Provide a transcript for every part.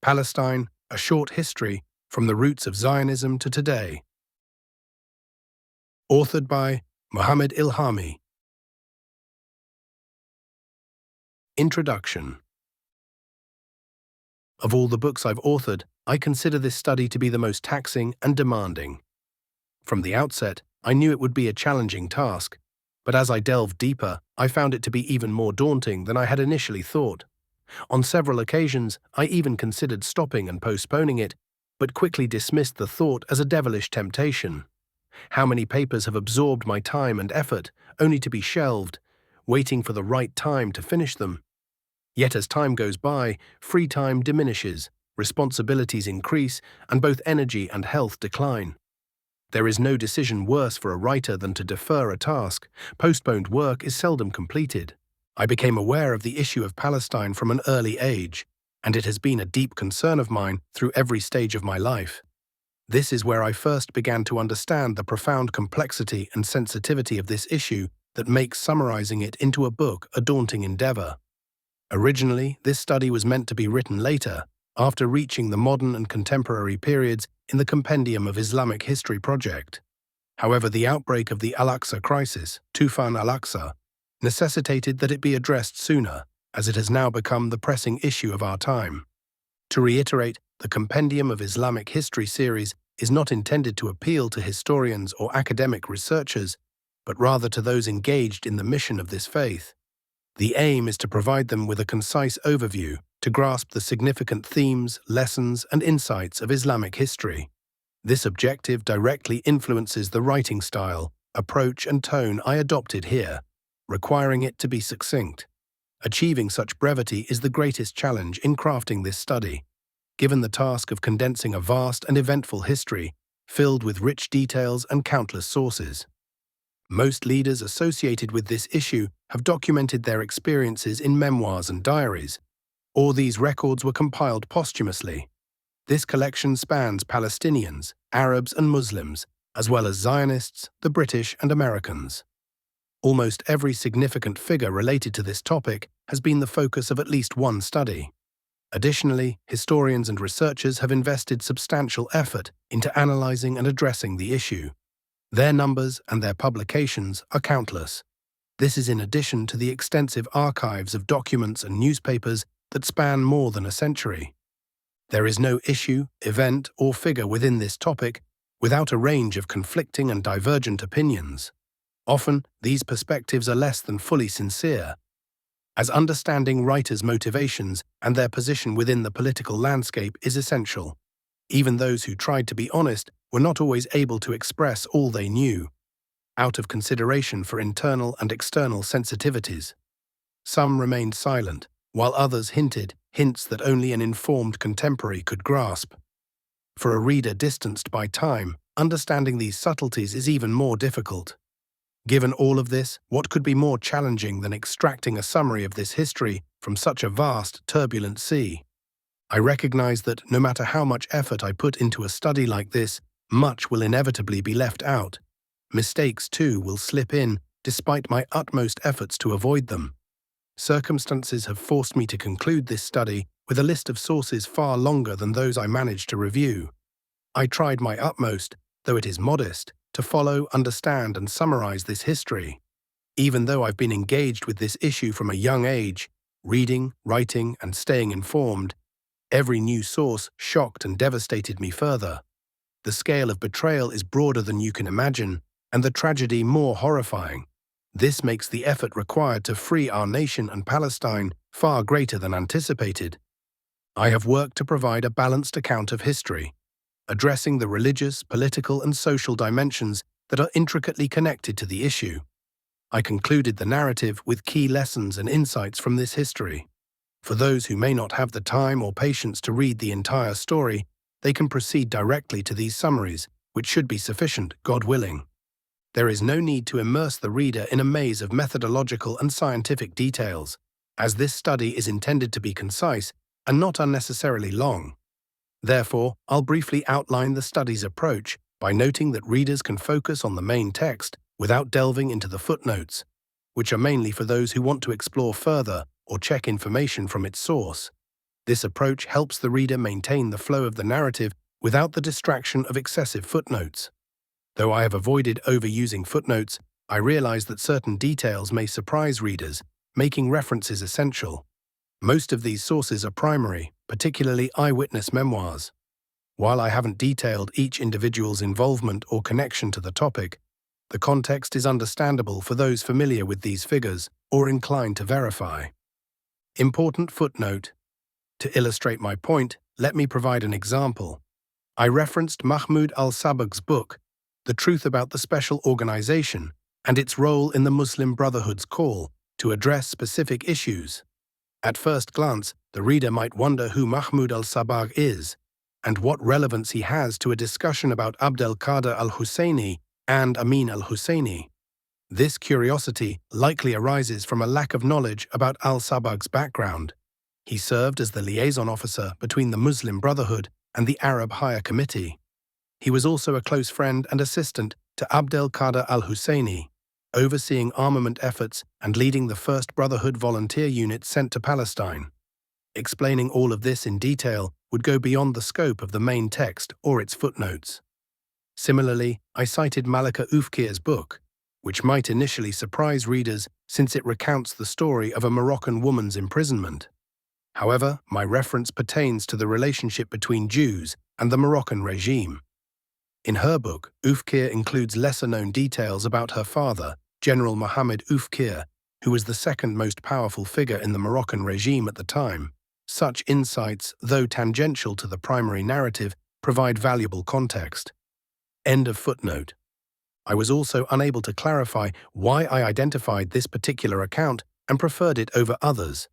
Palestine, A Short History from the Roots of Zionism to Today. Authored by Mohammed Elhamy. Introduction. Of all the books I've authored, I consider this study to be the most taxing and demanding. From the outset, I knew it would be a challenging task, but as I delved deeper, I found it to be even more daunting than I had initially thought. On several occasions, I even considered stopping and postponing it, but quickly dismissed the thought as a devilish temptation. How many papers have absorbed my time and effort, only to be shelved, waiting for the right time to finish them? Yet as time goes by, free time diminishes, responsibilities increase, and both energy and health decline. There is no decision worse for a writer than to defer a task. Postponed work is seldom completed. I became aware of the issue of Palestine from an early age, and it has been a deep concern of mine through every stage of my life. This is where I first began to understand the profound complexity and sensitivity of this issue that makes summarizing it into a book a daunting endeavor. Originally, this study was meant to be written later, after reaching the modern and contemporary periods in the Compendium of Islamic History project. However, the outbreak of the Al-Aqsa crisis, Tufan al-Aqsa, necessitated that it be addressed sooner, as it has now become the pressing issue of our time. To reiterate, the Compendium of Islamic History series is not intended to appeal to historians or academic researchers, but rather to those engaged in the mission of this faith. The aim is to provide them with a concise overview to grasp the significant themes, lessons, and insights of Islamic history. This objective directly influences the writing style, approach, and tone I adopted here, requiring it to be succinct. Achieving such brevity is the greatest challenge in crafting this study, given the task of condensing a vast and eventful history, filled with rich details and countless sources. Most leaders associated with this issue have documented their experiences in memoirs and diaries, or these records were compiled posthumously. This collection spans Palestinians, Arabs, and Muslims, as well as Zionists, the British, and Americans. Almost every significant figure related to this topic has been the focus of at least one study. Additionally, historians and researchers have invested substantial effort into analyzing and addressing the issue. Their numbers and their publications are countless. This is in addition to the extensive archives of documents and newspapers that span more than a century. There is no issue, event, or figure within this topic without a range of conflicting and divergent opinions. Often, these perspectives are less than fully sincere, as understanding writers' motivations and their position within the political landscape is essential. Even those who tried to be honest were not always able to express all they knew, out of consideration for internal and external sensitivities. Some remained silent, while others hinted hints that only an informed contemporary could grasp. For a reader distanced by time, understanding these subtleties is even more difficult. Given all of this, what could be more challenging than extracting a summary of this history from such a vast, turbulent sea? I recognize that no matter how much effort I put into a study like this, much will inevitably be left out. Mistakes, too, will slip in, despite my utmost efforts to avoid them. Circumstances have forced me to conclude this study with a list of sources far longer than those I managed to review. I tried my utmost, though it is modest, to follow, understand, and summarize this history. Even though I've been engaged with this issue from a young age, reading, writing, and staying informed, every new source shocked and devastated me further. The scale of betrayal is broader than you can imagine, and the tragedy more horrifying. This makes the effort required to free our nation and Palestine far greater than anticipated. I have worked to provide a balanced account of history, addressing the religious, political, and social dimensions that are intricately connected to the issue. I concluded the narrative with key lessons and insights from this history. For those who may not have the time or patience to read the entire story, they can proceed directly to these summaries, which should be sufficient, God willing. There is no need to immerse the reader in a maze of methodological and scientific details, as this study is intended to be concise and not unnecessarily long. Therefore, I'll briefly outline the study's approach by noting that readers can focus on the main text without delving into the footnotes, which are mainly for those who want to explore further or check information from its source. This approach helps the reader maintain the flow of the narrative without the distraction of excessive footnotes. Though I have avoided overusing footnotes, I realize that certain details may surprise readers, making references essential. Most of these sources are primary, particularly eyewitness memoirs. While I haven't detailed each individual's involvement or connection to the topic, the context is understandable for those familiar with these figures or inclined to verify. Important footnote. To illustrate my point, let me provide an example. I referenced Mahmoud al-Sabag's book, The Truth About the Special Organization, and its role in the Muslim Brotherhood's call to address specific issues. At first glance, the reader might wonder who Mahmoud al-Sabag is, and what relevance he has to a discussion about Abdel Qadir al-Husseini and Amin al-Husseini. This curiosity likely arises from a lack of knowledge about al-Sabag's background. He served as the liaison officer between the Muslim Brotherhood and the Arab Higher Committee. He was also a close friend and assistant to Abdel Qadir al-Husseini, overseeing armament efforts and leading the first Brotherhood volunteer unit sent to Palestine. Explaining all of this in detail would go beyond the scope of the main text or its footnotes. Similarly, I cited Malika Oufkir's book, which might initially surprise readers since it recounts the story of a Moroccan woman's imprisonment. However, my reference pertains to the relationship between Jews and the Moroccan regime. In her book, Oufkir includes lesser-known details about her father, General Mohammed Oufkir, who was the second most powerful figure in the Moroccan regime at the time. Such insights, though tangential to the primary narrative, provide valuable context. End of footnote. I was also unable to clarify why I identified this particular account and preferred it over others,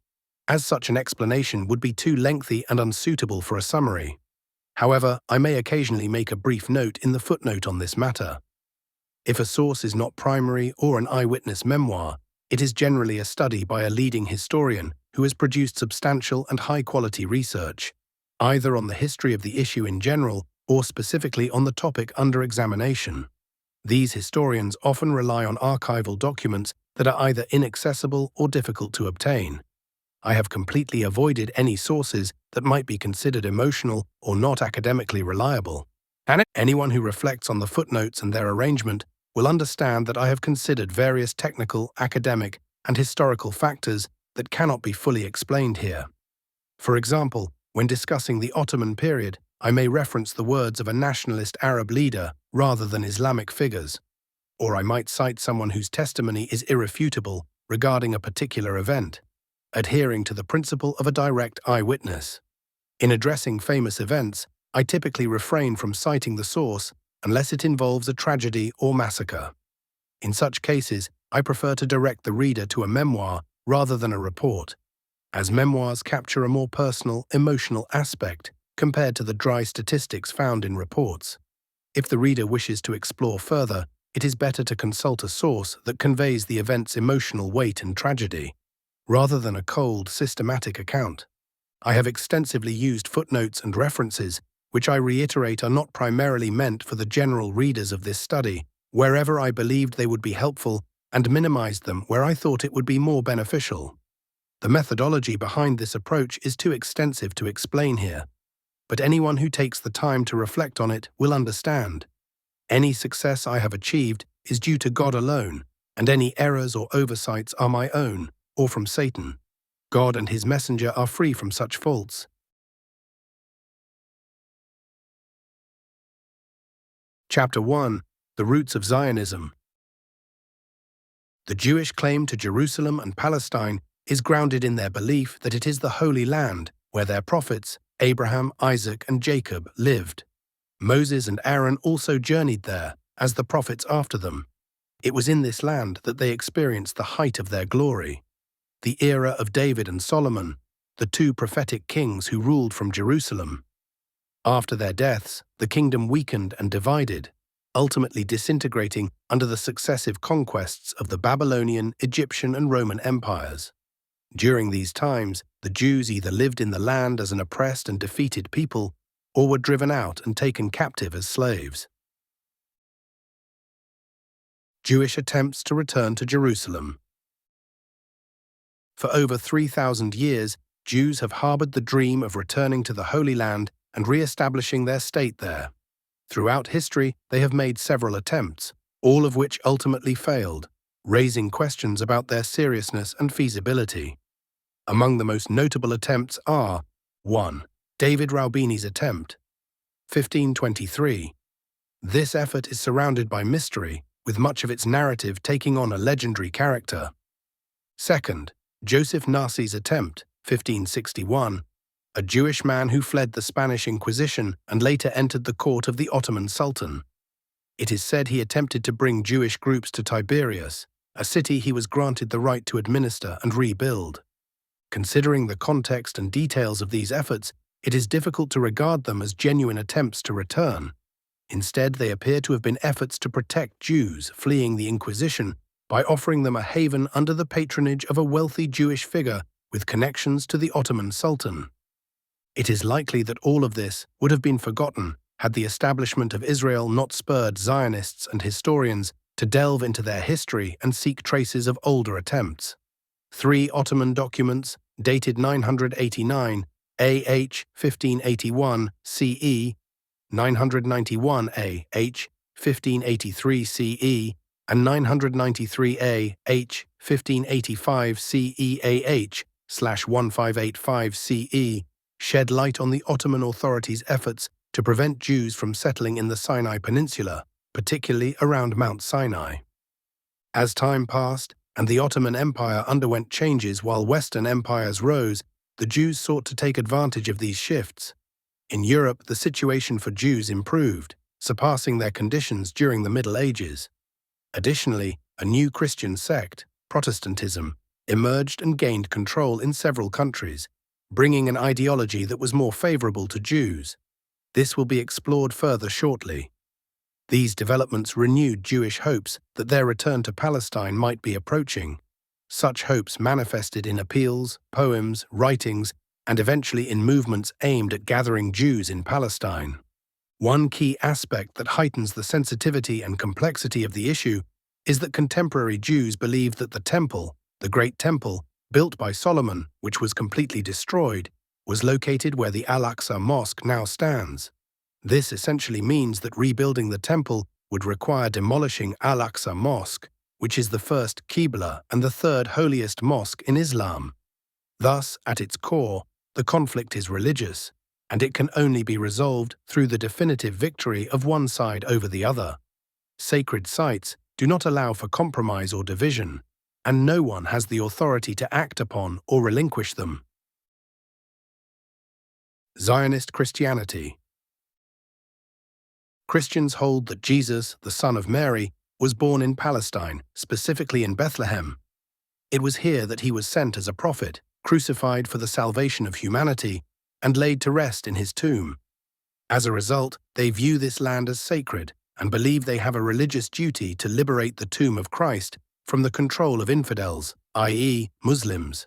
as such an explanation would be too lengthy and unsuitable for a summary. However, I may occasionally make a brief note in the footnote on this matter. If a source is not primary or an eyewitness memoir, it is generally a study by a leading historian who has produced substantial and high-quality research, either on the history of the issue in general or specifically on the topic under examination. These historians often rely on archival documents that are either inaccessible or difficult to obtain. I have completely avoided any sources that might be considered emotional or not academically reliable. And anyone who reflects on the footnotes and their arrangement will understand that I have considered various technical, academic, and historical factors that cannot be fully explained here. For example, when discussing the Ottoman period, I may reference the words of a nationalist Arab leader rather than Islamic figures, or I might cite someone whose testimony is irrefutable regarding a particular event, adhering to the principle of a direct eyewitness. In addressing famous events, I typically refrain from citing the source unless it involves a tragedy or massacre. In such cases, I prefer to direct the reader to a memoir rather than a report, as memoirs capture a more personal, emotional aspect compared to the dry statistics found in reports. If the reader wishes to explore further, it is better to consult a source that conveys the event's emotional weight and tragedy, rather than a cold, systematic account. I have extensively used footnotes and references, which I reiterate are not primarily meant for the general readers of this study, wherever I believed they would be helpful, and minimized them where I thought it would be more beneficial. The methodology behind this approach is too extensive to explain here, but anyone who takes the time to reflect on it will understand. Any success I have achieved is due to God alone, and any errors or oversights are my own, or from Satan. God and his messenger are free from such faults. Chapter 1. The Roots of Zionism. The Jewish claim to Jerusalem and Palestine is grounded in their belief that it is the Holy Land where their prophets, Abraham, Isaac, and Jacob, lived. Moses and Aaron also journeyed there, as the prophets after them. It was in this land that they experienced the height of their glory. The era of David and Solomon, the two prophetic kings who ruled from Jerusalem. After their deaths, the kingdom weakened and divided, ultimately disintegrating under the successive conquests of the Babylonian, Egyptian, and Roman empires. During these times, the Jews either lived in the land as an oppressed and defeated people, or were driven out and taken captive as slaves. Jewish attempts to return to Jerusalem. For over 3,000 years, Jews have harbored the dream of returning to the Holy Land and re-establishing their state there. Throughout history, they have made several attempts, all of which ultimately failed, raising questions about their seriousness and feasibility. Among the most notable attempts are 1. David Raubini's attempt, 1523. This effort is surrounded by mystery, with much of its narrative taking on a legendary character. 2. Joseph Nasi's attempt, 1561. A Jewish man who fled the Spanish Inquisition and later entered the court of the Ottoman Sultan. It is said he attempted to bring Jewish groups to Tiberias, a city he was granted the right to administer and rebuild. Considering the context and details of these efforts, it is difficult to regard them as genuine attempts to return. Instead, they appear to have been efforts to protect Jews fleeing the Inquisition by offering them a haven under the patronage of a wealthy Jewish figure with connections to the Ottoman Sultan. It is likely that all of this would have been forgotten had the establishment of Israel not spurred Zionists and historians to delve into their history and seek traces of older attempts. 3 Ottoman documents, dated 989 AH 1581 CE, 991 AH 1583 CE, and 993 AH 1585 CEAH/1585 CE, shed light on the Ottoman authorities' efforts to prevent Jews from settling in the Sinai Peninsula, particularly around Mount Sinai. As time passed and the Ottoman Empire underwent changes while Western empires rose, the Jews sought to take advantage of these shifts. In Europe, the situation for Jews improved, surpassing their conditions during the Middle Ages. Additionally, a new Christian sect, Protestantism, emerged and gained control in several countries, bringing an ideology that was more favorable to Jews. This will be explored further shortly. These developments renewed Jewish hopes that their return to Palestine might be approaching. Such hopes manifested in appeals, poems, writings, and eventually in movements aimed at gathering Jews in Palestine. One key aspect that heightens the sensitivity and complexity of the issue is that contemporary Jews believed that the temple, the Great Temple, built by Solomon, which was completely destroyed, was located where the Al-Aqsa Mosque now stands. This essentially means that rebuilding the temple would require demolishing Al-Aqsa Mosque, which is the first Qibla and the third holiest mosque in Islam. Thus, at its core, the conflict is religious, and it can only be resolved through the definitive victory of one side over the other. Sacred sites do not allow for compromise or division, and no one has the authority to act upon or relinquish them. Zionist Christianity. Christians hold that Jesus, the son of Mary, was born in Palestine, specifically in Bethlehem. It was here that he was sent as a prophet, crucified for the salvation of humanity, and laid to rest in his tomb. As a result, they view this land as sacred and believe they have a religious duty to liberate the tomb of Christ from the control of infidels, i.e., Muslims.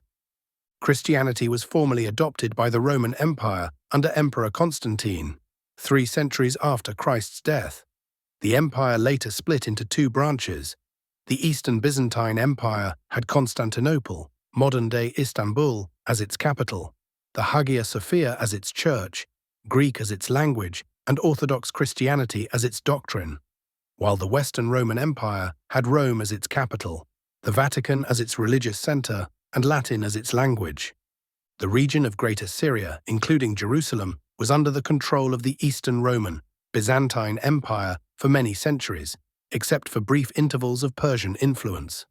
Christianity was formally adopted by the Roman Empire under Emperor Constantine, 3 centuries after Christ's death. The empire later split into 2 branches. The Eastern Byzantine Empire had Constantinople, modern-day Istanbul, as its capital, the Hagia Sophia as its church, Greek as its language, and Orthodox Christianity as its doctrine, while the Western Roman Empire had Rome as its capital, the Vatican as its religious center, and Latin as its language. The region of Greater Syria, including Jerusalem, was under the control of the Eastern Roman, Byzantine Empire for many centuries, except for brief intervals of Persian influence.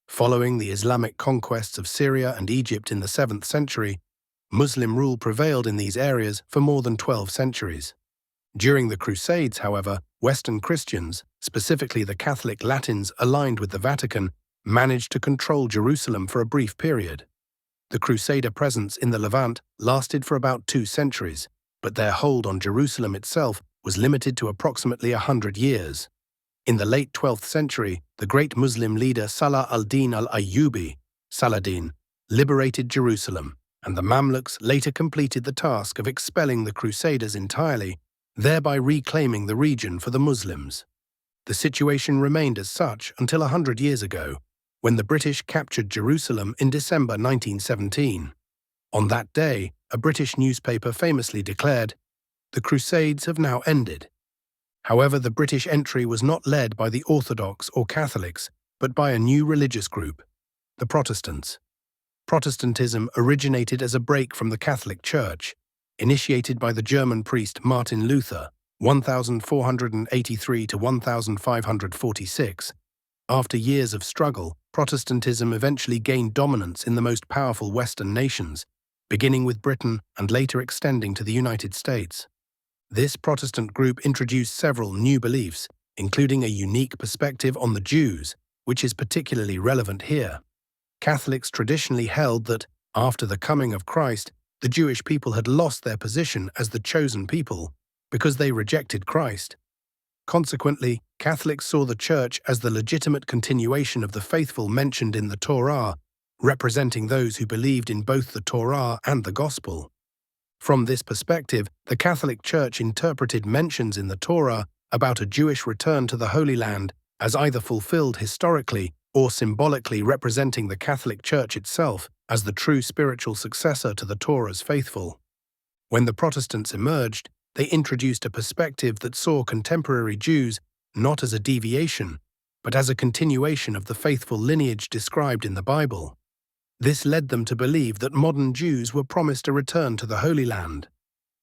Following the Islamic conquests of Syria and Egypt in the 7th century, Muslim rule prevailed in these areas for more than 12 centuries. During the Crusades, however, Western Christians, specifically the Catholic Latins aligned with the Vatican, managed to control Jerusalem for a brief period. The Crusader presence in the Levant lasted for about 2 centuries, but their hold on Jerusalem itself was limited to approximately 100 years. In the late 12th century, the great Muslim leader Salah al-Din al-Ayyubi, Saladin, liberated Jerusalem, and the Mamluks later completed the task of expelling the Crusaders entirely, thereby reclaiming the region for the Muslims. The situation remained as such until 100 years ago, when the British captured Jerusalem in December 1917. On that day, a British newspaper famously declared, "The Crusades have now ended." However, the British entry was not led by the Orthodox or Catholics, but by a new religious group, the Protestants. Protestantism originated as a break from the Catholic Church, initiated by the German priest Martin Luther, 1483 to 1546. After years of struggle, Protestantism eventually gained dominance in the most powerful Western nations, beginning with Britain and later extending to the United States. This Protestant group introduced several new beliefs, including a unique perspective on the Jews, which is particularly relevant here. Catholics traditionally held that, after the coming of Christ, the Jewish people had lost their position as the chosen people because they rejected Christ. Consequently, Catholics saw the Church as the legitimate continuation of the faithful mentioned in the Torah, representing those who believed in both the Torah and the Gospel. From this perspective, the Catholic Church interpreted mentions in the Torah about a Jewish return to the Holy Land as either fulfilled historically or symbolically representing the Catholic Church itself as the true spiritual successor to the Torah's faithful. When the Protestants emerged, they introduced a perspective that saw contemporary Jews not as a deviation, but as a continuation of the faithful lineage described in the Bible. This led them to believe that modern Jews were promised a return to the Holy Land,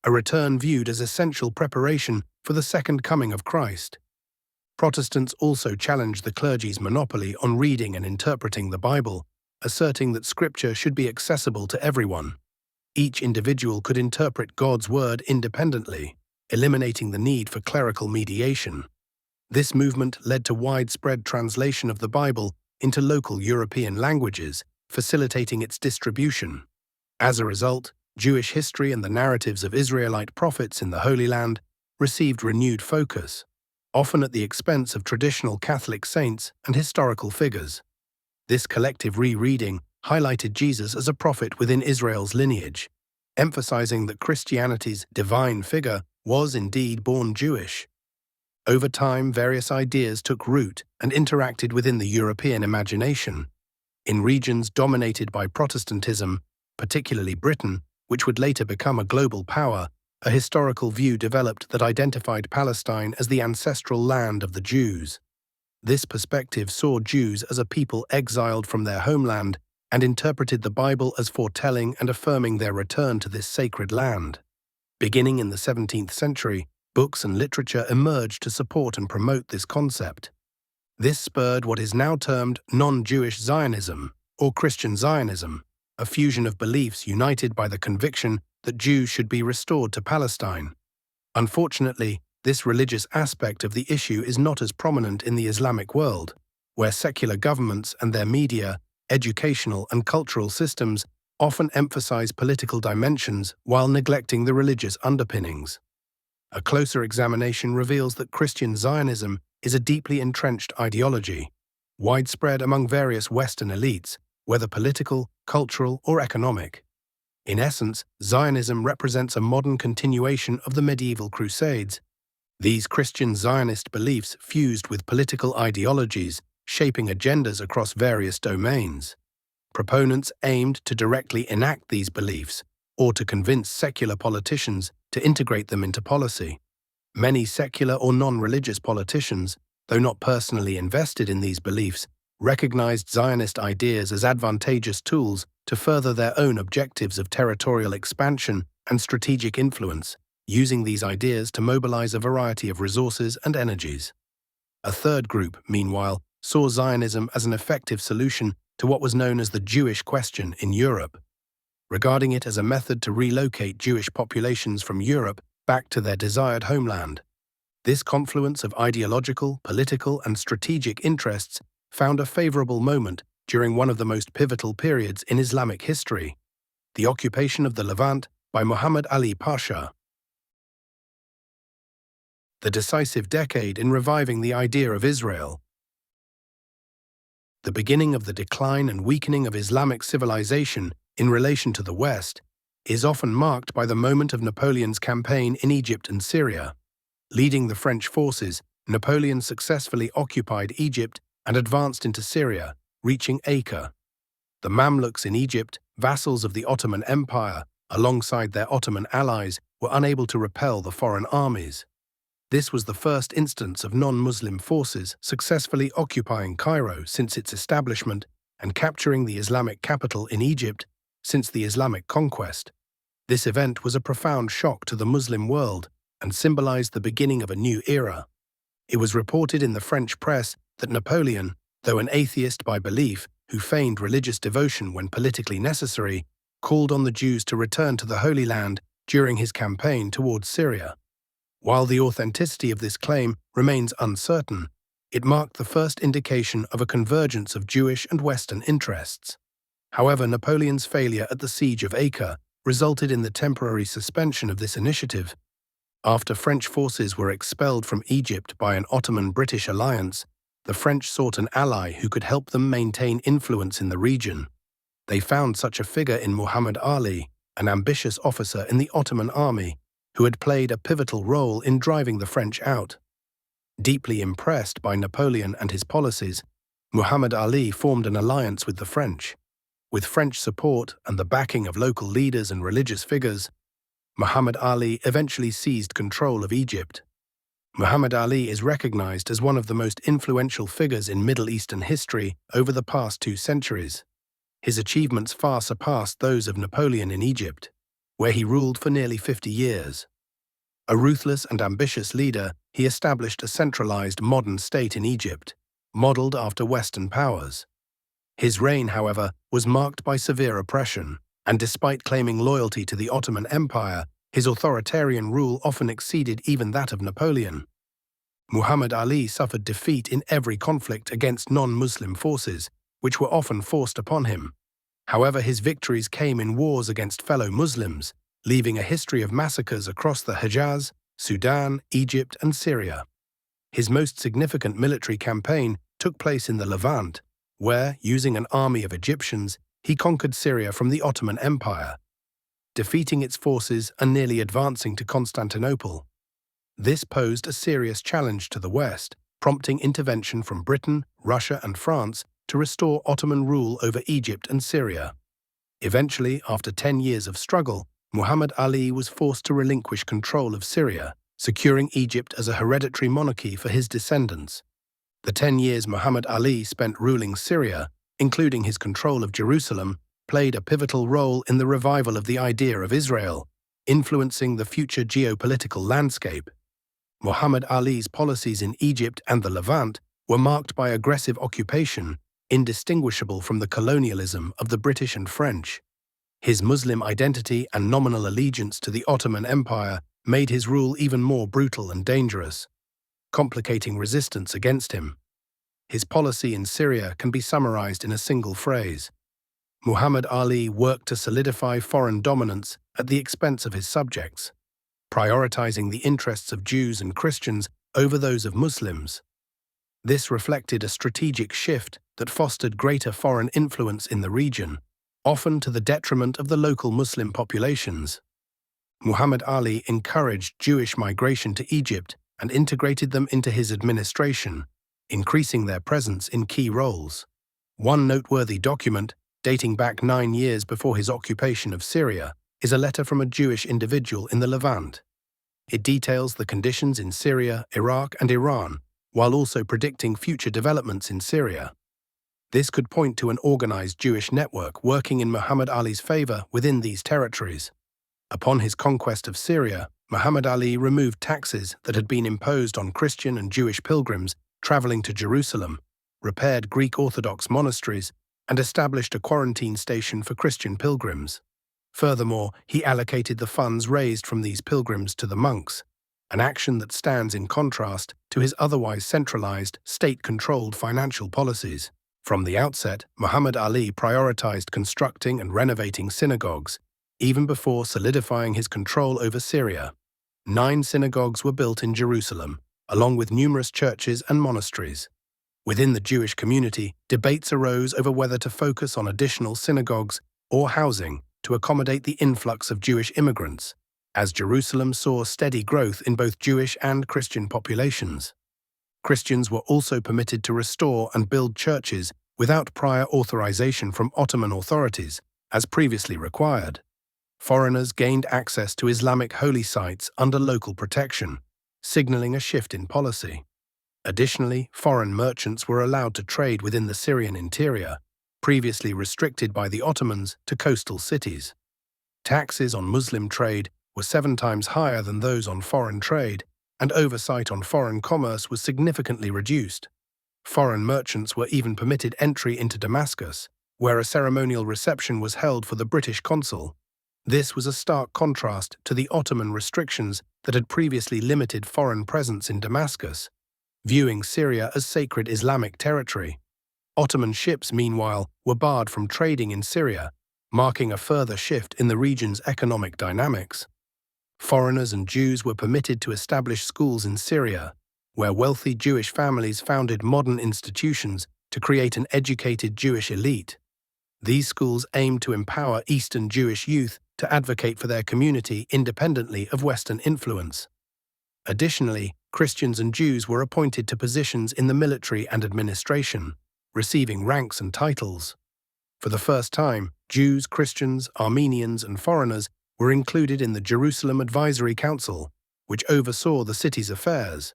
a return viewed as essential preparation for the second coming of Christ. Protestants also challenged the clergy's monopoly on reading and interpreting the Bible, asserting that Scripture should be accessible to everyone. Each individual could interpret God's Word independently, eliminating the need for clerical mediation. This movement led to widespread translation of the Bible into local European languages, facilitating its distribution. As a result, Jewish history and the narratives of Israelite prophets in the Holy Land received renewed focus, often at the expense of traditional Catholic saints and historical figures. This collective rereading highlighted Jesus as a prophet within Israel's lineage, emphasizing that Christianity's divine figure was indeed born Jewish. Over time, various ideas took root and interacted within the European imagination. In regions dominated by Protestantism, particularly Britain, which would later become a global power, a historical view developed that identified Palestine as the ancestral land of the Jews. This perspective saw Jews as a people exiled from their homeland and interpreted the Bible as foretelling and affirming their return to this sacred land. Beginning in the 17th century, books and literature emerged to support and promote this concept. This spurred what is now termed non-Jewish Zionism, or Christian Zionism, a fusion of beliefs united by the conviction that Jews should be restored to Palestine. Unfortunately, this religious aspect of the issue is not as prominent in the Islamic world, where secular governments and their media, educational and cultural systems often emphasize political dimensions while neglecting the religious underpinnings. A closer examination reveals that Christian Zionism is a deeply entrenched ideology, widespread among various Western elites, whether political, cultural, or economic. In essence, Zionism represents a modern continuation of the medieval Crusades. These Christian Zionist beliefs fused with political ideologies, shaping agendas across various domains. Proponents aimed to directly enact these beliefs, or to convince secular politicians to integrate them into policy. Many secular or non-religious politicians, though not personally invested in these beliefs, recognized Zionist ideas as advantageous tools to further their own objectives of territorial expansion and strategic influence, using these ideas to mobilize a variety of resources and energies. A third group, meanwhile, saw Zionism as an effective solution to what was known as the Jewish question in Europe, regarding it as a method to relocate Jewish populations from Europe back to their desired homeland. This confluence of ideological, political, and strategic interests found a favorable moment during one of the most pivotal periods in Islamic history, the occupation of the Levant by Muhammad Ali Pasha. The decisive decade in reviving the idea of Israel. The beginning of the decline and weakening of Islamic civilization in relation to the West is often marked by the moment of Napoleon's campaign in Egypt and Syria. Leading the French forces, Napoleon successfully occupied Egypt and advanced into Syria, reaching Acre. The Mamluks in Egypt, vassals of the Ottoman Empire, alongside their Ottoman allies, were unable to repel the foreign armies. This was the first instance of non-Muslim forces successfully occupying Cairo since its establishment and capturing the Islamic capital in Egypt since the Islamic conquest. This event was a profound shock to the Muslim world and symbolized the beginning of a new era. It was reported in the French press that Napoleon, though an atheist by belief who feigned religious devotion when politically necessary, called on the Jews to return to the Holy Land during his campaign towards Syria. While the authenticity of this claim remains uncertain, it marked the first indication of a convergence of Jewish and Western interests. However, Napoleon's failure at the Siege of Acre resulted in the temporary suspension of this initiative. After French forces were expelled from Egypt by an Ottoman-British alliance, the French sought an ally who could help them maintain influence in the region. They found such a figure in Muhammad Ali, an ambitious officer in the Ottoman army, who had played a pivotal role in driving the French out. Deeply impressed by Napoleon and his policies, Muhammad Ali formed an alliance with the French. With French support and the backing of local leaders and religious figures, Muhammad Ali eventually seized control of Egypt. Muhammad Ali is recognized as one of the most influential figures in Middle Eastern history over the past 2 centuries. His achievements far surpassed those of Napoleon in Egypt, where he ruled for nearly 50 years. A ruthless and ambitious leader, he established a centralized modern state in Egypt, modeled after Western powers. His reign, however, was marked by severe oppression, and despite claiming loyalty to the Ottoman Empire, his authoritarian rule often exceeded even that of Napoleon. Muhammad Ali suffered defeat in every conflict against non-Muslim forces, which were often forced upon him. However, his victories came in wars against fellow Muslims, leaving a history of massacres across the Hejaz, Sudan, Egypt, and Syria. His most significant military campaign took place in the Levant, where, using an army of Egyptians, he conquered Syria from the Ottoman Empire, defeating its forces and nearly advancing to Constantinople. This posed a serious challenge to the West, prompting intervention from Britain, Russia, and France to restore Ottoman rule over Egypt and Syria. Eventually, after 10 years of struggle, Muhammad Ali was forced to relinquish control of Syria, securing Egypt as a hereditary monarchy for his descendants. The 10 years Muhammad Ali spent ruling Syria, including his control of Jerusalem, played a pivotal role in the revival of the idea of Israel, influencing the future geopolitical landscape. Muhammad Ali's policies in Egypt and the Levant were marked by aggressive occupation, indistinguishable from the colonialism of the British and French. His Muslim identity and nominal allegiance to the Ottoman Empire made his rule even more brutal and dangerous, complicating resistance against him. His policy in Syria can be summarized in a single phrase. Muhammad Ali worked to solidify foreign dominance at the expense of his subjects, prioritizing the interests of Jews and Christians over those of Muslims. This reflected a strategic shift that fostered greater foreign influence in the region, often to the detriment of the local Muslim populations. Muhammad Ali encouraged Jewish migration to Egypt and integrated them into his administration, increasing their presence in key roles. One noteworthy document, dating back 9 years before his occupation of Syria, is a letter from a Jewish individual in the Levant. It details the conditions in Syria, Iraq, and Iran, while also predicting future developments in Syria. This could point to an organized Jewish network working in Muhammad Ali's favor within these territories. Upon his conquest of Syria, Muhammad Ali removed taxes that had been imposed on Christian and Jewish pilgrims traveling to Jerusalem, repaired Greek Orthodox monasteries, and established a quarantine station for Christian pilgrims. Furthermore, he allocated the funds raised from these pilgrims to the monks, an action that stands in contrast to his otherwise centralized, state-controlled financial policies. From the outset, Muhammad Ali prioritized constructing and renovating synagogues, even before solidifying his control over Syria. 9 synagogues were built in Jerusalem, along with numerous churches and monasteries. Within the Jewish community, debates arose over whether to focus on additional synagogues or housing to accommodate the influx of Jewish immigrants, as Jerusalem saw steady growth in both Jewish and Christian populations. Christians were also permitted to restore and build churches without prior authorization from Ottoman authorities, as previously required. Foreigners gained access to Islamic holy sites under local protection, signaling a shift in policy. Additionally, foreign merchants were allowed to trade within the Syrian interior, previously restricted by the Ottomans to coastal cities. Taxes on Muslim trade were 7 times higher than those on foreign trade, and oversight on foreign commerce was significantly reduced. Foreign merchants were even permitted entry into Damascus, where a ceremonial reception was held for the British consul. This was a stark contrast to the Ottoman restrictions that had previously limited foreign presence in Damascus, viewing Syria as sacred Islamic territory. Ottoman ships, meanwhile, were barred from trading in Syria, marking a further shift in the region's economic dynamics. Foreigners and Jews were permitted to establish schools in Syria, where wealthy Jewish families founded modern institutions to create an educated Jewish elite. These schools aimed to empower Eastern Jewish youth to advocate for their community independently of Western influence. Additionally, Christians and Jews were appointed to positions in the military and administration, receiving ranks and titles. For the first time, Jews, Christians, Armenians, and foreigners were included in the Jerusalem Advisory Council, which oversaw the city's affairs.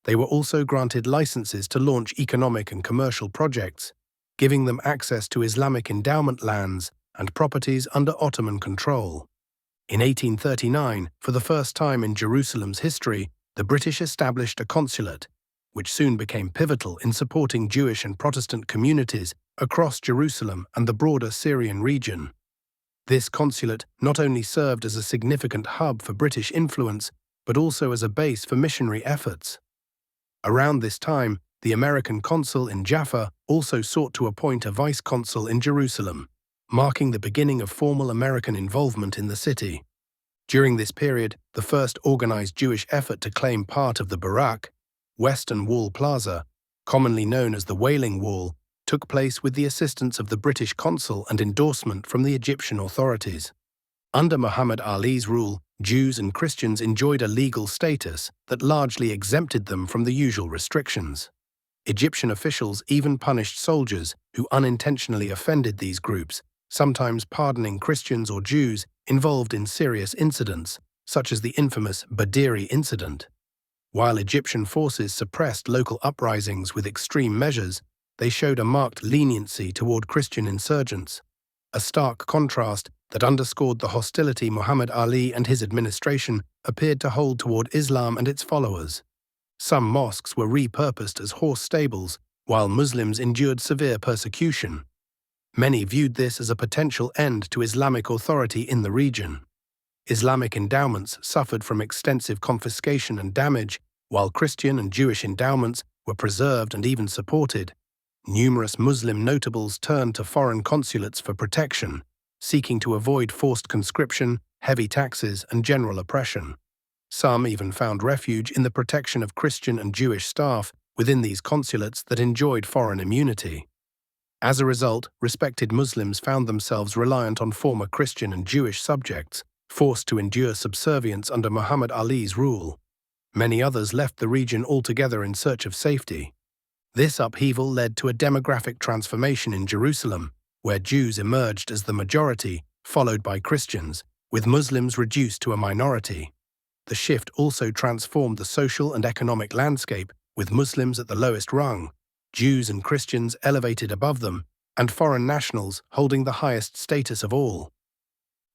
They were also granted licenses to launch economic and commercial projects, giving them access to Islamic endowment lands and properties under Ottoman control. In 1839, for the first time in Jerusalem's history, the British established a consulate, which soon became pivotal in supporting Jewish and Protestant communities across Jerusalem and the broader Syrian region. This consulate not only served as a significant hub for British influence, but also as a base for missionary efforts. Around this time, the American consul in Jaffa also sought to appoint a vice-consul in Jerusalem, marking the beginning of formal American involvement in the city. During this period, the first organized Jewish effort to claim part of the Barak, Western Wall Plaza, commonly known as the Wailing Wall, took place with the assistance of the British consul and endorsement from the Egyptian authorities. Under Muhammad Ali's rule, Jews and Christians enjoyed a legal status that largely exempted them from the usual restrictions. Egyptian officials even punished soldiers who unintentionally offended these groups, sometimes pardoning Christians or Jews involved in serious incidents, such as the infamous Badiri incident. While Egyptian forces suppressed local uprisings with extreme measures, they showed a marked leniency toward Christian insurgents, a stark contrast that underscored the hostility Muhammad Ali and his administration appeared to hold toward Islam and its followers. Some mosques were repurposed as horse stables, while Muslims endured severe persecution. Many viewed this as a potential end to Islamic authority in the region. Islamic endowments suffered from extensive confiscation and damage, while Christian and Jewish endowments were preserved and even supported. Numerous Muslim notables turned to foreign consulates for protection, seeking to avoid forced conscription, heavy taxes, and general oppression. Some even found refuge in the protection of Christian and Jewish staff within these consulates that enjoyed foreign immunity. As a result, respected Muslims found themselves reliant on former Christian and Jewish subjects, forced to endure subservience under Muhammad Ali's rule. Many others left the region altogether in search of safety. This upheaval led to a demographic transformation in Jerusalem, where Jews emerged as the majority, followed by Christians, with Muslims reduced to a minority. The shift also transformed the social and economic landscape, with Muslims at the lowest rung, Jews and Christians elevated above them, and foreign nationals holding the highest status of all.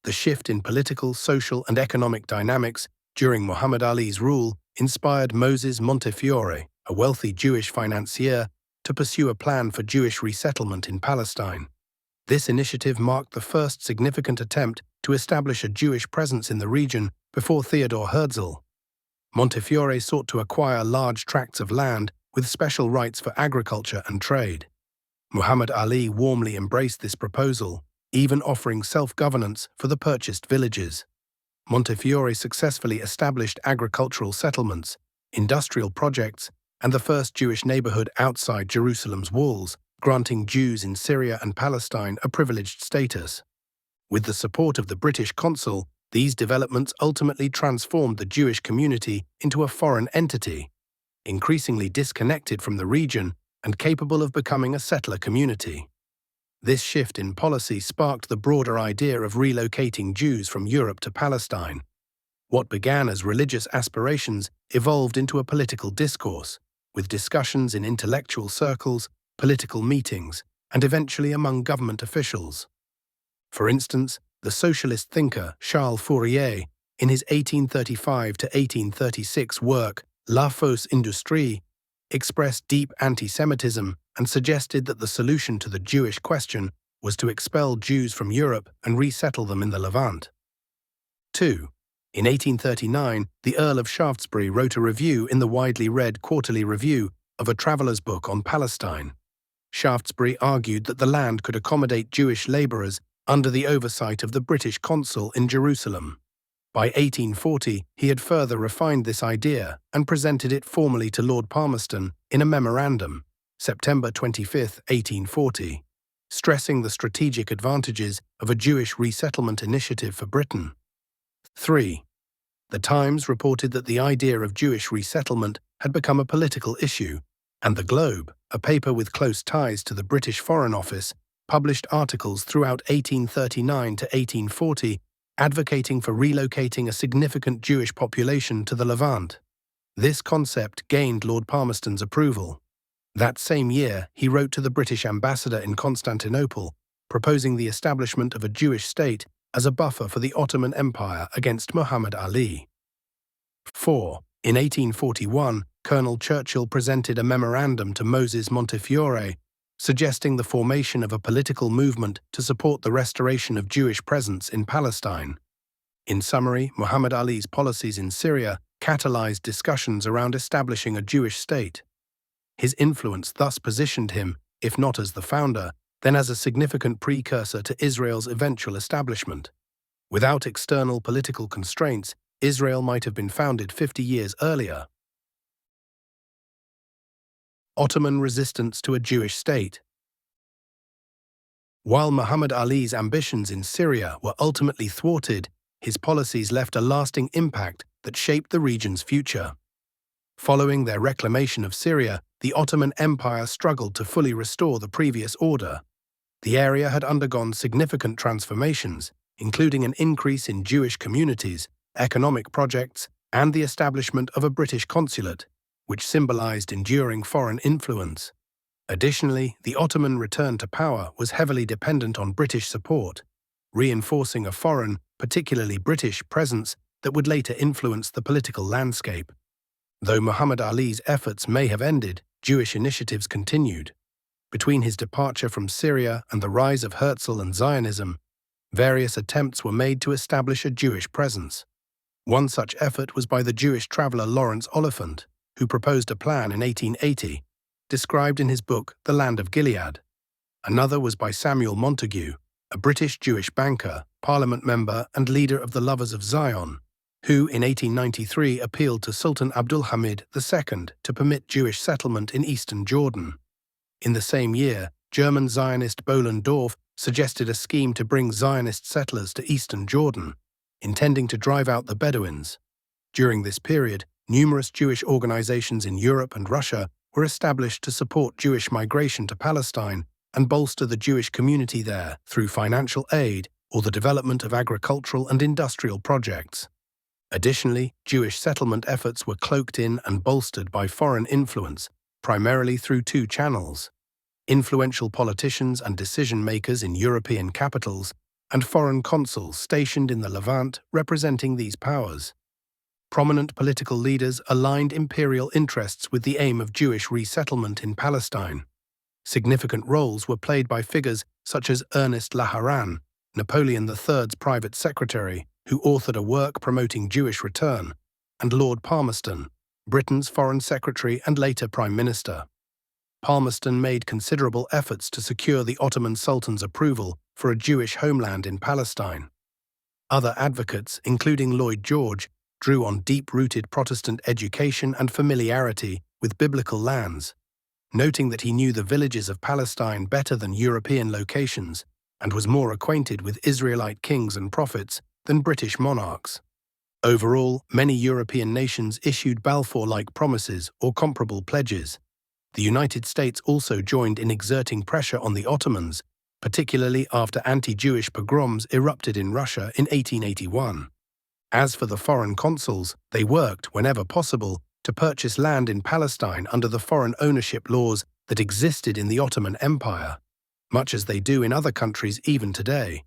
The shift in political, social, and economic dynamics during Muhammad Ali's rule inspired Moses Montefiore, a wealthy Jewish financier, to pursue a plan for Jewish resettlement in Palestine. This initiative marked the first significant attempt to establish a Jewish presence in the region before Theodore Herzl. Montefiore sought to acquire large tracts of land with special rights for agriculture and trade. Muhammad Ali warmly embraced this proposal, even offering self-governance for the purchased villages. Montefiore successfully established agricultural settlements, industrial projects, and the first Jewish neighborhood outside Jerusalem's walls, granting Jews in Syria and Palestine a privileged status. With the support of the British consul, these developments ultimately transformed the Jewish community into a foreign entity, increasingly disconnected from the region and capable of becoming a settler community. This shift in policy sparked the broader idea of relocating Jews from Europe to Palestine. What began as religious aspirations evolved into a political discourse, with discussions in intellectual circles, political meetings, and eventually among government officials. For instance, the socialist thinker Charles Fourier, in his 1835 to 1836 work La Fausse Industrie, expressed deep anti-Semitism and suggested that the solution to the Jewish question was to expel Jews from Europe and resettle them in the Levant. 2. In 1839, the Earl of Shaftesbury wrote a review in the widely read Quarterly Review of a traveller's book on Palestine. Shaftesbury argued that the land could accommodate Jewish labourers under the oversight of the British consul in Jerusalem. By 1840, he had further refined this idea and presented it formally to Lord Palmerston in a memorandum, September 25, 1840, stressing the strategic advantages of a Jewish resettlement initiative for Britain. 3. The Times reported that the idea of Jewish resettlement had become a political issue, and the Globe, a paper with close ties to the British Foreign Office, published articles throughout 1839 to 1840 advocating for relocating a significant Jewish population to the Levant. This concept gained Lord Palmerston's approval. That same year, he wrote to the British ambassador in Constantinople, proposing the establishment of a Jewish state as a buffer for the Ottoman Empire against Muhammad Ali. 4. In 1841, Colonel Churchill presented a memorandum to Moses Montefiore, suggesting the formation of a political movement to support the restoration of Jewish presence in Palestine. In summary, Muhammad Ali's policies in Syria catalyzed discussions around establishing a Jewish state. His influence thus positioned him, if not as the founder, then as a significant precursor to Israel's eventual establishment. Without external political constraints, Israel might have been founded 50 years earlier. Ottoman resistance to a Jewish state. While Muhammad Ali's ambitions in Syria were ultimately thwarted, his policies left a lasting impact that shaped the region's future. Following their reclamation of Syria, the Ottoman Empire struggled to fully restore the previous order. The area had undergone significant transformations, including an increase in Jewish communities, economic projects, and the establishment of a British consulate, which symbolized enduring foreign influence. Additionally, the Ottoman return to power was heavily dependent on British support, reinforcing a foreign, particularly British, presence that would later influence the political landscape. Though Muhammad Ali's efforts may have ended, Jewish initiatives continued. Between his departure from Syria and the rise of Herzl and Zionism, various attempts were made to establish a Jewish presence. One such effort was by the Jewish traveller Lawrence Oliphant, who proposed a plan in 1880, described in his book The Land of Gilead. Another was by Samuel Montague, a British Jewish banker, parliament member and leader of the Lovers of Zion, who in 1893 appealed to Sultan Abdulhamid II to permit Jewish settlement in eastern Jordan. In the same year, German Zionist Bohlen Dorf suggested a scheme to bring Zionist settlers to eastern Jordan, intending to drive out the Bedouins. During this period, numerous Jewish organizations in Europe and Russia were established to support Jewish migration to Palestine and bolster the Jewish community there through financial aid or the development of agricultural and industrial projects. Additionally, Jewish settlement efforts were cloaked in and bolstered by foreign influence, primarily through two channels: influential politicians and decision-makers in European capitals, and foreign consuls stationed in the Levant representing these powers. Prominent political leaders aligned imperial interests with the aim of Jewish resettlement in Palestine. Significant roles were played by figures such as Ernest Laharan, Napoleon III's private secretary, who authored a work promoting Jewish return, and Lord Palmerston, Britain's Foreign Secretary and later Prime Minister. Palmerston made considerable efforts to secure the Ottoman Sultan's approval for a Jewish homeland in Palestine. Other advocates, including Lloyd George, drew on deep-rooted Protestant education and familiarity with biblical lands, noting that he knew the villages of Palestine better than European locations and was more acquainted with Israelite kings and prophets than British monarchs. Overall, many European nations issued Balfour-like promises or comparable pledges. The United States also joined in exerting pressure on the Ottomans, particularly after anti-Jewish pogroms erupted in Russia in 1881. As for the foreign consuls, they worked, whenever possible, to purchase land in Palestine under the foreign ownership laws that existed in the Ottoman Empire, much as they do in other countries even today.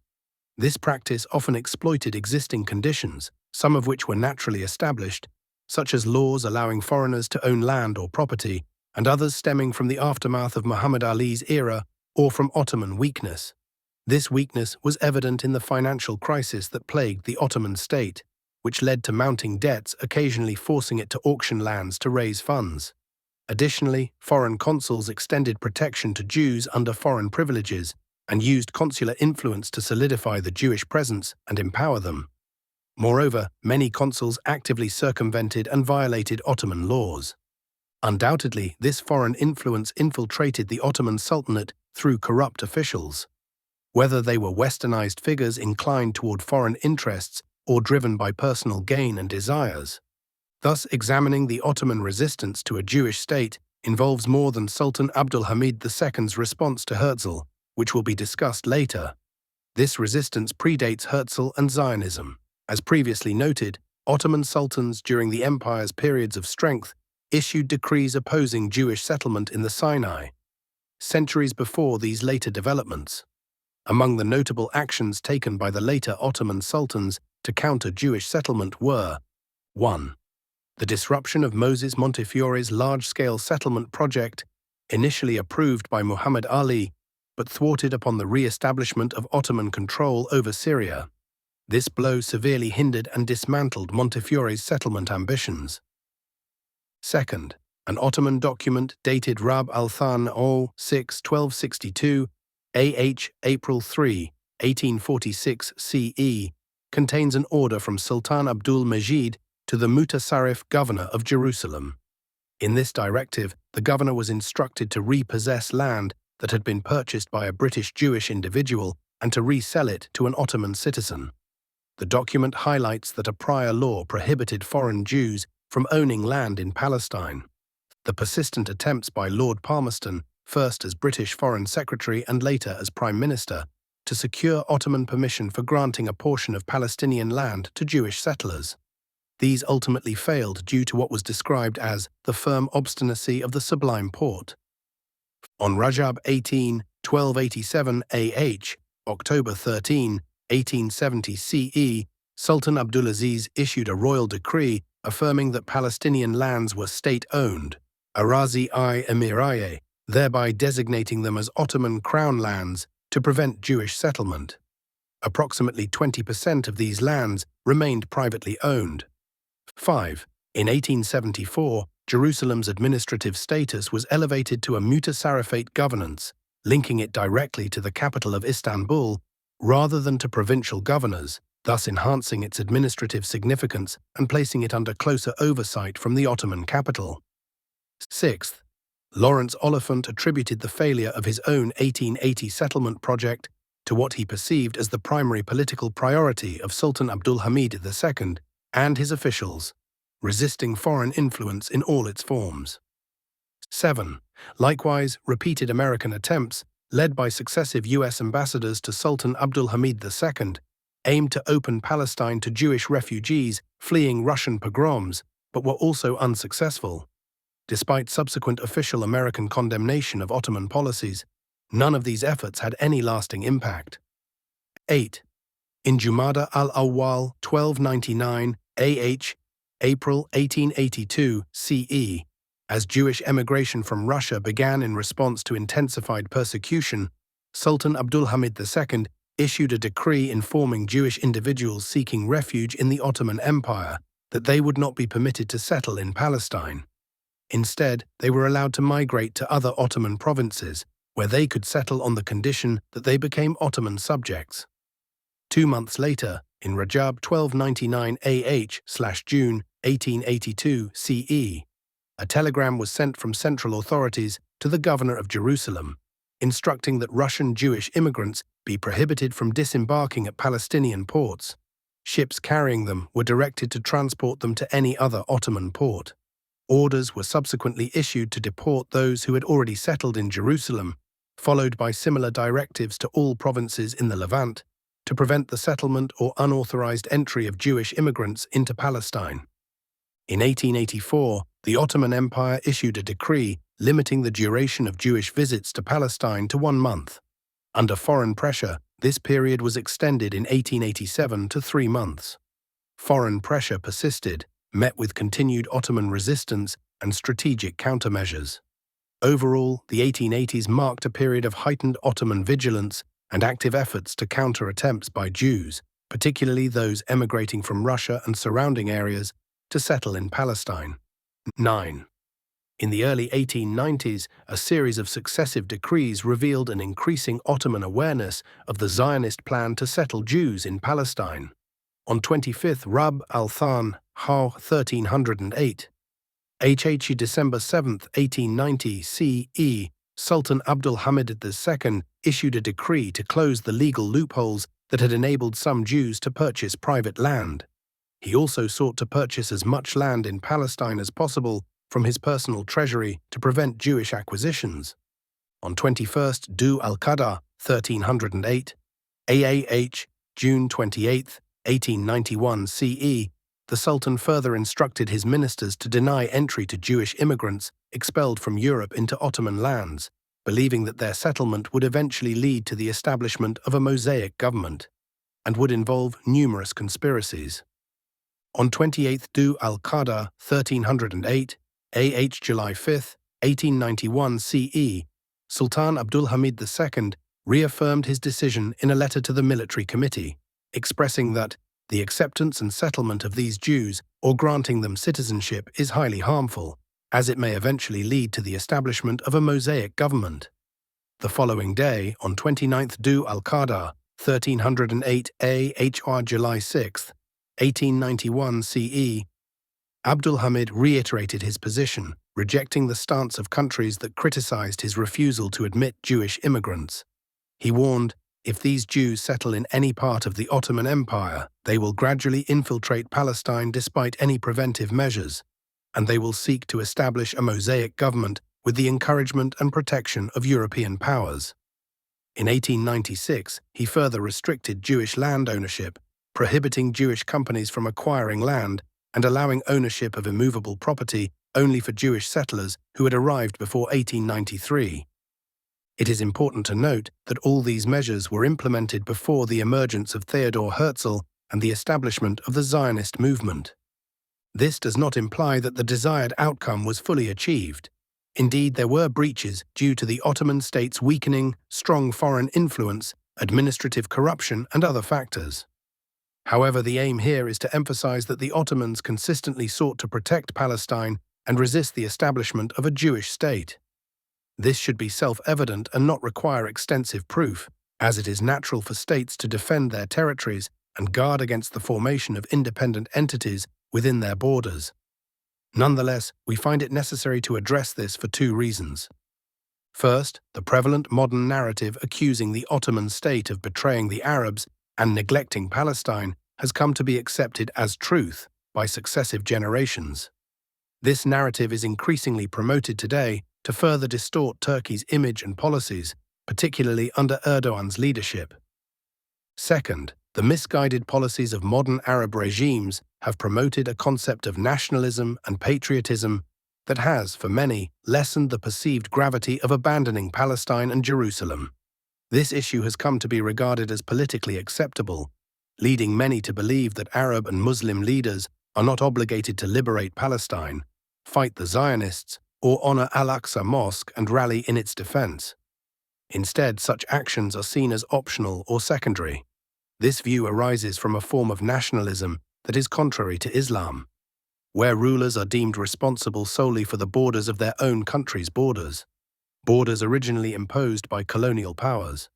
This practice often exploited existing conditions, some of which were naturally established, such as laws allowing foreigners to own land or property, and others stemming from the aftermath of Muhammad Ali's era or from Ottoman weakness. This weakness was evident in the financial crisis that plagued the Ottoman state, which led to mounting debts, occasionally forcing it to auction lands to raise funds. Additionally, foreign consuls extended protection to Jews under foreign privileges and used consular influence to solidify the Jewish presence and empower them. Moreover, many consuls actively circumvented and violated Ottoman laws. Undoubtedly, this foreign influence infiltrated the Ottoman Sultanate through corrupt officials. Whether they were westernized figures inclined toward foreign interests or driven by personal gain and desires. Thus, examining the Ottoman resistance to a Jewish state involves more than Sultan Abdulhamid II's response to Herzl, which will be discussed later. This resistance predates Herzl and Zionism. As previously noted, Ottoman sultans during the empire's periods of strength issued decrees opposing Jewish settlement in the Sinai, centuries before these later developments. Among the notable actions taken by the later Ottoman sultans to counter Jewish settlement were 1. The disruption of Moses Montefiore's large-scale settlement project, initially approved by Muhammad Ali, but thwarted upon the re-establishment of Ottoman control over Syria. This blow severely hindered and dismantled Montefiore's settlement ambitions. Second, an Ottoman document dated Rab al-Than o. 6, 1262, AH, April 3, 1846 CE, contains an order from Sultan Abdul Majid to the Mutasarrif governor of Jerusalem. In this directive, the governor was instructed to repossess land that had been purchased by a British Jewish individual and to resell it to an Ottoman citizen. The document highlights that a prior law prohibited foreign Jews from owning land in Palestine. The persistent attempts by Lord Palmerston, first as British Foreign Secretary and later as Prime Minister, to secure Ottoman permission for granting a portion of Palestinian land to Jewish settlers. These ultimately failed due to what was described as the firm obstinacy of the Sublime Porte. On Rajab 18, 1287 AH, October 13, 1870 CE, Sultan Abdulaziz issued a royal decree affirming that Palestinian lands were state-owned, Arazi-i Emiraye, thereby designating them as Ottoman crown lands to prevent Jewish settlement. Approximately 20% of these lands remained privately owned. 5. In 1874, Jerusalem's administrative status was elevated to a mutasarrifate governance, linking it directly to the capital of Istanbul rather than to provincial governors, thus enhancing its administrative significance and placing it under closer oversight from the Ottoman capital. 6th, Lawrence Oliphant attributed the failure of his own 1880 settlement project to what he perceived as the primary political priority of Sultan Abdulhamid II and his officials, resisting foreign influence in all its forms. 7. Likewise, repeated American attempts, led by successive U.S. ambassadors to Sultan Abdulhamid II, aimed to open Palestine to Jewish refugees fleeing Russian pogroms, but were also unsuccessful. Despite subsequent official American condemnation of Ottoman policies, none of these efforts had any lasting impact. 8. In Jumada al-Awwal 1299 AH, April 1882 CE, as Jewish emigration from Russia began in response to intensified persecution, Sultan Abdulhamid II issued a decree informing Jewish individuals seeking refuge in the Ottoman Empire that they would not be permitted to settle in Palestine. Instead, they were allowed to migrate to other Ottoman provinces, where they could settle on the condition that they became Ottoman subjects. 2 months later, in Rajab 1299 AH/June 1882 CE, a telegram was sent from central authorities to the governor of Jerusalem, instructing that Russian Jewish immigrants be prohibited from disembarking at Palestinian ports. Ships carrying them were directed to transport them to any other Ottoman port. Orders were subsequently issued to deport those who had already settled in Jerusalem, followed by similar directives to all provinces in the Levant, to prevent the settlement or unauthorized entry of Jewish immigrants into Palestine. In 1884, the Ottoman Empire issued a decree limiting the duration of Jewish visits to Palestine to 1 month. Under foreign pressure, this period was extended in 1887 to 3 months. Foreign pressure persisted, met with continued Ottoman resistance and strategic countermeasures. Overall, the 1880s marked a period of heightened Ottoman vigilance and active efforts to counter attempts by Jews, particularly those emigrating from Russia and surrounding areas, to settle in Palestine. 9. In the early 1890s, a series of successive decrees revealed an increasing Ottoman awareness of the Zionist plan to settle Jews in Palestine. On 25th Rab al-Than, Ha 1308, HH December 7, 1890 CE, Sultan Abdul Hamid II issued a decree to close the legal loopholes that had enabled some Jews to purchase private land. He also sought to purchase as much land in Palestine as possible from his personal treasury to prevent Jewish acquisitions. On 21st Du al-Qadr 1308, AAH June 28, 1891 CE, the Sultan further instructed his ministers to deny entry to Jewish immigrants expelled from Europe into Ottoman lands, believing that their settlement would eventually lead to the establishment of a Mosaic government, and would involve numerous conspiracies. On 28th Du al-Qadr 1308, AH July 5, 1891 CE, Sultan Abdul Hamid II reaffirmed his decision in a letter to the military committee, expressing that the acceptance and settlement of these Jews or granting them citizenship is highly harmful, as it may eventually lead to the establishment of a Mosaic government. The following day, on 29th Du al-Qadr 1308 AH July 6, 1891 CE, Abdul Hamid reiterated his position, rejecting the stance of countries that criticized his refusal to admit Jewish immigrants. He warned, if these Jews settle in any part of the Ottoman Empire, they will gradually infiltrate Palestine despite any preventive measures, and they will seek to establish a Mosaic government with the encouragement and protection of European powers. In 1896, he further restricted Jewish land ownership, prohibiting Jewish companies from acquiring land and allowing ownership of immovable property only for Jewish settlers who had arrived before 1893. It is important to note that all these measures were implemented before the emergence of Theodor Herzl and the establishment of the Zionist movement. This does not imply that the desired outcome was fully achieved. Indeed, there were breaches due to the Ottoman state's weakening, strong foreign influence, administrative corruption, and other factors. However, the aim here is to emphasize that the Ottomans consistently sought to protect Palestine and resist the establishment of a Jewish state. This should be self-evident and not require extensive proof, as it is natural for states to defend their territories and guard against the formation of independent entities within their borders. Nonetheless, we find it necessary to address this for 2 reasons. First, the prevalent modern narrative accusing the Ottoman state of betraying the Arabs and neglecting Palestine has come to be accepted as truth by successive generations. This narrative is increasingly promoted today to further distort Turkey's image and policies, particularly under Erdogan's leadership. Second, the misguided policies of modern Arab regimes have promoted a concept of nationalism and patriotism that has, for many, lessened the perceived gravity of abandoning Palestine and Jerusalem. This issue has come to be regarded as politically acceptable, leading many to believe that Arab and Muslim leaders are not obligated to liberate Palestine, fight the Zionists, or honor Al-Aqsa Mosque and rally in its defense. Instead, such actions are seen as optional or secondary. This view arises from a form of nationalism that is contrary to Islam, where rulers are deemed responsible solely for the borders of their own country's borders originally imposed by colonial powers.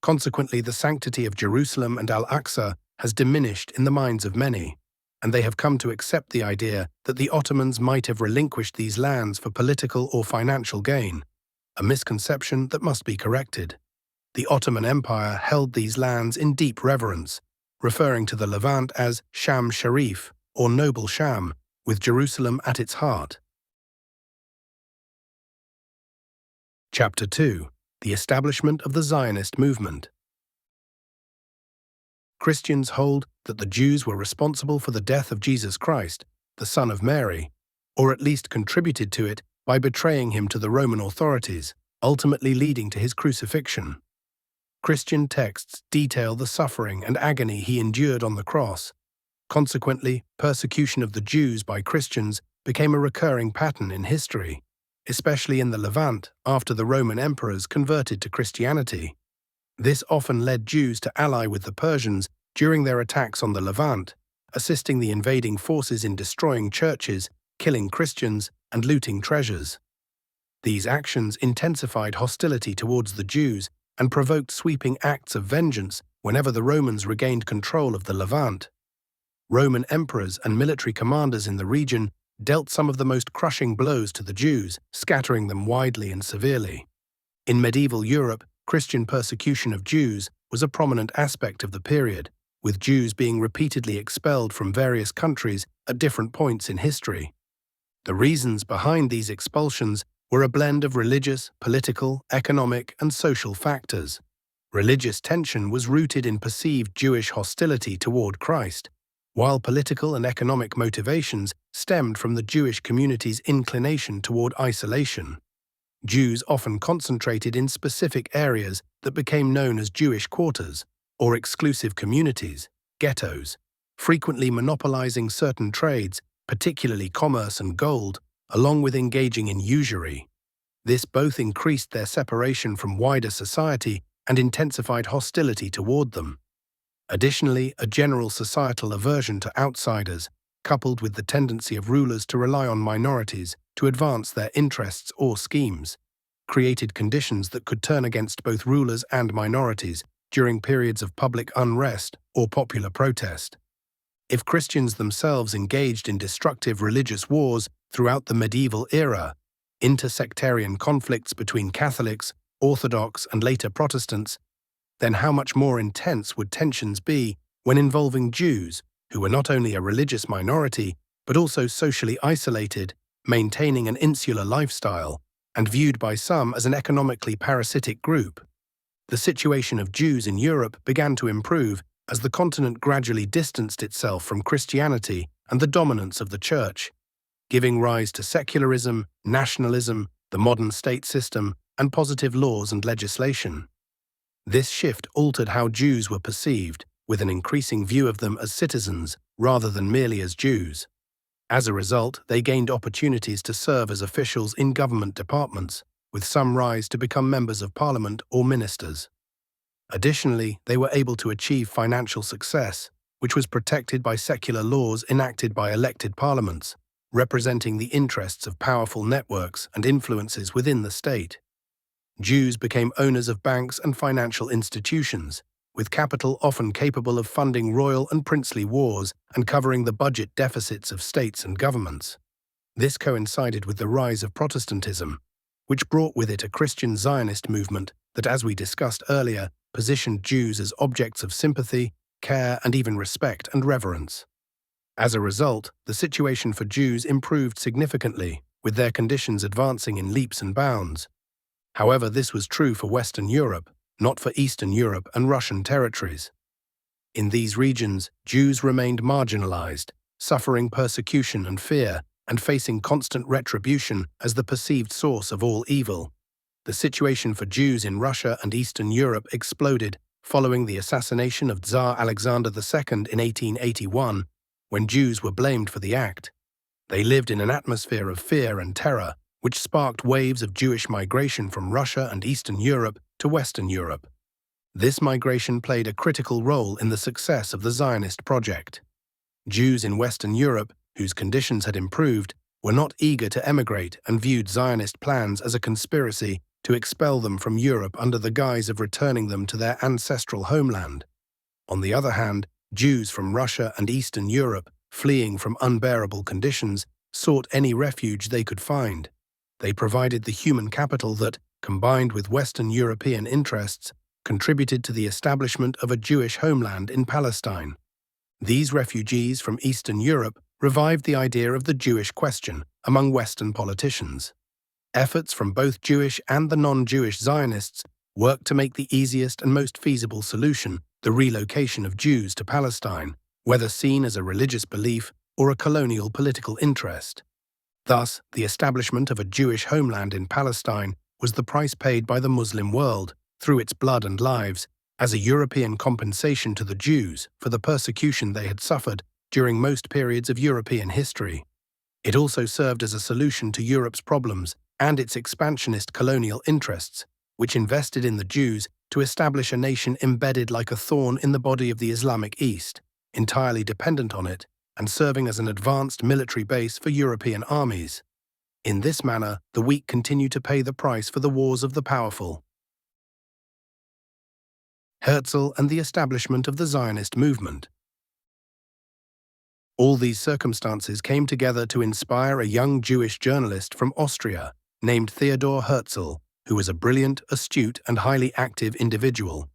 Consequently, the sanctity of Jerusalem and Al-Aqsa has diminished in the minds of many, and they have come to accept the idea that the Ottomans might have relinquished these lands for political or financial gain, a misconception that must be corrected. The Ottoman Empire held these lands in deep reverence, referring to the Levant as Sham Sharif, or Noble Sham, with Jerusalem at its heart. Chapter 2. The establishment of the Zionist movement. Christians hold that the Jews were responsible for the death of Jesus Christ, the Son of Mary, or at least contributed to it by betraying him to the Roman authorities, ultimately leading to his crucifixion. Christian texts detail the suffering and agony he endured on the cross. Consequently, persecution of the Jews by Christians became a recurring pattern in history, especially in the Levant after the Roman emperors converted to Christianity. This often led Jews to ally with the Persians during their attacks on the Levant, assisting the invading forces in destroying churches, killing Christians, and looting treasures. These actions intensified hostility towards the Jews and provoked sweeping acts of vengeance whenever the Romans regained control of the Levant. Roman emperors and military commanders in the region dealt some of the most crushing blows to the Jews, scattering them widely and severely. In medieval Europe, Christian persecution of Jews was a prominent aspect of the period, with Jews being repeatedly expelled from various countries at different points in history. The reasons behind these expulsions were a blend of religious, political, economic, and social factors. Religious tension was rooted in perceived Jewish hostility toward Christ, while political and economic motivations stemmed from the Jewish community's inclination toward isolation. Jews often concentrated in specific areas that became known as Jewish quarters, or exclusive communities, ghettos, frequently monopolizing certain trades, particularly commerce and gold, along with engaging in usury. This both increased their separation from wider society and intensified hostility toward them. Additionally, a general societal aversion to outsiders, coupled with the tendency of rulers to rely on minorities to advance their interests or schemes, created conditions that could turn against both rulers and minorities during periods of public unrest or popular protest. If Christians themselves engaged in destructive religious wars throughout the medieval era, intersectarian conflicts between Catholics, Orthodox, and later Protestants, then how much more intense would tensions be when involving Jews, who were not only a religious minority, but also socially isolated, maintaining an insular lifestyle, and viewed by some as an economically parasitic group. The situation of Jews in Europe began to improve as the continent gradually distanced itself from Christianity and the dominance of the Church, giving rise to secularism, nationalism, the modern state system, and positive laws and legislation. This shift altered how Jews were perceived, with an increasing view of them as citizens rather than merely as Jews. As a result, they gained opportunities to serve as officials in government departments, with some rise to become members of parliament or ministers. Additionally, they were able to achieve financial success, which was protected by secular laws enacted by elected parliaments, representing the interests of powerful networks and influences within the state. Jews became owners of banks and financial institutions, with capital often capable of funding royal and princely wars and covering the budget deficits of states and governments. This coincided with the rise of Protestantism, which brought with it a Christian Zionist movement that, as we discussed earlier, positioned Jews as objects of sympathy, care, and even respect and reverence. As a result, the situation for Jews improved significantly, with their conditions advancing in leaps and bounds. However, this was true for Western Europe, not for Eastern Europe and Russian territories. In these regions, Jews remained marginalized, suffering persecution and fear, and facing constant retribution as the perceived source of all evil. The situation for Jews in Russia and Eastern Europe exploded following the assassination of Tsar Alexander II in 1881, when Jews were blamed for the act. They lived in an atmosphere of fear and terror, which sparked waves of Jewish migration from Russia and Eastern Europe to Western Europe. This migration played a critical role in the success of the Zionist project. Jews in Western Europe, whose conditions had improved, were not eager to emigrate and viewed Zionist plans as a conspiracy to expel them from Europe under the guise of returning them to their ancestral homeland. On the other hand, Jews from Russia and Eastern Europe, fleeing from unbearable conditions, sought any refuge they could find. They provided the human capital that, combined with Western European interests, contributed to the establishment of a Jewish homeland in Palestine. These refugees from Eastern Europe revived the idea of the Jewish question among Western politicians. Efforts from both Jewish and the non-Jewish Zionists worked to make the easiest and most feasible solution the relocation of Jews to Palestine, whether seen as a religious belief or a colonial political interest. Thus, the establishment of a Jewish homeland in Palestine was the price paid by the Muslim world, through its blood and lives, as a European compensation to the Jews for the persecution they had suffered during most periods of European history. It also served as a solution to Europe's problems and its expansionist colonial interests, which invested in the Jews to establish a nation embedded like a thorn in the body of the Islamic East, entirely dependent on it, and serving as an advanced military base for European armies. In this manner, the weak continue to pay the price for the wars of the powerful. Herzl and the establishment of the Zionist movement. All these circumstances came together to inspire a young Jewish journalist from Austria named Theodor Herzl, who was a brilliant, astute, and highly active individual.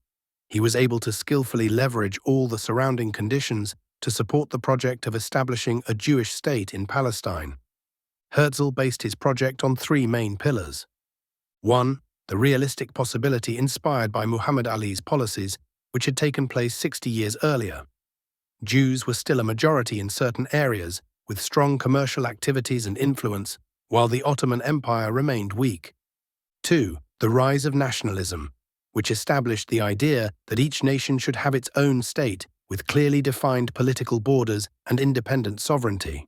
He was able to skillfully leverage all the surrounding conditions to support the project of establishing a Jewish state in Palestine. Herzl based his project on three main pillars. 1. The realistic possibility inspired by Muhammad Ali's policies, which had taken place 60 years earlier. Jews were still a majority in certain areas, with strong commercial activities and influence, while the Ottoman Empire remained weak. 2. The rise of nationalism, which established the idea that each nation should have its own state, with clearly defined political borders and independent sovereignty.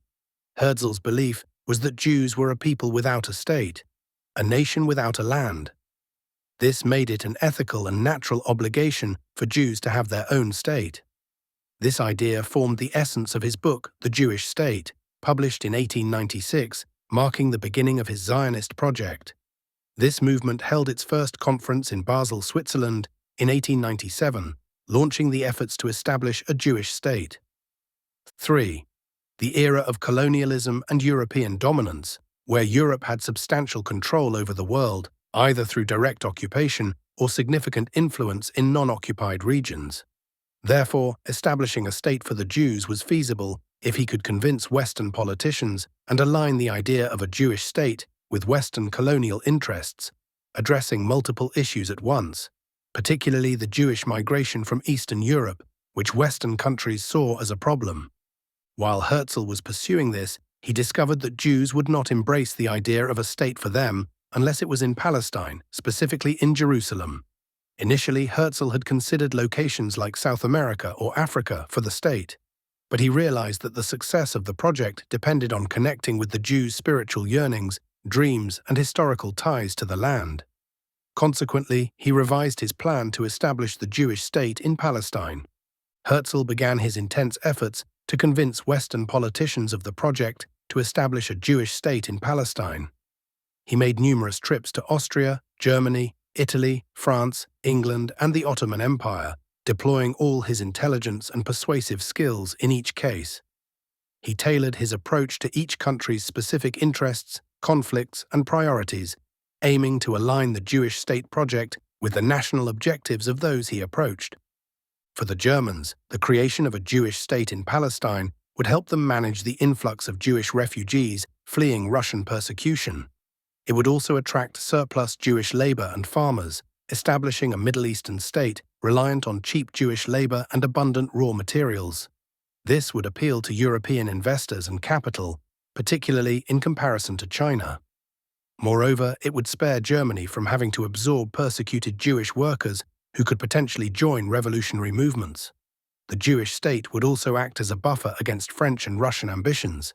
Herzl's belief was that Jews were a people without a state, a nation without a land. This made it an ethical and natural obligation for Jews to have their own state. This idea formed the essence of his book, The Jewish State, published in 1896, marking the beginning of his Zionist project. This movement held its first conference in Basel, Switzerland, in 1897, launching the efforts to establish a Jewish state. 3. The era of colonialism and European dominance, where Europe had substantial control over the world, either through direct occupation or significant influence in non-occupied regions. Therefore, establishing a state for the Jews was feasible if he could convince Western politicians and align the idea of a Jewish state with Western colonial interests, addressing multiple issues at once, particularly the Jewish migration from Eastern Europe, which Western countries saw as a problem. While Herzl was pursuing this, he discovered that Jews would not embrace the idea of a state for them unless it was in Palestine, specifically in Jerusalem. Initially, Herzl had considered locations like South America or Africa for the state, but he realized that the success of the project depended on connecting with the Jews' spiritual yearnings, dreams, and historical ties to the land. Consequently, he revised his plan to establish the Jewish state in Palestine. Herzl began his intense efforts to convince Western politicians of the project to establish a Jewish state in Palestine. He made numerous trips to Austria, Germany, Italy, France, England, and the Ottoman Empire, deploying all his intelligence and persuasive skills in each case. He tailored his approach to each country's specific interests, conflicts, and priorities, aiming to align the Jewish state project with the national objectives of those he approached. For the Germans, the creation of a Jewish state in Palestine would help them manage the influx of Jewish refugees fleeing Russian persecution. It would also attract surplus Jewish labor and farmers, establishing a Middle Eastern state reliant on cheap Jewish labor and abundant raw materials. This would appeal to European investors and capital, particularly in comparison to China. Moreover, it would spare Germany from having to absorb persecuted Jewish workers who could potentially join revolutionary movements. The Jewish state would also act as a buffer against French and Russian ambitions,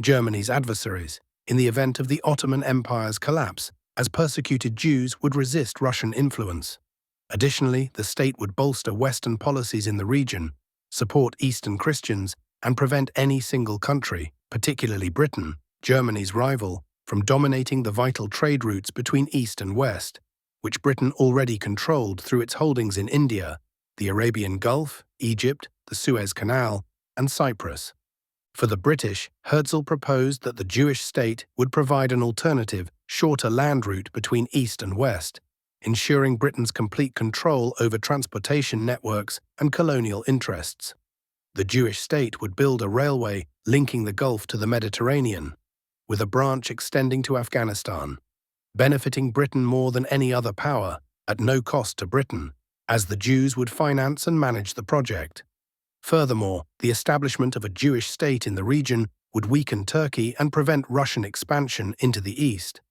Germany's adversaries, in the event of the Ottoman Empire's collapse, as persecuted Jews would resist Russian influence. Additionally, the state would bolster Western policies in the region, support Eastern Christians, and prevent any single country, particularly Britain, Germany's rival, from dominating the vital trade routes between East and West, which Britain already controlled through its holdings in India, the Arabian Gulf, Egypt, the Suez Canal, and Cyprus. For the British, Herzl proposed that the Jewish state would provide an alternative, shorter land route between East and West, ensuring Britain's complete control over transportation networks and colonial interests. The Jewish state would build a railway linking the Gulf to the Mediterranean, with a branch extending to Afghanistan. benefiting Britain more than any other power, at no cost to Britain, as the Jews would finance and manage the project. Furthermore, the establishment of a Jewish state in the region would weaken Turkey and prevent Russian expansion into the east.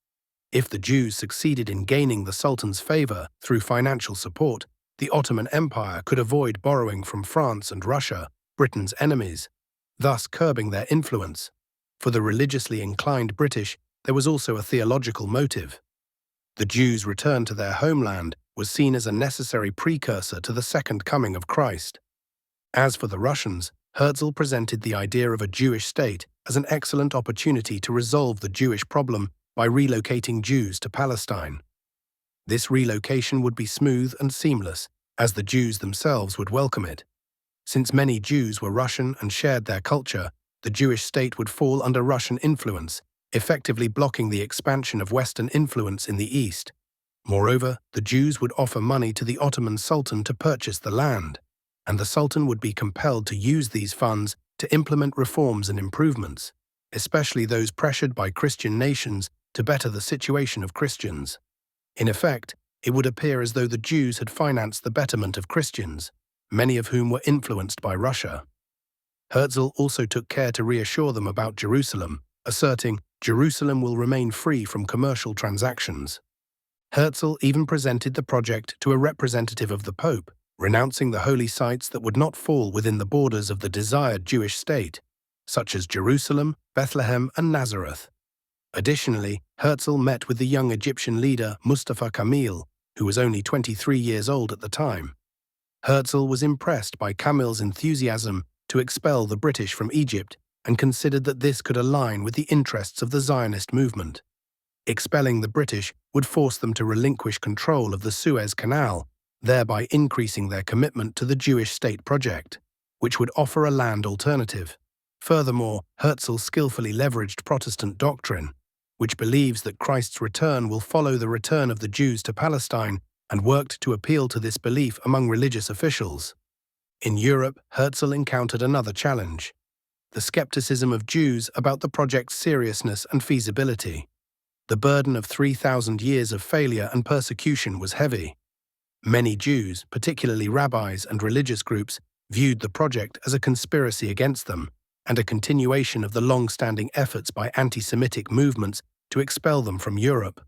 If the Jews succeeded in gaining the Sultan's favor through financial support, the Ottoman Empire could avoid borrowing from France and Russia, Britain's enemies, thus curbing their influence. For the religiously inclined British, there was also a theological motive. The Jews' return to their homeland was seen as a necessary precursor to the second coming of Christ. As for the Russians, Herzl presented the idea of a Jewish state as an excellent opportunity to resolve the Jewish problem by relocating Jews to Palestine. This relocation would be smooth and seamless, as the Jews themselves would welcome it. Since many Jews were Russian and shared their culture, the Jewish state would fall under Russian influence, effectively blocking the expansion of Western influence in the East. Moreover, the Jews would offer money to the Ottoman Sultan to purchase the land, and the Sultan would be compelled to use these funds to implement reforms and improvements, especially those pressured by Christian nations to better the situation of Christians. In effect, it would appear as though the Jews had financed the betterment of Christians, many of whom were influenced by Russia. Herzl also took care to reassure them about Jerusalem, asserting, "Jerusalem will remain free from commercial transactions." Herzl even presented the project to a representative of the Pope, renouncing the holy sites that would not fall within the borders of the desired Jewish state, such as Jerusalem, Bethlehem, and Nazareth. Additionally, Herzl met with the young Egyptian leader Mustafa Kamil, who was only 23 years old at the time. Herzl was impressed by Kamil's enthusiasm to expel the British from Egypt and considered that this could align with the interests of the Zionist movement. Expelling the British would force them to relinquish control of the Suez Canal, thereby increasing their commitment to the Jewish state project, which would offer a land alternative. Furthermore, Herzl skillfully leveraged Protestant doctrine, which believes that Christ's return will follow the return of the Jews to Palestine, and worked to appeal to this belief among religious officials. In Europe, Herzl encountered another challenge: the skepticism of Jews about the project's seriousness and feasibility. The burden of 3,000 years of failure and persecution was heavy. Many Jews, particularly rabbis and religious groups, viewed the project as a conspiracy against them and a continuation of the long-standing efforts by anti-Semitic movements to expel them from Europe.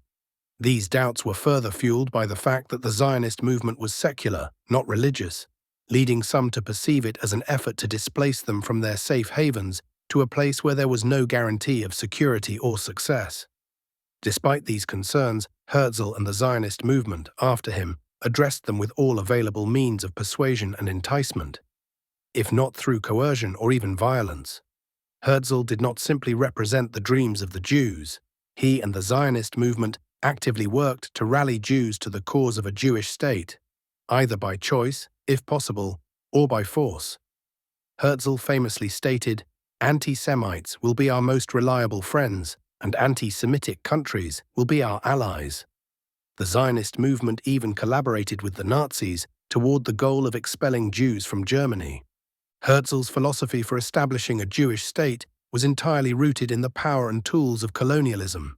These doubts were further fueled by the fact that the Zionist movement was secular, not religious, leading some to perceive it as an effort to displace them from their safe havens to a place where there was no guarantee of security or success. Despite these concerns, Herzl and the Zionist movement, after him, addressed them with all available means of persuasion and enticement, if not through coercion or even violence. Herzl did not simply represent the dreams of the Jews. He and the Zionist movement actively worked to rally Jews to the cause of a Jewish state, either by choice, if possible, or by force. Herzl famously stated, "Anti-Semites will be our most reliable friends, and anti-Semitic countries will be our allies." The Zionist movement even collaborated with the Nazis toward the goal of expelling Jews from Germany. Herzl's philosophy for establishing a Jewish state was entirely rooted in the power and tools of colonialism.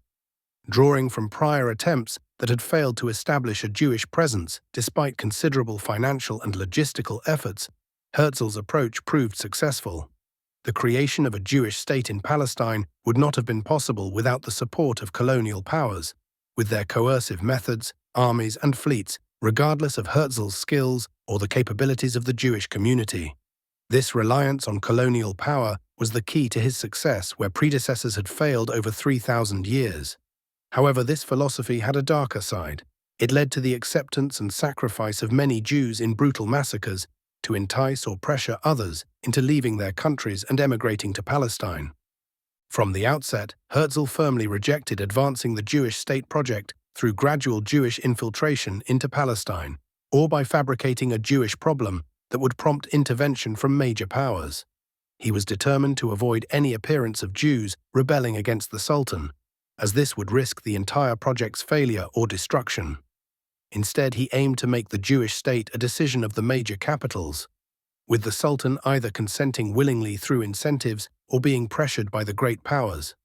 Drawing from prior attempts that had failed to establish a Jewish presence despite considerable financial and logistical efforts, Herzl's approach proved successful. The creation of a Jewish state in Palestine would not have been possible without the support of colonial powers, with their coercive methods, armies, and fleets, regardless of Herzl's skills or the capabilities of the Jewish community. This reliance on colonial power was the key to his success where predecessors had failed over 3,000 years. However, this philosophy had a darker side. It led to the acceptance and sacrifice of many Jews in brutal massacres to entice or pressure others into leaving their countries and emigrating to Palestine. From the outset, Herzl firmly rejected advancing the Jewish state project through gradual Jewish infiltration into Palestine, or by fabricating a Jewish problem that would prompt intervention from major powers. He was determined to avoid any appearance of Jews rebelling against the Sultan, as this would risk the entire project's failure or destruction. Instead, he aimed to make the Jewish state a decision of the major capitals, with the Sultan either consenting willingly through incentives or being pressured by the great powers.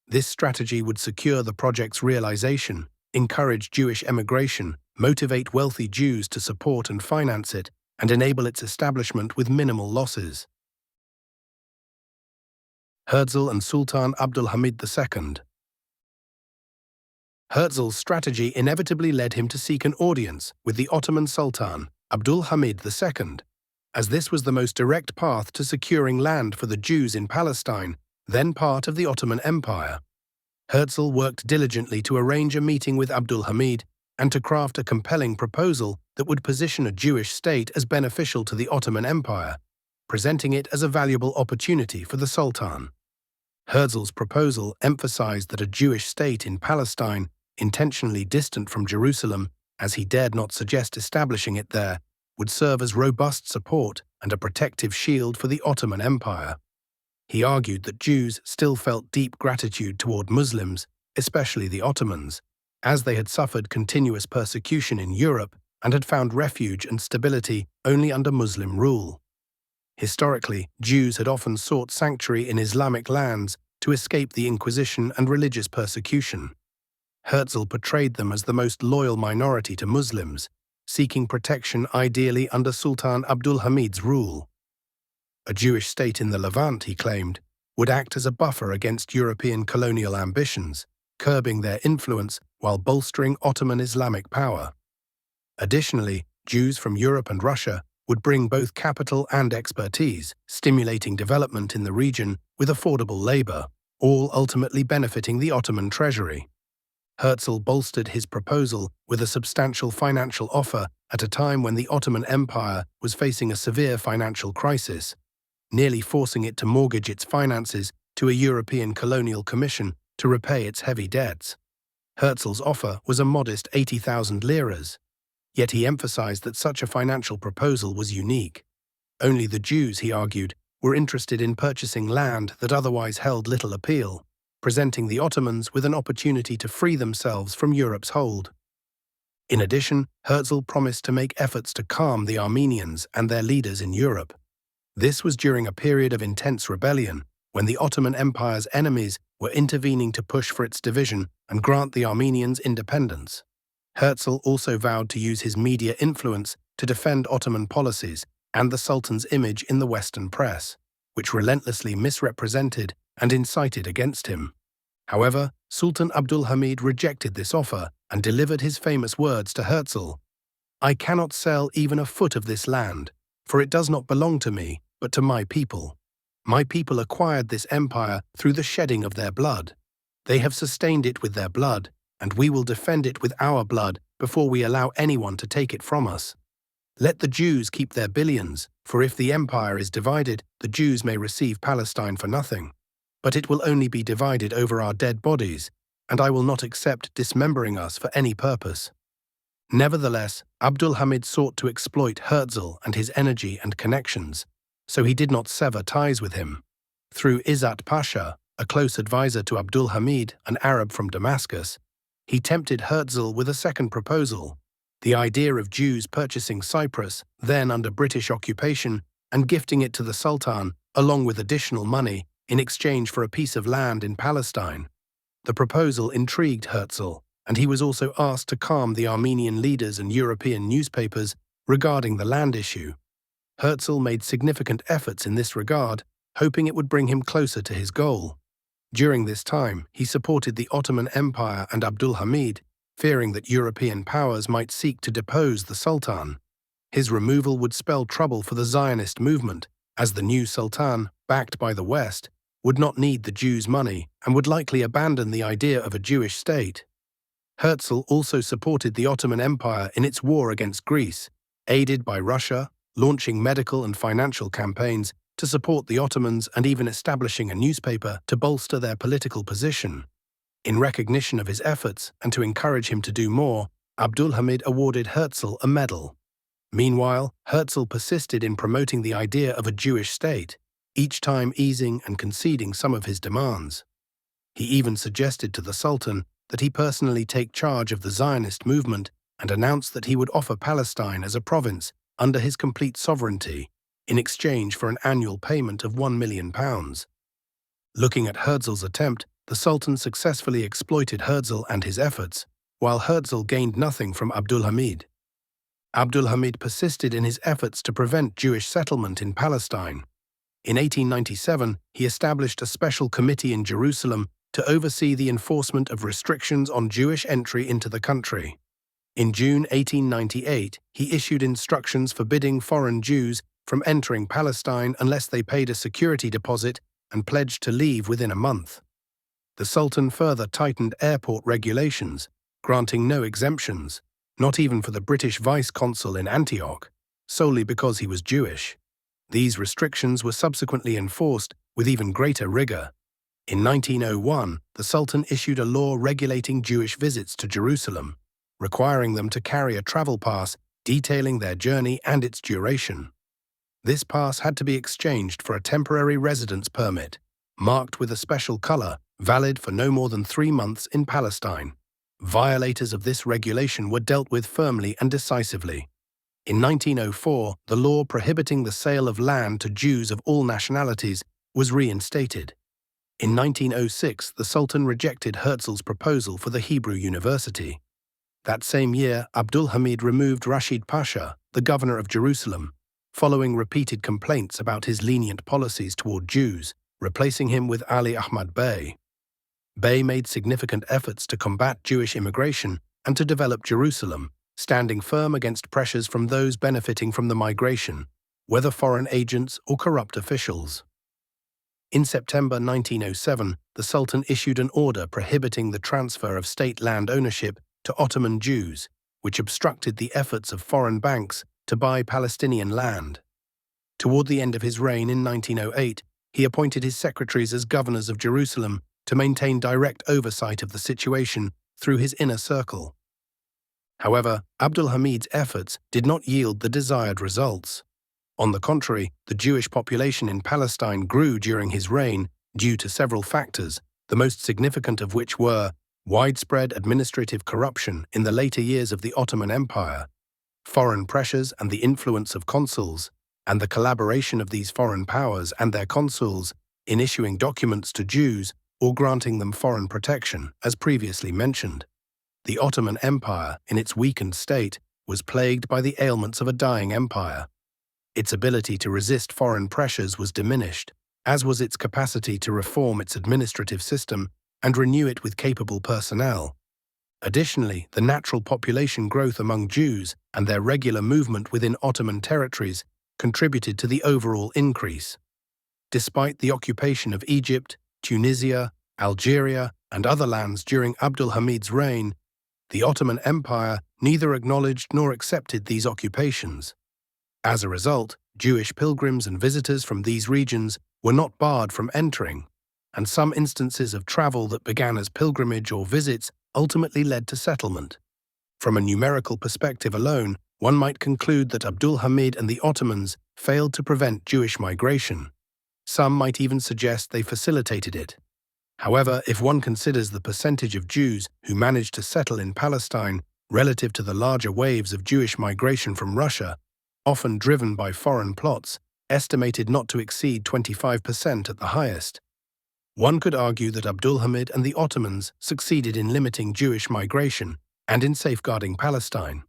This strategy would secure the project's realization encourage Jewish emigration, motivate wealthy Jews to support and finance it, and enable its establishment with minimal losses. Herzl and Sultan Abdulhamid II. Herzl's strategy inevitably led him to seek an audience with the Ottoman Sultan, Abdulhamid II, as this was the most direct path to securing land for the Jews in Palestine, then part of the Ottoman Empire. Herzl worked diligently to arrange a meeting with Abdulhamid and to craft a compelling proposal that would position a Jewish state as beneficial to the Ottoman Empire, presenting it as a valuable opportunity for the Sultan. Herzl's proposal emphasized that a Jewish state in Palestine, intentionally distant from Jerusalem, as he dared not suggest establishing it there, would serve as robust support and a protective shield for the Ottoman Empire. He argued that Jews still felt deep gratitude toward Muslims, especially the Ottomans, as they had suffered continuous persecution in Europe and had found refuge and stability only under Muslim rule. Historically, Jews had often sought sanctuary in Islamic lands to escape the Inquisition and religious persecution. Herzl portrayed them as the most loyal minority to Muslims, seeking protection ideally under Sultan Abdulhamid's rule. A Jewish state in the Levant, he claimed, would act as a buffer against European colonial ambitions, curbing their influence while bolstering Ottoman Islamic power. Additionally, Jews from Europe and Russia would bring both capital and expertise, stimulating development in the region with affordable labor, all ultimately benefiting the Ottoman treasury. Herzl bolstered his proposal with a substantial financial offer at a time when the Ottoman Empire was facing a severe financial crisis, nearly forcing it to mortgage its finances to a European colonial commission to repay its heavy debts. Herzl's offer was a modest 80,000 liras, yet he emphasized that such a financial proposal was unique. Only the Jews, he argued, were interested in purchasing land that otherwise held little appeal, presenting the Ottomans with an opportunity to free themselves from Europe's hold. In addition, Herzl promised to make efforts to calm the Armenians and their leaders in Europe. This was during a period of intense rebellion, when the Ottoman Empire's enemies were intervening to push for its division and grant the Armenians independence. Herzl also vowed to use his media influence to defend Ottoman policies and the Sultan's image in the Western press, which relentlessly misrepresented and incited against him. However, Sultan Abdulhamid rejected this offer and delivered his famous words to Herzl: "I cannot sell even a foot of this land, for it does not belong to me, but to my people. My people acquired this empire through the shedding of their blood. They have sustained it with their blood, and we will defend it with our blood before we allow anyone to take it from us. Let the Jews keep their billions, for if the empire is divided, the Jews may receive Palestine for nothing. But it will only be divided over our dead bodies, and I will not accept dismembering us for any purpose." Nevertheless, Abdulhamid sought to exploit Herzl and his energy and connections, so he did not sever ties with him. Through Izzat Pasha, a close advisor to Abdulhamid, an Arab from Damascus, he tempted Herzl with a second proposal: the idea of Jews purchasing Cyprus, then under British occupation, and gifting it to the Sultan, along with additional money, in exchange for a piece of land in Palestine. The proposal intrigued Herzl, and he was also asked to calm the Armenian leaders and European newspapers regarding the land issue. Herzl made significant efforts in this regard, hoping it would bring him closer to his goal. During this time, he supported the Ottoman Empire and Abdulhamid, fearing that European powers might seek to depose the Sultan. His removal would spell trouble for the Zionist movement, as the new Sultan, backed by the West, would not need the Jews' money and would likely abandon the idea of a Jewish state. Herzl also supported the Ottoman Empire in its war against Greece, aided by Russia, launching medical and financial campaigns to support the Ottomans and even establishing a newspaper to bolster their political position. In recognition of his efforts and to encourage him to do more, Abdulhamid awarded Herzl a medal. Meanwhile, Herzl persisted in promoting the idea of a Jewish state, each time easing and conceding some of his demands. He even suggested to the Sultan that he personally take charge of the Zionist movement and announced that he would offer Palestine as a province under his complete sovereignty, in exchange for an annual payment of £1 million. Looking at Herzl's attempt, the Sultan successfully exploited Herzl and his efforts, while Herzl gained nothing from Abdulhamid. Abdulhamid persisted in his efforts to prevent Jewish settlement in Palestine. In 1897, he established a special committee in Jerusalem to oversee the enforcement of restrictions on Jewish entry into the country. In June 1898, he issued instructions forbidding foreign Jews from entering Palestine unless they paid a security deposit and pledged to leave within a month. The Sultan further tightened airport regulations, granting no exemptions, not even for the British vice-consul in Antioch, solely because he was Jewish. These restrictions were subsequently enforced with even greater rigor. In 1901, the Sultan issued a law regulating Jewish visits to Jerusalem, requiring them to carry a travel pass detailing their journey and its duration. This pass had to be exchanged for a temporary residence permit, marked with a special color, valid for no more than 3 months in Palestine. Violators of this regulation were dealt with firmly and decisively. In 1904, the law prohibiting the sale of land to Jews of all nationalities was reinstated. In 1906, the Sultan rejected Herzl's proposal for the Hebrew University. That same year, Abdulhamid removed Rashid Pasha, the governor of Jerusalem, following repeated complaints about his lenient policies toward Jews, replacing him with Ali Ahmad Bey. Bey made significant efforts to combat Jewish immigration and to develop Jerusalem, standing firm against pressures from those benefiting from the migration, whether foreign agents or corrupt officials. In September 1907, the Sultan issued an order prohibiting the transfer of state land ownership to Ottoman Jews, which obstructed the efforts of foreign banks to buy Palestinian land. Toward the end of his reign in 1908, he appointed his secretaries as governors of Jerusalem to maintain direct oversight of the situation through his inner circle. However, Abdulhamid's efforts did not yield the desired results. On the contrary, the Jewish population in Palestine grew during his reign due to several factors, the most significant of which were widespread administrative corruption in the later years of the Ottoman Empire, foreign pressures and the influence of consuls, and the collaboration of these foreign powers and their consuls in issuing documents to Jews or granting them foreign protection, as previously mentioned. The Ottoman Empire, in its weakened state, was plagued by the ailments of a dying empire. Its ability to resist foreign pressures was diminished, as was its capacity to reform its administrative system and renew it with capable personnel. Additionally, the natural population growth among Jews and their regular movement within Ottoman territories contributed to the overall increase. Despite the occupation of Egypt, Tunisia, Algeria, and other lands during Abdulhamid's reign, the Ottoman Empire neither acknowledged nor accepted these occupations. As a result, Jewish pilgrims and visitors from these regions were not barred from entering, and some instances of travel that began as pilgrimage or visits ultimately led to settlement. From a numerical perspective alone, one might conclude that Abdulhamid and the Ottomans failed to prevent Jewish migration. Some might even suggest they facilitated it. However, if one considers the percentage of Jews who managed to settle in Palestine relative to the larger waves of Jewish migration from Russia, often driven by foreign plots, estimated not to exceed 25% at the highest, one could argue that Abdulhamid and the Ottomans succeeded in limiting Jewish migration and in safeguarding Palestine.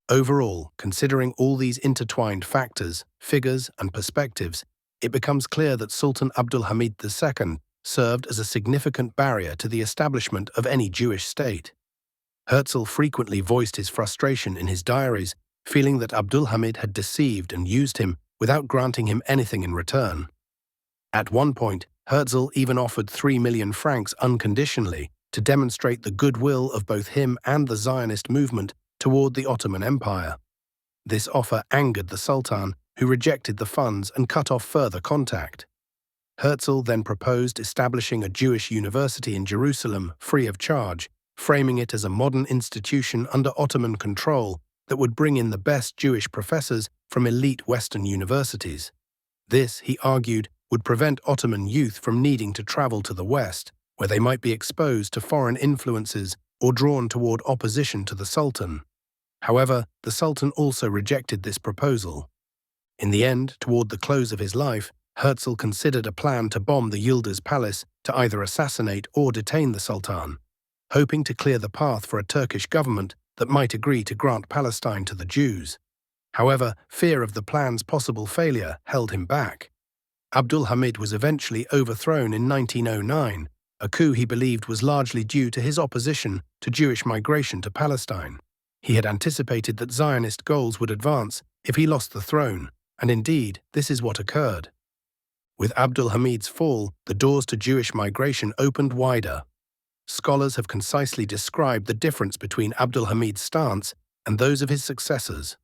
Overall, considering all these intertwined factors, figures, and perspectives, it becomes clear that Sultan Abdulhamid II served as a significant barrier to the establishment of any Jewish state. Herzl frequently voiced his frustration in his diaries, feeling that Abdulhamid had deceived and used him without granting him anything in return. At one point, Herzl even offered 3 million francs unconditionally to demonstrate the goodwill of both him and the Zionist movement toward the Ottoman Empire. This offer angered the Sultan, who rejected the funds and cut off further contact. Herzl then proposed establishing a Jewish university in Jerusalem free of charge, framing it as a modern institution under Ottoman control that would bring in the best Jewish professors from elite Western universities. This, he argued, would prevent Ottoman youth from needing to travel to the West, where they might be exposed to foreign influences or drawn toward opposition to the Sultan. However, the Sultan also rejected this proposal. In the end, toward the close of his life, Herzl considered a plan to bomb the Yildiz Palace to either assassinate or detain the Sultan. hoping to clear the path for a Turkish government that might agree to grant Palestine to the Jews. However, fear of the plan's possible failure held him back. Abdul Hamid was eventually overthrown in 1909, a coup he believed was largely due to his opposition to Jewish migration to Palestine. He had anticipated that Zionist goals would advance if he lost the throne, and indeed, this is what occurred. With Abdul Hamid's fall, the doors to Jewish migration opened wider. Scholars have concisely described the difference between Abdul Hamid's stance and those of his successors.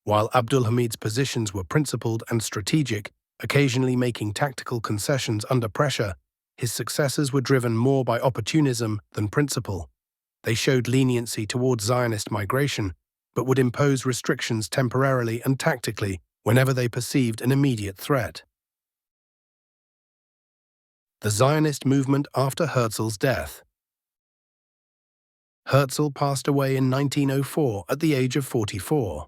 While Abdul Hamid's positions were principled and strategic, occasionally making tactical concessions under pressure, his successors were driven more by opportunism than principle. They showed leniency towards Zionist migration, but would impose restrictions temporarily and tactically whenever they perceived an immediate threat. The Zionist movement after Herzl's death. Herzl passed away in 1904 at the age of 44.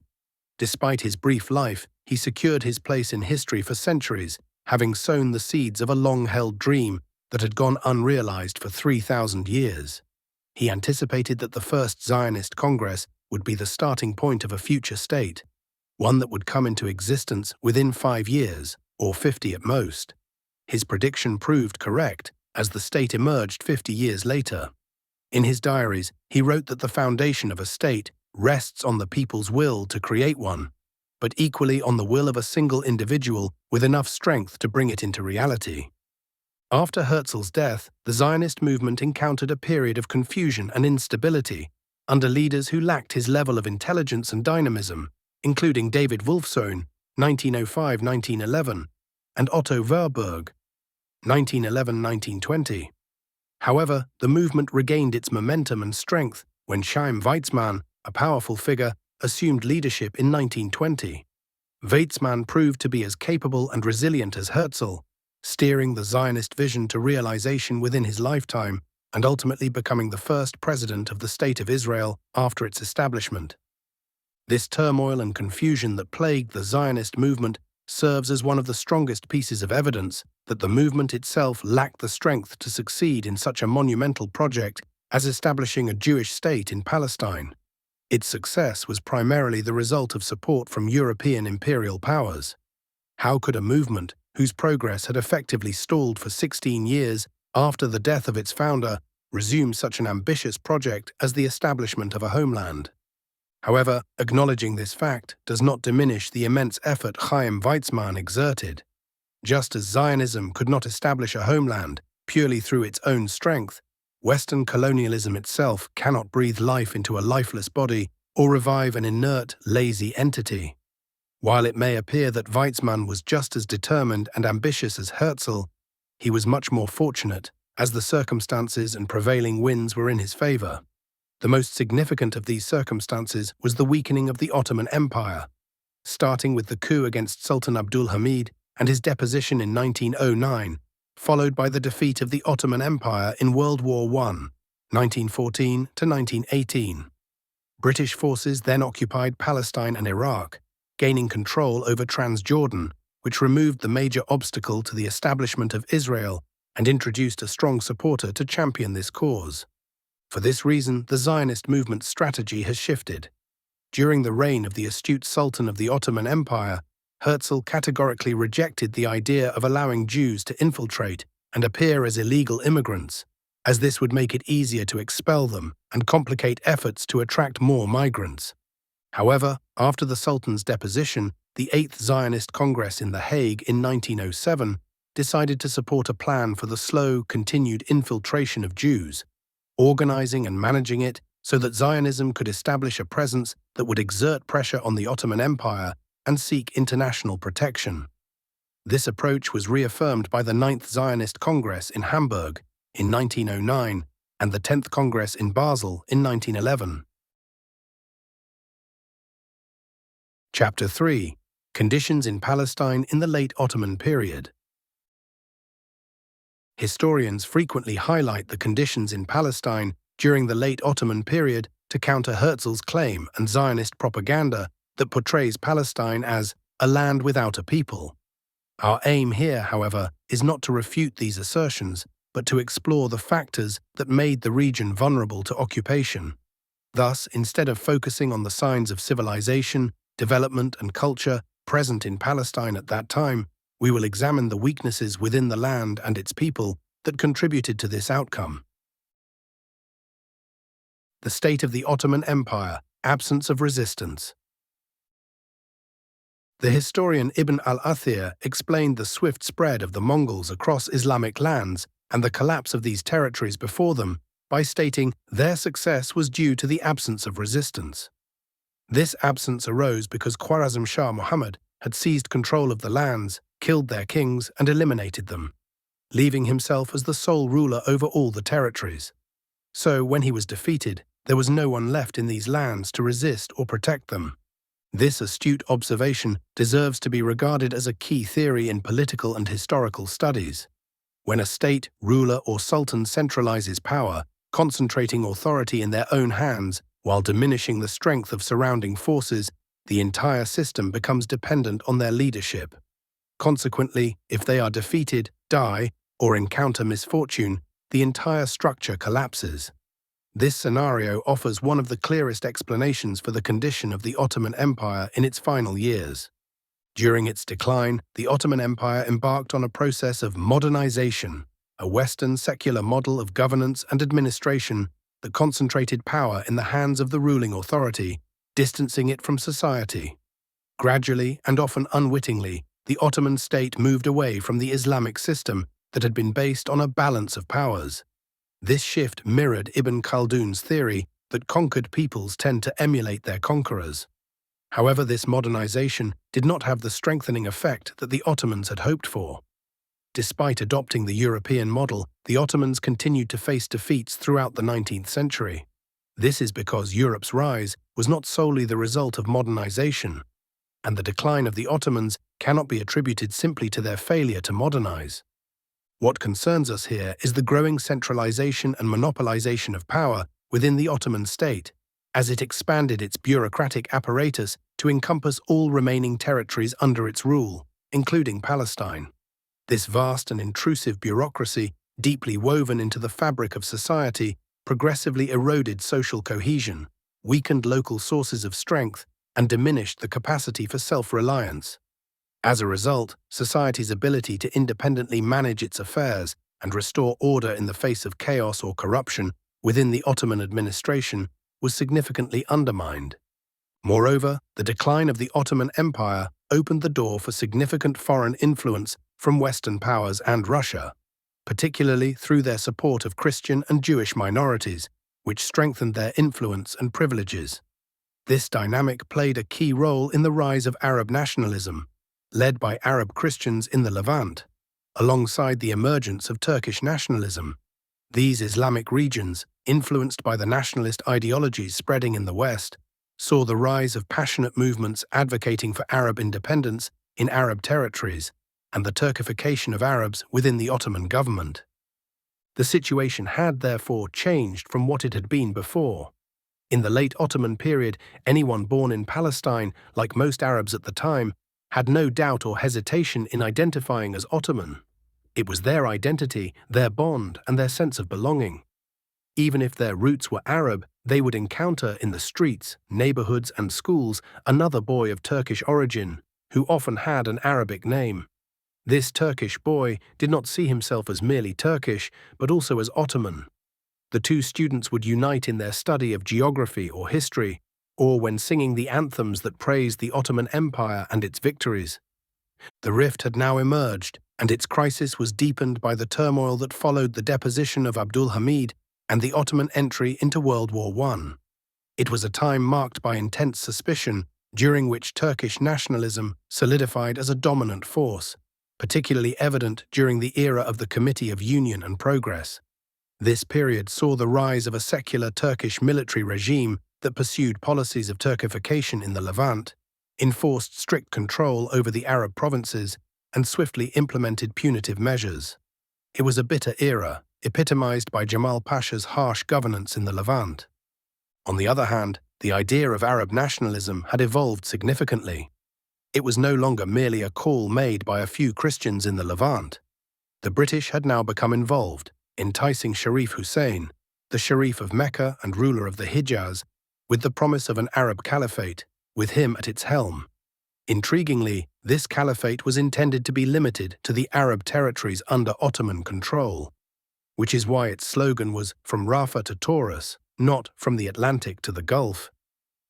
Despite his brief life, he secured his place in history for centuries, having sown the seeds of a long-held dream that had gone unrealized for 3,000 years. He anticipated that the first Zionist Congress would be the starting point of a future state, one that would come into existence within 5 years, or 50 at most. His prediction proved correct, as the state emerged 50 years later. In his diaries, he wrote that the foundation of a state rests on the people's will to create one, but equally on the will of a single individual with enough strength to bring it into reality. After Herzl's death, the Zionist movement encountered a period of confusion and instability under leaders who lacked his level of intelligence and dynamism, including David Wolfsohn, 1905–1911, and Otto Warburg, 1911–1920. However, the movement regained its momentum and strength when Chaim Weizmann, a powerful figure, assumed leadership in 1920. Weizmann proved to be as capable and resilient as Herzl, steering the Zionist vision to realization within his lifetime and ultimately becoming the first president of the State of Israel after its establishment. This turmoil and confusion that plagued the Zionist movement serves as one of the strongest pieces of evidence that the movement itself lacked the strength to succeed in such a monumental project as establishing a Jewish state in Palestine. Its success was primarily the result of support from European imperial powers. How could a movement, whose progress had effectively stalled for 16 years after the death of its founder, resume such an ambitious project as the establishment of a homeland? However, acknowledging this fact does not diminish the immense effort Chaim Weizmann exerted. Just as Zionism could not establish a homeland purely through its own strength, Western colonialism itself cannot breathe life into a lifeless body or revive an inert, lazy entity. While it may appear that Weizmann was just as determined and ambitious as Herzl, he was much more fortunate, as the circumstances and prevailing winds were in his favor. The most significant of these circumstances was the weakening of the Ottoman Empire, starting with the coup against Sultan Abdul Hamid and his deposition in 1909, followed by the defeat of the Ottoman Empire in World War I, 1914–1918. British forces then occupied Palestine and Iraq, gaining control over Transjordan, which removed the major obstacle to the establishment of Israel and introduced a strong supporter to champion this cause. For this reason, the Zionist movement's strategy has shifted. During the reign of the astute Sultan of the Ottoman Empire, Herzl categorically rejected the idea of allowing Jews to infiltrate and appear as illegal immigrants, as this would make it easier to expel them and complicate efforts to attract more migrants. However, after the Sultan's deposition, the 8th Zionist Congress in The Hague in 1907 decided to support a plan for the slow, continued infiltration of Jews, organizing and managing it so that Zionism could establish a presence that would exert pressure on the Ottoman Empire and seek international protection. This approach was reaffirmed by the 9th Zionist Congress in Hamburg in 1909 and the 10th Congress in Basel in 1911. Chapter 3: Conditions in Palestine in the Late Ottoman Period. Historians frequently highlight the conditions in Palestine during the late Ottoman period to counter Herzl's claim and Zionist propaganda that portrays Palestine as a land without a people. Our aim here, however, is not to refute these assertions, but to explore the factors that made the region vulnerable to occupation. Thus, instead of focusing on the signs of civilization, development, and culture present in Palestine at that time, we will examine the weaknesses within the land and its people that contributed to this outcome. The state of the Ottoman Empire, absence of resistance. The historian Ibn al-Athir explained the swift spread of the Mongols across Islamic lands and the collapse of these territories before them by stating their success was due to the absence of resistance. This absence arose because Khwarezm Shah Muhammad had seized control of the lands, killed their kings, and eliminated them, leaving himself as the sole ruler over all the territories. So, when he was defeated, there was no one left in these lands to resist or protect them. This astute observation deserves to be regarded as a key theory in political and historical studies. When a state, ruler, or sultan centralizes power, concentrating authority in their own hands while diminishing the strength of surrounding forces, the entire system becomes dependent on their leadership. Consequently, if they are defeated, die, or encounter misfortune, the entire structure collapses. This scenario offers one of the clearest explanations for the condition of the Ottoman Empire in its final years. During its decline, the Ottoman Empire embarked on a process of modernization, a Western secular model of governance and administration that concentrated power in the hands of the ruling authority, distancing it from society. Gradually, and often unwittingly, the Ottoman state moved away from the Islamic system that had been based on a balance of powers. This shift mirrored Ibn Khaldun's theory that conquered peoples tend to emulate their conquerors. However, this modernization did not have the strengthening effect that the Ottomans had hoped for. Despite adopting the European model, the Ottomans continued to face defeats throughout the 19th century. This is because Europe's rise was not solely the result of modernization, and the decline of the Ottomans cannot be attributed simply to their failure to modernize. What concerns us here is the growing centralization and monopolization of power within the Ottoman state, as it expanded its bureaucratic apparatus to encompass all remaining territories under its rule, including Palestine. This vast and intrusive bureaucracy, deeply woven into the fabric of society, progressively eroded social cohesion, weakened local sources of strength, and diminished the capacity for self-reliance. As a result, society's ability to independently manage its affairs and restore order in the face of chaos or corruption within the Ottoman administration was significantly undermined. Moreover, the decline of the Ottoman Empire opened the door for significant foreign influence from Western powers and Russia, particularly through their support of Christian and Jewish minorities, which strengthened their influence and privileges. This dynamic played a key role in the rise of Arab nationalism, led by Arab Christians in the Levant, alongside the emergence of Turkish nationalism. These Islamic regions, influenced by the nationalist ideologies spreading in the West, saw the rise of passionate movements advocating for Arab independence in Arab territories and the Turkification of Arabs within the Ottoman government. The situation had therefore changed from what it had been before. In the late Ottoman period, anyone born in Palestine, like most Arabs at the time, had no doubt or hesitation in identifying as Ottoman. It was their identity, their bond, and their sense of belonging. Even if their roots were Arab, they would encounter in the streets, neighborhoods, and schools another boy of Turkish origin, who often had an Arabic name. This Turkish boy did not see himself as merely Turkish, but also as Ottoman. The two students would unite in their study of geography or history, or when singing the anthems that praised the Ottoman Empire and its victories. The rift had now emerged, and its crisis was deepened by the turmoil that followed the deposition of Abdul Hamid and the Ottoman entry into World War I. It was a time marked by intense suspicion, during which Turkish nationalism solidified as a dominant force, particularly evident during the era of the Committee of Union and Progress. This period saw the rise of a secular Turkish military regime that pursued policies of Turkification in the Levant, enforced strict control over the Arab provinces, and swiftly implemented punitive measures. It was a bitter era, epitomized by Jamal Pasha's harsh governance in the Levant. On the other hand, the idea of Arab nationalism had evolved significantly. It was no longer merely a call made by a few Christians in the Levant. The British had now become involved, enticing Sharif Hussein, the Sharif of Mecca and ruler of the Hijaz, with the promise of an Arab caliphate, with him at its helm. Intriguingly, this caliphate was intended to be limited to the Arab territories under Ottoman control, which is why its slogan was "From Rafah to Taurus," not "From the Atlantic to the Gulf."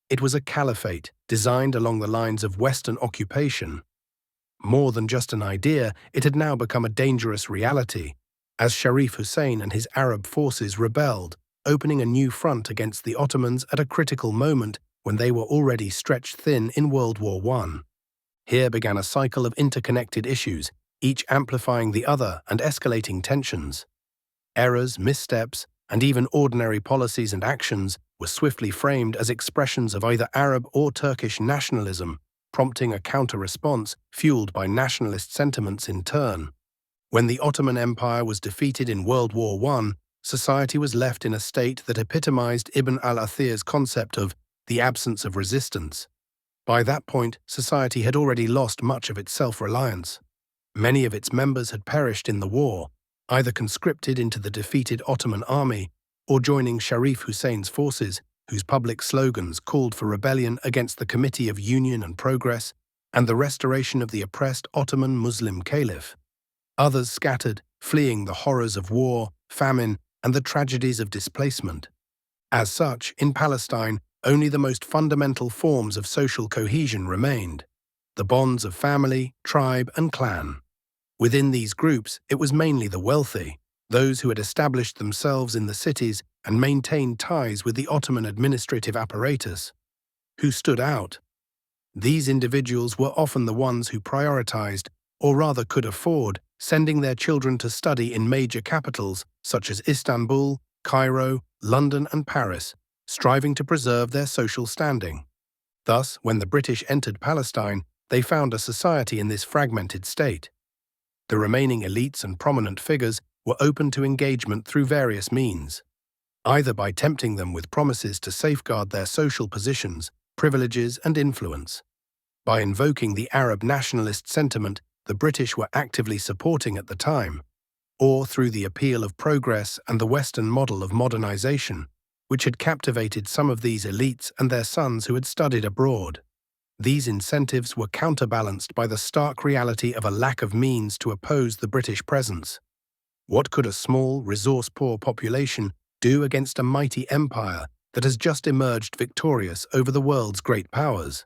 It was a caliphate designed along the lines of Western occupation. More than just an idea, it had now become a dangerous reality, as Sharif Hussein and his Arab forces rebelled, opening a new front against the Ottomans at a critical moment when they were already stretched thin in World War I. Here began a cycle of interconnected issues, each amplifying the other and escalating tensions. Errors, missteps, and even ordinary policies and actions were swiftly framed as expressions of either Arab or Turkish nationalism, prompting a counter-response fueled by nationalist sentiments in turn. When the Ottoman Empire was defeated in World War I, society was left in a state that epitomized Ibn al-Athir's concept of the absence of resistance. By that point, society had already lost much of its self-reliance. Many of its members had perished in the war, either conscripted into the defeated Ottoman army or joining Sharif Hussein's forces, whose public slogans called for rebellion against the Committee of Union and Progress and the restoration of the oppressed Ottoman Muslim Caliph. Others scattered, fleeing the horrors of war, famine, and the tragedies of displacement. As such, in Palestine, only the most fundamental forms of social cohesion remained: the bonds of family, tribe, and clan. Within these groups, it was mainly the wealthy, those who had established themselves in the cities and maintained ties with the Ottoman administrative apparatus, who stood out. These individuals were often the ones who prioritized, or rather could afford, sending their children to study in major capitals such as Istanbul, Cairo, London, and Paris, striving to preserve their social standing. Thus, when the British entered Palestine, they found a society in this fragmented state. The remaining elites and prominent figures were open to engagement through various means, either by tempting them with promises to safeguard their social positions, privileges, and influence. By invoking the Arab nationalist sentiment the British were actively supporting at the time, or through the appeal of progress and the Western model of modernization, which had captivated some of these elites and their sons who had studied abroad. These incentives were counterbalanced by the stark reality of a lack of means to oppose the British presence. What could a small, resource-poor population do against a mighty empire that has just emerged victorious over the world's great powers?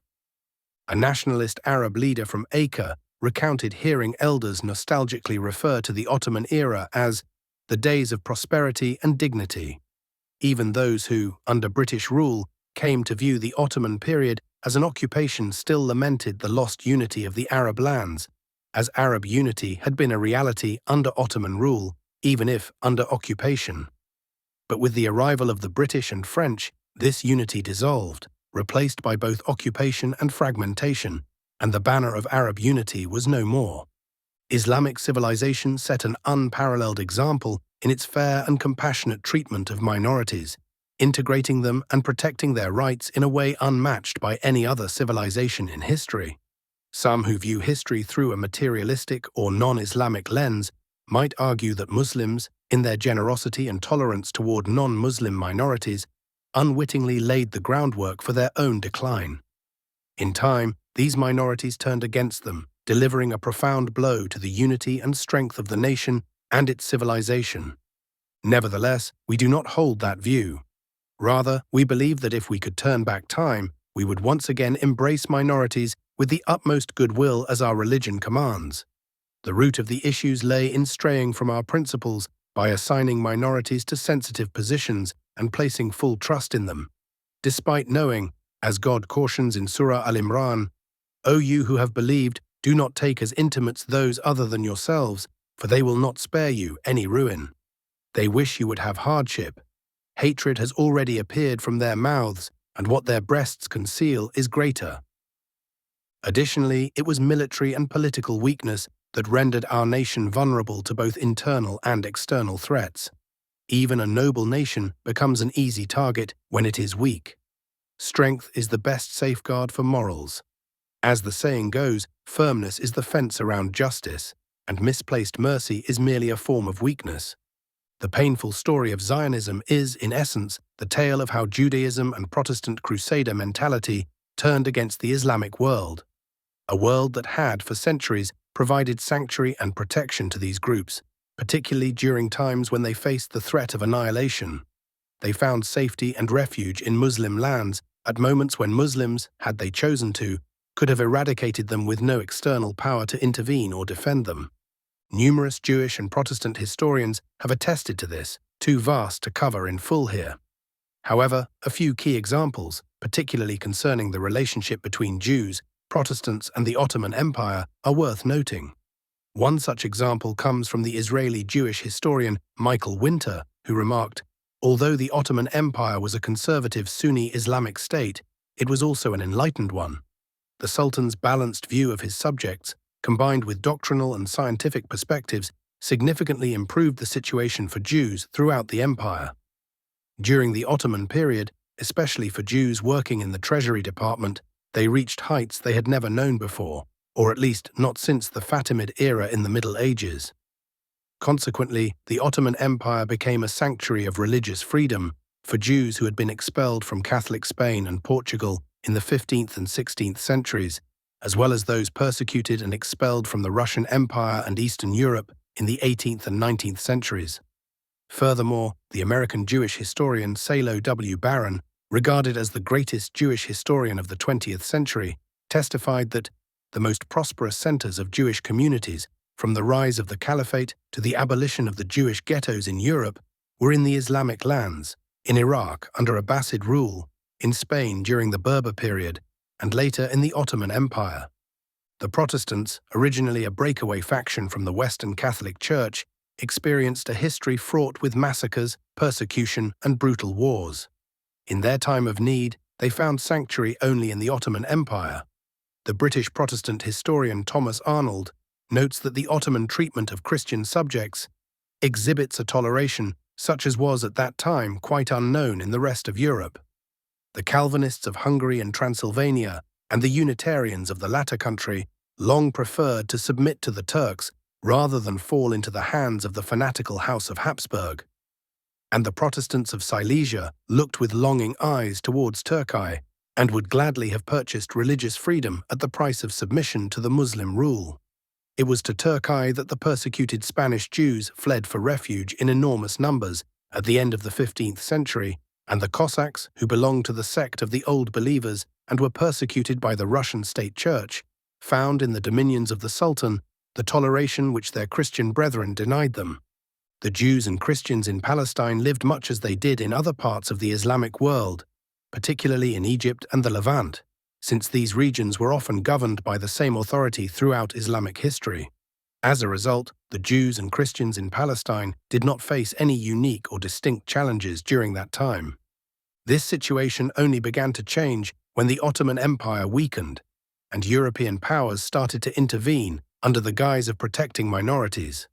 A nationalist Arab leader from Acre recounted hearing elders nostalgically refer to the Ottoman era as the days of prosperity and dignity. Even those who, under British rule, came to view the Ottoman period as an occupation still lamented the lost unity of the Arab lands, as Arab unity had been a reality under Ottoman rule, even if under occupation. But with the arrival of the British and French, this unity dissolved, replaced by both occupation and fragmentation, and the banner of Arab unity was no more. Islamic civilization set an unparalleled example in its fair and compassionate treatment of minorities, integrating them and protecting their rights in a way unmatched by any other civilization in history. Some who view history through a materialistic or non-Islamic lens might argue that Muslims, in their generosity and tolerance toward non-Muslim minorities, unwittingly laid the groundwork for their own decline. In time, these minorities turned against them, delivering a profound blow to the unity and strength of the nation and its civilization. Nevertheless, we do not hold that view. Rather, we believe that if we could turn back time, we would once again embrace minorities with the utmost goodwill as our religion commands. The root of the issues lay in straying from our principles by assigning minorities to sensitive positions and placing full trust in them, despite knowing, as God cautions in Surah Al-Imran, "O you who have believed, do not take as intimates those other than yourselves, for they will not spare you any ruin. They wish you would have hardship. Hatred has already appeared from their mouths, and what their breasts conceal is greater." Additionally, it was military and political weakness that rendered our nation vulnerable to both internal and external threats. Even a noble nation becomes an easy target when it is weak. Strength is the best safeguard for morals. As the saying goes, firmness is the fence around justice, and misplaced mercy is merely a form of weakness. The painful story of Zionism is, in essence, the tale of how Judaism and Protestant crusader mentality turned against the Islamic world, a world that had, for centuries, provided sanctuary and protection to these groups, particularly during times when they faced the threat of annihilation. They found safety and refuge in Muslim lands at moments when Muslims, had they chosen to, could have eradicated them with no external power to intervene or defend them. Numerous Jewish and Protestant historians have attested to this, too vast to cover in full here. However, a few key examples, particularly concerning the relationship between Jews, Protestants, and the Ottoman Empire, are worth noting. One such example comes from the Israeli Jewish historian Michael Winter, who remarked, "Although the Ottoman Empire was a conservative Sunni Islamic state, it was also an enlightened one. The Sultan's balanced view of his subjects, combined with doctrinal and scientific perspectives, significantly improved the situation for Jews throughout the empire." During the Ottoman period, especially for Jews working in the Treasury Department, they reached heights they had never known before, or at least not since the Fatimid era in the Middle Ages. Consequently, the Ottoman Empire became a sanctuary of religious freedom for Jews who had been expelled from Catholic Spain and Portugal in the 15th and 16th centuries, as well as those persecuted and expelled from the Russian Empire and Eastern Europe in the 18th and 19th centuries. Furthermore, the American Jewish historian Salo W. Barron, regarded as the greatest Jewish historian of the 20th century, testified that the most prosperous centers of Jewish communities, from the rise of the Caliphate to the abolition of the Jewish ghettos in Europe, were in the Islamic lands, in Iraq under Abbasid rule, in Spain during the Berber period, and later in the Ottoman Empire. The Protestants, originally a breakaway faction from the Western Catholic Church, experienced a history fraught with massacres, persecution, and brutal wars. In their time of need, they found sanctuary only in the Ottoman Empire. The British Protestant historian Thomas Arnold notes that the Ottoman treatment of Christian subjects exhibits a toleration such as was at that time quite unknown in the rest of Europe. The Calvinists of Hungary and Transylvania and the Unitarians of the latter country long preferred to submit to the Turks rather than fall into the hands of the fanatical House of Habsburg. And the Protestants of Silesia looked with longing eyes towards Turkey and would gladly have purchased religious freedom at the price of submission to the Muslim rule. It was to Turkey that the persecuted Spanish Jews fled for refuge in enormous numbers at the end of the 15th century, and the Cossacks, who belonged to the sect of the Old Believers and were persecuted by the Russian state church, found in the dominions of the Sultan the toleration which their Christian brethren denied them. The Jews and Christians in Palestine lived much as they did in other parts of the Islamic world, particularly in Egypt and the Levant, since these regions were often governed by the same authority throughout Islamic history. As a result, the Jews and Christians in Palestine did not face any unique or distinct challenges during that time. This situation only began to change when the Ottoman Empire weakened, and European powers started to intervene under the guise of protecting minorities.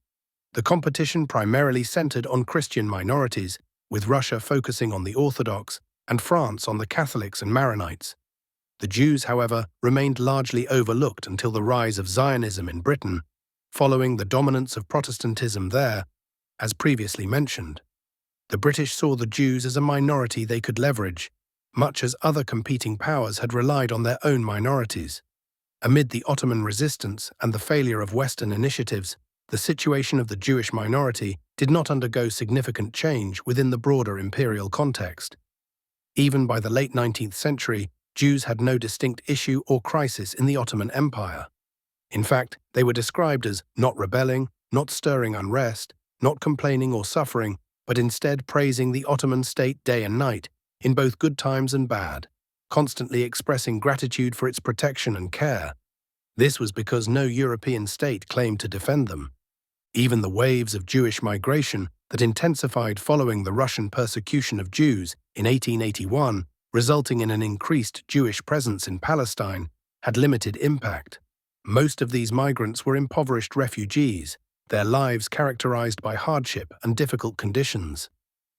The competition primarily centered on Christian minorities, with Russia focusing on the Orthodox and France on the Catholics and Maronites. The Jews, however, remained largely overlooked until the rise of Zionism in Britain, following the dominance of Protestantism there, as previously mentioned. The British saw the Jews as a minority they could leverage, much as other competing powers had relied on their own minorities. Amid the Ottoman resistance and the failure of Western initiatives, the situation of the Jewish minority did not undergo significant change within the broader imperial context. Even by the late 19th century, Jews had no distinct issue or crisis in the Ottoman Empire. In fact, they were described as not rebelling, not stirring unrest, not complaining or suffering, but instead praising the Ottoman state day and night, in both good times and bad, constantly expressing gratitude for its protection and care. This was because no European state claimed to defend them. Even the waves of Jewish migration that intensified following the Russian persecution of Jews in 1881, resulting in an increased Jewish presence in Palestine, had limited impact. Most of these migrants were impoverished refugees, their lives characterized by hardship and difficult conditions.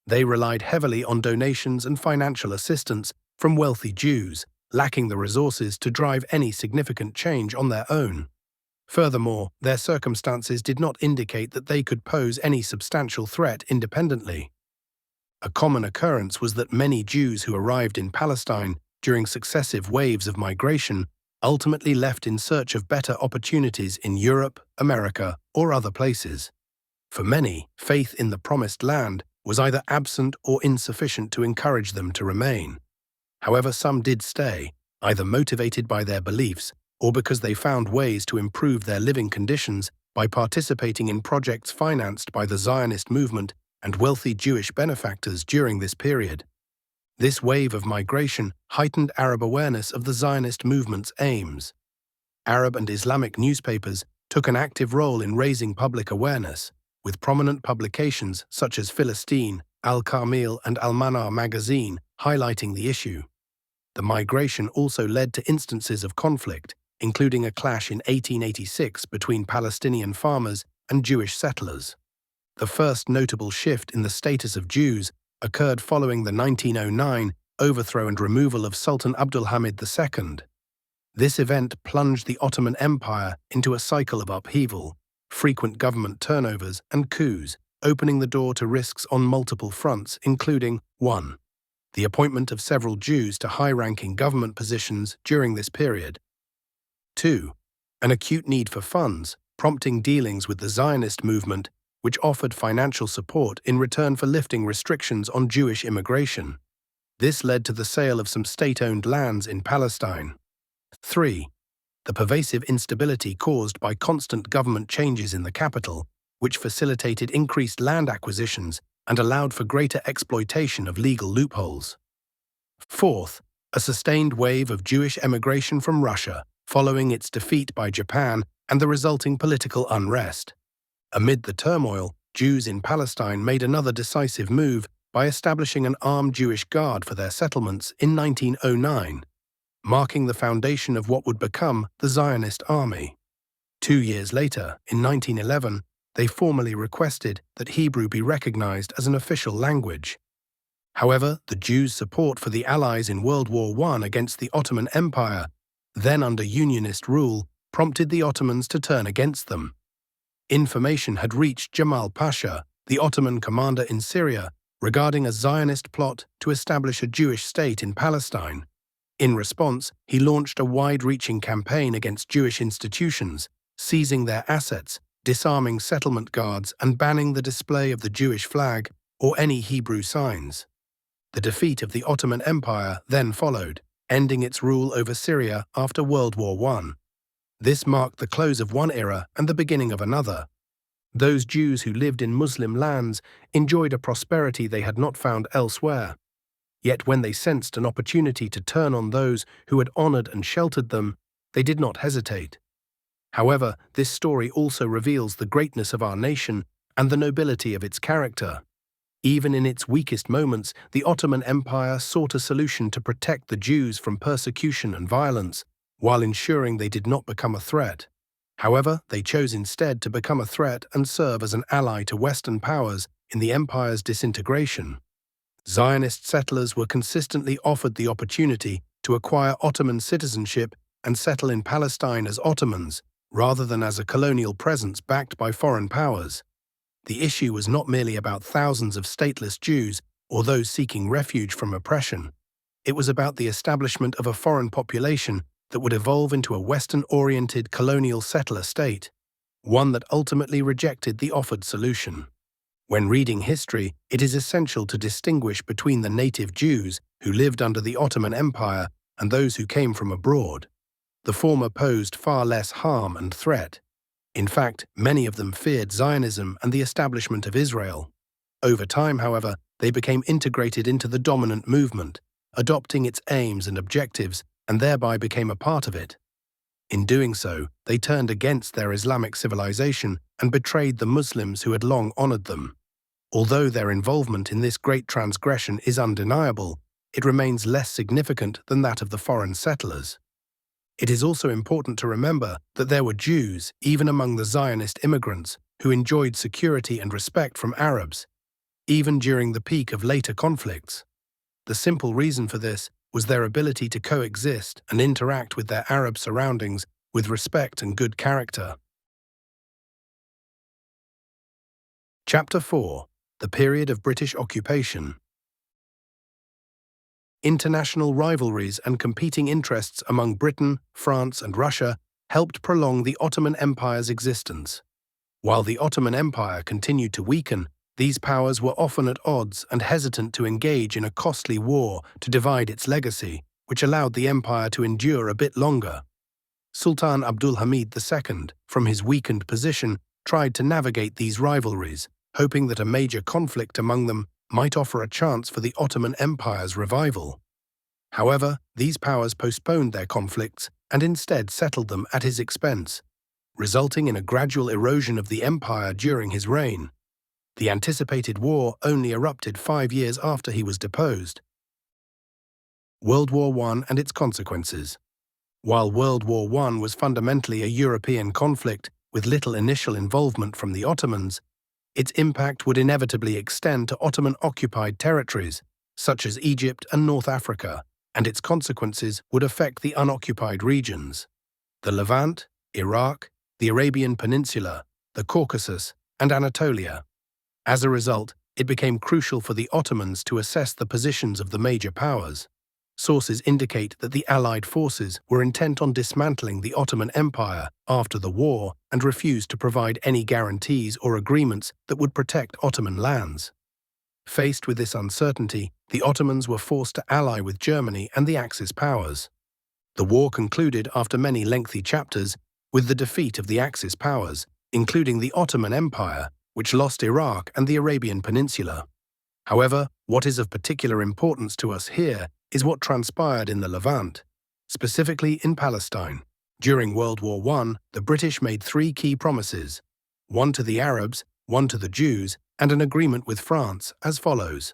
They relied heavily on donations and financial assistance from wealthy Jews, lacking the resources to drive any significant change on their own. Furthermore, their circumstances did not indicate that they could pose any substantial threat independently. A common occurrence was that many Jews who arrived in Palestine during successive waves of migration ultimately left in search of better opportunities in Europe, America, or other places. For many, faith in the Promised Land was either absent or insufficient to encourage them to remain. However, some did stay, either motivated by their beliefs or because they found ways to improve their living conditions by participating in projects financed by the Zionist movement and wealthy Jewish benefactors during this period. This wave of migration heightened Arab awareness of the Zionist movement's aims. Arab and Islamic newspapers took an active role in raising public awareness, with prominent publications such as Philistine, Al-Kamil, and Al-Manar magazine highlighting the issue. The migration also led to instances of conflict, including a clash in 1886 between Palestinian farmers and Jewish settlers. The first notable shift in the status of Jews occurred following the 1909 overthrow and removal of Sultan Abdulhamid II. This event plunged the Ottoman Empire into a cycle of upheaval, frequent government turnovers, and coups, opening the door to risks on multiple fronts, including 1. The appointment of several Jews to high-ranking government positions during this period. 2. An acute need for funds, prompting dealings with the Zionist movement, which offered financial support in return for lifting restrictions on Jewish immigration. This led to the sale of some state-owned lands in Palestine. 3. The pervasive instability caused by constant government changes in the capital, which facilitated increased land acquisitions and allowed for greater exploitation of legal loopholes. 4th, a sustained wave of Jewish emigration from Russia, following its defeat by Japan and the resulting political unrest. Amid the turmoil, Jews in Palestine made another decisive move by establishing an armed Jewish guard for their settlements in 1909, marking the foundation of what would become the Zionist Army. 2 years later, in 1911, they formally requested that Hebrew be recognized as an official language. However, the Jews' support for the Allies in World War I against the Ottoman Empire, then under Unionist rule, prompted the Ottomans to turn against them. Information had reached Jamal Pasha, the Ottoman commander in Syria, regarding a Zionist plot to establish a Jewish state in Palestine. In response, he launched a wide-reaching campaign against Jewish institutions, seizing their assets, disarming settlement guards, and banning the display of the Jewish flag or any Hebrew signs. The defeat of the Ottoman Empire then followed, ending its rule over Syria after World War I. This marked the close of one era and the beginning of another. Those Jews who lived in Muslim lands enjoyed a prosperity they had not found elsewhere. Yet when they sensed an opportunity to turn on those who had honored and sheltered them, they did not hesitate. However, this story also reveals the greatness of our nation and the nobility of its character. Even in its weakest moments, the Ottoman Empire sought a solution to protect the Jews from persecution and violence, while ensuring they did not become a threat. However, they chose instead to become a threat and serve as an ally to Western powers in the empire's disintegration. Zionist settlers were consistently offered the opportunity to acquire Ottoman citizenship and settle in Palestine as Ottomans, rather than as a colonial presence backed by foreign powers. The issue was not merely about thousands of stateless Jews or those seeking refuge from oppression. It was about the establishment of a foreign population that would evolve into a Western-oriented colonial settler state, one that ultimately rejected the offered solution. When reading history, it is essential to distinguish between the native Jews who lived under the Ottoman Empire and those who came from abroad. The former posed far less harm and threat. In fact, many of them feared Zionism and the establishment of Israel. Over time, however, they became integrated into the dominant movement, adopting its aims and objectives, and thereby became a part of it. In doing so, they turned against their Islamic civilization and betrayed the Muslims who had long honored them. Although their involvement in this great transgression is undeniable, it remains less significant than that of the foreign settlers. It is also important to remember that there were Jews, even among the Zionist immigrants, who enjoyed security and respect from Arabs, even during the peak of later conflicts. The simple reason for this was their ability to coexist and interact with their Arab surroundings with respect and good character. Chapter 4. The Period of British Occupation. International rivalries and competing interests among Britain, France, and Russia helped prolong the Ottoman Empire's existence. While the Ottoman Empire continued to weaken, these powers were often at odds and hesitant to engage in a costly war to divide its legacy, which allowed the empire to endure a bit longer. Sultan Abdulhamid II, from his weakened position, tried to navigate these rivalries, hoping that a major conflict among them might offer a chance for the Ottoman Empire's revival. However, these powers postponed their conflicts and instead settled them at his expense, resulting in a gradual erosion of the empire during his reign. The anticipated war only erupted 5 years after he was deposed. World War I and its consequences. While World War I was fundamentally a European conflict with little initial involvement from the Ottomans, its impact would inevitably extend to Ottoman-occupied territories, such as Egypt and North Africa, and its consequences would affect the unoccupied regions: the Levant, Iraq, the Arabian Peninsula, the Caucasus, and Anatolia. As a result, it became crucial for the Ottomans to assess the positions of the major powers. Sources indicate that the Allied forces were intent on dismantling the Ottoman Empire after the war and refused to provide any guarantees or agreements that would protect Ottoman lands. Faced with this uncertainty, the Ottomans were forced to ally with Germany and the Axis powers. The war concluded after many lengthy chapters with the defeat of the Axis powers, including the Ottoman Empire, which lost Iraq and the Arabian Peninsula. However, what is of particular importance to us here is what transpired in the Levant, specifically in Palestine. During World War I, the British made 3 key promises: one to the Arabs, one to the Jews, and an agreement with France, as follows.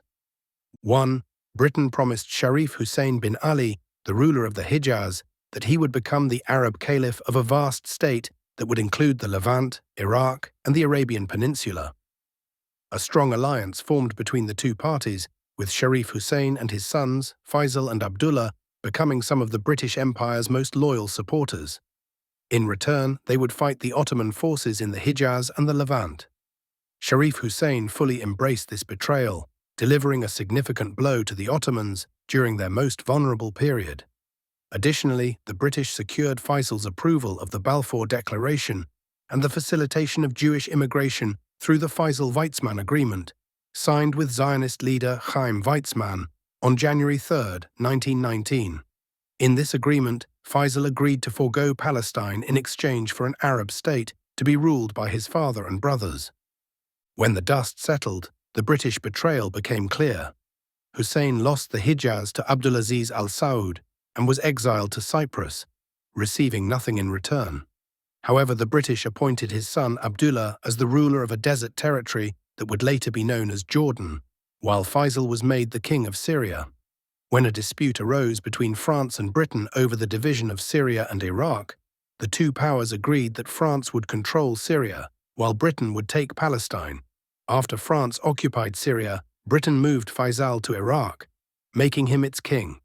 1. Britain promised Sharif Hussein bin Ali, the ruler of the Hijaz, that he would become the Arab caliph of a vast state that would include the Levant, Iraq, and the Arabian Peninsula. A strong alliance formed between the two parties, with Sharif Hussein and his sons, Faisal and Abdullah, becoming some of the British Empire's most loyal supporters. In return, they would fight the Ottoman forces in the Hijaz and the Levant. Sharif Hussein fully embraced this betrayal, delivering a significant blow to the Ottomans during their most vulnerable period. Additionally, the British secured Faisal's approval of the Balfour Declaration and the facilitation of Jewish immigration through the Faisal-Weizmann Agreement, signed with Zionist leader Chaim Weizmann on January 3, 1919. In this agreement, Faisal agreed to forego Palestine in exchange for an Arab state to be ruled by his father and brothers. When the dust settled, the British betrayal became clear. Hussein lost the Hijaz to Abdulaziz al-Saud and was exiled to Cyprus, receiving nothing in return. However, the British appointed his son Abdullah as the ruler of a desert territory that would later be known as Jordan, while Faisal was made the king of Syria. When a dispute arose between France and Britain over the division of Syria and Iraq, the two powers agreed that France would control Syria, while Britain would take Palestine. After France occupied Syria, Britain moved Faisal to Iraq, making him its king.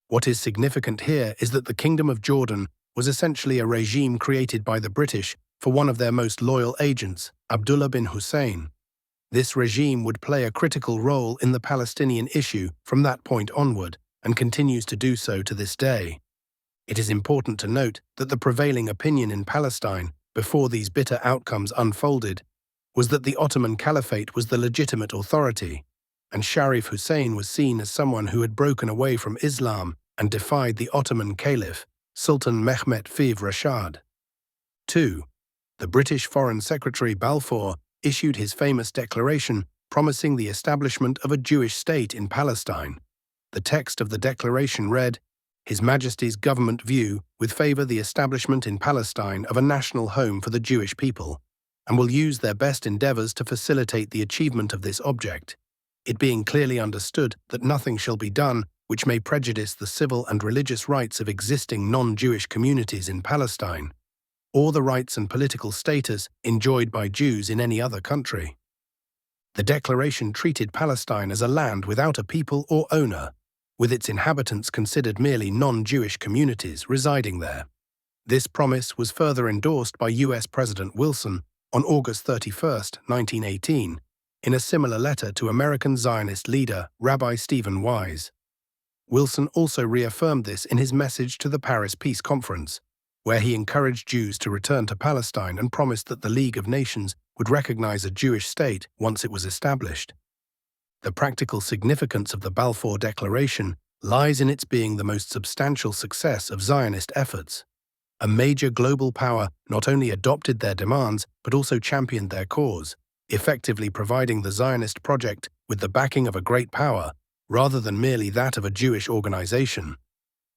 What is significant here is that the Kingdom of Jordan was essentially a regime created by the British for one of their most loyal agents, Abdullah bin Hussein. This regime would play a critical role in the Palestinian issue from that point onward, and continues to do so to this day. It is important to note that the prevailing opinion in Palestine, before these bitter outcomes unfolded, was that the Ottoman Caliphate was the legitimate authority, and Sharif Hussein was seen as someone who had broken away from Islam and defied the Ottoman Caliph, Sultan Mehmet V Rashad. 2. The British Foreign Secretary Balfour issued his famous declaration promising the establishment of a Jewish state in Palestine. The text of the declaration read, "His Majesty's government view with favour the establishment in Palestine of a national home for the Jewish people, and will use their best endeavours to facilitate the achievement of this object, it being clearly understood that nothing shall be done which may prejudice the civil and religious rights of existing non-Jewish communities in Palestine, or the rights and political status enjoyed by Jews in any other country." The declaration treated Palestine as a land without a people or owner, with its inhabitants considered merely non-Jewish communities residing there. This promise was further endorsed by US President Wilson on August 31, 1918, in a similar letter to American Zionist leader Rabbi Stephen Wise. Wilson also reaffirmed this in his message to the Paris Peace Conference, where he encouraged Jews to return to Palestine and promised that the League of Nations would recognize a Jewish state once it was established. The practical significance of the Balfour Declaration lies in its being the most substantial success of Zionist efforts. A major global power not only adopted their demands but also championed their cause, effectively providing the Zionist project with the backing of a great power rather than merely that of a Jewish organization.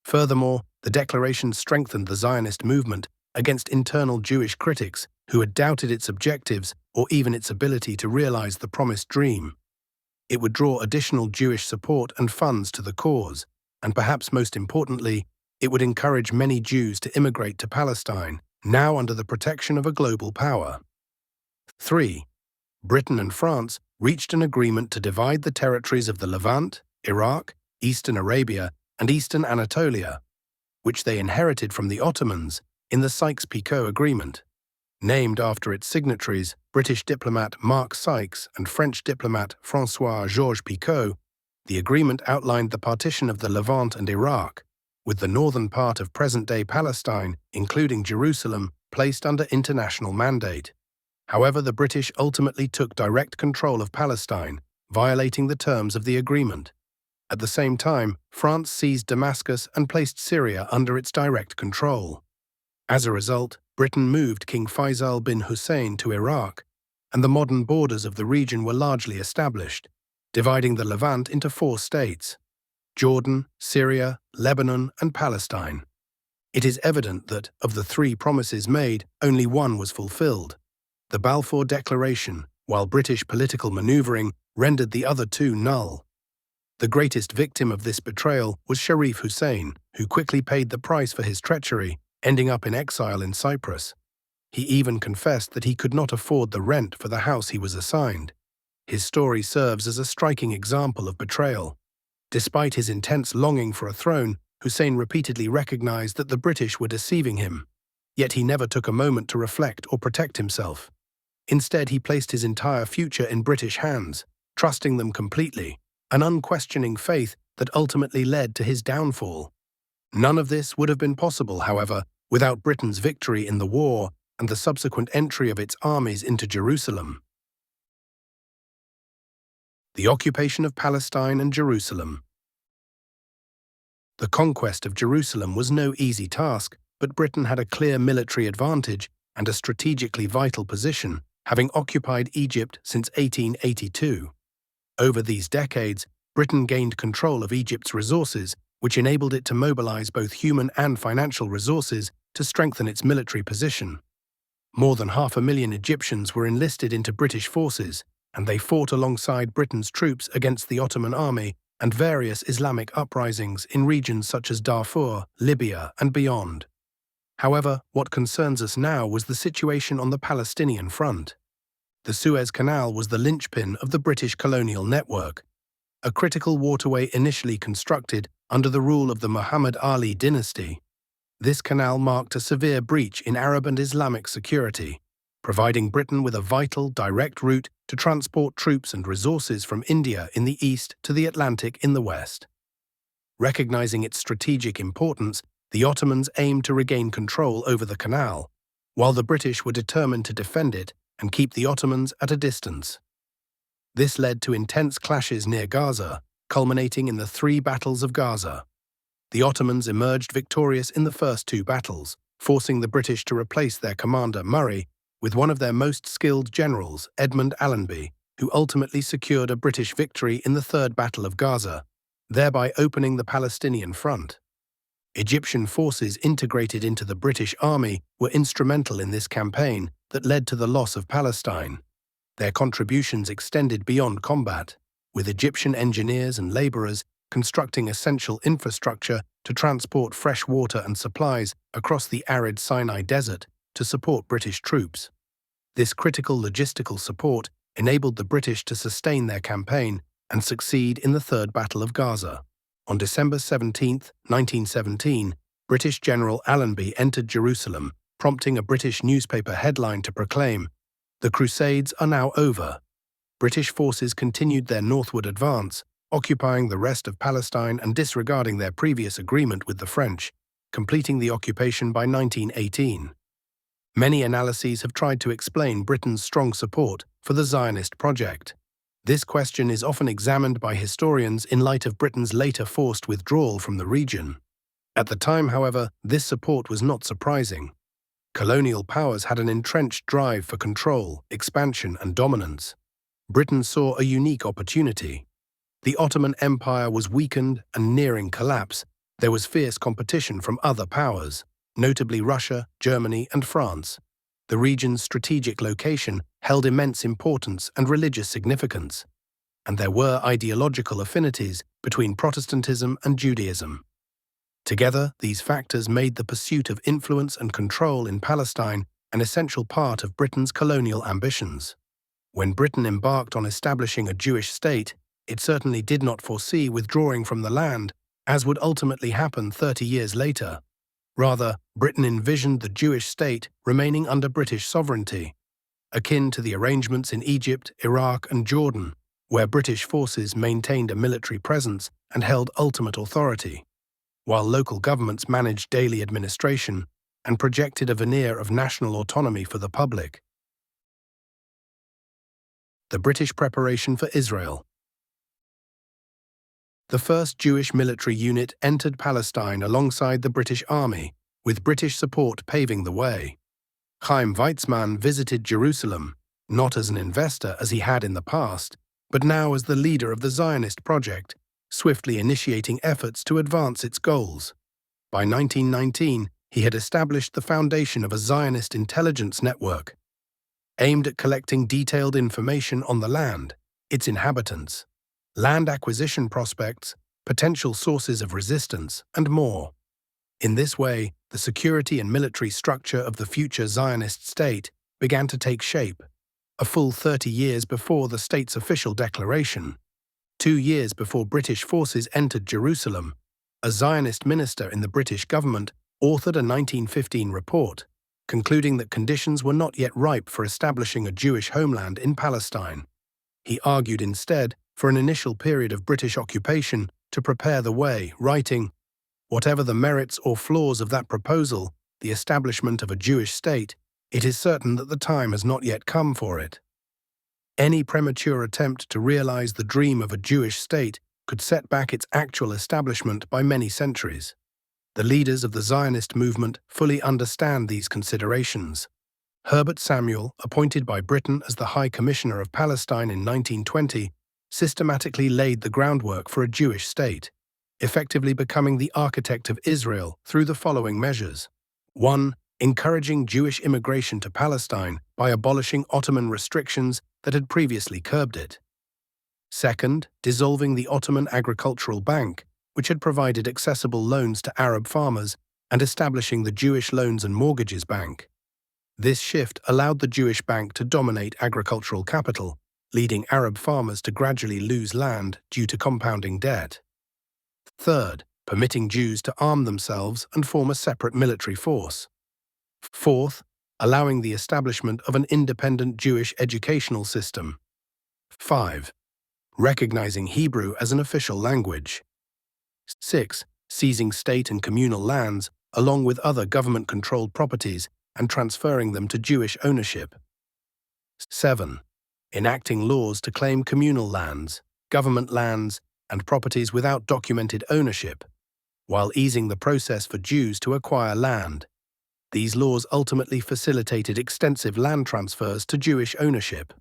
Furthermore, the declaration strengthened the Zionist movement against internal Jewish critics who had doubted its objectives or even its ability to realize the promised dream. It would draw additional Jewish support and funds to the cause, and perhaps most importantly, it would encourage many Jews to immigrate to Palestine, now under the protection of a global power. 3. Britain and France reached an agreement to divide the territories of the Levant, Iraq, Eastern Arabia, and Eastern Anatolia, which they inherited from the Ottomans in the Sykes-Picot Agreement. Named after its signatories, British diplomat Mark Sykes and French diplomat François-Georges Picot, the agreement outlined the partition of the Levant and Iraq, with the northern part of present-day Palestine, including Jerusalem, placed under international mandate. However, the British ultimately took direct control of Palestine, violating the terms of the agreement. At the same time, France seized Damascus and placed Syria under its direct control. As a result, Britain moved King Faisal bin Hussein to Iraq, and the modern borders of the region were largely established, dividing the Levant into 4 states: Jordan, Syria, Lebanon, and Palestine. It is evident that, of the 3 promises made, only one was fulfilled. The Balfour Declaration, while British political maneuvering rendered the other 2 null. The greatest victim of this betrayal was Sharif Hussein, who quickly paid the price for his treachery, ending up in exile in Cyprus. He even confessed that he could not afford the rent for the house he was assigned. His story serves as a striking example of betrayal. Despite his intense longing for a throne, Hussein repeatedly recognized that the British were deceiving him. Yet he never took a moment to reflect or protect himself. Instead, he placed his entire future in British hands, trusting them completely, an unquestioning faith that ultimately led to his downfall. None of this would have been possible, however, without Britain's victory in the war and the subsequent entry of its armies into Jerusalem. The occupation of Palestine and Jerusalem. The conquest of Jerusalem was no easy task, but Britain had a clear military advantage and a strategically vital position, having occupied Egypt since 1882. Over these decades, Britain gained control of Egypt's resources, which enabled it to mobilize both human and financial resources to strengthen its military position. More than 500,000 Egyptians were enlisted into British forces, and they fought alongside Britain's troops against the Ottoman army and various Islamic uprisings in regions such as Darfur, Libya, and beyond. However, what concerns us now was the situation on the Palestinian front. The Suez Canal was the linchpin of the British colonial network, a critical waterway initially constructed under the rule of the Muhammad Ali dynasty. This canal marked a severe breach in Arab and Islamic security, providing Britain with a vital, direct route to transport troops and resources from India in the east to the Atlantic in the west. Recognizing its strategic importance, the Ottomans aimed to regain control over the canal, while the British were determined to defend it and keep the Ottomans at a distance. This led to intense clashes near Gaza, culminating in the 3 battles of Gaza. The Ottomans emerged victorious in the first 2 battles, forcing the British to replace their commander Murray with one of their most skilled generals, Edmund Allenby, who ultimately secured a British victory in the 3rd Battle of Gaza, thereby opening the Palestinian front. Egyptian forces integrated into the British army were instrumental in this campaign that led to the loss of Palestine. Their contributions extended beyond combat, with Egyptian engineers and laborers constructing essential infrastructure to transport fresh water and supplies across the arid Sinai Desert to support British troops. This critical logistical support enabled the British to sustain their campaign and succeed in the 3rd Battle of Gaza. On December 17, 1917, British General Allenby entered Jerusalem, prompting a British newspaper headline to proclaim, "The Crusades are now over." British forces continued their northward advance, occupying the rest of Palestine and disregarding their previous agreement with the French, completing the occupation by 1918. Many analyses have tried to explain Britain's strong support for the Zionist project. This question is often examined by historians in light of Britain's later forced withdrawal from the region. At the time, however, this support was not surprising. Colonial powers had an entrenched drive for control, expansion, and dominance. Britain saw a unique opportunity. The Ottoman Empire was weakened and nearing collapse. There was fierce competition from other powers, notably Russia, Germany, and France. The region's strategic location held immense importance and religious significance, and there were ideological affinities between Protestantism and Judaism. Together, these factors made the pursuit of influence and control in Palestine an essential part of Britain's colonial ambitions. When Britain embarked on establishing a Jewish state, it certainly did not foresee withdrawing from the land, as would ultimately happen 30 years later. Rather, Britain envisioned the Jewish state remaining under British sovereignty, akin to the arrangements in Egypt, Iraq, and Jordan, where British forces maintained a military presence and held ultimate authority, while local governments managed daily administration and projected a veneer of national autonomy for the public. The British preparation for Israel. The first Jewish military unit entered Palestine alongside the British Army, with British support paving the way. Chaim Weizmann visited Jerusalem, not as an investor as he had in the past, but now as the leader of the Zionist project, swiftly initiating efforts to advance its goals. By 1919, he had established the foundation of a Zionist intelligence network, aimed at collecting detailed information on the land, its inhabitants, land acquisition prospects, potential sources of resistance, and more. In this way, the security and military structure of the future Zionist state began to take shape, a full 30 years before the state's official declaration. 2 years before British forces entered Jerusalem, a Zionist minister in the British government authored a 1915 report, concluding that conditions were not yet ripe for establishing a Jewish homeland in Palestine. He argued instead for an initial period of British occupation to prepare the way, writing, "Whatever the merits or flaws of that proposal, the establishment of a Jewish state, it is certain that the time has not yet come for it. Any premature attempt to realize the dream of a Jewish state could set back its actual establishment by many centuries." The leaders of the Zionist movement fully understand these considerations. Herbert Samuel, appointed by Britain as the High Commissioner of Palestine in 1920, systematically laid the groundwork for a Jewish state, effectively becoming the architect of Israel through the following measures. 1. Encouraging Jewish immigration to Palestine by abolishing Ottoman restrictions that had previously curbed it. 2. Dissolving the Ottoman Agricultural Bank, which had provided accessible loans to Arab farmers, and establishing the Jewish Loans and Mortgages Bank. This shift allowed the Jewish bank to dominate agricultural capital, leading Arab farmers to gradually lose land due to compounding debt. 3. Permitting Jews to arm themselves and form a separate military force. 4. Allowing the establishment of an independent Jewish educational system. 5. Recognizing Hebrew as an official language. 6. Seizing state and communal lands, along with other government-controlled properties, and transferring them to Jewish ownership. 7. Enacting laws to claim communal lands, government lands, and properties without documented ownership, while easing the process for Jews to acquire land. These laws ultimately facilitated extensive land transfers to Jewish ownership.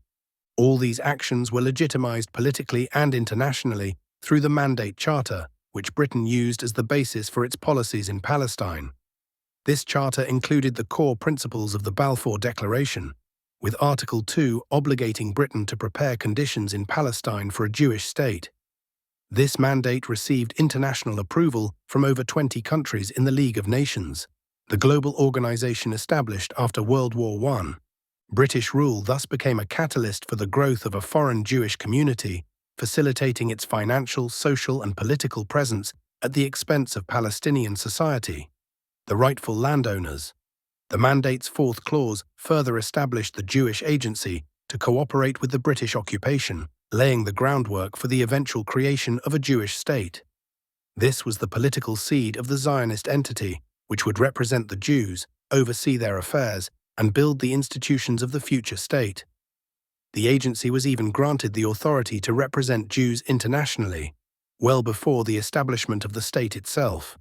All these actions were legitimized politically and internationally through the Mandate Charter, which Britain used as the basis for its policies in Palestine. This charter included the core principles of the Balfour Declaration, with Article 2 obligating Britain to prepare conditions in Palestine for a Jewish state. This mandate received international approval from over 20 countries in the League of Nations, the global organization established after World War I. British rule thus became a catalyst for the growth of a foreign Jewish community, facilitating its financial, social, and political presence at the expense of Palestinian society. the rightful landowners. The mandate's fourth clause further established the Jewish agency to cooperate with the British occupation, laying the groundwork for the eventual creation of a Jewish state. This was the political seed of the Zionist entity, which would represent the Jews, oversee their affairs, and build the institutions of the future state. The agency was even granted the authority to represent Jews internationally, well before the establishment of the state itself.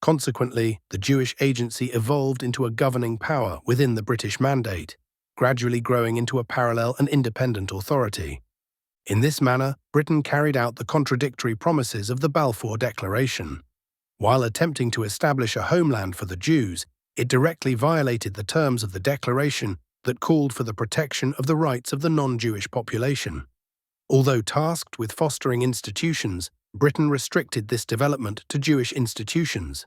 Consequently, the Jewish agency evolved into a governing power within the British Mandate, gradually growing into a parallel and independent authority. In this manner, Britain carried out the contradictory promises of the Balfour Declaration. While attempting to establish a homeland for the Jews, it directly violated the terms of the declaration that called for the protection of the rights of the non-Jewish population. Although tasked with fostering institutions, Britain restricted this development to Jewish institutions,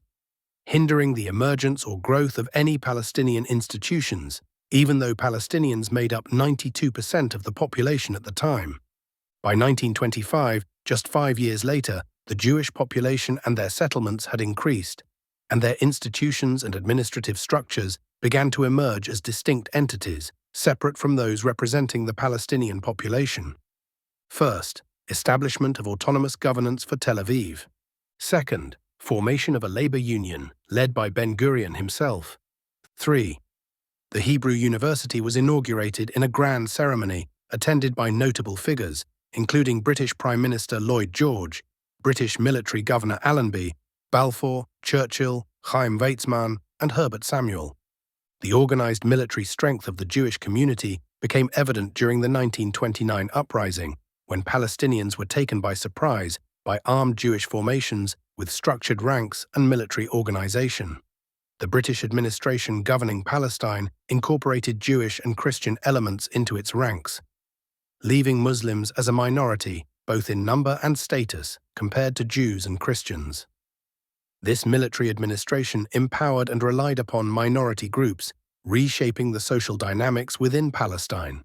hindering the emergence or growth of any Palestinian institutions, even though Palestinians made up 92% of the population at the time. By 1925, just 5 years later, the Jewish population and their settlements had increased, and their institutions and administrative structures began to emerge as distinct entities, separate from those representing the Palestinian population. First, establishment of autonomous governance for Tel Aviv. Second, formation of a labor union, led by Ben-Gurion himself. 3. The Hebrew University was inaugurated in a grand ceremony attended by notable figures, including British Prime Minister Lloyd George, British Military Governor Allenby, Balfour, Churchill, Chaim Weizmann, and Herbert Samuel. The organized military strength of the Jewish community became evident during the 1929 uprising, when Palestinians were taken by surprise by armed Jewish formations with structured ranks and military organization. The British administration governing Palestine incorporated Jewish and Christian elements into its ranks, leaving Muslims as a minority, both in number and status, compared to Jews and Christians. This military administration empowered and relied upon minority groups, reshaping the social dynamics within Palestine.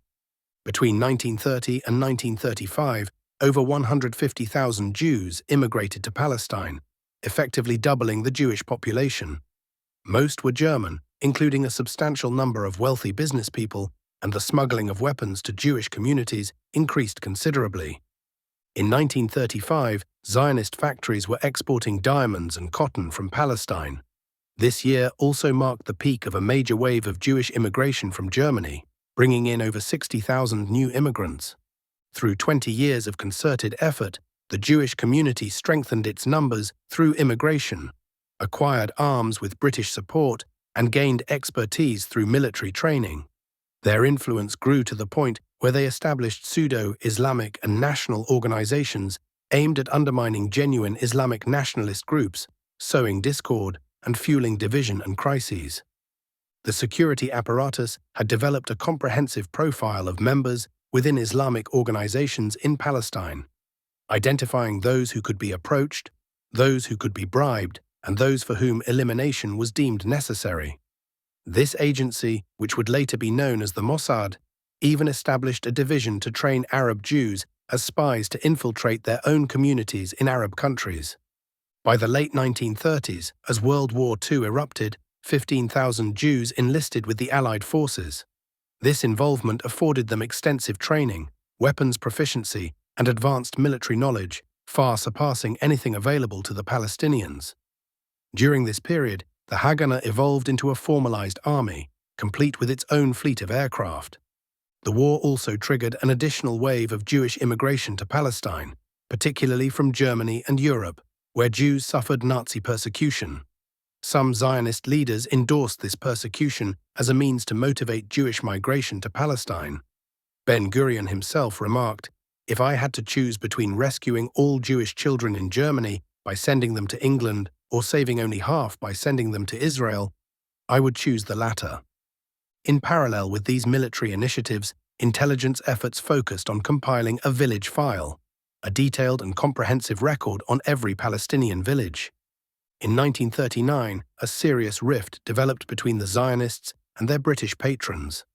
Between 1930 and 1935, over 150,000 Jews immigrated to Palestine, effectively doubling the Jewish population. Most were German, including a substantial number of wealthy business people, and the smuggling of weapons to Jewish communities increased considerably. In 1935, Zionist factories were exporting diamonds and cotton from Palestine. This year also marked the peak of a major wave of Jewish immigration from Germany, bringing in over 60,000 new immigrants. Through 20 years of concerted effort, the Jewish community strengthened its numbers through immigration, acquired arms with British support, and gained expertise through military training. Their influence grew to the point where they established pseudo-Islamic and national organizations aimed at undermining genuine Islamic nationalist groups, sowing discord and fueling division and crises. The security apparatus had developed a comprehensive profile of members within Islamic organizations in Palestine, identifying those who could be approached, those who could be bribed, and those for whom elimination was deemed necessary. This agency, which would later be known as the Mossad, even established a division to train Arab Jews as spies to infiltrate their own communities in Arab countries. By the late 1930s, as World War II erupted, 15,000 Jews enlisted with the Allied forces. This involvement afforded them extensive training, weapons proficiency, and advanced military knowledge, far surpassing anything available to the Palestinians. During this period, the Haganah evolved into a formalized army, complete with its own fleet of aircraft. The war also triggered an additional wave of Jewish immigration to Palestine, particularly from Germany and Europe, where Jews suffered Nazi persecution. Some Zionist leaders endorsed this persecution as a means to motivate Jewish migration to Palestine. Ben-Gurion himself remarked, "If I had to choose between rescuing all Jewish children in Germany by sending them to England or saving only half by sending them to Israel, I would choose the latter." In parallel with these military initiatives, intelligence efforts focused on compiling a village file, a detailed and comprehensive record on every Palestinian village. In 1939, a serious rift developed between the Zionists and their British patrons.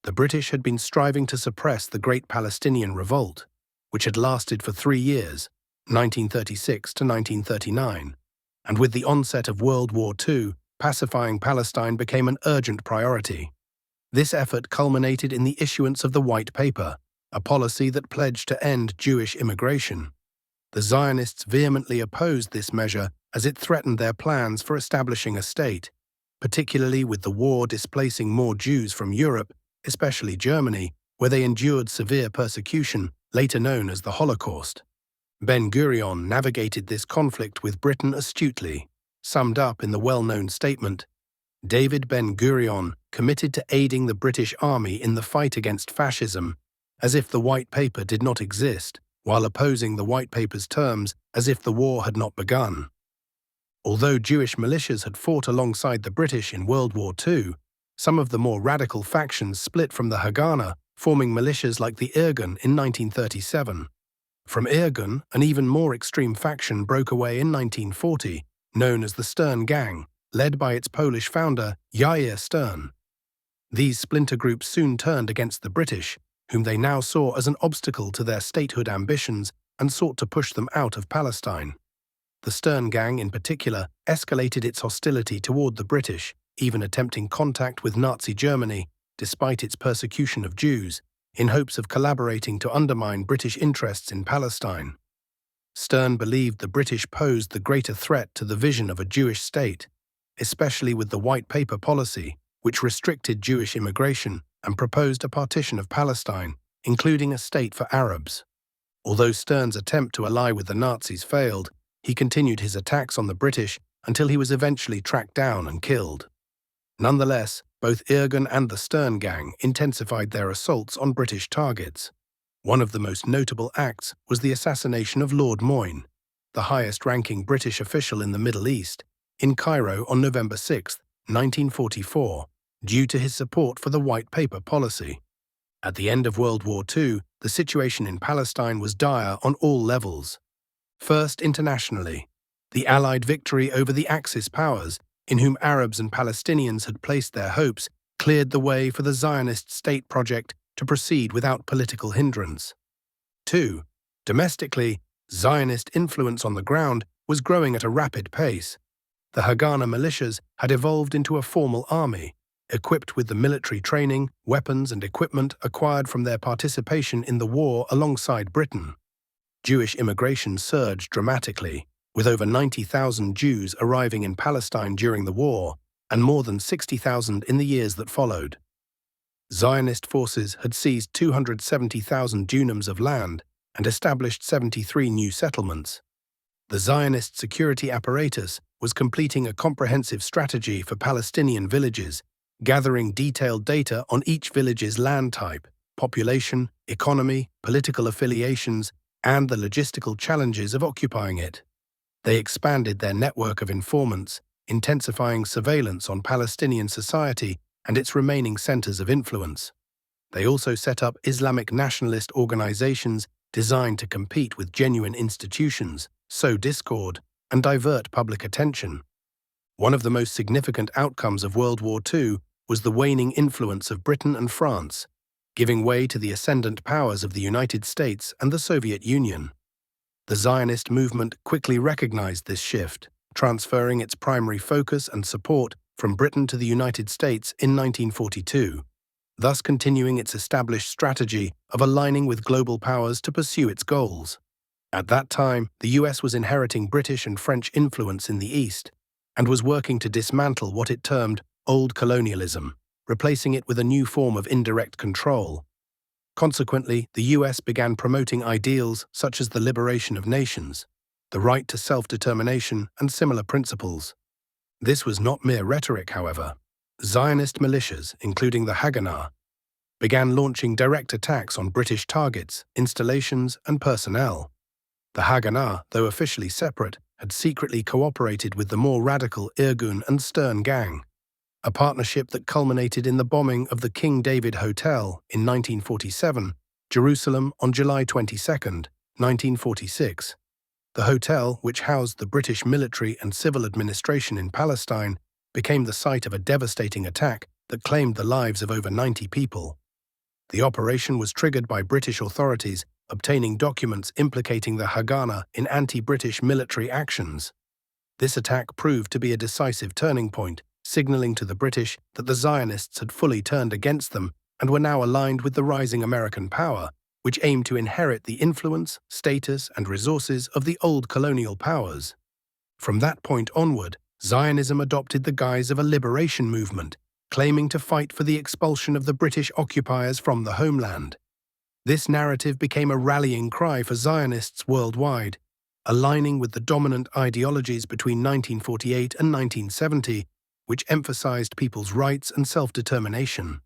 The British had been striving to suppress the Great Palestinian Revolt, which had lasted for 3 years, 1936 to 1939, and with the onset of World War II, pacifying Palestine became an urgent priority. This effort culminated in the issuance of the White Paper, a policy that pledged to end Jewish immigration. The Zionists vehemently opposed this measure as it threatened their plans for establishing a state, particularly with the war displacing more Jews from Europe, especially Germany, where they endured severe persecution, later known as the Holocaust. Ben-Gurion navigated this conflict with Britain astutely, summed up in the well-known statement, "David Ben-Gurion committed to aiding the British Army in the fight against fascism, as if the White Paper did not exist, while opposing the White Paper's terms as if the war had not begun." Although Jewish militias had fought alongside the British in World War II, some of the more radical factions split from the Haganah, forming militias like the Irgun in 1937. From Irgun, an even more extreme faction broke away in 1940, known as the Stern Gang, led by its Polish founder, Yair Stern. These splinter groups soon turned against the British, whom they now saw as an obstacle to their statehood ambitions and sought to push them out of Palestine. The Stern Gang, in particular, escalated its hostility toward the British, even attempting contact with Nazi Germany, despite its persecution of Jews, in hopes of collaborating to undermine British interests in Palestine. Stern believed the British posed the greater threat to the vision of a Jewish state, especially with the White Paper policy, which restricted Jewish immigration and proposed a partition of Palestine, including a state for Arabs. Although Stern's attempt to ally with the Nazis failed, he continued his attacks on the British until he was eventually tracked down and killed. Nonetheless, both Irgun and the Stern Gang intensified their assaults on British targets. One of the most notable acts was the assassination of Lord Moyne, the highest-ranking British official in the Middle East, in Cairo on November 6, 1944, due to his support for the White Paper policy. At the end of World War II, the situation in Palestine was dire on all levels. First, internationally, the Allied victory over the Axis powers, in whom Arabs and Palestinians had placed their hopes, cleared the way for the Zionist state project to proceed without political hindrance. 2. Domestically, Zionist influence on the ground was growing at a rapid pace. The Haganah militias had evolved into a formal army, equipped with the military training, weapons, and equipment acquired from their participation in the war alongside Britain. Jewish immigration surged dramatically, with over 90,000 Jews arriving in Palestine during the war, and more than 60,000 in the years that followed. Zionist forces had seized 270,000 dunams of land and established 73 new settlements. The Zionist security apparatus was completing a comprehensive strategy for Palestinian villages, gathering detailed data on each village's land type, population, economy, political affiliations, and the logistical challenges of occupying it. They expanded their network of informants, intensifying surveillance on Palestinian society and its remaining centers of influence. They also set up Islamic nationalist organizations designed to compete with genuine institutions, sow discord, and divert public attention. One of the most significant outcomes of World War II was the waning influence of Britain and France, giving way to the ascendant powers of the United States and the Soviet Union. The Zionist movement quickly recognized this shift, transferring its primary focus and support from Britain to the United States in 1942, thus continuing its established strategy of aligning with global powers to pursue its goals. At that time, the US was inheriting British and French influence in the East, and was working to dismantle what it termed old colonialism, replacing it with a new form of indirect control. Consequently, the US began promoting ideals such as the liberation of nations, the right to self-determination, and similar principles. This was not mere rhetoric, however. Zionist militias, including the Haganah, began launching direct attacks on British targets, installations, and personnel. The Haganah, though officially separate, had secretly cooperated with the more radical Irgun and Stern Gang, a partnership that culminated in the bombing of the King David Hotel in 1947, Jerusalem on July 22, 1946. The hotel, which housed the British military and civil administration in Palestine, became the site of a devastating attack that claimed the lives of over 90 people. The operation was triggered by British authorities obtaining documents implicating the Haganah in anti-British military actions. This attack proved to be a decisive turning point, signaling to the British that the Zionists had fully turned against them and were now aligned with the rising American power, which aimed to inherit the influence, status, and resources of the old colonial powers. From that point onward, Zionism adopted the guise of a liberation movement, claiming to fight for the expulsion of the British occupiers from the homeland. This narrative became a rallying cry for Zionists worldwide, aligning with the dominant ideologies between 1948 and 1970, which emphasized people's rights and self-determination.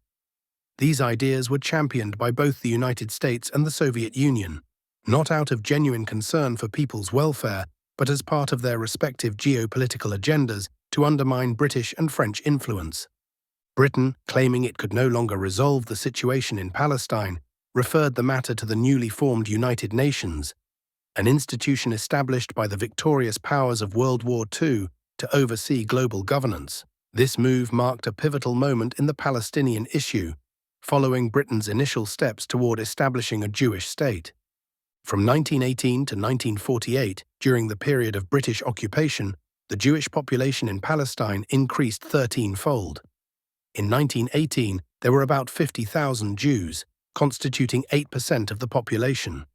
These ideas were championed by both the United States and the Soviet Union, not out of genuine concern for people's welfare, but as part of their respective geopolitical agendas to undermine British and French influence. Britain, claiming it could no longer resolve the situation in Palestine, referred the matter to the newly formed United Nations, an institution established by the victorious powers of World War II to oversee global governance. This move marked a pivotal moment in the Palestinian issue, following Britain's initial steps toward establishing a Jewish state. From 1918 to 1948, during the period of British occupation, the Jewish population in Palestine increased 13-fold. In 1918, there were about 50,000 Jews, constituting 8% of the population.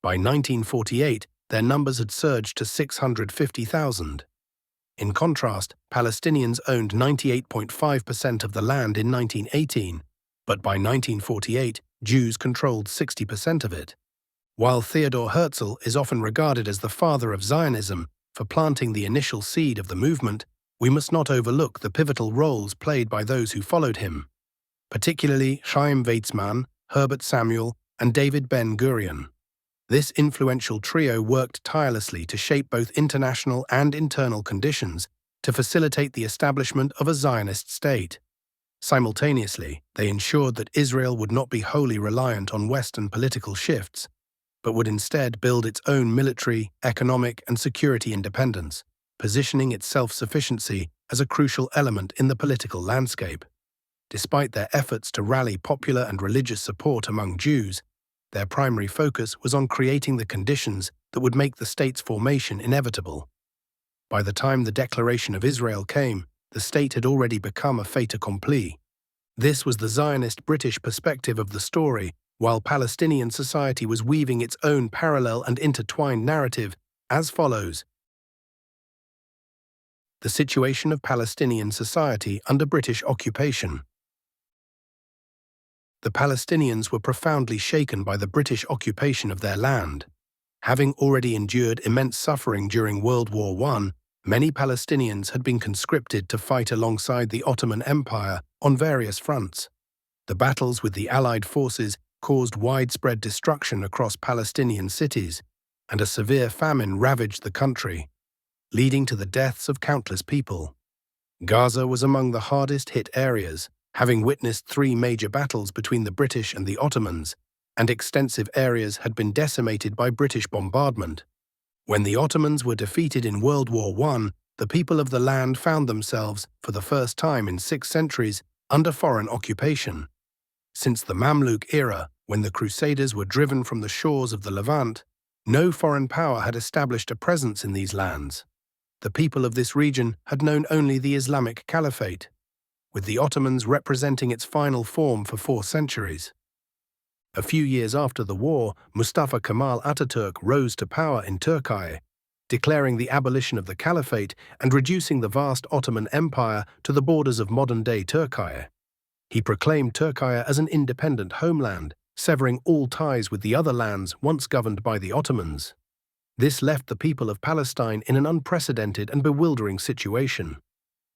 By 1948, their numbers had surged to 650,000. In contrast, Palestinians owned 98.5% of the land in 1918, but by 1948, Jews controlled 60% of it. While Theodor Herzl is often regarded as the father of Zionism for planting the initial seed of the movement, we must not overlook the pivotal roles played by those who followed him, particularly Chaim Weizmann, Herbert Samuel, and David Ben-Gurion. This influential trio worked tirelessly to shape both international and internal conditions to facilitate the establishment of a Zionist state. Simultaneously, they ensured that Israel would not be wholly reliant on Western political shifts, but would instead build its own military, economic, and security independence, positioning its self-sufficiency as a crucial element in the political landscape. Despite their efforts to rally popular and religious support among Jews, their primary focus was on creating the conditions that would make the state's formation inevitable. By the time the Declaration of Israel came, the state had already become a fait accompli. This was the Zionist British perspective of the story, while Palestinian society was weaving its own parallel and intertwined narrative, as follows. The situation of Palestinian society under British occupation. The Palestinians were profoundly shaken by the British occupation of their land. Having already endured immense suffering during World War I, many Palestinians had been conscripted to fight alongside the Ottoman Empire on various fronts. The battles with the Allied forces caused widespread destruction across Palestinian cities, and a severe famine ravaged the country, leading to the deaths of countless people. Gaza was among the hardest-hit areas, having witnessed 3 major battles between the British and the Ottomans, and extensive areas had been decimated by British bombardment. When the Ottomans were defeated in World War I, the people of the land found themselves, for the first time in 6 centuries, under foreign occupation. Since the Mamluk era, when the Crusaders were driven from the shores of the Levant, no foreign power had established a presence in these lands. The people of this region had known only the Islamic Caliphate, with the Ottomans representing its final form for 4 centuries. A few years after the war, Mustafa Kemal Ataturk rose to power in Turkey, declaring the abolition of the Caliphate and reducing the vast Ottoman Empire to the borders of modern-day Turkey. He proclaimed Turkey as an independent homeland, severing all ties with the other lands once governed by the Ottomans. This left the people of Palestine in an unprecedented and bewildering situation.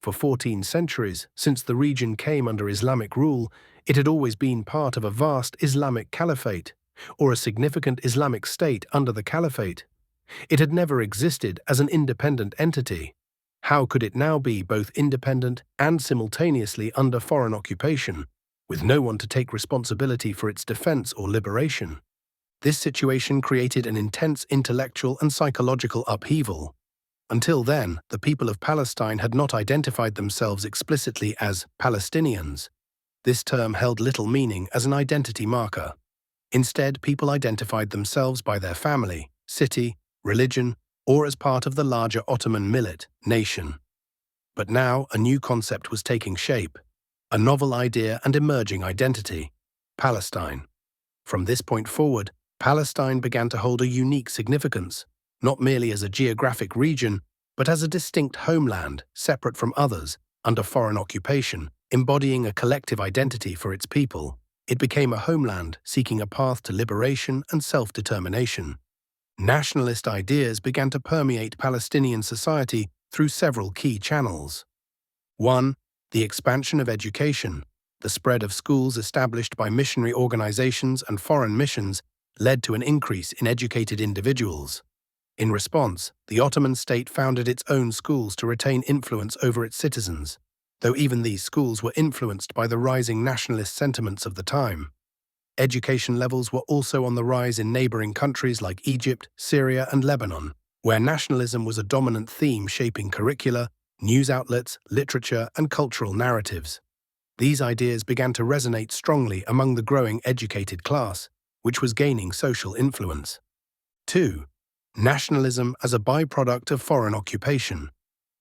For 14 centuries, since the region came under Islamic rule, it had always been part of a vast Islamic caliphate, or a significant Islamic state under the caliphate. It had never existed as an independent entity. How could it now be both independent and simultaneously under foreign occupation, with no one to take responsibility for its defense or liberation? This situation created an intense intellectual and psychological upheaval. Until then, the people of Palestine had not identified themselves explicitly as Palestinians. This term held little meaning as an identity marker. Instead, people identified themselves by their family, city, religion, or as part of the larger Ottoman millet, nation. But now a new concept was taking shape, a novel idea and emerging identity: Palestine. From this point forward, Palestine began to hold a unique significance, not merely as a geographic region, but as a distinct homeland, separate from others, under foreign occupation, embodying a collective identity for its people. It became a homeland seeking a path to liberation and self-determination. Nationalist ideas began to permeate Palestinian society through several key channels. 1. The expansion of education. The spread of schools established by missionary organizations and foreign missions led to an increase in educated individuals. In response, the Ottoman state founded its own schools to retain influence over its citizens, though even these schools were influenced by the rising nationalist sentiments of the time. Education levels were also on the rise in neighboring countries like Egypt, Syria, and Lebanon, where nationalism was a dominant theme shaping curricula, news outlets, literature, and cultural narratives. These ideas began to resonate strongly among the growing educated class, which was gaining social influence. 2. Nationalism as a byproduct of foreign occupation.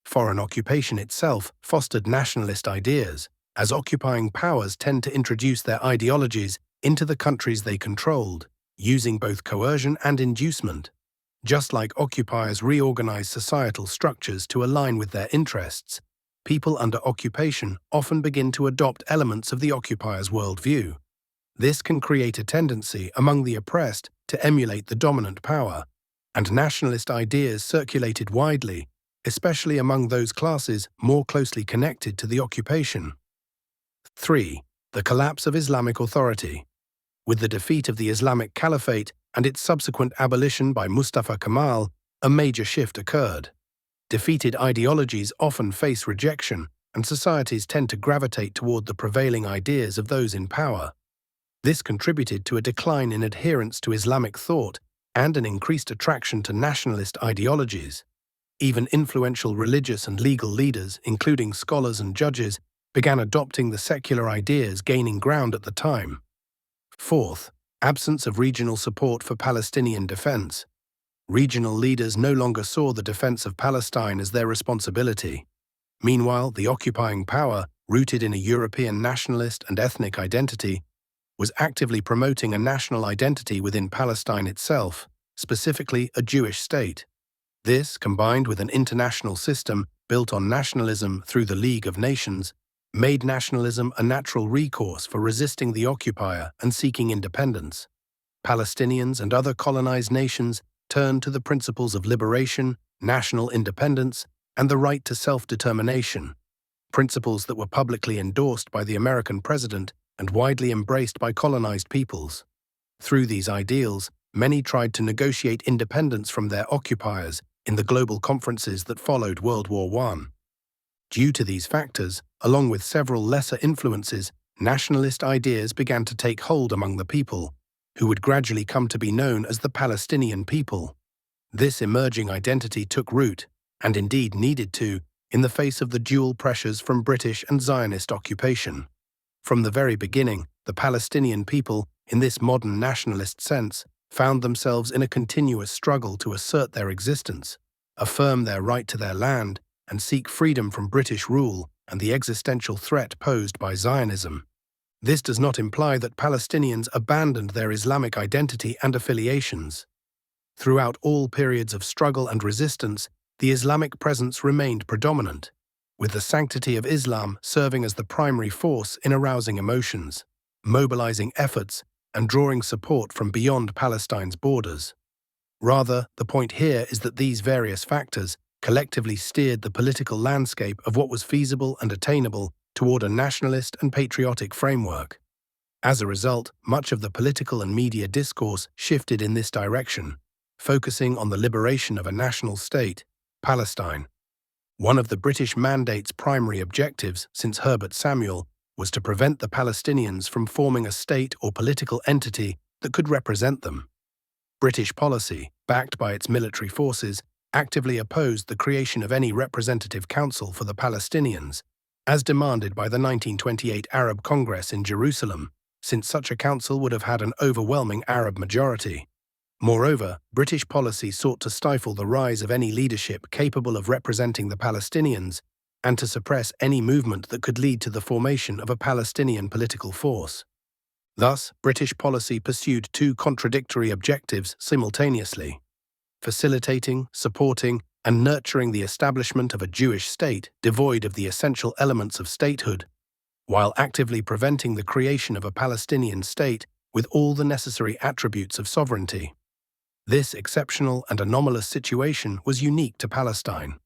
Foreign occupation itself fostered nationalist ideas, as occupying powers tend to introduce their ideologies into the countries they controlled, using both coercion and inducement. Just like occupiers reorganize societal structures to align with their interests, people under occupation often begin to adopt elements of the occupier's worldview. This can create a tendency among the oppressed to emulate the dominant power, and nationalist ideas circulated widely, especially among those classes more closely connected to the occupation. 3. The collapse of Islamic authority. With the defeat of the Islamic Caliphate and its subsequent abolition by Mustafa Kemal, a major shift occurred. Defeated ideologies often face rejection, and societies tend to gravitate toward the prevailing ideas of those in power. This contributed to a decline in adherence to Islamic thought and an increased attraction to nationalist ideologies. Even influential religious and legal leaders, including scholars and judges, began adopting the secular ideas gaining ground at the time. 4th, absence of regional support for Palestinian defense. Regional leaders no longer saw the defense of Palestine as their responsibility. Meanwhile, the occupying power, rooted in a European nationalist and ethnic identity, was actively promoting a national identity within Palestine itself, specifically a Jewish state. This, combined with an international system built on nationalism through the League of Nations, made nationalism a natural recourse for resisting the occupier and seeking independence. Palestinians and other colonized nations turned to the principles of liberation, national independence, and the right to self-determination, principles that were publicly endorsed by the American president and widely embraced by colonized peoples. Through these ideals, many tried to negotiate independence from their occupiers in the global conferences that followed World War I. Due to these factors, along with several lesser influences, nationalist ideas began to take hold among the people, who would gradually come to be known as the Palestinian people. This emerging identity took root, and indeed needed to, in the face of the dual pressures from British and Zionist occupation. From the very beginning, the Palestinian people, in this modern nationalist sense, found themselves in a continuous struggle to assert their existence, affirm their right to their land, and seek freedom from British rule and the existential threat posed by Zionism. This does not imply that Palestinians abandoned their Islamic identity and affiliations. Throughout all periods of struggle and resistance, the Islamic presence remained predominant, with the sanctity of Islam serving as the primary force in arousing emotions, mobilizing efforts, and drawing support from beyond Palestine's borders. Rather, the point here is that these various factors collectively steered the political landscape of what was feasible and attainable toward a nationalist and patriotic framework. As a result, much of the political and media discourse shifted in this direction, focusing on the liberation of a national state, Palestine. One of the British Mandate's primary objectives since Herbert Samuel was to prevent the Palestinians from forming a state or political entity that could represent them. British policy, backed by its military forces, actively opposed the creation of any representative council for the Palestinians, as demanded by the 1928 Arab Congress in Jerusalem, since such a council would have had an overwhelming Arab majority. Moreover, British policy sought to stifle the rise of any leadership capable of representing the Palestinians and to suppress any movement that could lead to the formation of a Palestinian political force. Thus, British policy pursued two contradictory objectives simultaneously: facilitating, supporting, and nurturing the establishment of a Jewish state devoid of the essential elements of statehood, while actively preventing the creation of a Palestinian state with all the necessary attributes of sovereignty. This exceptional and anomalous situation was unique to Palestine.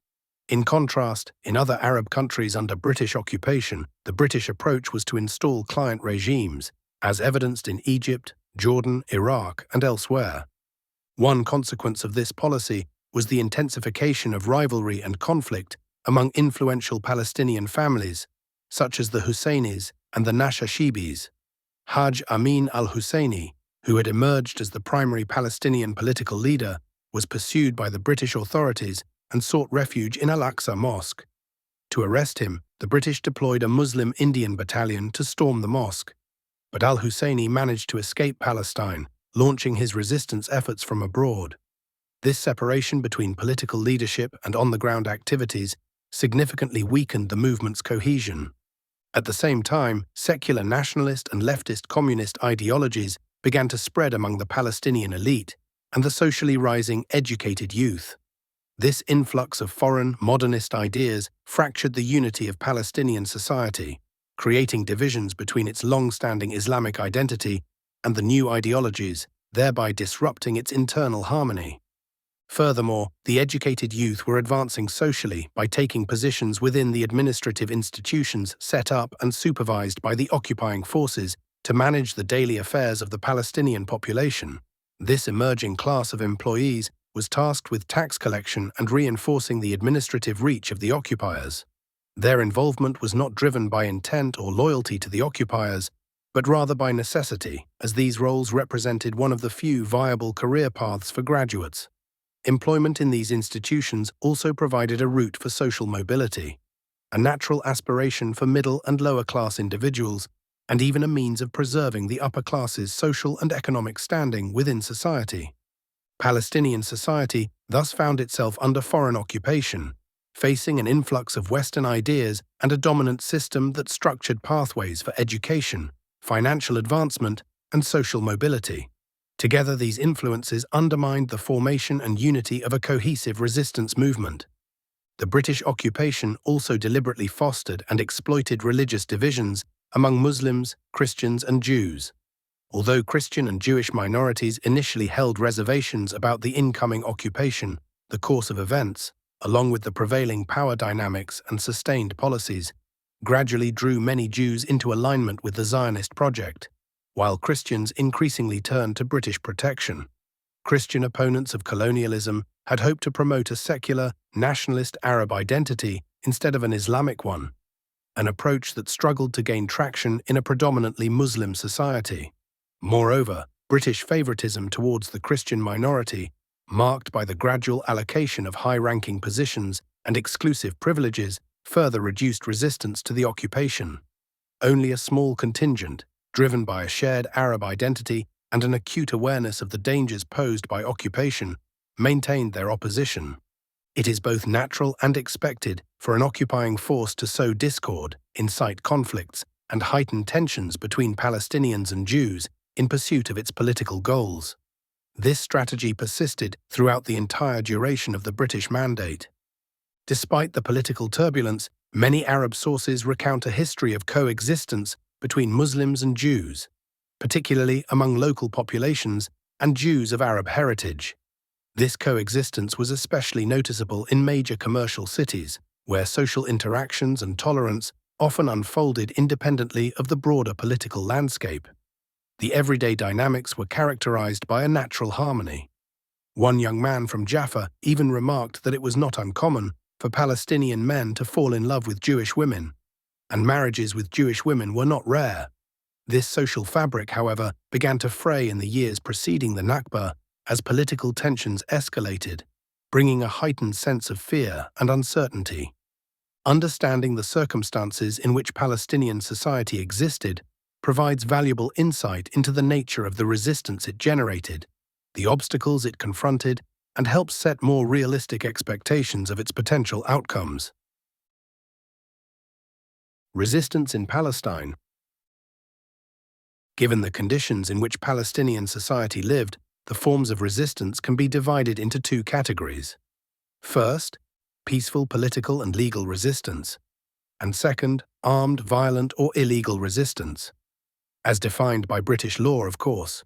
In contrast, in other Arab countries under British occupation, the British approach was to install client regimes, as evidenced in Egypt, Jordan, Iraq, and elsewhere. One consequence of this policy was the intensification of rivalry and conflict among influential Palestinian families, such as the Husseinis and the Nashashibis. Hajj Amin al-Husseini, who had emerged as the primary Palestinian political leader, was pursued by the British authorities and sought refuge in Al-Aqsa Mosque. To arrest him, the British deployed a Muslim Indian battalion to storm the mosque. But al-Husseini managed to escape Palestine, launching his resistance efforts from abroad. This separation between political leadership and on-the-ground activities significantly weakened the movement's cohesion. At the same time, secular nationalist and leftist communist ideologies began to spread among the Palestinian elite and the socially rising educated youth. This influx of foreign, modernist ideas fractured the unity of Palestinian society, creating divisions between its long-standing Islamic identity and the new ideologies, thereby disrupting its internal harmony. Furthermore, the educated youth were advancing socially by taking positions within the administrative institutions set up and supervised by the occupying forces to manage the daily affairs of the Palestinian population. This emerging class of employees was tasked with tax collection and reinforcing the administrative reach of the occupiers. Their involvement was not driven by intent or loyalty to the occupiers, but rather by necessity, as these roles represented one of the few viable career paths for graduates. Employment in these institutions also provided a route for social mobility, a natural aspiration for middle and lower class individuals, and even a means of preserving the upper class's social and economic standing within society. Palestinian society thus found itself under foreign occupation, facing an influx of Western ideas and a dominant system that structured pathways for education, financial advancement, and social mobility. Together, these influences undermined the formation and unity of a cohesive resistance movement. The British occupation also deliberately fostered and exploited religious divisions among Muslims, Christians, and Jews. Although Christian and Jewish minorities initially held reservations about the incoming occupation, the course of events, along with the prevailing power dynamics and sustained policies, gradually drew many Jews into alignment with the Zionist project, while Christians increasingly turned to British protection. Christian opponents of colonialism had hoped to promote a secular, nationalist Arab identity instead of an Islamic one, an approach that struggled to gain traction in a predominantly Muslim society. Moreover, British favoritism towards the Christian minority, marked by the gradual allocation of high-ranking positions and exclusive privileges, further reduced resistance to the occupation. Only a small contingent, driven by a shared Arab identity and an acute awareness of the dangers posed by occupation, maintained their opposition. It is both natural and expected for an occupying force to sow discord, incite conflicts, and heighten tensions between Palestinians and Jews in pursuit of its political goals. This strategy persisted throughout the entire duration of the British Mandate. Despite the political turbulence, many Arab sources recount a history of coexistence between Muslims and Jews, particularly among local populations and Jews of Arab heritage. This coexistence was especially noticeable in major commercial cities, where social interactions and tolerance often unfolded independently of the broader political landscape. The everyday dynamics were characterized by a natural harmony. One young man from Jaffa even remarked that it was not uncommon for Palestinian men to fall in love with Jewish women, and marriages with Jewish women were not rare. This social fabric, however, began to fray in the years preceding the Nakba as political tensions escalated, bringing a heightened sense of fear and uncertainty. Understanding the circumstances in which Palestinian society existed provides valuable insight into the nature of the resistance it generated. the obstacles it confronted, and helps set more realistic expectations of its potential outcomes. Resistance in Palestine. Given the conditions in which Palestinian society lived, the forms of resistance can be divided into two categories. First, peaceful political and legal resistance, and second, armed, violent, or illegal resistance, as defined by British law, of course.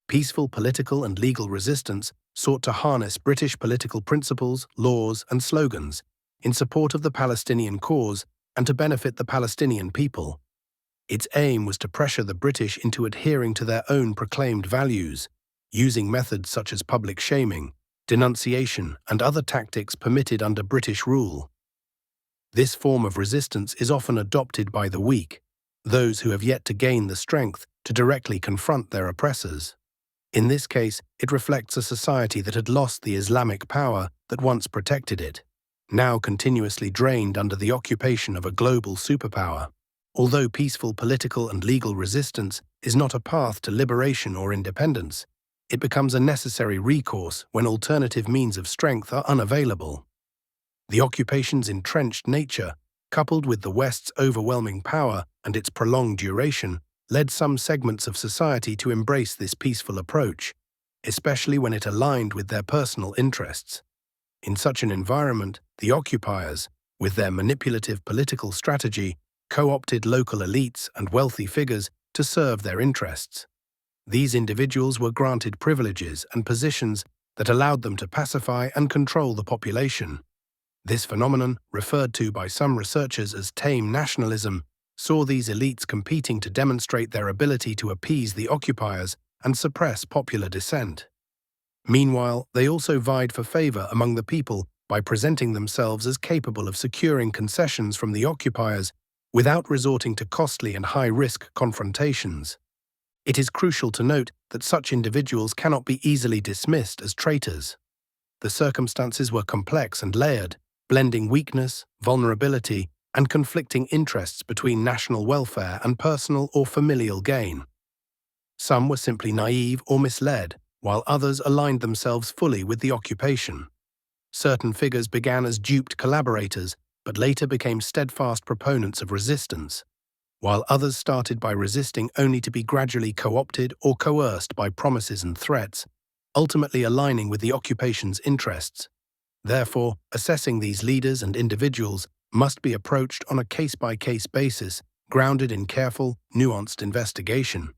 Peaceful political and legal resistance sought to harness British political principles, laws, and slogans in support of the Palestinian cause and to benefit the Palestinian people. Its aim was to pressure the British into adhering to their own proclaimed values, using methods such as public shaming, denunciation, and other tactics permitted under British rule. This form of resistance is often adopted by the weak, those who have yet to gain the strength to directly confront their oppressors. In this case, it reflects a society that had lost the Islamic power that once protected it, now continuously drained under the occupation of a global superpower. Although peaceful political and legal resistance is not a path to liberation or independence, it becomes a necessary recourse when alternative means of strength are unavailable. The occupation's entrenched nature, coupled with the West's overwhelming power and its prolonged duration, led some segments of society to embrace this peaceful approach, especially when it aligned with their personal interests. In such an environment, the occupiers, with their manipulative political strategy, co-opted local elites and wealthy figures to serve their interests. These individuals were granted privileges and positions that allowed them to pacify and control the population. This phenomenon, referred to by some researchers as tame nationalism, saw these elites competing to demonstrate their ability to appease the occupiers and suppress popular dissent. Meanwhile, they also vied for favor among the people by presenting themselves as capable of securing concessions from the occupiers without resorting to costly and high-risk confrontations. It is crucial to note that such individuals cannot be easily dismissed as traitors. The circumstances were complex and layered, blending weakness, vulnerability, and conflicting interests between national welfare and personal or familial gain. Some were simply naive or misled, while others aligned themselves fully with the occupation. Certain figures began as duped collaborators, but later became steadfast proponents of resistance, while others started by resisting only to be gradually co-opted or coerced by promises and threats, ultimately aligning with the occupation's interests. Therefore, assessing these leaders and individuals must be approached on a case-by-case basis, grounded in careful, nuanced investigation.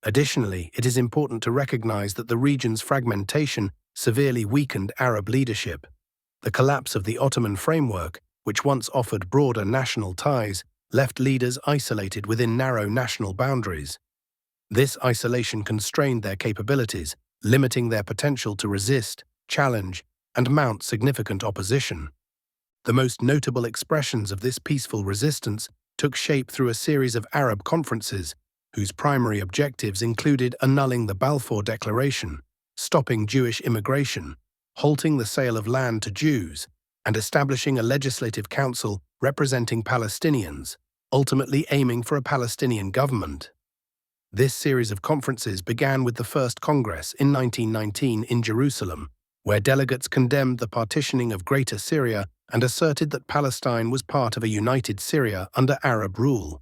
Additionally, it is important to recognize that the region's fragmentation severely weakened Arab leadership. The collapse of the Ottoman framework, which once offered broader national ties, left leaders isolated within narrow national boundaries. This isolation constrained their capabilities, limiting their potential to resist, challenge, and mount significant opposition. The most notable expressions of this peaceful resistance took shape through a series of Arab conferences, whose primary objectives included annulling the Balfour Declaration, stopping Jewish immigration, halting the sale of land to Jews, and establishing a legislative council representing Palestinians, ultimately aiming for a Palestinian government. This series of conferences began with the First Congress in 1919 in Jerusalem, where delegates condemned the partitioning of Greater Syria and asserted that Palestine was part of a united Syria under Arab rule.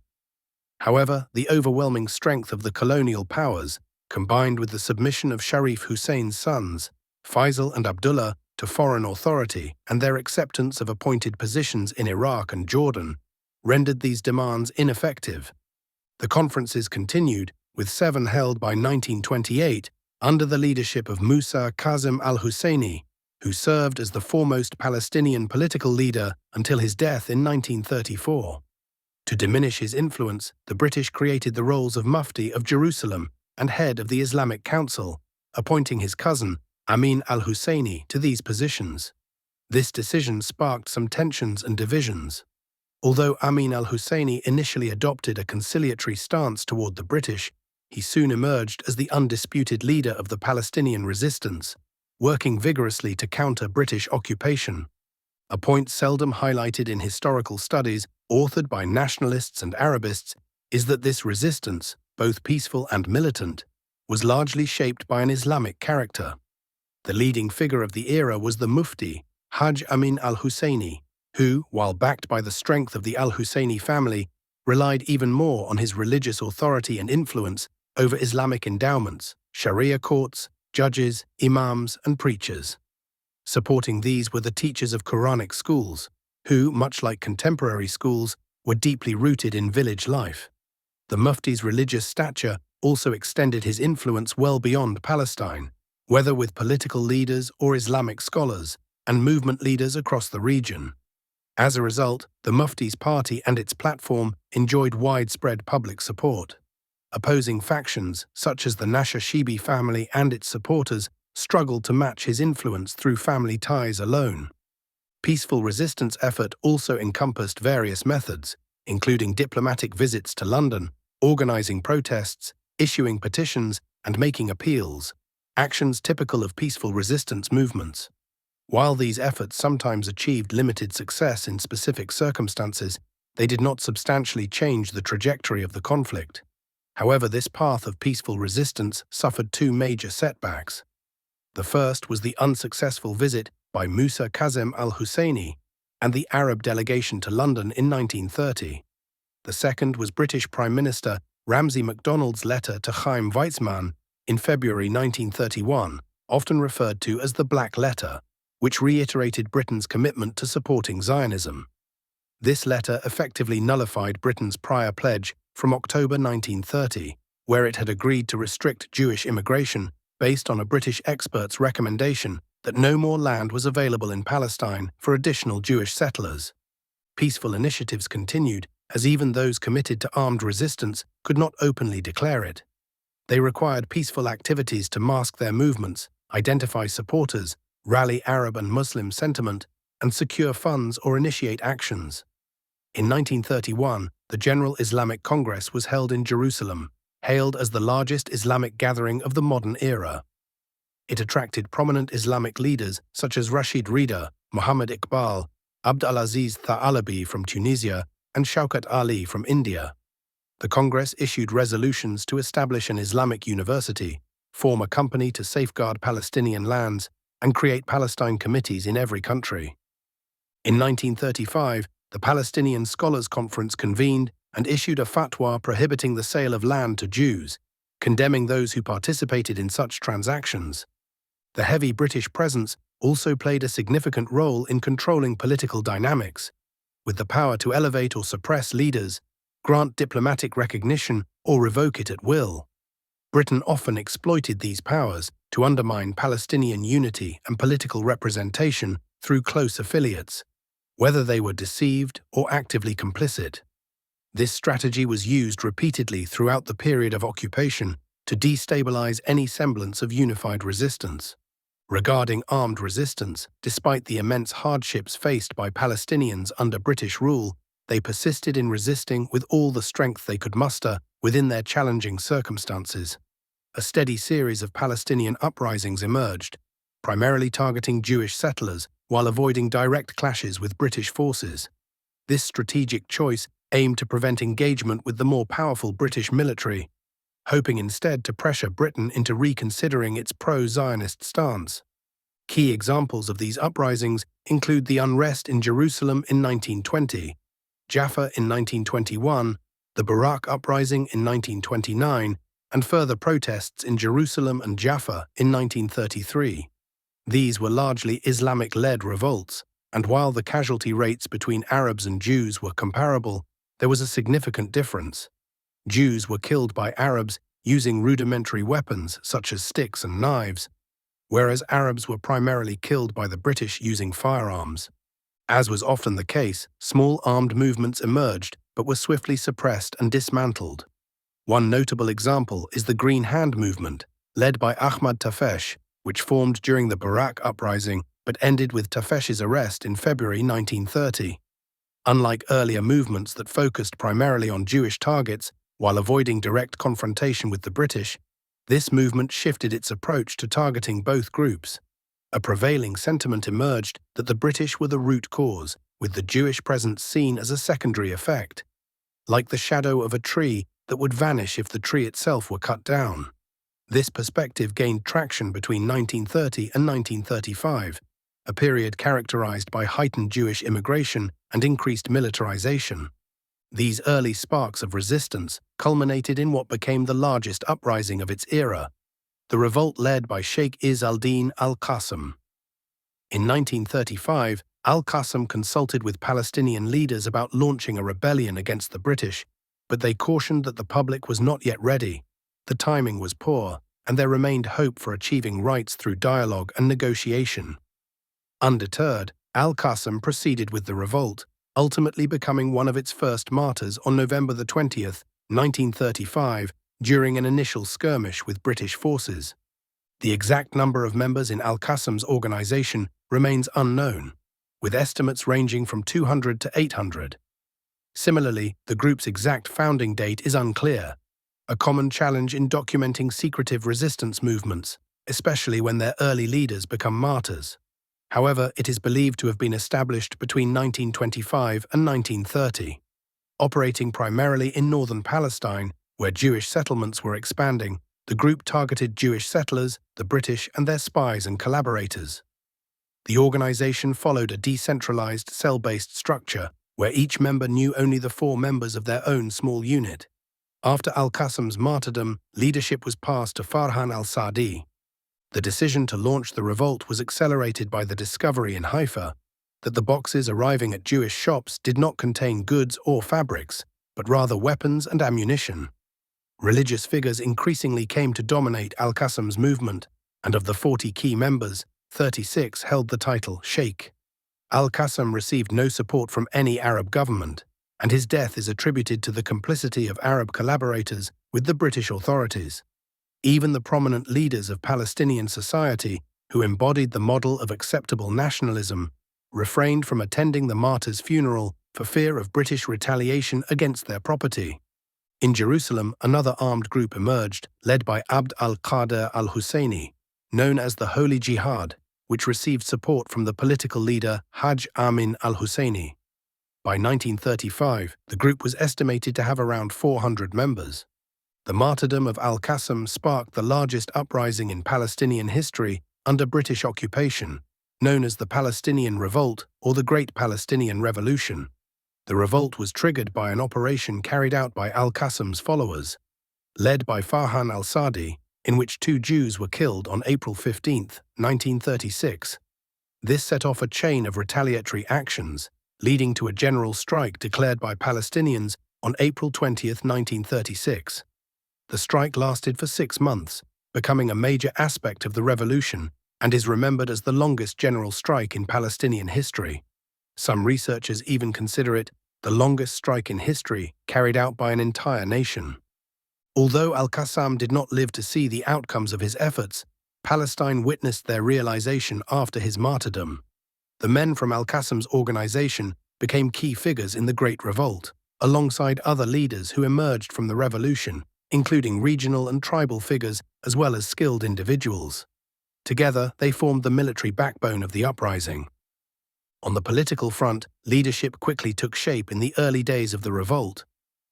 However, the overwhelming strength of the colonial powers, combined with the submission of Sharif Hussein's sons, Faisal and Abdullah, to foreign authority and their acceptance of appointed positions in Iraq and Jordan, rendered these demands ineffective. The conferences continued, with 7 held by 1928 under the leadership of Musa Kazim al-Husseini, who served as the foremost Palestinian political leader until his death in 1934. To diminish his influence, the British created the roles of Mufti of Jerusalem and head of the Islamic Council, appointing his cousin, Amin al-Husseini, to these positions. This decision sparked some tensions and divisions. Although Amin al-Husseini initially adopted a conciliatory stance toward the British, he soon emerged as the undisputed leader of the Palestinian resistance, working vigorously to counter British occupation. A point seldom highlighted in historical studies authored by nationalists and Arabists is that this resistance, both peaceful and militant, was largely shaped by an Islamic character. The leading figure of the era was the Mufti, Hajj Amin al-Husseini, who, while backed by the strength of the al-Husseini family, relied even more on his religious authority and influence over Islamic endowments, Sharia courts, judges, imams, and preachers. Supporting these were the teachers of Quranic schools, who, much like contemporary schools, were deeply rooted in village life. The Mufti's religious stature also extended his influence well beyond Palestine, whether with political leaders or Islamic scholars and movement leaders across the region. As a result, the Mufti's party and its platform enjoyed widespread public support. Opposing factions, such as the Nashashibi family and its supporters, struggled to match his influence through family ties alone. Peaceful resistance effort also encompassed various methods, including diplomatic visits to London, organizing protests, issuing petitions, and making appeals, actions typical of peaceful resistance movements. While these efforts sometimes achieved limited success in specific circumstances, they did not substantially change the trajectory of the conflict. However, this path of peaceful resistance suffered two major setbacks. The first was the unsuccessful visit by Musa Kazem al-Husseini and the Arab delegation to London in 1930. The second was British Prime Minister Ramsay MacDonald's letter to Chaim Weizmann in February 1931, often referred to as the Black Letter, which reiterated Britain's commitment to supporting Zionism. This letter effectively nullified Britain's prior pledge from October 1930, where it had agreed to restrict Jewish immigration based on a British expert's recommendation that no more land was available in Palestine for additional Jewish settlers. Peaceful initiatives continued, as even those committed to armed resistance could not openly declare it. They required peaceful activities to mask their movements, identify supporters, rally Arab and Muslim sentiment, and secure funds or initiate actions. In 1931, the General Islamic Congress was held in Jerusalem, hailed as the largest Islamic gathering of the modern era. It attracted prominent Islamic leaders such as Rashid Rida, Muhammad Iqbal, Abd al-Aziz Tha'alabi from Tunisia, and Shaukat Ali from India. The Congress issued resolutions to establish an Islamic university, form a company to safeguard Palestinian lands, and create Palestine committees in every country. In 1935, the Palestinian Scholars Conference convened and issued a fatwa prohibiting the sale of land to Jews, condemning those who participated in such transactions. The heavy British presence also played a significant role in controlling political dynamics, with the power to elevate or suppress leaders, grant diplomatic recognition, or revoke it at will. Britain often exploited these powers to undermine Palestinian unity and political representation through close affiliates, whether they were deceived or actively complicit. This strategy was used repeatedly throughout the period of occupation to destabilize any semblance of unified resistance. Regarding armed resistance, despite the immense hardships faced by Palestinians under British rule, they persisted in resisting with all the strength they could muster within their challenging circumstances. A steady series of Palestinian uprisings emerged, primarily targeting Jewish settlers while avoiding direct clashes with British forces. This strategic choice aimed to prevent engagement with the more powerful British military, hoping instead to pressure Britain into reconsidering its pro-Zionist stance. Key examples of these uprisings include the unrest in Jerusalem in 1920, Jaffa in 1921, the Barak Uprising in 1929, and further protests in Jerusalem and Jaffa in 1933. These were largely Islamic-led revolts, and while the casualty rates between Arabs and Jews were comparable, there was a significant difference. Jews were killed by Arabs using rudimentary weapons such as sticks and knives, whereas Arabs were primarily killed by the British using firearms. As was often the case, small armed movements emerged but were swiftly suppressed and dismantled. One notable example is the Green Hand movement, led by Ahmad Tafesh, which formed during the Barak Uprising but ended with Tafesh's arrest in February 1930. Unlike earlier movements that focused primarily on Jewish targets while avoiding direct confrontation with the British, this movement shifted its approach to targeting both groups. A prevailing sentiment emerged that the British were the root cause, with the Jewish presence seen as a secondary effect, like the shadow of a tree that would vanish if the tree itself were cut down. This perspective gained traction between 1930 and 1935, a period characterized by heightened Jewish immigration and increased militarization. These early sparks of resistance culminated in what became the largest uprising of its era, the revolt led by Sheikh Izz al-Din al-Qassam. In 1935, al-Qassam consulted with Palestinian leaders about launching a rebellion against the British, but they cautioned that the public was not yet ready. The timing was poor, and there remained hope for achieving rights through dialogue and negotiation. Undeterred, al-Qassam proceeded with the revolt, ultimately becoming one of its first martyrs on November 20th, 1935, during an initial skirmish with British forces. The exact number of members in al-Qassam's organization remains unknown, with estimates ranging from 200 to 800. Similarly, the group's exact founding date is unclear, a common challenge in documenting secretive resistance movements, especially when their early leaders become martyrs. However, it is believed to have been established between 1925 and 1930. Operating primarily in northern Palestine, where Jewish settlements were expanding, the group targeted Jewish settlers, the British, and their spies and collaborators. The organization followed a decentralized, cell-based structure, where each member knew only the 4 members of their own small unit. After al-Qassam's martyrdom, leadership was passed to Farhan al-Saadi. The decision to launch the revolt was accelerated by the discovery in Haifa that the boxes arriving at Jewish shops did not contain goods or fabrics, but rather weapons and ammunition. Religious figures increasingly came to dominate al-Qassam's movement, and of the 40 key members, 36 held the title Sheikh. Al-Qassam received no support from any Arab government, and his death is attributed to the complicity of Arab collaborators with the British authorities. Even the prominent leaders of Palestinian society, who embodied the model of acceptable nationalism, refrained from attending the martyr's funeral for fear of British retaliation against their property. In Jerusalem, another armed group emerged, led by Abd al-Qadir al-Husseini, known as the Holy Jihad, which received support from the political leader Hajj Amin al-Husseini. By 1935, the group was estimated to have around 400 members. The martyrdom of al-Qassam sparked the largest uprising in Palestinian history under British occupation, known as the Palestinian Revolt or the Great Palestinian Revolution. The revolt was triggered by an operation carried out by al-Qassam's followers, led by Farhan al-Saadi, in which 2 Jews were killed on April 15, 1936. This set off a chain of retaliatory actions, leading to a general strike declared by Palestinians on April 20, 1936. The strike lasted for 6 months, becoming a major aspect of the revolution, and is remembered as the longest general strike in Palestinian history. Some researchers even consider it the longest strike in history carried out by an entire nation. Although al-Qassam did not live to see the outcomes of his efforts, Palestine witnessed their realization after his martyrdom. The men from al-Qassam's organization became key figures in the Great Revolt, alongside other leaders who emerged from the revolution, including regional and tribal figures as well as skilled individuals. Together, they formed the military backbone of the uprising. On the political front, leadership quickly took shape in the early days of the revolt.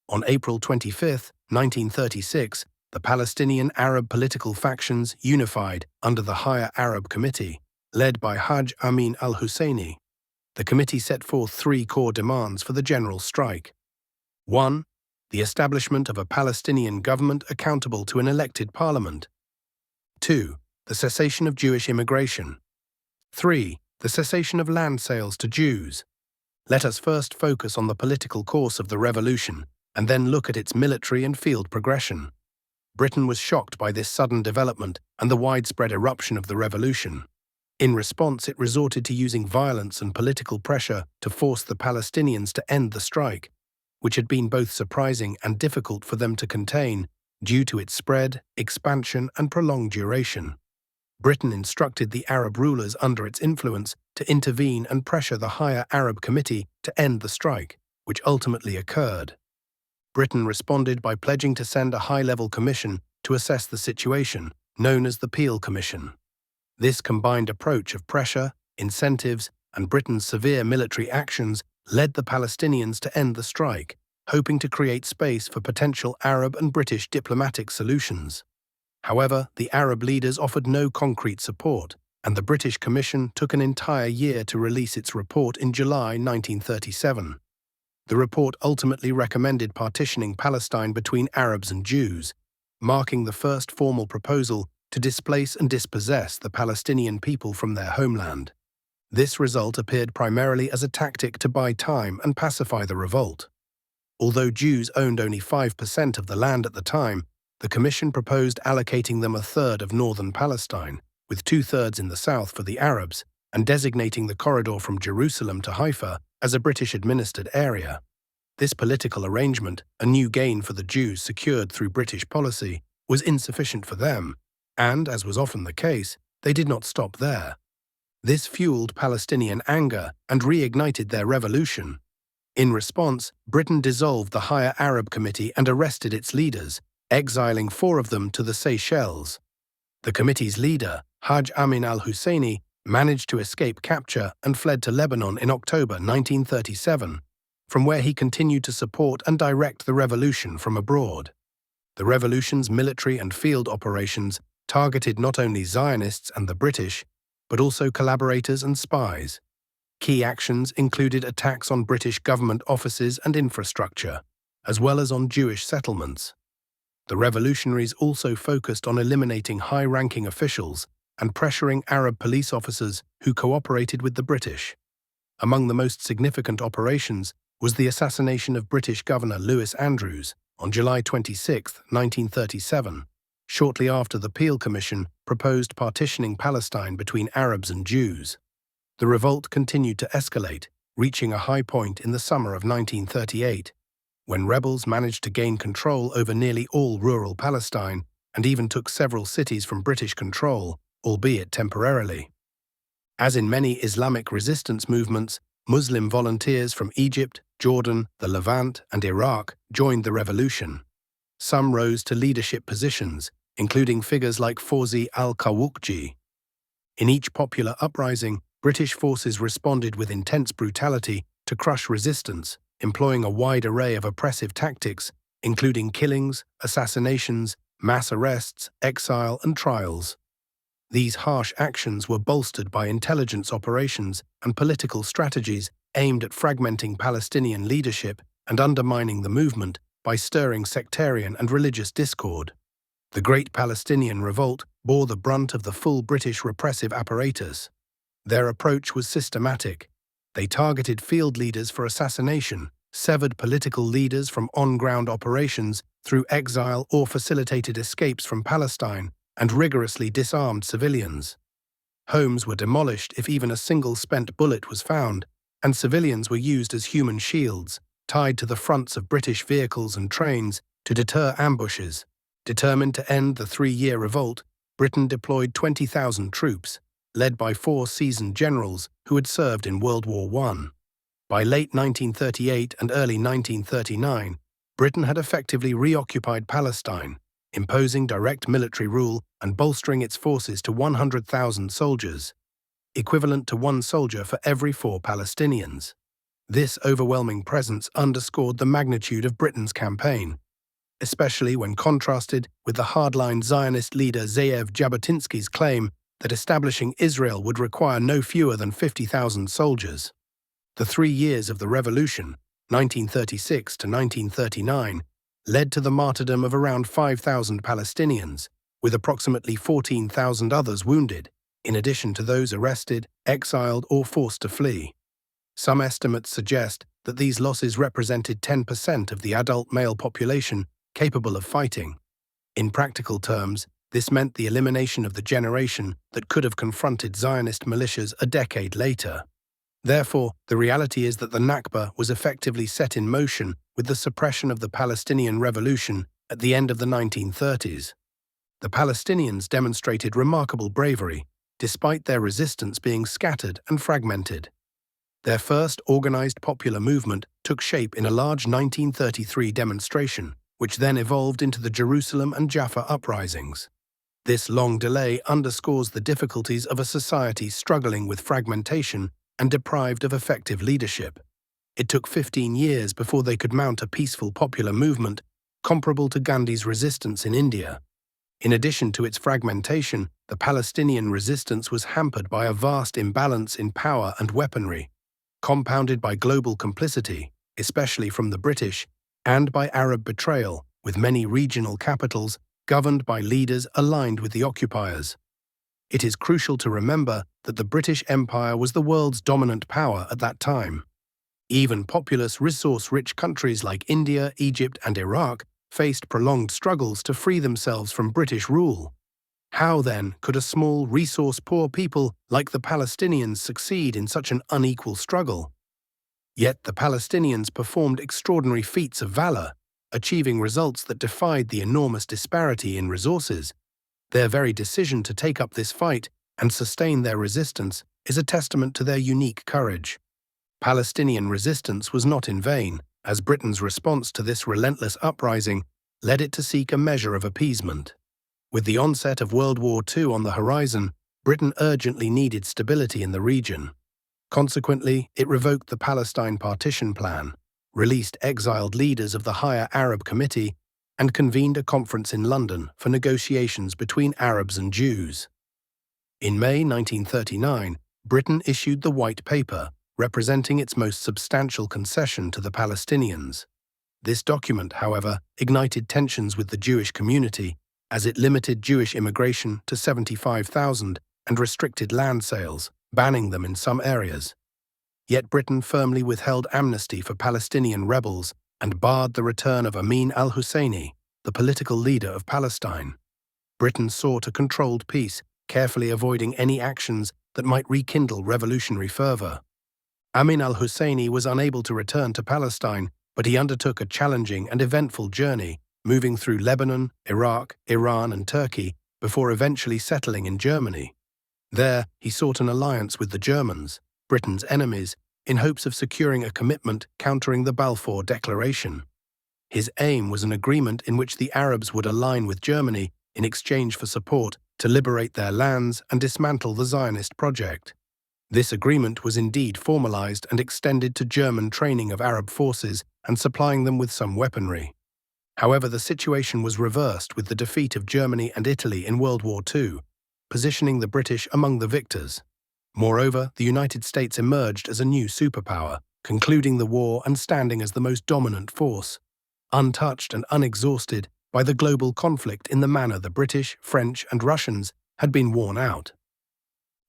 On April 25, 1936, the Palestinian Arab political factions unified under the Higher Arab Committee, led by Hajj Amin al-Husseini. The committee set forth 3 core demands for the general strike. 1. The establishment of a Palestinian government accountable to an elected parliament. 2. The cessation of Jewish immigration. 3. The cessation of land sales to Jews. Let us first focus on the political course of the revolution, and then look at its military and field progression. Britain was shocked by this sudden development and the widespread eruption of the revolution. In response, it resorted to using violence and political pressure to force the Palestinians to end the strike, which had been both surprising and difficult for them to contain due to its spread, expansion, and prolonged duration. Britain instructed the Arab rulers under its influence to intervene and pressure the Higher Arab Committee to end the strike, which ultimately occurred. Britain responded by pledging to send a high-level commission to assess the situation, known as the Peel Commission. This combined approach of pressure, incentives, and Britain's severe military actions led the Palestinians to end the strike, hoping to create space for potential Arab and British diplomatic solutions. However, the Arab leaders offered no concrete support, and the British Commission took an entire year to release its report in July 1937. The report ultimately recommended partitioning Palestine between Arabs and Jews, marking the first formal proposal to displace and dispossess the Palestinian people from their homeland. This result appeared primarily as a tactic to buy time and pacify the revolt. Although Jews owned only 5% of the land at the time, the Commission proposed allocating them a third of northern Palestine, with 2/3 in the south for the Arabs, and designating the corridor from Jerusalem to Haifa as a British-administered area. This political arrangement, a new gain for the Jews secured through British policy, was insufficient for them, and, as was often the case, they did not stop there. This fueled Palestinian anger and reignited their revolution. In response, Britain dissolved the Higher Arab Committee and arrested its leaders, exiling 4 of them to the Seychelles. The committee's leader, Haj Amin al-Husseini, managed to escape capture and fled to Lebanon in October 1937, from where he continued to support and direct the revolution from abroad. The revolution's military and field operations targeted not only Zionists and the British, but also collaborators and spies. Key actions included attacks on British government offices and infrastructure, as well as on Jewish settlements. The revolutionaries also focused on eliminating high-ranking officials and pressuring Arab police officers who cooperated with the British. Among the most significant operations was the assassination of British Governor Lewis Andrews on July 26, 1937, shortly after the Peel Commission proposed partitioning Palestine between Arabs and Jews. The revolt continued to escalate, reaching a high point in the summer of 1938, when rebels managed to gain control over nearly all rural Palestine and even took several cities from British control, albeit temporarily. As in many Islamic resistance movements, Muslim volunteers from Egypt, Jordan, the Levant, and Iraq joined the revolution. Some rose to leadership positions, including figures like Fawzi al-Qawuqji. In each popular uprising, British forces responded with intense brutality to crush resistance, employing a wide array of oppressive tactics, including killings, assassinations, mass arrests, exile, and trials. These harsh actions were bolstered by intelligence operations and political strategies aimed at fragmenting Palestinian leadership and undermining the movement by stirring sectarian and religious discord. The Great Palestinian Revolt bore the brunt of the full British repressive apparatus. Their approach was systematic. They targeted field leaders for assassination, severed political leaders from on-ground operations through exile or facilitated escapes from Palestine, and rigorously disarmed civilians. Homes were demolished if even a single spent bullet was found, and civilians were used as human shields, tied to the fronts of British vehicles and trains to deter ambushes. Determined to end the 3-year revolt, Britain deployed 20,000 troops, led by 4 seasoned generals who had served in World War I. By late 1938 and early 1939, Britain had effectively reoccupied Palestine, imposing direct military rule and bolstering its forces to 100,000 soldiers, equivalent to 1 soldier for every 4 Palestinians. This overwhelming presence underscored the magnitude of Britain's campaign, especially when contrasted with the hardline Zionist leader Ze'ev Jabotinsky's claim that establishing Israel would require no fewer than 50,000 soldiers. The 3 years of the revolution, 1936 to 1939, led to the martyrdom of around 5,000 Palestinians, with approximately 14,000 others wounded, in addition to those arrested, exiled, or forced to flee. Some estimates suggest that these losses represented 10% of the adult male population capable of fighting. In practical terms, this meant the elimination of the generation that could have confronted Zionist militias a decade later. Therefore, the reality is that the Nakba was effectively set in motion with the suppression of the Palestinian Revolution at the end of the 1930s. The Palestinians demonstrated remarkable bravery, despite their resistance being scattered and fragmented. Their first organized popular movement took shape in a large 1933 demonstration, which then evolved into the Jerusalem and Jaffa uprisings. This long delay underscores the difficulties of a society struggling with fragmentation and deprived of effective leadership. It took 15 years before they could mount a peaceful popular movement comparable to Gandhi's resistance in India. In addition to its fragmentation, the Palestinian resistance was hampered by a vast imbalance in power and weaponry, compounded by global complicity, especially from the British, and by Arab betrayal, with many regional capitals governed by leaders aligned with the occupiers. It is crucial to remember that the British Empire was the world's dominant power at that time. Even populous, resource-rich countries like India, Egypt, and Iraq faced prolonged struggles to free themselves from British rule. How, then, could a small, resource-poor people like the Palestinians succeed in such an unequal struggle? Yet the Palestinians performed extraordinary feats of valor, achieving results that defied the enormous disparity in resources. Their very decision to take up this fight and sustain their resistance is a testament to their unique courage. Palestinian resistance was not in vain, as Britain's response to this relentless uprising led it to seek a measure of appeasement. With the onset of World War II on the horizon, Britain urgently needed stability in the region. Consequently, it revoked the Palestine Partition Plan, released exiled leaders of the Higher Arab Committee, and convened a conference in London for negotiations between Arabs and Jews. In May 1939, Britain issued the White Paper, representing its most substantial concession to the Palestinians. This document, however, ignited tensions with the Jewish community, as it limited Jewish immigration to 75,000 and restricted land sales, banning them in some areas. Yet Britain firmly withheld amnesty for Palestinian rebels and barred the return of Amin al-Husseini, the political leader of Palestine. Britain sought a controlled peace, carefully avoiding any actions that might rekindle revolutionary fervor. Amin al-Husseini was unable to return to Palestine, but he undertook a challenging and eventful journey, moving through Lebanon, Iraq, Iran, and Turkey before eventually settling in Germany. There, he sought an alliance with the Germans, Britain's enemies, in hopes of securing a commitment countering the Balfour Declaration. His aim was an agreement in which the Arabs would align with Germany in exchange for support to liberate their lands and dismantle the Zionist project. This agreement was indeed formalized and extended to German training of Arab forces and supplying them with some weaponry. However, the situation was reversed with the defeat of Germany and Italy in World War II, positioning the British among the victors. Moreover, the United States emerged as a new superpower, concluding the war and standing as the most dominant force, untouched and unexhausted by the global conflict in the manner the British, French, and Russians had been worn out.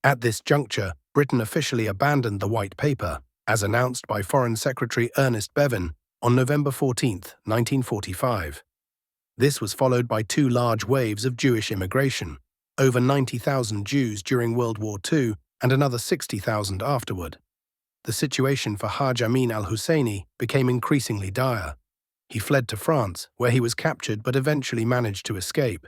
At this juncture, Britain officially abandoned the White Paper, as announced by Foreign Secretary Ernest Bevin on November 14, 1945. This was followed by two large waves of Jewish immigration, over 90,000 Jews during World War II and another 60,000 afterward. The situation for Haj Amin al-Husseini became increasingly dire. He fled to France, where he was captured but eventually managed to escape.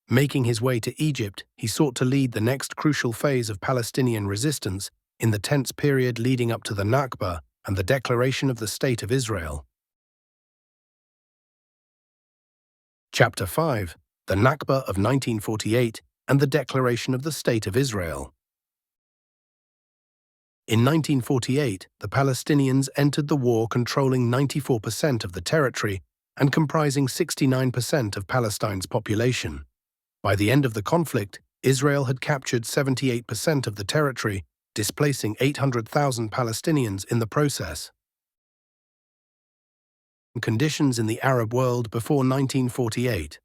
Making his way to Egypt, he sought to lead the next crucial phase of Palestinian resistance in the tense period leading up to the Nakba and the declaration of the State of Israel. Chapter 5: The Nakba of 1948 and the Declaration of the State of Israel. In 1948, the Palestinians entered the war controlling 94% of the territory and comprising 69% of Palestine's population. By the end of the conflict, Israel had captured 78% of the territory, displacing 800,000 Palestinians in the process. Conditions in the Arab world before 1948.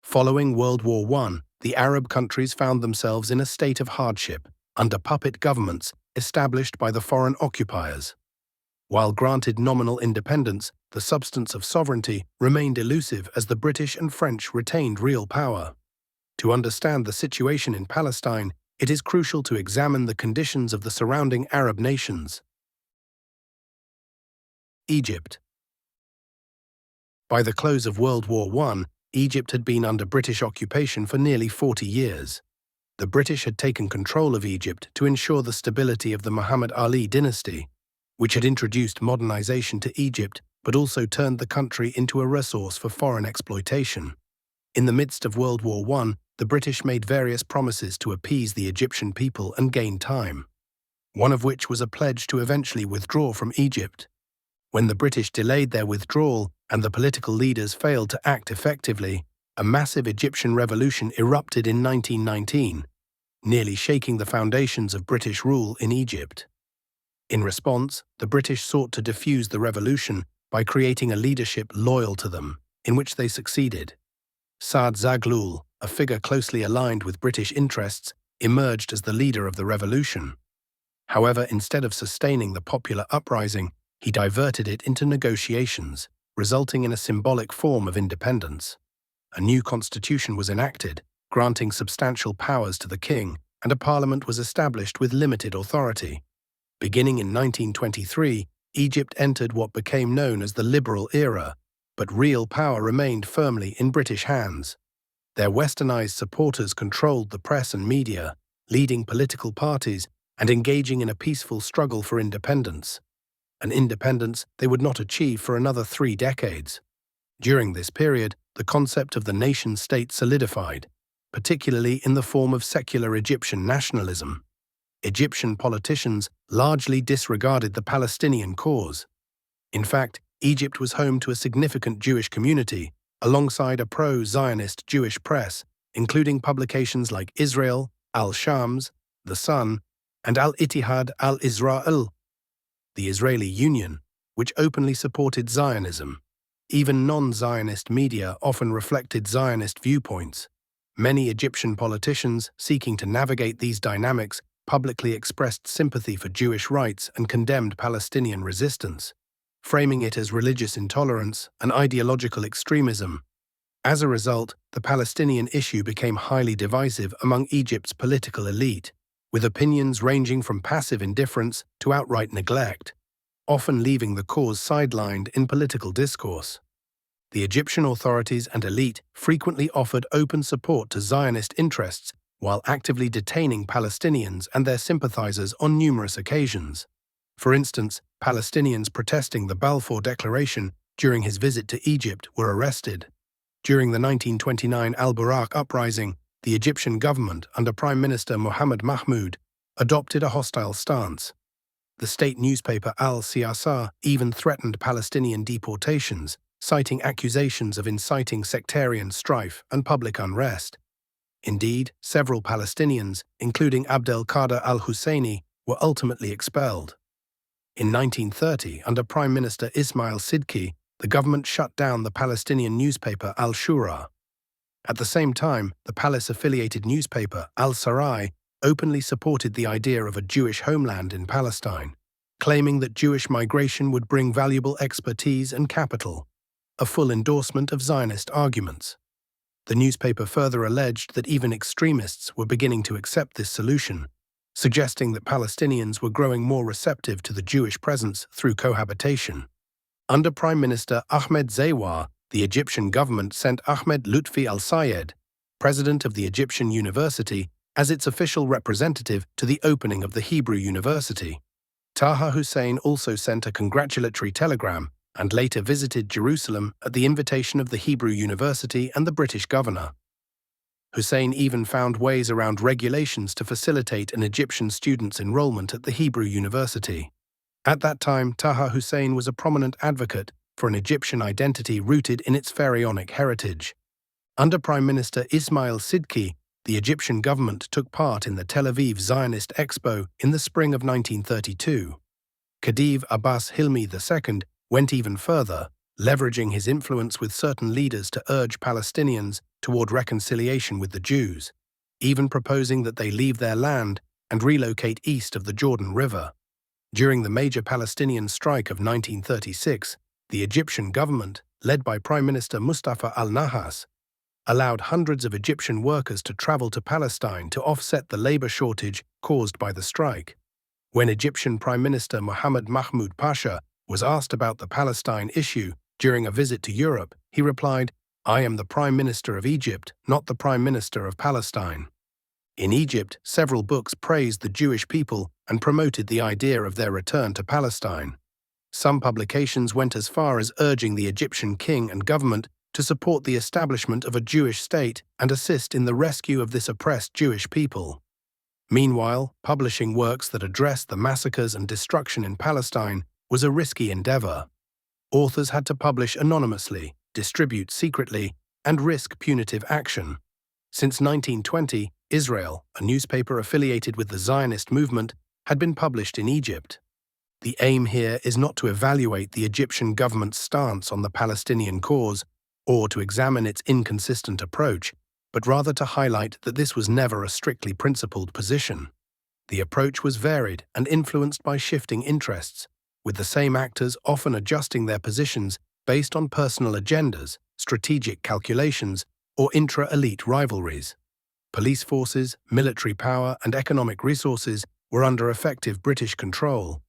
Following World War I, the Arab countries found themselves in a state of hardship, under puppet governments established by the foreign occupiers. While granted nominal independence, the substance of sovereignty remained elusive as the British and French retained real power. To understand the situation in Palestine, it is crucial to examine the conditions of the surrounding Arab nations. Egypt. By the close of World War I, Egypt had been under British occupation for nearly 40 years. The British had taken control of Egypt to ensure the stability of the Muhammad Ali dynasty, which had introduced modernization to Egypt but also turned the country into a resource for foreign exploitation. In the midst of World War I, the British made various promises to appease the Egyptian people and gain time, one of which was a pledge to eventually withdraw from Egypt. When the British delayed their withdrawal and the political leaders failed to act effectively, a massive Egyptian revolution erupted in 1919, nearly shaking the foundations of British rule in Egypt. In response, the British sought to defuse the revolution by creating a leadership loyal to them, in which they succeeded. Saad Zaghloul, a figure closely aligned with British interests, emerged as the leader of the revolution. However, instead of sustaining the popular uprising, he diverted it into negotiations, resulting in a symbolic form of independence. A new constitution was enacted, granting substantial powers to the king, and a parliament was established with limited authority. Beginning in 1923, Egypt entered what became known as the liberal era, but real power remained firmly in British hands. Their westernized supporters controlled the press and media, leading political parties and engaging in a peaceful struggle for independence, an independence they would not achieve for another 3 decades. During this period, the concept of the nation-state solidified, particularly in the form of secular Egyptian nationalism. Egyptian politicians largely disregarded the Palestinian cause. In fact, Egypt was home to a significant Jewish community, alongside a pro-Zionist Jewish press, including publications like Israel, Al-Shams, The Sun, and Al-Ittihad al-Israel, the Israeli Union, which openly supported Zionism. Even non-Zionist media often reflected Zionist viewpoints. Many Egyptian politicians seeking to navigate these dynamics publicly expressed sympathy for Jewish rights and condemned Palestinian resistance, framing it as religious intolerance and ideological extremism. As a result, the Palestinian issue became highly divisive among Egypt's political elite, with opinions ranging from passive indifference to outright neglect, often leaving the cause sidelined in political discourse. The Egyptian authorities and elite frequently offered open support to Zionist interests while actively detaining Palestinians and their sympathizers on numerous occasions. For instance, Palestinians protesting the Balfour Declaration during his visit to Egypt were arrested. During the 1929 Al-Barak uprising, the Egyptian government, under Prime Minister Mohammed Mahmoud, adopted a hostile stance. The state newspaper Al-Siyasa even threatened Palestinian deportations, citing accusations of inciting sectarian strife and public unrest. Indeed, several Palestinians, including Abdel Qadir al-Husseini, were ultimately expelled. In 1930, under Prime Minister Ismail Sidki, the government shut down the Palestinian newspaper Al-Shura. At the same time, the palace-affiliated newspaper Al-Sarai openly supported the idea of a Jewish homeland in Palestine, claiming that Jewish migration would bring valuable expertise and capital, a full endorsement of Zionist arguments. The newspaper further alleged that even extremists were beginning to accept this solution, suggesting that Palestinians were growing more receptive to the Jewish presence through cohabitation. Under Prime Minister Ahmed Zawar, the Egyptian government sent Ahmed Lutfi al-Sayed, president of the Egyptian University, as its official representative to the opening of the Hebrew University. Taha Hussein also sent a congratulatory telegram and later visited Jerusalem at the invitation of the Hebrew University and the British governor. Hussein even found ways around regulations to facilitate an Egyptian student's enrollment at the Hebrew University. At that time, Taha Hussein was a prominent advocate for an Egyptian identity rooted in its pharaonic heritage. Under Prime Minister Ismail Sidki, the Egyptian government took part in the Tel Aviv Zionist Expo in the spring of 1932. Khedive Abbas Hilmi II went even further, leveraging his influence with certain leaders to urge Palestinians toward reconciliation with the Jews, even proposing that they leave their land and relocate east of the Jordan River. During the major Palestinian strike of 1936, the Egyptian government, led by Prime Minister Mustafa al-Nahas, allowed hundreds of Egyptian workers to travel to Palestine to offset the labor shortage caused by the strike. When Egyptian Prime Minister Mohammed Mahmoud Pasha was asked about the Palestine issue during a visit to Europe, he replied, "I am the Prime Minister of Egypt, not the Prime Minister of Palestine." In Egypt, several books praised the Jewish people and promoted the idea of their return to Palestine. Some publications went as far as urging the Egyptian king and government to support the establishment of a Jewish state and assist in the rescue of this oppressed Jewish people. Meanwhile, publishing works that addressed the massacres and destruction in Palestine was a risky endeavor. authors had to publish anonymously, distribute secretly, and risk punitive action. Since 1920, Israel, a newspaper affiliated with the Zionist movement, had been published in Egypt. The aim here is not to evaluate the Egyptian government's stance on the Palestinian cause or to examine its inconsistent approach, but rather to highlight that this was never a strictly principled position. The approach was varied and influenced by shifting interests, with the same actors often adjusting their positions based on personal agendas, strategic calculations, or intra-elite rivalries. Police forces, military power, and economic resources were under effective British control.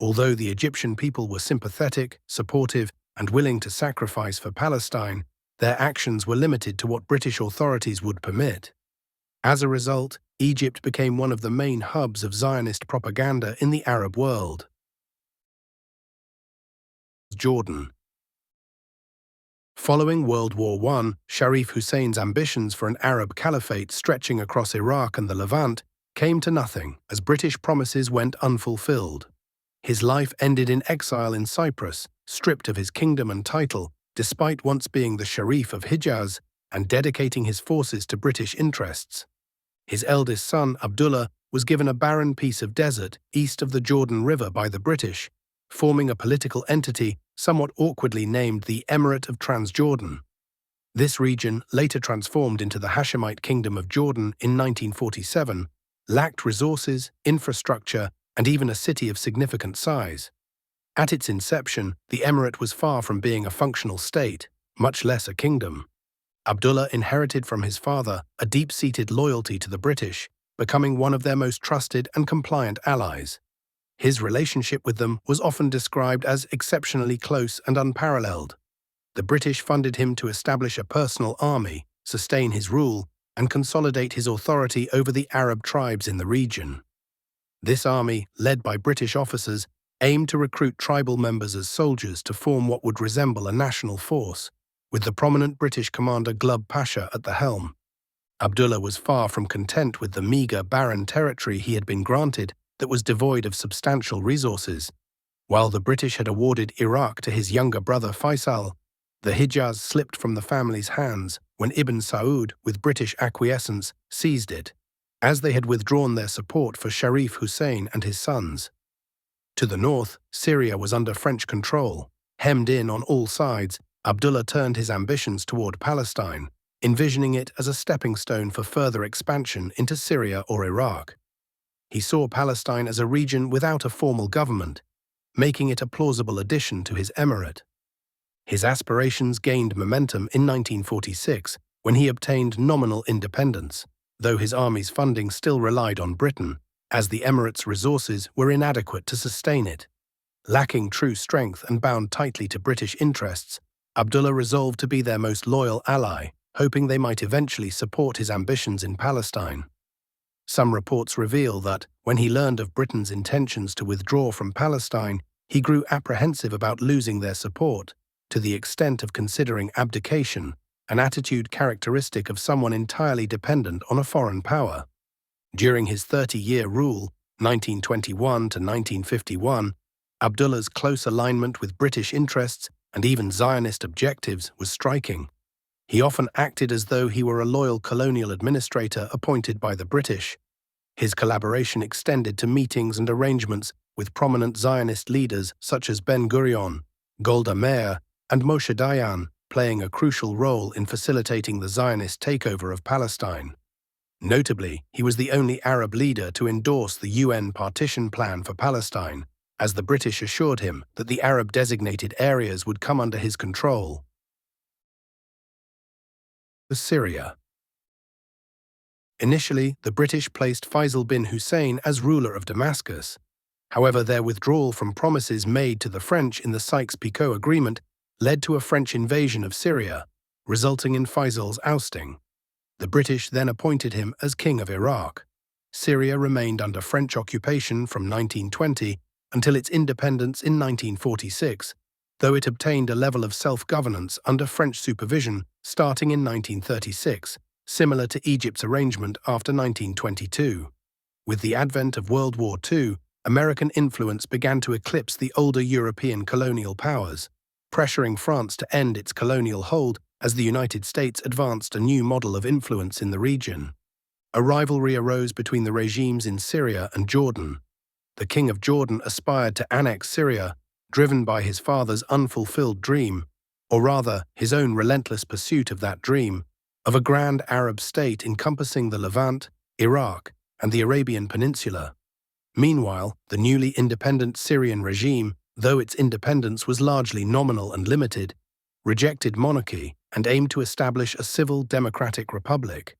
Although the Egyptian people were sympathetic, supportive, and willing to sacrifice for Palestine, their actions were limited to what British authorities would permit. As a result, Egypt became one of the main hubs of Zionist propaganda in the Arab world. Jordan. Following World War I, Sharif Hussein's ambitions for an Arab caliphate stretching across Iraq and the Levant came to nothing as British promises went unfulfilled. His life ended in exile in Cyprus, stripped of his kingdom and title, despite once being the Sharif of Hijaz and dedicating his forces to British interests. His eldest son, Abdullah, was given a barren piece of desert east of the Jordan River by the British, forming a political entity somewhat awkwardly named the Emirate of Transjordan. This region, later transformed into the Hashemite Kingdom of Jordan in 1947, lacked resources, infrastructure, and even a city of significant size. At its inception, the emirate was far from being a functional state, much less a kingdom. Abdullah inherited from his father a deep-seated loyalty to the British, becoming one of their most trusted and compliant allies. His relationship with them was often described as exceptionally close and unparalleled. The British funded him to establish a personal army, sustain his rule, and consolidate his authority over the Arab tribes in the region. This army, led by British officers, aimed to recruit tribal members as soldiers to form what would resemble a national force, with the prominent British commander Glubb Pasha at the helm. Abdullah was far from content with the meagre, barren territory he had been granted that was devoid of substantial resources. While the British had awarded Iraq to his younger brother Faisal, the Hijaz slipped from the family's hands when Ibn Saud, with British acquiescence, seized it, as they had withdrawn their support for Sharif Hussein and his sons. To the north, Syria was under French control. Hemmed in on all sides, Abdullah turned his ambitions toward Palestine, envisioning it as a stepping stone for further expansion into Syria or Iraq. He saw Palestine as a region without a formal government, making it a plausible addition to his emirate. His aspirations gained momentum in 1946 when he obtained nominal independence, though his army's funding still relied on Britain, as the emirate's resources were inadequate to sustain it. Lacking true strength and bound tightly to British interests, Abdullah resolved to be their most loyal ally, hoping they might eventually support his ambitions in Palestine. Some reports reveal that, when he learned of Britain's intentions to withdraw from Palestine, he grew apprehensive about losing their support, to the extent of considering abdication, an attitude characteristic of someone entirely dependent on a foreign power. During his 30-year rule, 1921 to 1951, Abdullah's close alignment with British interests and even Zionist objectives was striking. He often acted as though he were a loyal colonial administrator appointed by the British. His collaboration extended to meetings and arrangements with prominent Zionist leaders such as Ben-Gurion, Golda Meir, and Moshe Dayan, playing a crucial role in facilitating the Zionist takeover of Palestine. Notably, he was the only Arab leader to endorse the UN partition plan for Palestine, as the British assured him that the Arab-designated areas would come under his control. Syria. Initially, the British placed Faisal bin Hussein as ruler of Damascus. However, their withdrawal from promises made to the French in the Sykes-Picot Agreement led to a French invasion of Syria, resulting in Faisal's ousting. The British then appointed him as King of Iraq. Syria remained under French occupation from 1920 until its independence in 1946, though it obtained a level of self-governance under French supervision starting in 1936, similar to Egypt's arrangement after 1922. With the advent of World War II, American influence began to eclipse the older European colonial powers. pressuring France to end its colonial hold as the United States advanced a new model of influence in the region. A rivalry arose between the regimes in Syria and Jordan. The king of Jordan aspired to annex Syria, driven by his father's unfulfilled dream, or rather, his own relentless pursuit of that dream, of a grand Arab state encompassing the Levant, Iraq, and the Arabian Peninsula. Meanwhile, the newly independent Syrian regime, though its independence was largely nominal and limited, rejected monarchy and aimed to establish a civil democratic republic.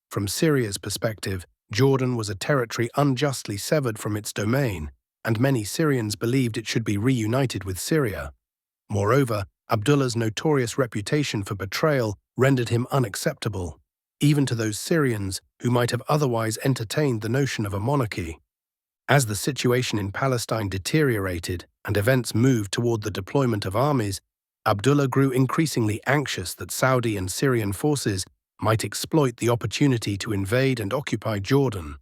From Syria's perspective, Jordan was a territory unjustly severed from its domain, and many Syrians believed it should be reunited with Syria. Moreover, Abdullah's notorious reputation for betrayal rendered him unacceptable, even to those Syrians who might have otherwise entertained the notion of a monarchy. As the situation in Palestine deteriorated and events moved toward the deployment of armies, Abdullah grew increasingly anxious that Saudi and Syrian forces might exploit the opportunity to invade and occupy Jordan.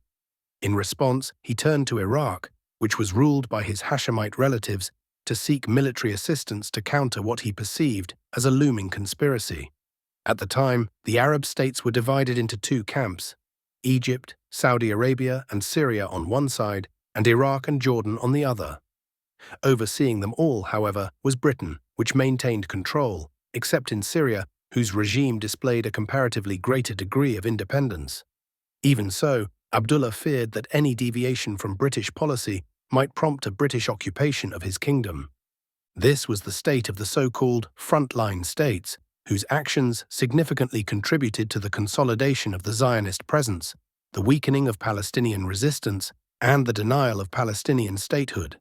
In response, he turned to Iraq, which was ruled by his Hashemite relatives, to seek military assistance to counter what he perceived as a looming conspiracy. At the time, the Arab states were divided into two camps: Egypt, Saudi Arabia, and Syria on one side, and Iraq and Jordan on the other. Overseeing them all, however, was Britain, which maintained control, except in Syria, whose regime displayed a comparatively greater degree of independence. Even so, Abdullah feared that any deviation from British policy might prompt a British occupation of his kingdom. This was the state of the so-called frontline states, whose actions significantly contributed to the consolidation of the Zionist presence, the weakening of Palestinian resistance, and the denial of Palestinian statehood.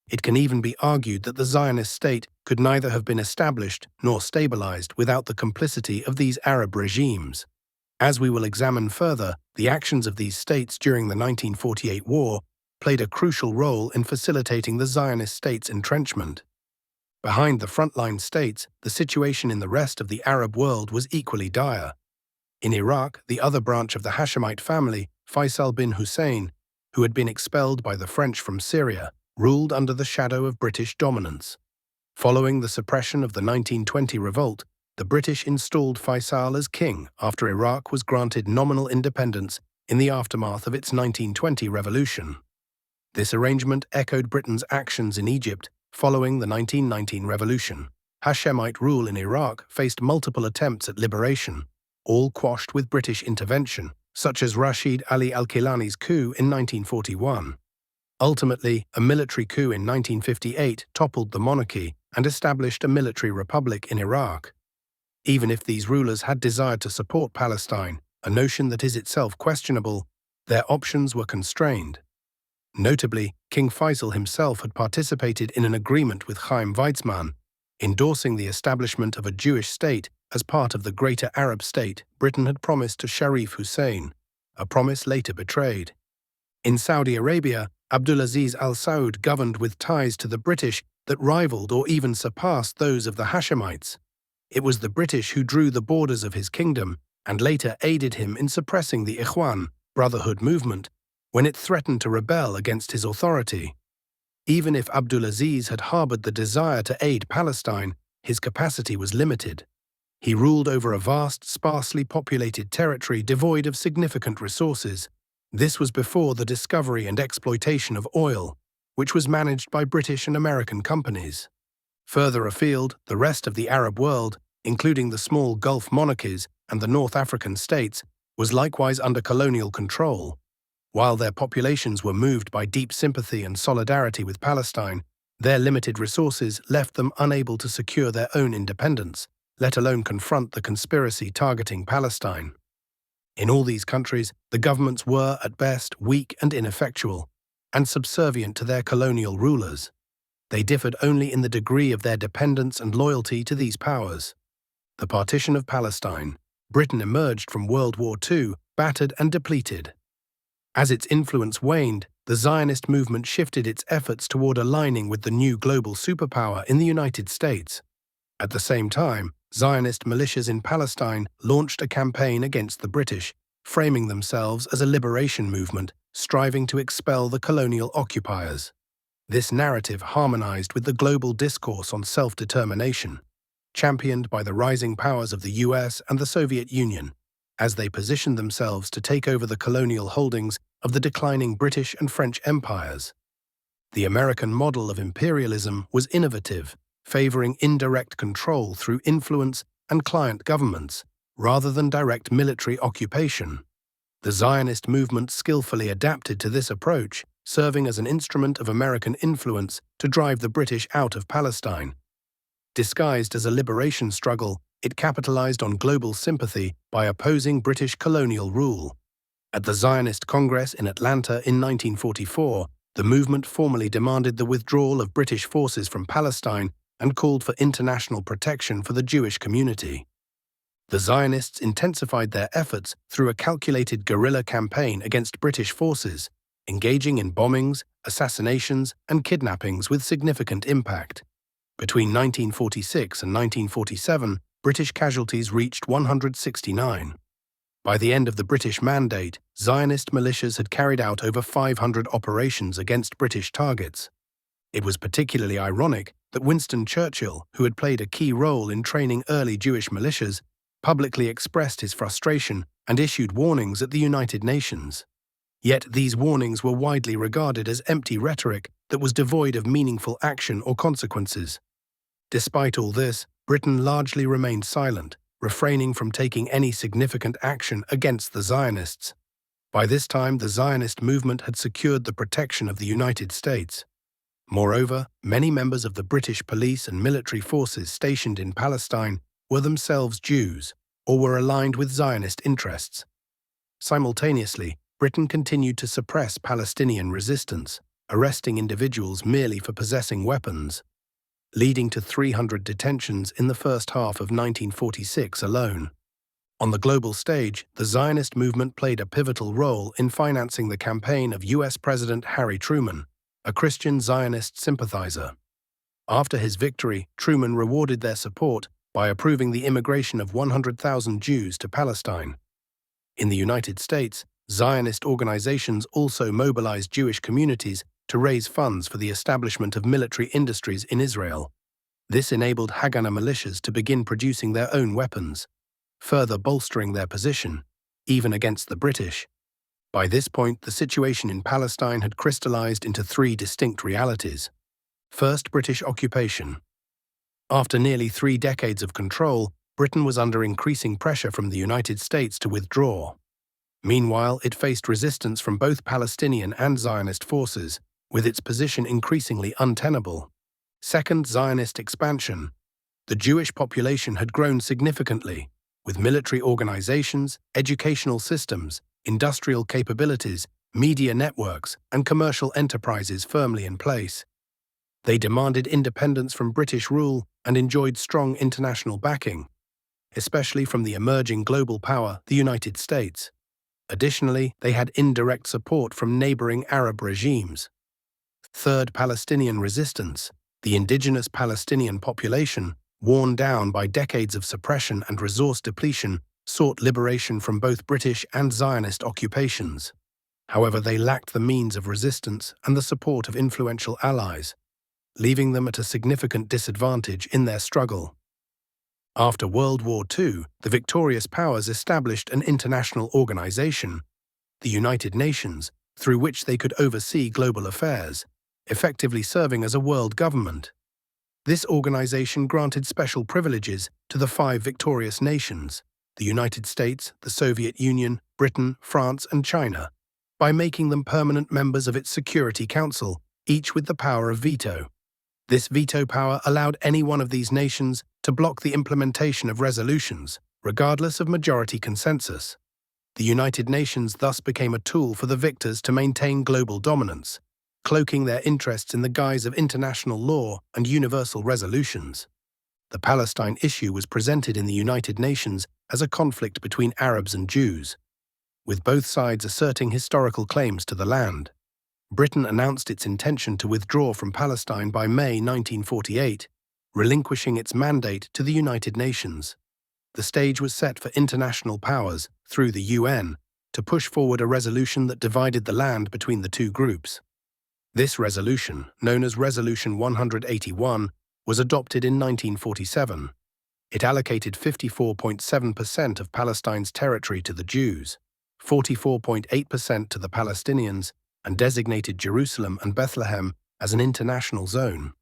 It can even be argued that the Zionist state could neither have been established nor stabilized without the complicity of these Arab regimes. As we will examine further, the actions of these states during the 1948 war played a crucial role in facilitating the Zionist state's entrenchment. Behind the frontline states, the situation in the rest of the Arab world was equally dire. In Iraq, the other branch of the Hashemite family, Faisal bin Hussein, who had been expelled by the French from Syria, ruled under the shadow of British dominance. Following the suppression of the 1920 revolt, the British installed Faisal as king after Iraq was granted nominal independence in the aftermath of its 1920 revolution. This arrangement echoed Britain's actions in Egypt following the 1919 revolution. Hashemite rule in Iraq faced multiple attempts at liberation, all quashed with British intervention, such as Rashid Ali al-Kilani's coup in 1941. Ultimately, a military coup in 1958 toppled the monarchy and established a military republic in Iraq. Even if these rulers had desired to support Palestine, a notion that is itself questionable, their options were constrained. Notably, King Faisal himself had participated in an agreement with Chaim Weizmann, endorsing the establishment of a Jewish state as part of the Greater Arab State Britain had promised to Sharif Hussein, a promise later betrayed. In Saudi Arabia, Abdulaziz Al Saud governed with ties to the British that rivaled or even surpassed those of the Hashemites. It was the British who drew the borders of his kingdom and later aided him in suppressing the Ikhwan, Brotherhood movement, when it threatened to rebel against his authority. Even if Abdulaziz had harbored the desire to aid Palestine, his capacity was limited. He ruled over a vast, sparsely populated territory devoid of significant resources. This was before the discovery and exploitation of oil, which was managed by British and American companies. Further afield, the rest of the Arab world, including the small Gulf monarchies and the North African states, was likewise under colonial control. While their populations were moved by deep sympathy and solidarity with Palestine, their limited resources left them unable to secure their own independence, let alone confront the conspiracy targeting Palestine. In all these countries, the governments were, at best, weak and ineffectual, and subservient to their colonial rulers. They differed only in the degree of their dependence and loyalty to these powers. The partition of Palestine. Britain emerged from World War II battered and depleted. As its influence waned, the Zionist movement shifted its efforts toward aligning with the new global superpower in the United States. At the same time, Zionist militias in Palestine launched a campaign against the British, framing themselves as a liberation movement, striving to expel the colonial occupiers. This narrative harmonized with the global discourse on self-determination, championed by the rising powers of the US and the Soviet Union, as they positioned themselves to take over the colonial holdings of the declining British and French empires. The American model of imperialism was innovative, favoring indirect control through influence and client governments, rather than direct military occupation. The Zionist movement skillfully adapted to this approach, serving as an instrument of American influence to drive the British out of Palestine. Disguised as a liberation struggle, it capitalized on global sympathy by opposing British colonial rule. At the Zionist Congress in Atlanta in 1944, the movement formally demanded the withdrawal of British forces from Palestine and called for international protection for the Jewish community. The Zionists intensified their efforts through a calculated guerrilla campaign against British forces, engaging in bombings, assassinations, and kidnappings with significant impact. Between 1946 and 1947, British casualties reached 169. By the end of the British Mandate, Zionist militias had carried out over 500 operations against British targets. It was particularly ironic that Winston Churchill, who had played a key role in training early Jewish militias, publicly expressed his frustration and issued warnings at the United Nations. Yet these warnings were widely regarded as empty rhetoric that was devoid of meaningful action or consequences. Despite all this, Britain largely remained silent, refraining from taking any significant action against the Zionists. By this time, the Zionist movement had secured the protection of the United States. Moreover, many members of the British police and military forces stationed in Palestine were themselves Jews or were aligned with Zionist interests. Simultaneously, Britain continued to suppress Palestinian resistance, arresting individuals merely for possessing weapons, leading to 300 detentions in the first half of 1946 alone. On the global stage, the Zionist movement played a pivotal role in financing the campaign of US President Harry Truman, a Christian Zionist sympathizer. After his victory, Truman rewarded their support by approving the immigration of 100,000 Jews to Palestine. In the United States, Zionist organizations also mobilized Jewish communities to raise funds for the establishment of military industries in Israel. This enabled Haganah militias to begin producing their own weapons, further bolstering their position, even against the British. By this point, the situation in Palestine had crystallized into three distinct realities. First, British occupation. After nearly 3 decades of control, Britain was under increasing pressure from the United States to withdraw. Meanwhile, it faced resistance from both Palestinian and Zionist forces, with its position increasingly untenable. Second, Zionist expansion. The Jewish population had grown significantly, with military organizations, educational systems, industrial capabilities, media networks, and commercial enterprises firmly in place. They demanded independence from British rule and enjoyed strong international backing, especially from the emerging global power, the United States. Additionally, they had indirect support from neighboring Arab regimes. Third, Palestinian resistance. The indigenous Palestinian population, worn down by decades of suppression and resource depletion, sought liberation from both British and Zionist occupations. However, they lacked the means of resistance and the support of influential allies, leaving them at a significant disadvantage in their struggle. After World War II, the victorious powers established an international organization, the United Nations, through which they could oversee global affairs, effectively serving as a world government. This organization granted special privileges to the 5 victorious nations, the United States, the Soviet Union, Britain, France, and China, by making them permanent members of its Security Council, each with the power of veto. This veto power allowed any one of these nations to block the implementation of resolutions, regardless of majority consensus. The United Nations thus became a tool for the victors to maintain global dominance, cloaking their interests in the guise of international law and universal resolutions. The Palestine issue was presented in the United Nations as a conflict between Arabs and Jews, with both sides asserting historical claims to the land. Britain announced its intention to withdraw from Palestine by May 1948, relinquishing its mandate to the United Nations. The stage was set for international powers, through the UN, to push forward a resolution that divided the land between the two groups. This resolution, known as Resolution 181, was adopted in 1947. It allocated 54.7% of Palestine's territory to the Jews, 44.8% to the Palestinians, and designated Jerusalem and Bethlehem as an international zone.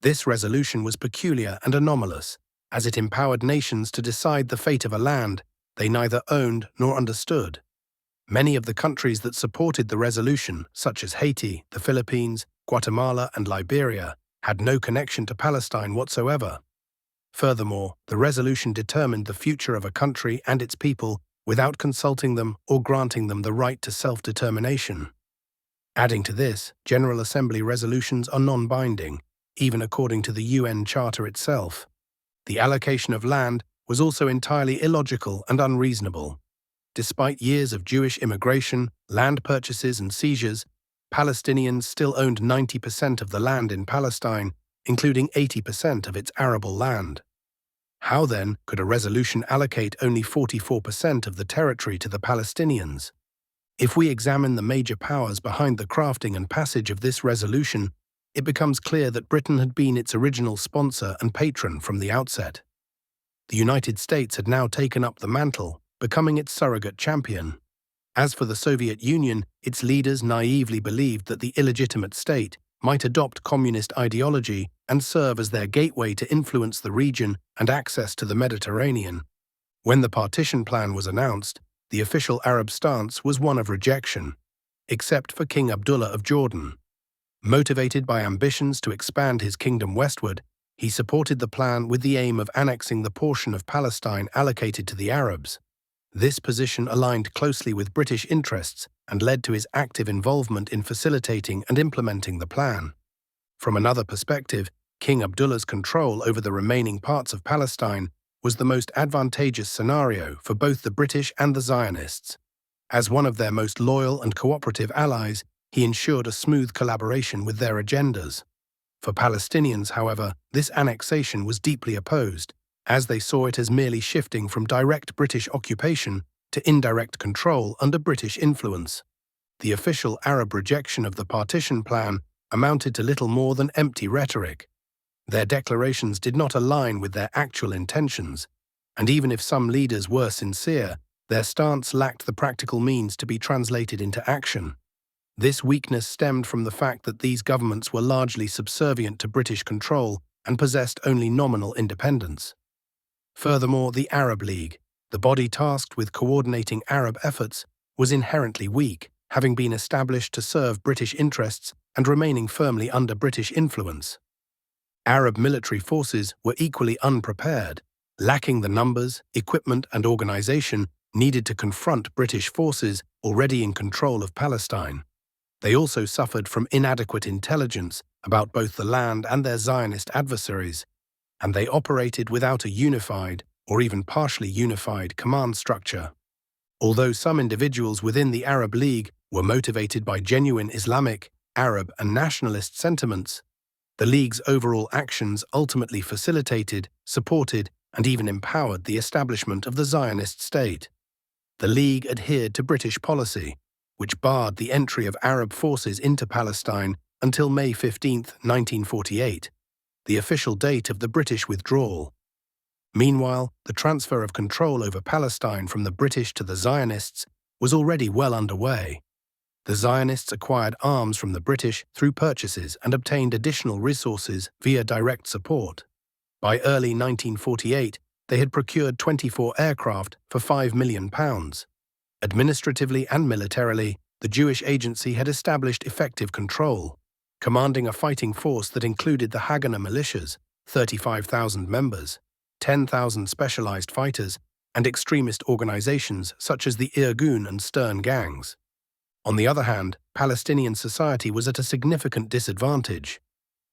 This resolution was peculiar and anomalous, as it empowered nations to decide the fate of a land they neither owned nor understood. Many of the countries that supported the resolution, such as Haiti, the Philippines, Guatemala, and Liberia, had no connection to Palestine whatsoever. Furthermore, the resolution determined the future of a country and its people without consulting them or granting them the right to self-determination. Adding to this, General Assembly resolutions are non-binding, even according to the UN Charter itself. The allocation of land was also entirely illogical and unreasonable. Despite years of Jewish immigration, land purchases and seizures, Palestinians still owned 90% of the land in Palestine, including 80% of its arable land. How then could a resolution allocate only 44% of the territory to the Palestinians? If we examine the major powers behind the crafting and passage of this resolution, it becomes clear that Britain had been its original sponsor and patron from the outset. The United States had now taken up the mantle, becoming its surrogate champion. As for the Soviet Union, its leaders naively believed that the illegitimate state might adopt communist ideology and serve as their gateway to influence the region and access to the Mediterranean. When the partition plan was announced, the official Arab stance was one of rejection, except for King Abdullah of Jordan. Motivated by ambitions to expand his kingdom westward, he supported the plan with the aim of annexing the portion of Palestine allocated to the Arabs. This position aligned closely with British interests and led to his active involvement in facilitating and implementing the plan. From another perspective, King Abdullah's control over the remaining parts of Palestine was the most advantageous scenario for both the British and the Zionists. As one of their most loyal and cooperative allies, he ensured a smooth collaboration with their agendas. For Palestinians, however, this annexation was deeply opposed, as they saw it as merely shifting from direct British occupation to indirect control under British influence. The official Arab rejection of the partition plan amounted to little more than empty rhetoric. Their declarations did not align with their actual intentions, and even if some leaders were sincere, their stance lacked the practical means to be translated into action. This weakness stemmed from the fact that these governments were largely subservient to British control and possessed only nominal independence. Furthermore, the Arab League, the body tasked with coordinating Arab efforts, was inherently weak, having been established to serve British interests and remaining firmly under British influence. Arab military forces were equally unprepared, lacking the numbers, equipment, and organization needed to confront British forces already in control of Palestine. They also suffered from inadequate intelligence about both the land and their Zionist adversaries, and they operated without a unified, or even partially unified, command structure. Although some individuals within the Arab League were motivated by genuine Islamic, Arab, and nationalist sentiments, the League's overall actions ultimately facilitated, supported, and even empowered the establishment of the Zionist state. The League adhered to British policy, which barred the entry of Arab forces into Palestine until May 15, 1948, the official date of the British withdrawal. Meanwhile, the transfer of control over Palestine from the British to the Zionists was already well underway. The Zionists acquired arms from the British through purchases and obtained additional resources via direct support. By early 1948, they had procured 24 aircraft for £5 million. Administratively and militarily, the Jewish Agency had established effective control, commanding a fighting force that included the Haganah militias, 35,000 members, 10,000 specialized fighters, and extremist organizations such as the Irgun and Stern gangs. On the other hand, Palestinian society was at a significant disadvantage.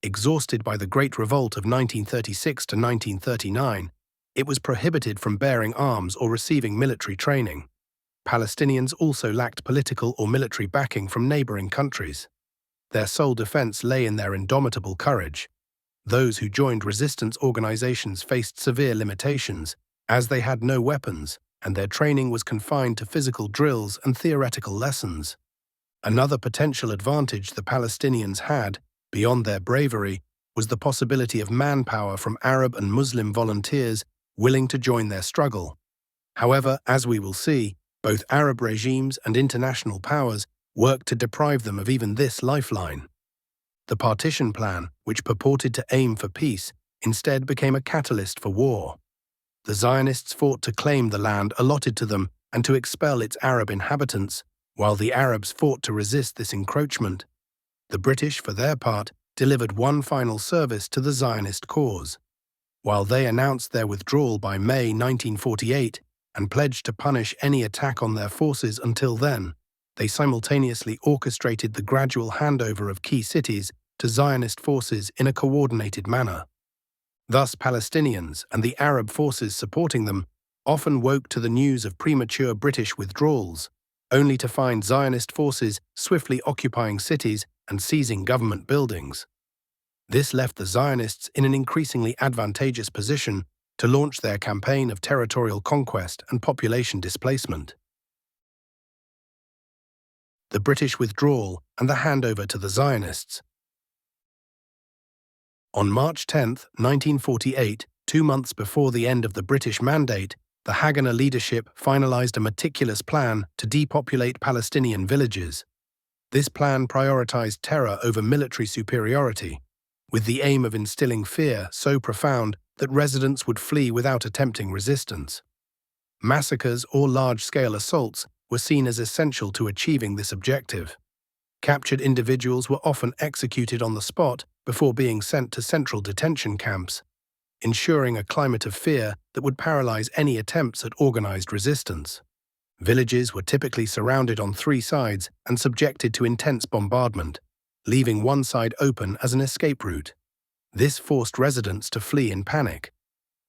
Exhausted by the Great Revolt of 1936 to 1939, it was prohibited from bearing arms or receiving military training. Palestinians also lacked political or military backing from neighboring countries. Their sole defense lay in their indomitable courage. Those who joined resistance organizations faced severe limitations, as they had no weapons, and their training was confined to physical drills and theoretical lessons. Another potential advantage the Palestinians had, beyond their bravery, was the possibility of manpower from Arab and Muslim volunteers willing to join their struggle. However, as we will see, both Arab regimes and international powers worked to deprive them of even this lifeline. The partition plan, which purported to aim for peace, instead became a catalyst for war. The Zionists fought to claim the land allotted to them and to expel its Arab inhabitants, while the Arabs fought to resist this encroachment. The British, for their part, delivered one final service to the Zionist cause. While they announced their withdrawal by May 1948 and pledged to punish any attack on their forces until then, they simultaneously orchestrated the gradual handover of key cities to Zionist forces in a coordinated manner. Thus, Palestinians and the Arab forces supporting them often woke to the news of premature British withdrawals, only to find Zionist forces swiftly occupying cities and seizing government buildings. This left the Zionists in an increasingly advantageous position to launch their campaign of territorial conquest and population displacement. The British withdrawal and the handover to the Zionists. On March 10, 1948, 2 months before the end of the British Mandate, the Haganah leadership finalized a meticulous plan to depopulate Palestinian villages. This plan prioritized terror over military superiority, with the aim of instilling fear so profound that residents would flee without attempting resistance. Massacres or large-scale assaults were seen as essential to achieving this objective. Captured individuals were often executed on the spot before being sent to central detention camps, ensuring a climate of fear that would paralyze any attempts at organized resistance. Villages were typically surrounded on 3 sides and subjected to intense bombardment, leaving one side open as an escape route. This forced residents to flee in panic.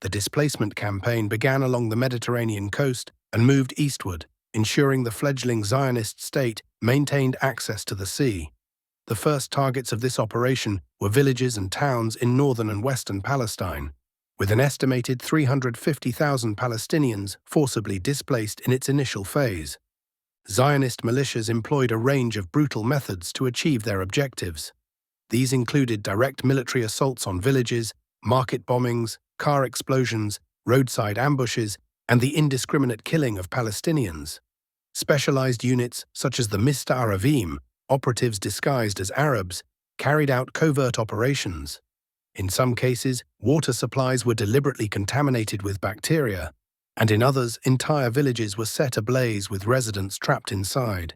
The displacement campaign began along the Mediterranean coast and moved eastward, ensuring the fledgling Zionist state maintained access to the sea. The first targets of this operation were villages and towns in northern and western Palestine, with an estimated 350,000 Palestinians forcibly displaced in its initial phase. Zionist militias employed a range of brutal methods to achieve their objectives. These included direct military assaults on villages, market bombings, car explosions, roadside ambushes, and the indiscriminate killing of Palestinians. Specialized units such as the Mista Aravim, operatives disguised as Arabs, carried out covert operations. In some cases, water supplies were deliberately contaminated with bacteria, and in others, entire villages were set ablaze with residents trapped inside.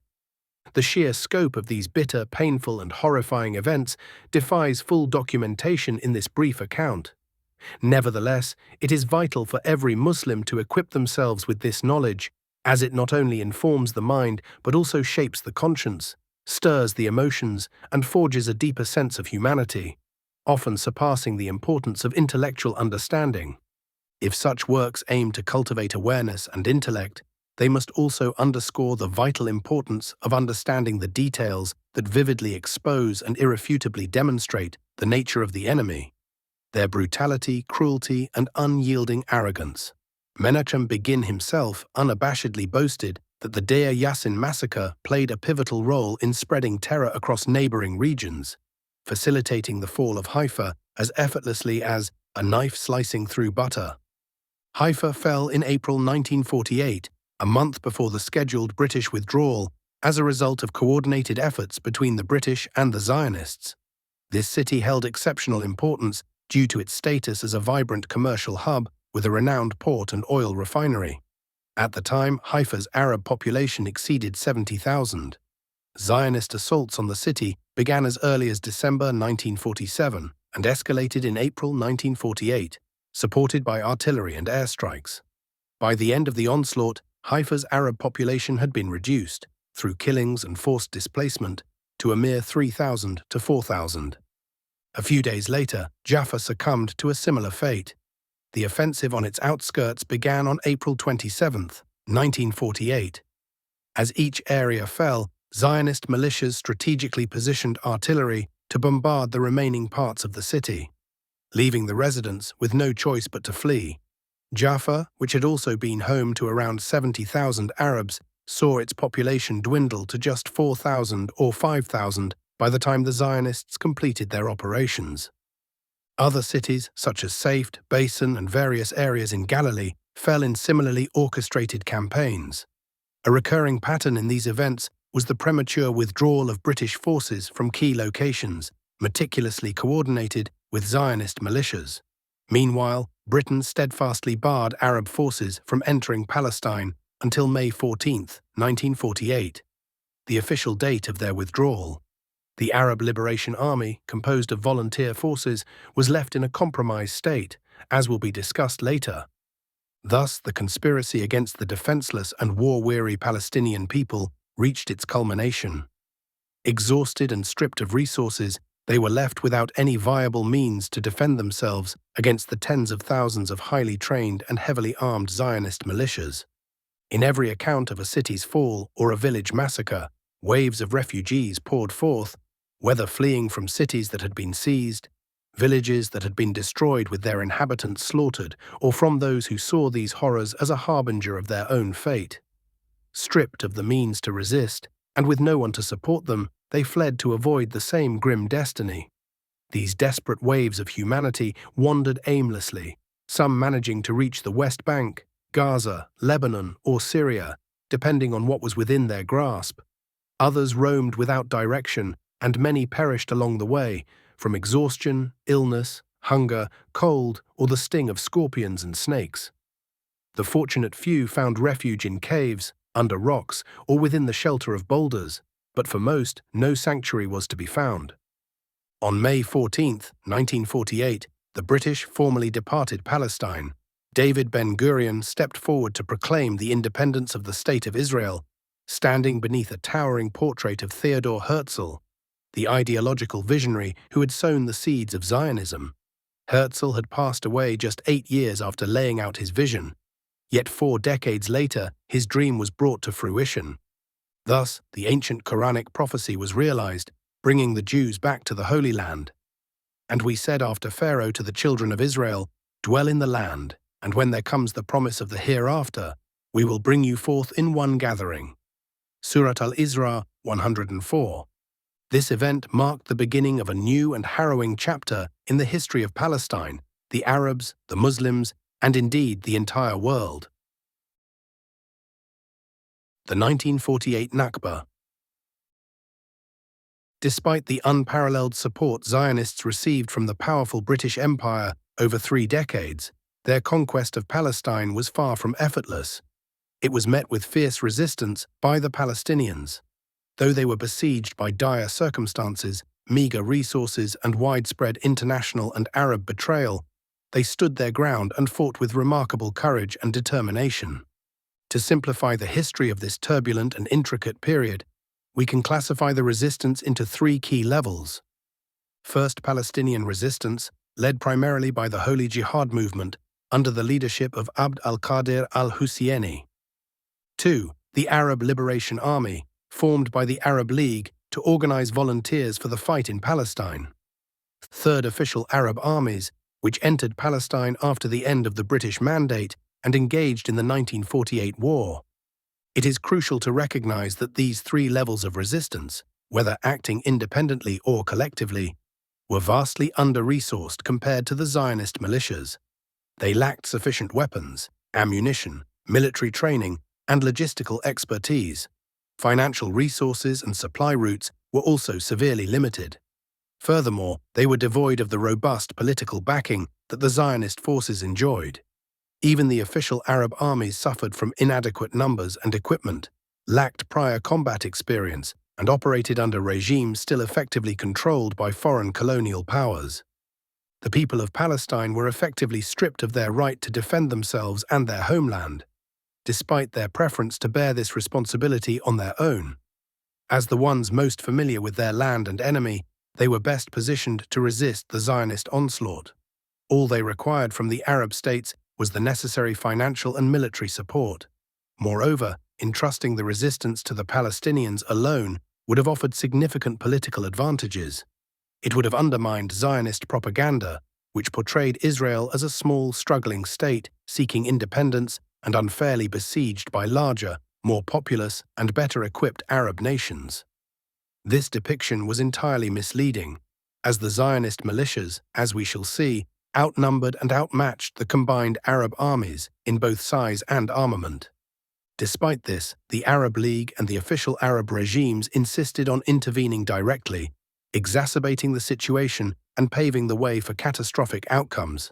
The sheer scope of these bitter, painful, and horrifying events defies full documentation in this brief account. Nevertheless, it is vital for every Muslim to equip themselves with this knowledge, as it not only informs the mind but also shapes the conscience, stirs the emotions, and forges a deeper sense of humanity, often surpassing the importance of intellectual understanding. If such works aim to cultivate awareness and intellect, they must also underscore the vital importance of understanding the details that vividly expose and irrefutably demonstrate the nature of the enemy, their brutality, cruelty, and unyielding arrogance. Menachem Begin himself unabashedly boasted that the Deir Yassin massacre played a pivotal role in spreading terror across neighboring regions, facilitating the fall of Haifa as effortlessly as a knife slicing through butter. Haifa fell in April 1948, a month before the scheduled British withdrawal, as a result of coordinated efforts between the British and the Zionists. This city held exceptional importance due to its status as a vibrant commercial hub with a renowned port and oil refinery. At the time, Haifa's Arab population exceeded 70,000. Zionist assaults on the city began as early as December 1947 and escalated in April 1948, supported by artillery and airstrikes. By the end of the onslaught, Haifa's Arab population had been reduced, through killings and forced displacement, to a mere 3,000 to 4,000. A few days later, Jaffa succumbed to a similar fate. The offensive on its outskirts began on April 27, 1948. As each area fell, Zionist militias strategically positioned artillery to bombard the remaining parts of the city, leaving the residents with no choice but to flee. Jaffa, which had also been home to around 70,000 Arabs, saw its population dwindle to just 4,000 or 5,000 by the time the Zionists completed their operations. Other cities, such as Safed, Basin, and various areas in Galilee, fell in similarly orchestrated campaigns. A recurring pattern in these events was the premature withdrawal of British forces from key locations, meticulously coordinated with Zionist militias. Meanwhile, Britain steadfastly barred Arab forces from entering Palestine until May 14, 1948, the official date of their withdrawal. The Arab Liberation Army, composed of volunteer forces, was left in a compromised state, as will be discussed later. Thus, the conspiracy against the defenseless and war-weary Palestinian people reached its culmination. Exhausted and stripped of resources, they were left without any viable means to defend themselves against the tens of thousands of highly trained and heavily armed Zionist militias. In every account of a city's fall or a village massacre, waves of refugees poured forth, whether fleeing from cities that had been seized, villages that had been destroyed with their inhabitants slaughtered, or from those who saw these horrors as a harbinger of their own fate. Stripped of the means to resist, and with no one to support them, they fled to avoid the same grim destiny. These desperate waves of humanity wandered aimlessly, some managing to reach the West Bank, Gaza, Lebanon, or Syria, depending on what was within their grasp. Others roamed without direction, and many perished along the way, from exhaustion, illness, hunger, cold, or the sting of scorpions and snakes. The fortunate few found refuge in caves, under rocks, or within the shelter of boulders, but for most, no sanctuary was to be found. On May 14, 1948, the British formally departed Palestine. David Ben-Gurion stepped forward to proclaim the independence of the State of Israel, standing beneath a towering portrait of Theodor Herzl, the ideological visionary who had sown the seeds of Zionism. Herzl had passed away just 8 years after laying out his vision, yet 4 decades later his dream was brought to fruition. Thus, the ancient Quranic prophecy was realized, bringing the Jews back to the Holy Land. And we said after Pharaoh to the children of Israel, "Dwell in the land, and when there comes the promise of the hereafter, we will bring you forth in one gathering." Surat al-Isra 104. This event marked the beginning of a new and harrowing chapter in the history of Palestine, the Arabs, the Muslims, and indeed the entire world. The 1948 Nakba. Despite the unparalleled support Zionists received from the powerful British Empire over 3 decades, their conquest of Palestine was far from effortless. It was met with fierce resistance by the Palestinians. Though they were besieged by dire circumstances, meager resources, and widespread international and Arab betrayal, they stood their ground and fought with remarkable courage and determination. To simplify the history of this turbulent and intricate period, we can classify the resistance into 3 key levels. First, Palestinian resistance, led primarily by the Holy Jihad movement under the leadership of Abd al-Qadir al-Husseini. 2. The Arab Liberation Army, formed by the Arab League to organize volunteers for the fight in Palestine. Third, official Arab armies, which entered Palestine after the end of the British Mandate and engaged in the 1948 war. It is crucial to recognize that these 3 levels of resistance, whether acting independently or collectively, were vastly under-resourced compared to the Zionist militias. They lacked sufficient weapons, ammunition, military training, and logistical expertise. Financial resources and supply routes were also severely limited. Furthermore, they were devoid of the robust political backing that the Zionist forces enjoyed. Even the official Arab armies suffered from inadequate numbers and equipment, lacked prior combat experience, and operated under regimes still effectively controlled by foreign colonial powers. The people of Palestine were effectively stripped of their right to defend themselves and their homeland, despite their preference to bear this responsibility on their own. As the ones most familiar with their land and enemy, they were best positioned to resist the Zionist onslaught. All they required from the Arab states was the necessary financial and military support. Moreover, entrusting the resistance to the Palestinians alone would have offered significant political advantages. It would have undermined Zionist propaganda, which portrayed Israel as a small, struggling state seeking independence and unfairly besieged by larger, more populous, and better equipped Arab nations. This depiction was entirely misleading, as the Zionist militias, as we shall see, outnumbered and outmatched the combined Arab armies in both size and armament. Despite this, the Arab League and the official Arab regimes insisted on intervening directly, exacerbating the situation and paving the way for catastrophic outcomes.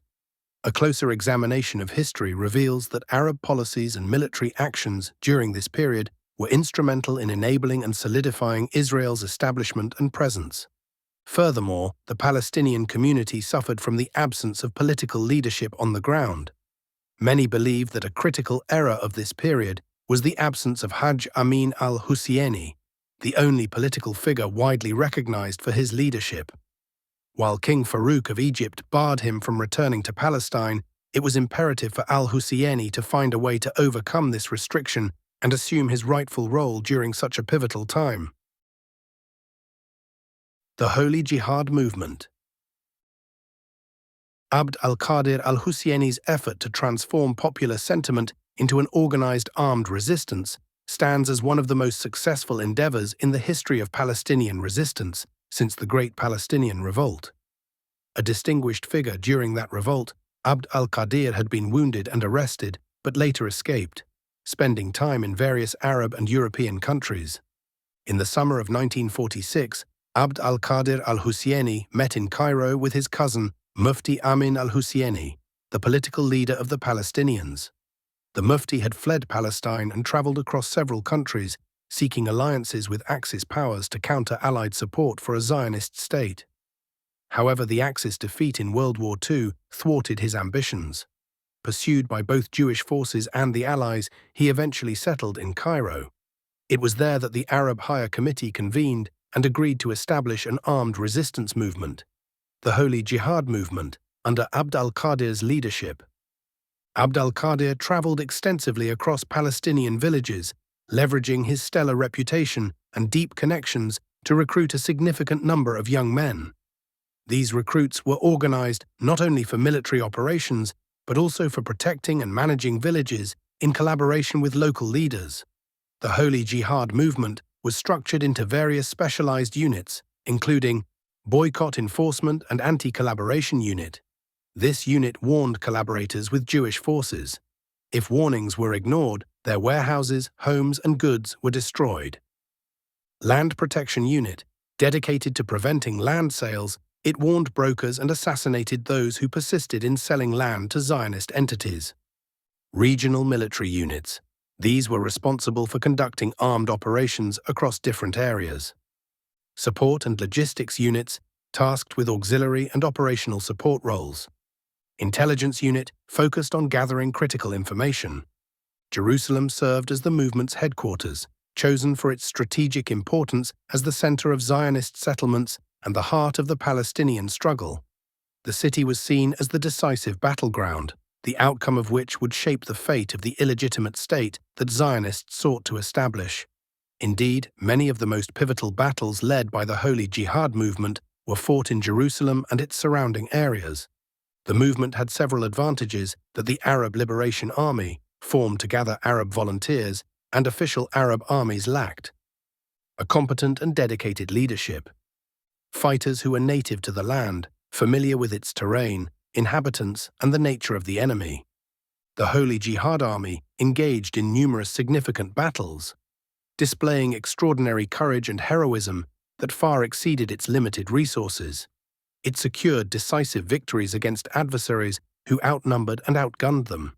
A closer examination of history reveals that Arab policies and military actions during this period were instrumental in enabling and solidifying Israel's establishment and presence. Furthermore, the Palestinian community suffered from the absence of political leadership on the ground. Many believe that a critical error of this period was the absence of Hajj Amin al-Husseini, the only political figure widely recognized for his leadership. While King Farouk of Egypt barred him from returning to Palestine, it was imperative for al-Husseini to find a way to overcome this restriction and assume his rightful role during such a pivotal time. The Holy Jihad Movement. Abd al-Qadir al-Husseini's effort to transform popular sentiment into an organized armed resistance stands as one of the most successful endeavors in the history of Palestinian resistance since the Great Palestinian Revolt. A distinguished figure during that revolt, Abd al-Qadir had been wounded and arrested, but later escaped, spending time in various Arab and European countries. In the summer of 1946, Abd al-Qadir al-Husseini met in Cairo with his cousin, Mufti Amin al-Husseini, the political leader of the Palestinians. The Mufti had fled Palestine and traveled across several countries, seeking alliances with Axis powers to counter Allied support for a Zionist state. However, the Axis defeat in World War II thwarted his ambitions. Pursued by both Jewish forces and the Allies, he eventually settled in Cairo. It was there that the Arab Higher Committee convened and agreed to establish an armed resistance movement, the Holy Jihad Movement, under Abd al-Qadir's leadership. Abd al-Qadir traveled extensively across Palestinian villages, leveraging his stellar reputation and deep connections to recruit a significant number of young men. These recruits were organized not only for military operations, but also for protecting and managing villages in collaboration with local leaders. The Holy Jihad Movement was structured into various specialized units, including Boycott Enforcement and Anti-Collaboration Unit. This unit warned collaborators with Jewish forces. If warnings were ignored, their warehouses, homes, and goods were destroyed. Land Protection Unit, dedicated to preventing land sales, it warned brokers and assassinated those who persisted in selling land to Zionist entities. Regional Military Units. These were responsible for conducting armed operations across different areas. Support and Logistics Units, tasked with auxiliary and operational support roles. Intelligence Unit, focused on gathering critical information. Jerusalem served as the movement's headquarters, chosen for its strategic importance as the center of Zionist settlements and the heart of the Palestinian struggle. The city was seen as the decisive battleground, the outcome of which would shape the fate of the illegitimate state that Zionists sought to establish. Indeed, many of the most pivotal battles led by the Holy Jihad movement were fought in Jerusalem and its surrounding areas. The movement had several advantages that the Arab Liberation Army, formed to gather Arab volunteers, and official Arab armies lacked. A competent and dedicated leadership. Fighters who were native to the land, familiar with its terrain, inhabitants, and the nature of the enemy. The Holy Jihad Army engaged in numerous significant battles, displaying extraordinary courage and heroism that far exceeded its limited resources. It secured decisive victories against adversaries who outnumbered and outgunned them.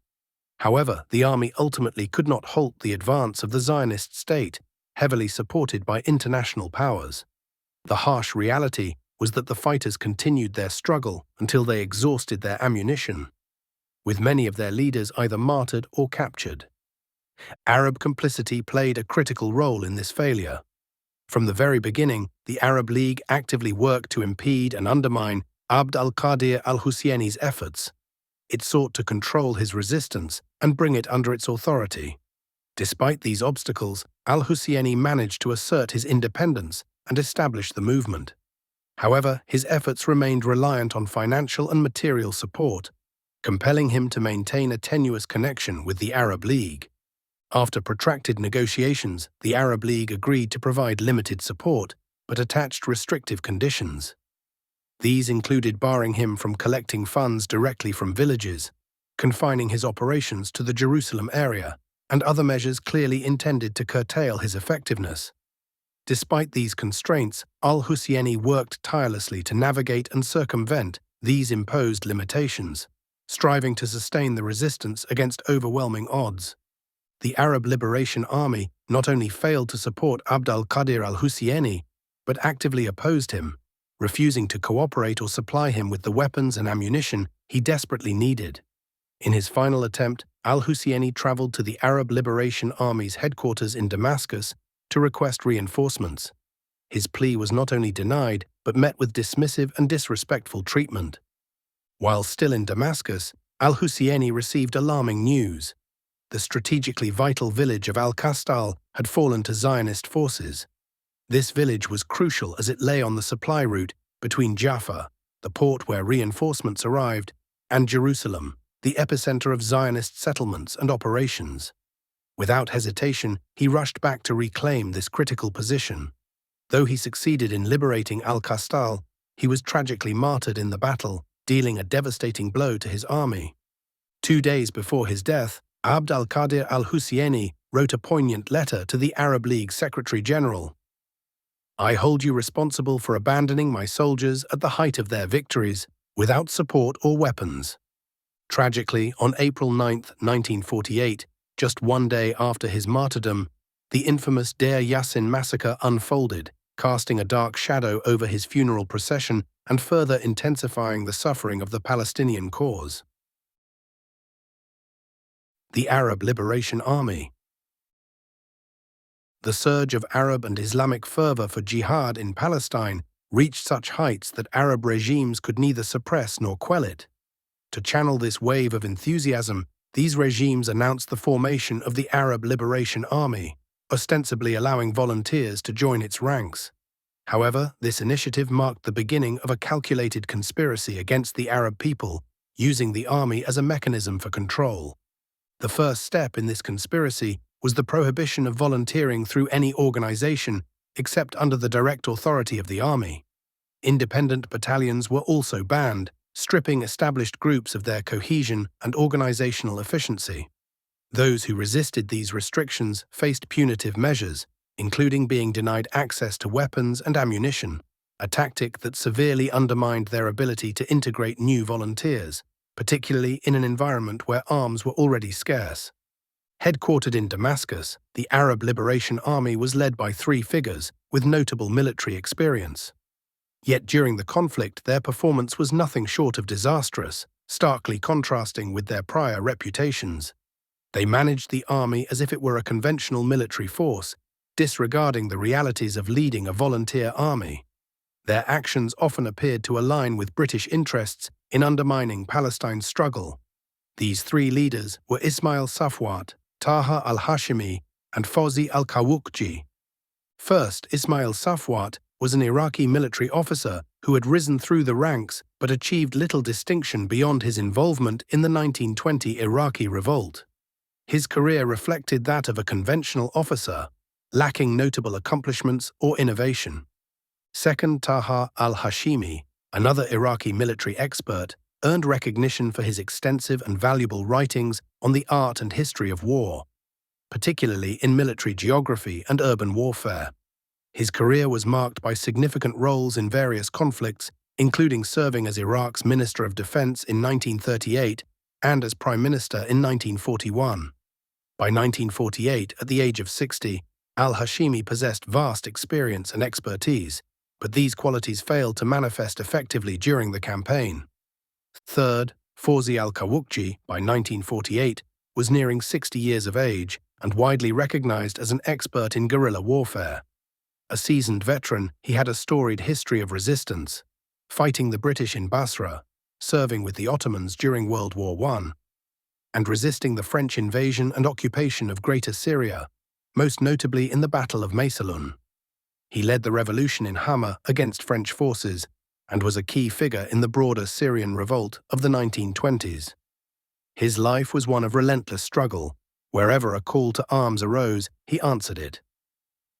However, the army ultimately could not halt the advance of the Zionist state, heavily supported by international powers. The harsh reality was that the fighters continued their struggle until they exhausted their ammunition, with many of their leaders either martyred or captured. Arab complicity played a critical role in this failure. From the very beginning, the Arab League actively worked to impede and undermine Abd al-Qadir al-Husseini's efforts. It sought to control his resistance and bring it under its authority. Despite these obstacles, al-Husseini managed to assert his independence and establish the movement. However, his efforts remained reliant on financial and material support, compelling him to maintain a tenuous connection with the Arab League. After protracted negotiations, the Arab League agreed to provide limited support, but attached restrictive conditions. These included barring him from collecting funds directly from villages, confining his operations to the Jerusalem area, and other measures clearly intended to curtail his effectiveness. Despite these constraints, al-Husseini worked tirelessly to navigate and circumvent these imposed limitations, striving to sustain the resistance against overwhelming odds. The Arab Liberation Army not only failed to support Abd al-Qadir al-Husseini, but actively opposed him, refusing to cooperate or supply him with the weapons and ammunition he desperately needed. In his final attempt, al-Husseini traveled to the Arab Liberation Army's headquarters in Damascus to request reinforcements. His plea was not only denied, but met with dismissive and disrespectful treatment. While still in Damascus, al-Husseini received alarming news. The strategically vital village of Al-Kastal had fallen to Zionist forces. This village was crucial as it lay on the supply route between Jaffa, the port where reinforcements arrived, and Jerusalem, the epicenter of Zionist settlements and operations. Without hesitation, he rushed back to reclaim this critical position. Though he succeeded in liberating Al-Kastal, he was tragically martyred in the battle, dealing a devastating blow to his army. 2 days before his death, Abd al-Qadir al-Husseini wrote a poignant letter to the Arab League Secretary-General. "I hold you responsible for abandoning my soldiers at the height of their victories, without support or weapons." Tragically, on April 9, 1948, just 1 day after his martyrdom, the infamous Deir Yassin massacre unfolded, casting a dark shadow over his funeral procession and further intensifying the suffering of the Palestinian cause. The Arab Liberation Army. The surge of Arab and Islamic fervor for jihad in Palestine reached such heights that Arab regimes could neither suppress nor quell it. To channel this wave of enthusiasm, these regimes announced the formation of the Arab Liberation Army, ostensibly allowing volunteers to join its ranks. However, this initiative marked the beginning of a calculated conspiracy against the Arab people, using the army as a mechanism for control. The first step in this conspiracy was the prohibition of volunteering through any organization except under the direct authority of the army. Independent battalions were also banned, stripping established groups of their cohesion and organizational efficiency. Those who resisted these restrictions faced punitive measures, including being denied access to weapons and ammunition, a tactic that severely undermined their ability to integrate new volunteers, particularly in an environment where arms were already scarce. Headquartered in Damascus, the Arab Liberation Army was led by 3 figures with notable military experience. Yet during the conflict, their performance was nothing short of disastrous, starkly contrasting with their prior reputations. They managed the army as if it were a conventional military force, disregarding the realities of leading a volunteer army. Their actions often appeared to align with British interests in undermining Palestine's struggle. These 3 leaders were Ismail Safwat, Taha al-Hashimi, and Fawzi al-Kawukji. First, Ismail Safwat was an Iraqi military officer who had risen through the ranks but achieved little distinction beyond his involvement in the 1920 Iraqi revolt. His career reflected that of a conventional officer, lacking notable accomplishments or innovation. Second, Taha al-Hashimi, another Iraqi military expert, earned recognition for his extensive and valuable writings on the art and history of war, particularly in military geography and urban warfare. His career was marked by significant roles in various conflicts, including serving as Iraq's Minister of Defense in 1938 and as Prime Minister in 1941. By 1948, at the age of 60, al-Hashimi possessed vast experience and expertise, but these qualities failed to manifest effectively during the campaign. Third, Fawzi al-Kawukji, by 1948, was nearing 60 years of age and widely recognized as an expert in guerrilla warfare. A seasoned veteran, he had a storied history of resistance, fighting the British in Basra, serving with the Ottomans during World War I, and resisting the French invasion and occupation of Greater Syria, most notably in the Battle of Maysalun. He led the revolution in Hama against French forces and was a key figure in the broader Syrian revolt of the 1920s. His life was one of relentless struggle, Wherever a call to arms arose, he answered it.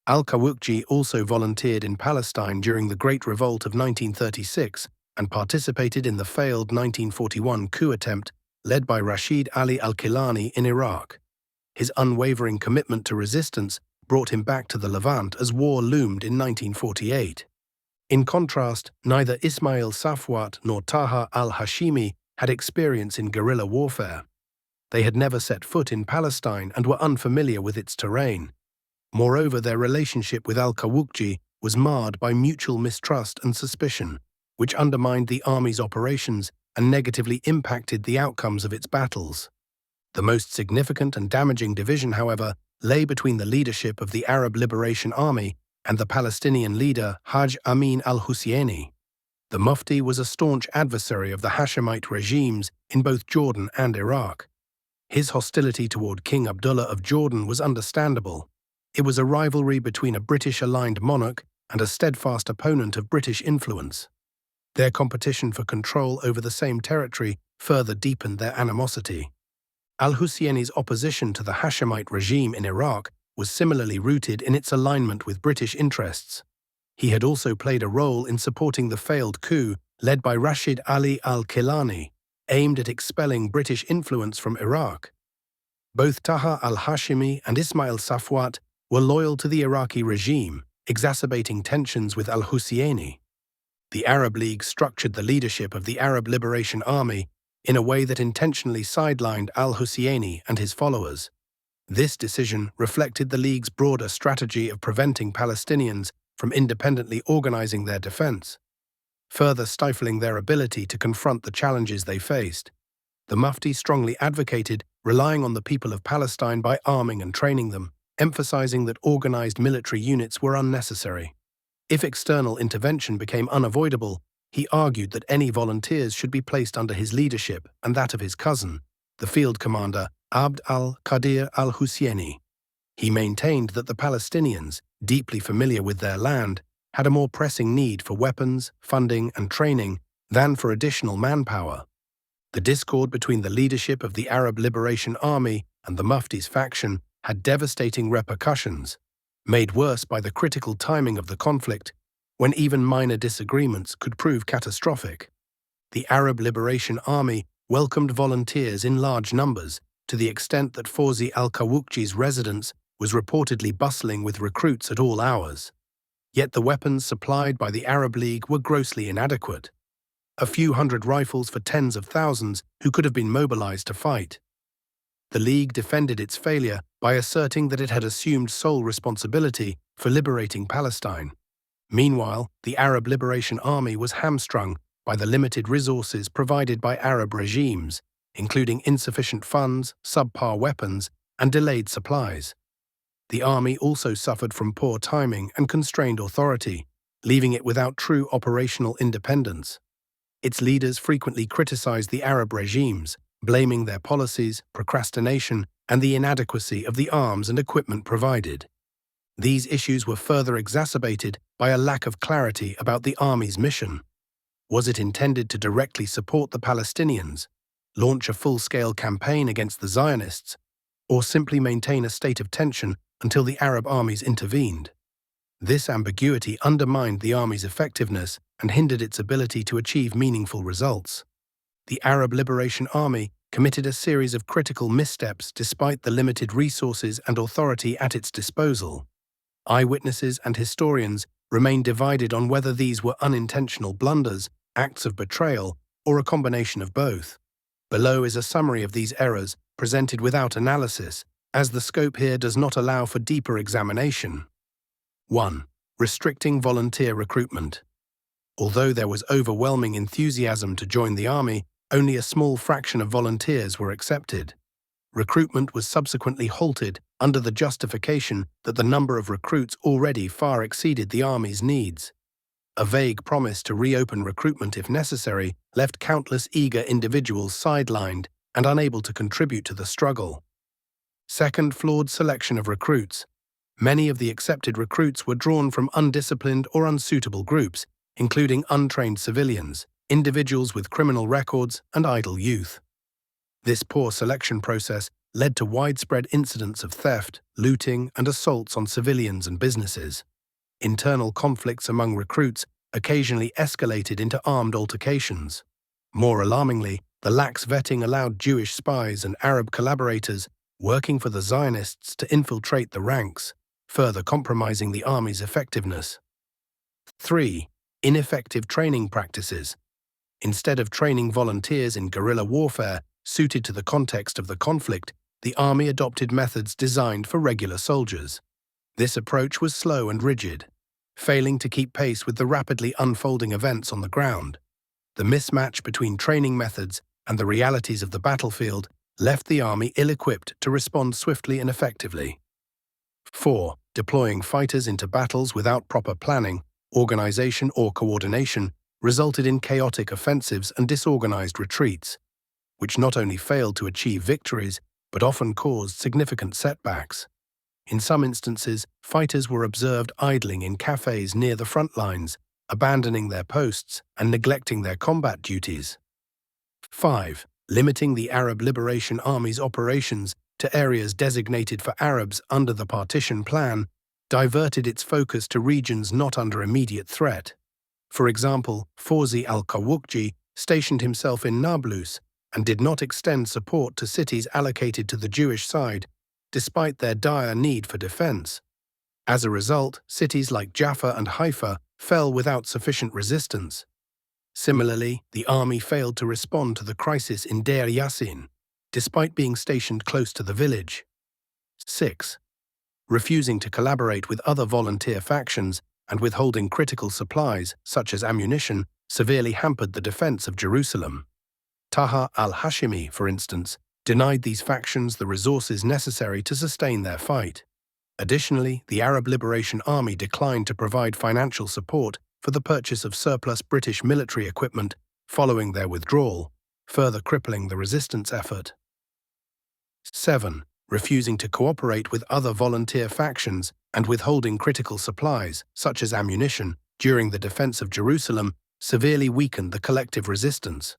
Al-Kawukji also volunteered in Palestine during the Great Revolt of 1936 and participated in the failed 1941 coup attempt led by Rashid Ali al-Kilani in Iraq. His unwavering commitment to resistance brought him back to the Levant as war loomed in 1948. In contrast, neither Ismail Safwat nor Taha al-Hashimi had experience in guerrilla warfare. They had never set foot in Palestine and were unfamiliar with its terrain. Moreover, their relationship with al-Kawukji was marred by mutual mistrust and suspicion, which undermined the army's operations and negatively impacted the outcomes of its battles. The most significant and damaging division, however, lay between the leadership of the Arab Liberation Army and the Palestinian leader Hajj Amin al-Husseini. The Mufti was a staunch adversary of the Hashemite regimes in both Jordan and Iraq. His hostility toward King Abdullah of Jordan was understandable. It was a rivalry between a British-aligned monarch and a steadfast opponent of British influence. Their competition for control over the same territory further deepened their animosity. Al-Husseini's opposition to the Hashemite regime in Iraq was similarly rooted in its alignment with British interests. He had also played a role in supporting the failed coup led by Rashid Ali al-Kilani, aimed at expelling British influence from Iraq. Both Taha al-Hashimi and Ismail Safwat were loyal to the Iraqi regime, exacerbating tensions with al-Husseini. The Arab League structured the leadership of the Arab Liberation Army in a way that intentionally sidelined al-Husseini and his followers. This decision reflected the League's broader strategy of preventing Palestinians from independently organizing their defense, further stifling their ability to confront the challenges they faced. The Mufti strongly advocated relying on the people of Palestine by arming and training them, emphasizing that organized military units were unnecessary. If external intervention became unavoidable, he argued that any volunteers should be placed under his leadership and that of his cousin, the field commander Abd al-Qadir al-Husseini. He maintained that the Palestinians, deeply familiar with their land, had a more pressing need for weapons, funding, and training than for additional manpower. The discord between the leadership of the Arab Liberation Army and the Mufti's faction had devastating repercussions, made worse by the critical timing of the conflict, when even minor disagreements could prove catastrophic. The Arab Liberation Army welcomed volunteers in large numbers, to the extent that Fawzi al-Kawukji's residence was reportedly bustling with recruits at all hours. Yet the weapons supplied by the Arab League were grossly inadequate. A few hundred rifles for tens of thousands who could have been mobilized to fight. The League defended its failure by asserting that it had assumed sole responsibility for liberating Palestine. Meanwhile, the Arab Liberation Army was hamstrung by the limited resources provided by Arab regimes, including insufficient funds, subpar weapons, and delayed supplies. The army also suffered from poor timing and constrained authority, leaving it without true operational independence. Its leaders frequently criticized the Arab regimes, blaming their policies, procrastination, and the inadequacy of the arms and equipment provided. These issues were further exacerbated by a lack of clarity about the army's mission. Was it intended to directly support the Palestinians, launch a full-scale campaign against the Zionists, or simply maintain a state of tension until the Arab armies intervened? This ambiguity undermined the army's effectiveness and hindered its ability to achieve meaningful results. The Arab Liberation Army committed a series of critical missteps despite the limited resources and authority at its disposal. Eyewitnesses and historians remain divided on whether these were unintentional blunders, acts of betrayal, or a combination of both. Below is a summary of these errors, presented without analysis, as the scope here does not allow for deeper examination. 1. Restricting volunteer recruitment. Although there was overwhelming enthusiasm to join the army, only a small fraction of volunteers were accepted. Recruitment was subsequently halted under the justification that the number of recruits already far exceeded the army's needs. A vague promise to reopen recruitment if necessary left countless eager individuals sidelined and unable to contribute to the struggle. Second, flawed selection of recruits. Many of the accepted recruits were drawn from undisciplined or unsuitable groups, including untrained civilians, individuals with criminal records, and idle youth. This poor selection process led to widespread incidents of theft, looting, and assaults on civilians and businesses. Internal conflicts among recruits occasionally escalated into armed altercations. More alarmingly, the lax vetting allowed Jewish spies and Arab collaborators working for the Zionists to infiltrate the ranks, further compromising the army's effectiveness. 3. Ineffective training practices. Instead of training volunteers in guerrilla warfare suited to the context of the conflict, the army adopted methods designed for regular soldiers. This approach was slow and rigid, failing to keep pace with the rapidly unfolding events on the ground. The mismatch between training methods and the realities of the battlefield left the army ill-equipped to respond swiftly and effectively. 4. Deploying fighters into battles without proper planning, organization, or coordination resulted in chaotic offensives and disorganized retreats, which not only failed to achieve victories but often caused significant setbacks. In some instances, fighters were observed idling in cafes near the front lines, abandoning their posts and neglecting their combat duties. 5. Limiting the Arab Liberation Army's operations to areas designated for Arabs under the partition plan diverted its focus to regions not under immediate threat. For example, Fawzi al-Qawuqji stationed himself in Nablus and did not extend support to cities allocated to the Jewish side, despite their dire need for defense. As a result, cities like Jaffa and Haifa fell without sufficient resistance. Similarly, the army failed to respond to the crisis in Deir Yassin, despite being stationed close to the village. 6. Refusing to collaborate with other volunteer factions and withholding critical supplies, such as ammunition, severely hampered the defense of Jerusalem. Taha al-Hashimi, for instance, denied these factions the resources necessary to sustain their fight. Additionally, the Arab Liberation Army declined to provide financial support for the purchase of surplus British military equipment following their withdrawal, further crippling the resistance effort. 7. Refusing to cooperate with other volunteer factions and withholding critical supplies, such as ammunition, during the defense of Jerusalem severely weakened the collective resistance.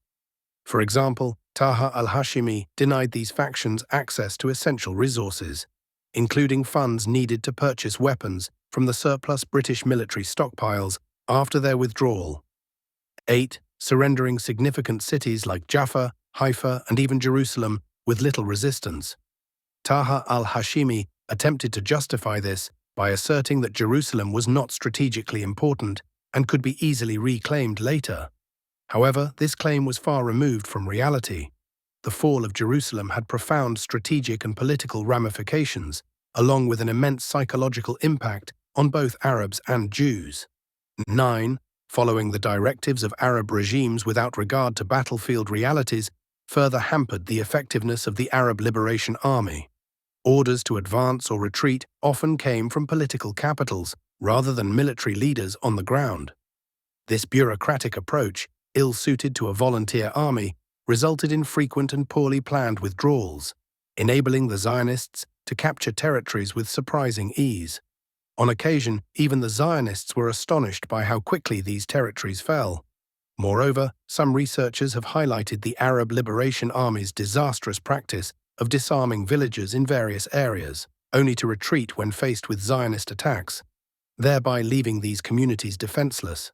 For example, Taha al-Hashimi denied these factions access to essential resources, including funds needed to purchase weapons from the surplus British military stockpiles after their withdrawal. 8. Surrendering significant cities like Jaffa, Haifa, and even Jerusalem with little resistance. Taha al-Hashimi attempted to justify this by asserting that Jerusalem was not strategically important and could be easily reclaimed later. However, this claim was far removed from reality. The fall of Jerusalem had profound strategic and political ramifications, along with an immense psychological impact on both Arabs and Jews. 9. Following the directives of Arab regimes without regard to battlefield realities further hampered the effectiveness of the Arab Liberation Army. Orders to advance or retreat often came from political capitals rather than military leaders on the ground. This bureaucratic approach, ill-suited to a volunteer army, resulted in frequent and poorly planned withdrawals, enabling the Zionists to capture territories with surprising ease. On occasion, even the Zionists were astonished by how quickly these territories fell. Moreover, some researchers have highlighted the Arab Liberation Army's disastrous practice of disarming villages in various areas, only to retreat when faced with Zionist attacks, thereby leaving these communities defenseless.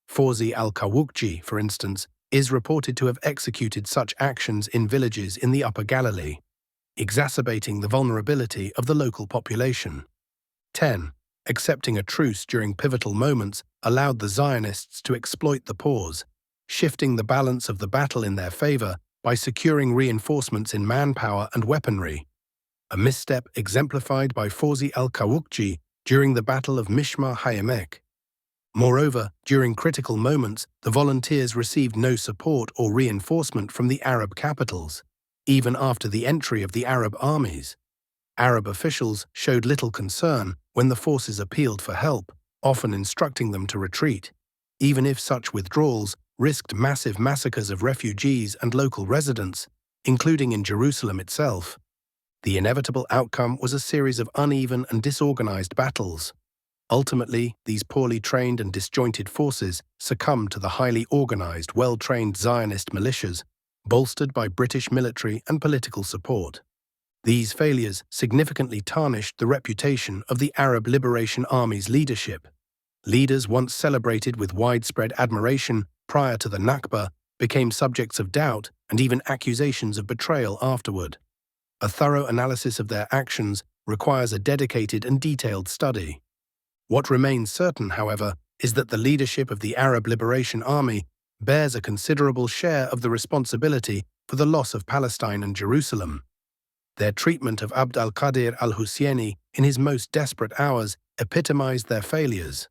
Fawzi al-Qawuqji, for instance, is reported to have executed such actions in villages in the Upper Galilee, exacerbating the vulnerability of the local population. 10. Accepting a truce during pivotal moments allowed the Zionists to exploit the pause, shifting the balance of the battle in their favor by securing reinforcements in manpower and weaponry, a misstep exemplified by Fawzi al-Qawuqji during the Battle of Mishmar Hayemek. Moreover, during critical moments, the volunteers received no support or reinforcement from the Arab capitals, even after the entry of the Arab armies. Arab officials showed little concern when the forces appealed for help, often instructing them to retreat, even if such withdrawals risked massive massacres of refugees and local residents, including in Jerusalem itself. The inevitable outcome was a series of uneven and disorganized battles. Ultimately, these poorly trained and disjointed forces succumbed to the highly organized, well-trained Zionist militias, bolstered by British military and political support. These failures significantly tarnished the reputation of the Arab Liberation Army's leadership. Leaders once celebrated with widespread admiration prior to the Nakba became subjects of doubt and even accusations of betrayal afterward. A thorough analysis of their actions requires a dedicated and detailed study. What remains certain, however, is that the leadership of the Arab Liberation Army bears a considerable share of the responsibility for the loss of Palestine and Jerusalem. Their treatment of Abd al-Qadir al-Husseini in his most desperate hours epitomized their failures.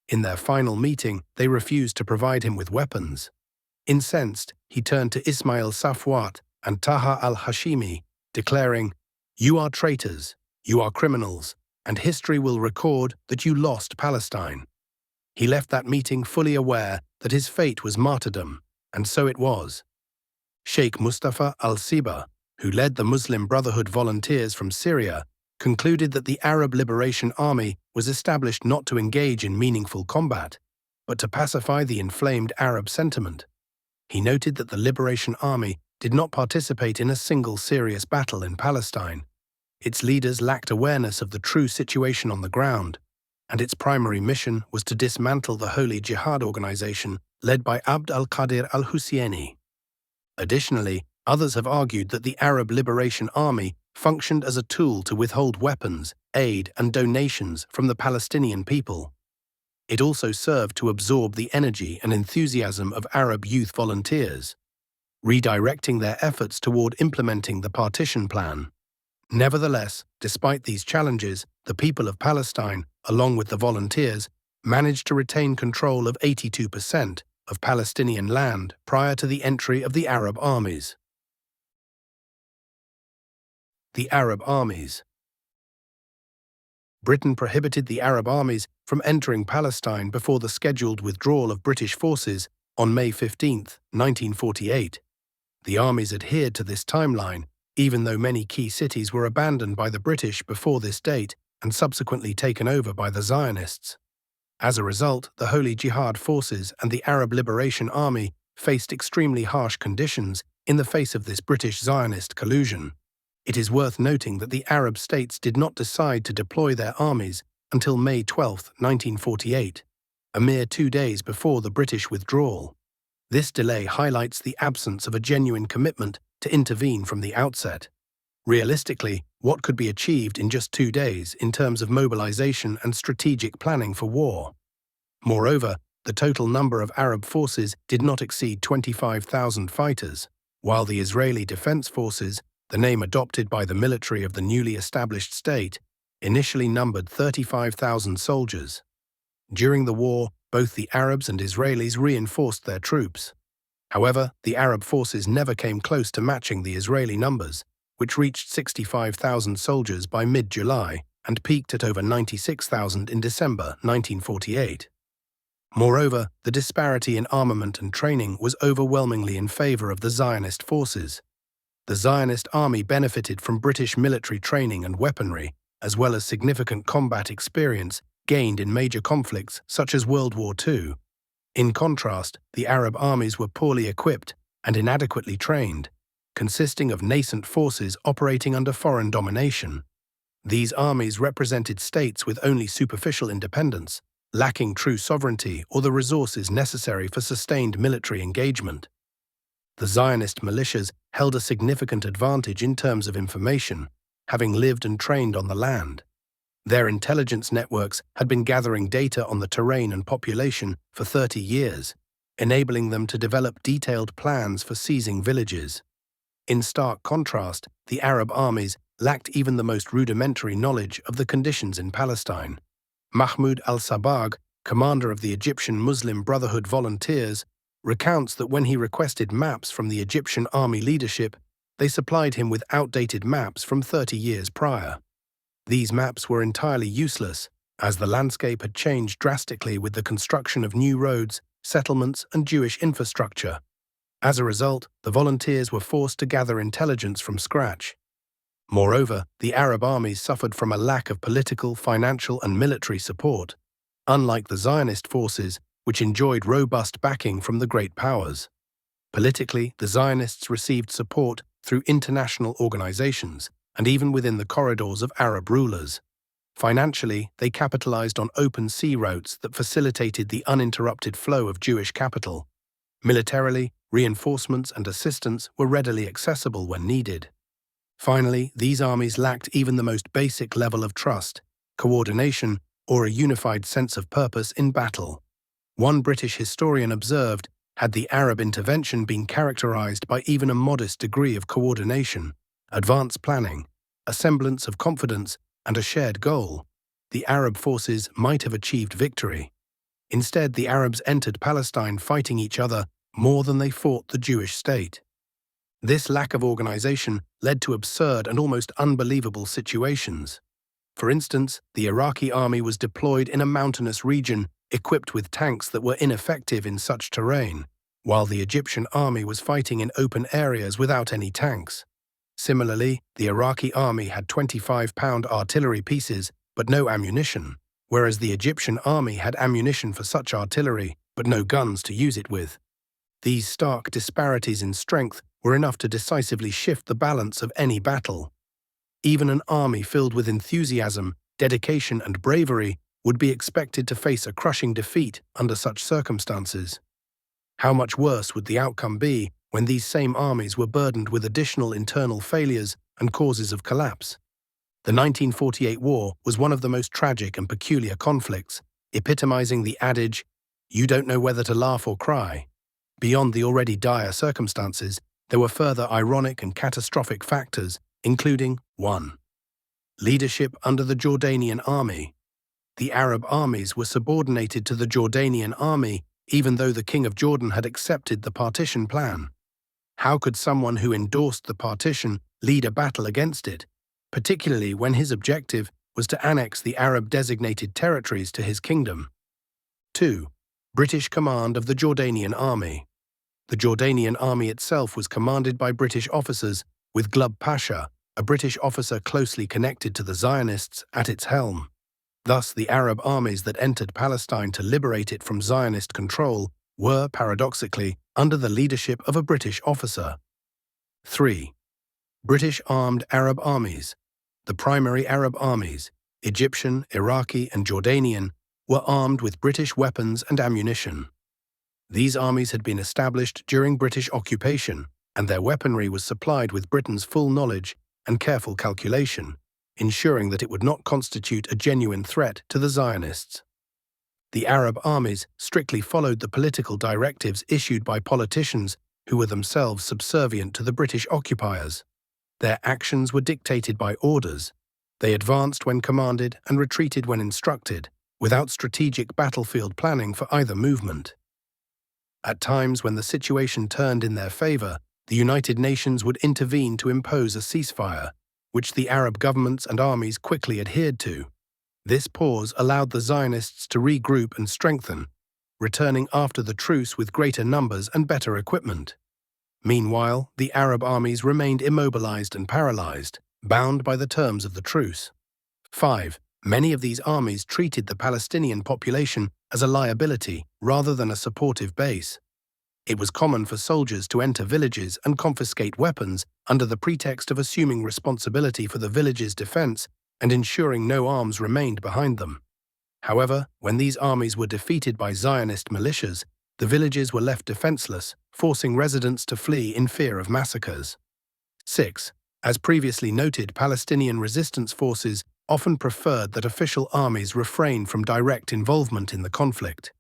In their final meeting, they refused to provide him with weapons. Incensed, he turned to Ismail Safwat and Taha al-Hashimi, declaring, "You are traitors, you are criminals, and history will record that you lost Palestine." He left that meeting fully aware that his fate was martyrdom, and so it was. Sheikh Mustafa al-Siba, who led the Muslim Brotherhood volunteers from Syria, concluded that the Arab Liberation Army was established not to engage in meaningful combat, but to pacify the inflamed Arab sentiment. He noted that the Liberation Army did not participate in a single serious battle in Palestine. Its leaders lacked awareness of the true situation on the ground, and its primary mission was to dismantle the Holy Jihad organization led by Abd al-Qadir al-Husseini. Additionally, others have argued that the Arab Liberation Army functioned as a tool to withhold weapons, aid, and donations from the Palestinian people. It also served to absorb the energy and enthusiasm of Arab youth volunteers, redirecting their efforts toward implementing the partition plan. Nevertheless, despite these challenges, the people of Palestine, along with the volunteers, managed to retain control of 82% of Palestinian land prior to the entry of the Arab armies. The Arab armies. Britain prohibited the Arab armies from entering Palestine before the scheduled withdrawal of British forces on May 15, 1948. The armies adhered to this timeline, even though many key cities were abandoned by the British before this date and subsequently taken over by the Zionists. As a result, the Holy Jihad forces and the Arab Liberation Army faced extremely harsh conditions in the face of this British Zionist collusion. It is worth noting that the Arab states did not decide to deploy their armies until May 12, 1948, a mere 2 days before the British withdrawal. This delay highlights the absence of a genuine commitment to intervene from the outset. Realistically, what could be achieved in just 2 days in terms of mobilization and strategic planning for war? Moreover, the total number of Arab forces did not exceed 25,000 fighters, while the Israeli Defense Forces, the name adopted by the military of the newly established state, initially numbered 35,000 soldiers. During the war, both the Arabs and Israelis reinforced their troops. However, the Arab forces never came close to matching the Israeli numbers, which reached 65,000 soldiers by mid-July and peaked at over 96,000 in December 1948. Moreover, the disparity in armament and training was overwhelmingly in favor of the Zionist forces. The Zionist army benefited from British military training and weaponry, as well as significant combat experience gained in major conflicts such as World War II. In contrast, the Arab armies were poorly equipped and inadequately trained, consisting of nascent forces operating under foreign domination. These armies represented states with only superficial independence, lacking true sovereignty or the resources necessary for sustained military engagement. The Zionist militias held a significant advantage in terms of information, having lived and trained on the land. Their intelligence networks had been gathering data on the terrain and population for 30 years, enabling them to develop detailed plans for seizing villages. In stark contrast, the Arab armies lacked even the most rudimentary knowledge of the conditions in Palestine. Mahmoud al-Sabag, commander of the Egyptian Muslim Brotherhood volunteers, recounts that when he requested maps from the Egyptian army leadership, they supplied him with outdated maps from 30 years prior. These maps were entirely useless, as the landscape had changed drastically with the construction of new roads, settlements, and Jewish infrastructure. As a result, the volunteers were forced to gather intelligence from scratch. Moreover, the Arab armies suffered from a lack of political, financial, and military support, unlike the Zionist forces, which enjoyed robust backing from the great powers. Politically, the Zionists received support through international organizations and even within the corridors of Arab rulers. Financially, they capitalized on open sea routes that facilitated the uninterrupted flow of Jewish capital. Militarily, reinforcements and assistance were readily accessible when needed. Finally, these armies lacked even the most basic level of trust, coordination, or a unified sense of purpose in battle. One British historian observed, had the Arab intervention been characterized by even a modest degree of coordination, advanced planning, a semblance of confidence, and a shared goal, the Arab forces might have achieved victory. Instead, the Arabs entered Palestine fighting each other more than they fought the Jewish state. This lack of organization led to absurd and almost unbelievable situations. For instance, the Iraqi army was deployed in a mountainous region equipped with tanks that were ineffective in such terrain, while the Egyptian army was fighting in open areas without any tanks. Similarly, the Iraqi army had 25-pound artillery pieces but no ammunition, whereas the Egyptian army had ammunition for such artillery but no guns to use it with. These stark disparities in strength were enough to decisively shift the balance of any battle. Even an army filled with enthusiasm, dedication, and bravery would be expected to face a crushing defeat under such circumstances. How much worse would the outcome be when these same armies were burdened with additional internal failures and causes of collapse? The 1948 war was one of the most tragic and peculiar conflicts, epitomizing the adage, "You don't know whether to laugh or cry." Beyond the already dire circumstances, there were further ironic and catastrophic factors, including 1. Leadership under the Jordanian army. The Arab armies were subordinated to the Jordanian army, even though the King of Jordan had accepted the partition plan. How could someone who endorsed the partition lead a battle against it, particularly when his objective was to annex the Arab-designated territories to his kingdom? 2. British command of the Jordanian army. The Jordanian army itself was commanded by British officers, with Glub Pasha, a British officer closely connected to the Zionists, at its helm. Thus, the Arab armies that entered Palestine to liberate it from Zionist control were, paradoxically, under the leadership of a British officer. 3. British armed Arab armies. The primary Arab armies, Egyptian, Iraqi, and Jordanian, were armed with British weapons and ammunition. These armies had been established during British occupation, and their weaponry was supplied with Britain's full knowledge and careful calculation, ensuring that it would not constitute a genuine threat to the Zionists. The Arab armies strictly followed the political directives issued by politicians who were themselves subservient to the British occupiers. Their actions were dictated by orders. They advanced when commanded and retreated when instructed, without strategic battlefield planning for either movement. At times when the situation turned in their favor, the United Nations would intervene to impose a ceasefire, which the Arab governments and armies quickly adhered to. This pause allowed the Zionists to regroup and strengthen, returning after the truce with greater numbers and better equipment. Meanwhile, the Arab armies remained immobilized and paralyzed, bound by the terms of the truce. 5. Many of these armies treated the Palestinian population as a liability rather than a supportive base. It was common for soldiers to enter villages and confiscate weapons under the pretext of assuming responsibility for the village's defense and ensuring no arms remained behind them. However, when these armies were defeated by Zionist militias, the villages were left defenseless, forcing residents to flee in fear of massacres. 6. As previously noted, Palestinian resistance forces often preferred that official armies refrain from direct involvement in the conflict.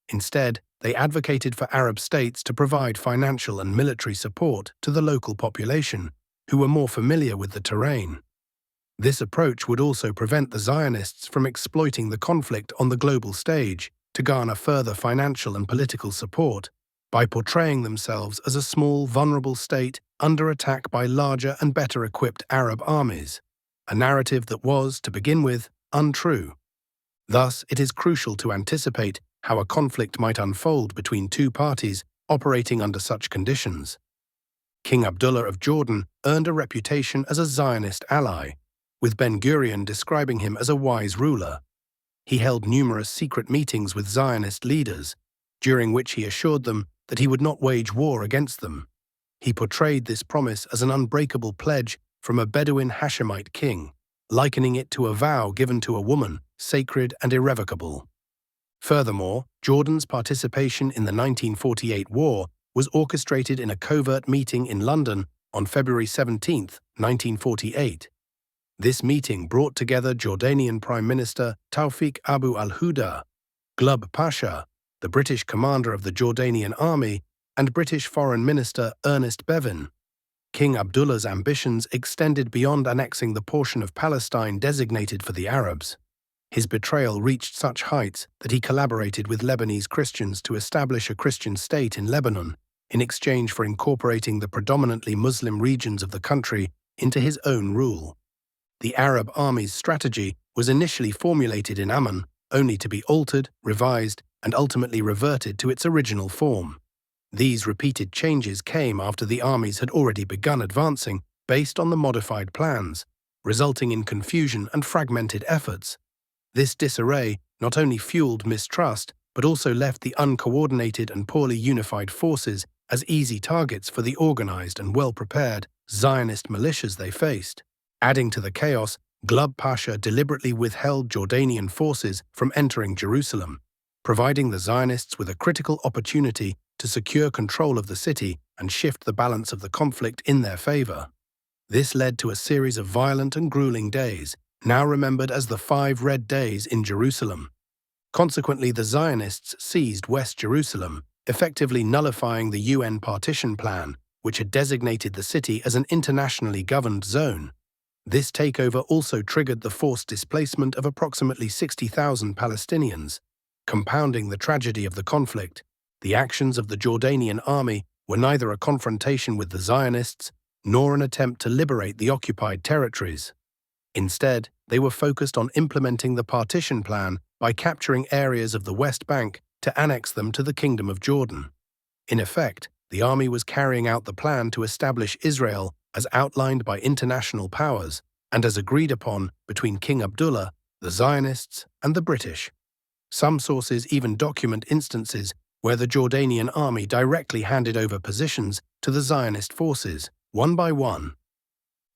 Instead, they advocated for Arab states to provide financial and military support to the local population, who were more familiar with the terrain. This approach would also prevent the Zionists from exploiting the conflict on the global stage to garner further financial and political support by portraying themselves as a small, vulnerable state under attack by larger and better equipped Arab armies, a narrative that was, to begin with, untrue. Thus, it is crucial to anticipate how a conflict might unfold between two parties operating under such conditions. King Abdullah of Jordan earned a reputation as a Zionist ally, with Ben-Gurion describing him as a wise ruler. He held numerous secret meetings with Zionist leaders, during which he assured them that he would not wage war against them. He portrayed this promise as an unbreakable pledge from a Bedouin Hashemite king, likening it to a vow given to a woman, sacred and irrevocable. Furthermore, Jordan's participation in the 1948 war was orchestrated in a covert meeting in London on February 17, 1948. This meeting brought together Jordanian Prime Minister Tawfiq Abu al-Huda, Glubb Pasha, the British commander of the Jordanian army, and British Foreign Minister Ernest Bevin. King Abdullah's ambitions extended beyond annexing the portion of Palestine designated for the Arabs. His betrayal reached such heights that he collaborated with Lebanese Christians to establish a Christian state in Lebanon, in exchange for incorporating the predominantly Muslim regions of the country into his own rule. The Arab army's strategy was initially formulated in Amman, only to be altered, revised, and ultimately reverted to its original form. These repeated changes came after the armies had already begun advancing based on the modified plans, resulting in confusion and fragmented efforts. This disarray not only fueled mistrust, but also left the uncoordinated and poorly unified forces as easy targets for the organized and well-prepared Zionist militias they faced. Adding to the chaos, Glubb Pasha deliberately withheld Jordanian forces from entering Jerusalem, providing the Zionists with a critical opportunity to secure control of the city and shift the balance of the conflict in their favor. This led to a series of violent and grueling days, now remembered as the 5 Red Days in Jerusalem. Consequently, the Zionists seized West Jerusalem, effectively nullifying the UN partition plan, which had designated the city as an internationally governed zone. This takeover also triggered the forced displacement of approximately 60,000 Palestinians. Compounding the tragedy of the conflict, the actions of the Jordanian army were neither a confrontation with the Zionists nor an attempt to liberate the occupied territories. Instead, they were focused on implementing the partition plan by capturing areas of the West Bank to annex them to the Kingdom of Jordan. In effect, the army was carrying out the plan to establish Israel as outlined by international powers and as agreed upon between King Abdullah, the Zionists, and the British. Some sources even document instances where the Jordanian army directly handed over positions to the Zionist forces, one by one.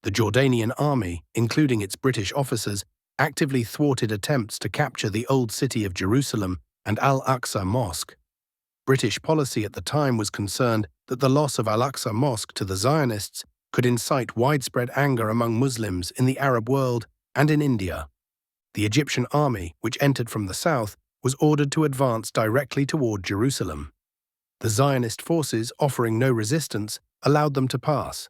The Jordanian army, including its British officers, actively thwarted attempts to capture the Old City of Jerusalem and Al-Aqsa Mosque. British policy at the time was concerned that the loss of Al-Aqsa Mosque to the Zionists could incite widespread anger among Muslims in the Arab world and in India. The Egyptian army, which entered from the south, was ordered to advance directly toward Jerusalem. The Zionist forces, offering no resistance, allowed them to pass.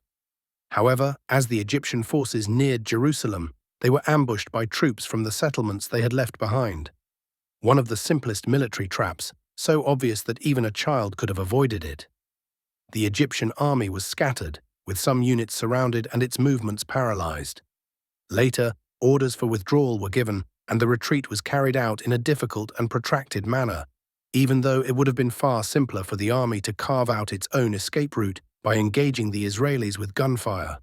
However, as the Egyptian forces neared Jerusalem, they were ambushed by troops from the settlements they had left behind. One of the simplest military traps, so obvious that even a child could have avoided it. The Egyptian army was scattered, with some units surrounded and its movements paralyzed. Later, orders for withdrawal were given, and the retreat was carried out in a difficult and protracted manner, even though it would have been far simpler for the army to carve out its own escape route by engaging the Israelis with gunfire.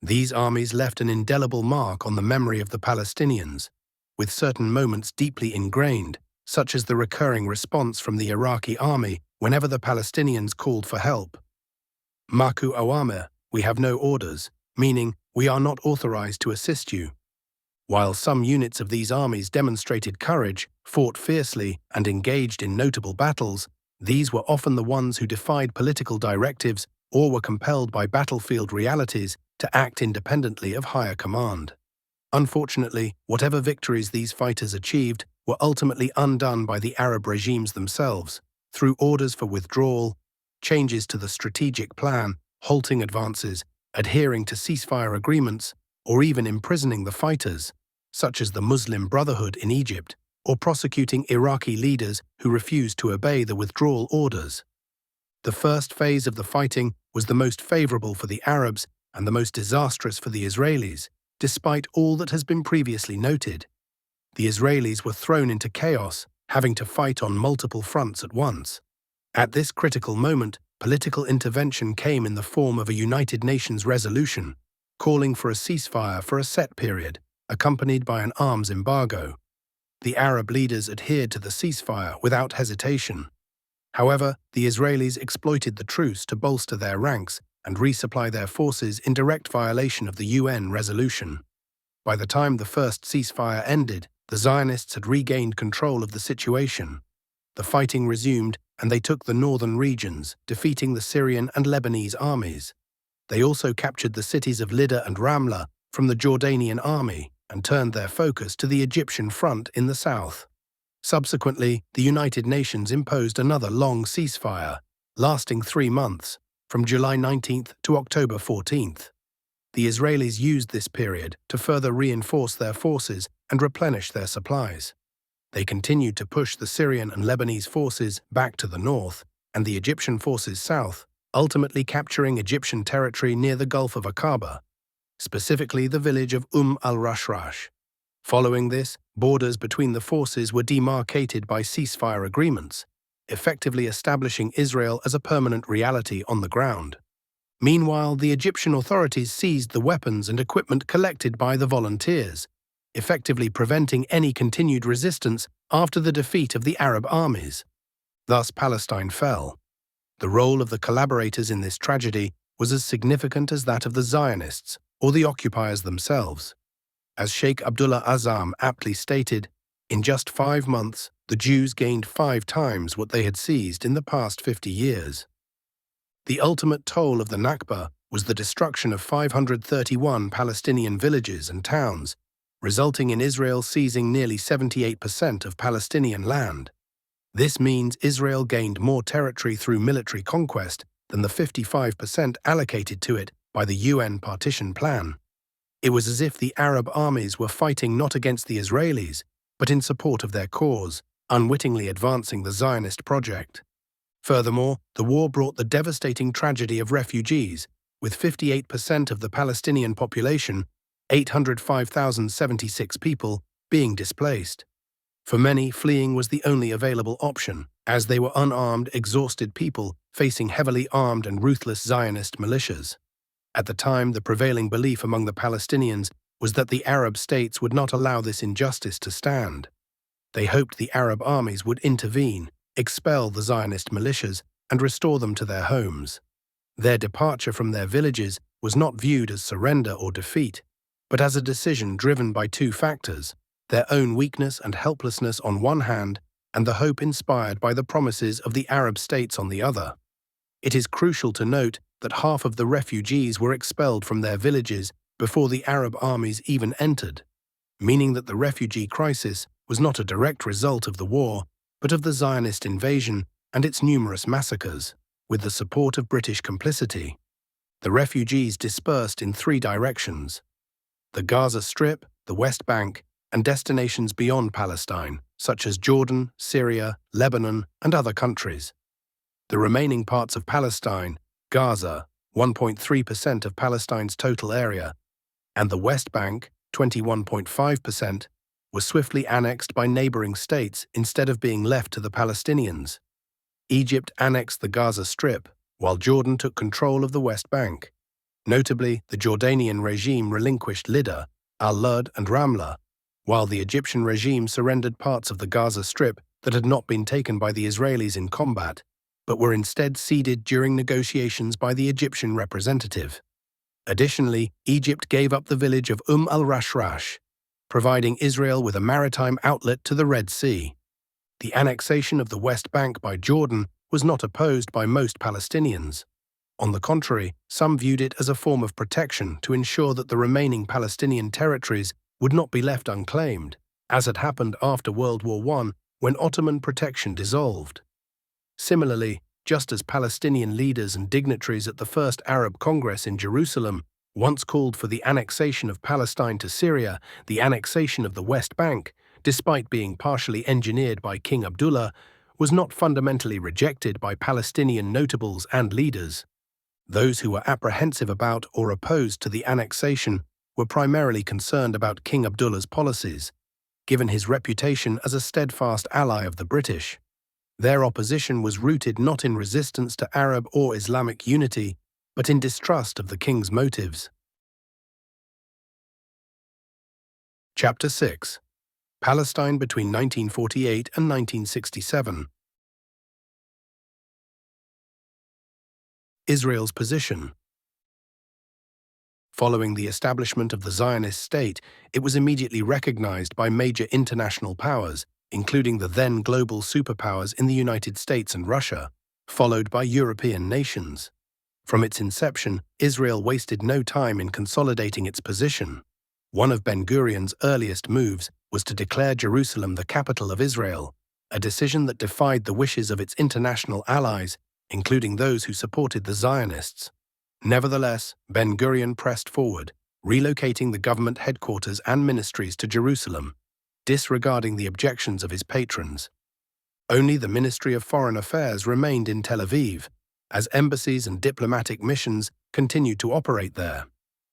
These armies left an indelible mark on the memory of the Palestinians, with certain moments deeply ingrained, such as the recurring response from the Iraqi army whenever the Palestinians called for help. Maku awamir, we have no orders, meaning we are not authorized to assist you. While some units of these armies demonstrated courage, fought fiercely, and engaged in notable battles, these were often the ones who defied political directives or were compelled by battlefield realities to act independently of higher command. Unfortunately, whatever victories these fighters achieved were ultimately undone by the Arab regimes themselves, through orders for withdrawal, changes to the strategic plan, halting advances, adhering to ceasefire agreements, or even imprisoning the fighters, such as the Muslim Brotherhood in Egypt, or prosecuting Iraqi leaders who refused to obey the withdrawal orders. The first phase of the fighting was the most favorable for the Arabs and the most disastrous for the Israelis, despite all that has been previously noted. The Israelis were thrown into chaos, having to fight on multiple fronts at once. At this critical moment, political intervention came in the form of a United Nations resolution, calling for a ceasefire for a set period, accompanied by an arms embargo. The Arab leaders adhered to the ceasefire without hesitation. However, the Israelis exploited the truce to bolster their ranks and resupply their forces in direct violation of the UN resolution. By the time the first ceasefire ended, the Zionists had regained control of the situation. The fighting resumed, and they took the northern regions, defeating the Syrian and Lebanese armies. They also captured the cities of Lydda and Ramla from the Jordanian army and turned their focus to the Egyptian front in the south. Subsequently, the United Nations imposed another long ceasefire, lasting 3 months, from July 19th to October 14th. The Israelis used this period to further reinforce their forces and replenish their supplies. They continued to push the Syrian and Lebanese forces back to the north and the Egyptian forces south, ultimately capturing Egyptian territory near the Gulf of Aqaba, specifically the village of al-Rashrash. Following this, borders between the forces were demarcated by ceasefire agreements, effectively establishing Israel as a permanent reality on the ground. Meanwhile, the Egyptian authorities seized the weapons and equipment collected by the volunteers, effectively preventing any continued resistance after the defeat of the Arab armies. Thus, Palestine fell. The role of the collaborators in this tragedy was as significant as that of the Zionists or the occupiers themselves. As Sheikh Abdullah Azzam aptly stated, in just 5 months, the Jews gained 5 times what they had seized in the past 50 years. The ultimate toll of the Nakba was the destruction of 531 Palestinian villages and towns, resulting in Israel seizing nearly 78% of Palestinian land. This means Israel gained more territory through military conquest than the 55% allocated to it by the UN partition plan. It was as if the Arab armies were fighting not against the Israelis, but in support of their cause, unwittingly advancing the Zionist project. Furthermore, the war brought the devastating tragedy of refugees, with 58% of the Palestinian population, 805,076 people, being displaced. For many, fleeing was the only available option, as they were unarmed, exhausted people facing heavily armed and ruthless Zionist militias. At the time, the prevailing belief among the Palestinians was that the Arab states would not allow this injustice to stand. They hoped the Arab armies would intervene, expel the Zionist militias, and restore them to their homes. Their departure from their villages was not viewed as surrender or defeat, but as a decision driven by 2 factors: their own weakness and helplessness on one hand, and the hope inspired by the promises of the Arab states on the other. It is crucial to note that half of the refugees were expelled from their villages before the Arab armies even entered, meaning that the refugee crisis was not a direct result of the war, but of the Zionist invasion and its numerous massacres, with the support of British complicity. The refugees dispersed in 3 directions: the Gaza Strip, the West Bank, and destinations beyond Palestine, such as Jordan, Syria, Lebanon, and other countries. The remaining parts of Palestine, Gaza, 1.3% of Palestine's total area, and the West Bank, 21.5%, were swiftly annexed by neighboring states instead of being left to the Palestinians. Egypt annexed the Gaza Strip, while Jordan took control of the West Bank. Notably, the Jordanian regime relinquished Lydda, al-Lud, and Ramla, while the Egyptian regime surrendered parts of the Gaza Strip that had not been taken by the Israelis in combat, but were instead ceded during negotiations by the Egyptian representative. Additionally, Egypt gave up the village of al-Rashrash, providing Israel with a maritime outlet to the Red Sea. The annexation of the West Bank by Jordan was not opposed by most Palestinians. On the contrary, some viewed it as a form of protection to ensure that the remaining Palestinian territories would not be left unclaimed, as had happened after World War I when Ottoman protection dissolved. Similarly, just as Palestinian leaders and dignitaries at the First Arab Congress in Jerusalem once called for the annexation of Palestine to Syria, the annexation of the West Bank, despite being partially engineered by King Abdullah, was not fundamentally rejected by Palestinian notables and leaders. Those who were apprehensive about or opposed to the annexation were primarily concerned about King Abdullah's policies, given his reputation as a steadfast ally of the British. Their opposition was rooted not in resistance to Arab or Islamic unity, but in distrust of the king's motives. Chapter 6. Palestine between 1948 and 1967. Israel's position. Following the establishment of the Zionist state, it was immediately recognized by major international powers, including the then global superpowers in the United States and Russia, followed by European nations. From its inception, Israel wasted no time in consolidating its position. One of Ben-Gurion's earliest moves was to declare Jerusalem the capital of Israel, a decision that defied the wishes of its international allies, including those who supported the Zionists. Nevertheless, Ben-Gurion pressed forward, relocating the government headquarters and ministries to Jerusalem, disregarding the objections of his patrons. Only the Ministry of Foreign Affairs remained in Tel Aviv, as embassies and diplomatic missions continued to operate there.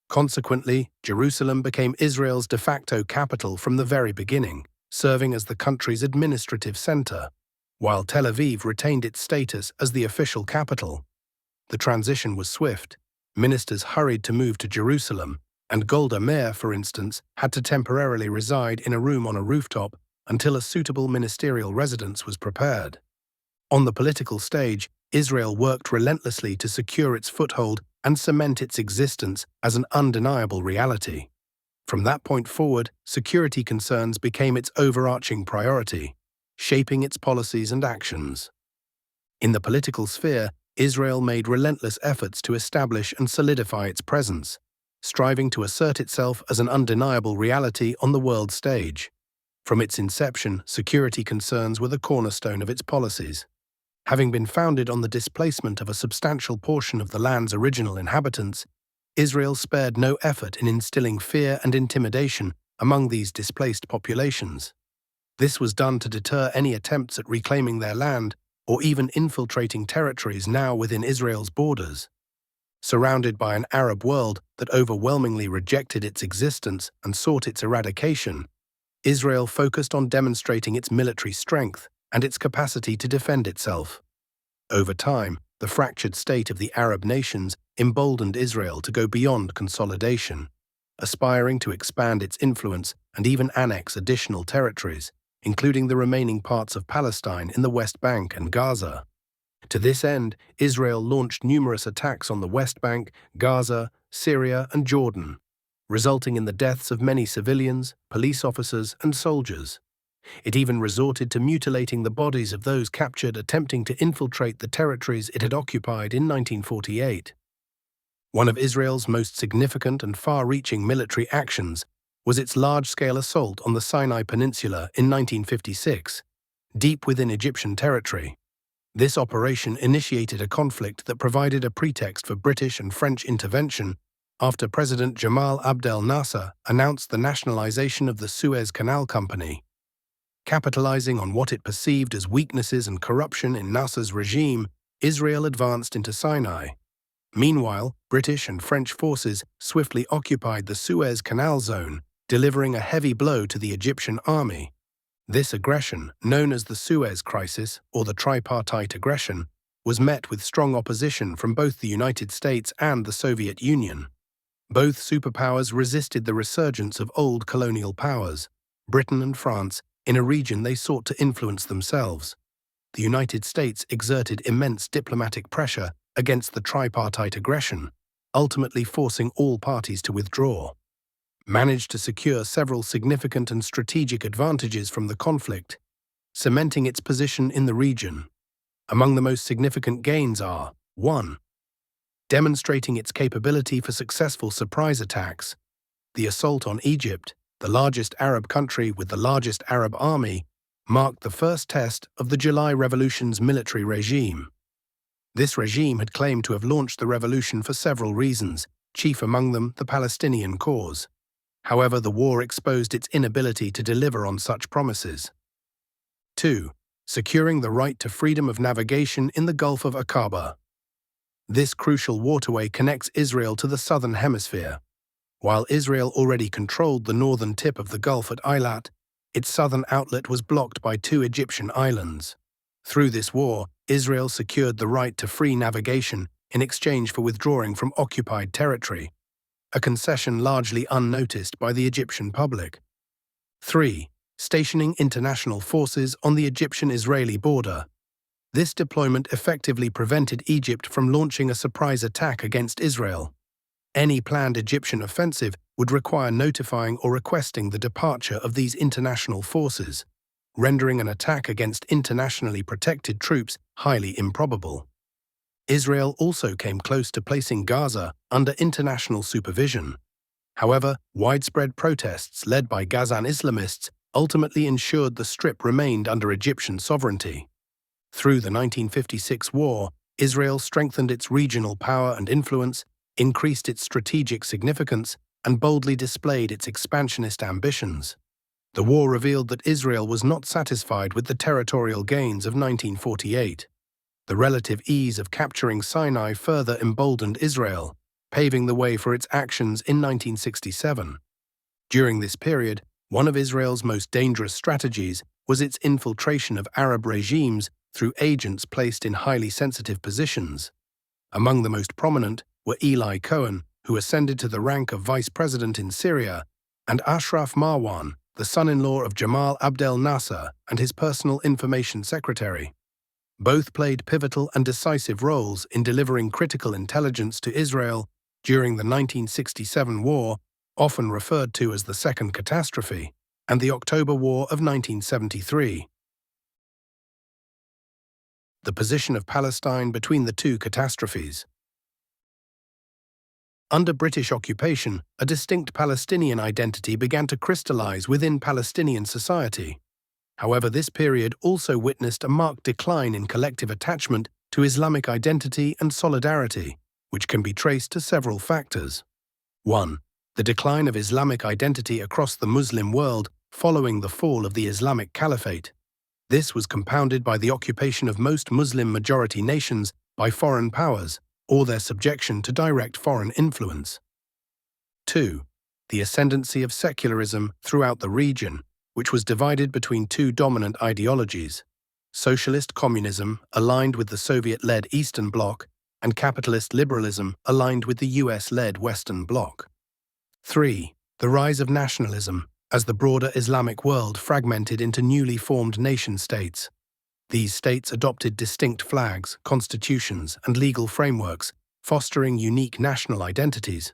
Consequently, Jerusalem became Israel's de facto capital from the very beginning, serving as the country's administrative center, while Tel Aviv retained its status as the official capital. The transition was swift. Ministers hurried to move to Jerusalem, and Golda Meir, for instance, had to temporarily reside in a room on a rooftop until a suitable ministerial residence was prepared. On the political stage, Israel worked relentlessly to secure its foothold and cement its existence as an undeniable reality. From that point forward, security concerns became its overarching priority, shaping its policies and actions. In the political sphere, Israel made relentless efforts to establish and solidify its presence, striving to assert itself as an undeniable reality on the world stage. From its inception, security concerns were the cornerstone of its policies. Having been founded on the displacement of a substantial portion of the land's original inhabitants, Israel spared no effort in instilling fear and intimidation among these displaced populations. This was done to deter any attempts at reclaiming their land or even infiltrating territories now within Israel's borders. Surrounded by an Arab world that overwhelmingly rejected its existence and sought its eradication, Israel focused on demonstrating its military strength and its capacity to defend itself. Over time, the fractured state of the Arab nations emboldened Israel to go beyond consolidation, aspiring to expand its influence and even annex additional territories, including the remaining parts of Palestine in the West Bank and Gaza. To this end, Israel launched numerous attacks on the West Bank, Gaza, Syria, and Jordan, resulting in the deaths of many civilians, police officers, and soldiers. It even resorted to mutilating the bodies of those captured attempting to infiltrate the territories it had occupied in 1948. One of Israel's most significant and far-reaching military actions was its large-scale assault on the Sinai Peninsula in 1956, deep within Egyptian territory. This operation initiated a conflict that provided a pretext for British and French intervention after President Jamal Abdel Nasser announced the nationalization of the Suez Canal Company. Capitalizing on what it perceived as weaknesses and corruption in Nasser's regime, Israel advanced into Sinai. Meanwhile, British and French forces swiftly occupied the Suez Canal zone, delivering a heavy blow to the Egyptian army. This aggression, known as the Suez Crisis or the Tripartite Aggression, was met with strong opposition from both the United States and the Soviet Union. Both superpowers resisted the resurgence of old colonial powers, Britain and France, in a region they sought to influence themselves. The United States exerted immense diplomatic pressure against the tripartite aggression, ultimately forcing all parties to withdraw. Managed to secure several significant and strategic advantages from the conflict, cementing its position in the region. Among the most significant gains are 1. Demonstrating its capability for successful surprise attacks. The assault on Egypt, the largest Arab country with the largest Arab army, marked the first test of the July Revolution's military regime. This regime had claimed to have launched the revolution for several reasons, chief among them the Palestinian cause. However, the war exposed its inability to deliver on such promises. 2. Securing the right to freedom of navigation in the Gulf of Aqaba. This crucial waterway connects Israel to the southern hemisphere. While Israel already controlled the northern tip of the Gulf at Eilat, its southern outlet was blocked by 2 Egyptian islands. Through this war, Israel secured the right to free navigation in exchange for withdrawing from occupied territory, a concession largely unnoticed by the Egyptian public. 3. Stationing international forces on the Egyptian-Israeli border. This deployment effectively prevented Egypt from launching a surprise attack against Israel. Any planned Egyptian offensive would require notifying or requesting the departure of these international forces, rendering an attack against internationally protected troops highly improbable. Israel also came close to placing Gaza under international supervision. However, widespread protests led by Gazan Islamists ultimately ensured the Strip remained under Egyptian sovereignty. Through the 1956 war, Israel strengthened its regional power and influence, increased its strategic significance, and boldly displayed its expansionist ambitions. The war revealed that Israel was not satisfied with the territorial gains of 1948. The relative ease of capturing Sinai further emboldened Israel, paving the way for its actions in 1967. During this period, one of Israel's most dangerous strategies was its infiltration of Arab regimes through agents placed in highly sensitive positions. Among the most prominent were Eli Cohen, who ascended to the rank of vice president in Syria, and Ashraf Marwan, the son-in-law of Jamal Abdel Nasser and his personal information secretary. Both played pivotal and decisive roles in delivering critical intelligence to Israel during the 1967 war, often referred to as the Second Catastrophe, and the October War of 1973. The position of Palestine between the two catastrophes. Under British occupation, a distinct Palestinian identity began to crystallize within Palestinian society. However, this period also witnessed a marked decline in collective attachment to Islamic identity and solidarity, which can be traced to several factors. 1. The decline of Islamic identity across the Muslim world following the fall of the Islamic Caliphate. This was compounded by the occupation of most Muslim-majority nations by foreign powers, or their subjection to direct foreign influence. 2. The ascendancy of secularism throughout the region, which was divided between two dominant ideologies: socialist communism, aligned with the Soviet-led Eastern Bloc, and capitalist liberalism, aligned with the US-led Western Bloc. 3. The rise of nationalism, as the broader Islamic world fragmented into newly formed nation-states. These states adopted distinct flags, constitutions, and legal frameworks, fostering unique national identities.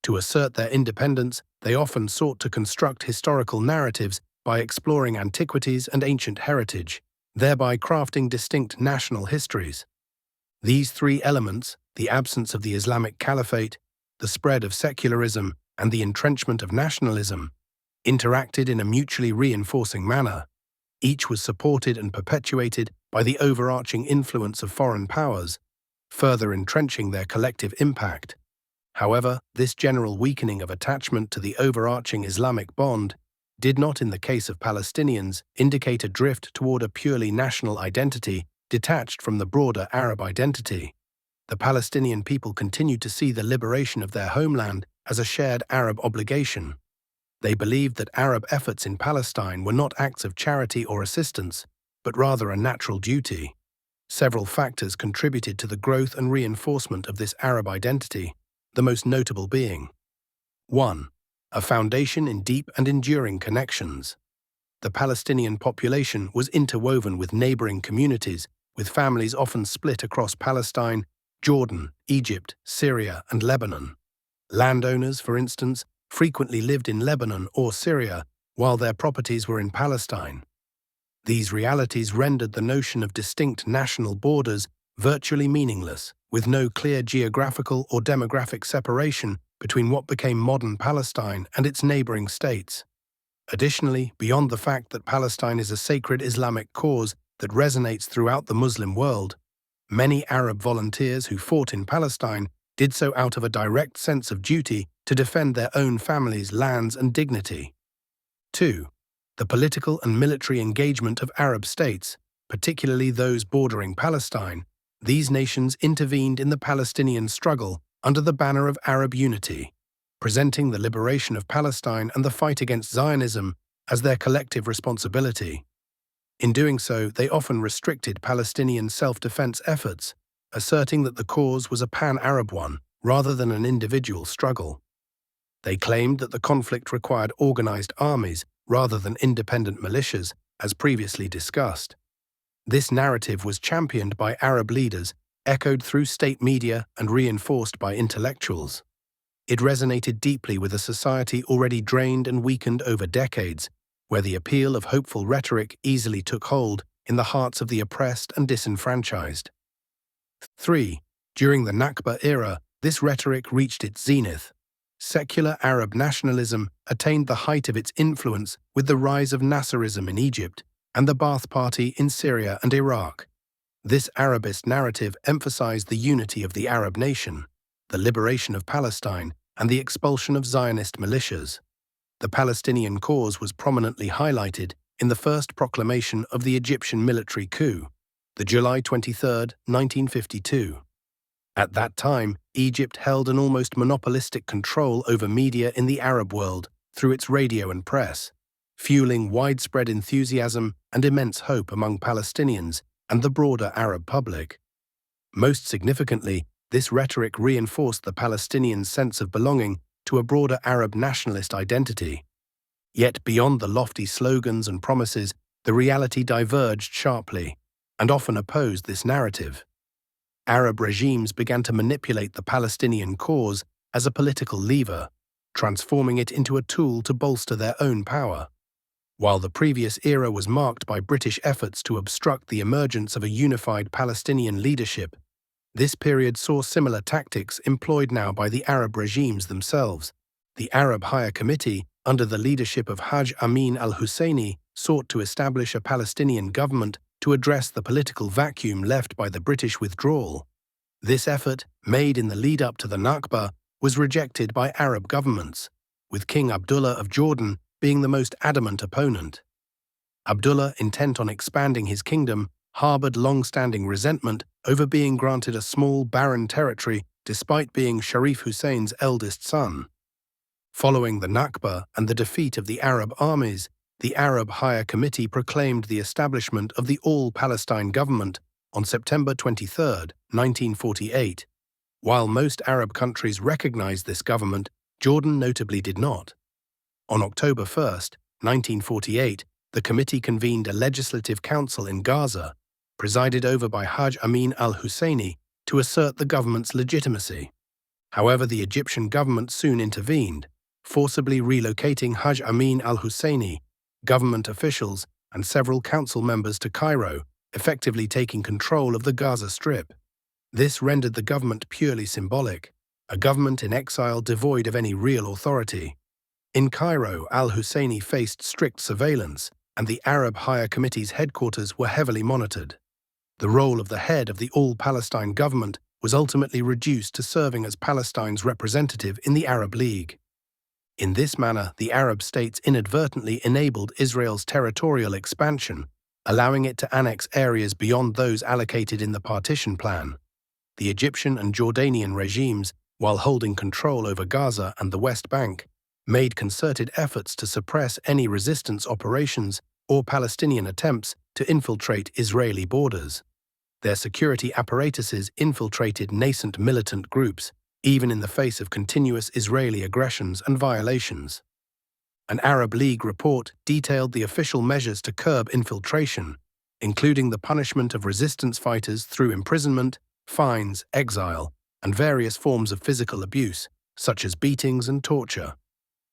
To assert their independence, they often sought to construct historical narratives by exploring antiquities and ancient heritage, thereby crafting distinct national histories. These three elements, the absence of the Islamic Caliphate, the spread of secularism, and the entrenchment of nationalism, interacted in a mutually reinforcing manner. Each was supported and perpetuated by the overarching influence of foreign powers, further entrenching their collective impact. However, this general weakening of attachment to the overarching Islamic bond did not, in the case of Palestinians, indicate a drift toward a purely national identity detached from the broader Arab identity. The Palestinian people continued to see the liberation of their homeland as a shared Arab obligation. They believed that Arab efforts in Palestine were not acts of charity or assistance, but rather a natural duty. Several factors contributed to the growth and reinforcement of this Arab identity, the most notable being: 1. A foundation in deep and enduring connections. The Palestinian population was interwoven with neighboring communities, with families often split across Palestine, Jordan, Egypt, Syria, and Lebanon. Landowners, for instance, frequently lived in Lebanon or Syria, while their properties were in Palestine. These realities rendered the notion of distinct national borders virtually meaningless, with no clear geographical or demographic separation between what became modern Palestine and its neighboring states. Additionally, beyond the fact that Palestine is a sacred Islamic cause that resonates throughout the Muslim world, many Arab volunteers who fought in Palestine did so out of a direct sense of duty to defend their own families, lands, and dignity. 2. The political and military engagement of Arab states, particularly those bordering Palestine. These nations intervened in the Palestinian struggle under the banner of Arab unity, presenting the liberation of Palestine and the fight against Zionism as their collective responsibility. In doing so, they often restricted Palestinian self-defense efforts, asserting that the cause was a pan-Arab one rather than an individual struggle. They claimed that the conflict required organized armies rather than independent militias, as previously discussed. This narrative was championed by Arab leaders, echoed through state media, and reinforced by intellectuals. It resonated deeply with a society already drained and weakened over decades, where the appeal of hopeful rhetoric easily took hold in the hearts of the oppressed and disenfranchised. 3. During the Nakba era, this rhetoric reached its zenith. Secular Arab nationalism attained the height of its influence with the rise of Nasserism in Egypt and the Ba'ath Party in Syria and Iraq. This Arabist narrative emphasized the unity of the Arab nation, the liberation of Palestine, and the expulsion of Zionist militias. The Palestinian cause was prominently highlighted in the first proclamation of the Egyptian military coup, the July 23, 1952. At that time, Egypt held an almost monopolistic control over media in the Arab world through its radio and press, fueling widespread enthusiasm and immense hope among Palestinians and the broader Arab public. Most significantly, this rhetoric reinforced the Palestinians' sense of belonging to a broader Arab nationalist identity. Yet beyond the lofty slogans and promises, the reality diverged sharply and often opposed this narrative. Arab regimes began to manipulate the Palestinian cause as a political lever, transforming it into a tool to bolster their own power. While the previous era was marked by British efforts to obstruct the emergence of a unified Palestinian leadership, this period saw similar tactics employed now by the Arab regimes themselves. The Arab Higher Committee, under the leadership of Hajj Amin al-Husseini, sought to establish a Palestinian government to address the political vacuum left by the British withdrawal. This effort, made in the lead-up to the Nakba, was rejected by Arab governments, with King Abdullah of Jordan being the most adamant opponent. Abdullah, intent on expanding his kingdom, harbored long-standing resentment over being granted a small, barren territory despite being Sharif Hussein's eldest son. Following the Nakba and the defeat of the Arab armies, the Arab Higher Committee proclaimed the establishment of the All-Palestine Government on September 23, 1948. While most Arab countries recognized this government, Jordan notably did not. On October 1, 1948, the committee convened a legislative council in Gaza, presided over by Hajj Amin al-Husseini, to assert the government's legitimacy. However, the Egyptian government soon intervened, forcibly relocating Hajj Amin al-Husseini, government officials, and several council members to Cairo, effectively taking control of the Gaza Strip. This rendered the government purely symbolic, a government in exile devoid of any real authority. In Cairo, al-Husseini faced strict surveillance, and the Arab Higher Committee's headquarters were heavily monitored. The role of the head of the All-Palestine government was ultimately reduced to serving as Palestine's representative in the Arab League. In this manner, the Arab states inadvertently enabled Israel's territorial expansion, allowing it to annex areas beyond those allocated in the partition plan. The Egyptian and Jordanian regimes, while holding control over Gaza and the West Bank, made concerted efforts to suppress any resistance operations or Palestinian attempts to infiltrate Israeli borders. Their security apparatuses infiltrated nascent militant groups, even in the face of continuous Israeli aggressions and violations. An Arab League report detailed the official measures to curb infiltration, including the punishment of resistance fighters through imprisonment, fines, exile, and various forms of physical abuse, such as beatings and torture.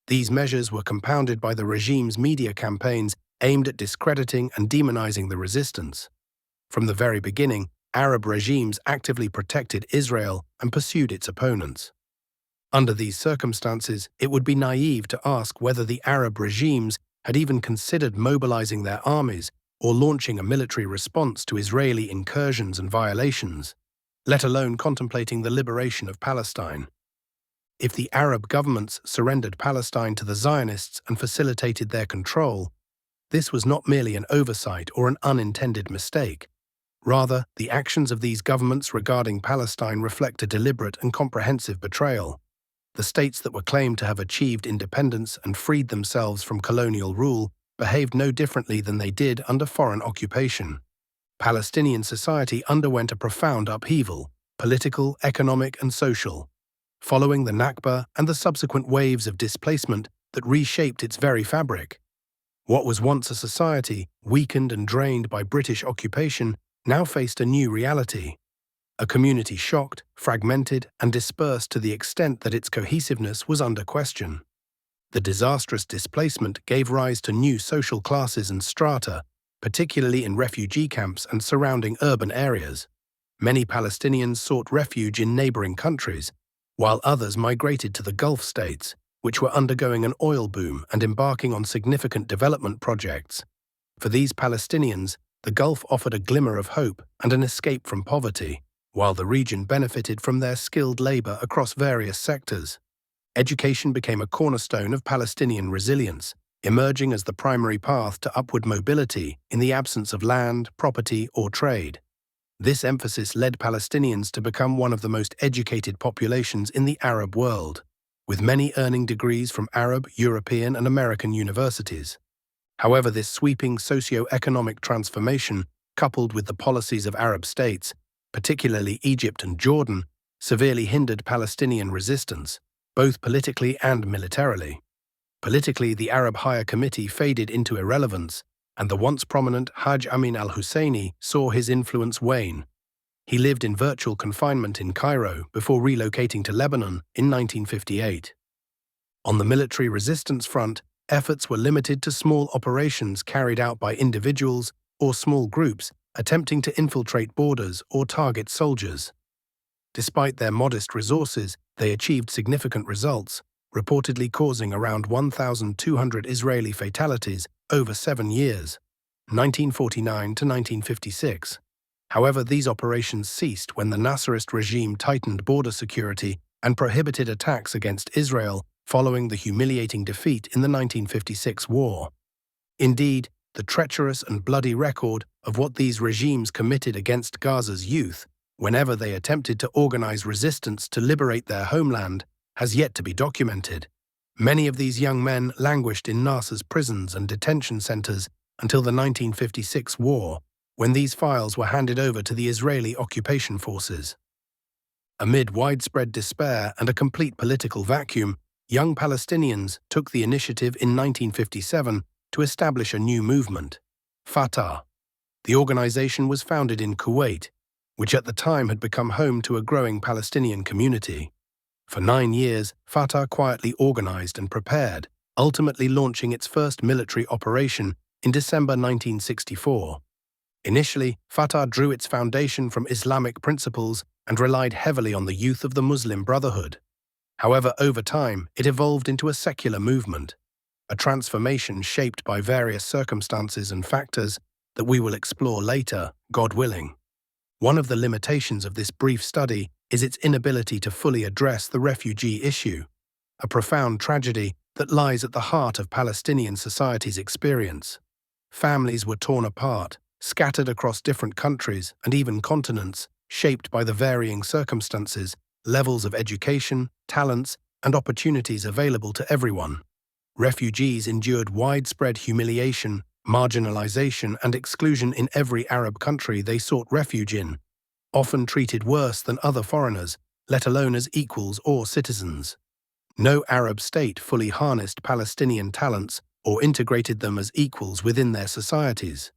These measures were compounded by the regime's media campaigns aimed at discrediting and demonizing the resistance. From the very beginning, Arab regimes actively protected Israel and pursued its opponents. Under these circumstances, it would be naive to ask whether the Arab regimes had even considered mobilizing their armies or launching a military response to Israeli incursions and violations, let alone contemplating the liberation of Palestine. If the Arab governments surrendered Palestine to the Zionists and facilitated their control, this was not merely an oversight or an unintended mistake. Rather, the actions of these governments regarding Palestine reflect a deliberate and comprehensive betrayal. The states that were claimed to have achieved independence and freed themselves from colonial rule behaved no differently than they did under foreign occupation. Palestinian society underwent a profound upheaval, political, economic, and social, following the Nakba and the subsequent waves of displacement that reshaped its very fabric. What was once a society, weakened and drained by British occupation, now faced a new reality. A community shocked, fragmented, and dispersed to the extent that its cohesiveness was under question. The disastrous displacement gave rise to new social classes and strata, particularly in refugee camps and surrounding urban areas. Many Palestinians sought refuge in neighboring countries, while others migrated to the Gulf states, which were undergoing an oil boom and embarking on significant development projects. For these Palestinians, the Gulf offered a glimmer of hope and an escape from poverty, while the region benefited from their skilled labor across various sectors. Education became a cornerstone of Palestinian resilience, emerging as the primary path to upward mobility in the absence of land, property, or trade. This emphasis led Palestinians to become one of the most educated populations in the Arab world, with many earning degrees from Arab, European, and American universities. However, this sweeping socio-economic transformation, coupled with the policies of Arab states, particularly Egypt and Jordan, severely hindered Palestinian resistance, both politically and militarily. Politically, the Arab Higher Committee faded into irrelevance, and the once prominent Hajj Amin al-Husseini saw his influence wane. He lived in virtual confinement in Cairo before relocating to Lebanon in 1958. On the military resistance front, efforts were limited to small operations carried out by individuals or small groups attempting to infiltrate borders or target soldiers. Despite their modest resources, they achieved significant results, reportedly causing around 1,200 Israeli fatalities over 7 years, 1949 to 1956. However, these operations ceased when the Nasserist regime tightened border security and prohibited attacks against Israel following the humiliating defeat in the 1956 war. Indeed, the treacherous and bloody record of what these regimes committed against Gaza's youth, whenever they attempted to organize resistance to liberate their homeland, has yet to be documented. Many of these young men languished in Nasser's prisons and detention centers until the 1956 war, when these files were handed over to the Israeli occupation forces. Amid widespread despair and a complete political vacuum, young Palestinians took the initiative in 1957 to establish a new movement, Fatah. The organization was founded in Kuwait, which at the time had become home to a growing Palestinian community. For 9 years, Fatah quietly organized and prepared, ultimately launching its first military operation in December 1964. Initially, Fatah drew its foundation from Islamic principles and relied heavily on the youth of the Muslim Brotherhood. However, over time, it evolved into a secular movement, a transformation shaped by various circumstances and factors that we will explore later, God willing. One of the limitations of this brief study is its inability to fully address the refugee issue, a profound tragedy that lies at the heart of Palestinian society's experience. Families were torn apart, scattered across different countries and even continents, shaped by the varying circumstances, levels of education, talents, and opportunities available to everyone. Refugees endured widespread humiliation, marginalization, and exclusion in every Arab country they sought refuge in, often treated worse than other foreigners, let alone as equals or citizens. No Arab state fully harnessed Palestinian talents or integrated them as equals within their societies.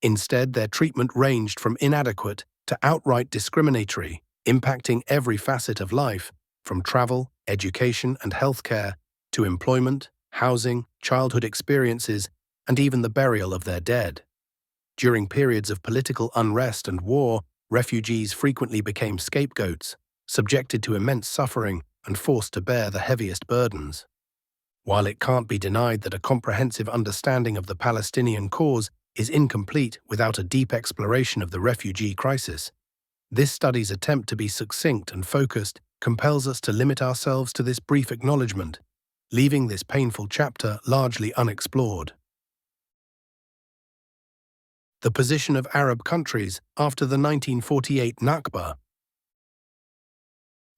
Instead, their treatment ranged from inadequate to outright discriminatory, impacting every facet of life, from travel, education, and healthcare, to employment, housing, childhood experiences, and even the burial of their dead. During periods of political unrest and war, refugees frequently became scapegoats, subjected to immense suffering and forced to bear the heaviest burdens. While it can't be denied that a comprehensive understanding of the Palestinian cause is incomplete without a deep exploration of the refugee crisis, this study's attempt to be succinct and focused compels us to limit ourselves to this brief acknowledgement, leaving this painful chapter largely unexplored. The position of Arab countries after the 1948 Nakba.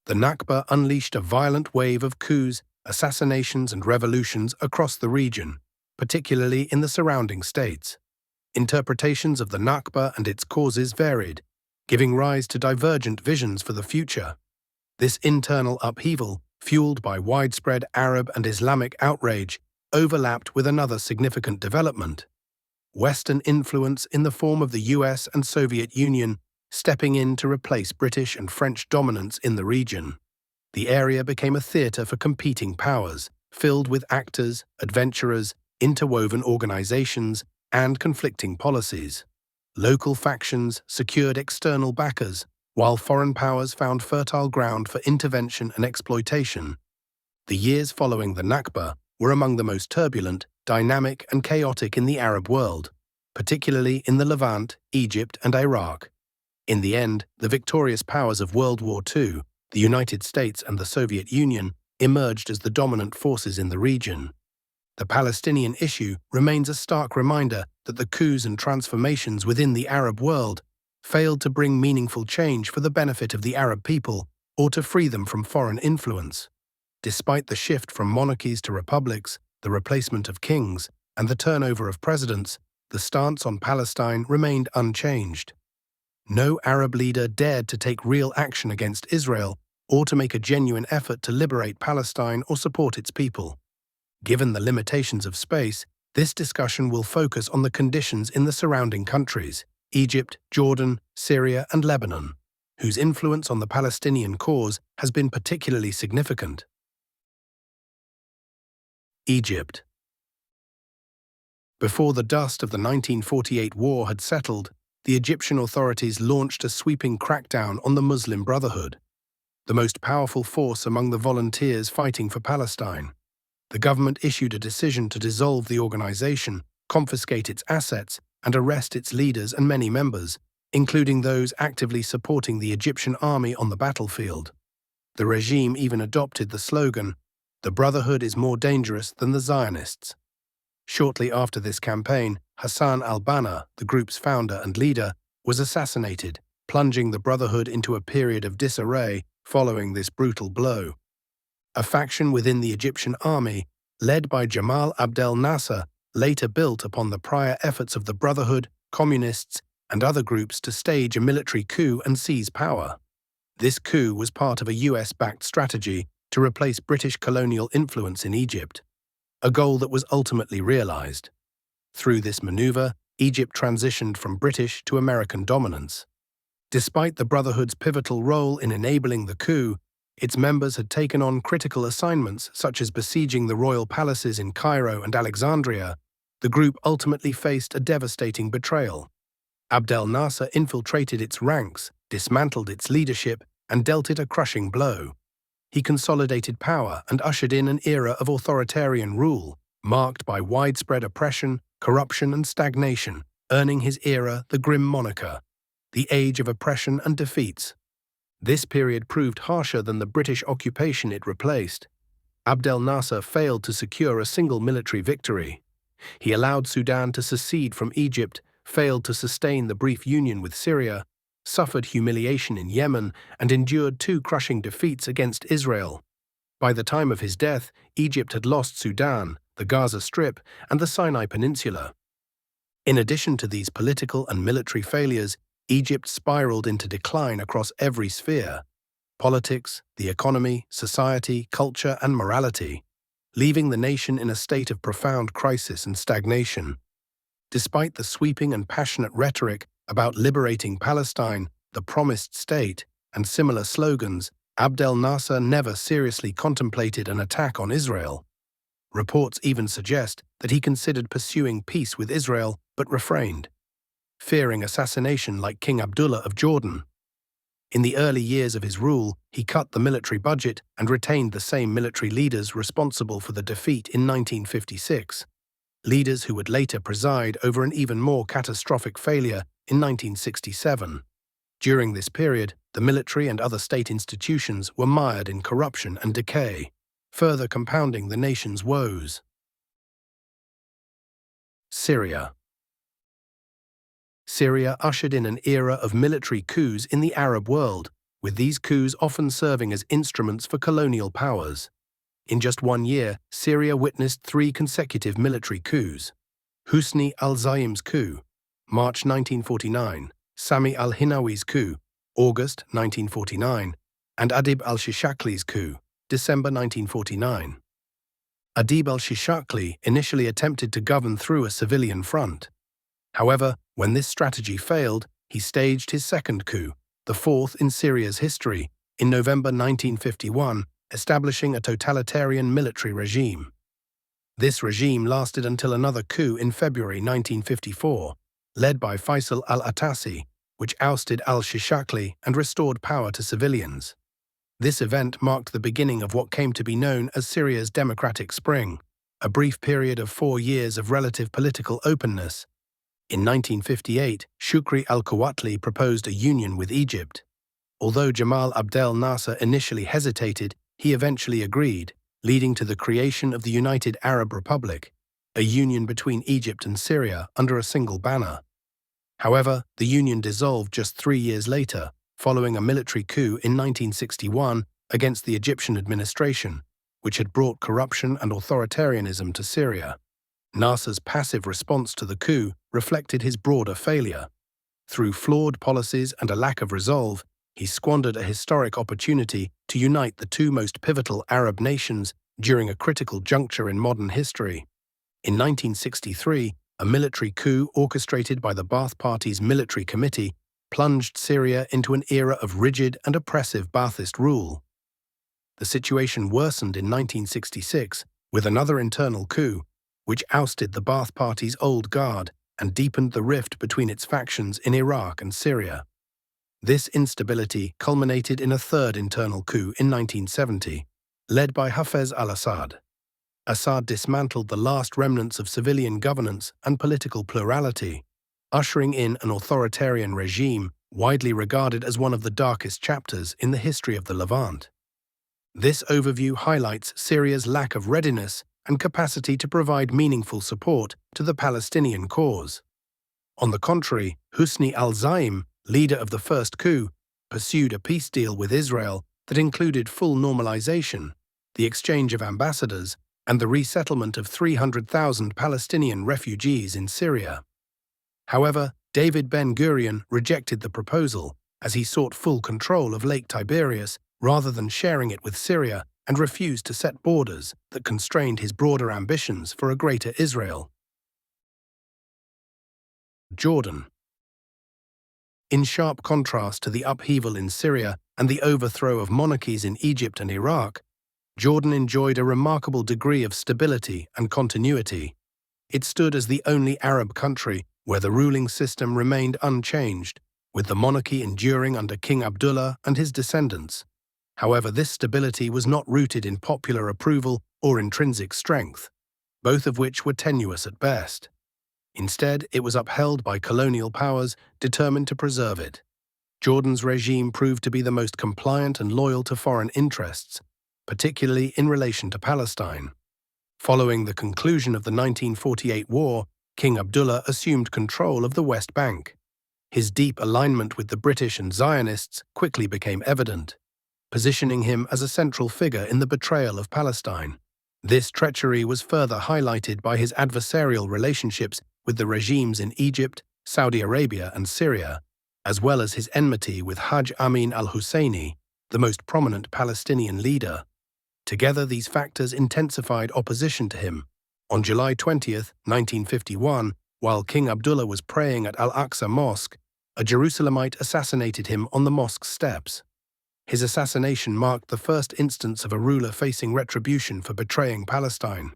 The Nakba unleashed a violent wave of coups, assassinations, and revolutions across the region, particularly in the surrounding states. Interpretations of the Nakba and its causes varied, giving rise to divergent visions for the future. This internal upheaval, fueled by widespread Arab and Islamic outrage, overlapped with another significant development: Western influence in the form of the US and Soviet Union stepping in to replace British and French dominance in the region. The area became a theatre for competing powers, filled with actors, adventurers, interwoven organizations, and conflicting policies. Local factions secured external backers, while foreign powers found fertile ground for intervention and exploitation. The years following the Nakba were among the most turbulent, dynamic, and chaotic in the Arab world, particularly in the Levant, Egypt, and Iraq. In the end, the victorious powers of World War II, the United States and the Soviet Union, emerged as the dominant forces in the region. The Palestinian issue remains a stark reminder that the coups and transformations within the Arab world failed to bring meaningful change for the benefit of the Arab people or to free them from foreign influence. Despite the shift from monarchies to republics, the replacement of kings, and the turnover of presidents, the stance on Palestine remained unchanged. No Arab leader dared to take real action against Israel or to make a genuine effort to liberate Palestine or support its people. Given the limitations of space, this discussion will focus on the conditions in the surrounding countries, Egypt, Jordan, Syria, and Lebanon, whose influence on the Palestinian cause has been particularly significant. Egypt. Before the dust of the 1948 war had settled, the Egyptian authorities launched a sweeping crackdown on the Muslim Brotherhood, the most powerful force among the volunteers fighting for Palestine. The government issued a decision to dissolve the organization, confiscate its assets, and arrest its leaders and many members, including those actively supporting the Egyptian army on the battlefield. The regime even adopted the slogan, "The Brotherhood is more dangerous than the Zionists." Shortly after this campaign, Hassan al-Banna, the group's founder and leader, was assassinated, plunging the Brotherhood into a period of disarray following this brutal blow. A faction within the Egyptian army, led by Jamal Abdel Nasser, later built upon the prior efforts of the Brotherhood, communists, and other groups to stage a military coup and seize power. This coup was part of a US-backed strategy to replace British colonial influence in Egypt, a goal that was ultimately realized. Through this maneuver, Egypt transitioned from British to American dominance. Despite the Brotherhood's pivotal role in enabling the coup, its members had taken on critical assignments such as besieging the royal palaces in Cairo and Alexandria. The group ultimately faced a devastating betrayal. Abdel Nasser infiltrated its ranks, dismantled its leadership, and dealt it a crushing blow. He consolidated power and ushered in an era of authoritarian rule, marked by widespread oppression, corruption, and stagnation, earning his era the grim moniker, the Age of Oppression and Defeats. This period proved harsher than the British occupation it replaced. Abdel Nasser failed to secure a single military victory. He allowed Sudan to secede from Egypt, failed to sustain the brief union with Syria, suffered humiliation in Yemen, and endured two crushing defeats against Israel. By the time of his death, Egypt had lost Sudan, the Gaza Strip, and the Sinai Peninsula. In addition to these political and military failures, Egypt spiraled into decline across every sphere: politics, the economy, society, culture, and morality, leaving the nation in a state of profound crisis and stagnation. Despite the sweeping and passionate rhetoric about liberating Palestine, the promised state, and similar slogans, Abdel Nasser never seriously contemplated an attack on Israel. Reports even suggest that he considered pursuing peace with Israel but refrained, fearing assassination like King Abdullah of Jordan. In the early years of his rule, he cut the military budget and retained the same military leaders responsible for the defeat in 1956, leaders who would later preside over an even more catastrophic failure in 1967. During this period, the military and other state institutions were mired in corruption and decay, further compounding the nation's woes. Syria. Syria ushered in an era of military coups in the Arab world, with these coups often serving as instruments for colonial powers. In just 1 year, Syria witnessed 3 consecutive military coups: Husni al-Zaim's coup, March 1949, Sami al-Hinawi's coup, August 1949, and Adib al-Shishakli's coup, December 1949. Adib al-Shishakli initially attempted to govern through a civilian front. However, when this strategy failed, he staged his second coup, the fourth in Syria's history, in November 1951, establishing a totalitarian military regime. This regime lasted until another coup in February 1954, led by Faisal al-Atassi, which ousted al-Shishakli and restored power to civilians. This event marked the beginning of what came to be known as Syria's Democratic Spring, a brief period of 4 years of relative political openness. In 1958, Shukri al-Quwatli proposed a union with Egypt. Although Jamal Abdel Nasser initially hesitated, he eventually agreed, leading to the creation of the United Arab Republic, a union between Egypt and Syria under a single banner. However, the union dissolved just 3 years later, following a military coup in 1961 against the Egyptian administration, which had brought corruption and authoritarianism to Syria. Nasser's passive response to the coup reflected his broader failure. Through flawed policies and a lack of resolve, he squandered a historic opportunity to unite the two most pivotal Arab nations during a critical juncture in modern history. In 1963, a military coup orchestrated by the Ba'ath Party's military committee plunged Syria into an era of rigid and oppressive Ba'athist rule. The situation worsened in 1966 with another internal coup, which ousted the Ba'ath Party's old guard and deepened the rift between its factions in Iraq and Syria. This instability culminated in a third internal coup in 1970, led by Hafez al-Assad. Assad dismantled the last remnants of civilian governance and political plurality, ushering in an authoritarian regime widely regarded as one of the darkest chapters in the history of the Levant. This overview highlights Syria's lack of readiness and capacity to provide meaningful support to the Palestinian cause. On the contrary, Husni al-Zaim, leader of the first coup, pursued a peace deal with Israel that included full normalization, the exchange of ambassadors, and the resettlement of 300,000 Palestinian refugees in Syria. However, David Ben-Gurion rejected the proposal as he sought full control of Lake Tiberias rather than sharing it with Syria, and refused to set borders that constrained his broader ambitions for a greater Israel. Jordan. In sharp contrast to the upheaval in Syria and the overthrow of monarchies in Egypt and Iraq, Jordan enjoyed a remarkable degree of stability and continuity. It stood as the only Arab country where the ruling system remained unchanged, with the monarchy enduring under King Abdullah and his descendants. However, this stability was not rooted in popular approval or intrinsic strength, both of which were tenuous at best. Instead, it was upheld by colonial powers determined to preserve it. Jordan's regime proved to be the most compliant and loyal to foreign interests, particularly in relation to Palestine. Following the conclusion of the 1948 war, King Abdullah assumed control of the West Bank. His deep alignment with the British and Zionists quickly became evident, positioning him as a central figure in the betrayal of Palestine. This treachery was further highlighted by his adversarial relationships with the regimes in Egypt, Saudi Arabia, and Syria, as well as his enmity with Hajj Amin al-Husseini, the most prominent Palestinian leader. Together, these factors intensified opposition to him. On July 20, 1951, while King Abdullah was praying at Al-Aqsa Mosque, a Jerusalemite assassinated him on the mosque's steps. His assassination marked the first instance of a ruler facing retribution for betraying Palestine.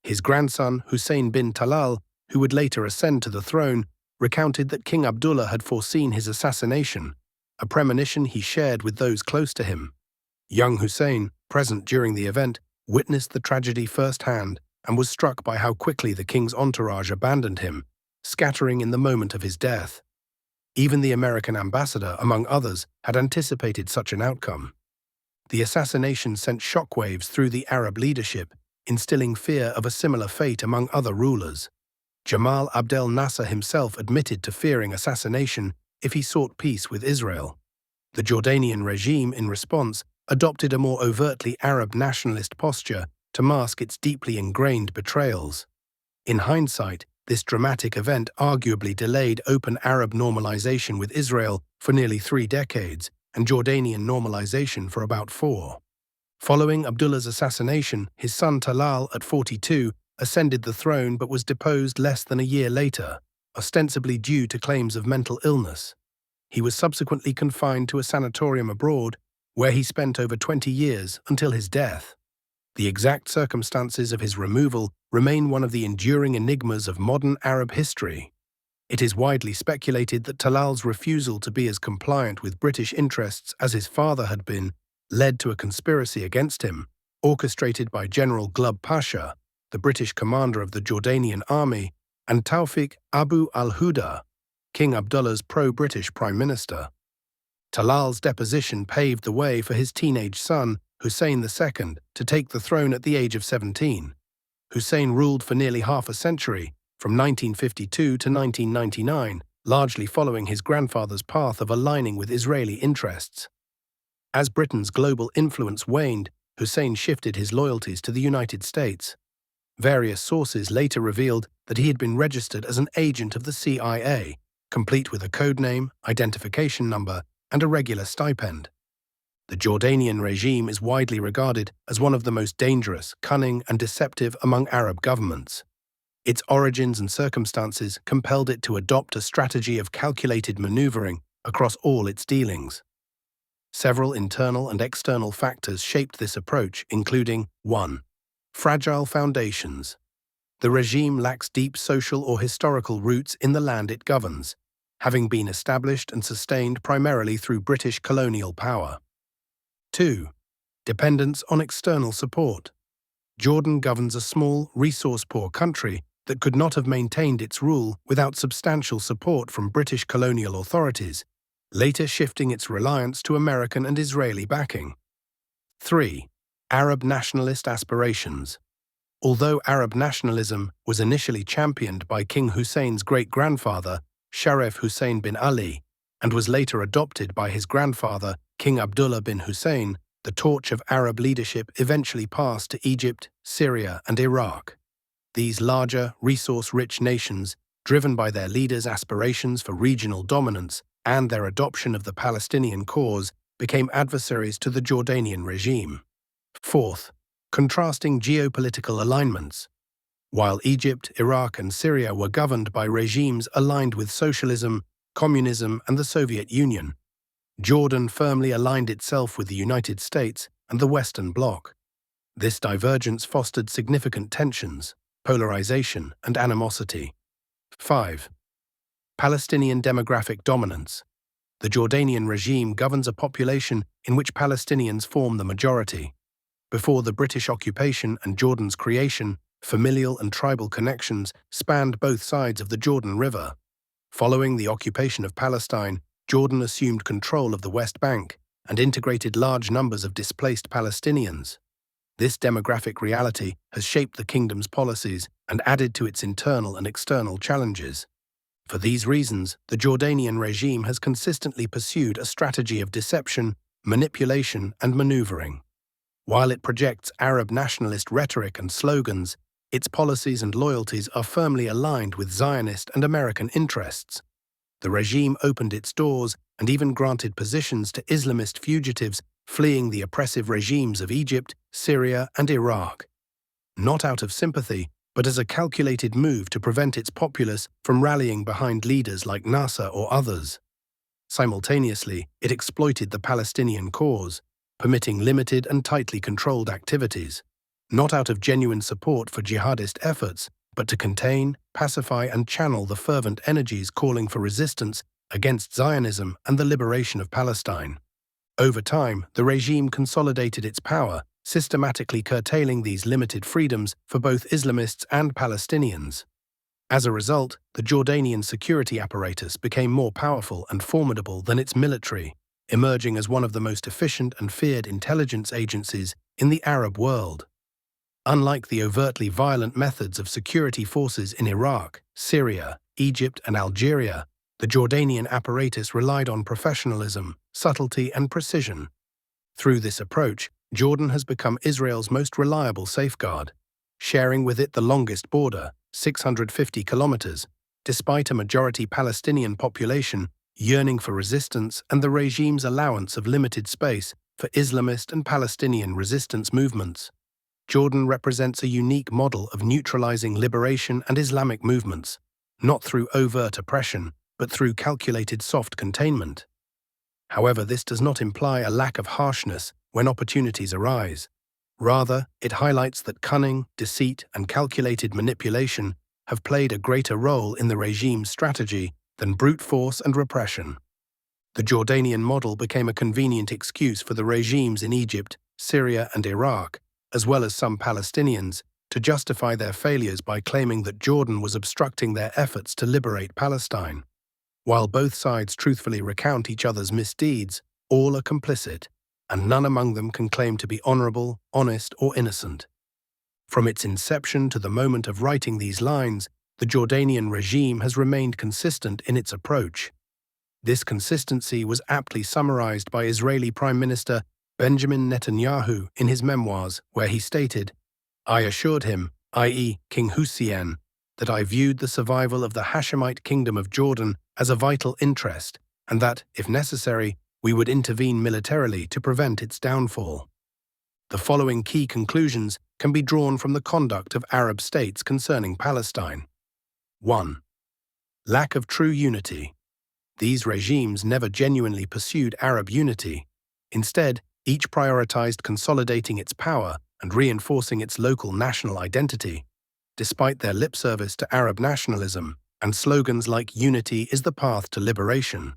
His grandson, Hussein bin Talal, who would later ascend to the throne, recounted that King Abdullah had foreseen his assassination, a premonition he shared with those close to him. Young Hussein, present during the event, witnessed the tragedy firsthand and was struck by how quickly the king's entourage abandoned him, scattering in the moment of his death. Even the American ambassador, among others, had anticipated such an outcome. The assassination sent shockwaves through the Arab leadership, instilling fear of a similar fate among other rulers. Jamal Abdel Nasser himself admitted to fearing assassination if he sought peace with Israel. The Jordanian regime, in response, adopted a more overtly Arab nationalist posture to mask its deeply ingrained betrayals. In hindsight, this dramatic event arguably delayed open Arab normalization with Israel for nearly 3 decades and Jordanian normalization for about 4. Following Abdullah's assassination, his son Talal, at 42, ascended the throne but was deposed less than a year later, ostensibly due to claims of mental illness. He was subsequently confined to a sanatorium abroad, where he spent over 20 years until his death. The exact circumstances of his removal remain one of the enduring enigmas of modern Arab history. It is widely speculated that Talal's refusal to be as compliant with British interests as his father had been led to a conspiracy against him, orchestrated by General Glub Pasha, the British commander of the Jordanian army, and Tawfiq Abu al-Huda, King Abdullah's pro-British prime minister. Talal's deposition paved the way for his teenage son, Hussein II, to take the throne at the age of 17. Hussein ruled for nearly half a century, from 1952 to 1999, largely following his grandfather's path of aligning with Israeli interests. As Britain's global influence waned, Hussein shifted his loyalties to the United States. Various sources later revealed that he had been registered as an agent of the CIA, complete with a codename, identification number, and a regular stipend. The Jordanian regime is widely regarded as one of the most dangerous, cunning, and deceptive among Arab governments. Its origins and circumstances compelled it to adopt a strategy of calculated maneuvering across all its dealings. Several internal and external factors shaped this approach, including 1. Fragile foundations. The regime lacks deep social or historical roots in the land it governs, having been established and sustained primarily through British colonial power. 2. Dependence on external support. Jordan governs a small, resource-poor country that could not have maintained its rule without substantial support from British colonial authorities, later shifting its reliance to American and Israeli backing. 3. Arab nationalist aspirations. Although Arab nationalism was initially championed by King Hussein's great-grandfather, Sharif Hussein bin Ali, and was later adopted by his grandfather, King Abdullah bin Hussein, the torch of Arab leadership eventually passed to Egypt, Syria, and Iraq. These larger, resource-rich nations, driven by their leaders' aspirations for regional dominance and their adoption of the Palestinian cause, became adversaries to the Jordanian regime. 4th, contrasting geopolitical alignments. While Egypt, Iraq, and Syria were governed by regimes aligned with socialism, communism, and the Soviet Union, Jordan firmly aligned itself with the United States and the Western Bloc. This divergence fostered significant tensions, polarization, and animosity. 5. Palestinian demographic dominance. The Jordanian regime governs a population in which Palestinians form the majority. Before the British occupation and Jordan's creation, familial and tribal connections spanned both sides of the Jordan River. Following the occupation of Palestine, Jordan assumed control of the West Bank and integrated large numbers of displaced Palestinians. This demographic reality has shaped the kingdom's policies and added to its internal and external challenges. For these reasons, the Jordanian regime has consistently pursued a strategy of deception, manipulation, and maneuvering. While it projects Arab nationalist rhetoric and slogans, its policies and loyalties are firmly aligned with Zionist and American interests. The regime opened its doors and even granted positions to Islamist fugitives fleeing the oppressive regimes of Egypt, Syria, and Iraq. Not out of sympathy, but as a calculated move to prevent its populace from rallying behind leaders like Nasser or others. Simultaneously, it exploited the Palestinian cause, permitting limited and tightly controlled activities, not out of genuine support for jihadist efforts, but to contain, pacify, and channel the fervent energies calling for resistance against Zionism and the liberation of Palestine. Over time, the regime consolidated its power, systematically curtailing these limited freedoms for both Islamists and Palestinians. As a result, the Jordanian security apparatus became more powerful and formidable than its military, emerging as one of the most efficient and feared intelligence agencies in the Arab world. Unlike the overtly violent methods of security forces in Iraq, Syria, Egypt, and Algeria, the Jordanian apparatus relied on professionalism, subtlety, and precision. Through this approach, Jordan has become Israel's most reliable safeguard, sharing with it the longest border, 650 kilometers, despite a majority Palestinian population yearning for resistance and the regime's allowance of limited space for Islamist and Palestinian resistance movements. Jordan represents a unique model of neutralizing liberation and Islamic movements, not through overt oppression, but through calculated soft containment. However, this does not imply a lack of harshness when opportunities arise. Rather, it highlights that cunning, deceit, and calculated manipulation have played a greater role in the regime's strategy than brute force and repression. The Jordanian model became a convenient excuse for the regimes in Egypt, Syria, and Iraq, as well as some Palestinians, to justify their failures by claiming that Jordan was obstructing their efforts to liberate Palestine. While both sides truthfully recount each other's misdeeds, all are complicit, and none among them can claim to be honorable, honest, or innocent. From its inception to the moment of writing these lines, the Jordanian regime has remained consistent in its approach. This consistency was aptly summarized by Israeli Prime Minister Benjamin Netanyahu in his memoirs, where he stated, "I assured him, i.e. King Hussein, that I viewed the survival of the Hashemite Kingdom of Jordan as a vital interest, and that, if necessary, we would intervene militarily to prevent its downfall." The following key conclusions can be drawn from the conduct of Arab states concerning Palestine. 1. Lack of true unity. These regimes never genuinely pursued Arab unity. Instead, each prioritized consolidating its power and reinforcing its local national identity. Despite their lip service to Arab nationalism and slogans like "unity is the path to liberation,"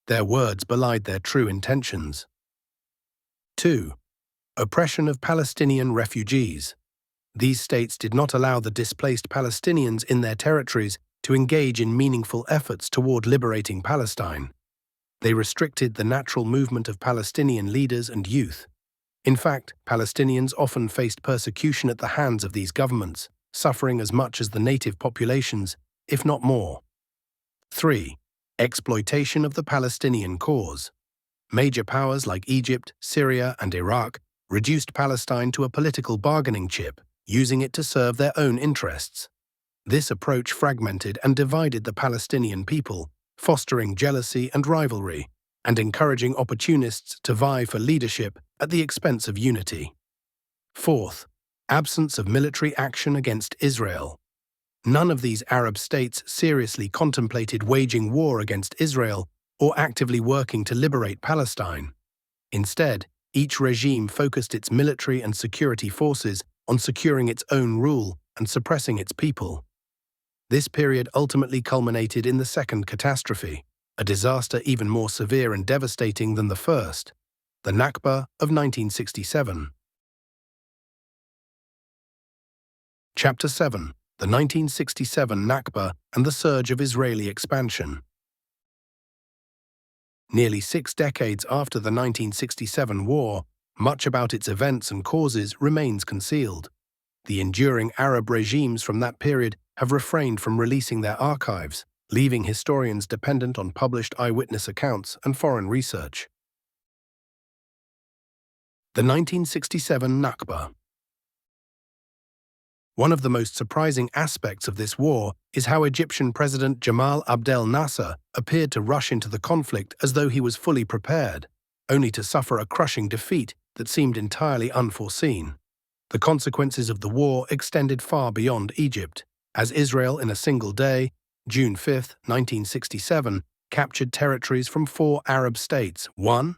their words belied their true intentions. 2. Oppression of Palestinian refugees. These states did not allow the displaced Palestinians in their territories to engage in meaningful efforts toward liberating Palestine. They restricted the natural movement of Palestinian leaders and youth. In fact, Palestinians often faced persecution at the hands of these governments, suffering as much as the native populations, if not more. 3. Exploitation of the Palestinian cause. Major powers like Egypt, Syria, and Iraq reduced Palestine to a political bargaining chip, using it to serve their own interests. This approach fragmented and divided the Palestinian people, fostering jealousy and rivalry, and encouraging opportunists to vie for leadership at the expense of unity. 4th, absence of military action against Israel. None of these Arab states seriously contemplated waging war against Israel or actively working to liberate Palestine. Instead, each regime focused its military and security forces on securing its own rule and suppressing its people. This period ultimately culminated in the second catastrophe, a disaster even more severe and devastating than the first, the Nakba of 1967. Chapter 7: The 1967 Nakba and the Surge of Israeli Expansion. Nearly 6 decades after the 1967 war, much about its events and causes remains concealed. The enduring Arab regimes from that period have refrained from releasing their archives, leaving historians dependent on published eyewitness accounts and foreign research. The 1967 Nakba. One of the most surprising aspects of this war is how Egyptian President Jamal Abdel Nasser appeared to rush into the conflict as though he was fully prepared, only to suffer a crushing defeat that seemed entirely unforeseen. The consequences of the war extended far beyond Egypt, as Israel in a single day, June 5, 1967, captured territories from 4 Arab states. 1.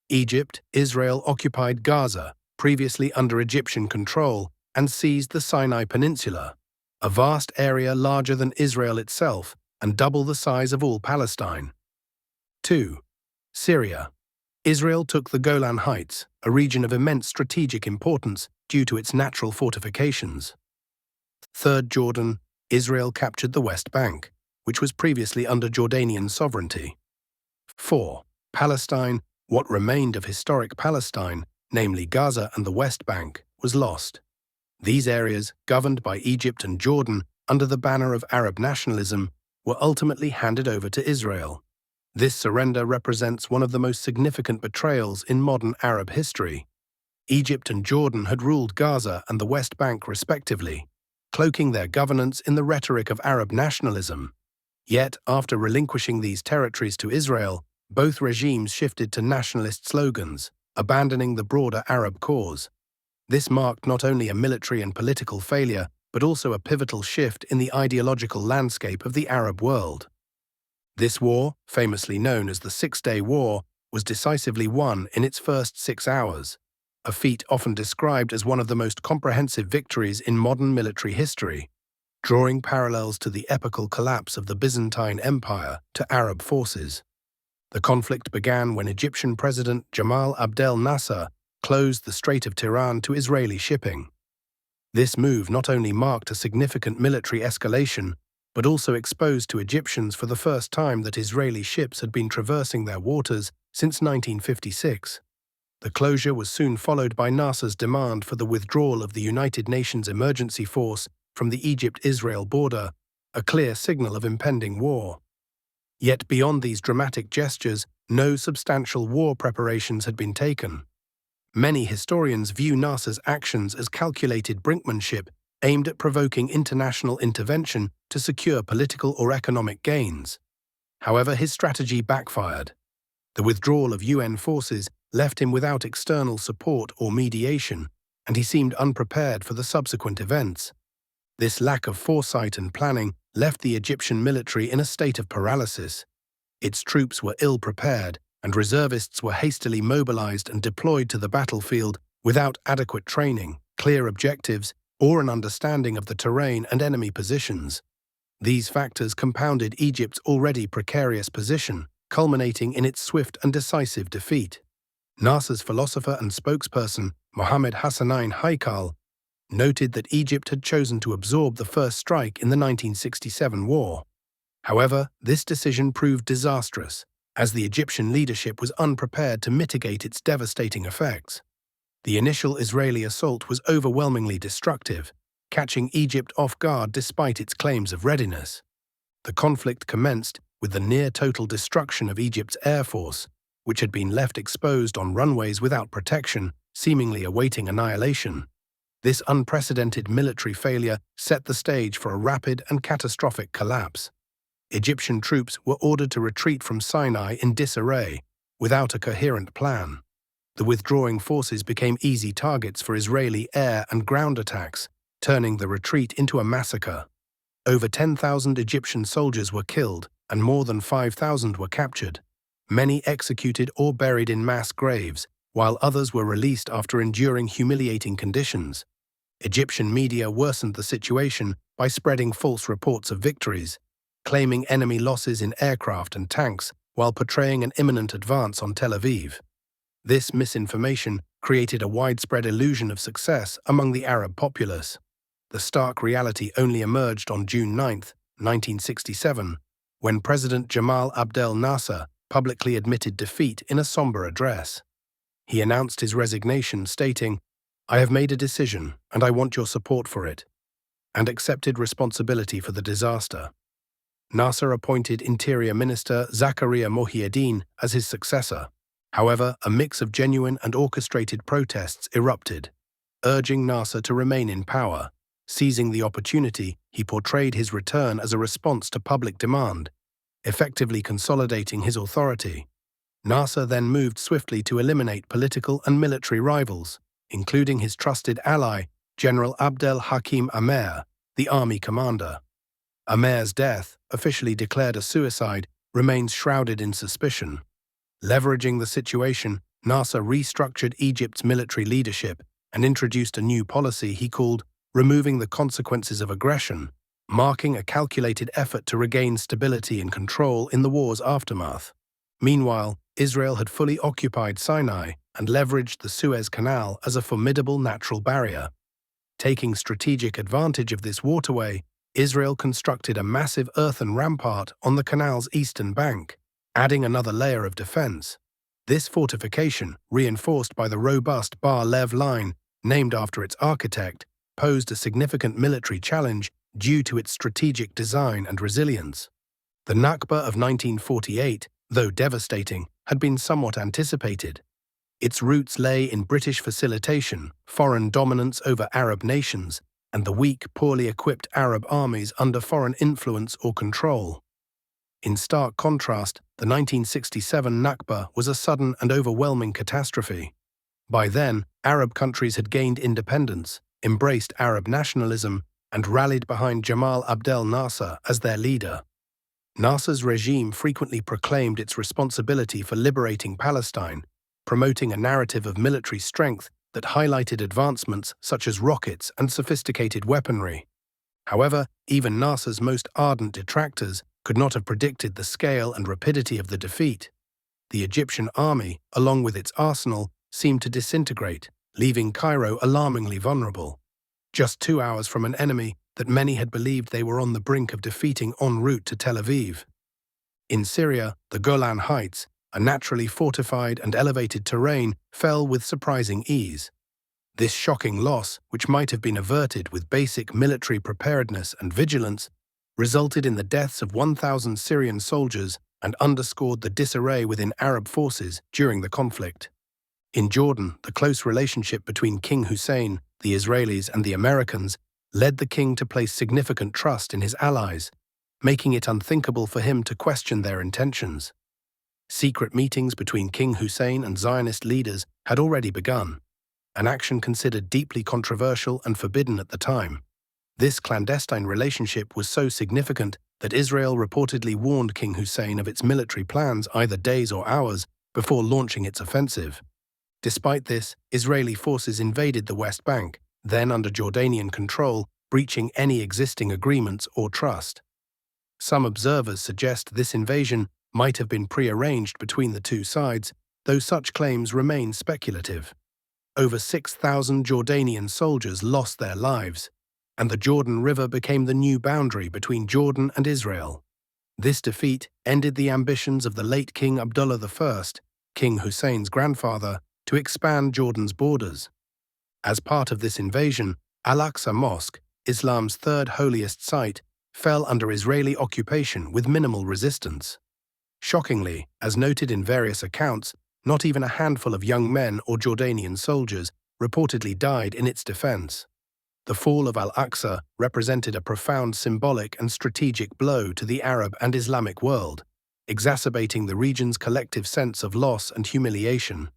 Egypt, Israel occupied Gaza, previously under Egyptian control, and seized the Sinai Peninsula, a vast area larger than Israel itself and double the size of all Palestine. 2. Syria. Israel took the Golan Heights, a region of immense strategic importance due to its natural fortifications. 3rd Jordan. Israel captured the West Bank, which was previously under Jordanian sovereignty. 4. Palestine. What remained of historic Palestine, namely Gaza and the West Bank, was lost. These areas, governed by Egypt and Jordan under the banner of Arab nationalism, were ultimately handed over to Israel. This surrender represents one of the most significant betrayals in modern Arab history. Egypt and Jordan had ruled Gaza and the West Bank respectively, cloaking their governance in the rhetoric of Arab nationalism. Yet, after relinquishing these territories to Israel, both regimes shifted to nationalist slogans, abandoning the broader Arab cause. This marked not only a military and political failure, but also a pivotal shift in the ideological landscape of the Arab world. This war, famously known as the Six-Day War, was decisively won in its first 6 hours, a feat often described as one of the most comprehensive victories in modern military history, drawing parallels to the epical collapse of the Byzantine Empire to Arab forces. The conflict began when Egyptian President Jamal Abdel Nasser closed the Strait of Tiran to Israeli shipping. This move not only marked a significant military escalation, but also exposed to Egyptians for the first time that Israeli ships had been traversing their waters since 1956. The closure was soon followed by Nasser's demand for the withdrawal of the United Nations Emergency Force from the Egypt-Israel border, a clear signal of impending war. Yet beyond these dramatic gestures, no substantial war preparations had been taken. Many historians view Nasser's actions as calculated brinkmanship aimed at provoking international intervention to secure political or economic gains. However, his strategy backfired. The withdrawal of UN forces left him without external support or mediation, and he seemed unprepared for the subsequent events. This lack of foresight and planning left the Egyptian military in a state of paralysis. Its troops were ill-prepared, and reservists were hastily mobilized and deployed to the battlefield without adequate training, clear objectives, or an understanding of the terrain and enemy positions. These factors compounded Egypt's already precarious position, culminating in its swift and decisive defeat. Nasser's philosopher and spokesperson, Mohammed Elhamy, noted that Egypt had chosen to absorb the first strike in the 1967 war. However, this decision proved disastrous, as the Egyptian leadership was unprepared to mitigate its devastating effects. The initial Israeli assault was overwhelmingly destructive, catching Egypt off guard despite its claims of readiness. The conflict commenced with the near-total destruction of Egypt's air force, which had been left exposed on runways without protection, seemingly awaiting annihilation. This unprecedented military failure set the stage for a rapid and catastrophic collapse. Egyptian troops were ordered to retreat from Sinai in disarray, without a coherent plan. The withdrawing forces became easy targets for Israeli air and ground attacks, turning the retreat into a massacre. Over 10,000 Egyptian soldiers were killed, and more than 5,000 were captured, many executed or buried in mass graves, while others were released after enduring humiliating conditions. Egyptian media worsened the situation by spreading false reports of victories, claiming enemy losses in aircraft and tanks while portraying an imminent advance on Tel Aviv. This misinformation created a widespread illusion of success among the Arab populace. The stark reality only emerged on June 9, 1967, when President Jamal Abdel Nasser publicly admitted defeat in a somber address. He announced his resignation, stating, "I have made a decision, and I want your support for it," and accepted responsibility for the disaster. Nasser appointed Interior Minister Zakaria Mohieddin as his successor. However, a mix of genuine and orchestrated protests erupted, urging Nasser to remain in power. Seizing the opportunity, he portrayed his return as a response to public demand, effectively consolidating his authority. Nasser then moved swiftly to eliminate political and military rivals, including his trusted ally, General Abdel Hakim Amer, the army commander. Amer's death, officially declared a suicide, remains shrouded in suspicion. Leveraging the situation, Nasser restructured Egypt's military leadership and introduced a new policy he called removing the consequences of aggression, marking a calculated effort to regain stability and control in the war's aftermath. Meanwhile, Israel had fully occupied Sinai and leveraged the Suez Canal as a formidable natural barrier. Taking strategic advantage of this waterway, Israel constructed a massive earthen rampart on the canal's eastern bank, adding another layer of defense. This fortification, reinforced by the robust Bar-Lev line, named after its architect, posed a significant military challenge due to its strategic design and resilience. The Nakba of 1948, though devastating, had been somewhat anticipated. Its roots lay in British facilitation, foreign dominance over Arab nations, and the weak, poorly equipped Arab armies under foreign influence or control. In stark contrast, the 1967 Nakba was a sudden and overwhelming catastrophe. By then, Arab countries had gained independence, embraced Arab nationalism, and rallied behind Jamal Abdel Nasser as their leader. Nasser's regime frequently proclaimed its responsibility for liberating Palestine, promoting a narrative of military strength that highlighted advancements such as rockets and sophisticated weaponry. However, even Nasser's most ardent detractors could not have predicted the scale and rapidity of the defeat. The Egyptian army, along with its arsenal, seemed to disintegrate, leaving Cairo alarmingly vulnerable. Just 2 hours from an enemy that many had believed they were on the brink of defeating en route to Tel Aviv. In Syria, the Golan Heights, a naturally fortified and elevated terrain, fell with surprising ease. This shocking loss, which might have been averted with basic military preparedness and vigilance, resulted in the deaths of 1,000 Syrian soldiers and underscored the disarray within Arab forces during the conflict. In Jordan, the close relationship between King Hussein, the Israelis, and the Americans led the king to place significant trust in his allies, making it unthinkable for him to question their intentions. Secret meetings between King Hussein and Zionist leaders had already begun, an action considered deeply controversial and forbidden at the time. This clandestine relationship was so significant that Israel reportedly warned King Hussein of its military plans either days or hours before launching its offensive. Despite this, Israeli forces invaded the West Bank, then under Jordanian control, breaching any existing agreements or trust. Some observers suggest this invasion might have been prearranged between the two sides, though such claims remain speculative. Over 6,000 Jordanian soldiers lost their lives, and the Jordan River became the new boundary between Jordan and Israel. This defeat ended the ambitions of the late King Abdullah I, King Hussein's grandfather, to expand Jordan's borders. As part of this invasion, Al-Aqsa Mosque, Islam's third holiest site, fell under Israeli occupation with minimal resistance. Shockingly, as noted in various accounts, not even a handful of young men or Jordanian soldiers reportedly died in its defense. The fall of Al-Aqsa represented a profound symbolic and strategic blow to the Arab and Islamic world, exacerbating the region's collective sense of loss and humiliation.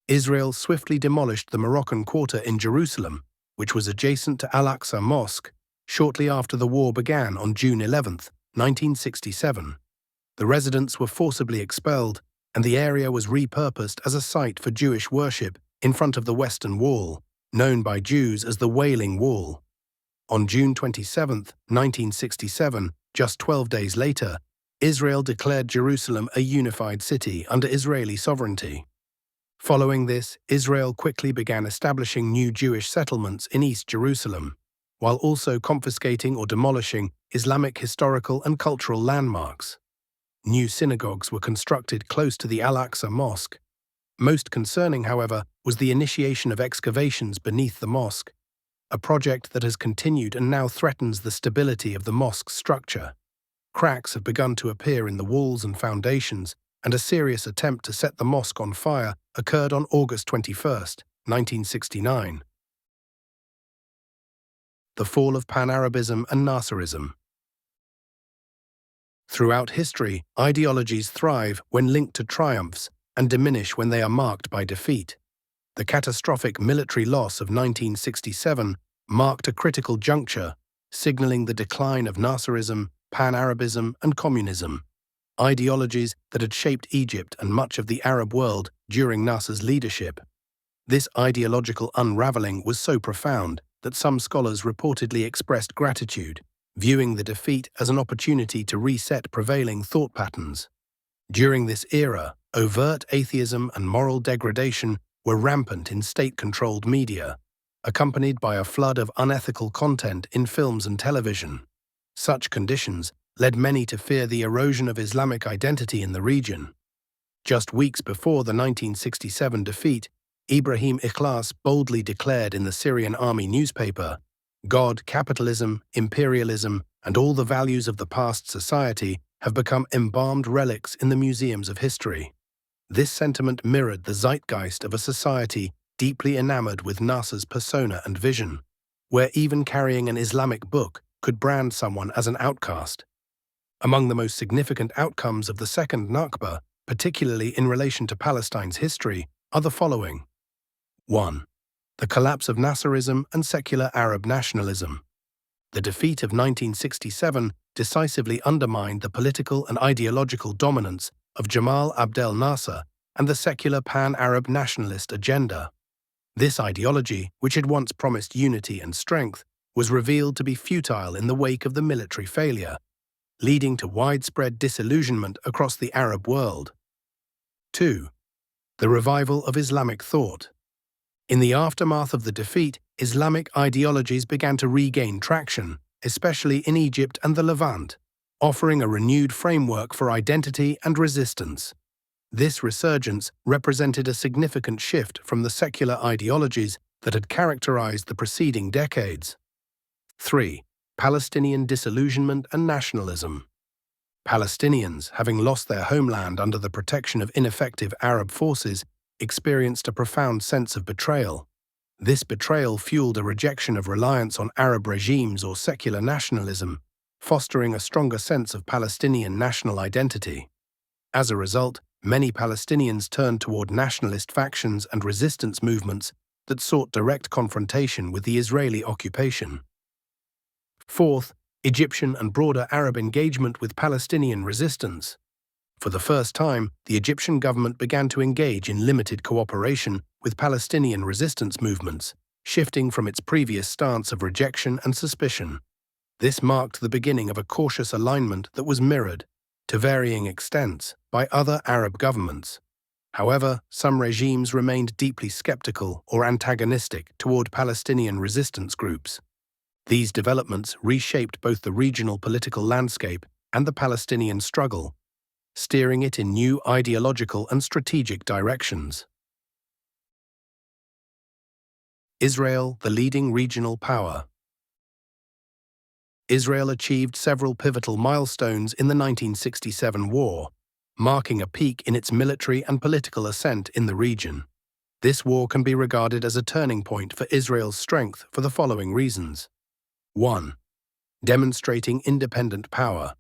Israel swiftly demolished the Moroccan quarter in Jerusalem, which was adjacent to Al-Aqsa Mosque, shortly after the war began on June 11, 1967. The residents were forcibly expelled, and the area was repurposed as a site for Jewish worship in front of the Western Wall, known by Jews as the Wailing Wall. On June 27, 1967, just 12 days later, Israel declared Jerusalem a unified city under Israeli sovereignty. Following this, Israel quickly began establishing new Jewish settlements in East Jerusalem, while also confiscating or demolishing Islamic historical and cultural landmarks. New synagogues were constructed close to the Al-Aqsa Mosque. Most concerning, however, was the initiation of excavations beneath the mosque, a project that has continued and now threatens the stability of the mosque's structure. Cracks have begun to appear in the walls and foundations, and a serious attempt to set the mosque on fire occurred on August 21, 1969. The fall of Pan-Arabism and Nasserism. Throughout history, ideologies thrive when linked to triumphs and diminish when they are marked by defeat. The catastrophic military loss of 1967 marked a critical juncture, signaling the decline of Nasserism, Pan-Arabism, and communism, ideologies that had shaped Egypt and much of the Arab world during Nasser's leadership. This ideological unraveling was so profound that some scholars reportedly expressed gratitude, viewing the defeat as an opportunity to reset prevailing thought patterns. During this era, overt atheism and moral degradation were rampant in state-controlled media, accompanied by a flood of unethical content in films and television. Such conditions led many to fear the erosion of Islamic identity in the region. Just weeks before the 1967 defeat, Ibrahim Ikhlas boldly declared in the Syrian army newspaper, "God, capitalism, imperialism, and all the values of the past society have become embalmed relics in the museums of history." This sentiment mirrored the zeitgeist of a society deeply enamored with Nasser's persona and vision, where even carrying an Islamic book could brand someone as an outcast. Among the most significant outcomes of the Second Nakba, particularly in relation to Palestine's history, are the following. 1. The collapse of Nasserism and secular Arab nationalism. The defeat of 1967 decisively undermined the political and ideological dominance of Jamal Abdel Nasser and the secular pan-Arab nationalist agenda. This ideology, which had once promised unity and strength, was revealed to be futile in the wake of the military failure, leading to widespread disillusionment across the Arab world. 2. The revival of Islamic thought. In the aftermath of the defeat, Islamic ideologies began to regain traction, especially in Egypt and the Levant, offering a renewed framework for identity and resistance. This resurgence represented a significant shift from the secular ideologies that had characterized the preceding decades. 3. Palestinian disillusionment and nationalism. Palestinians, having lost their homeland under the protection of ineffective Arab forces, experienced a profound sense of betrayal. This betrayal fueled a rejection of reliance on Arab regimes or secular nationalism, fostering a stronger sense of Palestinian national identity. As a result, many Palestinians turned toward nationalist factions and resistance movements that sought direct confrontation with the Israeli occupation. 4th, Egyptian and broader Arab engagement with Palestinian resistance. For the first time, the Egyptian government began to engage in limited cooperation with Palestinian resistance movements, shifting from its previous stance of rejection and suspicion. This marked the beginning of a cautious alignment that was mirrored, to varying extents, by other Arab governments. However, some regimes remained deeply skeptical or antagonistic toward Palestinian resistance groups. These developments reshaped both the regional political landscape and the Palestinian struggle, steering it in new ideological and strategic directions. Israel, the leading regional power. Israel achieved several pivotal milestones in the 1967 war, marking a peak in its military and political ascent in the region. This war can be regarded as a turning point for Israel's strength for the following reasons. 1. Demonstrating independent power.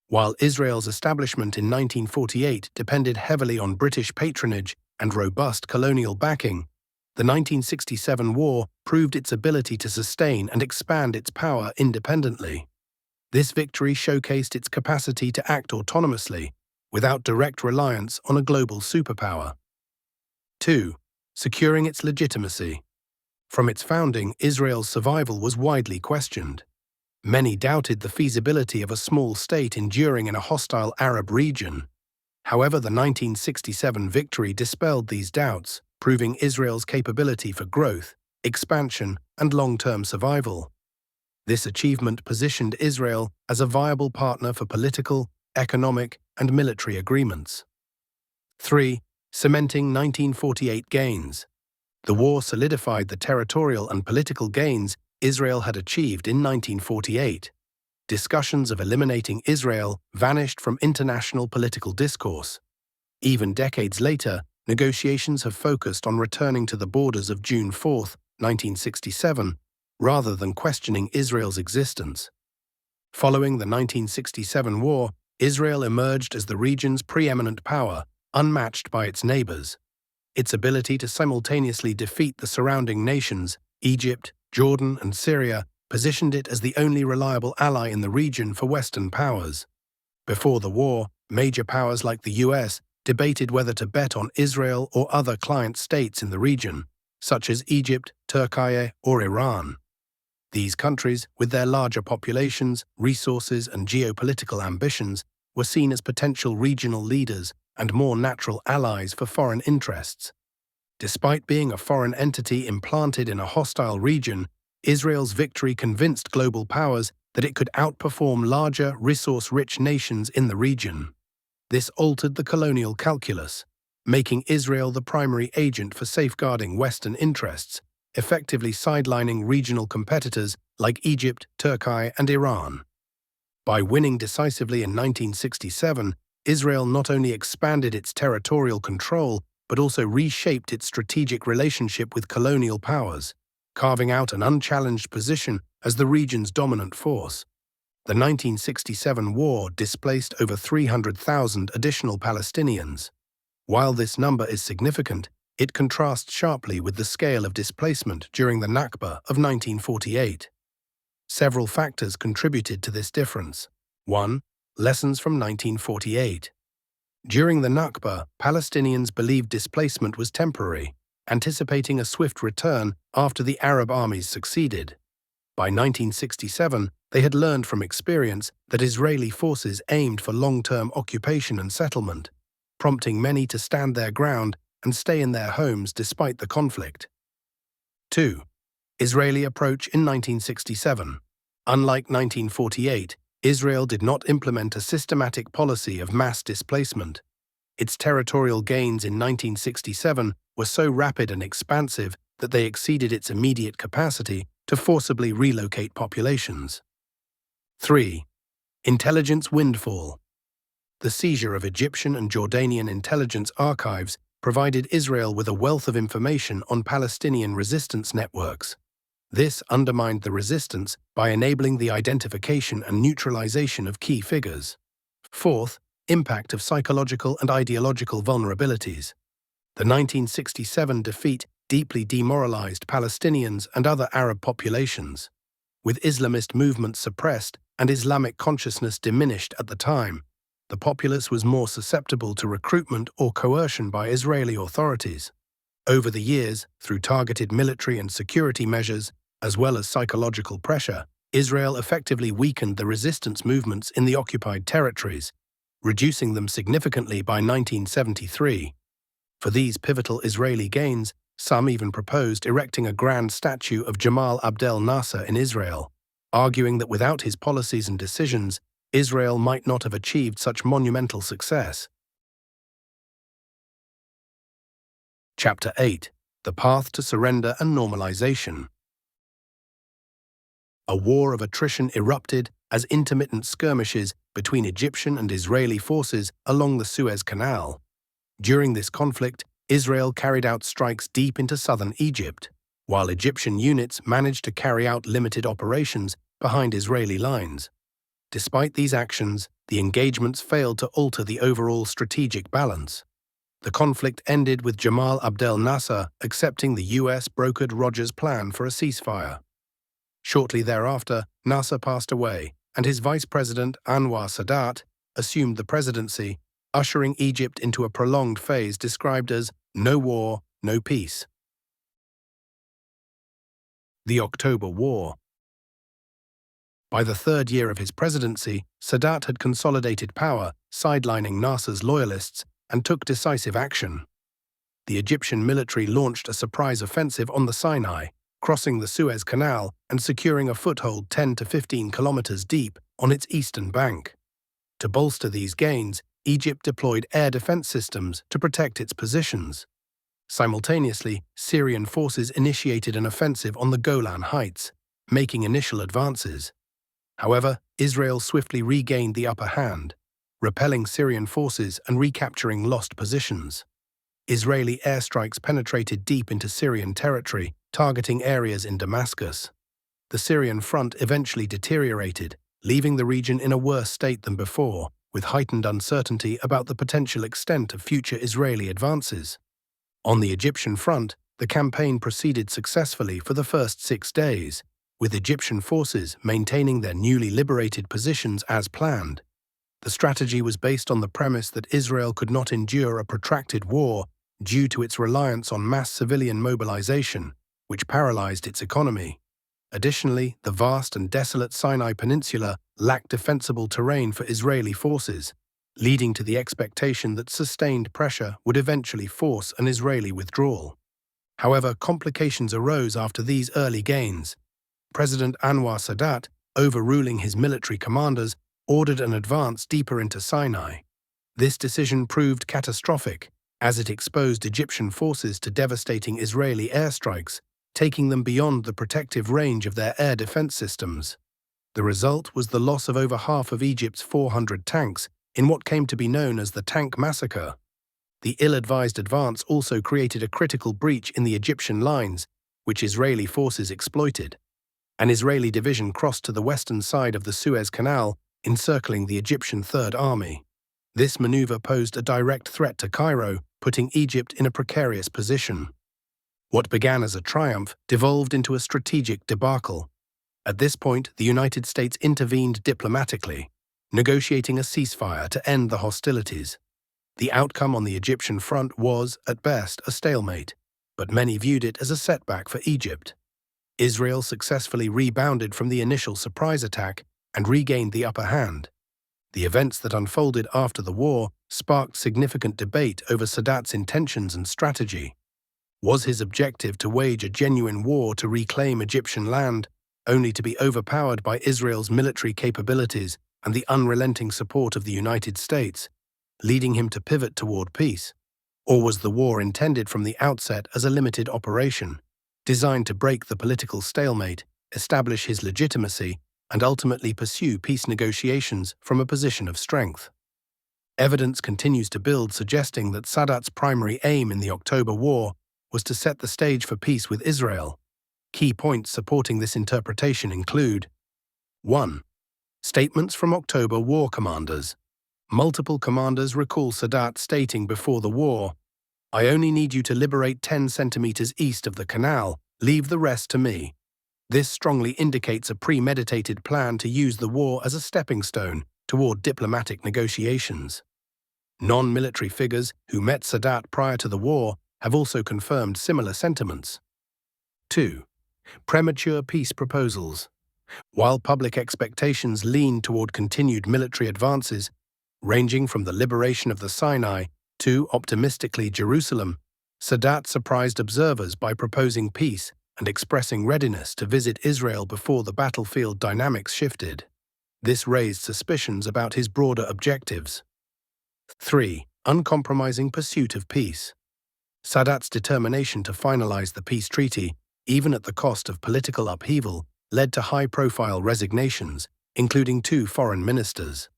While Israel's establishment in 1948 depended heavily on British patronage and robust colonial backing, the 1967 war proved its ability to sustain and expand its power independently. This victory showcased its capacity to act autonomously, without direct reliance on a global superpower. 2. Securing its legitimacy. From its founding, Israel's survival was widely questioned. Many doubted the feasibility of a small state enduring in a hostile Arab region. However, the 1967 victory dispelled these doubts, proving Israel's capability for growth, expansion, and long-term survival. This achievement positioned Israel as a viable partner for political, economic, and military agreements. 3. Cementing 1948 gains. The war solidified the territorial and political gains Israel had achieved in 1948. Discussions of eliminating Israel vanished from international political discourse. Even decades later, negotiations have focused on returning to the borders of June 4, 1967, rather than questioning Israel's existence. Following the 1967 war, Israel emerged as the region's preeminent power, unmatched by its neighbors. Its ability to simultaneously defeat the surrounding nations, Egypt, Jordan, and Syria, positioned it as the only reliable ally in the region for Western powers. Before the war, major powers like the US debated whether to bet on Israel or other client states in the region, such as Egypt, Turkey, or Iran. These countries, with their larger populations, resources, and geopolitical ambitions, were seen as potential regional leaders and more natural allies for foreign interests. Despite being a foreign entity implanted in a hostile region, Israel's victory convinced global powers that it could outperform larger, resource-rich nations in the region. This altered the colonial calculus, making Israel the primary agent for safeguarding Western interests, effectively sidelining regional competitors like Egypt, Turkey, and Iran. By winning decisively in 1967, Israel not only expanded its territorial control, but also reshaped its strategic relationship with colonial powers, carving out an unchallenged position as the region's dominant force. The 1967 war displaced over 300,000 additional Palestinians. While this number is significant, it contrasts sharply with the scale of displacement during the Nakba of 1948. Several factors contributed to this difference. 1. Lessons from 1948. During the Nakba, Palestinians believed displacement was temporary, anticipating a swift return after the Arab armies succeeded. By 1967, they had learned from experience that Israeli forces aimed for long-term occupation and settlement, prompting many to stand their ground and stay in their homes despite the conflict. 2. Israeli approach in 1967. Unlike 1948, Israel did not implement a systematic policy of mass displacement. Its territorial gains in 1967 were so rapid and expansive that they exceeded its immediate capacity to forcibly relocate populations. 3. Intelligence windfall. The seizure of Egyptian and Jordanian intelligence archives provided Israel with a wealth of information on Palestinian resistance networks. This undermined the resistance by enabling the identification and neutralization of key figures. 4th, impact of psychological and ideological vulnerabilities. The 1967 defeat deeply demoralized Palestinians and other Arab populations. With Islamist movements suppressed and Islamic consciousness diminished at the time, the populace was more susceptible to recruitment or coercion by Israeli authorities. Over the years, through targeted military and security measures, as well as psychological pressure, Israel effectively weakened the resistance movements in the occupied territories, reducing them significantly by 1973. For these pivotal Israeli gains, some even proposed erecting a grand statue of Jamal Abdel Nasser in Israel, arguing that without his policies and decisions, Israel might not have achieved such monumental success. Chapter 8. The Path to Surrender and Normalization. A war of attrition erupted as intermittent skirmishes between Egyptian and Israeli forces along the Suez Canal. During this conflict, Israel carried out strikes deep into southern Egypt, while Egyptian units managed to carry out limited operations behind Israeli lines. Despite these actions, the engagements failed to alter the overall strategic balance. The conflict ended with Jamal Abdel Nasser accepting the US-brokered Rogers Plan for a ceasefire. Shortly thereafter, Nasser passed away, and his vice president, Anwar Sadat, assumed the presidency, ushering Egypt into a prolonged phase described as no war, no peace. The October War. By the third year of his presidency, Sadat had consolidated power, sidelining Nasser's loyalists, and took decisive action. The Egyptian military launched a surprise offensive on the Sinai, crossing the Suez Canal and securing a foothold 10 to 15 kilometers deep on its eastern bank. To bolster these gains, Egypt deployed air defense systems to protect its positions. Simultaneously, Syrian forces initiated an offensive on the Golan Heights, making initial advances. However, Israel swiftly regained the upper hand, repelling Syrian forces and recapturing lost positions. Israeli airstrikes penetrated deep into Syrian territory, targeting areas in Damascus. The Syrian front eventually deteriorated, leaving the region in a worse state than before, with heightened uncertainty about the potential extent of future Israeli advances. On the Egyptian front, the campaign proceeded successfully for the first 6 days, with Egyptian forces maintaining their newly liberated positions as planned. The strategy was based on the premise that Israel could not endure a protracted war due to its reliance on mass civilian mobilization, which paralyzed its economy. Additionally, the vast and desolate Sinai Peninsula lacked defensible terrain for Israeli forces, leading to the expectation that sustained pressure would eventually force an Israeli withdrawal. However, complications arose after these early gains. President Anwar Sadat, overruling his military commanders, ordered an advance deeper into Sinai. This decision proved catastrophic, as it exposed Egyptian forces to devastating Israeli airstrikes, taking them beyond the protective range of their air defense systems. The result was the loss of over half of Egypt's 400 tanks in what came to be known as the Tank Massacre. The ill-advised advance also created a critical breach in the Egyptian lines, which Israeli forces exploited. An Israeli division crossed to the western side of the Suez Canal, encircling the Egyptian Third Army. This maneuver posed a direct threat to Cairo, putting Egypt in a precarious position. What began as a triumph devolved into a strategic debacle. At this point, the United States intervened diplomatically, negotiating a ceasefire to end the hostilities. The outcome on the Egyptian front was, at best, a stalemate, but many viewed it as a setback for Egypt. Israel successfully rebounded from the initial surprise attack and regained the upper hand. The events that unfolded after the war sparked significant debate over Sadat's intentions and strategy. Was his objective to wage a genuine war to reclaim Egyptian land, only to be overpowered by Israel's military capabilities and the unrelenting support of the United States, leading him to pivot toward peace? Or was the war intended from the outset as a limited operation, designed to break the political stalemate, establish his legitimacy, and ultimately pursue peace negotiations from a position of strength? Evidence continues to build suggesting that Sadat's primary aim in the October War was to set the stage for peace with Israel. Key points supporting this interpretation include: 1. Statements from October War commanders. Multiple commanders recall Sadat stating before the war, "I only need you to liberate 10 centimeters east of the canal, leave the rest to me." This strongly indicates a premeditated plan to use the war as a stepping stone toward diplomatic negotiations. Non-military figures who met Sadat prior to the war have also confirmed similar sentiments. 2. Premature peace proposals. While public expectations lean toward continued military advances, ranging from the liberation of the Sinai to, optimistically, Jerusalem, Sadat surprised observers by proposing peace and expressing readiness to visit Israel before the battlefield dynamics shifted. This raised suspicions about his broader objectives. 3. Uncompromising pursuit of peace. Sadat's determination to finalize the peace treaty, even at the cost of political upheaval, led to high-profile resignations, including 2 foreign ministers.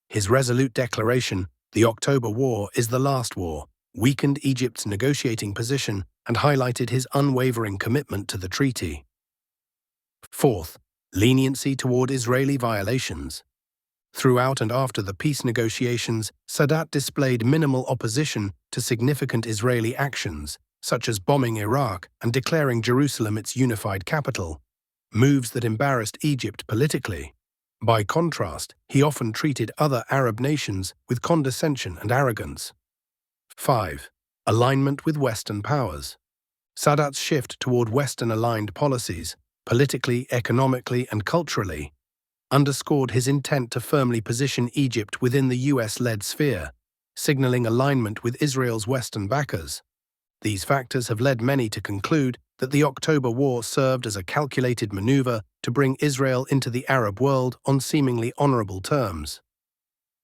His resolute declaration, "The October War is the last war," weakened Egypt's negotiating position and highlighted his unwavering commitment to the treaty. 4th, leniency toward Israeli violations. Throughout and after the peace negotiations, Sadat displayed minimal opposition to significant Israeli actions, such as bombing Iraq and declaring Jerusalem its unified capital, moves that embarrassed Egypt politically. By contrast, he often treated other Arab nations with condescension and arrogance. 5. Alignment with Western powers. Sadat's shift toward Western-aligned policies, politically, economically, and culturally, underscored his intent to firmly position Egypt within the US-led sphere, signaling alignment with Israel's Western backers. These factors have led many to conclude that the October War served as a calculated maneuver to bring Israel into the Arab world on seemingly honorable terms.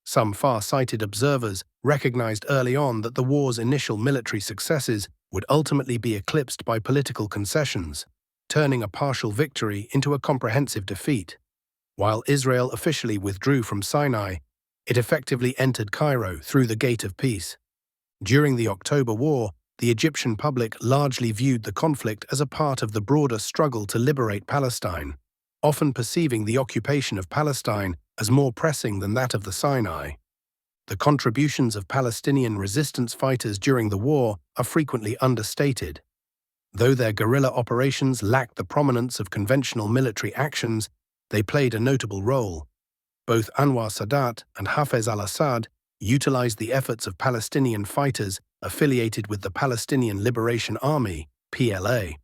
Some far-sighted observers recognized early on that the war's initial military successes would ultimately be eclipsed by political concessions, turning a partial victory into a comprehensive defeat. While Israel officially withdrew from Sinai, it effectively entered Cairo through the Gate of Peace. During the October War, the Egyptian public largely viewed the conflict as a part of the broader struggle to liberate Palestine, often perceiving the occupation of Palestine as more pressing than that of the Sinai. The contributions of Palestinian resistance fighters during the war are frequently understated. Though their guerrilla operations lacked the prominence of conventional military actions, they played a notable role. Both Anwar Sadat and Hafez al-Assad utilized the efforts of Palestinian fighters affiliated with the Palestinian Liberation Army, PLA.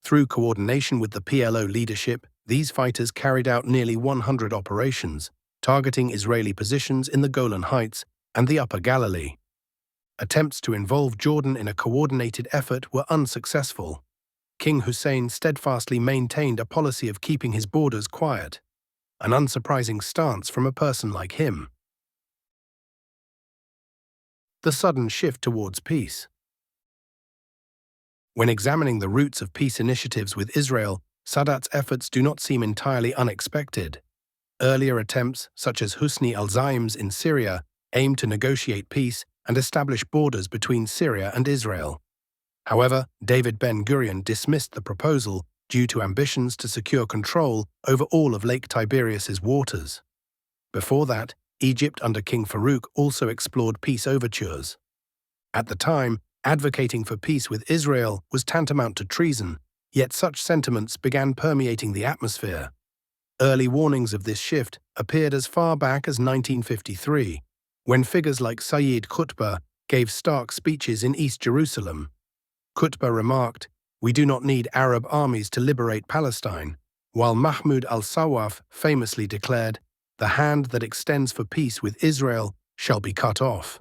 Through coordination with the PLO leadership, these fighters carried out nearly 100 operations, targeting Israeli positions in the Golan Heights and the Upper Galilee. Attempts to involve Jordan in a coordinated effort were unsuccessful. King Hussein steadfastly maintained a policy of keeping his borders quiet, an unsurprising stance from a person like him. The sudden shift towards peace. When examining the roots of peace initiatives with Israel, Sadat's efforts do not seem entirely unexpected. Earlier attempts, such as Husni al-Zaim's in Syria, aimed to negotiate peace and establish borders between Syria and Israel. However, David Ben-Gurion dismissed the proposal due to ambitions to secure control over all of Lake Tiberias's waters. Before that, Egypt under King Farouk also explored peace overtures. At the time, advocating for peace with Israel was tantamount to treason, yet such sentiments began permeating the atmosphere. Early warnings of this shift appeared as far back as 1953, when figures like Sayyid Qutb gave stark speeches in East Jerusalem. Qutb remarked, "We do not need Arab armies to liberate Palestine," while Mahmoud al-Sawaf famously declared, "The hand that extends for peace with Israel shall be cut off."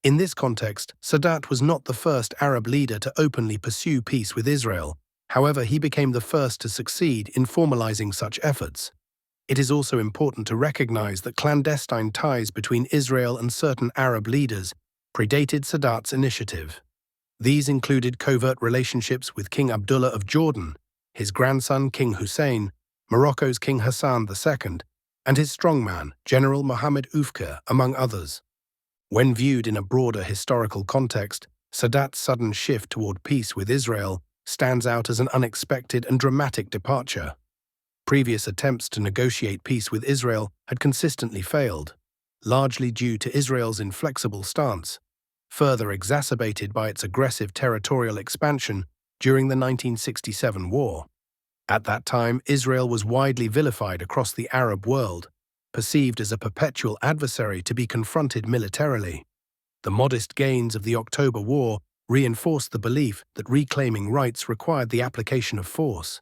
In this context, Sadat was not the first Arab leader to openly pursue peace with Israel. However, he became the first to succeed in formalizing such efforts. It is also important to recognize that clandestine ties between Israel and certain Arab leaders predated Sadat's initiative. These included covert relationships with King Abdullah of Jordan, his grandson King Hussein, Morocco's King Hassan II, and his strongman, General Mohammed Elhamy, among others. When viewed in a broader historical context, Sadat's sudden shift toward peace with Israel stands out as an unexpected and dramatic departure. Previous attempts to negotiate peace with Israel had consistently failed, largely due to Israel's inflexible stance, further exacerbated by its aggressive territorial expansion during the 1967 war. At that time, Israel was widely vilified across the Arab world, perceived as a perpetual adversary to be confronted militarily. The modest gains of the October War reinforced the belief that reclaiming rights required the application of force.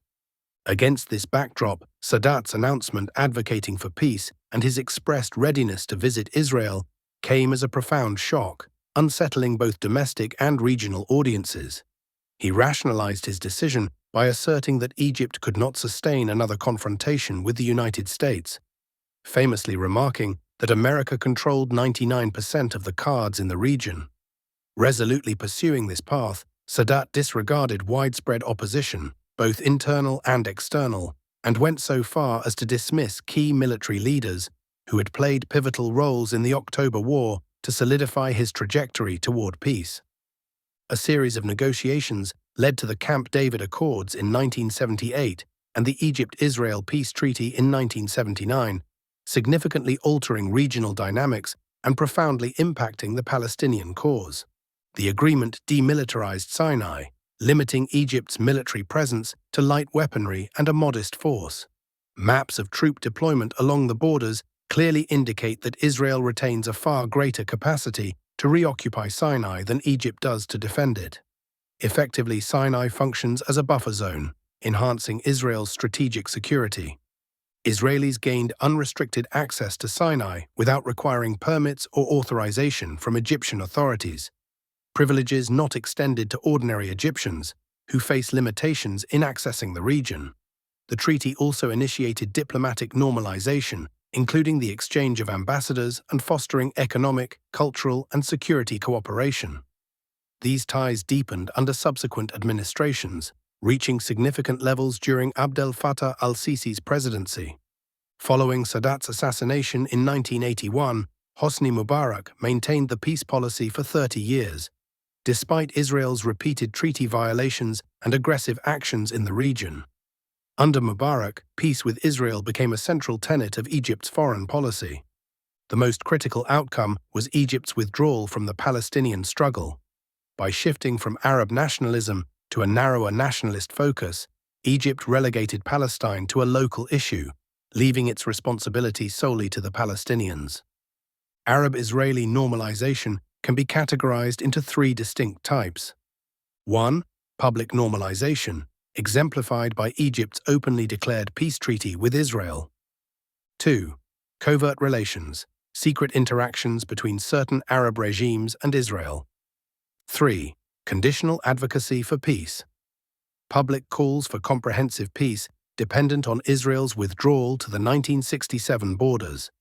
Against this backdrop, Sadat's announcement advocating for peace and his expressed readiness to visit Israel came as a profound shock, unsettling both domestic and regional audiences. He rationalized his decision by asserting that Egypt could not sustain another confrontation with the United States, famously remarking that America controlled 99% of the cards in the region. Resolutely pursuing this path, Sadat disregarded widespread opposition, both internal and external, and went so far as to dismiss key military leaders who had played pivotal roles in the October War to solidify his trajectory toward peace. A series of negotiations led to the Camp David Accords in 1978 and the Egypt-Israel Peace Treaty in 1979, significantly altering regional dynamics and profoundly impacting the Palestinian cause. The agreement demilitarized Sinai, limiting Egypt's military presence to light weaponry and a modest force. Maps of troop deployment along the borders clearly indicate that Israel retains a far greater capacity to reoccupy Sinai than Egypt does to defend it. Effectively, Sinai functions as a buffer zone, enhancing Israel's strategic security. Israelis gained unrestricted access to Sinai without requiring permits or authorization from Egyptian authorities, privileges not extended to ordinary Egyptians, who face limitations in accessing the region. The treaty also initiated diplomatic normalization, including the exchange of ambassadors and fostering economic, cultural, and security cooperation. These ties deepened under subsequent administrations, reaching significant levels during Abdel Fattah al-Sisi's presidency. Following Sadat's assassination in 1981, Hosni Mubarak maintained the peace policy for 30 years, despite Israel's repeated treaty violations and aggressive actions in the region. Under Mubarak, peace with Israel became a central tenet of Egypt's foreign policy. The most critical outcome was Egypt's withdrawal from the Palestinian struggle. By shifting from Arab nationalism to a narrower nationalist focus, Egypt relegated Palestine to a local issue, leaving its responsibility solely to the Palestinians. Arab-Israeli normalization can be categorized into three distinct types. 1. Public normalization, exemplified by Egypt's openly declared peace treaty with Israel. 2. Covert relations, secret interactions between certain Arab regimes and Israel. 3. Conditional advocacy for peace. Public calls for comprehensive peace dependent on Israel's withdrawal to the 1967 borders.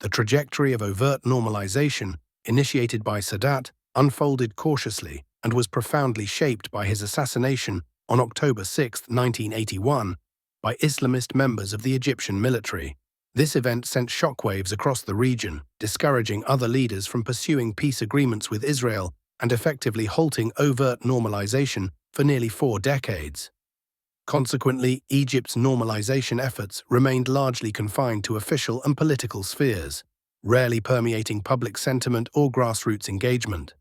The trajectory of overt normalization, initiated by Sadat, unfolded cautiously and was profoundly shaped by his assassination on October 6, 1981, by Islamist members of the Egyptian military. This event sent shockwaves across the region, discouraging other leaders from pursuing peace agreements with Israel and effectively halting overt normalization for nearly 4 decades. Consequently, Egypt's normalization efforts remained largely confined to official and political spheres, rarely permeating public sentiment or grassroots engagement.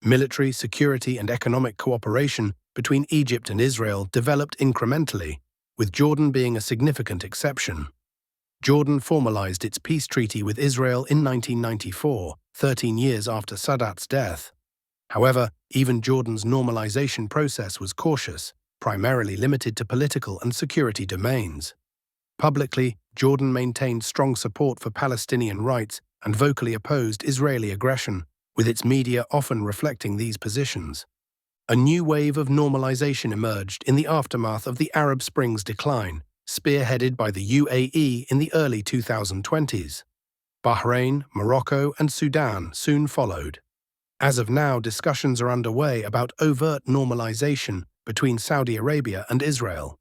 Military, security, and economic cooperation between Egypt and Israel developed incrementally, with Jordan being a significant exception. Jordan formalized its peace treaty with Israel in 1994, 13 years after Sadat's death. However, even Jordan's normalization process was cautious, primarily limited to political and security domains. Publicly, Jordan maintained strong support for Palestinian rights and vocally opposed Israeli aggression, with its media often reflecting these positions. A new wave of normalization emerged in the aftermath of the Arab Spring's decline, spearheaded by the UAE in the early 2020s. Bahrain, Morocco, and Sudan soon followed. As of now, discussions are underway about overt normalization between Saudi Arabia and Israel.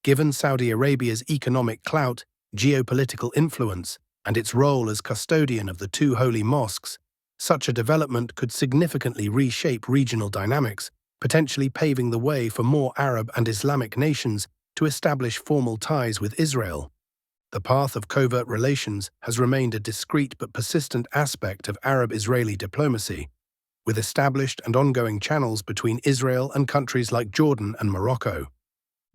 Given Saudi Arabia's economic clout, geopolitical influence, and its role as custodian of the two holy mosques, such a development could significantly reshape regional dynamics, potentially paving the way for more Arab and Islamic nations to establish formal ties with Israel. The path of covert relations has remained a discreet but persistent aspect of Arab-Israeli diplomacy, with established and ongoing channels between Israel and countries like Jordan and Morocco.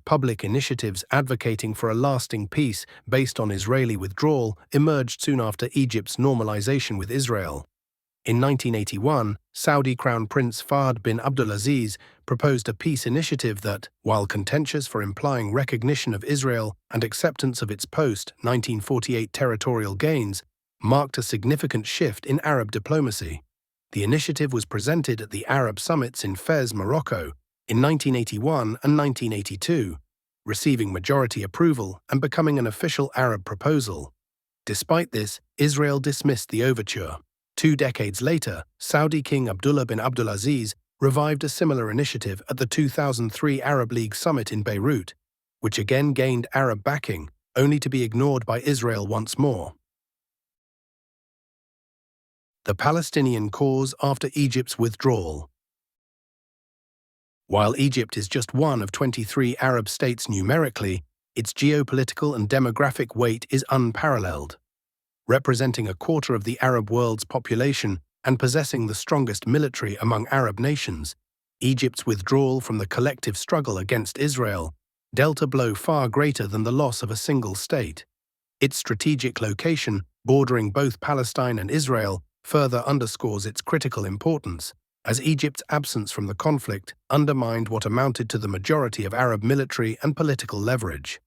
Public initiatives advocating for a lasting peace based on Israeli withdrawal emerged soon after Egypt's normalization with Israel. In 1981, Saudi Crown Prince Fahd bin Abdulaziz proposed a peace initiative that, while contentious for implying recognition of Israel and acceptance of its post-1948 territorial gains, marked a significant shift in Arab diplomacy. The initiative was presented at the Arab summits in Fez, Morocco, in 1981 and 1982, receiving majority approval and becoming an official Arab proposal. Despite this, Israel dismissed the overture. 2 decades later, Saudi King Abdullah bin Abdulaziz revived a similar initiative at the 2003 Arab League summit in Beirut, which again gained Arab backing, only to be ignored by Israel once more. The Palestinian cause after Egypt's withdrawal. While Egypt is just one of 23 Arab states numerically, its geopolitical and demographic weight is unparalleled. Representing a quarter of the Arab world's population and possessing the strongest military among Arab nations, Egypt's withdrawal from the collective struggle against Israel dealt a blow far greater than the loss of a single state. Its strategic location, bordering both Palestine and Israel, further underscores its critical importance, as Egypt's absence from the conflict undermined what amounted to the majority of Arab military and political leverage.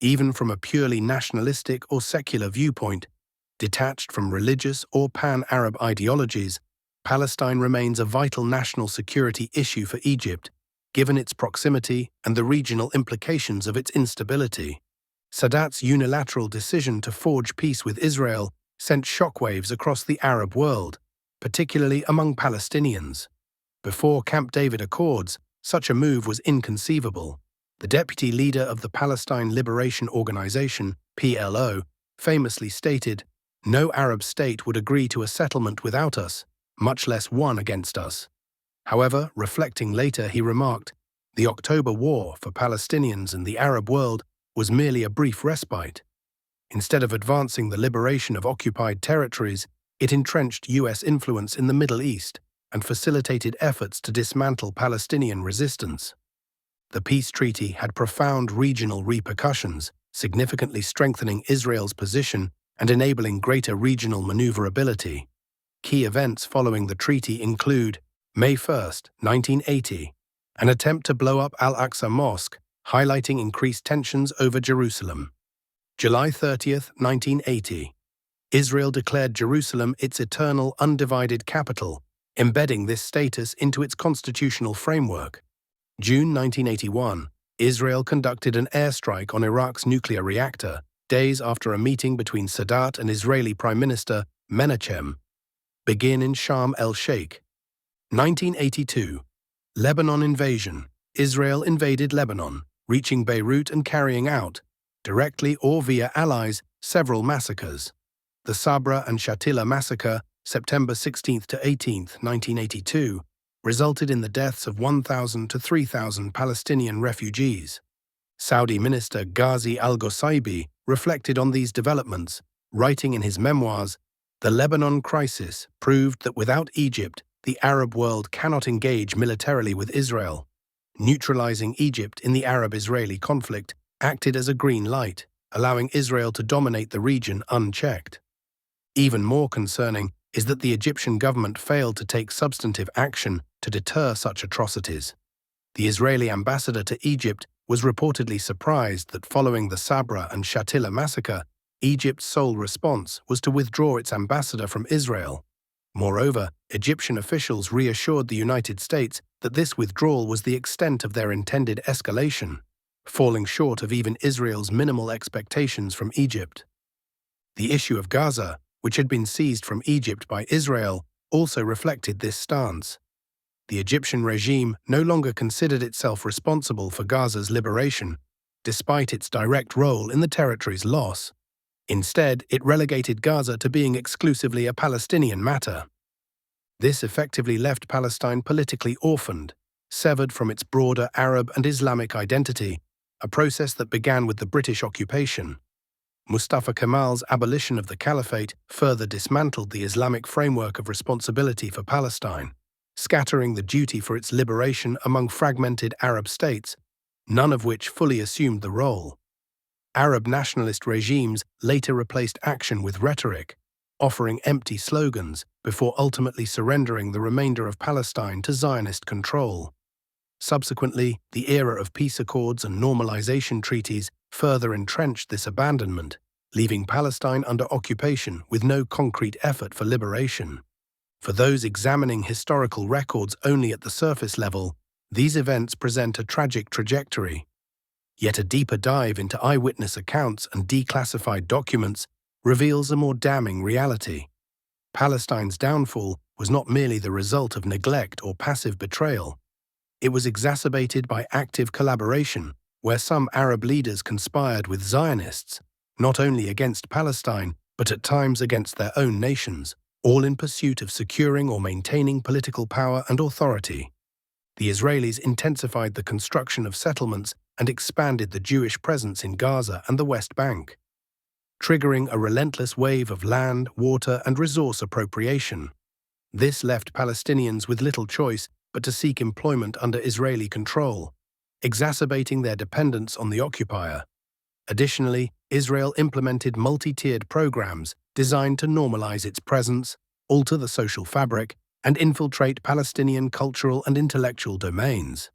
Even from a purely nationalistic or secular viewpoint, detached from religious or pan-Arab ideologies, Palestine remains a vital national security issue for Egypt, given its proximity and the regional implications of its instability. Sadat's unilateral decision to forge peace with Israel sent shockwaves across the Arab world, particularly among Palestinians. Before Camp David Accords, such a move was inconceivable. The deputy leader of the Palestine Liberation Organization, PLO, famously stated, "No Arab state would agree to a settlement without us, much less one against us." However, reflecting later, he remarked, "The October War for Palestinians and the Arab world was merely a brief respite. Instead of advancing the liberation of occupied territories, it entrenched U.S. influence in the Middle East and facilitated efforts to dismantle Palestinian resistance." The peace treaty had profound regional repercussions, significantly strengthening Israel's position and enabling greater regional maneuverability. Key events following the treaty include May 1, 1980, an attempt to blow up Al-Aqsa Mosque, highlighting increased tensions over Jerusalem. July 30, 1980, Israel declared Jerusalem its eternal, undivided capital, embedding this status into its constitutional framework. June 1981, Israel conducted an airstrike on Iraq's nuclear reactor, days after a meeting between Sadat and Israeli Prime Minister Menachem began in Sharm el-Sheikh. 1982, Lebanon invasion. Israel invaded Lebanon, reaching Beirut and carrying out, directly or via allies, several massacres. The Sabra and Shatila massacre, September 16 to 18, 1982, resulted in the deaths of 1,000 to 3,000 Palestinian refugees. Saudi Minister Ghazi al-Ghosaibi reflected on these developments, writing in his memoirs, "The Lebanon crisis proved that without Egypt, the Arab world cannot engage militarily with Israel. Neutralizing Egypt in the Arab-Israeli conflict acted as a green light, allowing Israel to dominate the region unchecked. Even more concerning is that the Egyptian government failed to take substantive action to deter such atrocities. The Israeli ambassador to Egypt was reportedly surprised that following the Sabra and Shatila massacre, Egypt's sole response was to withdraw its ambassador from Israel. Moreover, Egyptian officials reassured the United States that this withdrawal was the extent of their intended escalation, falling short of even Israel's minimal expectations from Egypt. The issue of Gaza, which had been seized from Egypt by Israel, also reflected this stance. The Egyptian regime no longer considered itself responsible for Gaza's liberation, despite its direct role in the territory's loss. Instead, it relegated Gaza to being exclusively a Palestinian matter. This effectively left Palestine politically orphaned, severed from its broader Arab and Islamic identity, a process that began with the British occupation. Mustafa Kemal's abolition of the Caliphate further dismantled the Islamic framework of responsibility for Palestine, scattering the duty for its liberation among fragmented Arab states, none of which fully assumed the role. Arab nationalist regimes later replaced action with rhetoric, offering empty slogans before ultimately surrendering the remainder of Palestine to Zionist control. Subsequently, the era of peace accords and normalization treaties further entrenched this abandonment, leaving Palestine under occupation with no concrete effort for liberation. For those examining historical records only at the surface level, these events present a tragic trajectory. Yet a deeper dive into eyewitness accounts and declassified documents reveals a more damning reality. Palestine's downfall was not merely the result of neglect or passive betrayal. It was exacerbated by active collaboration, where some Arab leaders conspired with Zionists, not only against Palestine, but at times against their own nations, all in pursuit of securing or maintaining political power and authority. The Israelis intensified the construction of settlements and expanded the Jewish presence in Gaza and the West Bank, triggering a relentless wave of land, water, and resource appropriation. This left Palestinians with little choice but to seek employment under Israeli control, exacerbating their dependence on the occupier. Additionally, Israel implemented multi-tiered programs designed to normalize its presence, alter the social fabric, and infiltrate Palestinian cultural and intellectual domains.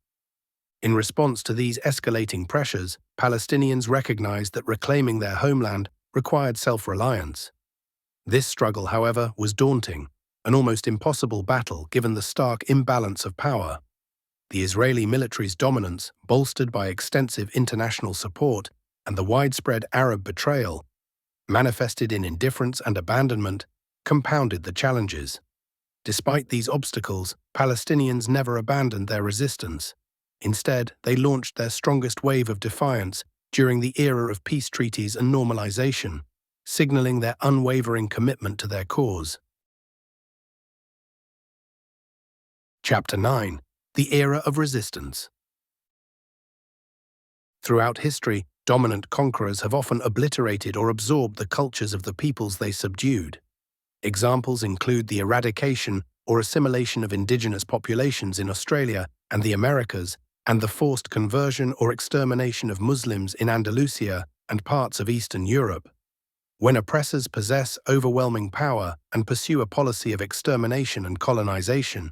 In response to these escalating pressures, Palestinians recognized that reclaiming their homeland required self-reliance. This struggle, however, was daunting, an almost impossible battle given the stark imbalance of power. The Israeli military's dominance, bolstered by extensive international support and the widespread Arab betrayal, manifested in indifference and abandonment, compounded the challenges. Despite these obstacles, Palestinians never abandoned their resistance. Instead, they launched their strongest wave of defiance during the era of peace treaties and normalization, signaling their unwavering commitment to their cause. Chapter 9: The Era of Resistance. Throughout history, dominant conquerors have often obliterated or absorbed the cultures of the peoples they subdued. Examples include the eradication or assimilation of indigenous populations in Australia and the Americas, and the forced conversion or extermination of Muslims in Andalusia and parts of Eastern Europe. When oppressors possess overwhelming power and pursue a policy of extermination and colonization,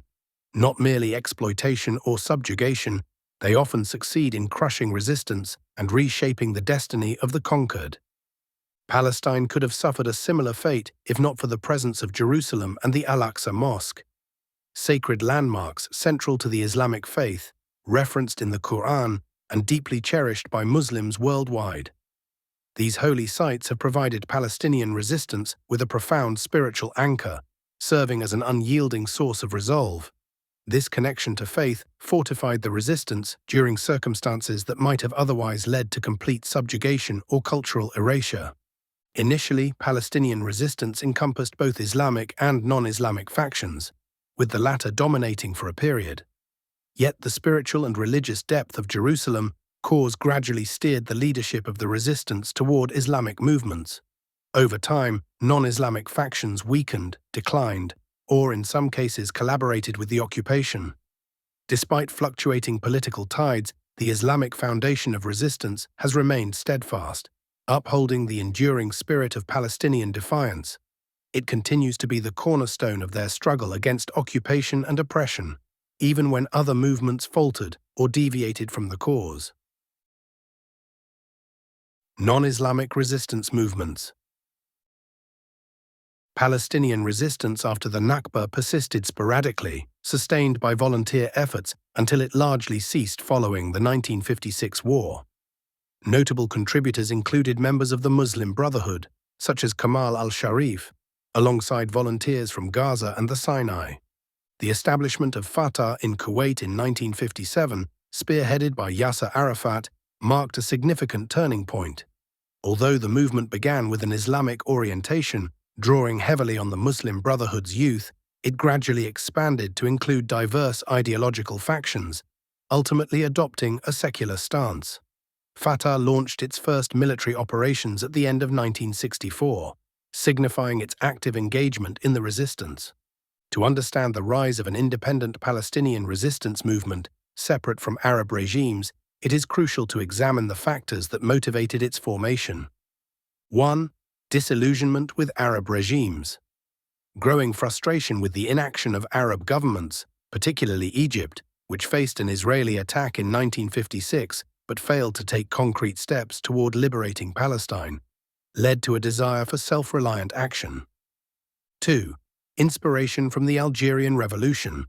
not merely exploitation or subjugation, they often succeed in crushing resistance and reshaping the destiny of the conquered. Palestine could have suffered a similar fate if not for the presence of Jerusalem and the Al-Aqsa Mosque, sacred landmarks central to the Islamic faith, referenced in the Quran and deeply cherished by Muslims worldwide. These holy sites have provided Palestinian resistance with a profound spiritual anchor, serving as an unyielding source of resolve. This connection to faith fortified the resistance during circumstances that might have otherwise led to complete subjugation or cultural erasure. Initially, Palestinian resistance encompassed both Islamic and non-Islamic factions, with the latter dominating for a period. Yet the spiritual and religious depth of Jerusalem cause gradually steered the leadership of the resistance toward Islamic movements. Over time, non-Islamic factions weakened, declined, or in some cases collaborated with the occupation. Despite fluctuating political tides, the Islamic foundation of resistance has remained steadfast, upholding the enduring spirit of Palestinian defiance. It continues to be the cornerstone of their struggle against occupation and oppression, even when other movements faltered or deviated from the cause. Non-Islamic resistance movements. Palestinian resistance after the Nakba persisted sporadically, sustained by volunteer efforts until it largely ceased following the 1956 war. Notable contributors included members of the Muslim Brotherhood, such as Kamal al-Sharif, alongside volunteers from Gaza and the Sinai. The establishment of Fatah in Kuwait in 1957, spearheaded by Yasser Arafat, marked a significant turning point. Although the movement began with an Islamic orientation, drawing heavily on the Muslim Brotherhood's youth, it gradually expanded to include diverse ideological factions, ultimately adopting a secular stance. Fatah launched its first military operations at the end of 1964, signifying its active engagement in the resistance. To understand the rise of an independent Palestinian resistance movement, separate from Arab regimes, it is crucial to examine the factors that motivated its formation. 1. Disillusionment with Arab regimes. Growing frustration with the inaction of Arab governments, particularly Egypt, which faced an Israeli attack in 1956 but failed to take concrete steps toward liberating Palestine, led to a desire for self-reliant action. 2. Inspiration from the Algerian Revolution.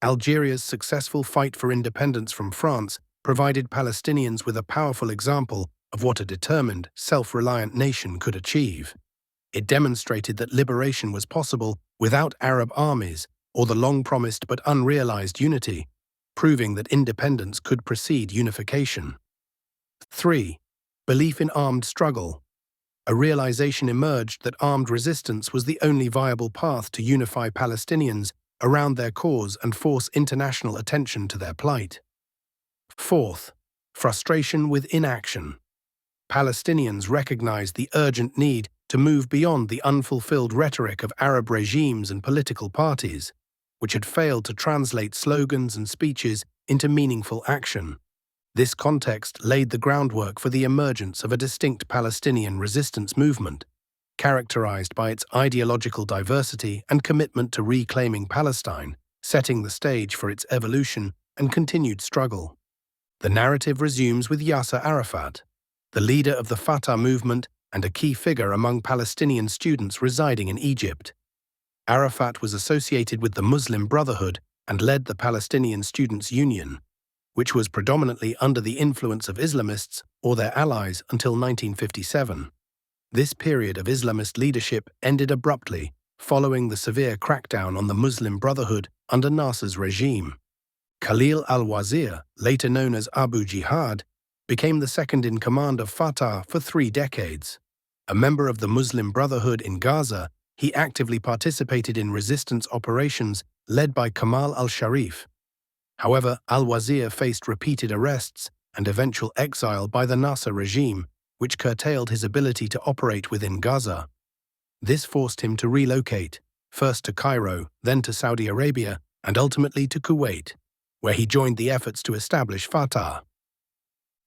Algeria's successful fight for independence from France provided Palestinians with a powerful example of what a determined, self-reliant nation could achieve. It demonstrated that liberation was possible without Arab armies or the long-promised but unrealized unity, proving that independence could precede unification. 3. Belief in armed struggle. A realization emerged that armed resistance was the only viable path to unify Palestinians around their cause and force international attention to their plight. 4th, frustration with inaction. Palestinians recognized the urgent need to move beyond the unfulfilled rhetoric of Arab regimes and political parties, which had failed to translate slogans and speeches into meaningful action. This context laid the groundwork for the emergence of a distinct Palestinian resistance movement, characterized by its ideological diversity and commitment to reclaiming Palestine, setting the stage for its evolution and continued struggle. The narrative resumes with Yasser Arafat, the leader of the Fatah movement and a key figure among Palestinian students residing in Egypt. Arafat was associated with the Muslim Brotherhood and led the Palestinian Students' Union, which was predominantly under the influence of Islamists or their allies until 1957. This period of Islamist leadership ended abruptly, following the severe crackdown on the Muslim Brotherhood under Nasser's regime. Khalil al-Wazir, later known as Abu Jihad, became the second in command of Fatah for 3 decades. A member of the Muslim Brotherhood in Gaza, he actively participated in resistance operations led by Kamal al-Sharif. However, al-Wazir faced repeated arrests and eventual exile by the Nasser regime, which curtailed his ability to operate within Gaza. This forced him to relocate, first to Cairo, then to Saudi Arabia, and ultimately to Kuwait, where he joined the efforts to establish Fatah.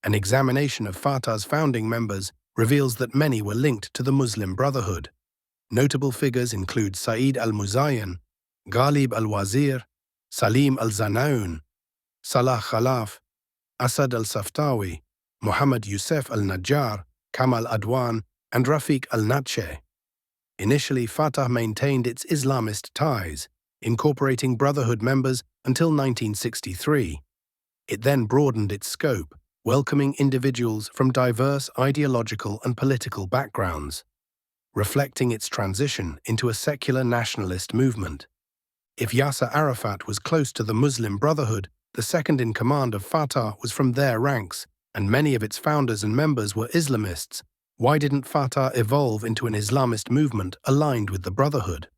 An examination of Fatah's founding members reveals that many were linked to the Muslim Brotherhood. Notable figures include Saeed al-Muzayyan, Ghalib al-Wazir, Salim al-Zanaun, Salah Khalaf, Asad al-Saftawi, Muhammad Youssef al-Najjar, Kamal Adwan, and Rafiq al-Natche. Initially, Fatah maintained its Islamist ties, incorporating Brotherhood members until 1963. It then broadened its scope, welcoming individuals from diverse ideological and political backgrounds, reflecting its transition into a secular nationalist movement. If Yasser Arafat was close to the Muslim Brotherhood, the second in command of Fatah was from their ranks, and many of its founders and members were Islamists. Why didn't Fatah evolve into an Islamist movement aligned with the Brotherhood?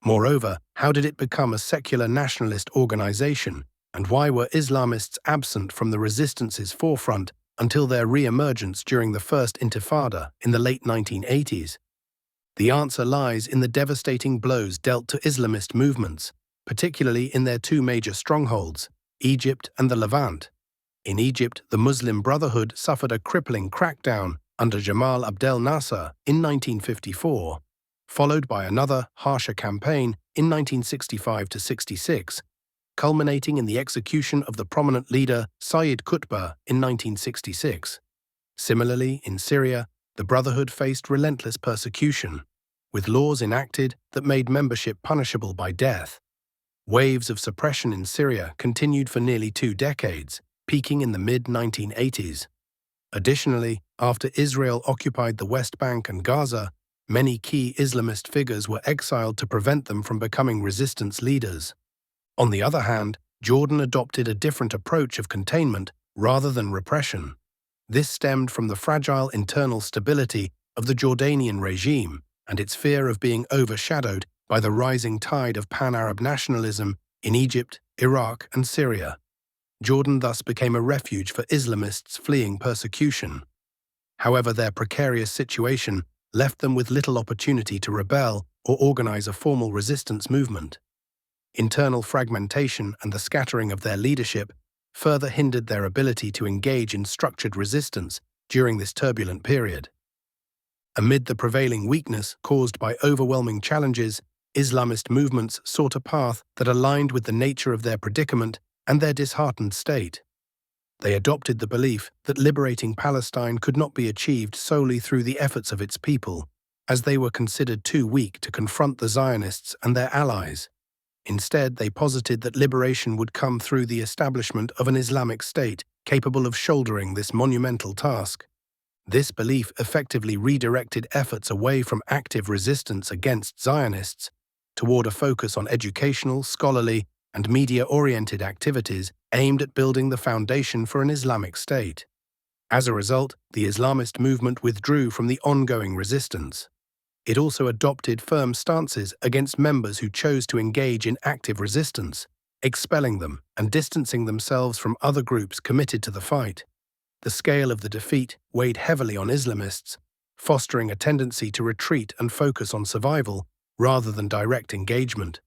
Moreover, how did it become a secular nationalist organization, and why were Islamists absent from the resistance's forefront until their re-emergence during the First Intifada in the late 1980s? The answer lies in the devastating blows dealt to Islamist movements, particularly in their 2 major strongholds, Egypt and the Levant. In Egypt, the Muslim Brotherhood suffered a crippling crackdown under Jamal Abdel Nasser in 1954, followed by another, harsher campaign in 1965 to 66, culminating in the execution of the prominent leader Sayyid Qutb in 1966. Similarly, in Syria, the Brotherhood faced relentless persecution, with laws enacted that made membership punishable by death. Waves of suppression in Syria continued for nearly 2 decades, peaking in the mid-1980s. Additionally, after Israel occupied the West Bank and Gaza, many key Islamist figures were exiled to prevent them from becoming resistance leaders. On the other hand, Jordan adopted a different approach of containment rather than repression. This stemmed from the fragile internal stability of the Jordanian regime and its fear of being overshadowed by the rising tide of pan-Arab nationalism in Egypt, Iraq, and Syria. Jordan thus became a refuge for Islamists fleeing persecution. However, their precarious situation left them with little opportunity to rebel or organize a formal resistance movement. Internal fragmentation and the scattering of their leadership further hindered their ability to engage in structured resistance during this turbulent period. Amid the prevailing weakness caused by overwhelming challenges, Islamist movements sought a path that aligned with the nature of their predicament and their disheartened state. They adopted the belief that liberating Palestine could not be achieved solely through the efforts of its people, as they were considered too weak to confront the Zionists and their allies. Instead, they posited that liberation would come through the establishment of an Islamic state capable of shouldering this monumental task. This belief effectively redirected efforts away from active resistance against Zionists toward a focus on educational, scholarly, and media-oriented activities aimed at building the foundation for an Islamic state. As a result, the Islamist movement withdrew from the ongoing resistance. It also adopted firm stances against members who chose to engage in active resistance, expelling them and distancing themselves from other groups committed to the fight. The scale of the defeat weighed heavily on Islamists, fostering a tendency to retreat and focus on survival rather than direct engagement.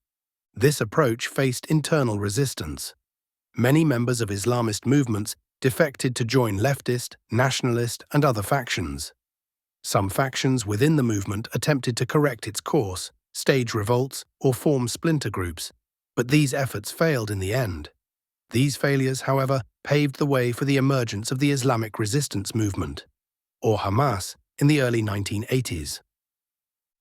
This approach faced internal resistance. Many members of Islamist movements defected to join leftist, nationalist, and other factions. Some factions within the movement attempted to correct its course, stage revolts, or form splinter groups, but these efforts failed in the end. These failures, however, paved the way for the emergence of the Islamic resistance movement, or Hamas, in the early 1980s.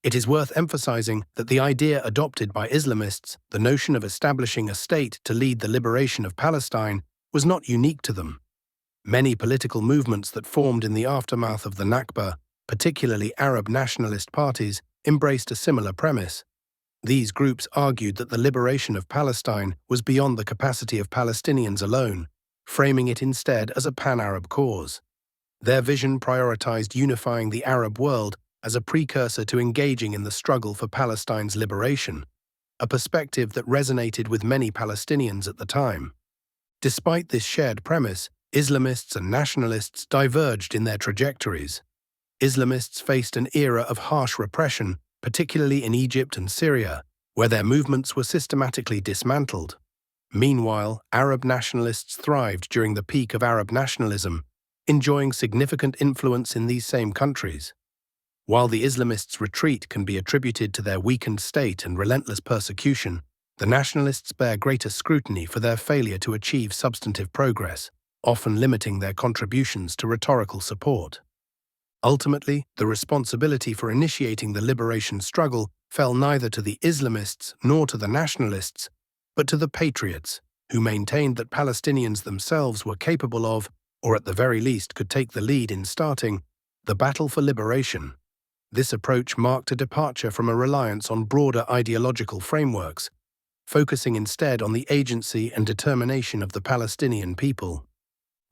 It is worth emphasizing that the idea adopted by Islamists, the notion of establishing a state to lead the liberation of Palestine, was not unique to them. Many political movements that formed in the aftermath of the Nakba, particularly Arab nationalist parties, embraced a similar premise. These groups argued that the liberation of Palestine was beyond the capacity of Palestinians alone, framing it instead as a pan-Arab cause. Their vision prioritized unifying the Arab world as a precursor to engaging in the struggle for Palestine's liberation, a perspective that resonated with many Palestinians at the time. Despite this shared premise, Islamists and nationalists diverged in their trajectories. Islamists faced an era of harsh repression, particularly in Egypt and Syria, where their movements were systematically dismantled. Meanwhile, Arab nationalists thrived during the peak of Arab nationalism, enjoying significant influence in these same countries. While the Islamists' retreat can be attributed to their weakened state and relentless persecution, the nationalists bear greater scrutiny for their failure to achieve substantive progress, often limiting their contributions to rhetorical support. Ultimately, the responsibility for initiating the liberation struggle fell neither to the Islamists nor to the nationalists, but to the patriots, who maintained that Palestinians themselves were capable of, or at the very least could take the lead in starting, the battle for liberation. This approach marked a departure from a reliance on broader ideological frameworks, focusing instead on the agency and determination of the Palestinian people.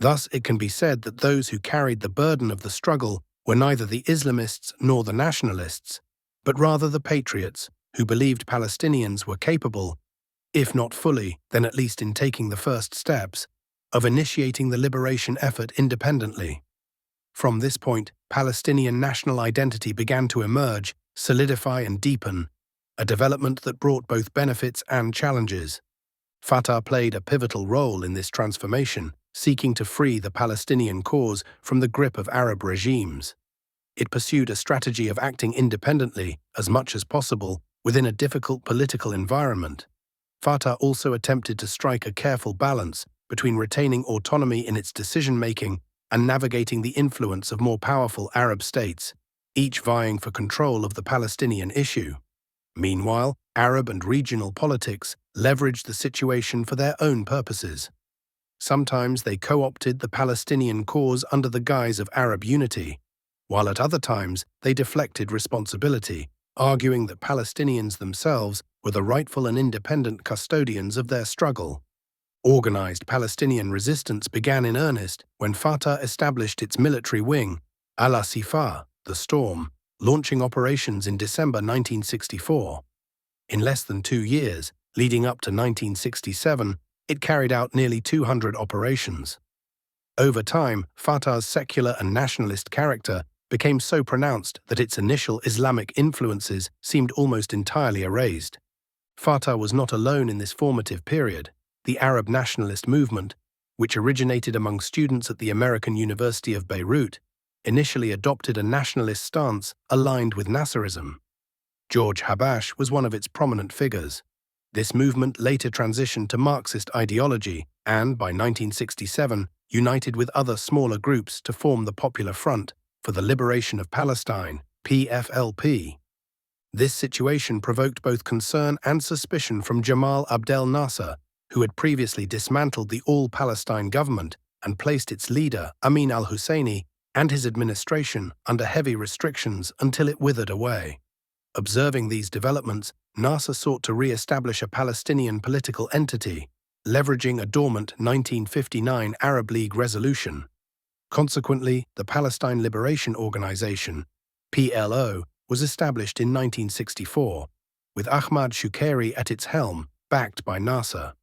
Thus, it can be said that those who carried the burden of the struggle were neither the Islamists nor the nationalists, but rather the patriots, who believed Palestinians were capable, if not fully, then at least in taking the first steps, of initiating the liberation effort independently. From this point, Palestinian national identity began to emerge, solidify and deepen, a development that brought both benefits and challenges. Fatah played a pivotal role in this transformation, seeking to free the Palestinian cause from the grip of Arab regimes. It pursued a strategy of acting independently, as much as possible, within a difficult political environment. Fatah also attempted to strike a careful balance between retaining autonomy in its decision-making and navigating the influence of more powerful Arab states, each vying for control of the Palestinian issue. Meanwhile, Arab and regional politics leveraged the situation for their own purposes. Sometimes they co-opted the Palestinian cause under the guise of Arab unity, while at other times they deflected responsibility, arguing that Palestinians themselves were the rightful and independent custodians of their struggle. Organized Palestinian resistance began in earnest when Fatah established its military wing, Al-Asifah, the Storm, launching operations in December 1964. In less than 2 years, leading up to 1967, it carried out nearly 200 operations. Over time, Fatah's secular and nationalist character became so pronounced that its initial Islamic influences seemed almost entirely erased. Fatah was not alone in this formative period. The Arab nationalist movement, which originated among students at the American University of Beirut, initially adopted a nationalist stance aligned with Nasserism. George Habash was one of its prominent figures. This movement later transitioned to Marxist ideology and, by 1967, united with other smaller groups to form the Popular Front for the Liberation of Palestine, PFLP. This situation provoked both concern and suspicion from Jamal Abdel Nasser, who had previously dismantled the All-Palestine government and placed its leader, Amin al-Husseini, and his administration under heavy restrictions until it withered away. Observing these developments, Nasser sought to re-establish a Palestinian political entity, leveraging a dormant 1959 Arab League resolution. Consequently, the Palestine Liberation Organization, PLO, was established in 1964, with Ahmad Shukairy at its helm, backed by Nasser.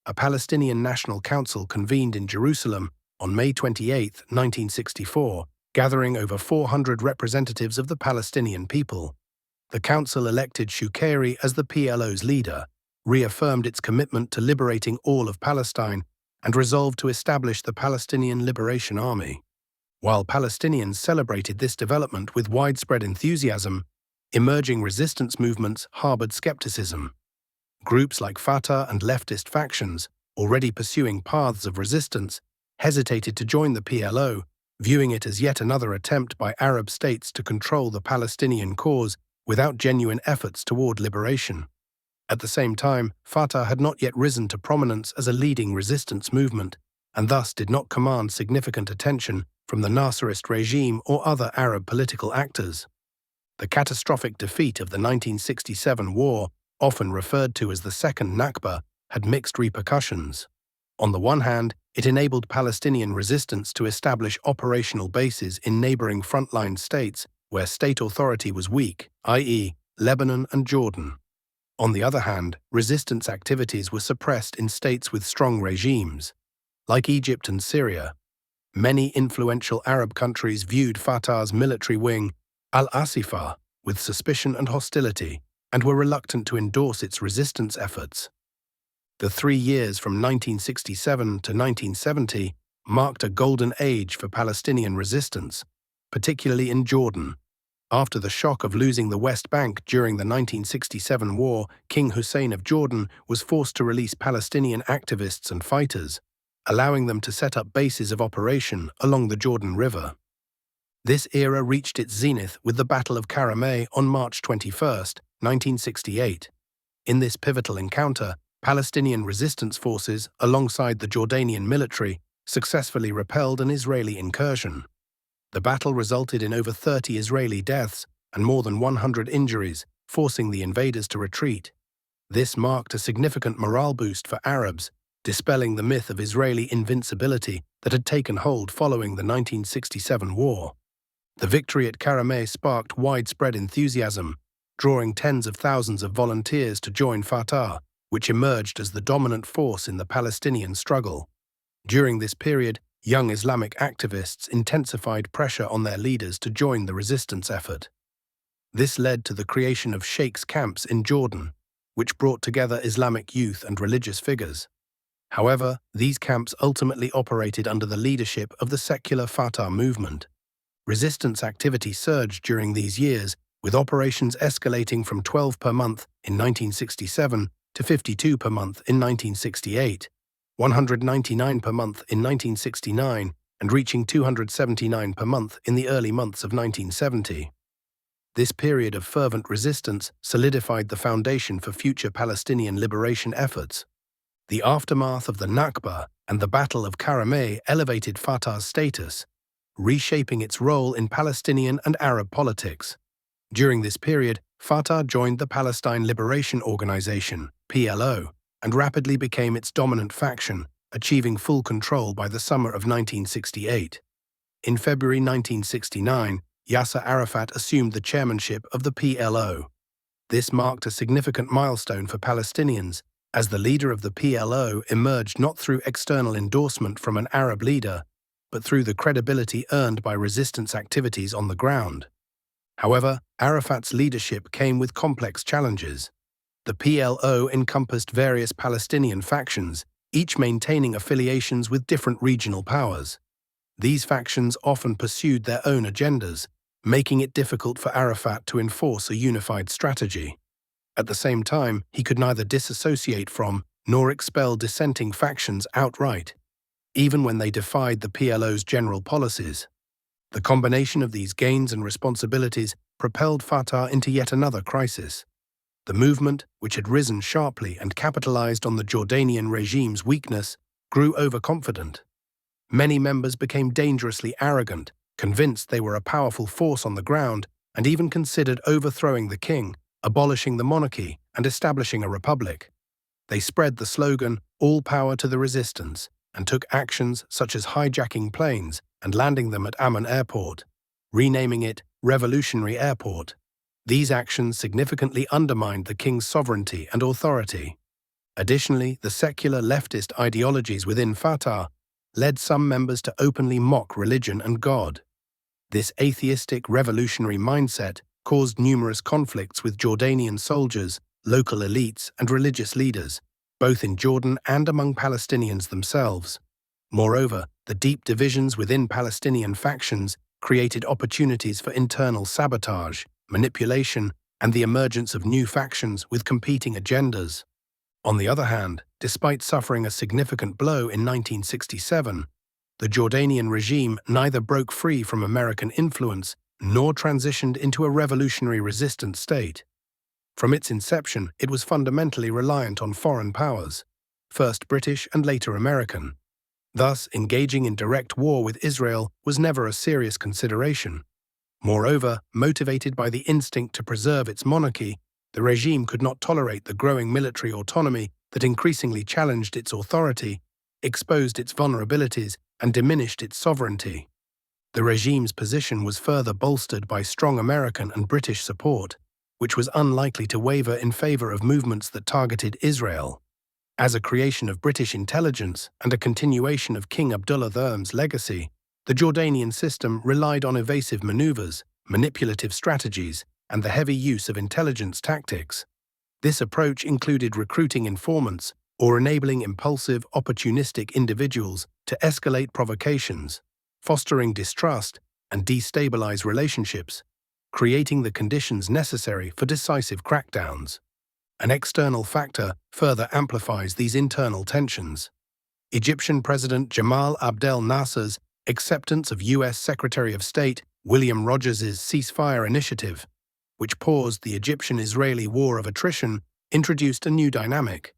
A Palestinian National Council convened in Jerusalem on May 28, 1964, gathering over 400 representatives of the Palestinian people. The council elected Shukairy as the PLO's leader, reaffirmed its commitment to liberating all of Palestine, and resolved to establish the Palestinian Liberation Army. While Palestinians celebrated this development with widespread enthusiasm, emerging resistance movements harbored skepticism. Groups like Fatah and leftist factions, already pursuing paths of resistance, hesitated to join the PLO, viewing it as yet another attempt by Arab states to control the Palestinian cause without genuine efforts toward liberation. At the same time, Fatah had not yet risen to prominence as a leading resistance movement, and thus did not command significant attention from the Nasserist regime or other Arab political actors. The catastrophic defeat of the 1967 war, often referred to as the Second Nakba, had mixed repercussions. On the one hand, it enabled Palestinian resistance to establish operational bases in neighboring frontline states where state authority was weak, i.e., Lebanon and Jordan. On the other hand, resistance activities were suppressed in states with strong regimes, like Egypt and Syria. Many influential Arab countries viewed Fatah's military wing, Al-Asifah, with suspicion and hostility, and were reluctant to endorse its resistance efforts. The 3 years from 1967 to 1970 marked a golden age for Palestinian resistance, particularly in Jordan. After the shock of losing the West Bank during the 1967 war, King Hussein of Jordan was forced to release Palestinian activists and fighters, allowing them to set up bases of operation along the Jordan River. This era reached its zenith with the Battle of Karameh on March 21, 1968. In this pivotal encounter, Palestinian resistance forces, alongside the Jordanian military, successfully repelled an Israeli incursion. The battle resulted in over 30 Israeli deaths and more than 100 injuries, forcing the invaders to retreat. This marked a significant morale boost for Arabs, dispelling the myth of Israeli invincibility that had taken hold following the 1967 war. The victory at Karameh sparked widespread enthusiasm, drawing tens of thousands of volunteers to join Fatah, which emerged as the dominant force in the Palestinian struggle. During this period, young Islamic activists intensified pressure on their leaders to join the resistance effort. This led to the creation of sheikhs' camps in Jordan, which brought together Islamic youth and religious figures. However, these camps ultimately operated under the leadership of the secular Fatah movement. Resistance activity surged during these years, with operations escalating from 12 per month in 1967 to 52 per month in 1968, 199 per month in 1969, and reaching 279 per month in the early months of 1970. This period of fervent resistance solidified the foundation for future Palestinian liberation efforts. The aftermath of the Nakba and the Battle of Karameh elevated Fatah's status, reshaping its role in Palestinian and Arab politics. During this period, Fatah joined the Palestine Liberation Organization, PLO, and rapidly became its dominant faction, achieving full control by the summer of 1968. In February 1969, Yasser Arafat assumed the chairmanship of the PLO. This marked a significant milestone for Palestinians, as the leader of the PLO emerged not through external endorsement from an Arab leader, but through the credibility earned by resistance activities on the ground. However, Arafat's leadership came with complex challenges. The PLO encompassed various Palestinian factions, each maintaining affiliations with different regional powers. These factions often pursued their own agendas, making it difficult for Arafat to enforce a unified strategy. At the same time, he could neither disassociate from nor expel dissenting factions outright, even when they defied the PLO's general policies. The combination of these gains and responsibilities propelled Fatah into yet another crisis. The movement, which had risen sharply and capitalized on the Jordanian regime's weakness, grew overconfident. Many members became dangerously arrogant, convinced they were a powerful force on the ground, and even considered overthrowing the king, abolishing the monarchy, and establishing a republic. They spread the slogan, "All power to the resistance," and took actions such as hijacking planes and landing them at Amman Airport, renaming it Revolutionary Airport. These actions significantly undermined the king's sovereignty and authority. Additionally, the secular leftist ideologies within Fatah led some members to openly mock religion and God. This atheistic revolutionary mindset caused numerous conflicts with Jordanian soldiers, local elites, and religious leaders, both in Jordan and among Palestinians themselves. Moreover, the deep divisions within Palestinian factions created opportunities for internal sabotage, manipulation, and the emergence of new factions with competing agendas. On the other hand, despite suffering a significant blow in 1967, the Jordanian regime neither broke free from American influence nor transitioned into a revolutionary resistant state. From its inception, it was fundamentally reliant on foreign powers, first British and later American. Thus, engaging in direct war with Israel was never a serious consideration. Moreover, motivated by the instinct to preserve its monarchy, the regime could not tolerate the growing military autonomy that increasingly challenged its authority, exposed its vulnerabilities, and diminished its sovereignty. The regime's position was further bolstered by strong American and British support, which was unlikely to waver in favor of movements that targeted Israel. As a creation of British intelligence and a continuation of King Abdullah III's legacy, the Jordanian system relied on evasive maneuvers, manipulative strategies, and the heavy use of intelligence tactics. This approach included recruiting informants or enabling impulsive, opportunistic individuals to escalate provocations, fostering distrust and destabilize relationships, creating the conditions necessary for decisive crackdowns. An external factor further amplifies these internal tensions. Egyptian President Jamal Abdel Nasser's acceptance of U.S. Secretary of State William Rogers's ceasefire initiative, which paused the Egyptian-Israeli war of attrition, introduced a new dynamic.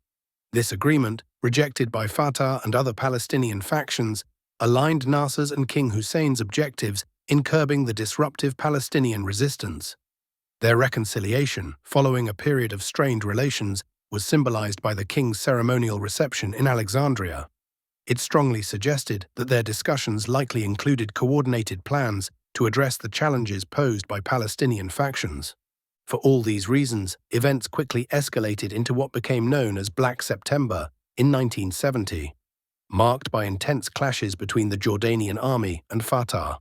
This agreement, rejected by Fatah and other Palestinian factions, aligned Nasser's and King Hussein's objectives in curbing the disruptive Palestinian resistance. Their reconciliation, following a period of strained relations, was symbolized by the king's ceremonial reception in Alexandria. It strongly suggested that their discussions likely included coordinated plans to address the challenges posed by Palestinian factions. For all these reasons, events quickly escalated into what became known as Black September in 1970, marked by intense clashes between the Jordanian army and Fatah.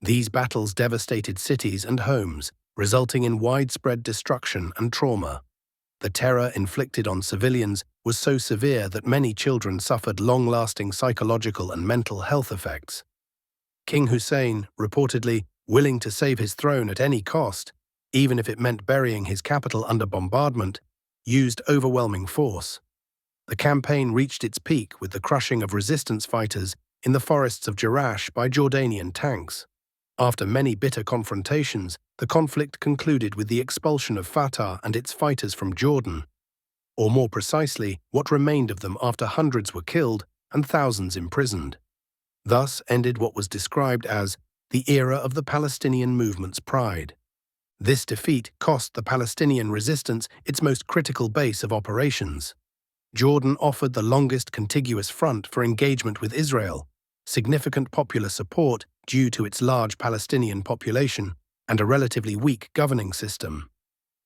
These battles devastated cities and homes, resulting in widespread destruction and trauma. The terror inflicted on civilians was so severe that many children suffered long-lasting psychological and mental health effects. King Hussein, reportedly willing to save his throne at any cost, even if it meant burying his capital under bombardment, used overwhelming force. The campaign reached its peak with the crushing of resistance fighters in the forests of Jerash by Jordanian tanks. After many bitter confrontations, the conflict concluded with the expulsion of Fatah and its fighters from Jordan, or more precisely, what remained of them after hundreds were killed and thousands imprisoned. Thus ended what was described as the era of the Palestinian movement's pride. This defeat cost the Palestinian resistance its most critical base of operations. Jordan offered the longest contiguous front for engagement with Israel, significant popular support due to its large Palestinian population, and a relatively weak governing system.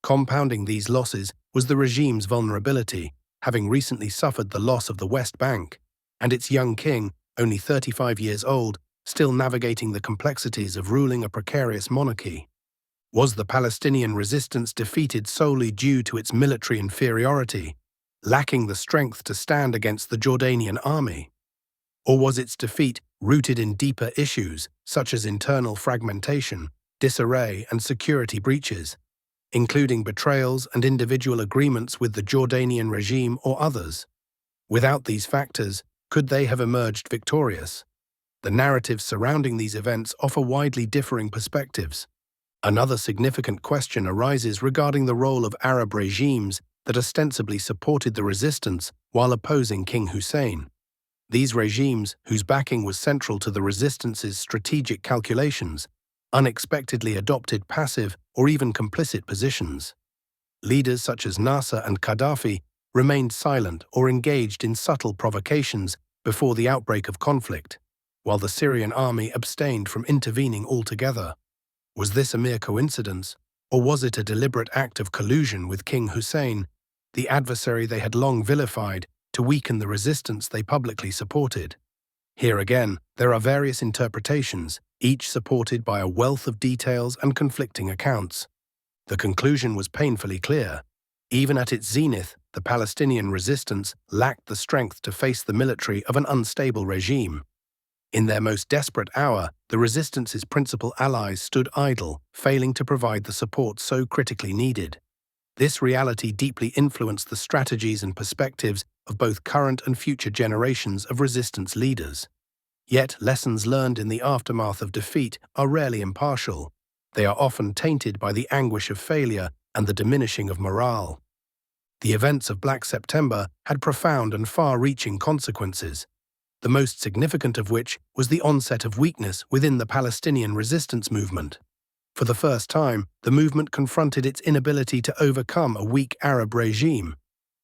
Compounding these losses was the regime's vulnerability, having recently suffered the loss of the West Bank, and its young king, only 35 years old, still navigating the complexities of ruling a precarious monarchy. Was the Palestinian resistance defeated solely due to its military inferiority, lacking the strength to stand against the Jordanian army? Or was its defeat rooted in deeper issues, such as internal fragmentation, disarray, and security breaches, including betrayals and individual agreements with the Jordanian regime or others? Without these factors, could they have emerged victorious? The narratives surrounding these events offer widely differing perspectives. Another significant question arises regarding the role of Arab regimes that ostensibly supported the resistance while opposing King Hussein. These regimes, whose backing was central to the resistance's strategic calculations, unexpectedly adopted passive or even complicit positions. Leaders such as Nasser and Gaddafi remained silent or engaged in subtle provocations before the outbreak of conflict, while the Syrian army abstained from intervening altogether. Was this a mere coincidence, or was it a deliberate act of collusion with King Hussein, the adversary they had long vilified, to weaken the resistance they publicly supported? Here again, there are various interpretations, each supported by a wealth of details and conflicting accounts. The conclusion was painfully clear. Even at its zenith, the Palestinian resistance lacked the strength to face the military of an unstable regime. In their most desperate hour, the resistance's principal allies stood idle, failing to provide the support so critically needed. This reality deeply influenced the strategies and perspectives of both current and future generations of resistance leaders. Yet, lessons learned in the aftermath of defeat are rarely impartial. They are often tainted by the anguish of failure and the diminishing of morale. The events of Black September had profound and far-reaching consequences, the most significant of which was the onset of weakness within the Palestinian resistance movement. For the first time, the movement confronted its inability to overcome a weak Arab regime,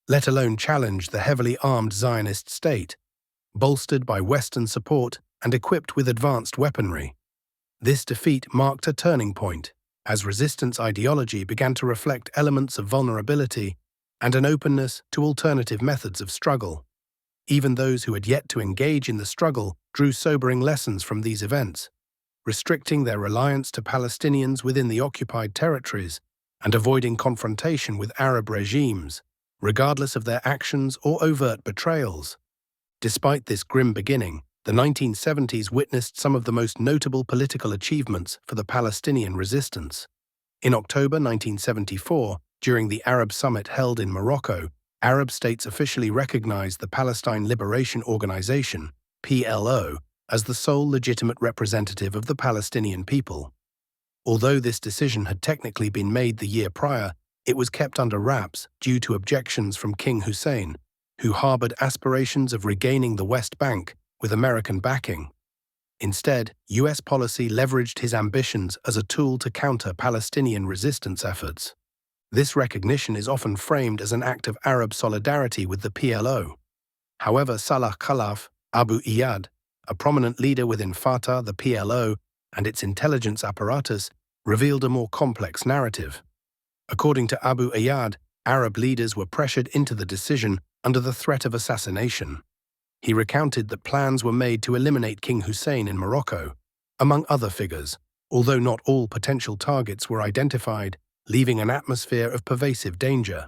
let alone challenge the heavily armed Zionist state, bolstered by Western support and equipped with advanced weaponry. This defeat marked a turning point, as resistance ideology began to reflect elements of vulnerability and an openness to alternative methods of struggle. Even those who had yet to engage in the struggle drew sobering lessons from these events, restricting their reliance to Palestinians within the occupied territories and avoiding confrontation with Arab regimes, regardless of their actions or overt betrayals. Despite this grim beginning, the 1970s witnessed some of the most notable political achievements for the Palestinian resistance. In October 1974, during the Arab Summit held in Morocco, Arab states officially recognized the Palestine Liberation Organization, PLO, as the sole legitimate representative of the Palestinian people. Although this decision had technically been made the year prior, it was kept under wraps due to objections from King Hussein, who harbored aspirations of regaining the West Bank with American backing. Instead, U.S. policy leveraged his ambitions as a tool to counter Palestinian resistance efforts. This recognition is often framed as an act of Arab solidarity with the PLO. However, Salah Khalaf, Abu Iyad, a prominent leader within Fatah, the PLO, and its intelligence apparatus, revealed a more complex narrative. According to Abu Iyad, Arab leaders were pressured into the decision under the threat of assassination. He recounted that plans were made to eliminate King Hussein in Morocco, among other figures, although not all potential targets were identified, leaving an atmosphere of pervasive danger.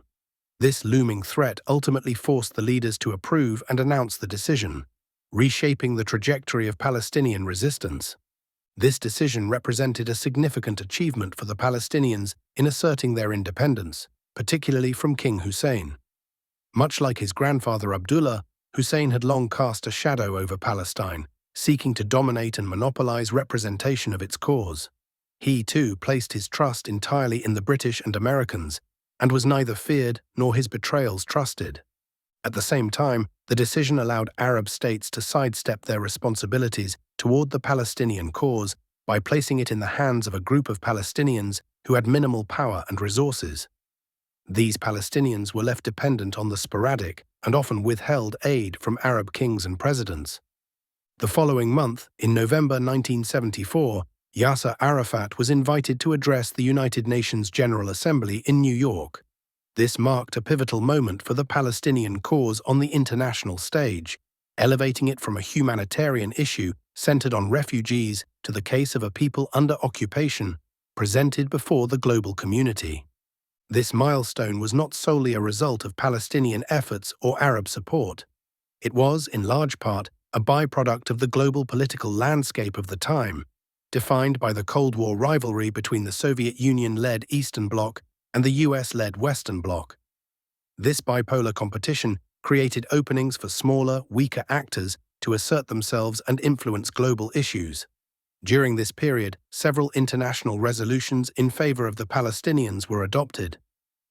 This looming threat ultimately forced the leaders to approve and announce the decision, reshaping the trajectory of Palestinian resistance. This decision represented a significant achievement for the Palestinians in asserting their independence, particularly from King Hussein. Much like his grandfather Abdullah, Hussein had long cast a shadow over Palestine, seeking to dominate and monopolize representation of its cause. He, too, placed his trust entirely in the British and Americans, and was neither feared nor his betrayals trusted. At the same time, the decision allowed Arab states to sidestep their responsibilities toward the Palestinian cause by placing it in the hands of a group of Palestinians who had minimal power and resources. These Palestinians were left dependent on the sporadic and often withheld aid from Arab kings and presidents. The following month, in November 1974, Yasser Arafat was invited to address the United Nations General Assembly in New York. This marked a pivotal moment for the Palestinian cause on the international stage, elevating it from a humanitarian issue centered on refugees to the case of a people under occupation, presented before the global community. This milestone was not solely a result of Palestinian efforts or Arab support. It was, in large part, a byproduct of the global political landscape of the time, defined by the Cold War rivalry between the Soviet Union-led Eastern Bloc and the US-led Western Bloc. This bipolar competition created openings for smaller, weaker actors to assert themselves and influence global issues. During this period, several international resolutions in favor of the Palestinians were adopted.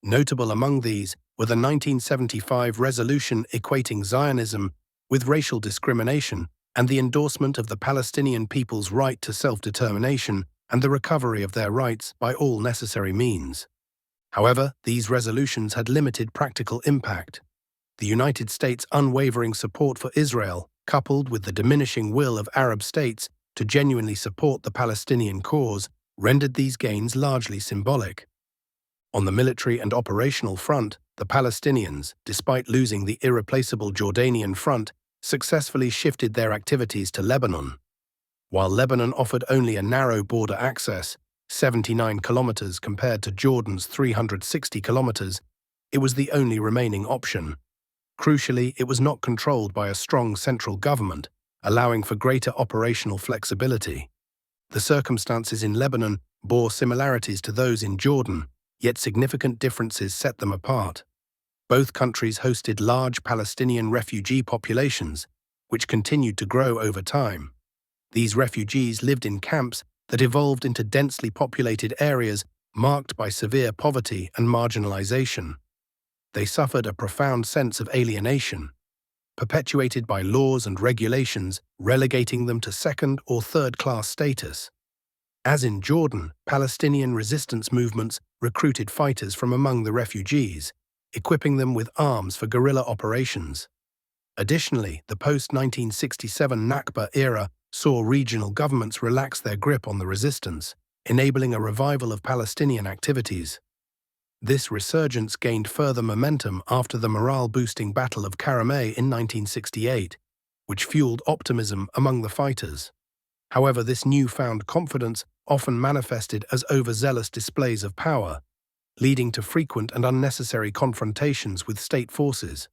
Notable among these were the 1975 resolution equating Zionism with racial discrimination and the endorsement of the Palestinian people's right to self-determination and the recovery of their rights by all necessary means. However, these resolutions had limited practical impact. The United States' unwavering support for Israel, coupled with the diminishing will of Arab states to genuinely support the Palestinian cause, rendered these gains largely symbolic. On the military and operational front, the Palestinians, despite losing the irreplaceable Jordanian front, successfully shifted their activities to Lebanon. While Lebanon offered only a narrow border access, 79 kilometers compared to Jordan's 360 kilometers, it was the only remaining option. Crucially, it was not controlled by a strong central government, allowing for greater operational flexibility. The circumstances in Lebanon bore similarities to those in Jordan, yet significant differences set them apart. Both countries hosted large Palestinian refugee populations, which continued to grow over time. These refugees lived in camps that evolved into densely populated areas marked by severe poverty and marginalization. They suffered a profound sense of alienation, perpetuated by laws and regulations relegating them to second- or third-class status. As in Jordan, Palestinian resistance movements recruited fighters from among the refugees, equipping them with arms for guerrilla operations. Additionally, the post-1967 Nakba era saw regional governments relax their grip on the resistance, enabling a revival of Palestinian activities. This resurgence gained further momentum after the morale-boosting Battle of Karameh in 1968, which fueled optimism among the fighters. However, this newfound confidence often manifested as overzealous displays of power, leading to frequent and unnecessary confrontations with state forces.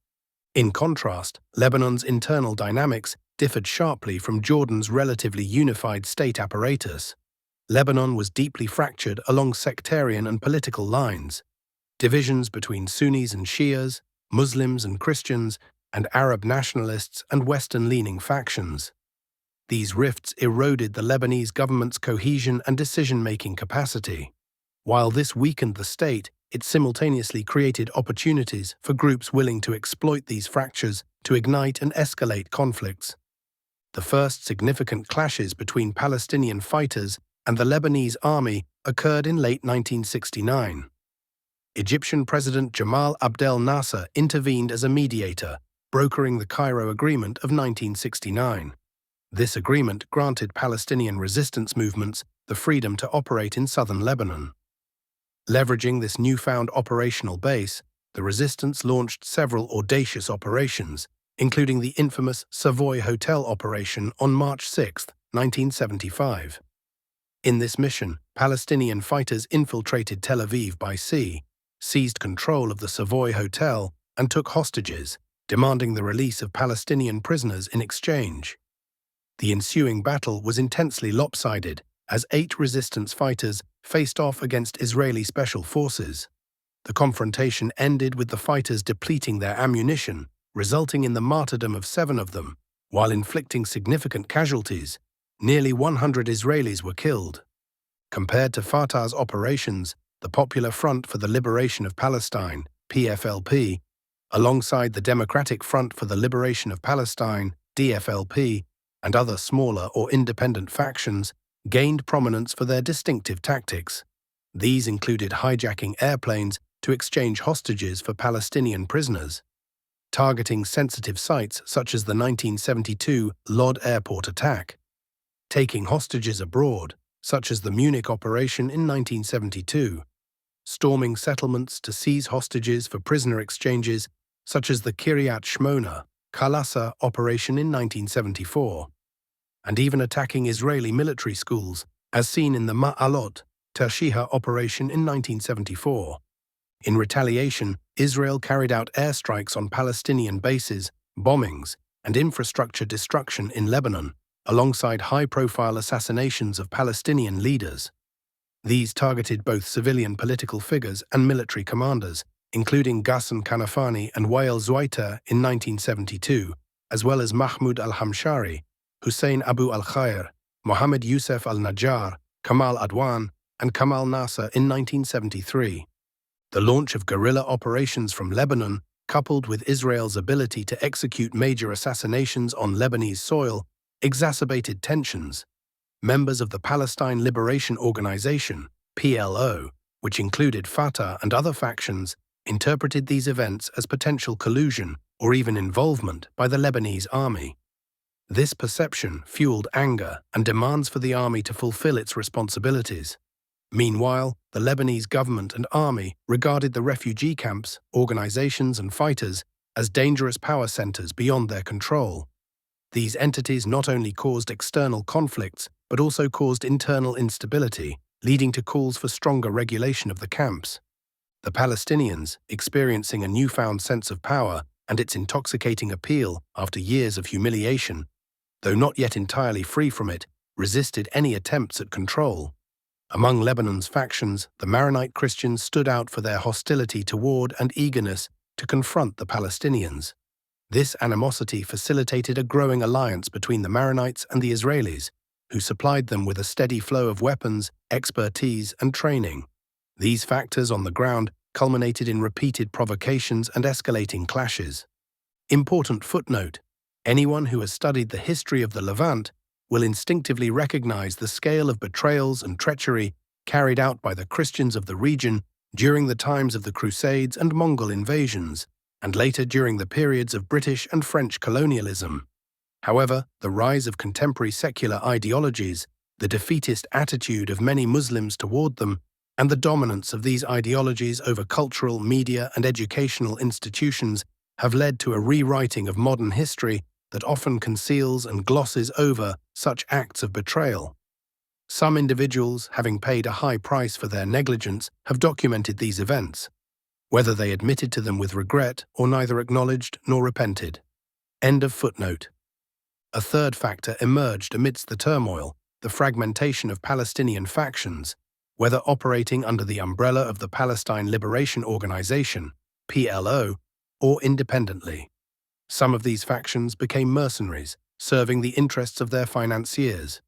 In contrast, Lebanon's internal dynamics differed sharply from Jordan's relatively unified state apparatus. Lebanon was deeply fractured along sectarian and political lines. Divisions between Sunnis and Shias, Muslims and Christians, and Arab nationalists and Western-leaning factions. These rifts eroded the Lebanese government's cohesion and decision-making capacity. While this weakened the state, it simultaneously created opportunities for groups willing to exploit these fractures to ignite and escalate conflicts. The first significant clashes between Palestinian fighters and the Lebanese army occurred in late 1969. Egyptian President Jamal Abdel Nasser intervened as a mediator, brokering the Cairo Agreement of 1969. This agreement granted Palestinian resistance movements the freedom to operate in southern Lebanon. Leveraging this newfound operational base, the resistance launched several audacious operations, including the infamous Savoy Hotel operation on March 6, 1975. In this mission, Palestinian fighters infiltrated Tel Aviv by sea, seized control of the Savoy Hotel, and took hostages, demanding the release of Palestinian prisoners in exchange. The ensuing battle was intensely lopsided, as 8 resistance fighters faced off against Israeli special forces. The confrontation ended with the fighters depleting their ammunition, resulting in the martyrdom of 7 of them, while inflicting significant casualties. Nearly 100 Israelis were killed. Compared to Fatah's operations, the Popular Front for the Liberation of Palestine, PFLP, alongside the Democratic Front for the Liberation of Palestine, DFLP, and other smaller or independent factions, gained prominence for their distinctive tactics. These included hijacking airplanes to exchange hostages for Palestinian prisoners, targeting sensitive sites such as the 1972 Lod airport attack, taking hostages abroad, such as the Munich operation in 1972, storming settlements to seize hostages for prisoner exchanges, such as the Kiryat Shmona, Kalasa operation in 1974, and even attacking Israeli military schools, as seen in the Ma'alot, Tershiha operation in 1974. In retaliation, Israel carried out airstrikes on Palestinian bases, bombings, and infrastructure destruction in Lebanon, alongside high-profile assassinations of Palestinian leaders. These targeted both civilian political figures and military commanders, including Ghassan Kanafani and Wael Zuwaiter in 1972, as well as Mahmoud al-Hamshari, Hussein Abu al-Khair, Mohammed Youssef al-Najjar, Kamal Adwan, and Kamal Nasser in 1973. The launch of guerrilla operations from Lebanon, coupled with Israel's ability to execute major assassinations on Lebanese soil, exacerbated tensions. Members of the Palestine Liberation Organization, PLO, which included Fatah and other factions, interpreted these events as potential collusion or even involvement by the Lebanese army. This perception fueled anger and demands for the army to fulfill its responsibilities. Meanwhile, the Lebanese government and army regarded the refugee camps, organizations, and fighters as dangerous power centers beyond their control. These entities not only caused external conflicts, but also caused internal instability, leading to calls for stronger regulation of the camps. The Palestinians, experiencing a newfound sense of power and its intoxicating appeal after years of humiliation, though not yet entirely free from it, resisted any attempts at control. Among Lebanon's factions, the Maronite Christians stood out for their hostility toward and eagerness to confront the Palestinians. This animosity facilitated a growing alliance between the Maronites and the Israelis, who supplied them with a steady flow of weapons, expertise, and training. These factors on the ground culminated in repeated provocations and escalating clashes. Important footnote: anyone who has studied the history of the Levant will instinctively recognize the scale of betrayals and treachery carried out by the Christians of the region during the times of the Crusades and Mongol invasions, and later during the periods of British and French colonialism. However, the rise of contemporary secular ideologies, the defeatist attitude of many Muslims toward them, and the dominance of these ideologies over cultural, media, and educational institutions have led to a rewriting of modern history that often conceals and glosses over such acts of betrayal. Some individuals, having paid a high price for their negligence, have documented these events, whether they admitted to them with regret or neither acknowledged nor repented. End of footnote. A third factor emerged amidst the turmoil: the fragmentation of Palestinian factions, whether operating under the umbrella of the Palestine Liberation Organization, PLO, or independently. Some of these factions became mercenaries, serving the interests of their financiers.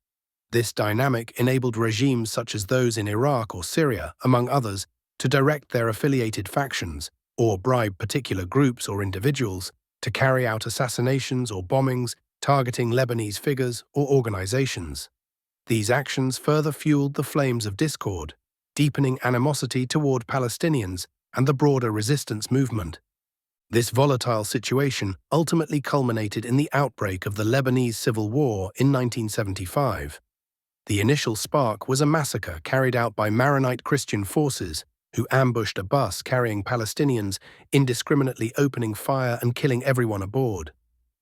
This dynamic enabled regimes such as those in Iraq or Syria, among others, to direct their affiliated factions, or bribe particular groups or individuals, to carry out assassinations or bombings targeting Lebanese figures or organizations. These actions further fueled the flames of discord, deepening animosity toward Palestinians and the broader resistance movement. This volatile situation ultimately culminated in the outbreak of the Lebanese Civil War in 1975. The initial spark was a massacre carried out by Maronite Christian forces who ambushed a bus carrying Palestinians, indiscriminately opening fire and killing everyone aboard,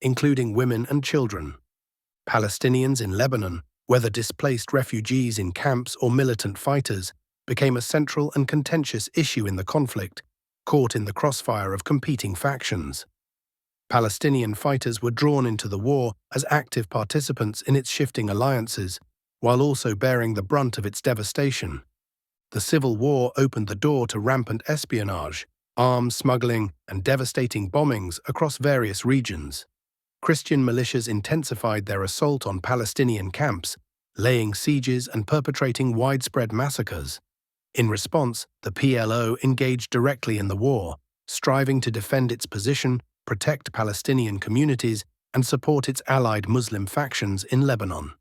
including women and children. Palestinians in Lebanon, whether displaced refugees in camps or militant fighters, became a central and contentious issue in the conflict, caught in the crossfire of competing factions. Palestinian fighters were drawn into the war as active participants in its shifting alliances, while also bearing the brunt of its devastation. The civil war opened the door to rampant espionage, arms smuggling, and devastating bombings across various regions. Christian militias intensified their assault on Palestinian camps, laying sieges and perpetrating widespread massacres. In response, the PLO engaged directly in the war, striving to defend its position, protect Palestinian communities, and support its allied Muslim factions in Lebanon.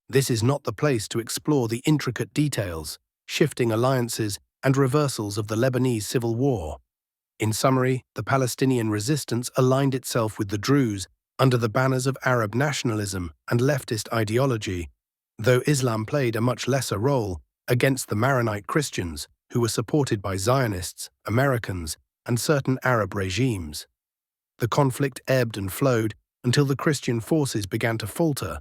This is not the place to explore the intricate details, shifting alliances, and reversals of the Lebanese civil war. In summary, the Palestinian resistance aligned itself with the Druze under the banners of Arab nationalism and leftist ideology, though Islam played a much lesser role, against the Maronite Christians, who were supported by Zionists, Americans, and certain Arab regimes. The conflict ebbed and flowed until the Christian forces began to falter,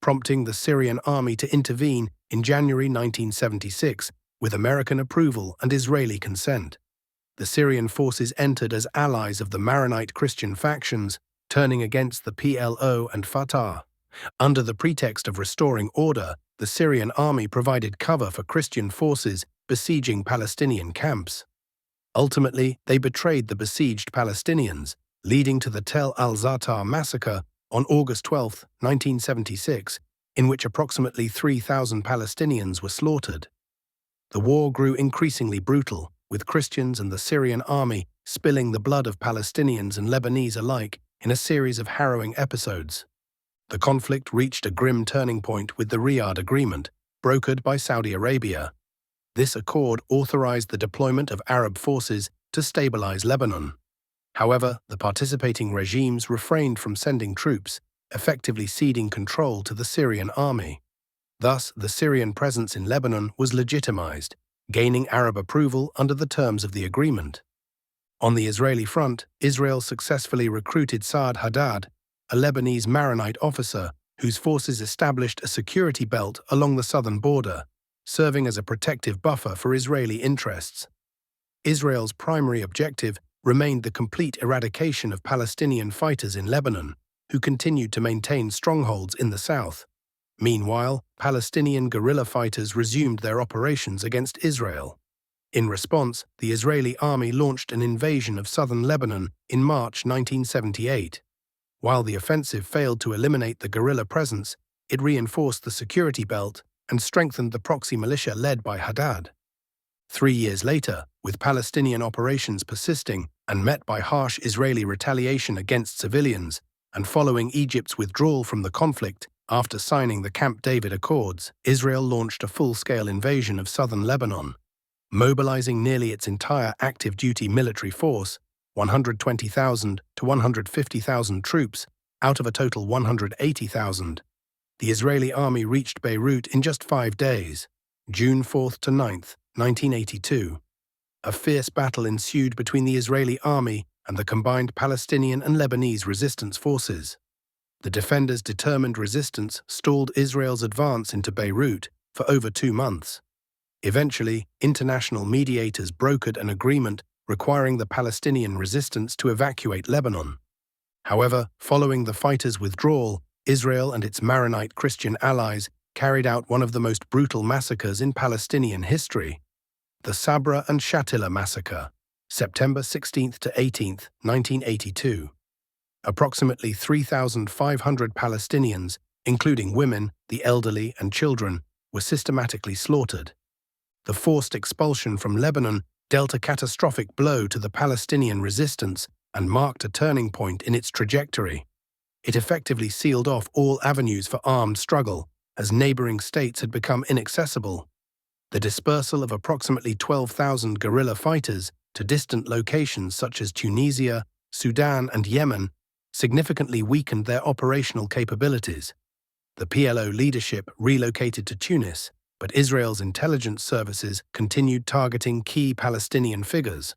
prompting the Syrian army to intervene in January 1976 with American approval and Israeli consent. The Syrian forces entered as allies of the Maronite Christian factions, turning against the PLO and Fatah. Under the pretext of restoring order, the Syrian army provided cover for Christian forces besieging Palestinian camps. Ultimately, they betrayed the besieged Palestinians, leading to the Tel al-Zatar massacre on August 12, 1976, in which approximately 3,000 Palestinians were slaughtered. The war grew increasingly brutal, with Christians and the Syrian army spilling the blood of Palestinians and Lebanese alike in a series of harrowing episodes. The conflict reached a grim turning point with the Riyadh Agreement, brokered by Saudi Arabia. This accord authorized the deployment of Arab forces to stabilize Lebanon. However, the participating regimes refrained from sending troops, effectively ceding control to the Syrian army. Thus, the Syrian presence in Lebanon was legitimized, gaining Arab approval under the terms of the agreement. On the Israeli front, Israel successfully recruited Saad Haddad, a Lebanese Maronite officer whose forces established a security belt along the southern border, serving as a protective buffer for Israeli interests. Israel's primary objective remained the complete eradication of Palestinian fighters in Lebanon, who continued to maintain strongholds in the south. Meanwhile, Palestinian guerrilla fighters resumed their operations against Israel. In response, the Israeli army launched an invasion of southern Lebanon in March 1978. While the offensive failed to eliminate the guerrilla presence, it reinforced the security belt and strengthened the proxy militia led by Haddad. 3 years later, with Palestinian operations persisting and met by harsh Israeli retaliation against civilians, and following Egypt's withdrawal from the conflict after signing the Camp David Accords, Israel launched a full-scale invasion of southern Lebanon. Mobilizing nearly its entire active-duty military force, 120,000 to 150,000 troops, out of a total 180,000, the Israeli army reached Beirut in just 5 days, June 4 to 9, 1982. A fierce battle ensued between the Israeli army and the combined Palestinian and Lebanese resistance forces. The defenders' determined resistance stalled Israel's advance into Beirut for over 2 months. Eventually, international mediators brokered an agreement requiring the Palestinian resistance to evacuate Lebanon. However, following the fighters' withdrawal, Israel and its Maronite Christian allies carried out one of the most brutal massacres in Palestinian history. The Sabra and Shatila massacre, September 16 to 18, 1982. Approximately 3,500 Palestinians, including women, the elderly, and children, were systematically slaughtered. The forced expulsion from Lebanon dealt a catastrophic blow to the Palestinian resistance and marked a turning point in its trajectory. It effectively sealed off all avenues for armed struggle, as neighboring states had become inaccessible. The dispersal of approximately 12,000 guerrilla fighters to distant locations such as Tunisia, Sudan, and Yemen significantly weakened their operational capabilities. The PLO leadership relocated to Tunis, but Israel's intelligence services continued targeting key Palestinian figures.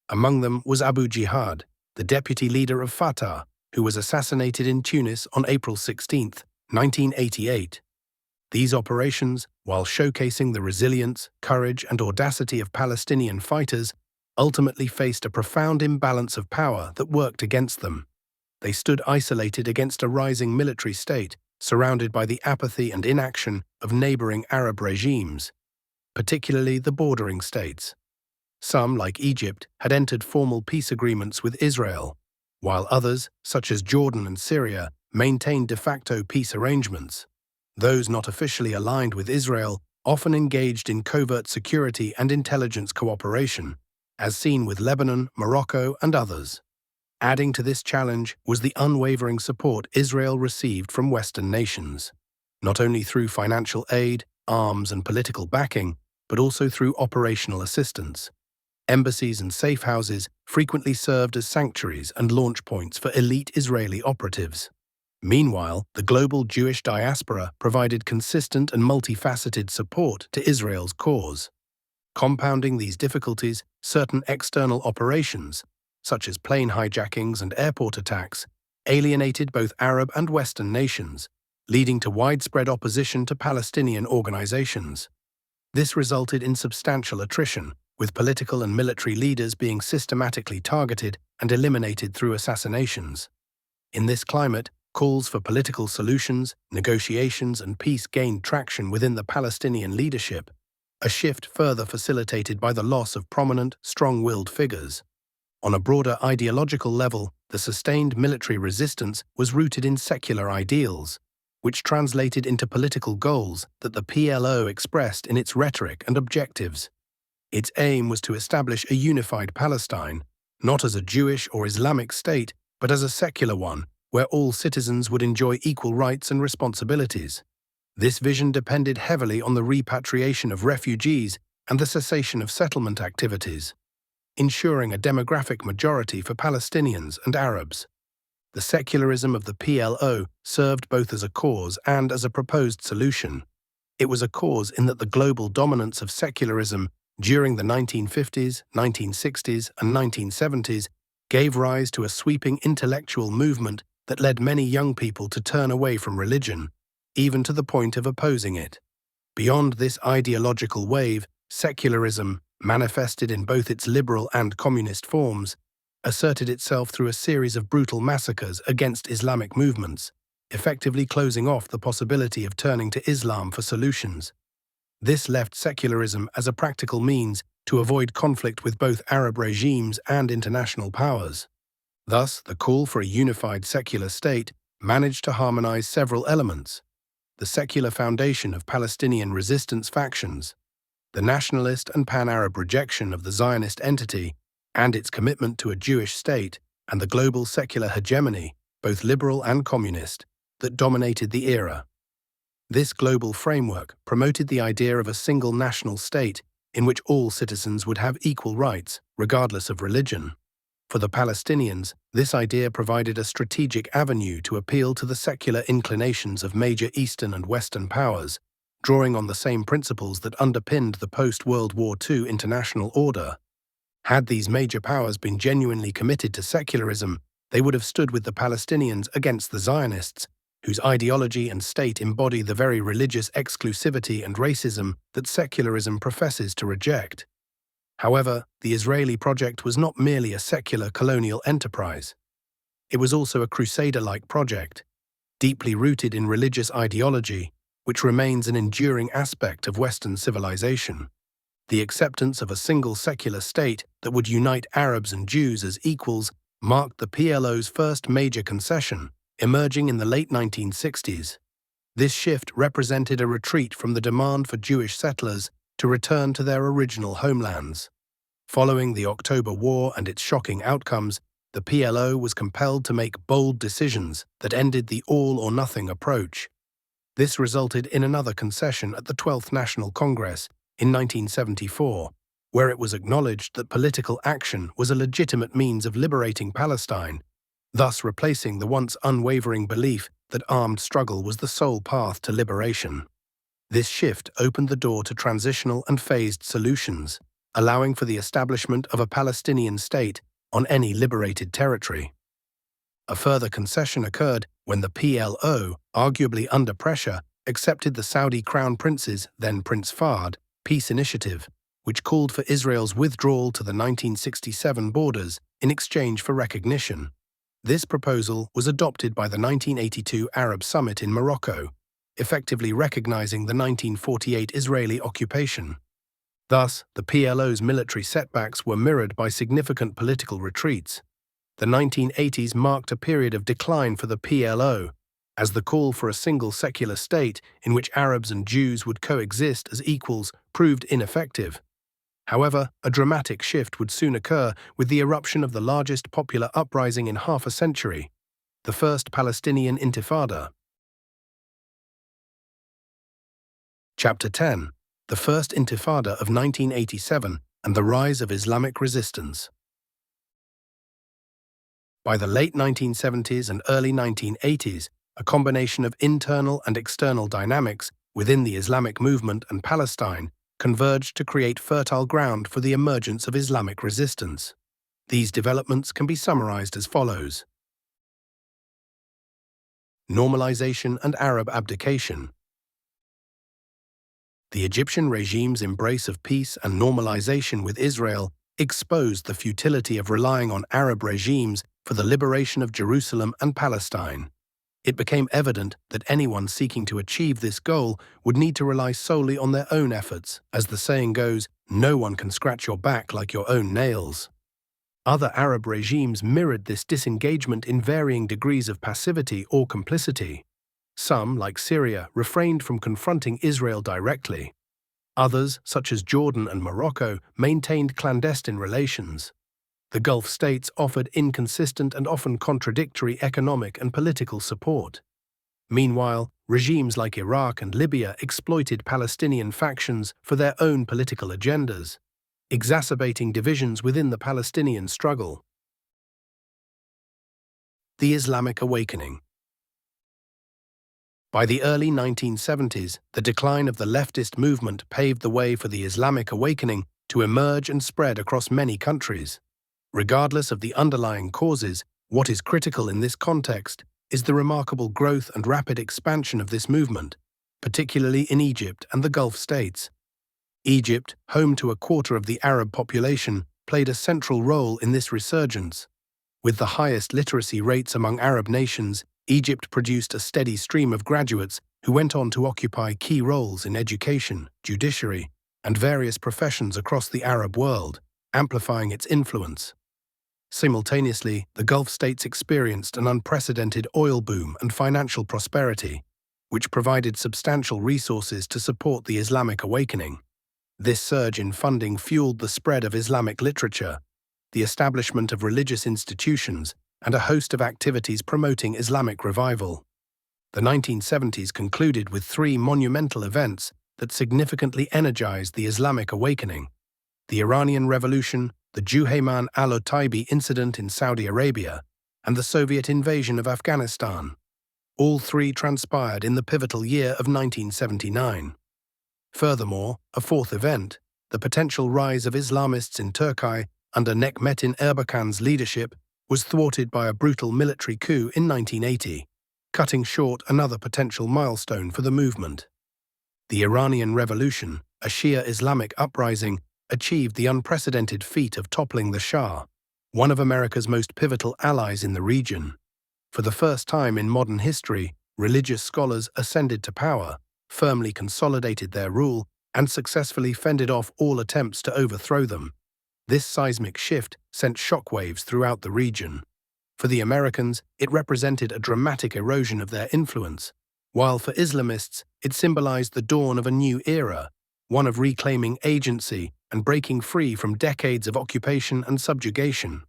Among them was Abu Jihad, the deputy leader of Fatah, who was assassinated in Tunis on April 16, 1988. These operations, while showcasing the resilience, courage, and audacity of Palestinian fighters, ultimately faced a profound imbalance of power that worked against them. They stood isolated against a rising military state, surrounded by the apathy and inaction of neighboring Arab regimes, particularly the bordering states. Some, like Egypt, had entered formal peace agreements with Israel, while others, such as Jordan and Syria, maintained de facto peace arrangements. Those not officially aligned with Israel often engaged in covert security and intelligence cooperation, as seen with Lebanon, Morocco, and others. Adding to this challenge was the unwavering support Israel received from Western nations, not only through financial aid, arms, and political backing, but also through operational assistance. Embassies and safe houses frequently served as sanctuaries and launch points for elite Israeli operatives. Meanwhile, the global Jewish diaspora provided consistent and multifaceted support to Israel's cause. Compounding these difficulties, certain external operations, such as plane hijackings and airport attacks, alienated both Arab and Western nations, leading to widespread opposition to Palestinian organizations. This resulted in substantial attrition, with political and military leaders being systematically targeted and eliminated through assassinations. In this climate, calls for political solutions, negotiations, and peace gained traction within the Palestinian leadership, a shift further facilitated by the loss of prominent, strong-willed figures. On a broader ideological level, the sustained military resistance was rooted in secular ideals, which translated into political goals that the PLO expressed in its rhetoric and objectives. Its aim was to establish a unified Palestine, not as a Jewish or Islamic state, but as a secular one, where all citizens would enjoy equal rights and responsibilities. This vision depended heavily on the repatriation of refugees and the cessation of settlement activities, ensuring a demographic majority for Palestinians and Arabs. The secularism of the PLO served both as a cause and as a proposed solution. It was a cause in that the global dominance of secularism during the 1950s, 1960s, and 1970s gave rise to a sweeping intellectual movement that led many young people to turn away from religion, even to the point of opposing it. Beyond this ideological wave, secularism, manifested in both its liberal and communist forms, asserted itself through a series of brutal massacres against Islamic movements, effectively closing off the possibility of turning to Islam for solutions. This left secularism as a practical means to avoid conflict with both Arab regimes and international powers. Thus, the call for a unified secular state managed to harmonize several elements: the secular foundation of Palestinian resistance factions, the nationalist and pan-Arab rejection of the Zionist entity, and its commitment to a Jewish state, and the global secular hegemony, both liberal and communist, that dominated the era. This global framework promoted the idea of a single national state in which all citizens would have equal rights, regardless of religion. For the Palestinians, this idea provided a strategic avenue to appeal to the secular inclinations of major Eastern and Western powers, drawing on the same principles that underpinned the post-World War II international order. Had these major powers been genuinely committed to secularism, they would have stood with the Palestinians against the Zionists, whose ideology and state embody the very religious exclusivity and racism that secularism professes to reject. However, the Israeli project was not merely a secular colonial enterprise. It was also a crusader-like project, deeply rooted in religious ideology, which remains an enduring aspect of Western civilization. The acceptance of a single secular state that would unite Arabs and Jews as equals marked the PLO's first major concession, emerging in the late 1960s. This shift represented a retreat from the demand for Jewish settlers to return to their original homelands. Following the October War and its shocking outcomes, the PLO was compelled to make bold decisions that ended the all-or-nothing approach. This resulted in another concession at the 12th National Congress in 1974, where it was acknowledged that political action was a legitimate means of liberating Palestine, thus replacing the once unwavering belief that armed struggle was the sole path to liberation. This shift opened the door to transitional and phased solutions, allowing for the establishment of a Palestinian state on any liberated territory. A further concession occurred when the PLO, arguably under pressure, accepted the Saudi Crown Prince's, then Prince Fahd, peace initiative, which called for Israel's withdrawal to the 1967 borders in exchange for recognition. This proposal was adopted by the 1982 Arab Summit in Morocco, effectively recognizing the 1948 Israeli occupation. Thus, the PLO's military setbacks were mirrored by significant political retreats. The 1980s marked a period of decline for the PLO, as the call for a single secular state in which Arabs and Jews would coexist as equals proved ineffective. However, a dramatic shift would soon occur with the eruption of the largest popular uprising in half a century, the First Palestinian Intifada. Chapter 10: The First Intifada of 1987 and the Rise of Islamic Resistance. By the late 1970s and early 1980s, a combination of internal and external dynamics within the Islamic movement and Palestine converged to create fertile ground for the emergence of Islamic resistance. These developments can be summarized as follows. Normalization and Arab abdication. The Egyptian regime's embrace of peace and normalization with Israel exposed the futility of relying on Arab regimes for the liberation of Jerusalem and Palestine. It became evident that anyone seeking to achieve this goal would need to rely solely on their own efforts. As the saying goes, no one can scratch your back like your own nails. Other Arab regimes mirrored this disengagement in varying degrees of passivity or complicity. Some, like Syria, refrained from confronting Israel directly. Others, such as Jordan and Morocco, maintained clandestine relations. The Gulf states offered inconsistent and often contradictory economic and political support. Meanwhile, regimes like Iraq and Libya exploited Palestinian factions for their own political agendas, exacerbating divisions within the Palestinian struggle. The Islamic Awakening. By the early 1970s, the decline of the leftist movement paved the way for the Islamic Awakening to emerge and spread across many countries. Regardless of the underlying causes, what is critical in this context is the remarkable growth and rapid expansion of this movement, particularly in Egypt and the Gulf states. Egypt, home to a quarter of the Arab population, played a central role in this resurgence. With the highest literacy rates among Arab nations, Egypt produced a steady stream of graduates who went on to occupy key roles in education, judiciary, and various professions across the Arab world, amplifying its influence. Simultaneously, the Gulf states experienced an unprecedented oil boom and financial prosperity, which provided substantial resources to support the Islamic Awakening. This surge in funding fueled the spread of Islamic literature, the establishment of religious institutions, and a host of activities promoting Islamic revival. The 1970s concluded with three monumental events that significantly energized the Islamic Awakening: the Iranian Revolution, the Juhayman al-Otaibi incident in Saudi Arabia, and the Soviet invasion of Afghanistan. All three transpired in the pivotal year of 1979. Furthermore, a fourth event, the potential rise of Islamists in Turkey under Necmettin Erbakan's leadership, was thwarted by a brutal military coup in 1980, cutting short another potential milestone for the movement. The Iranian Revolution, a Shia Islamic uprising, achieved the unprecedented feat of toppling the Shah, one of America's most pivotal allies in the region. For the first time in modern history, religious scholars ascended to power, firmly consolidated their rule, and successfully fended off all attempts to overthrow them. This seismic shift sent shockwaves throughout the region. For the Americans, it represented a dramatic erosion of their influence, while for Islamists, it symbolized the dawn of a new era, one of reclaiming agency and breaking free from decades of occupation and subjugation.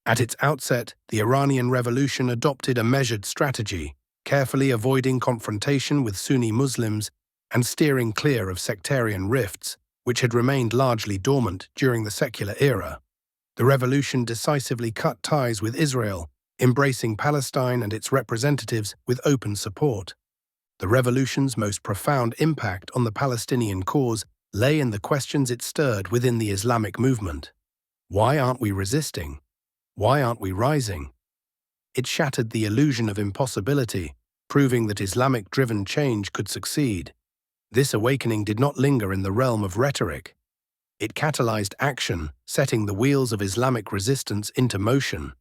At its outset, the Iranian Revolution adopted a measured strategy, carefully avoiding confrontation with Sunni Muslims and steering clear of sectarian rifts, which had remained largely dormant during the secular era. The revolution decisively cut ties with Israel, embracing Palestine and its representatives with open support. The revolution's most profound impact on the Palestinian cause lay in the questions it stirred within the Islamic movement. Why aren't we resisting? Why aren't we rising? It shattered the illusion of impossibility, proving that Islamic-driven change could succeed. This awakening did not linger in the realm of rhetoric. It catalyzed action, setting the wheels of Islamic resistance into motion.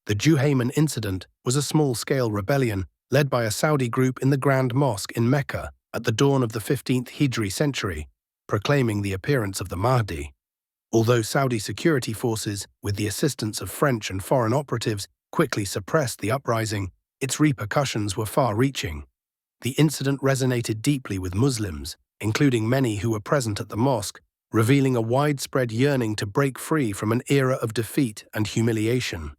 The Juhayman incident was a small-scale rebellion led by a Saudi group in the Grand Mosque in Mecca at the dawn of the 15th Hijri century, proclaiming the appearance of the Mahdi. Although Saudi security forces, with the assistance of French and foreign operatives, quickly suppressed the uprising, its repercussions were far-reaching. The incident resonated deeply with Muslims, including many who were present at the mosque, revealing a widespread yearning to break free from an era of defeat and humiliation.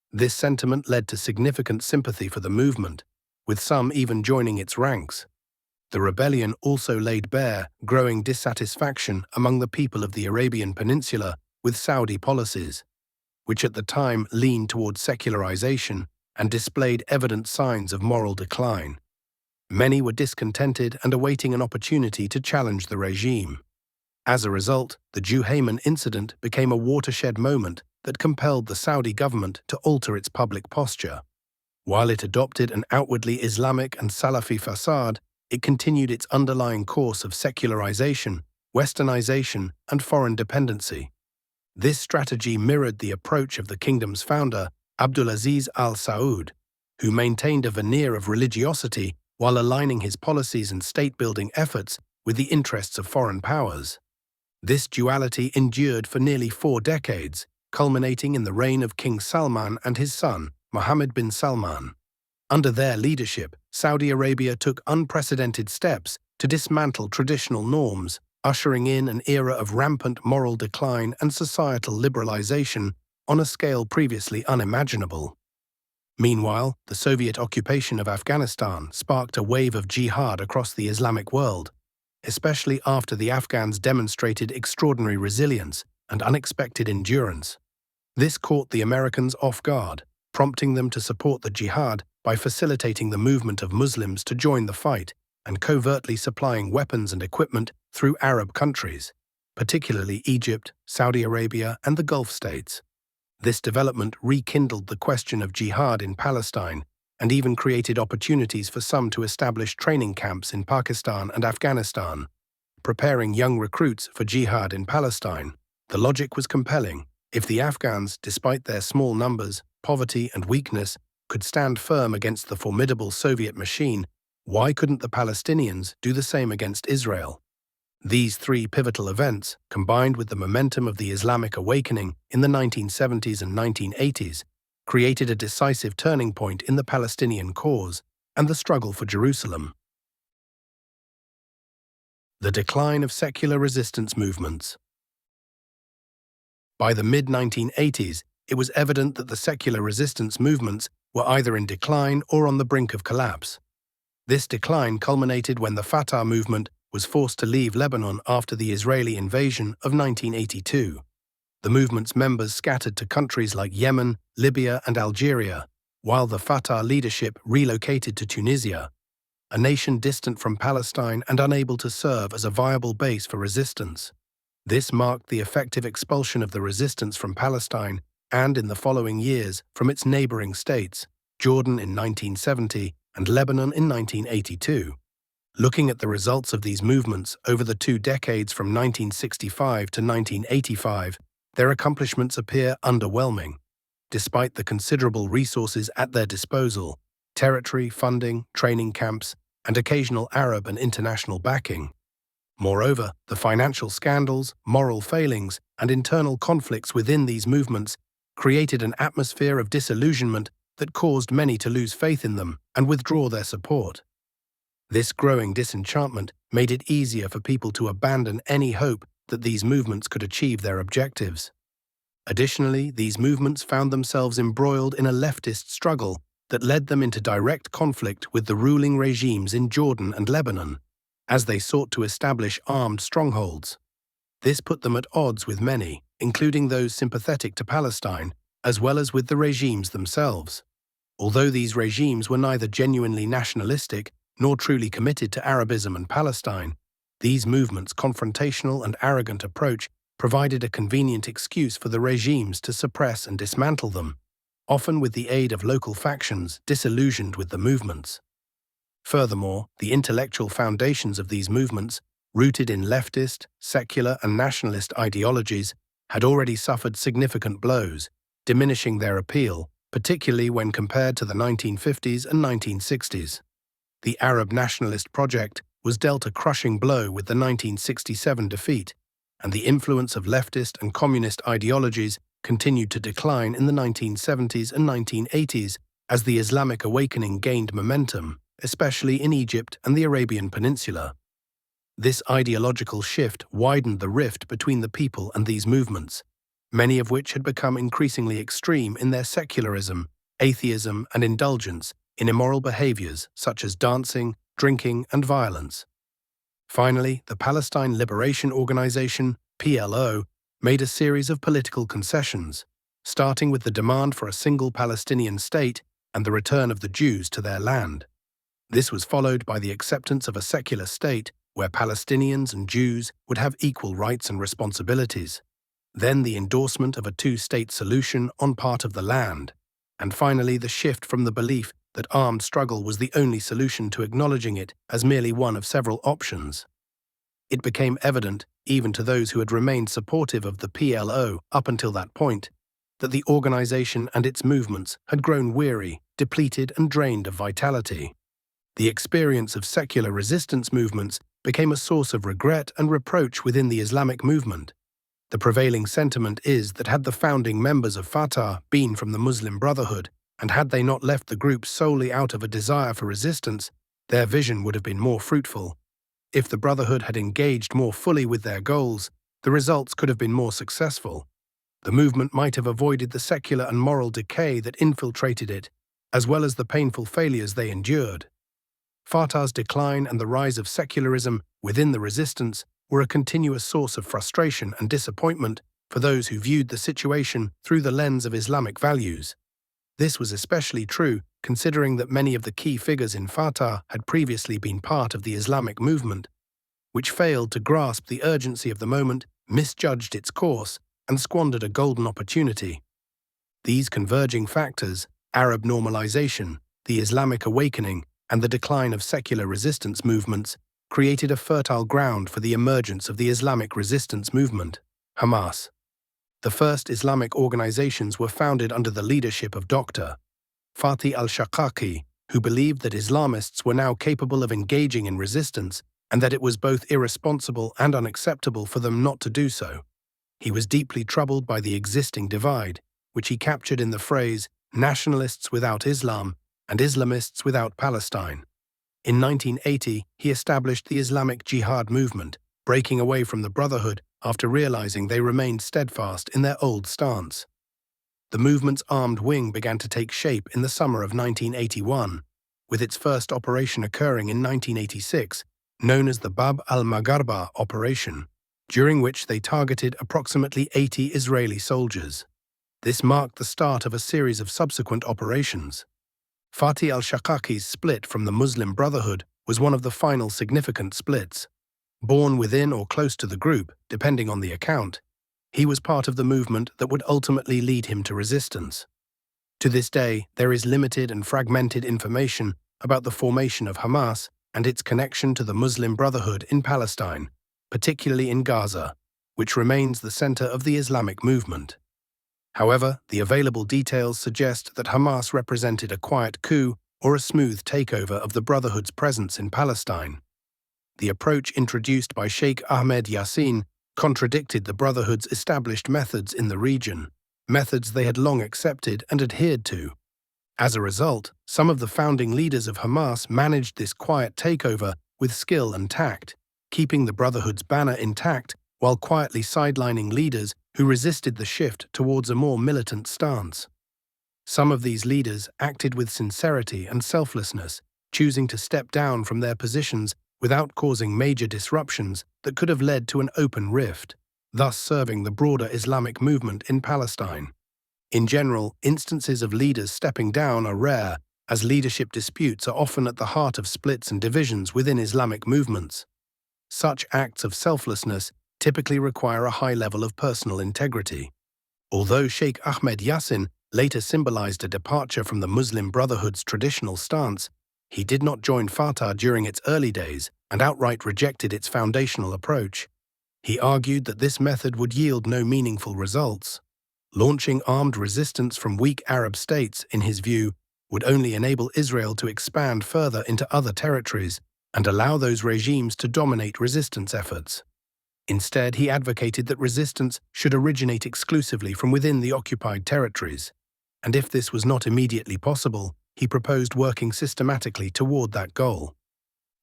This sentiment led to significant sympathy for the movement, with some even joining its ranks. The rebellion also laid bare growing dissatisfaction among the people of the Arabian Peninsula with Saudi policies, which at the time leaned towards secularization and displayed evident signs of moral decline. Many were discontented and awaiting an opportunity to challenge the regime. As a result, the Juhayman incident became a watershed moment that compelled the Saudi government to alter its public posture. While it adopted an outwardly Islamic and Salafi facade, it continued its underlying course of secularization, westernization, and foreign dependency. This strategy mirrored the approach of the kingdom's founder, Abdulaziz Al Saud, who maintained a veneer of religiosity while aligning his policies and state-building efforts with the interests of foreign powers. This duality endured for nearly 4 decades, culminating in the reign of King Salman and his son, Mohammed bin Salman. Under their leadership, Saudi Arabia took unprecedented steps to dismantle traditional norms, ushering in an era of rampant moral decline and societal liberalization on a scale previously unimaginable. Meanwhile, the Soviet occupation of Afghanistan sparked a wave of jihad across the Islamic world, especially after the Afghans demonstrated extraordinary resilience and unexpected endurance. This caught the Americans off guard, prompting them to support the jihad by facilitating the movement of Muslims to join the fight and covertly supplying weapons and equipment through Arab countries, particularly Egypt, Saudi Arabia, and the Gulf states. This development rekindled the question of jihad in Palestine and even created opportunities for some to establish training camps in Pakistan and Afghanistan, preparing young recruits for jihad in Palestine. The logic was compelling. If the Afghans, despite their small numbers, poverty, and weakness, could stand firm against the formidable Soviet machine, why couldn't the Palestinians do the same against Israel? These 3 pivotal events, combined with the momentum of the Islamic awakening in the 1970s and 1980s, created a decisive turning point in the Palestinian cause and the struggle for Jerusalem. The decline of secular resistance movements. By the mid-1980s, it was evident that the secular resistance movements were either in decline or on the brink of collapse. This decline culminated when the Fatah movement was forced to leave Lebanon after the Israeli invasion of 1982. The movement's members scattered to countries like Yemen, Libya, and Algeria, while the Fatah leadership relocated to Tunisia, a nation distant from Palestine and unable to serve as a viable base for resistance. This marked the effective expulsion of the resistance from Palestine and, in the following years, from its neighboring states, Jordan in 1970 and Lebanon in 1982. Looking at the results of these movements over the 2 decades from 1965 to 1985, their accomplishments appear underwhelming. Despite the considerable resources at their disposal, territory, funding, training camps, and occasional Arab and international backing. Moreover, the financial scandals, moral failings, and internal conflicts within these movements created an atmosphere of disillusionment that caused many to lose faith in them and withdraw their support. This growing disenchantment made it easier for people to abandon any hope that these movements could achieve their objectives. Additionally, these movements found themselves embroiled in a leftist struggle that led them into direct conflict with the ruling regimes in Jordan and Lebanon, as they sought to establish armed strongholds. This put them at odds with many, including those sympathetic to Palestine, as well as with the regimes themselves. Although these regimes were neither genuinely nationalistic nor truly committed to Arabism and Palestine, these movements' confrontational and arrogant approach provided a convenient excuse for the regimes to suppress and dismantle them, often with the aid of local factions disillusioned with the movements. Furthermore, the intellectual foundations of these movements, rooted in leftist, secular, and nationalist ideologies, had already suffered significant blows, diminishing their appeal, particularly when compared to the 1950s and 1960s. The Arab nationalist project was dealt a crushing blow with the 1967 defeat, and the influence of leftist and communist ideologies continued to decline in the 1970s and 1980s as the Islamic awakening gained momentum, especially in Egypt and the Arabian Peninsula. This ideological shift widened the rift between the people and these movements, many of which had become increasingly extreme in their secularism, atheism, and indulgence in immoral behaviors such as dancing, drinking, and violence. Finally, the Palestine Liberation Organization, PLO, made a series of political concessions, starting with the demand for a single Palestinian state and the return of the Jews to their land. This was followed by the acceptance of a secular state where Palestinians and Jews would have equal rights and responsibilities, then the endorsement of a two-state solution on part of the land, and finally the shift from the belief that armed struggle was the only solution to acknowledging it as merely one of several options. It became evident, even to those who had remained supportive of the PLO up until that point, that the organization and its movements had grown weary, depleted, and drained of vitality. The experience of secular resistance movements became a source of regret and reproach within the Islamic movement. The prevailing sentiment is that had the founding members of Fatah been from the Muslim Brotherhood, and had they not left the group solely out of a desire for resistance, their vision would have been more fruitful. If the Brotherhood had engaged more fully with their goals, the results could have been more successful. The movement might have avoided the secular and moral decay that infiltrated it, as well as the painful failures they endured. Fatah's decline and the rise of secularism within the resistance were a continuous source of frustration and disappointment for those who viewed the situation through the lens of Islamic values. This was especially true considering that many of the key figures in Fatah had previously been part of the Islamic movement, which failed to grasp the urgency of the moment, misjudged its course, and squandered a golden opportunity. These converging factors, Arab normalization, the Islamic awakening, and the decline of secular resistance movements, created a fertile ground for the emergence of the Islamic resistance movement, Hamas. The first Islamic organizations were founded under the leadership of Dr. Fatih al-Shaqaqi, who believed that Islamists were now capable of engaging in resistance and that it was both irresponsible and unacceptable for them not to do so. He was deeply troubled by the existing divide, which he captured in the phrase, "nationalists without Islam and Islamists without Palestine." In 1980, he established the Islamic Jihad movement, breaking away from the Brotherhood after realizing they remained steadfast in their old stance. The movement's armed wing began to take shape in the summer of 1981, with its first operation occurring in 1986, known as the Bab al-Magharba operation, during which they targeted approximately 80 Israeli soldiers. This marked the start of a series of subsequent operations. Fatih al-Shaqaqi's split from the Muslim Brotherhood was one of the final significant splits. Born within or close to the group, depending on the account, he was part of the movement that would ultimately lead him to resistance. To this day, there is limited and fragmented information about the formation of Hamas and its connection to the Muslim Brotherhood in Palestine, particularly in Gaza, which remains the center of the Islamic movement. However, the available details suggest that Hamas represented a quiet coup or a smooth takeover of the Brotherhood's presence in Palestine. The approach introduced by Sheikh Ahmed Yassin contradicted the Brotherhood's established methods in the region, methods they had long accepted and adhered to. As a result, some of the founding leaders of Hamas managed this quiet takeover with skill and tact, keeping the Brotherhood's banner intact while quietly sidelining leaders who resisted the shift towards a more militant stance. Some of these leaders acted with sincerity and selflessness, choosing to step down from their positions without causing major disruptions that could have led to an open rift, thus serving the broader Islamic movement in Palestine. In general, instances of leaders stepping down are rare, as leadership disputes are often at the heart of splits and divisions within Islamic movements. Such acts of selflessness typically require a high level of personal integrity. Although Sheikh Ahmed Yassin later symbolized a departure from the Muslim Brotherhood's traditional stance, He did not join Fatah during its early days and outright rejected its foundational approach. He argued that this method would yield no meaningful results. Launching armed resistance from weak Arab states, in his view, would only enable Israel to expand further into other territories and allow those regimes to dominate resistance efforts. Instead, he advocated that resistance should originate exclusively from within the occupied territories, and if this was not immediately possible, he proposed working systematically toward that goal.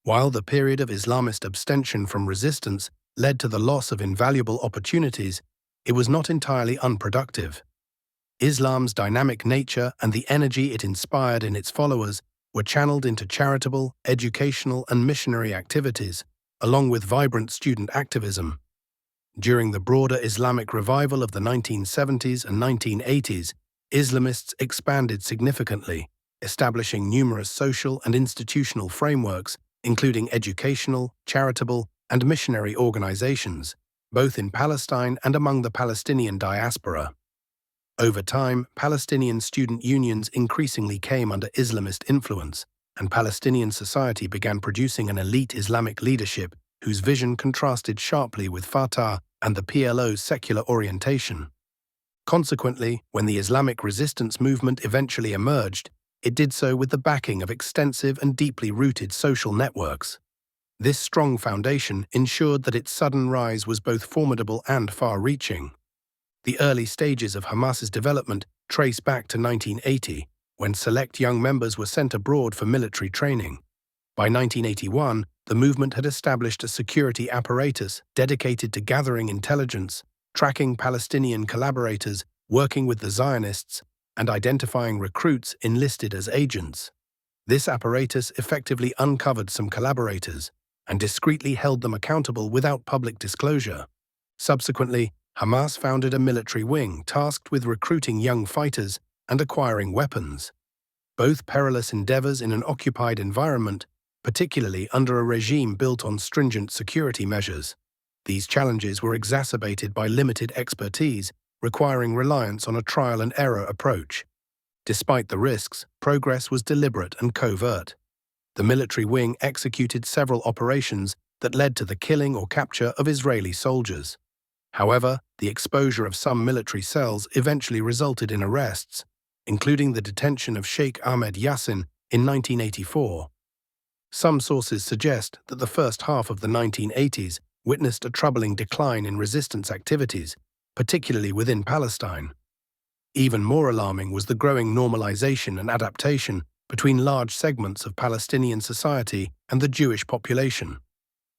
While the period of Islamist abstention from resistance led to the loss of invaluable opportunities, it was not entirely unproductive. Islam's dynamic nature and the energy it inspired in its followers were channeled into charitable, educational, and missionary activities, along with vibrant student activism. During the broader Islamic revival of the 1970s and 1980s, Islamists expanded significantly, establishing numerous social and institutional frameworks, including educational, charitable, and missionary organizations, both in Palestine and among the Palestinian diaspora. Over time, Palestinian student unions increasingly came under Islamist influence, and Palestinian society began producing an elite Islamic leadership whose vision contrasted sharply with Fatah and the PLO's secular orientation. Consequently, when the Islamic resistance movement eventually emerged, it did so with the backing of extensive and deeply rooted social networks. This strong foundation ensured that its sudden rise was both formidable and far-reaching. The early stages of Hamas's development trace back to 1980, when select young members were sent abroad for military training. By 1981, the movement had established a security apparatus dedicated to gathering intelligence, tracking Palestinian collaborators, working with the Zionists, and identifying recruits enlisted as agents. This apparatus effectively uncovered some collaborators and discreetly held them accountable without public disclosure. Subsequently, Hamas founded a military wing tasked with recruiting young fighters and acquiring weapons. Both perilous endeavors in an occupied environment, particularly under a regime built on stringent security measures. These challenges were exacerbated by limited expertise, requiring reliance on a trial-and-error approach. Despite the risks, progress was deliberate and covert. The military wing executed several operations that led to the killing or capture of Israeli soldiers. However, the exposure of some military cells eventually resulted in arrests, including the detention of Sheikh Ahmed Yassin in 1984. Some sources suggest that the first half of the 1980s witnessed a troubling decline in resistance activities, particularly within Palestine. Even more alarming was the growing normalization and adaptation between large segments of Palestinian society and the Jewish population.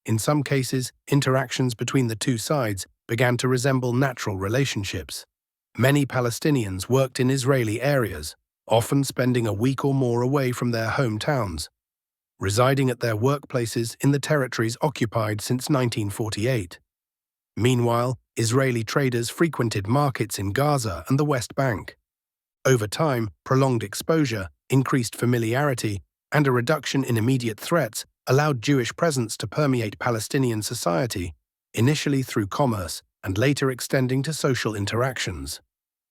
In some cases, interactions between the two sides began to resemble natural relationships. Many Palestinians worked in Israeli areas, often spending a week or more away from their hometowns, residing at their workplaces in the territories occupied since 1948. Meanwhile, Israeli traders frequented markets in Gaza and the West Bank. Over time, prolonged exposure, increased familiarity, and a reduction in immediate threats allowed Jewish presence to permeate Palestinian society, initially through commerce and later extending to social interactions.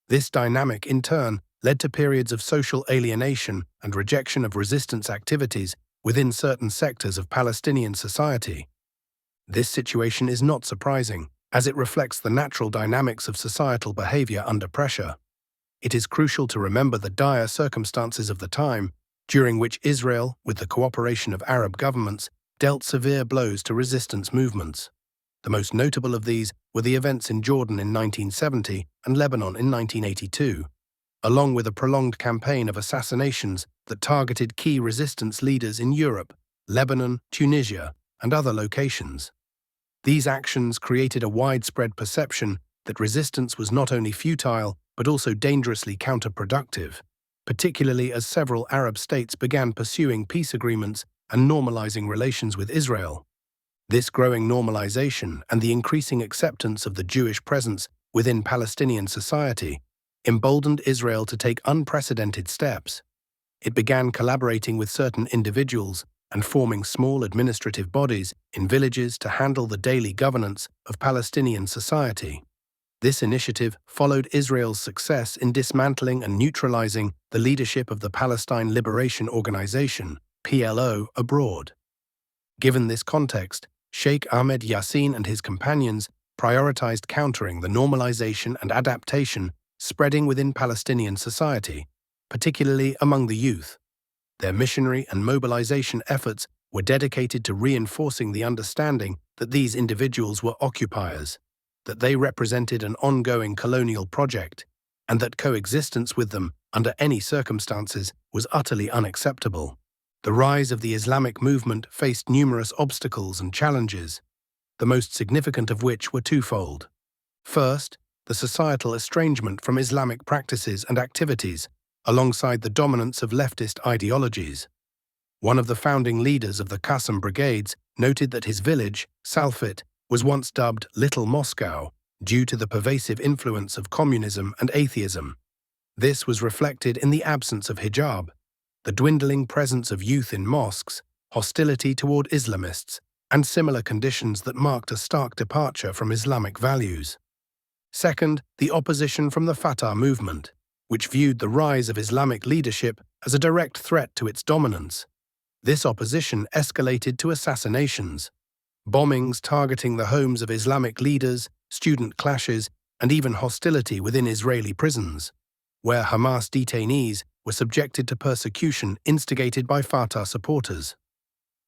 This dynamic, in turn, led to periods of social alienation and rejection of resistance activities within certain sectors of Palestinian society. This situation is not surprising, as it reflects the natural dynamics of societal behavior under pressure. It is crucial to remember the dire circumstances of the time, during which Israel, with the cooperation of Arab governments, dealt severe blows to resistance movements. The most notable of these were the events in Jordan in 1970 and Lebanon in 1982, along with a prolonged campaign of assassinations that targeted key resistance leaders in Europe, Lebanon, Tunisia, and other locations. These actions created a widespread perception that resistance was not only futile but also dangerously counterproductive, particularly as several Arab states began pursuing peace agreements and normalizing relations with Israel. This growing normalization and the increasing acceptance of the Jewish presence within Palestinian society emboldened Israel to take unprecedented steps. It began collaborating with certain individuals and forming small administrative bodies in villages to handle the daily governance of Palestinian society. This initiative followed Israel's success in dismantling and neutralizing the leadership of the Palestine Liberation Organization, PLO, abroad. Given this context, Sheikh Ahmed Yassin and his companions prioritized countering the normalization and adaptation spreading within Palestinian society, particularly among the youth. Their missionary and mobilization efforts were dedicated to reinforcing the understanding that these individuals were occupiers, that they represented an ongoing colonial project, and that coexistence with them under any circumstances was utterly unacceptable. The rise of the Islamic movement faced numerous obstacles and challenges, the most significant of which were twofold. First, the societal estrangement from Islamic practices and activities, alongside the dominance of leftist ideologies. One of the founding leaders of the Qassam Brigades noted that his village, Salfit, was once dubbed Little Moscow due to the pervasive influence of communism and atheism. This was reflected in the absence of hijab, the dwindling presence of youth in mosques, hostility toward Islamists, and similar conditions that marked a stark departure from Islamic values. Second, the opposition from the Fatah movement, which viewed the rise of Islamic leadership as a direct threat to its dominance. This opposition escalated to assassinations, bombings targeting the homes of Islamic leaders, student clashes, and even hostility within Israeli prisons, where Hamas detainees were subjected to persecution instigated by Fatah supporters.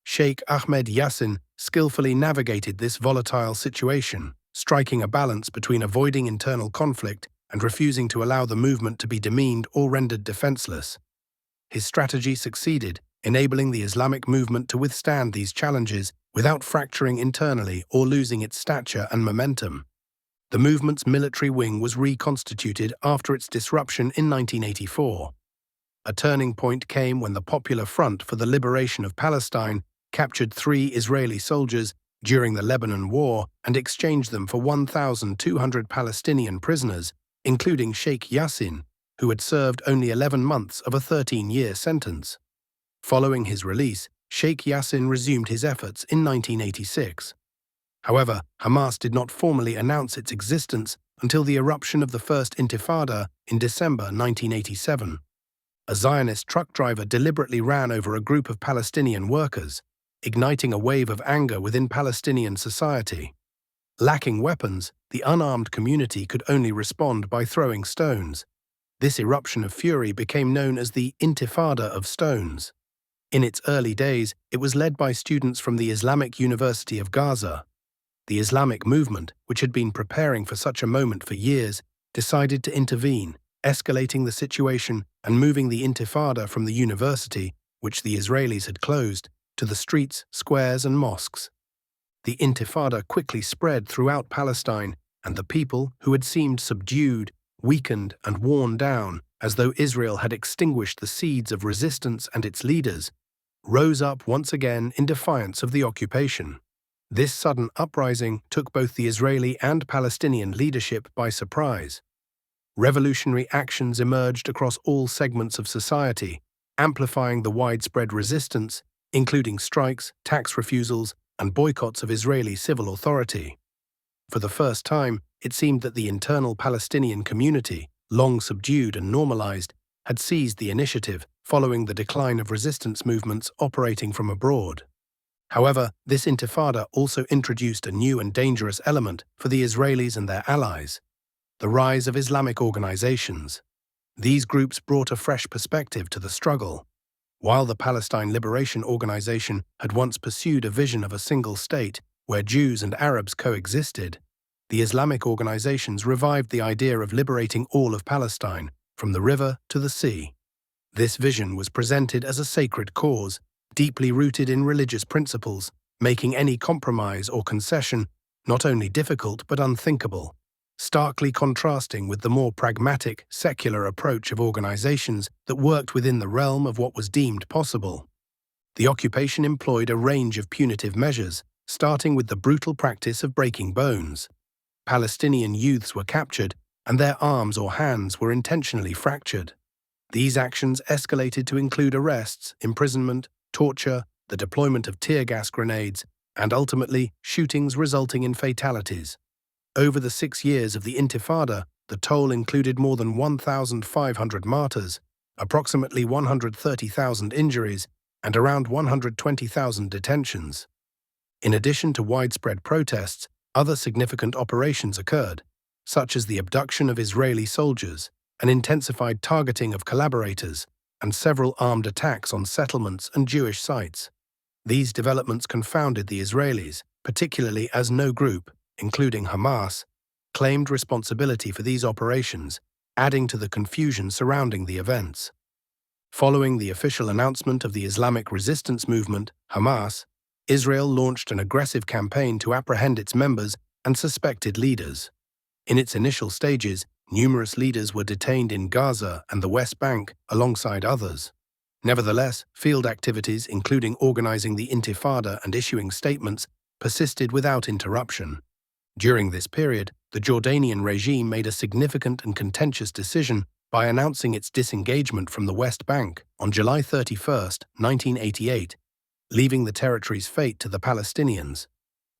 Sheikh Ahmed Yassin skillfully navigated this volatile situation, striking a balance between avoiding internal conflict and refusing to allow the movement to be demeaned or rendered defenseless. His strategy succeeded, enabling the Islamic movement to withstand these challenges without fracturing internally or losing its stature and momentum. The movement's military wing was reconstituted after its disruption in 1984. A turning point came when the Popular Front for the Liberation of Palestine captured 3 Israeli soldiers during the Lebanon War and exchanged them for 1,200 Palestinian prisoners, including Sheikh Yassin, who had served only 11 months of a 13-year sentence. Following his release, Sheikh Yassin resumed his efforts in 1986. However, Hamas did not formally announce its existence until the eruption of the First Intifada in December 1987. A Zionist truck driver deliberately ran over a group of Palestinian workers, igniting a wave of anger within Palestinian society. Lacking weapons, the unarmed community could only respond by throwing stones. This eruption of fury became known as the Intifada of Stones. In its early days, it was led by students from the Islamic University of Gaza. The Islamic movement, which had been preparing for such a moment for years, decided to intervene, escalating the situation and moving the Intifada from the university, which the Israelis had closed, to the streets, squares, and mosques. The Intifada quickly spread throughout Palestine, and the people, who had seemed subdued, weakened, and worn down, as though Israel had extinguished the seeds of resistance and its leaders, rose up once again in defiance of the occupation. This sudden uprising took both the Israeli and Palestinian leadership by surprise. Revolutionary actions emerged across all segments of society, amplifying the widespread resistance, including strikes, tax refusals, and boycotts of Israeli civil authority. For the first time, it seemed that the internal Palestinian community, long subdued and normalized, had seized the initiative following the decline of resistance movements operating from abroad. However, this intifada also introduced a new and dangerous element for the Israelis and their allies: the rise of Islamic organizations. These groups brought a fresh perspective to the struggle. While the Palestine Liberation Organization had once pursued a vision of a single state where Jews and Arabs coexisted, the Islamic organizations revived the idea of liberating all of Palestine, from the river to the sea. This vision was presented as a sacred cause, deeply rooted in religious principles, making any compromise or concession not only difficult but unthinkable, starkly contrasting with the more pragmatic, secular approach of organizations that worked within the realm of what was deemed possible. The occupation employed a range of punitive measures, starting with the brutal practice of breaking bones. Palestinian youths were captured, and their arms or hands were intentionally fractured. These actions escalated to include arrests, imprisonment, torture, the deployment of tear gas grenades, and ultimately shootings resulting in fatalities. Over the 6 years of the Intifada, the toll included more than 1,500 martyrs, approximately 130,000 injuries, and around 120,000 detentions. In addition to widespread protests, other significant operations occurred, such as the abduction of Israeli soldiers, an intensified targeting of collaborators, and several armed attacks on settlements and Jewish sites. These developments confounded the Israelis, particularly as no group, including Hamas, claimed responsibility for these operations, adding to the confusion surrounding the events. Following the official announcement of the Islamic resistance movement, Hamas, Israel launched an aggressive campaign to apprehend its members and suspected leaders. In its initial stages, numerous leaders were detained in Gaza and the West Bank alongside others. Nevertheless, field activities, including organizing the Intifada and issuing statements, persisted without interruption. During this period, the Jordanian regime made a significant and contentious decision by announcing its disengagement from the West Bank on July 31, 1988, leaving the territory's fate to the Palestinians.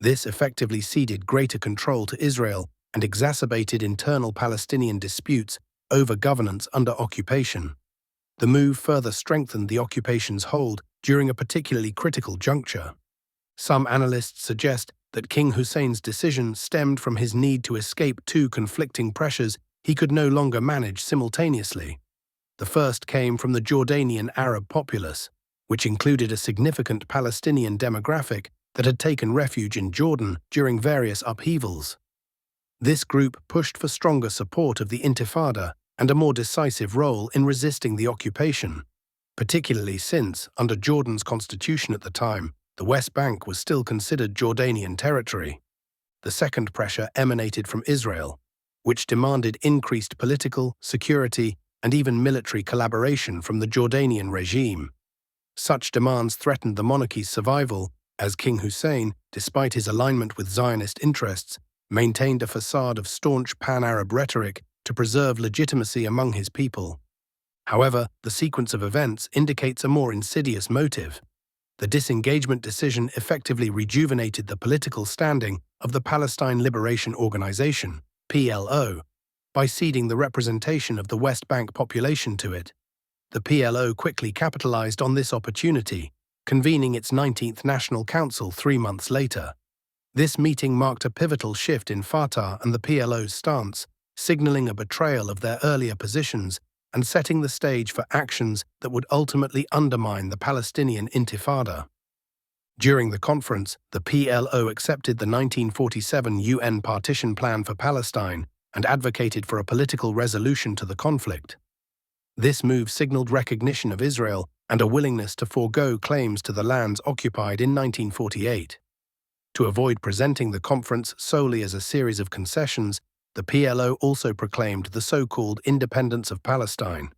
This effectively ceded greater control to Israel and exacerbated internal Palestinian disputes over governance under occupation. The move further strengthened the occupation's hold during a particularly critical juncture. Some analysts suggest that King Hussein's decision stemmed from his need to escape two conflicting pressures he could no longer manage simultaneously. The first came from the Jordanian Arab populace, which included a significant Palestinian demographic that had taken refuge in Jordan during various upheavals. This group pushed for stronger support of the Intifada and a more decisive role in resisting the occupation, particularly since, under Jordan's constitution at the time, the West Bank was still considered Jordanian territory. The second pressure emanated from Israel, which demanded increased political, security, and even military collaboration from the Jordanian regime. Such demands threatened the monarchy's survival, as King Hussein, despite his alignment with Zionist interests, maintained a facade of staunch pan-Arab rhetoric to preserve legitimacy among his people. However, the sequence of events indicates a more insidious motive. The disengagement decision effectively rejuvenated the political standing of the Palestine Liberation Organization, PLO, by ceding the representation of the West Bank population to it. The PLO quickly capitalized on this opportunity, convening its 19th National Council 3 months later. This meeting marked a pivotal shift in Fatah and the PLO's stance, signaling a betrayal of their earlier positions and setting the stage for actions that would ultimately undermine the Palestinian Intifada. During the conference, the PLO accepted the 1947 UN partition plan for Palestine and advocated for a political resolution to the conflict. This move signaled recognition of Israel and a willingness to forego claims to the lands occupied in 1948. To avoid presenting the conference solely as a series of concessions, the PLO also proclaimed the so-called independence of Palestine.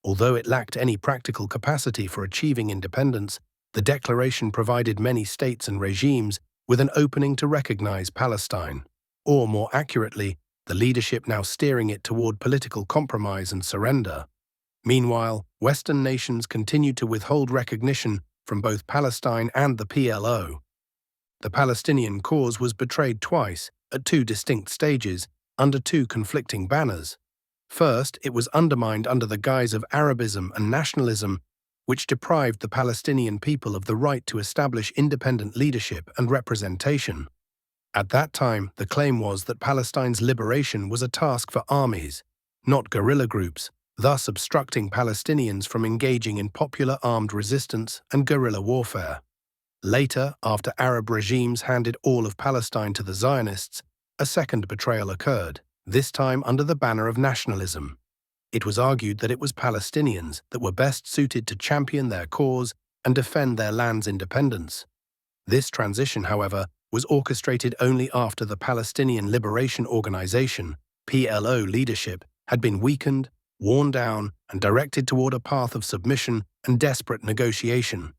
Although it lacked any practical capacity for achieving independence, the declaration provided many states and regimes with an opening to recognize Palestine, or more accurately, the leadership now steering it toward political compromise and surrender. Meanwhile, Western nations continued to withhold recognition from both Palestine and the PLO. The Palestinian cause was betrayed twice, at two distinct stages, under two conflicting banners. First, it was undermined under the guise of Arabism and nationalism, which deprived the Palestinian people of the right to establish independent leadership and representation. At that time, the claim was that Palestine's liberation was a task for armies, not guerrilla groups, thus obstructing Palestinians from engaging in popular armed resistance and guerrilla warfare. Later, after Arab regimes handed all of Palestine to the Zionists, a second betrayal occurred, this time under the banner of nationalism. It was argued that it was Palestinians that were best suited to champion their cause and defend their land's independence. This transition, however, was orchestrated only after the Palestinian Liberation Organization, PLO leadership, had been weakened, worn down, and directed toward a path of submission and desperate negotiation.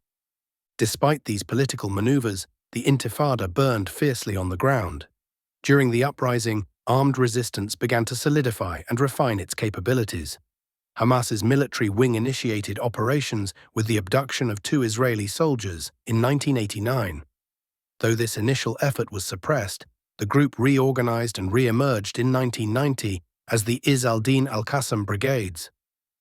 Despite these political maneuvers, the Intifada burned fiercely on the ground. During the uprising, armed resistance began to solidify and refine its capabilities. Hamas's military wing initiated operations with the abduction of 2 Israeli soldiers in 1989. Though this initial effort was suppressed, the group reorganized and re-emerged in 1990 as the Izz al-Din al-Qassam Brigades.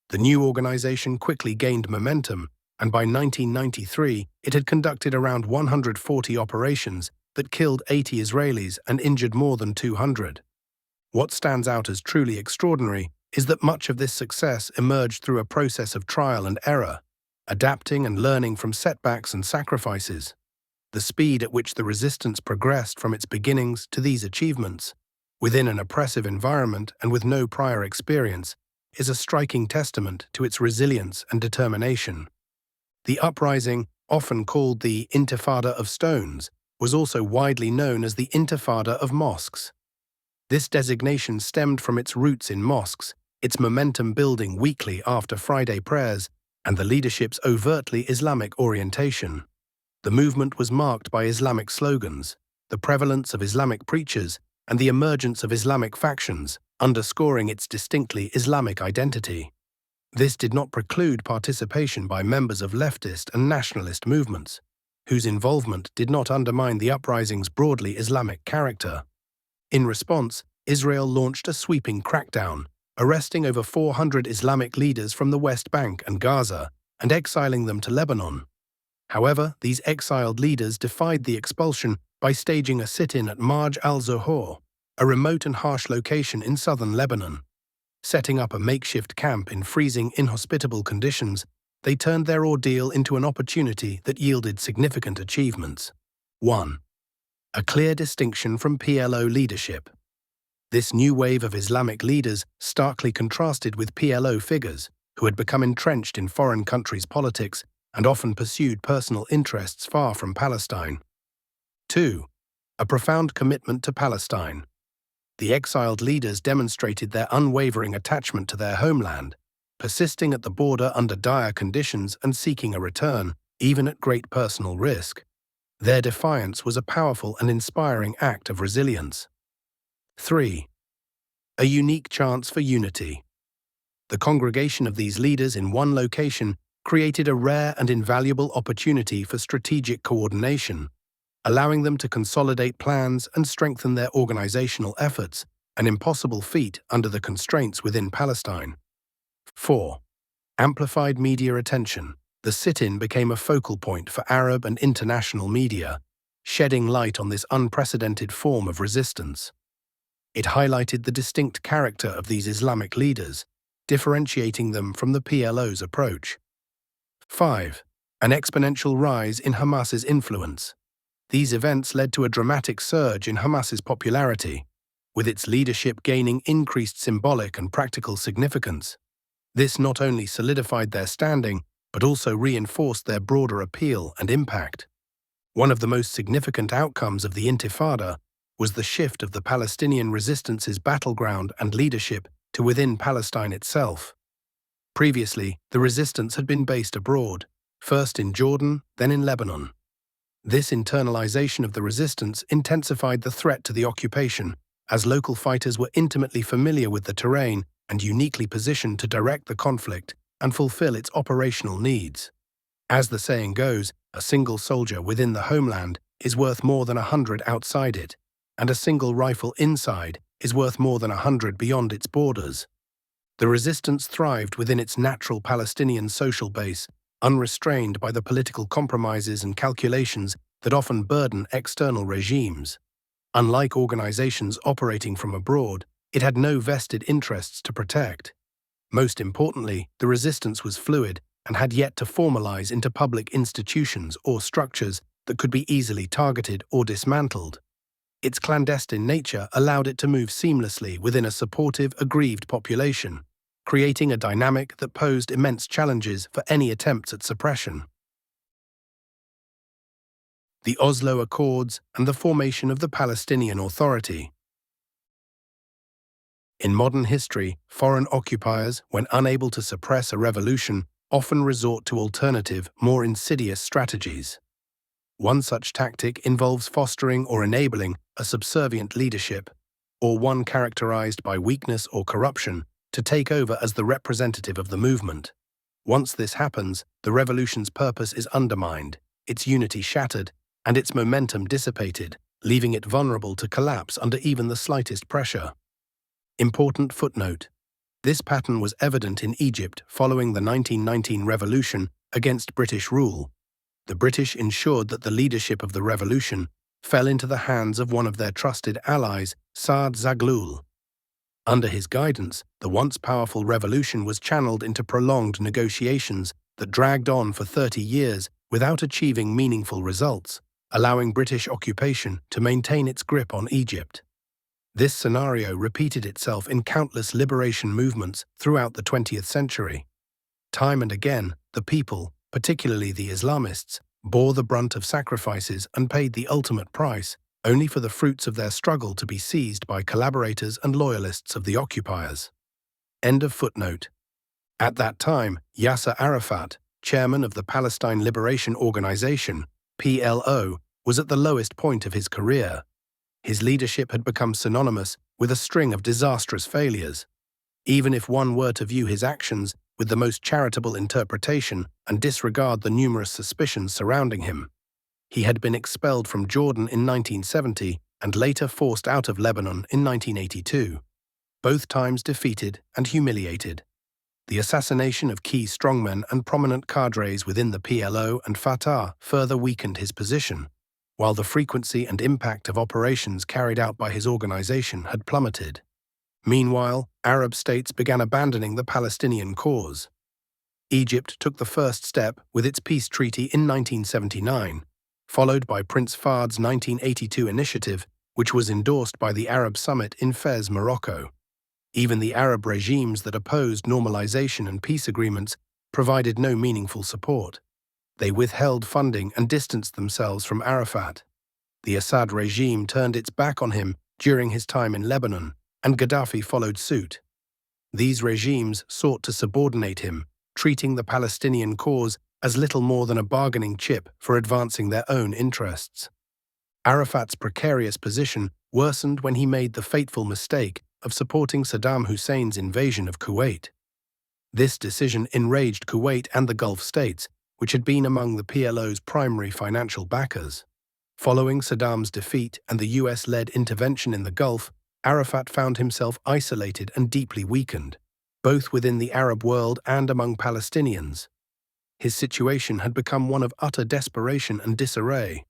The new organization quickly gained momentum, and by 1993 it had conducted around 140 operations that killed 80 Israelis and injured more than 200. What stands out as truly extraordinary is that much of this success emerged through a process of trial and error, adapting and learning from setbacks and sacrifices. The speed at which the resistance progressed from its beginnings to these achievements, within an oppressive environment and with no prior experience, is a striking testament to its resilience and determination. The uprising, often called the Intifada of Stones, was also widely known as the Intifada of Mosques. This designation stemmed from its roots in mosques, its momentum building weekly after Friday prayers, and the leadership's overtly Islamic orientation. The movement was marked by Islamic slogans, the prevalence of Islamic preachers, and the emergence of Islamic factions, underscoring its distinctly Islamic identity. This did not preclude participation by members of leftist and nationalist movements, whose involvement did not undermine the uprising's broadly Islamic character. In response, Israel launched a sweeping crackdown, arresting over 400 Islamic leaders from the West Bank and Gaza and exiling them to Lebanon. However, these exiled leaders defied the expulsion by staging a sit-in at Marj al-Zuhur, a remote and harsh location in southern Lebanon. Setting up a makeshift camp in freezing, inhospitable conditions, they turned their ordeal into an opportunity that yielded significant achievements. 1. A clear distinction from PLO leadership. This new wave of Islamic leaders starkly contrasted with PLO figures who had become entrenched in foreign countries' politics and often pursued personal interests far from Palestine. 2. A profound commitment to Palestine. The exiled leaders demonstrated their unwavering attachment to their homeland, persisting at the border under dire conditions and seeking a return, even at great personal risk. Their defiance was a powerful and inspiring act of resilience. 3. A unique chance for unity. The congregation of these leaders in one location created a rare and invaluable opportunity for strategic coordination, allowing them to consolidate plans and strengthen their organizational efforts, an impossible feat under the constraints within Palestine. 4. Amplified media attention. The sit-in became a focal point for Arab and international media, shedding light on this unprecedented form of resistance. It highlighted the distinct character of these Islamic leaders, differentiating them from the PLO's approach. 5. An exponential rise in Hamas's influence. These events led to a dramatic surge in Hamas's popularity, with its leadership gaining increased symbolic and practical significance. This not only solidified their standing, but also reinforced their broader appeal and impact. One of the most significant outcomes of the Intifada was the shift of the Palestinian resistance's battleground and leadership to within Palestine itself. Previously, the resistance had been based abroad, first in Jordan, then in Lebanon. This internalization of the resistance intensified the threat to the occupation, as local fighters were intimately familiar with the terrain and uniquely positioned to direct the conflict and fulfill its operational needs. As the saying goes, a single soldier within the homeland is worth more than 100 outside it, and a single rifle inside is worth more than 100 beyond its borders. The resistance thrived within its natural Palestinian social base, unrestrained by the political compromises and calculations that often burden external regimes. Unlike organizations operating from abroad, it had no vested interests to protect. Most importantly, the resistance was fluid and had yet to formalize into public institutions or structures that could be easily targeted or dismantled. Its clandestine nature allowed it to move seamlessly within a supportive, aggrieved population, creating a dynamic that posed immense challenges for any attempts at suppression. The Oslo Accords and the formation of the Palestinian Authority. In modern history, foreign occupiers, when unable to suppress a revolution, often resort to alternative, more insidious strategies. One such tactic involves fostering or enabling a subservient leadership, or one characterized by weakness or corruption, to take over as the representative of the movement. Once this happens, the revolution's purpose is undermined, its unity shattered, and its momentum dissipated, leaving it vulnerable to collapse under even the slightest pressure. Important footnote: this pattern was evident in Egypt following the 1919 revolution, against British rule. The British ensured that the leadership of the revolution fell into the hands of one of their trusted allies, Saad Zaghloul. Under his guidance, the once powerful revolution was channeled into prolonged negotiations that dragged on for 30 years without achieving meaningful results, allowing British occupation to maintain its grip on Egypt. This scenario repeated itself in countless liberation movements throughout the 20th century. Time and again, the people, particularly the Islamists, bore the brunt of sacrifices and paid the ultimate price, only for the fruits of their struggle to be seized by collaborators and loyalists of the occupiers. End of footnote. At that time, Yasser Arafat, chairman of the Palestine Liberation Organization, PLO, was at the lowest point of his career. His leadership had become synonymous with a string of disastrous failures. Even if one were to view his actions with the most charitable interpretation and disregard the numerous suspicions surrounding him. He had been expelled from Jordan in 1970 and later forced out of Lebanon in 1982, both times defeated and humiliated. The assassination of key strongmen and prominent cadres within the PLO and Fatah further weakened his position, while the frequency and impact of operations carried out by his organization had plummeted. Meanwhile, Arab states began abandoning the Palestinian cause. Egypt took the first step with its peace treaty in 1979, followed by Prince Fahd's 1982 initiative, which was endorsed by the Arab Summit in Fez, Morocco. Even the Arab regimes that opposed normalization and peace agreements provided no meaningful support. They withheld funding and distanced themselves from Arafat. The Assad regime turned its back on him during his time in Lebanon, and Gaddafi followed suit. These regimes sought to subordinate him, treating the Palestinian cause as little more than a bargaining chip for advancing their own interests. Arafat's precarious position worsened when he made the fateful mistake of supporting Saddam Hussein's invasion of Kuwait. This decision enraged Kuwait and the Gulf states, which had been among the PLO's primary financial backers. Following Saddam's defeat and the US-led intervention in the Gulf, Arafat found himself isolated and deeply weakened, both within the Arab world and among Palestinians. His situation had become one of utter desperation and disarray.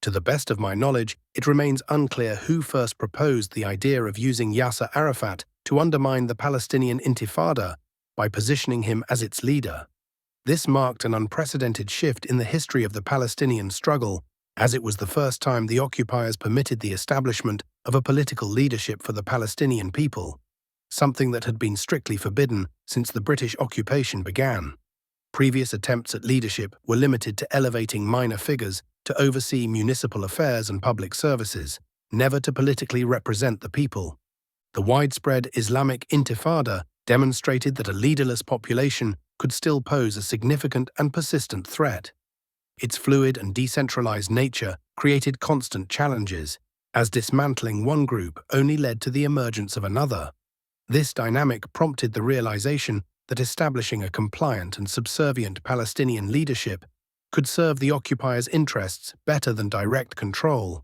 To the best of my knowledge, it remains unclear who first proposed the idea of using Yasser Arafat to undermine the Palestinian Intifada by positioning him as its leader. This marked an unprecedented shift in the history of the Palestinian struggle, as it was the first time the occupiers permitted the establishment of a political leadership for the Palestinian people, something that had been strictly forbidden since the British occupation began. Previous attempts at leadership were limited to elevating minor figures to oversee municipal affairs and public services, never to politically represent the people. The widespread Islamic Intifada demonstrated that a leaderless population could still pose a significant and persistent threat. Its fluid and decentralized nature created constant challenges, as dismantling one group only led to the emergence of another. This dynamic prompted the realization that establishing a compliant and subservient Palestinian leadership could serve the occupiers' interests better than direct control.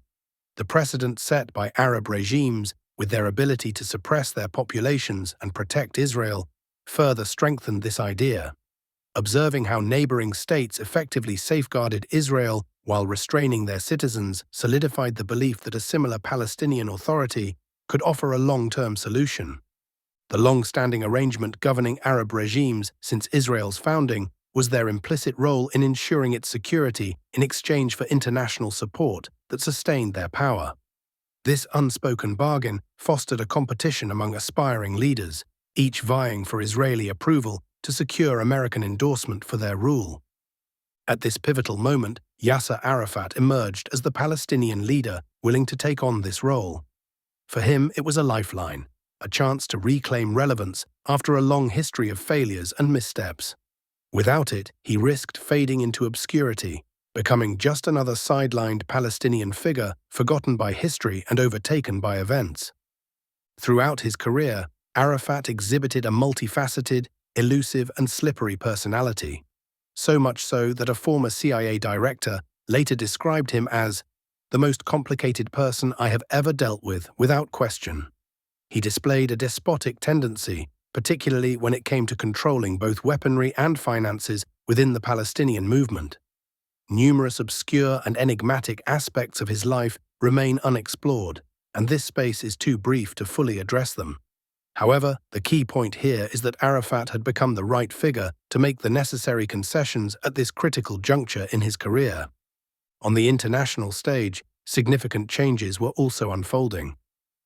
The precedent set by Arab regimes, with their ability to suppress their populations and protect Israel, further strengthened this idea. Observing how neighboring states effectively safeguarded Israel while restraining their citizens solidified the belief that a similar Palestinian authority could offer a long-term solution. The long-standing arrangement governing Arab regimes since Israel's founding was their implicit role in ensuring its security in exchange for international support that sustained their power. This unspoken bargain fostered a competition among aspiring leaders, each vying for Israeli approval to secure American endorsement for their rule. At this pivotal moment, Yasser Arafat emerged as the Palestinian leader willing to take on this role. For him, it was a lifeline, a chance to reclaim relevance after a long history of failures and missteps. Without it, he risked fading into obscurity, becoming just another sidelined Palestinian figure forgotten by history and overtaken by events. Throughout his career, Arafat exhibited a multifaceted, elusive and slippery personality, so much so that a former CIA director later described him as the most complicated person I have ever dealt with, without question. He displayed a despotic tendency, particularly when it came to controlling both weaponry and finances within the Palestinian movement. Numerous obscure and enigmatic aspects of his life remain unexplored, and this space is too brief to fully address them. However, the key point here is that Arafat had become the right figure to make the necessary concessions at this critical juncture in his career. On the international stage, significant changes were also unfolding.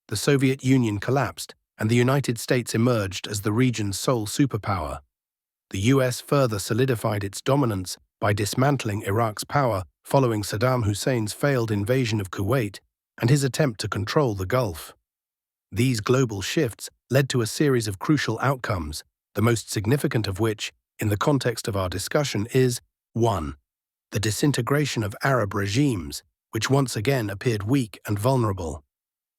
The Soviet Union collapsed, and the United States emerged as the region's sole superpower. The US further solidified its dominance by dismantling Iraq's power following Saddam Hussein's failed invasion of Kuwait and his attempt to control the Gulf. These global shifts led to a series of crucial outcomes, the most significant of which, in the context of our discussion, is 1. The disintegration of Arab regimes, which once again appeared weak and vulnerable.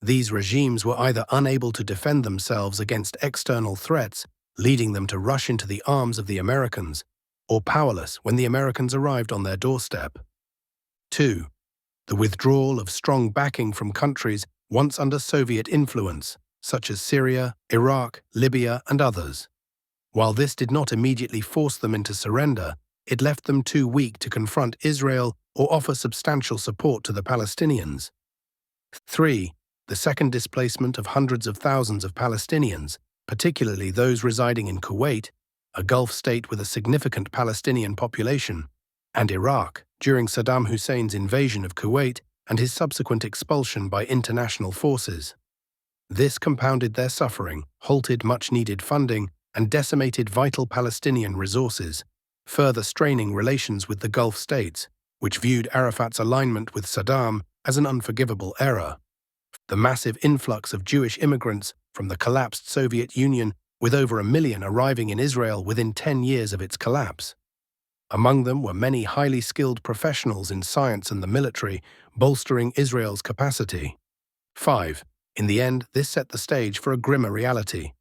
These regimes were either unable to defend themselves against external threats, leading them to rush into the arms of the Americans, or powerless when the Americans arrived on their doorstep. 2. The withdrawal of strong backing from countries once under Soviet influence, such as Syria, Iraq, Libya, and others. While this did not immediately force them into surrender, it left them too weak to confront Israel or offer substantial support to the Palestinians. 3. The second displacement of hundreds of thousands of Palestinians, particularly those residing in Kuwait, a Gulf state with a significant Palestinian population, and Iraq during Saddam Hussein's invasion of Kuwait and his subsequent expulsion by international forces. This compounded their suffering, halted much-needed funding, and decimated vital Palestinian resources, further straining relations with the Gulf states, which viewed Arafat's alignment with Saddam as an unforgivable error. The massive influx of Jewish immigrants from the collapsed Soviet Union, with over 1 million arriving in Israel within 10 years of its collapse. Among them were many highly skilled professionals in science and the military, bolstering Israel's capacity. 5. In the end, this set the stage for a grimmer reality.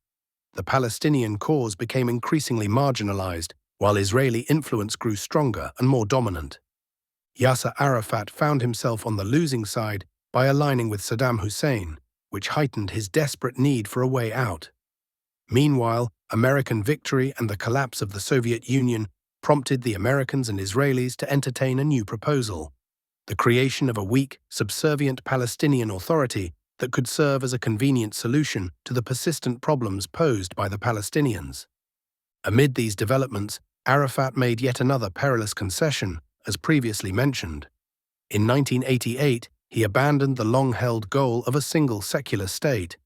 The Palestinian cause became increasingly marginalized, while Israeli influence grew stronger and more dominant. Yasser Arafat found himself on the losing side by aligning with Saddam Hussein, which heightened his desperate need for a way out. Meanwhile, American victory and the collapse of the Soviet Union prompted the Americans and Israelis to entertain a new proposal: the creation of a weak, subservient Palestinian authority that could serve as a convenient solution to the persistent problems posed by the Palestinians. Amid these developments, Arafat made yet another perilous concession, as previously mentioned. In 1988, he abandoned the long-held goal of a single secular state,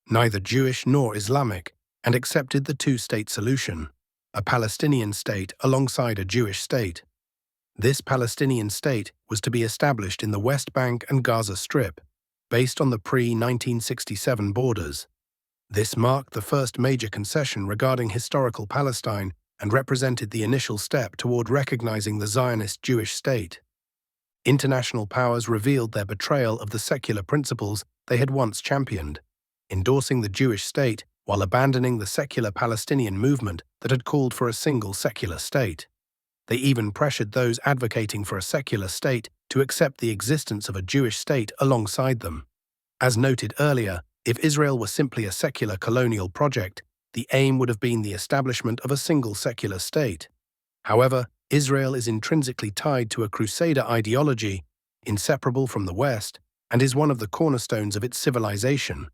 neither Jewish nor Islamic, and accepted the two-state solution, a Palestinian state alongside a Jewish state. This Palestinian state was to be established in the West Bank and Gaza Strip, based on the pre-1967 borders. This marked the first major concession regarding historical Palestine and represented the initial step toward recognizing the Zionist Jewish state. International powers revealed their betrayal of the secular principles they had once championed, endorsing the Jewish state while abandoning the secular Palestinian movement that had called for a single secular state. They even pressured those advocating for a secular state to accept the existence of a Jewish state alongside them. As noted earlier, if Israel were simply a secular colonial project, the aim would have been the establishment of a single secular state. However, Israel is intrinsically tied to a crusader ideology, inseparable from the West, and is one of the cornerstones of its civilization.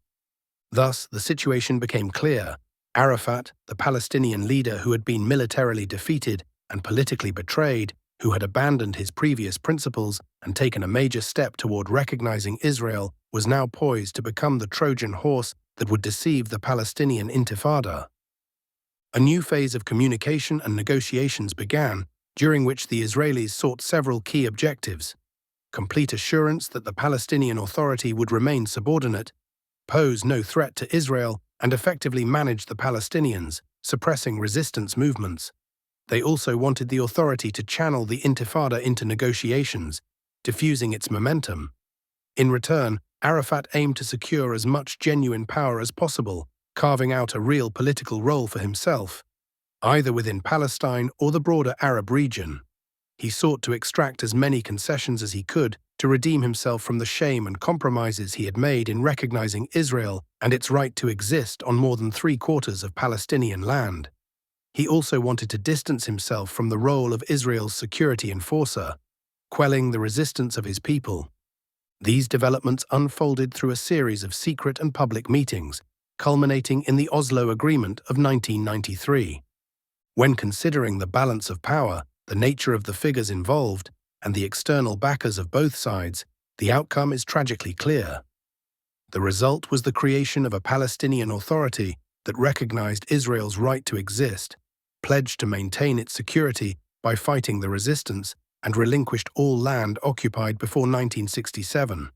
Thus, the situation became clear. Arafat, the Palestinian leader who had been militarily defeated and politically betrayed, who had abandoned his previous principles and taken a major step toward recognizing Israel, was now poised to become the Trojan horse that would deceive the Palestinian Intifada. A new phase of communication and negotiations began, during which the Israelis sought several key objectives: complete assurance that the Palestinian Authority would remain subordinate, pose no threat to Israel, and effectively manage the Palestinians, suppressing resistance movements. They also wanted the authority to channel the Intifada into negotiations, diffusing its momentum. In return, Arafat aimed to secure as much genuine power as possible, carving out a real political role for himself, either within Palestine or the broader Arab region. He sought to extract as many concessions as he could to redeem himself from the shame and compromises he had made in recognizing Israel and its right to exist on more than 3/4 of Palestinian land. He also wanted to distance himself from the role of Israel's security enforcer, quelling the resistance of his people. These developments unfolded through a series of secret and public meetings, culminating in the Oslo Agreement of 1993. When considering the balance of power, the nature of the figures involved, and the external backers of both sides, the outcome is tragically clear. The result was the creation of a Palestinian Authority that recognized Israel's right to exist, pledged to maintain its security by fighting the resistance, and relinquished all land occupied before 1967.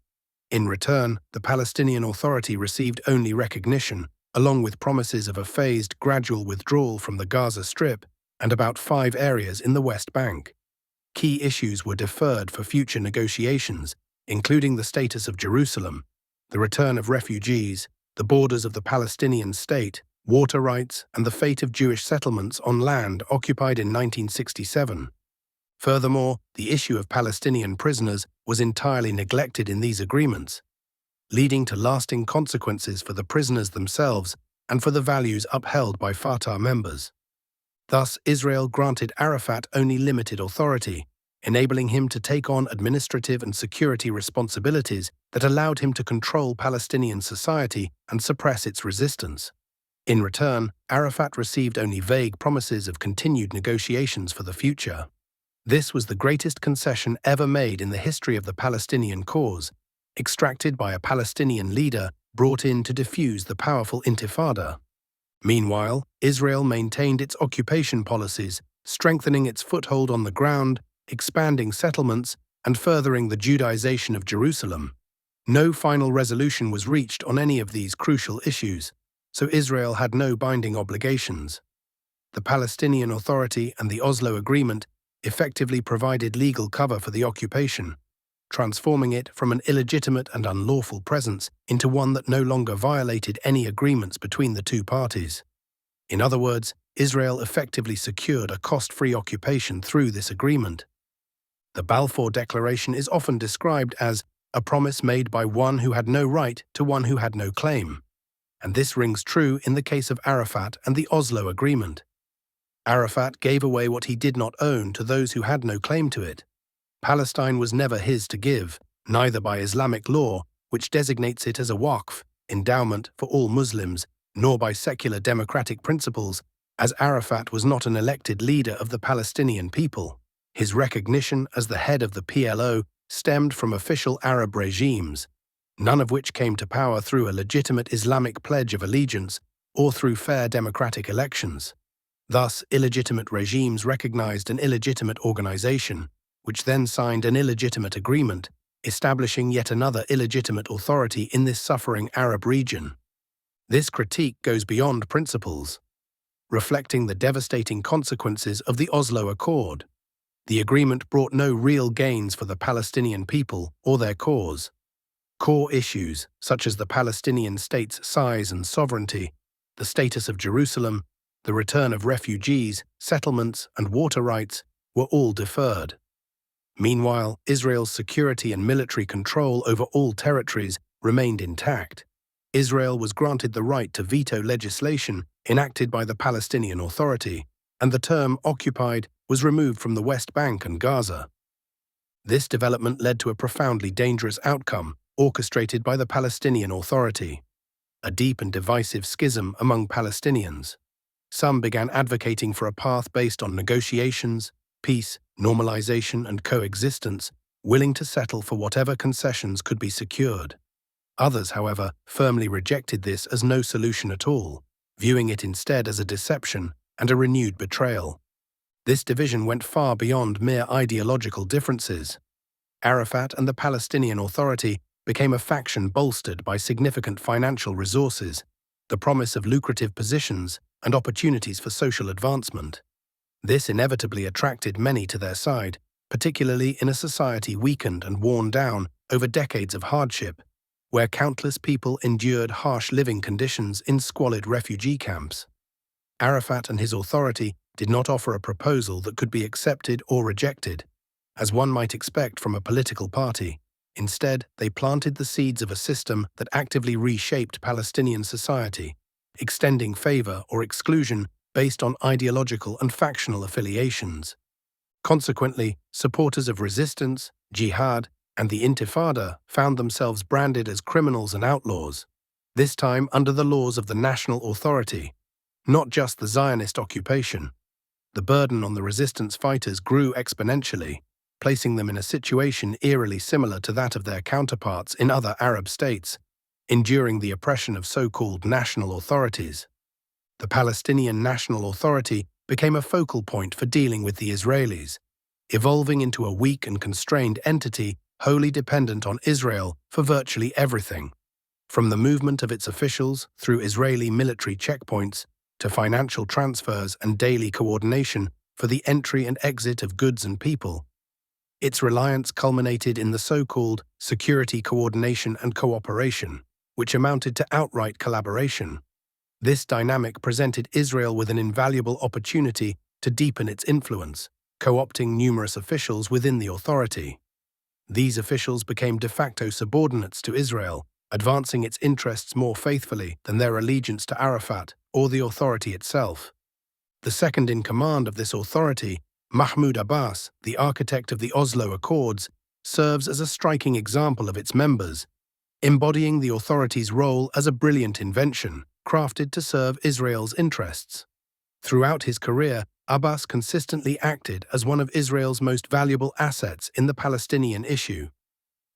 In return, the Palestinian Authority received only recognition, along with promises of a phased, gradual withdrawal from the Gaza Strip and about 5 areas in the West Bank. Key issues were deferred for future negotiations, including the status of Jerusalem, the return of refugees, the borders of the Palestinian state, water rights, and the fate of Jewish settlements on land occupied in 1967. Furthermore, the issue of Palestinian prisoners was entirely neglected in these agreements, leading to lasting consequences for the prisoners themselves and for the values upheld by Fatah members. Thus, Israel granted Arafat only limited authority, enabling him to take on administrative and security responsibilities that allowed him to control Palestinian society and suppress its resistance. In return, Arafat received only vague promises of continued negotiations for the future. This was the greatest concession ever made in the history of the Palestinian cause, extracted by a Palestinian leader brought in to defuse the powerful Intifada. Meanwhile, Israel maintained its occupation policies, strengthening its foothold on the ground, expanding settlements, and furthering the Judaization of Jerusalem. No final resolution was reached on any of these crucial issues, so Israel had no binding obligations. The Palestinian Authority and the Oslo Agreement effectively provided legal cover for the occupation, transforming it from an illegitimate and unlawful presence into one that no longer violated any agreements between the two parties. In other words, Israel effectively secured a cost-free occupation through this agreement. The Balfour Declaration is often described as a promise made by one who had no right to one who had no claim, and this rings true in the case of Arafat and the Oslo Agreement. Arafat gave away what he did not own to those who had no claim to it. Palestine was never his to give, neither by Islamic law, which designates it as a waqf, endowment for all Muslims, nor by secular democratic principles, as Arafat was not an elected leader of the Palestinian people. His recognition as the head of the PLO stemmed from official Arab regimes, none of which came to power through a legitimate Islamic pledge of allegiance or through fair democratic elections. Thus, illegitimate regimes recognized an illegitimate organization, which then signed an illegitimate agreement, establishing yet another illegitimate authority in this suffering Arab region. This critique goes beyond principles, reflecting the devastating consequences of the Oslo Accord. The agreement brought no real gains for the Palestinian people or their cause. Core issues, such as the Palestinian state's size and sovereignty, the status of Jerusalem, the return of refugees, settlements, and water rights, were all deferred. Meanwhile, Israel's security and military control over all territories remained intact. Israel was granted the right to veto legislation enacted by the Palestinian Authority, and the term occupied was removed from the West Bank and Gaza. This development led to a profoundly dangerous outcome orchestrated by the Palestinian Authority: a deep and divisive schism among Palestinians. Some began advocating for a path based on negotiations, peace, normalization, and coexistence, willing to settle for whatever concessions could be secured. Others, however, firmly rejected this as no solution at all, viewing it instead as a deception and a renewed betrayal. This division went far beyond mere ideological differences. Arafat and the Palestinian Authority became a faction bolstered by significant financial resources, the promise of lucrative positions, and opportunities for social advancement. This inevitably attracted many to their side, particularly in a society weakened and worn down over decades of hardship, where countless people endured harsh living conditions in squalid refugee camps. Arafat and his authority did not offer a proposal that could be accepted or rejected, as one might expect from a political party. Instead, they planted the seeds of a system that actively reshaped Palestinian society, extending favor or exclusion based on ideological and factional affiliations. Consequently, supporters of resistance, jihad, and the Intifada found themselves branded as criminals and outlaws, this time under the laws of the national authority, not just the Zionist occupation. The burden on the resistance fighters grew exponentially, placing them in a situation eerily similar to that of their counterparts in other Arab states, enduring the oppression of so-called national authorities. The Palestinian National Authority became a focal point for dealing with the Israelis, evolving into a weak and constrained entity wholly dependent on Israel for virtually everything, from the movement of its officials through Israeli military checkpoints to financial transfers and daily coordination for the entry and exit of goods and people. Its reliance culminated in the so-called Security Coordination and Cooperation, which amounted to outright collaboration. This dynamic presented Israel with an invaluable opportunity to deepen its influence, co-opting numerous officials within the authority. These officials became de facto subordinates to Israel, advancing its interests more faithfully than their allegiance to Arafat or the authority itself. The second in command of this authority, Mahmoud Abbas, the architect of the Oslo Accords, serves as a striking example of its members, embodying the authority's role as a brilliant invention crafted to serve Israel's interests. Throughout his career, Abbas consistently acted as one of Israel's most valuable assets in the Palestinian issue.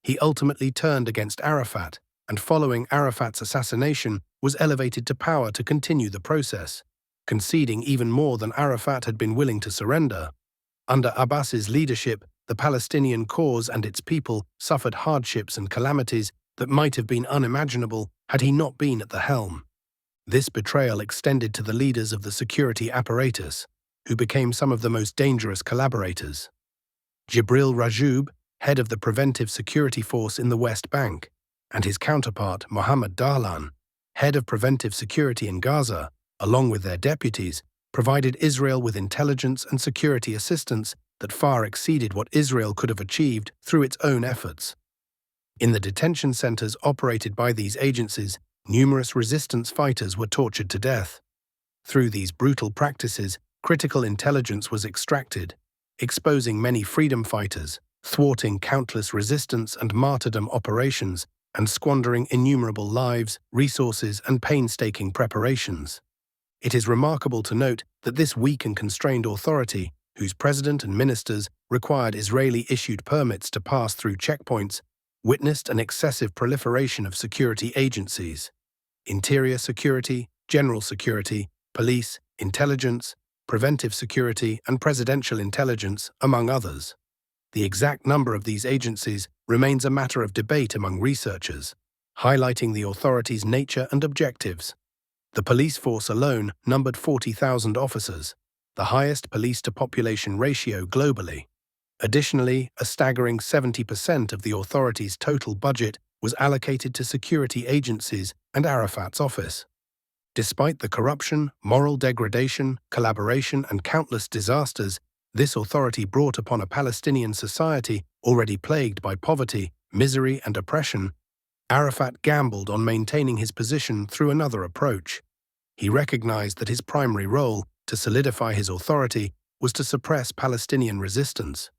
He ultimately turned against Arafat, and following Arafat's assassination, was elevated to power to continue the process, conceding even more than Arafat had been willing to surrender. Under Abbas's leadership, the Palestinian cause and its people suffered hardships and calamities that might have been unimaginable had he not been at the helm. This betrayal extended to the leaders of the security apparatus, who became some of the most dangerous collaborators. Jibril Rajoub, head of the Preventive Security Force in the West Bank, and his counterpart Mohammed Dahlan, head of Preventive Security in Gaza, along with their deputies, provided Israel with intelligence and security assistance that far exceeded what Israel could have achieved through its own efforts. In the detention centers operated by these agencies, numerous resistance fighters were tortured to death. Through these brutal practices, critical intelligence was extracted, exposing many freedom fighters, thwarting countless resistance and martyrdom operations, and squandering innumerable lives, resources, and painstaking preparations. It is remarkable to note that this weak and constrained authority, whose president and ministers required Israeli-issued permits to pass through checkpoints, witnessed an excessive proliferation of security agencies: interior security, general security, police, intelligence, preventive security, and presidential intelligence, among others. The exact number of these agencies remains a matter of debate among researchers, highlighting the authority's nature and objectives. The police force alone numbered 40,000 officers, the highest police-to-population ratio globally. Additionally, a staggering 70% of the authority's total budget was allocated to security agencies and Arafat's office. Despite the corruption, moral degradation, collaboration, and countless disasters this authority brought upon a Palestinian society already plagued by poverty, misery, and oppression, Arafat gambled on maintaining his position through another approach. He recognized that his primary role, to solidify his authority, was to suppress Palestinian resistance.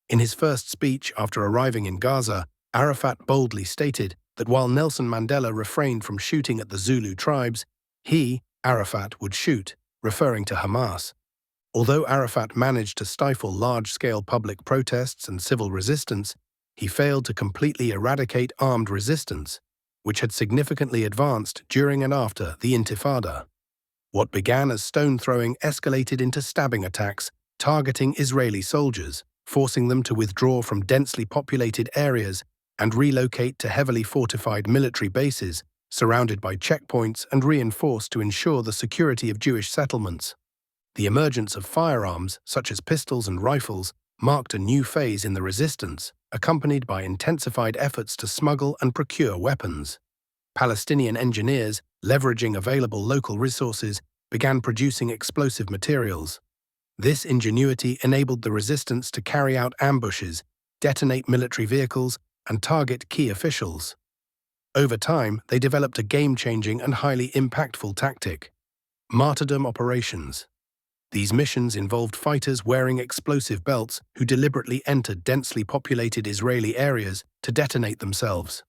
In his first speech after arriving in Gaza, Arafat boldly stated that while Nelson Mandela refrained from shooting at the Zulu tribes, he, Arafat, would shoot, referring to Hamas. Although Arafat managed to stifle large-scale public protests and civil resistance, he failed to completely eradicate armed resistance, which had significantly advanced during and after the Intifada. What began as stone-throwing escalated into stabbing attacks targeting Israeli soldiers, forcing them to withdraw from densely populated areas and relocate to heavily fortified military bases, surrounded by checkpoints and reinforced to ensure the security of Jewish settlements. The emergence of firearms, such as pistols and rifles, marked a new phase in the resistance, accompanied by intensified efforts to smuggle and procure weapons. Palestinian engineers, leveraging available local resources, began producing explosive materials. This ingenuity enabled the resistance to carry out ambushes, detonate military vehicles, and target key officials. Over time, they developed a game-changing and highly impactful tactic. Martyrdom operations. These missions involved fighters wearing explosive belts who deliberately entered densely populated Israeli areas to detonate themselves.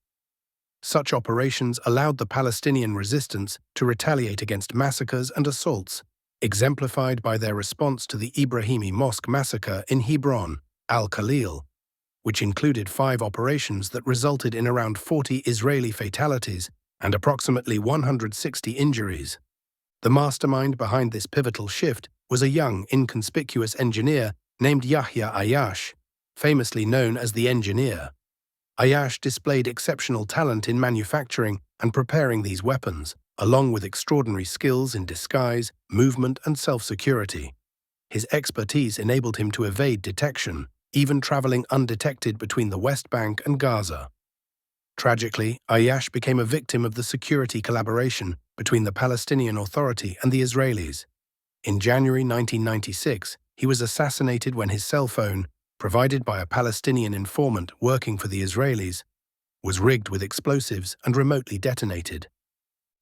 Such operations allowed the Palestinian resistance to retaliate against massacres and assaults, exemplified by their response to the Ibrahimi Mosque massacre in Hebron, Al-Khalil, which included 5 operations that resulted in around 40 Israeli fatalities and approximately 160 injuries. The mastermind behind this pivotal shift was a young, inconspicuous engineer named Yahya Ayash, famously known as the Engineer. Ayash displayed exceptional talent in manufacturing and preparing these weapons, along with extraordinary skills in disguise, movement, and self-security. His expertise enabled him to evade detection, even traveling undetected between the West Bank and Gaza. Tragically, Ayash became a victim of the security collaboration between the Palestinian Authority and the Israelis. In January 1996, he was assassinated when his cell phone, provided by a Palestinian informant working for the Israelis, was rigged with explosives and remotely detonated.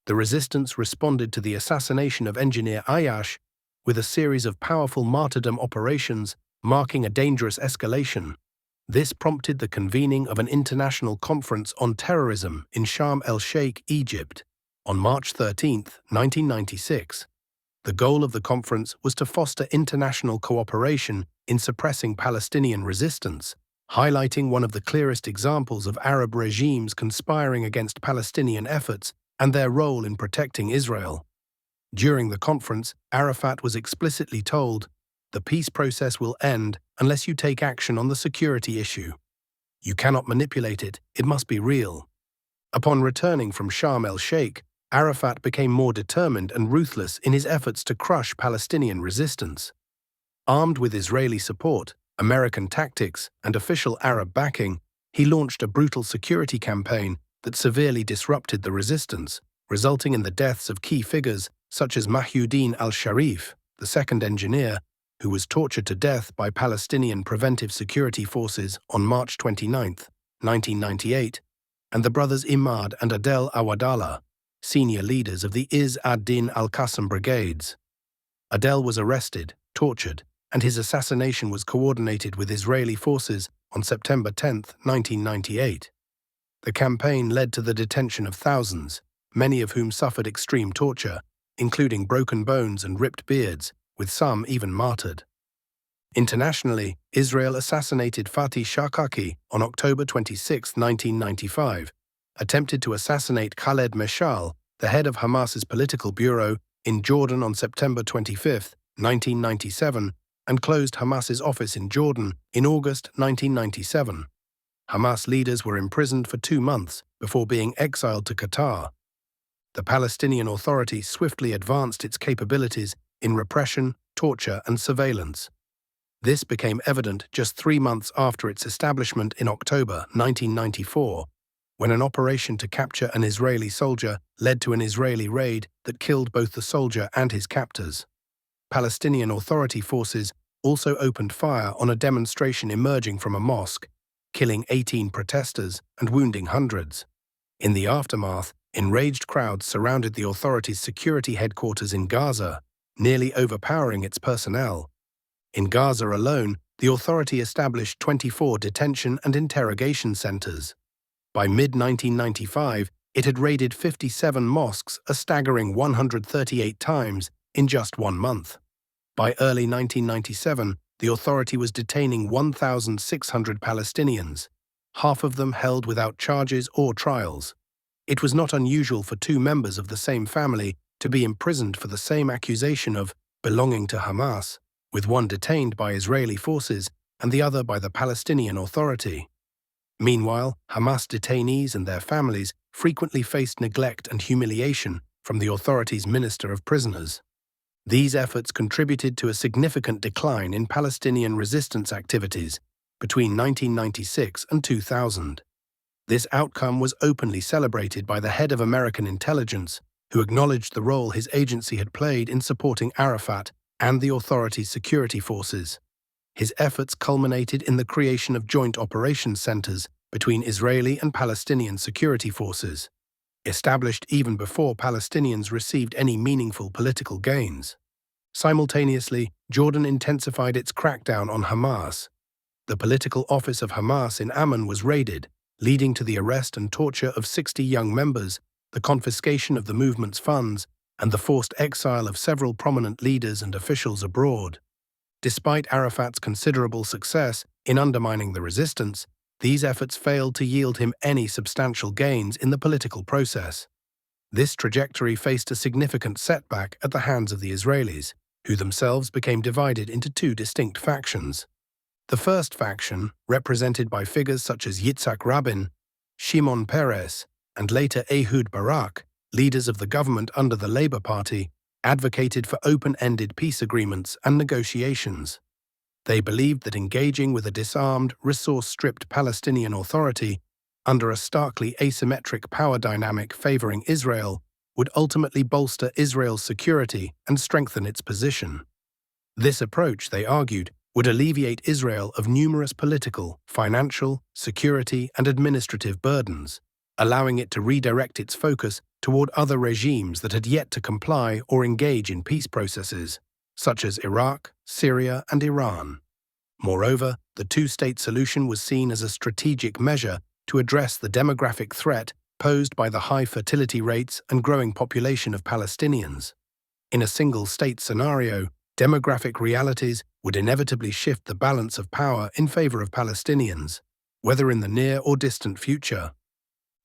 The resistance responded to the assassination of engineer Ayash with a series of powerful martyrdom operations, marking a dangerous escalation. This prompted the convening of an international conference on terrorism in Sharm el-Sheikh, Egypt, on March 13, 1996. The goal of the conference was to foster international cooperation in suppressing Palestinian resistance, highlighting one of the clearest examples of Arab regimes conspiring against Palestinian efforts and their role in protecting Israel. During the conference, Arafat was explicitly told, "The peace process will end unless you take action on the security issue. You cannot manipulate it, it must be real." Upon returning from Sharm el-Sheikh, Arafat became more determined and ruthless in his efforts to crush Palestinian resistance. Armed with Israeli support, American tactics, and official Arab backing, he launched a brutal security campaign that severely disrupted the resistance, resulting in the deaths of key figures such as Mahyuddin al-Sharif, the second engineer, who was tortured to death by Palestinian Preventive Security Forces on March 29, 1998, and the brothers Imad and Adel Awadallah, senior leaders of the Izz ad-Din al-Qassam brigades. Adel was arrested, tortured, and his assassination was coordinated with Israeli forces on September 10, 1998. The campaign led to the detention of thousands, many of whom suffered extreme torture, including broken bones and ripped beards, with some even martyred. Internationally, Israel assassinated Fatih Shakaki on October 26, 1995, attempted to assassinate Khaled Meshal, the head of Hamas's political bureau, in Jordan on September 25, 1997, and closed Hamas's office in Jordan in August 1997. Hamas leaders were imprisoned for 2 months before being exiled to Qatar. The Palestinian Authority swiftly advanced its capabilities in repression, torture, and surveillance. This became evident just 3 months after its establishment in October 1994, when an operation to capture an Israeli soldier led to an Israeli raid that killed both the soldier and his captors. Palestinian Authority forces also opened fire on a demonstration emerging from a mosque, killing 18 protesters and wounding hundreds. In the aftermath, enraged crowds surrounded the authority's security headquarters in Gaza, nearly overpowering its personnel. In Gaza alone, the authority established 24 detention and interrogation centers. By mid-1995, it had raided 57 mosques, a staggering 138 times in just 1 month. By early 1997, the authority was detaining 1,600 Palestinians, half of them held without charges or trials. It was not unusual for 2 members of the same family to be imprisoned for the same accusation of belonging to Hamas, with one detained by Israeli forces and the other by the Palestinian Authority. Meanwhile, Hamas detainees and their families frequently faced neglect and humiliation from the authority's Minister of Prisoners. These efforts contributed to a significant decline in Palestinian resistance activities between 1996 and 2000. This outcome was openly celebrated by the head of American intelligence, who acknowledged the role his agency had played in supporting Arafat and the authority's security forces. His efforts culminated in the creation of joint operations centers between Israeli and Palestinian security forces. established even before Palestinians received any meaningful political gains. Simultaneously, Jordan intensified its crackdown on Hamas. The political office of Hamas in Amman was raided, leading to the arrest and torture of 60 young members, the confiscation of the movement's funds, and the forced exile of several prominent leaders and officials abroad. Despite Arafat's considerable success in undermining the resistance, these efforts failed to yield him any substantial gains in the political process. This trajectory faced a significant setback at the hands of the Israelis, who themselves became divided into two distinct factions. The first faction, represented by figures such as Yitzhak Rabin, Shimon Peres, and later Ehud Barak, leaders of the government under the Labour Party, advocated for open-ended peace agreements and negotiations. They believed that engaging with a disarmed, resource-stripped Palestinian Authority under a starkly asymmetric power dynamic favoring Israel would ultimately bolster Israel's security and strengthen its position. This approach, they argued, would alleviate Israel of numerous political, financial, security, and administrative burdens, allowing it to redirect its focus toward other regimes that had yet to comply or engage in peace processes, such as Iraq, Syria, and Iran. Moreover, the two-state solution was seen as a strategic measure to address the demographic threat posed by the high fertility rates and growing population of Palestinians. In a single-state scenario, demographic realities would inevitably shift the balance of power in favor of Palestinians, whether in the near or distant future.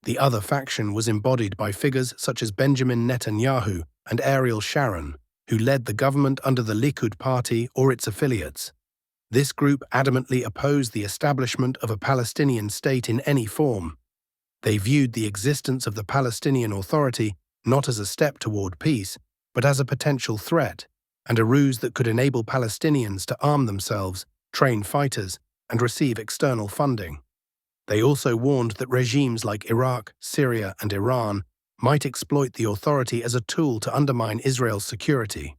The other faction was embodied by figures such as Benjamin Netanyahu and Ariel Sharon, who led the government under the Likud party or its affiliates. This group adamantly opposed the establishment of a Palestinian state in any form. They viewed the existence of the Palestinian Authority not as a step toward peace, but as a potential threat, and a ruse that could enable Palestinians to arm themselves, train fighters, and receive external funding. They also warned that regimes like Iraq, Syria, and Iran might exploit the authority as a tool to undermine Israel's security.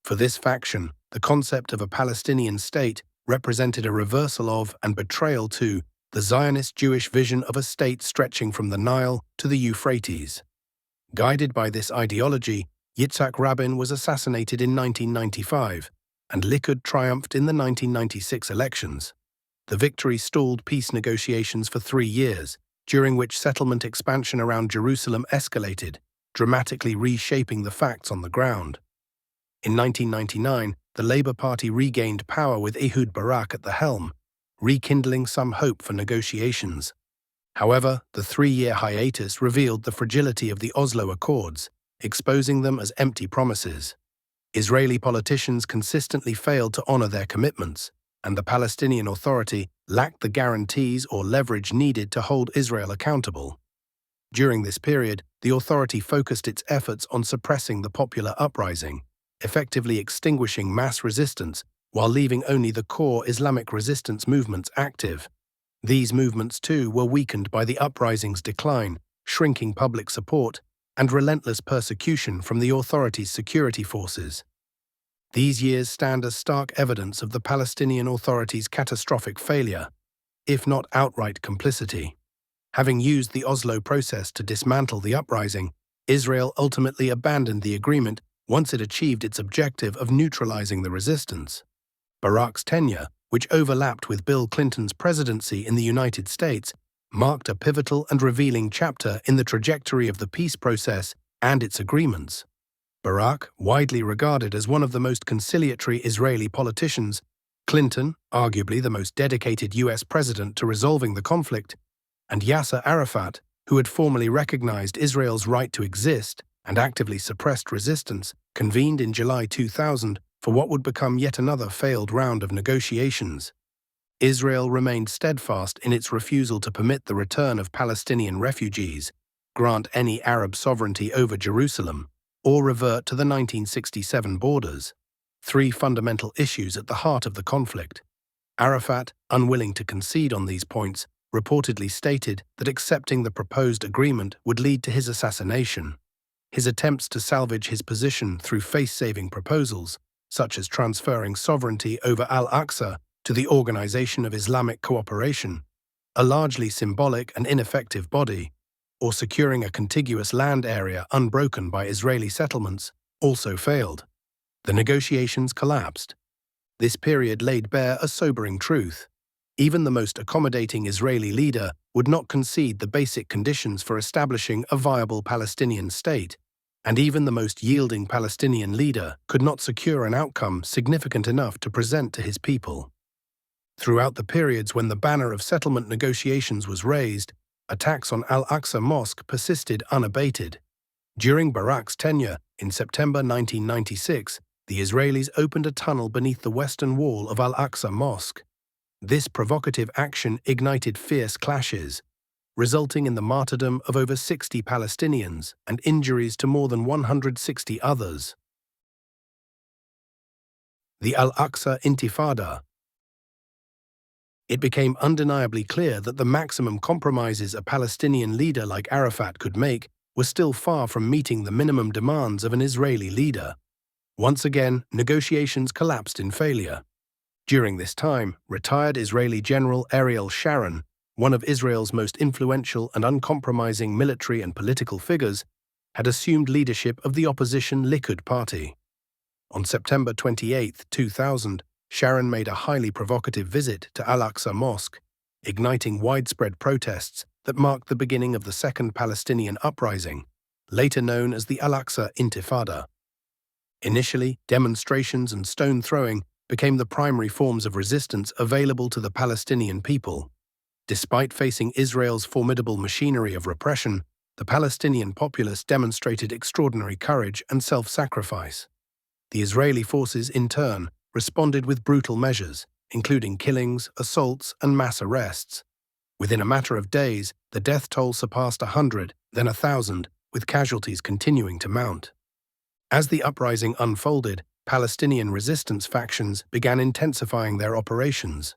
For this faction, the concept of a Palestinian state represented a reversal of and betrayal to the Zionist Jewish vision of a state stretching from the Nile to the Euphrates. Guided by this ideology, Yitzhak Rabin was assassinated in 1995, and Likud triumphed in the 1996 elections. The victory stalled peace negotiations for 3 years, during which settlement expansion around Jerusalem escalated, dramatically reshaping the facts on the ground. In 1999, the Labour Party regained power with Ehud Barak at the helm, rekindling some hope for negotiations. However, the 3-year hiatus revealed the fragility of the Oslo Accords, exposing them as empty promises. Israeli politicians consistently failed to honor their commitments, and the Palestinian Authority lacked the guarantees or leverage needed to hold Israel accountable. During this period, the authority focused its efforts on suppressing the popular uprising, effectively extinguishing mass resistance while leaving only the core Islamic resistance movements active. These movements, too, were weakened by the uprising's decline, shrinking public support, and relentless persecution from the authority's security forces. These years stand as stark evidence of the Palestinian Authority's catastrophic failure, if not outright complicity. Having used the Oslo process to dismantle the uprising, Israel ultimately abandoned the agreement once it achieved its objective of neutralizing the resistance. Barak's tenure, which overlapped with Bill Clinton's presidency in the United States, marked a pivotal and revealing chapter in the trajectory of the peace process and its agreements. Barak, widely regarded as one of the most conciliatory Israeli politicians, Clinton, arguably the most dedicated U.S. president to resolving the conflict, and Yasser Arafat, who had formally recognized Israel's right to exist and actively suppressed resistance, convened in July 2000 for what would become yet another failed round of negotiations. Israel remained steadfast in its refusal to permit the return of Palestinian refugees, grant any Arab sovereignty over Jerusalem, or revert to the 1967 borders, 3 fundamental issues at the heart of the conflict. Arafat, unwilling to concede on these points, reportedly stated that accepting the proposed agreement would lead to his assassination. His attempts to salvage his position through face-saving proposals, such as transferring sovereignty over Al-Aqsa to the Organization of Islamic Cooperation, a largely symbolic and ineffective body, or securing a contiguous land area unbroken by Israeli settlements, also failed. The negotiations collapsed. This period laid bare a sobering truth. Even the most accommodating Israeli leader would not concede the basic conditions for establishing a viable Palestinian state, and even the most yielding Palestinian leader could not secure an outcome significant enough to present to his people. Throughout the periods when the banner of settlement negotiations was raised, attacks on Al-Aqsa Mosque persisted unabated. During Barak's tenure, in September 1996, the Israelis opened a tunnel beneath the western wall of Al-Aqsa Mosque. This provocative action ignited fierce clashes, resulting in the martyrdom of over 60 Palestinians and injuries to more than 160 others. The Al-Aqsa Intifada. It became undeniably clear that the maximum compromises a Palestinian leader like Arafat could make were still far from meeting the minimum demands of an Israeli leader. Once again, negotiations collapsed in failure. During this time, retired Israeli General Ariel Sharon, one of Israel's most influential and uncompromising military and political figures, had assumed leadership of the opposition Likud party. On September 28, 2000, Sharon made a highly provocative visit to Al-Aqsa Mosque, igniting widespread protests that marked the beginning of the Second Palestinian Uprising, later known as the Al-Aqsa Intifada. Initially, demonstrations and stone throwing became the primary forms of resistance available to the Palestinian people. Despite facing Israel's formidable machinery of repression, the Palestinian populace demonstrated extraordinary courage and self-sacrifice. The Israeli forces, in turn, responded with brutal measures, including killings, assaults, and mass arrests. Within a matter of days, the death toll surpassed 100, then 1,000, with casualties continuing to mount. As the uprising unfolded, Palestinian resistance factions began intensifying their operations.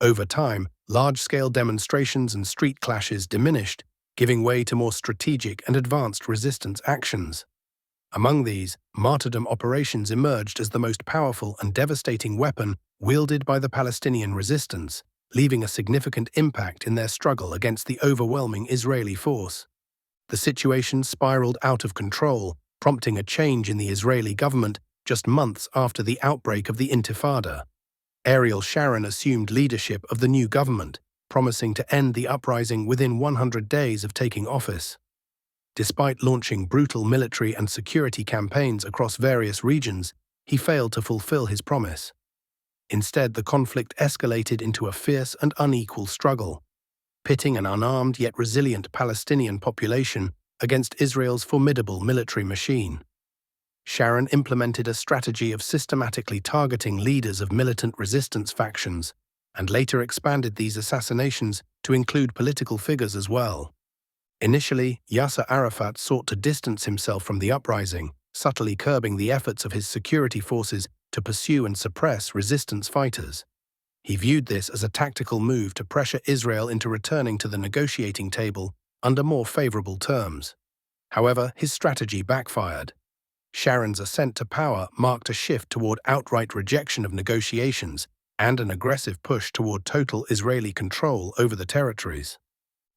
Over time, large-scale demonstrations and street clashes diminished, giving way to more strategic and advanced resistance actions. Among these, martyrdom operations emerged as the most powerful and devastating weapon wielded by the Palestinian resistance, leaving a significant impact in their struggle against the overwhelming Israeli force. The situation spiraled out of control, prompting a change in the Israeli government just months after the outbreak of the Intifada. Ariel Sharon assumed leadership of the new government, promising to end the uprising within 100 days of taking office. Despite launching brutal military and security campaigns across various regions, he failed to fulfill his promise. Instead, the conflict escalated into a fierce and unequal struggle, pitting an unarmed yet resilient Palestinian population against Israel's formidable military machine. Sharon implemented a strategy of systematically targeting leaders of militant resistance factions, and later expanded these assassinations to include political figures as well. Initially, Yasser Arafat sought to distance himself from the uprising, subtly curbing the efforts of his security forces to pursue and suppress resistance fighters. He viewed this as a tactical move to pressure Israel into returning to the negotiating table under more favorable terms. However, his strategy backfired. Sharon's ascent to power marked a shift toward outright rejection of negotiations and an aggressive push toward total Israeli control over the territories.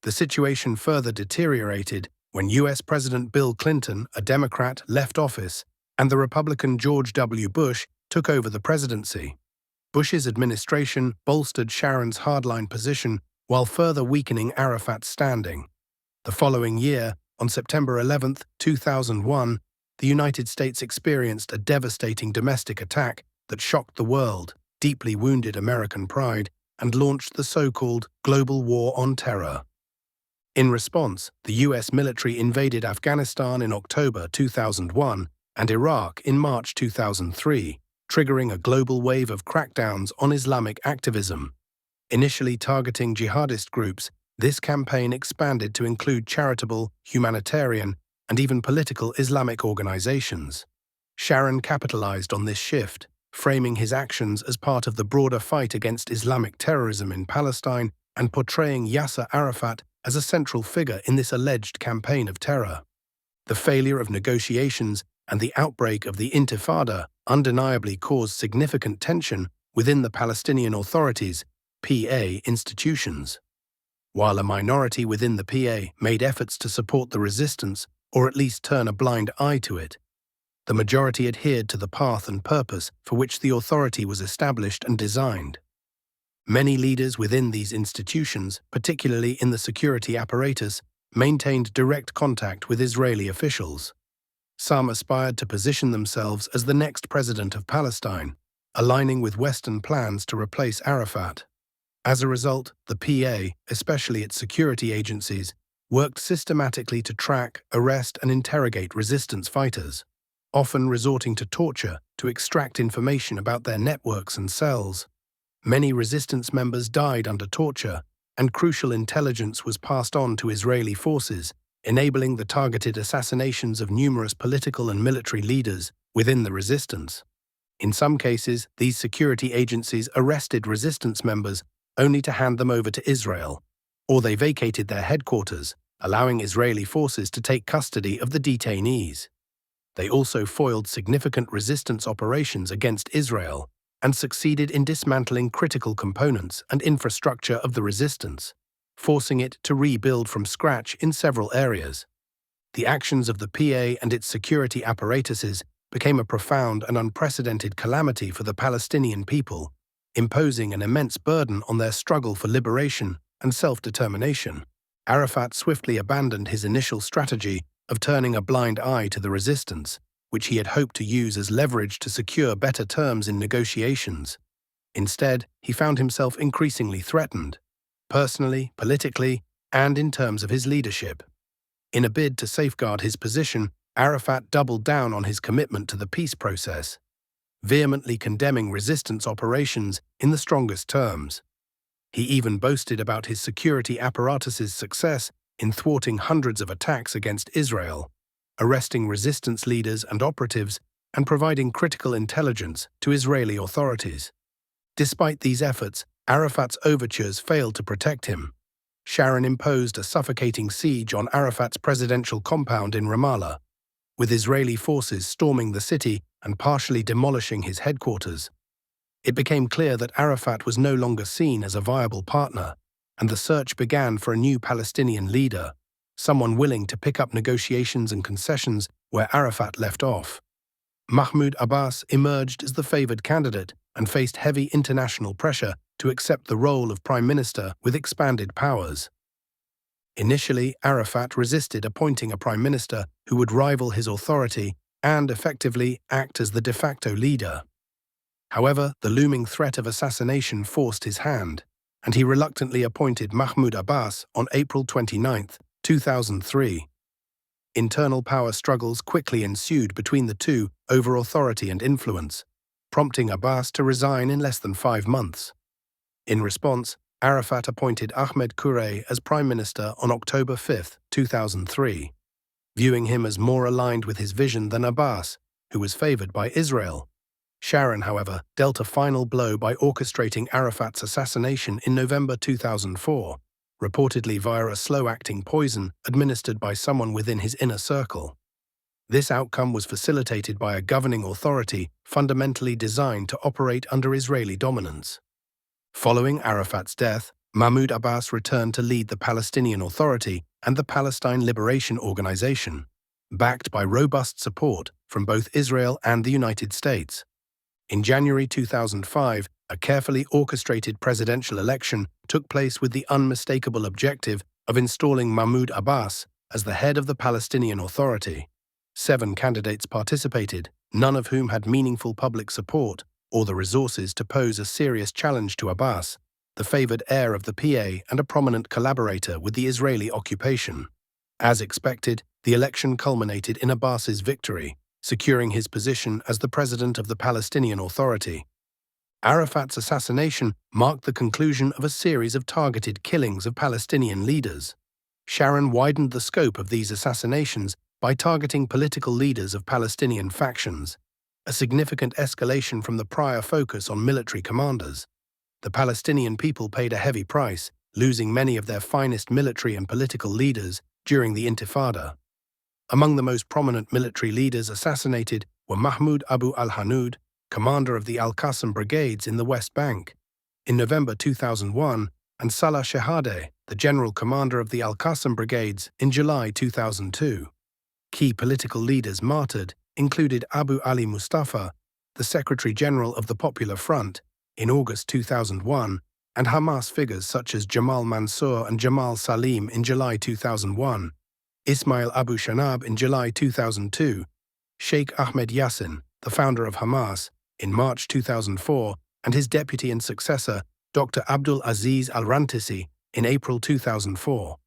The situation further deteriorated when U.S. President Bill Clinton, a Democrat, left office, and the Republican George W. Bush took over the presidency. Bush's administration bolstered Sharon's hardline position while further weakening Arafat's standing. The following year, on September 11, 2001, the United States experienced a devastating domestic attack that shocked the world, deeply wounded American pride, and launched the so-called global war on terror. In response, the U.S. military invaded Afghanistan in October 2001 and Iraq in March 2003, triggering a global wave of crackdowns on Islamic activism. Initially targeting jihadist groups, this campaign expanded to include charitable, humanitarian, and even political Islamic organizations. Sharon capitalized on this shift, framing his actions as part of the broader fight against Islamic terrorism in Palestine and portraying Yasser Arafat as a central figure in this alleged campaign of terror. The failure of negotiations and the outbreak of the Intifada undeniably caused significant tension within the Palestinian Authority's (PA) institutions. While a minority within the PA made efforts to support the resistance or at least turn a blind eye to it, the majority adhered to the path and purpose for which the authority was established and designed. Many leaders within these institutions, particularly in the security apparatus, maintained direct contact with Israeli officials. Some aspired to position themselves as the next president of Palestine, aligning with Western plans to replace Arafat. As a result, the PA, especially its security agencies, worked systematically to track, arrest, and interrogate resistance fighters, often resorting to torture to extract information about their networks and cells. Many resistance members died under torture, and crucial intelligence was passed on to Israeli forces, enabling the targeted assassinations of numerous political and military leaders within the resistance. In some cases, these security agencies arrested resistance members only to hand them over to Israel, or they vacated their headquarters, allowing Israeli forces to take custody of the detainees. They also foiled significant resistance operations against Israel and succeeded in dismantling critical components and infrastructure of the resistance, forcing it to rebuild from scratch in several areas. The actions of the PA and its security apparatuses became a profound and unprecedented calamity for the Palestinian people, imposing an immense burden on their struggle for liberation and self-determination. Arafat swiftly abandoned his initial strategy of turning a blind eye to the resistance, which he had hoped to use as leverage to secure better terms in negotiations. Instead, he found himself increasingly threatened, personally, politically, and in terms of his leadership. In a bid to safeguard his position, Arafat doubled down on his commitment to the peace process, vehemently condemning resistance operations in the strongest terms. He even boasted about his security apparatus's success in thwarting hundreds of attacks against Israel, arresting resistance leaders and operatives, and providing critical intelligence to Israeli authorities. Despite these efforts, Arafat's overtures failed to protect him. Sharon imposed a suffocating siege on Arafat's presidential compound in Ramallah, with Israeli forces storming the city and partially demolishing his headquarters. It became clear that Arafat was no longer seen as a viable partner, and the search began for a new Palestinian leader, someone willing to pick up negotiations and concessions where Arafat left off. Mahmoud Abbas emerged as the favored candidate and faced heavy international pressure to accept the role of prime minister with expanded powers. Initially, Arafat resisted appointing a prime minister who would rival his authority and effectively act as the de facto leader. However, the looming threat of assassination forced his hand, and he reluctantly appointed Mahmoud Abbas on April 29, 2003. Internal power struggles quickly ensued between the two over authority and influence, prompting Abbas to resign in less than 5 months. In response, Arafat appointed Ahmed Kurey as prime minister on October 5, 2003, viewing him as more aligned with his vision than Abbas, who was favored by Israel. Sharon, however, dealt a final blow by orchestrating Arafat's assassination in November 2004, reportedly via a slow-acting poison administered by someone within his inner circle. This outcome was facilitated by a governing authority fundamentally designed to operate under Israeli dominance. Following Arafat's death, Mahmoud Abbas returned to lead the Palestinian Authority and the Palestine Liberation Organization, backed by robust support from both Israel and the United States. In January 2005, a carefully orchestrated presidential election took place with the unmistakable objective of installing Mahmoud Abbas as the head of the Palestinian Authority. 7 candidates participated, none of whom had meaningful public support or the resources to pose a serious challenge to Abbas, the favored heir of the PA and a prominent collaborator with the Israeli occupation. As expected, the election culminated in Abbas's victory, securing his position as the president of the Palestinian Authority. Arafat's assassination marked the conclusion of a series of targeted killings of Palestinian leaders. Sharon widened the scope of these assassinations by targeting political leaders of Palestinian factions, a significant escalation from the prior focus on military commanders. The Palestinian people paid a heavy price, losing many of their finest military and political leaders during the Intifada. Among the most prominent military leaders assassinated were Mahmoud Abu al-Hanoud, commander of the Al-Qassam brigades in the West Bank, in November 2001, and Salah Shehadeh, the general commander of the Al-Qassam brigades, in July 2002. Key political leaders martyred included Abu Ali Mustafa, the Secretary General of the Popular Front, in August 2001, and Hamas figures such as Jamal Mansour and Jamal Salim in July 2001, Ismail Abu Shanab in July 2002, Sheikh Ahmed Yassin, the founder of Hamas, in March 2004, and his deputy and successor, Dr. Abdul Aziz al-Rantisi, in April 2004.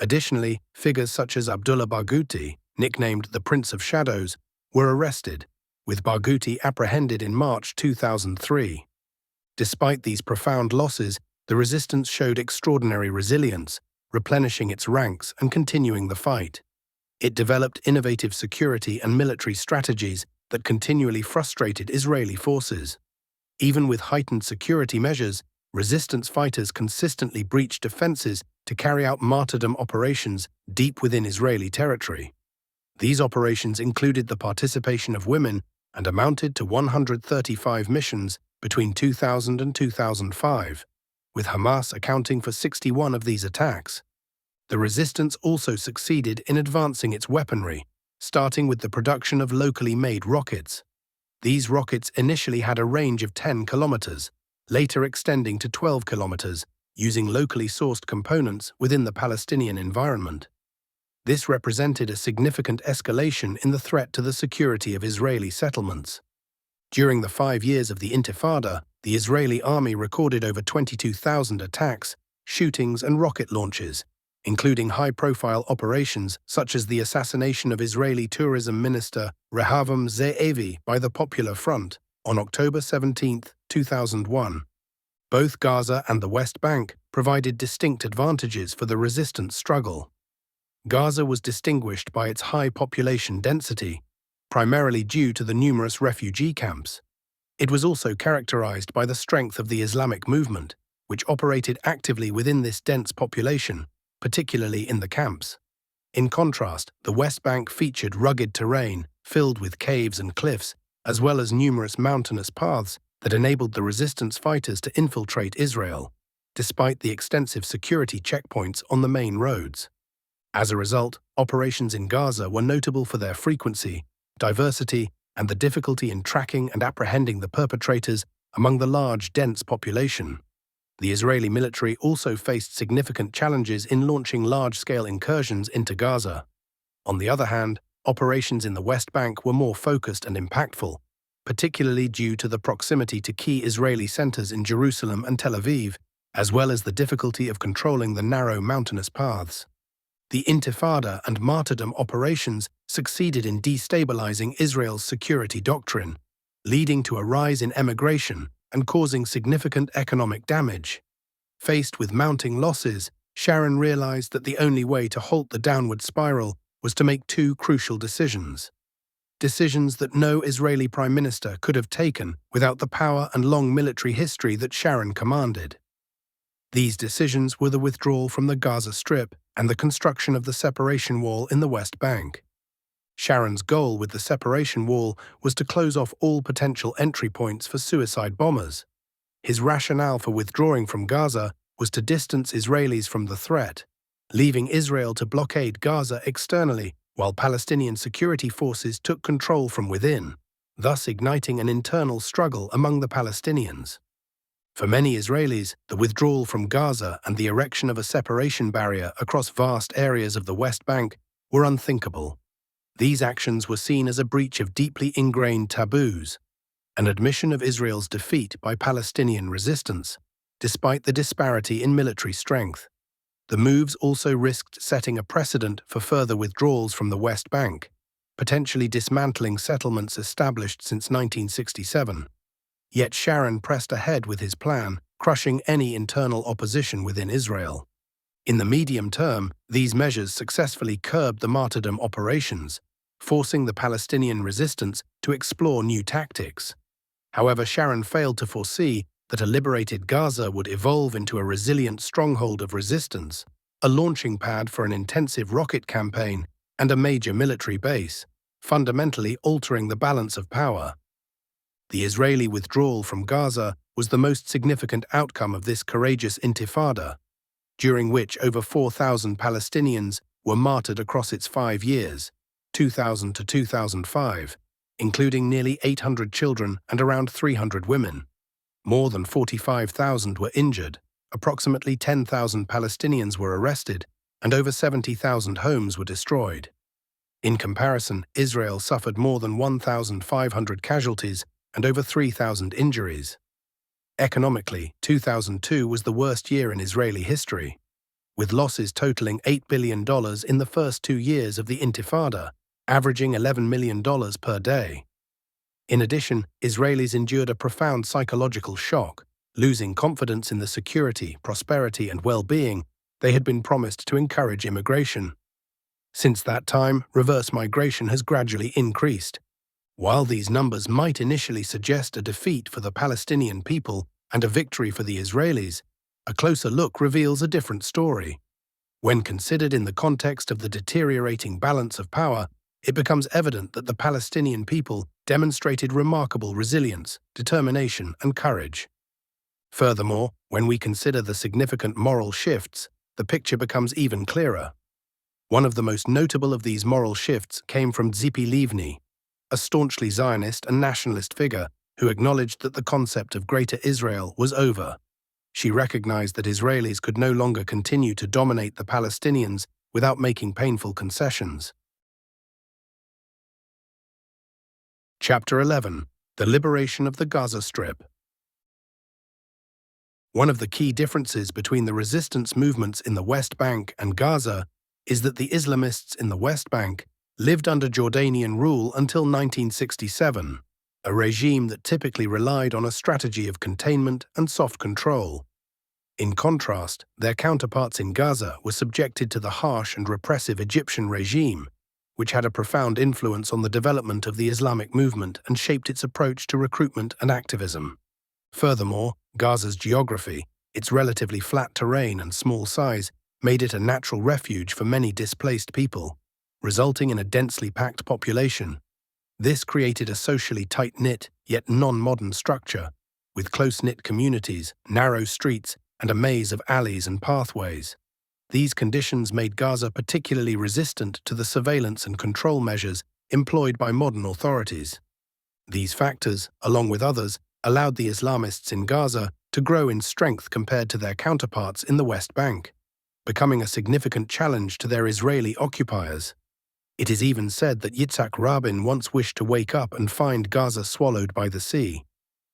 Additionally, figures such as Abdullah Barghouti, nicknamed the Prince of Shadows, were arrested, with Barghouti apprehended in March 2003. Despite these profound losses, the resistance showed extraordinary resilience, replenishing its ranks and continuing the fight. It developed innovative security and military strategies that continually frustrated Israeli forces. Even with heightened security measures, resistance fighters consistently breached defenses to carry out martyrdom operations deep within Israeli territory. These operations included the participation of women and amounted to 135 missions between 2000 and 2005, with Hamas accounting for 61 of these attacks. The resistance also succeeded in advancing its weaponry, starting with the production of locally made rockets. These rockets initially had a range of 10 kilometers, later extending to 12 kilometers, using locally sourced components within the Palestinian environment. This represented a significant escalation in the threat to the security of Israeli settlements. During the 5 years of the Intifada, the Israeli army recorded over 22,000 attacks, shootings, and rocket launches, including high-profile operations such as the assassination of Israeli Tourism Minister Rehavam Ze'evi by the Popular Front on October 17, 2001. Both Gaza and the West Bank provided distinct advantages for the resistance struggle. Gaza was distinguished by its high population density, primarily due to the numerous refugee camps. It was also characterized by the strength of the Islamic movement, which operated actively within this dense population, particularly in the camps. In contrast, the West Bank featured rugged terrain filled with caves and cliffs, as well as numerous mountainous paths that enabled the resistance fighters to infiltrate Israel, despite the extensive security checkpoints on the main roads. As a result, operations in Gaza were notable for their frequency, diversity, and the difficulty in tracking and apprehending the perpetrators among the large, dense population. The Israeli military also faced significant challenges in launching large-scale incursions into Gaza. On the other hand, operations in the West Bank were more focused and impactful, particularly due to the proximity to key Israeli centers in Jerusalem and Tel Aviv, as well as the difficulty of controlling the narrow mountainous paths. The Intifada and martyrdom operations succeeded in destabilizing Israel's security doctrine, leading to a rise in emigration and causing significant economic damage. Faced with mounting losses, Sharon realized that the only way to halt the downward spiral was to make two crucial decisions. Decisions that no Israeli prime minister could have taken without the power and long military history that Sharon commanded. These decisions were the withdrawal from the Gaza Strip and the construction of the separation wall in the West Bank. Sharon's goal with the separation wall was to close off all potential entry points for suicide bombers. His rationale for withdrawing from Gaza was to distance Israelis from the threat, leaving Israel to blockade Gaza externally while Palestinian security forces took control from within, thus igniting an internal struggle among the Palestinians. For many Israelis, the withdrawal from Gaza and the erection of a separation barrier across vast areas of the West Bank were unthinkable. These actions were seen as a breach of deeply ingrained taboos, an admission of Israel's defeat by Palestinian resistance, despite the disparity in military strength. The moves also risked setting a precedent for further withdrawals from the West Bank, potentially dismantling settlements established since 1967. Yet Sharon pressed ahead with his plan, crushing any internal opposition within Israel. In the medium term, these measures successfully curbed the martyrdom operations, forcing the Palestinian resistance to explore new tactics. However, Sharon failed to foresee that a liberated Gaza would evolve into a resilient stronghold of resistance, a launching pad for an intensive rocket campaign, and a major military base, fundamentally altering the balance of power. The Israeli withdrawal from Gaza was the most significant outcome of this courageous intifada. during which over 4,000 Palestinians were martyred across its 5 years, 2000 to 2005, including nearly 800 children and around 300 women. More than 45,000 were injured, approximately 10,000 Palestinians were arrested, and over 70,000 homes were destroyed. In comparison, Israel suffered more than 1,500 casualties and over 3,000 injuries. Economically, 2002 was the worst year in Israeli history, with losses totaling $8 billion in the first 2 years of the Intifada, averaging $11 million per day. In addition, Israelis endured a profound psychological shock, losing confidence in the security, prosperity, and well-being they had been promised to encourage immigration. Since that time, reverse migration has gradually increased. While these numbers might initially suggest a defeat for the Palestinian people and a victory for the Israelis, a closer look reveals a different story. When considered in the context of the deteriorating balance of power, it becomes evident that the Palestinian people demonstrated remarkable resilience, determination, and courage. Furthermore, when we consider the significant moral shifts, the picture becomes even clearer. One of the most notable of these moral shifts came from Tzipi Livni, a staunchly Zionist and nationalist figure who acknowledged that the concept of Greater Israel was over. She recognized that Israelis could no longer continue to dominate the Palestinians without making painful concessions. Chapter 11: The Liberation of the Gaza Strip. One of the key differences between the resistance movements in the West Bank and Gaza is that the Islamists in the West Bank lived under Jordanian rule until 1967, a regime that typically relied on a strategy of containment and soft control. In contrast, their counterparts in Gaza were subjected to the harsh and repressive Egyptian regime, which had a profound influence on the development of the Islamic movement and shaped its approach to recruitment and activism. Furthermore, Gaza's geography, its relatively flat terrain and small size, made it a natural refuge for many displaced people, resulting in a densely packed population. This created a socially tight-knit, yet non-modern structure, with close-knit communities, narrow streets, and a maze of alleys and pathways. These conditions made Gaza particularly resistant to the surveillance and control measures employed by modern authorities. These factors, along with others, allowed the Islamists in Gaza to grow in strength compared to their counterparts in the West Bank, becoming a significant challenge to their Israeli occupiers. It is even said that Yitzhak Rabin once wished to wake up and find Gaza swallowed by the sea.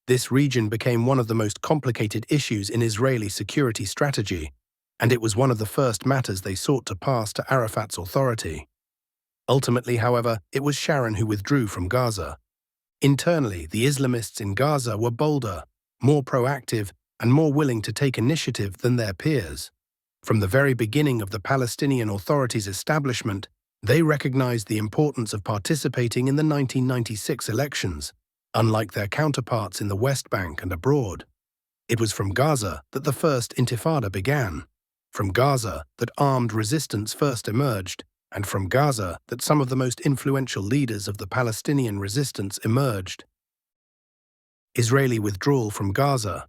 This region became one of the most complicated issues in Israeli security strategy, and it was one of the first matters they sought to pass to Arafat's authority. Ultimately, however, it was Sharon who withdrew from Gaza. Internally, the Islamists in Gaza were bolder, more proactive, and more willing to take initiative than their peers. From the very beginning of the Palestinian Authority's establishment, they recognized the importance of participating in the 1996 elections, unlike their counterparts in the West Bank and abroad. It was from Gaza that the first Intifada began, from Gaza that armed resistance first emerged, and from Gaza that some of the most influential leaders of the Palestinian resistance emerged. Israeli withdrawal from Gaza.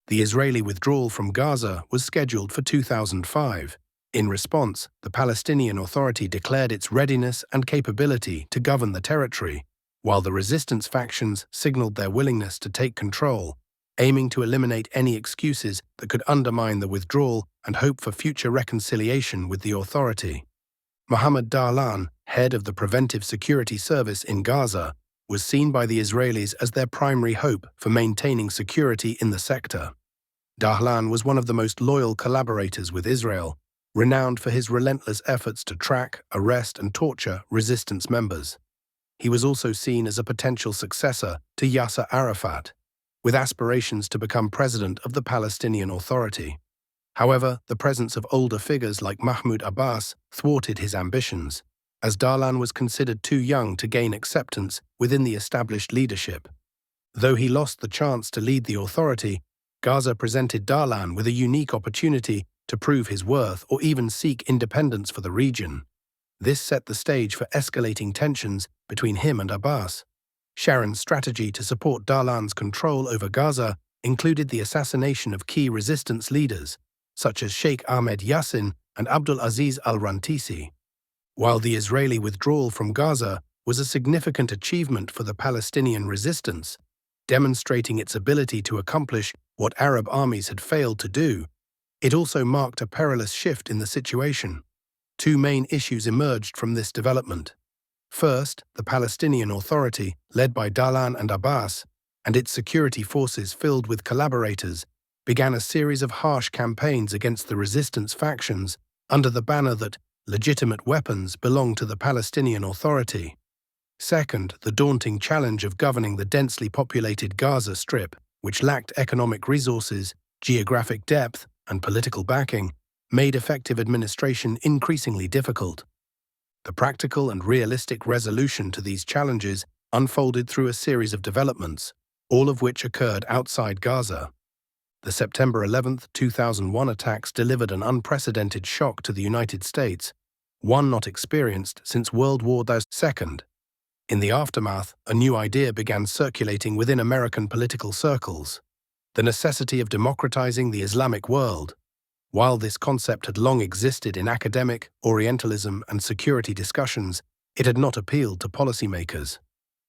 The Israeli withdrawal from Gaza was scheduled for 2005. In response, the Palestinian Authority declared its readiness and capability to govern the territory, while the resistance factions signaled their willingness to take control, aiming to eliminate any excuses that could undermine the withdrawal and hope for future reconciliation with the authority. Mohammed Dahlan, head of the Preventive Security Service in Gaza, was seen by the Israelis as their primary hope for maintaining security in the sector. Dahlan was one of the most loyal collaborators with Israel, renowned for his relentless efforts to track, arrest, and torture resistance members. He was also seen as a potential successor to Yasser Arafat, with aspirations to become president of the Palestinian Authority. However, the presence of older figures like Mahmoud Abbas thwarted his ambitions, as Dahlan was considered too young to gain acceptance within the established leadership. Though he lost the chance to lead the authority, Gaza presented Dahlan with a unique opportunity to prove his worth or even seek independence for the region. This set the stage for escalating tensions between him and Abbas. Sharon's strategy to support Dahlan's control over Gaza included the assassination of key resistance leaders, such as Sheikh Ahmed Yassin and Abdul Aziz al-Rantisi. While the Israeli withdrawal from Gaza was a significant achievement for the Palestinian resistance, demonstrating its ability to accomplish what Arab armies had failed to do, it also marked a perilous shift in the situation. Two main issues emerged from this development. First, the Palestinian Authority, led by Dahlan and Abbas, and its security forces filled with collaborators, began a series of harsh campaigns against the resistance factions under the banner that legitimate weapons belong to the Palestinian Authority. Second, the daunting challenge of governing the densely populated Gaza Strip, which lacked economic resources, geographic depth, and political backing, made effective administration increasingly difficult. The practical and realistic resolution to these challenges unfolded through a series of developments, all of which occurred outside Gaza. The September 11, 2001 attacks delivered an unprecedented shock to the United States, one not experienced since World War II. In the aftermath, a new idea began circulating within American political circles: the necessity of democratizing the Islamic world. While this concept had long existed in academic, Orientalism, and security discussions, it had not appealed to policymakers.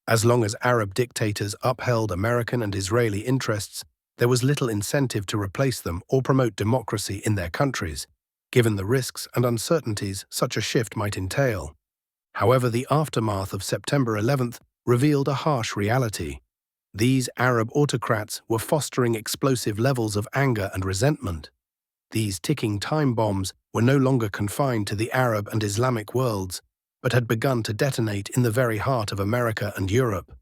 As long as Arab dictators upheld American and Israeli interests, there was little incentive to replace them or promote democracy in their countries, given the risks and uncertainties such a shift might entail. However, the aftermath of September 11th revealed a harsh reality. These Arab autocrats were fostering explosive levels of anger and resentment. These ticking time bombs were no longer confined to the Arab and Islamic worlds, but had begun to detonate in the very heart of America and Europe.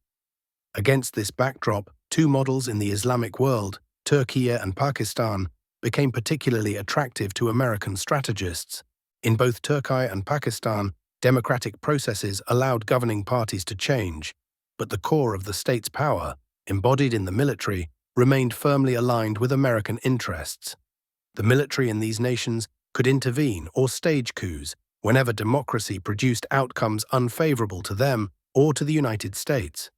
Against this backdrop, two models in the Islamic world, Turkey and Pakistan, became particularly attractive to American strategists. In both Turkey and Pakistan, democratic processes allowed governing parties to change, but the core of the state's power, embodied in the military, remained firmly aligned with American interests. The military in these nations could intervene or stage coups whenever democracy produced outcomes unfavorable to them or to the United States.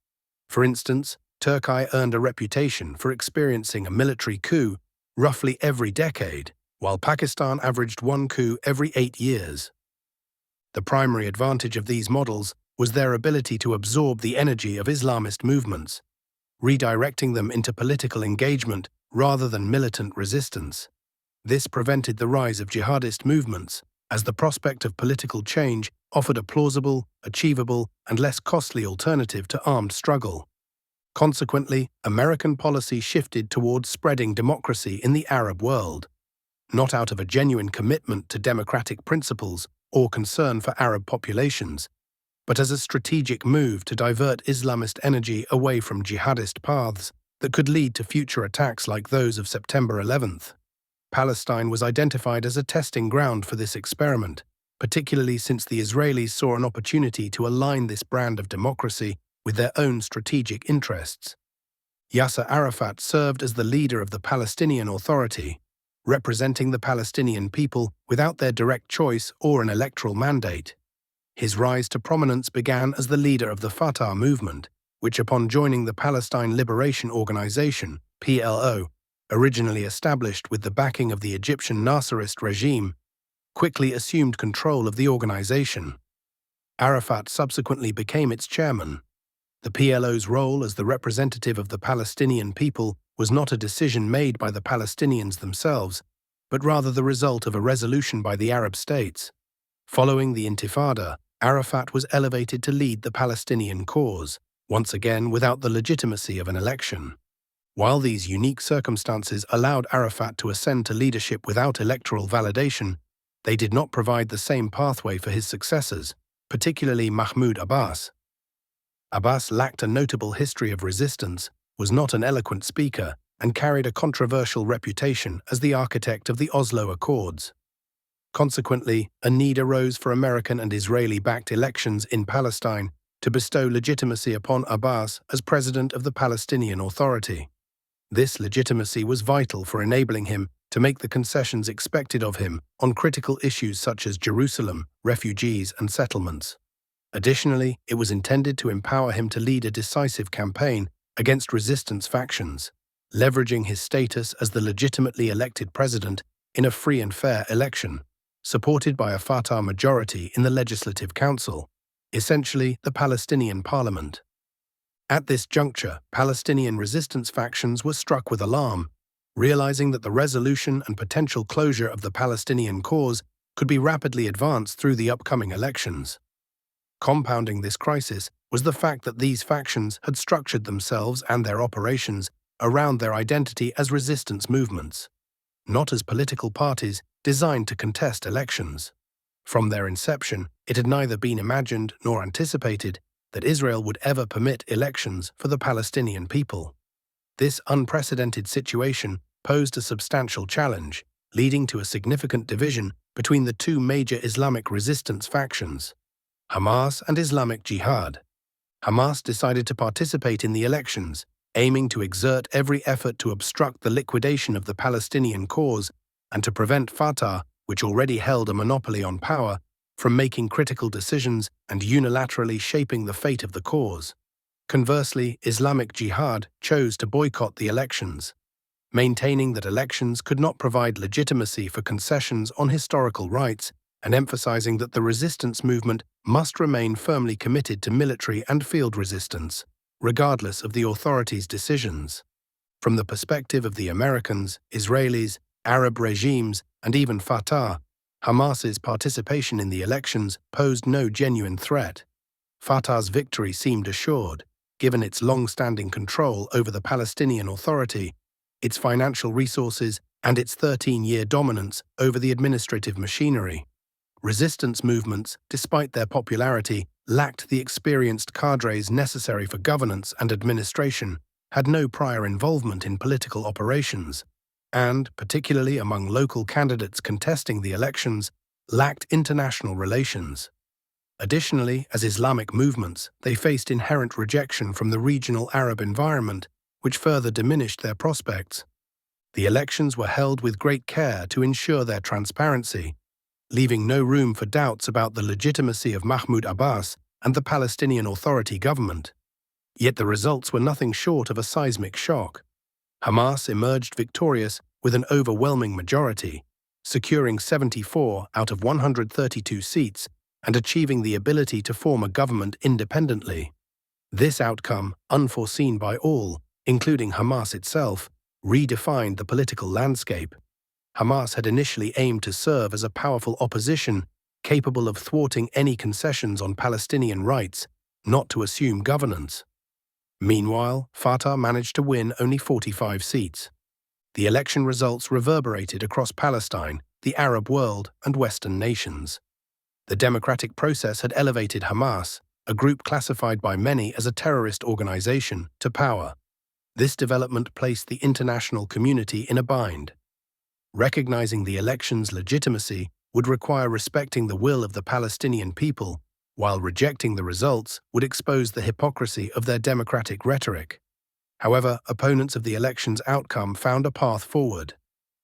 For instance, Turkey earned a reputation for experiencing a military coup roughly every decade, while Pakistan averaged one coup every 8 years. The primary advantage of these models was their ability to absorb the energy of Islamist movements, redirecting them into political engagement rather than militant resistance. This prevented the rise of jihadist movements, as the prospect of political change offered a plausible, achievable, and less costly alternative to armed struggle. Consequently, American policy shifted towards spreading democracy in the Arab world, not out of a genuine commitment to democratic principles or concern for Arab populations, but as a strategic move to divert Islamist energy away from jihadist paths that could lead to future attacks like those of September 11th. Palestine was identified as a testing ground for this experiment, particularly since the Israelis saw an opportunity to align this brand of democracy with their own strategic interests. Yasser Arafat served as the leader of the Palestinian Authority, representing the Palestinian people without their direct choice or an electoral mandate. His rise to prominence began as the leader of the Fatah movement, which upon joining the Palestine Liberation Organization, PLO, originally established with the backing of the Egyptian Nasserist regime, quickly assumed control of the organization. Arafat subsequently became its chairman. The PLO's role as the representative of the Palestinian people was not a decision made by the Palestinians themselves, but rather the result of a resolution by the Arab states. Following the Intifada, Arafat was elevated to lead the Palestinian cause, once again without the legitimacy of an election. While these unique circumstances allowed Arafat to ascend to leadership without electoral validation, they did not provide the same pathway for his successors, particularly Mahmoud Abbas. Abbas lacked a notable history of resistance, was not an eloquent speaker, and carried a controversial reputation as the architect of the Oslo Accords. Consequently, a need arose for American and Israeli-backed elections in Palestine to bestow legitimacy upon Abbas as president of the Palestinian Authority. This legitimacy was vital for enabling him to make the concessions expected of him on critical issues such as Jerusalem, refugees, and settlements. Additionally, it was intended to empower him to lead a decisive campaign against resistance factions. leveraging his status as the legitimately elected president in a free and fair election, supported by a Fatah majority in the Legislative Council, essentially the Palestinian parliament. At this juncture, Palestinian resistance factions were struck with alarm, realizing that the resolution and potential closure of the Palestinian cause could be rapidly advanced through the upcoming elections. Compounding this crisis was the fact that these factions had structured themselves and their operations around their identity as resistance movements, not as political parties designed to contest elections. From their inception, it had neither been imagined nor anticipated that Israel would ever permit elections for the Palestinian people. This unprecedented situation posed a substantial challenge, leading to a significant division between the two major Islamic resistance factions, Hamas and Islamic Jihad. Hamas decided to participate in the elections, aiming to exert every effort to obstruct the liquidation of the Palestinian cause and to prevent Fatah, which already held a monopoly on power, from making critical decisions and unilaterally shaping the fate of the cause. Conversely, Islamic Jihad chose to boycott the elections, maintaining that elections could not provide legitimacy for concessions on historical rights and emphasizing that the resistance movement must remain firmly committed to military and field resistance, regardless of the authorities' decisions. From the perspective of the Americans, Israelis, Arab regimes, and even Fatah, Hamas's participation in the elections posed no genuine threat. Fatah's victory seemed assured, given its long-standing control over the Palestinian Authority, its financial resources, and its 13-year dominance over the administrative machinery. Resistance movements, despite their popularity, lacked the experienced cadres necessary for governance and administration, had no prior involvement in political operations, and, particularly among local candidates contesting the elections, lacked international relations. Additionally, as Islamic movements, they faced inherent rejection from the regional Arab environment, which further diminished their prospects. The elections were held with great care to ensure their transparency, leaving no room for doubts about the legitimacy of Mahmoud Abbas and the Palestinian Authority government. Yet the results were nothing short of a seismic shock. Hamas emerged victorious with an overwhelming majority, securing 74 out of 132 seats and achieving the ability to form a government independently. This outcome, unforeseen by all, including Hamas itself, redefined the political landscape. Hamas had initially aimed to serve as a powerful opposition capable of thwarting any concessions on Palestinian rights, not to assume governance. Meanwhile, Fatah managed to win only 45 seats. The election results reverberated across Palestine, the Arab world, and Western nations. The democratic process had elevated Hamas, a group classified by many as a terrorist organization, to power. This development placed the international community in a bind. Recognizing the election's legitimacy would require respecting the will of the Palestinian people, while rejecting the results would expose the hypocrisy of their democratic rhetoric. However, opponents of the election's outcome found a path forward.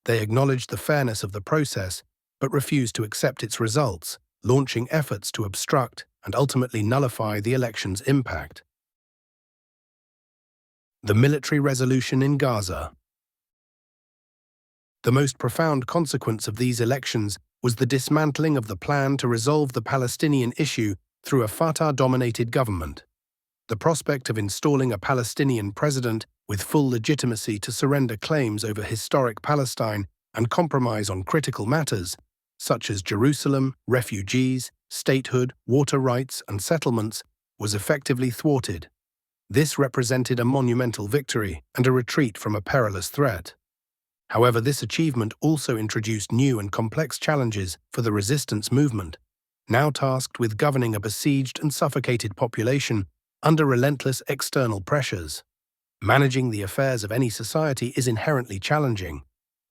They acknowledged the fairness of the process, but refused to accept its results, launching efforts to obstruct and ultimately nullify the election's impact. The military resolution in Gaza. The most profound consequence of these elections was the dismantling of the plan to resolve the Palestinian issue through a Fatah-dominated government. The prospect of installing a Palestinian president with full legitimacy to surrender claims over historic Palestine and compromise on critical matters, such as Jerusalem, refugees, statehood, water rights, and settlements, was effectively thwarted. This represented a monumental victory and a retreat from a perilous threat. However, this achievement also introduced new and complex challenges for the resistance movement, now tasked with governing a besieged and suffocated population under relentless external pressures. Managing the affairs of any society is inherently challenging,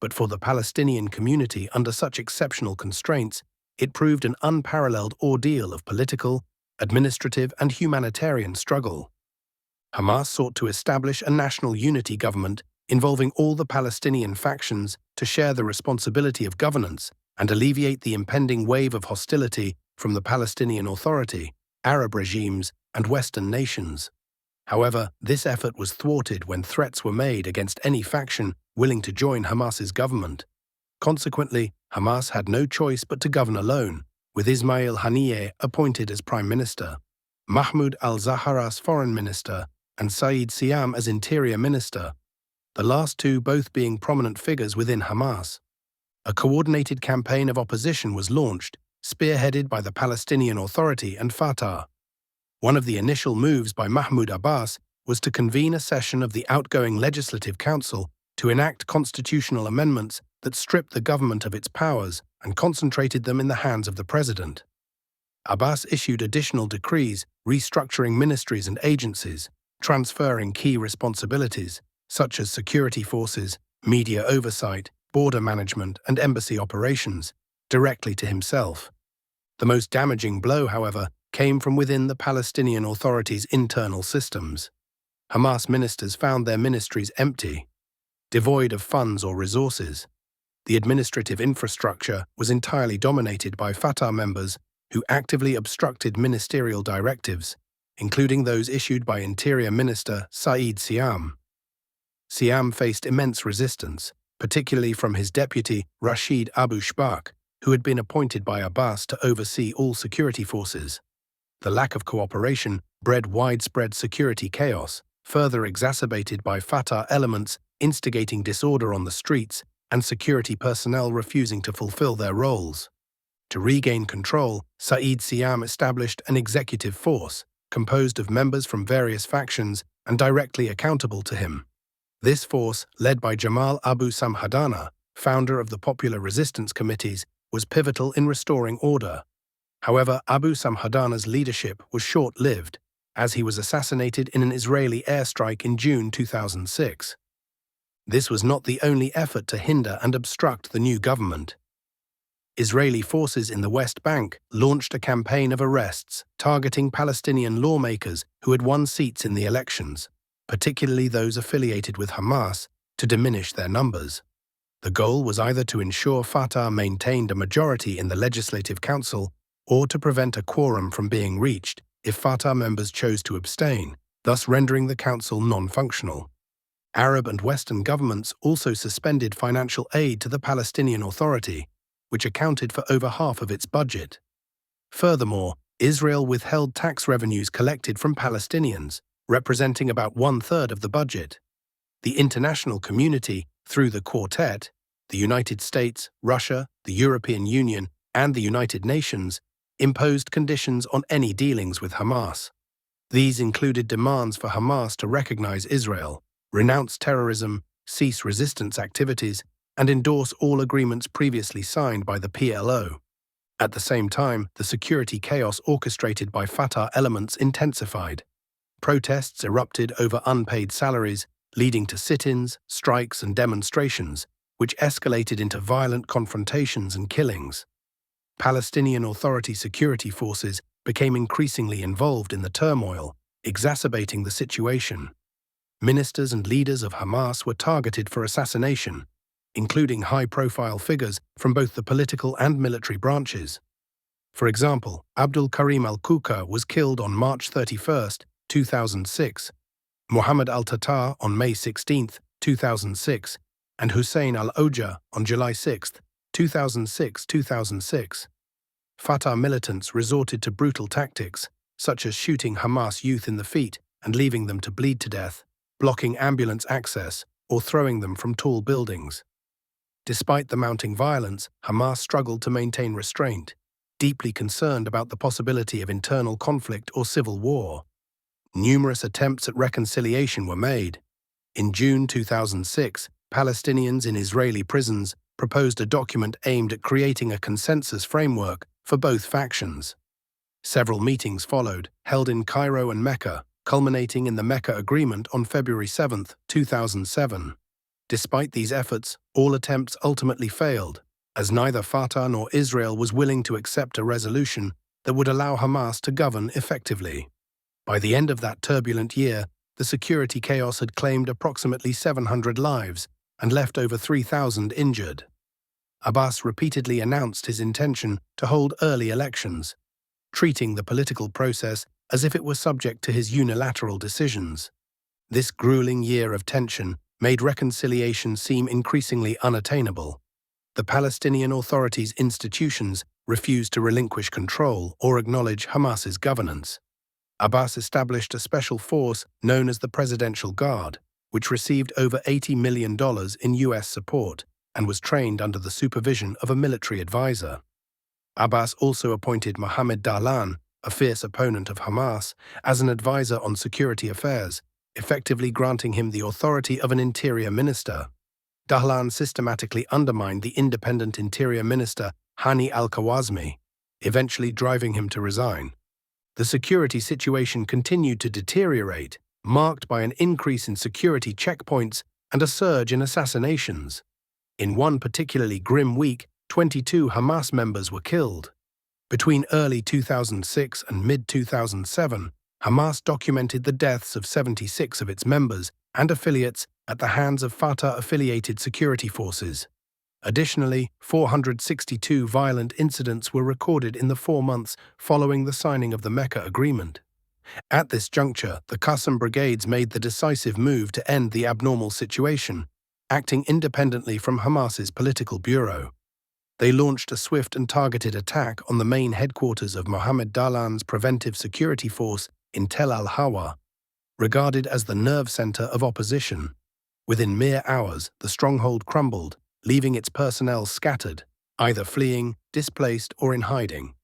but for the Palestinian community under such exceptional constraints, it proved an unparalleled ordeal of political, administrative, and humanitarian struggle. Hamas sought to establish a national unity government involving all the Palestinian factions to share the responsibility of governance and alleviate the impending wave of hostility from the Palestinian Authority, Arab regimes, and Western nations. However, this effort was thwarted when threats were made against any faction willing to join Hamas's government. Consequently, Hamas had no choice but to govern alone, with Ismail Haniyeh appointed as prime minister, Mahmoud al-Zahar as foreign minister, and Said Siam as interior minister, the last two both being prominent figures within Hamas. A coordinated campaign of opposition was launched, spearheaded by the Palestinian Authority and Fatah. One of the initial moves by Mahmoud Abbas was to convene a session of the outgoing Legislative Council to enact constitutional amendments that stripped the government of its powers and concentrated them in the hands of the president. Abbas issued additional decrees restructuring ministries and agencies, transferring key responsibilities, such as security forces, media oversight, border management, and embassy operations, directly to himself. The most damaging blow, however, came from within the Palestinian Authority's internal systems. Hamas ministers found their ministries empty, devoid of funds or resources. The administrative infrastructure was entirely dominated by Fatah members who actively obstructed ministerial directives, including those issued by Interior Minister Said Siam. Siam faced immense resistance, particularly from his deputy Rashid Abu Shbak, who had been appointed by Abbas to oversee all security forces. The lack of cooperation bred widespread security chaos, further exacerbated by Fatah elements instigating disorder on the streets and security personnel refusing to fulfill their roles. To regain control, Said Siam established an executive force, composed of members from various factions and directly accountable to him. This force, led by Jamal Abu Samhadana, founder of the Popular Resistance Committees, was pivotal in restoring order. However, Abu Samhadana's leadership was short-lived, as he was assassinated in an Israeli airstrike in June 2006. This was not the only effort to hinder and obstruct the new government. Israeli forces in the West Bank launched a campaign of arrests targeting Palestinian lawmakers who had won seats in the elections, particularly those affiliated with Hamas, to diminish their numbers. The goal was either to ensure Fatah maintained a majority in the Legislative Council or to prevent a quorum from being reached if Fatah members chose to abstain, thus rendering the council non-functional. Arab and Western governments also suspended financial aid to the Palestinian Authority, which accounted for over half of its budget. Furthermore, Israel withheld tax revenues collected from Palestinians, representing about one-third of the budget. The international community, through the Quartet, the United States, Russia, the European Union, and the United Nations, imposed conditions on any dealings with Hamas. These included demands for Hamas to recognize Israel, renounce terrorism, cease resistance activities, and endorse all agreements previously signed by the PLO. At the same time, the security chaos orchestrated by Fatah elements intensified. Protests erupted over unpaid salaries, leading to sit-ins, strikes, and demonstrations, which escalated into violent confrontations and killings. Palestinian Authority security forces became increasingly involved in the turmoil, exacerbating the situation. Ministers and leaders of Hamas were targeted for assassination, including high-profile figures from both the political and military branches. For example, Abdul Karim al-Kuka was killed on March 31, 2006, Mohammed al-Tatar on May 16, 2006, and Hussein al-Oja on July 6, 2006. Fatah militants resorted to brutal tactics, such as shooting Hamas youth in the feet and leaving them to bleed to death, blocking ambulance access, or throwing them from tall buildings. Despite the mounting violence, Hamas struggled to maintain restraint, deeply concerned about the possibility of internal conflict or civil war. Numerous attempts at reconciliation were made. In June 2006, Palestinians in Israeli prisons proposed a document aimed at creating a consensus framework for both factions. Several meetings followed, held in Cairo and Mecca, culminating in the Mecca Agreement on February 7, 2007. Despite these efforts, all attempts ultimately failed, as neither Fatah nor Israel was willing to accept a resolution that would allow Hamas to govern effectively. By the end of that turbulent year, the security chaos had claimed approximately 700 lives and left over 3,000 injured. Abbas repeatedly announced his intention to hold early elections, treating the political process as if it were subject to his unilateral decisions. This grueling year of tension made reconciliation seem increasingly unattainable. The Palestinian Authority's institutions refused to relinquish control or acknowledge Hamas's governance. Abbas established a special force known as the Presidential Guard, which received over $80 million in U.S. support and was trained under the supervision of a military advisor. Abbas also appointed Mohammed Elhamy, a fierce opponent of Hamas, as an advisor on security affairs, effectively granting him the authority of an interior minister. Dahlan systematically undermined the independent interior minister Hani al-Khawazmi, eventually driving him to resign. The security situation continued to deteriorate, marked by an increase in security checkpoints and a surge in assassinations. In one particularly grim week, 22 Hamas members were killed. Between early 2006 and mid-2007, Hamas documented the deaths of 76 of its members and affiliates at the hands of Fatah-affiliated security forces. Additionally, 462 violent incidents were recorded in the 4 months following the signing of the Mecca Agreement. At this juncture, the Qassam brigades made the decisive move to end the abnormal situation, acting independently from Hamas's political bureau. They launched a swift and targeted attack on the main headquarters of Mohammed Elhamy's preventive security force in Tel al-Hawa, regarded as the nerve center of opposition. Within mere hours, the stronghold crumbled, leaving its personnel scattered, either fleeing, displaced, or in hiding.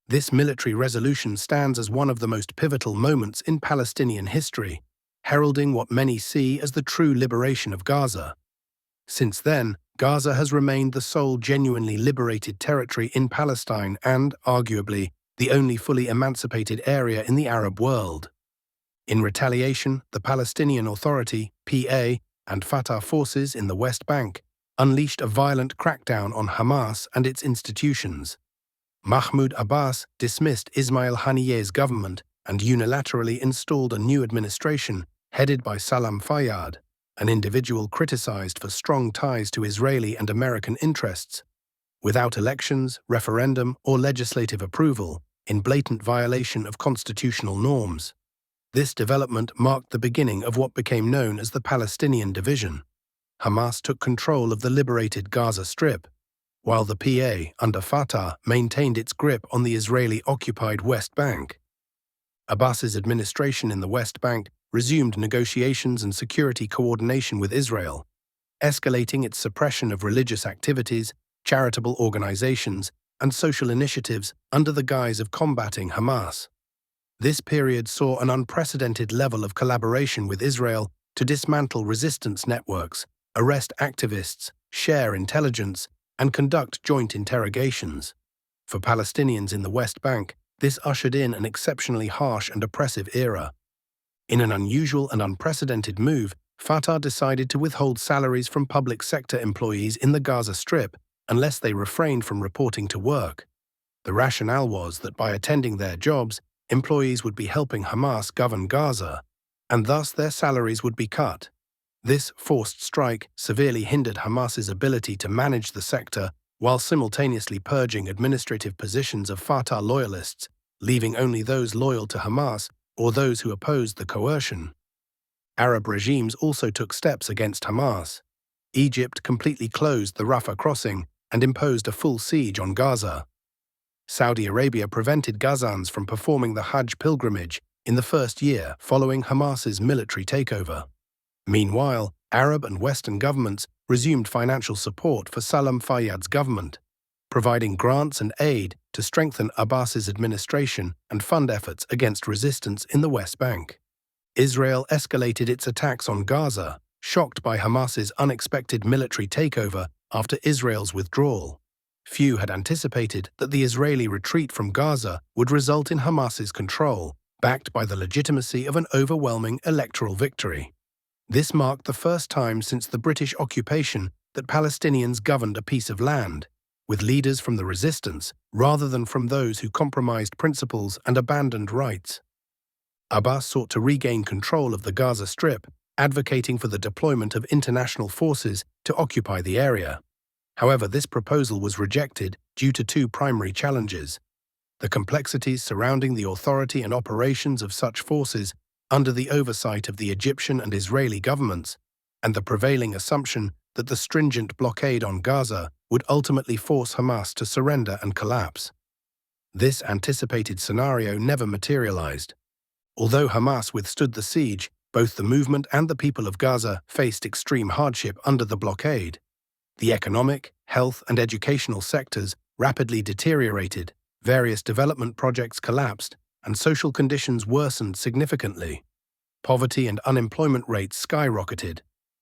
This military resolution stands as one of the most pivotal moments in Palestinian history, heralding what many see as the true liberation of Gaza. Since then, Gaza has remained the sole genuinely liberated territory in Palestine and, arguably, the only fully emancipated area in the Arab world. In retaliation, the Palestinian Authority, PA, and Fatah forces in the West Bank unleashed a violent crackdown on Hamas and its institutions. Mahmoud Abbas dismissed Ismail Haniyeh's government and unilaterally installed a new administration headed by Salam Fayyad, an individual criticized for strong ties to Israeli and American interests. Without elections, referendum, or legislative approval, in blatant violation of constitutional norms. This development marked the beginning of what became known as the Palestinian Division. Hamas took control of the liberated Gaza Strip, while the PA, under Fatah, maintained its grip on the Israeli-occupied West Bank. Abbas's administration in the West Bank resumed negotiations and security coordination with Israel, escalating its suppression of religious activities, charitable organizations, and social initiatives under the guise of combating Hamas. This period saw an unprecedented level of collaboration with Israel to dismantle resistance networks, arrest activists, share intelligence, and conduct joint interrogations. For Palestinians in the West Bank, this ushered in an exceptionally harsh and oppressive era. In an unusual and unprecedented move, Fatah decided to withhold salaries from public sector employees in the Gaza Strip unless they refrained from reporting to work. The rationale was that by attending their jobs, employees would be helping Hamas govern Gaza, and thus their salaries would be cut. This forced strike severely hindered Hamas's ability to manage the sector while simultaneously purging administrative positions of Fatah loyalists, leaving only those loyal to Hamas or those who opposed the coercion. Arab regimes also took steps against Hamas. Egypt completely closed the Rafah crossing and imposed a full siege on Gaza. Saudi Arabia prevented Gazans from performing the Hajj pilgrimage in the first year following Hamas's military takeover. Meanwhile, Arab and Western governments resumed financial support for Salam Fayyad's government, providing grants and aid to strengthen Abbas's administration and fund efforts against resistance in the West Bank. Israel escalated its attacks on Gaza, shocked by Hamas's unexpected military takeover after Israel's withdrawal. Few had anticipated that the Israeli retreat from Gaza would result in Hamas's control, backed by the legitimacy of an overwhelming electoral victory. This marked the first time since the British occupation that Palestinians governed a piece of land, with leaders from the resistance rather than from those who compromised principles and abandoned rights. Abbas sought to regain control of the Gaza Strip, advocating for the deployment of international forces to occupy the area. However, this proposal was rejected due to two primary challenges. The complexities surrounding the authority and operations of such forces under the oversight of the Egyptian and Israeli governments, and the prevailing assumption that the stringent blockade on Gaza would ultimately force Hamas to surrender and collapse. This anticipated scenario never materialized. Although Hamas withstood the siege, both the movement and the people of Gaza faced extreme hardship under the blockade. The economic, health, and educational sectors rapidly deteriorated, various development projects collapsed, and social conditions worsened significantly. Poverty and unemployment rates skyrocketed.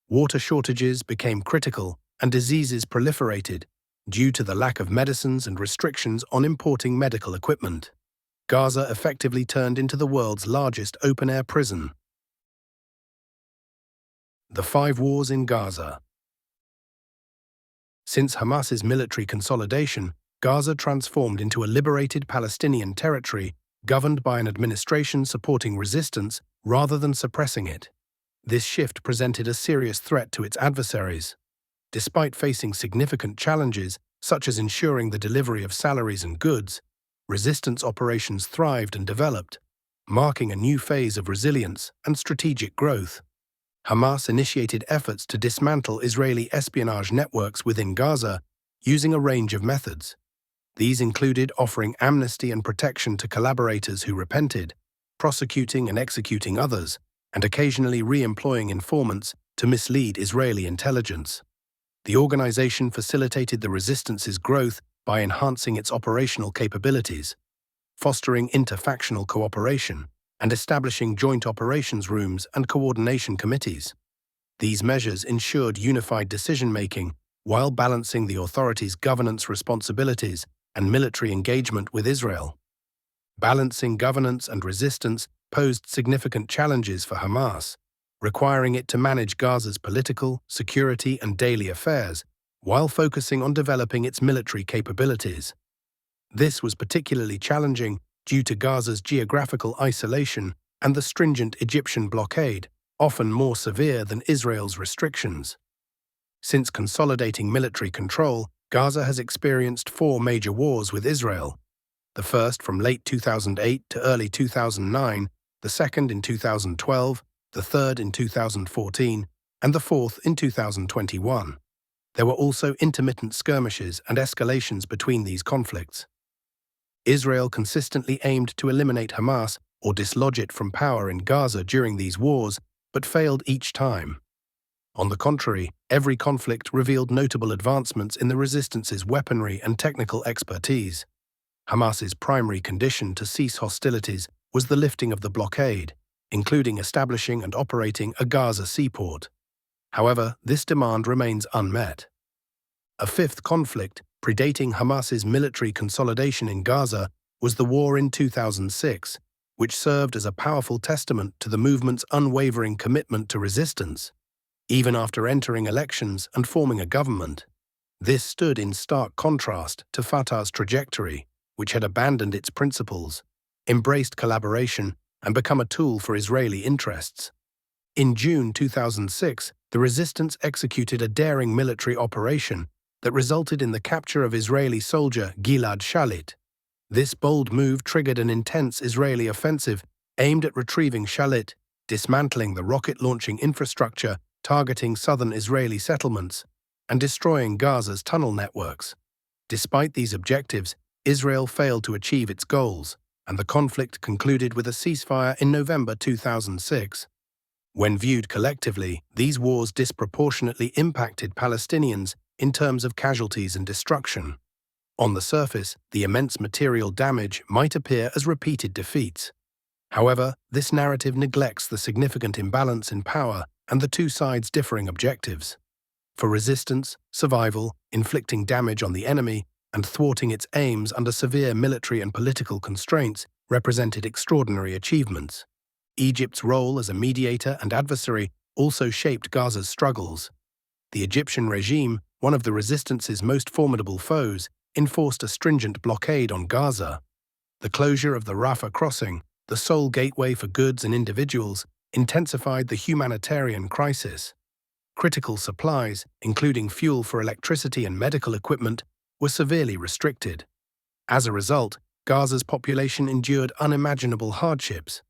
Water shortages became critical, and diseases proliferated due to the lack of medicines and restrictions on importing medical equipment. Gaza effectively turned into the world's largest open-air prison. The 5 wars in Gaza. Since Hamas's military consolidation, Gaza transformed into a liberated Palestinian territory governed by an administration supporting resistance rather than suppressing it. This shift presented a serious threat to its adversaries. Despite facing significant challenges, such as ensuring the delivery of salaries and goods, resistance operations thrived and developed, marking a new phase of resilience and strategic growth. Hamas initiated efforts to dismantle Israeli espionage networks within Gaza using a range of methods. These included offering amnesty and protection to collaborators who repented, prosecuting and executing others, and occasionally re-employing informants to mislead Israeli intelligence. The organization facilitated the resistance's growth by enhancing its operational capabilities, fostering inter-factional cooperation, and establishing joint operations rooms and coordination committees. These measures ensured unified decision-making while balancing the authorities' governance responsibilities and military engagement with Israel. Balancing governance and resistance posed significant challenges for Hamas, requiring it to manage Gaza's political, security, and daily affairs while focusing on developing its military capabilities. This was particularly challenging due to Gaza's geographical isolation and the stringent Egyptian blockade, often more severe than Israel's restrictions. Since consolidating military control, Gaza has experienced 4 major wars with Israel. The first from late 2008 to early 2009, the second in 2012, the third in 2014, and the fourth in 2021. There were also intermittent skirmishes and escalations between these conflicts. Israel consistently aimed to eliminate Hamas or dislodge it from power in Gaza during these wars, but failed each time. On the contrary, every conflict revealed notable advancements in the resistance's weaponry and technical expertise. Hamas's primary condition to cease hostilities was the lifting of the blockade, including establishing and operating a Gaza seaport. However, this demand remains unmet. A fifth conflict, predating Hamas's military consolidation in Gaza, was the war in 2006, which served as a powerful testament to the movement's unwavering commitment to resistance. Even after entering elections and forming a government, this stood in stark contrast to Fatah's trajectory, which had abandoned its principles, embraced collaboration, and become a tool for Israeli interests. In June 2006, the resistance executed a daring military operation that resulted in the capture of Israeli soldier Gilad Shalit. This bold move triggered an intense Israeli offensive aimed at retrieving Shalit, dismantling the rocket-launching infrastructure targeting southern Israeli settlements, and destroying Gaza's tunnel networks. Despite these objectives, Israel failed to achieve its goals, and the conflict concluded with a ceasefire in November 2006. When viewed collectively, these wars disproportionately impacted Palestinians in terms of casualties and destruction. On the surface, the immense material damage might appear as repeated defeats. However, this narrative neglects the significant imbalance in power and the two sides' differing objectives. For resistance, survival, inflicting damage on the enemy, and thwarting its aims under severe military and political constraints represented extraordinary achievements. Egypt's role as a mediator and adversary also shaped Gaza's struggles. The Egyptian regime, one of the resistance's most formidable foes, enforced a stringent blockade on Gaza. The closure of the Rafah crossing, the sole gateway for goods and individuals, intensified the humanitarian crisis. Critical supplies, including fuel for electricity and medical equipment, were severely restricted. As a result, Gaza's population endured unimaginable hardships.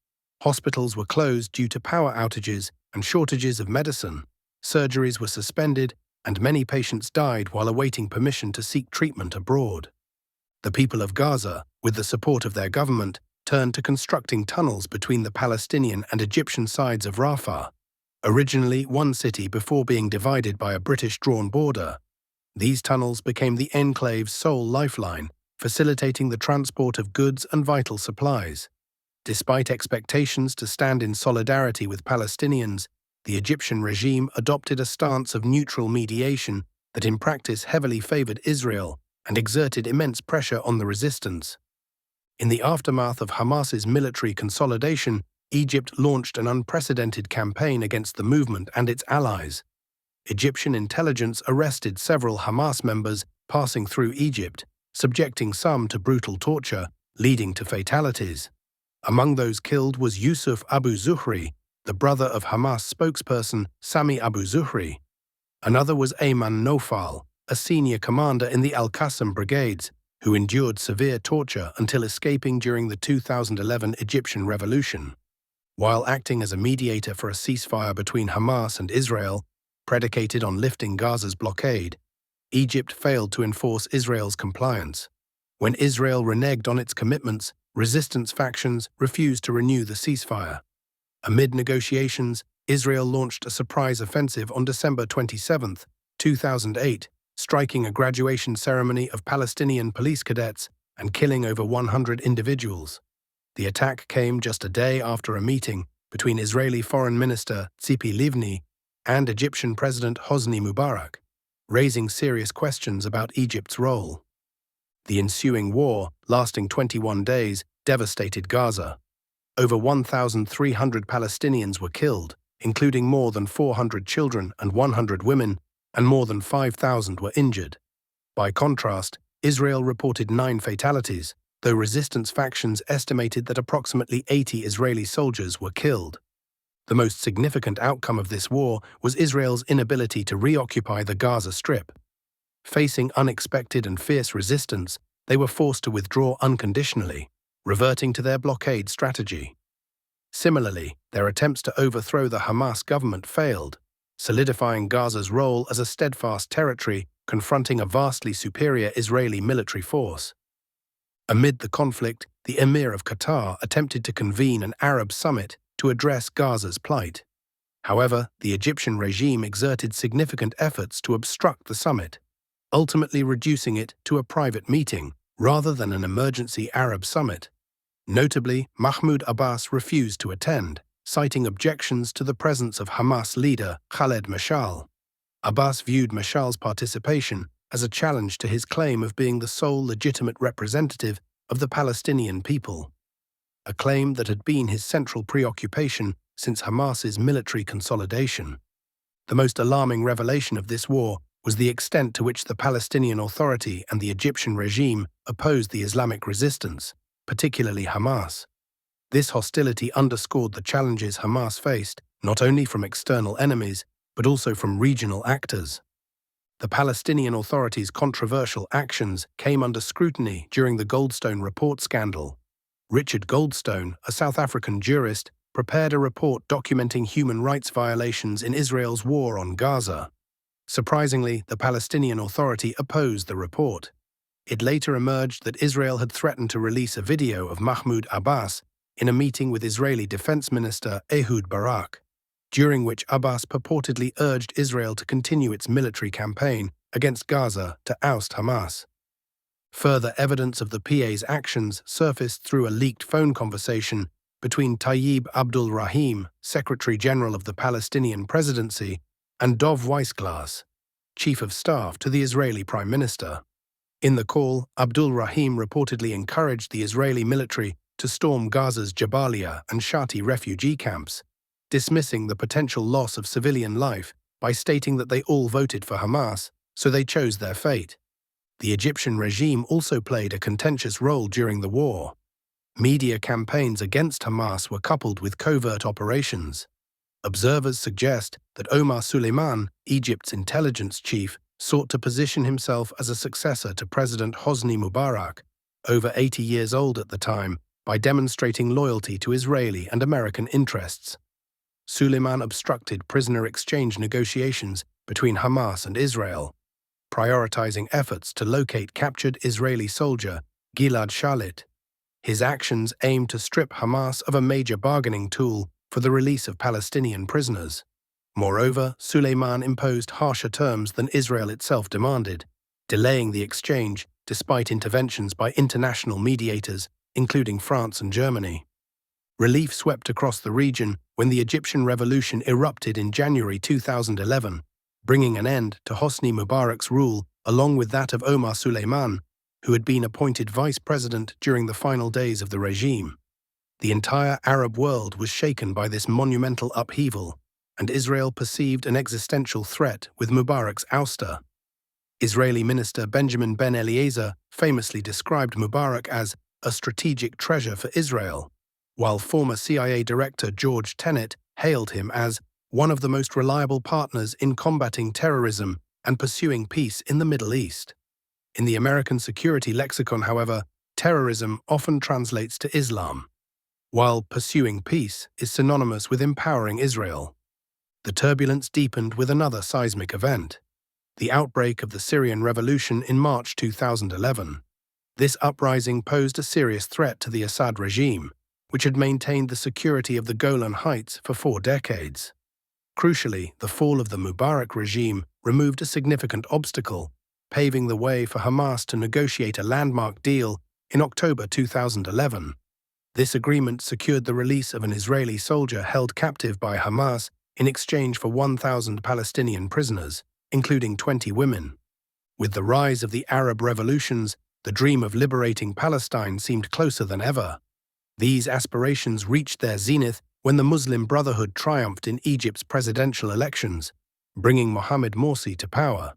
Hospitals were closed due to power outages and shortages of medicine. Surgeries were suspended, and many patients died while awaiting permission to seek treatment abroad. The people of Gaza, with the support of their government, turned to constructing tunnels between the Palestinian and Egyptian sides of Rafah, originally one city before being divided by a British-drawn border. These tunnels became the enclave's sole lifeline, facilitating the transport of goods and vital supplies. Despite expectations to stand in solidarity with Palestinians, the Egyptian regime adopted a stance of neutral mediation that in practice heavily favored Israel and exerted immense pressure on the resistance. In the aftermath of Hamas's military consolidation, Egypt launched an unprecedented campaign against the movement and its allies. Egyptian intelligence arrested several Hamas members passing through Egypt, subjecting some to brutal torture, leading to fatalities. Among those killed was Yusuf Abu Zuhri, the brother of Hamas spokesperson Sami Abu Zuhri. Another was Ayman Nofal, a senior commander in the Al-Qassam brigades, who endured severe torture until escaping during the 2011 Egyptian revolution. While acting as a mediator for a ceasefire between Hamas and Israel, predicated on lifting Gaza's blockade, Egypt failed to enforce Israel's compliance. When Israel reneged on its commitments, resistance factions refused to renew the ceasefire. Amid negotiations, Israel launched a surprise offensive on December 27, 2008, striking a graduation ceremony of Palestinian police cadets and killing over 100 individuals. The attack came just a day after a meeting between Israeli Foreign Minister Tzipi Livni and Egyptian President Hosni Mubarak, raising serious questions about Egypt's role. The ensuing war, lasting 21 days, devastated Gaza. Over 1,300 Palestinians were killed, including more than 400 children and 100 women, and more than 5,000 were injured. By contrast, Israel reported 9 fatalities, though resistance factions estimated that approximately 80 Israeli soldiers were killed. The most significant outcome of this war was Israel's inability to reoccupy the Gaza Strip. Facing unexpected and fierce resistance, they were forced to withdraw unconditionally, reverting to their blockade strategy. Similarly, their attempts to overthrow the Hamas government failed, solidifying Gaza's role as a steadfast territory confronting a vastly superior Israeli military force. Amid the conflict, the Emir of Qatar attempted to convene an Arab summit to address Gaza's plight. However, the Egyptian regime exerted significant efforts to obstruct the summit, ultimately reducing it to a private meeting rather than an emergency Arab summit. Notably, Mahmoud Abbas refused to attend, citing objections to the presence of Hamas leader Khaled Mashal. Abbas viewed Mashal's participation as a challenge to his claim of being the sole legitimate representative of the Palestinian people, a claim that had been his central preoccupation since Hamas's military consolidation. The most alarming revelation of this war was the extent to which the Palestinian Authority and the Egyptian regime opposed the Islamic resistance, particularly Hamas. This hostility underscored the challenges Hamas faced, not only from external enemies, but also from regional actors. The Palestinian Authority's controversial actions came under scrutiny during the Goldstone report scandal. Richard Goldstone, a South African jurist, prepared a report documenting human rights violations in Israel's war on Gaza. Surprisingly, the Palestinian Authority opposed the report. It later emerged that Israel had threatened to release a video of Mahmoud Abbas in a meeting with Israeli Defense Minister Ehud Barak, during which Abbas purportedly urged Israel to continue its military campaign against Gaza to oust Hamas. Further evidence of the PA's actions surfaced through a leaked phone conversation between Tayyib Abdul Rahim, Secretary General of the Palestinian Presidency, and Dov Weissglas, Chief of Staff to the Israeli Prime Minister. In the call, Abdul Rahim reportedly encouraged the Israeli military to storm Gaza's Jabalia and Shati refugee camps, dismissing the potential loss of civilian life by stating that they all voted for Hamas, so they chose their fate. The Egyptian regime also played a contentious role during the war. Media campaigns against Hamas were coupled with covert operations. Observers suggest that Omar Suleiman, Egypt's intelligence chief, sought to position himself as a successor to President Hosni Mubarak, over 80 years old at the time, by demonstrating loyalty to Israeli and American interests. Suleiman obstructed prisoner exchange negotiations between Hamas and Israel, prioritizing efforts to locate captured Israeli soldier Gilad Shalit. His actions aimed to strip Hamas of a major bargaining tool for the release of Palestinian prisoners. Moreover, Suleiman imposed harsher terms than Israel itself demanded, delaying the exchange despite interventions by international mediators, including France and Germany. Relief swept across the region when the Egyptian revolution erupted in January 2011, bringing an end to Hosni Mubarak's rule along with that of Omar Suleiman, who had been appointed vice president during the final days of the regime. The entire Arab world was shaken by this monumental upheaval, and Israel perceived an existential threat with Mubarak's ouster. Israeli Minister Benjamin Ben Eliezer famously described Mubarak as a strategic treasure for Israel, while former CIA Director George Tenet hailed him as one of the most reliable partners in combating terrorism and pursuing peace in the Middle East. In the American security lexicon, however, terrorism often translates to Islam, while pursuing peace is synonymous with empowering Israel. The turbulence deepened with another seismic event: the outbreak of the Syrian Revolution in March 2011. This uprising posed a serious threat to the Assad regime, which had maintained the security of the Golan Heights for 4 decades. Crucially, the fall of the Mubarak regime removed a significant obstacle, paving the way for Hamas to negotiate a landmark deal in October 2011. This agreement secured the release of an Israeli soldier held captive by Hamas in exchange for 1,000 Palestinian prisoners, including 20 women. With the rise of the Arab revolutions, the dream of liberating Palestine seemed closer than ever. These aspirations reached their zenith when the Muslim Brotherhood triumphed in Egypt's presidential elections, bringing Mohammed Morsi to power.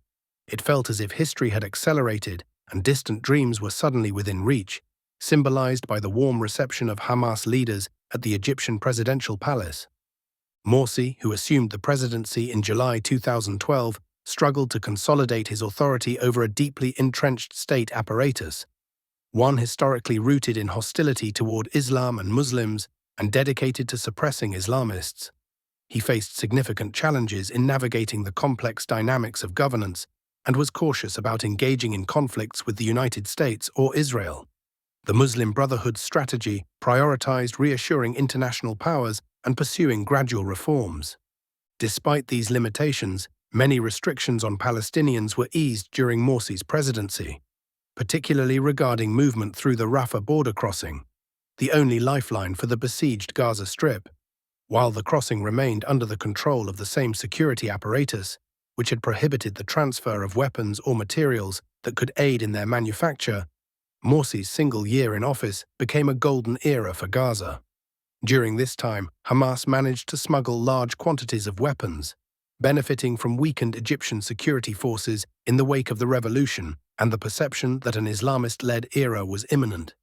It felt as if history had accelerated and distant dreams were suddenly within reach, symbolized by the warm reception of Hamas leaders at the Egyptian presidential palace. Morsi, who assumed the presidency in July 2012, struggled to consolidate his authority over a deeply entrenched state apparatus, one historically rooted in hostility toward Islam and Muslims and dedicated to suppressing Islamists. He faced significant challenges in navigating the complex dynamics of governance and was cautious about engaging in conflicts with the United States or Israel. The Muslim Brotherhood's strategy prioritized reassuring international powers and pursuing gradual reforms. Despite these limitations, many restrictions on Palestinians were eased during Morsi's presidency, particularly regarding movement through the Rafah border crossing, the only lifeline for the besieged Gaza Strip. While the crossing remained under the control of the same security apparatus, which had prohibited the transfer of weapons or materials that could aid in their manufacture, Morsi's single year in office became a golden era for Gaza. During this time, Hamas managed to smuggle large quantities of weapons, benefiting from weakened Egyptian security forces in the wake of the revolution and the perception that an Islamist-led era was imminent.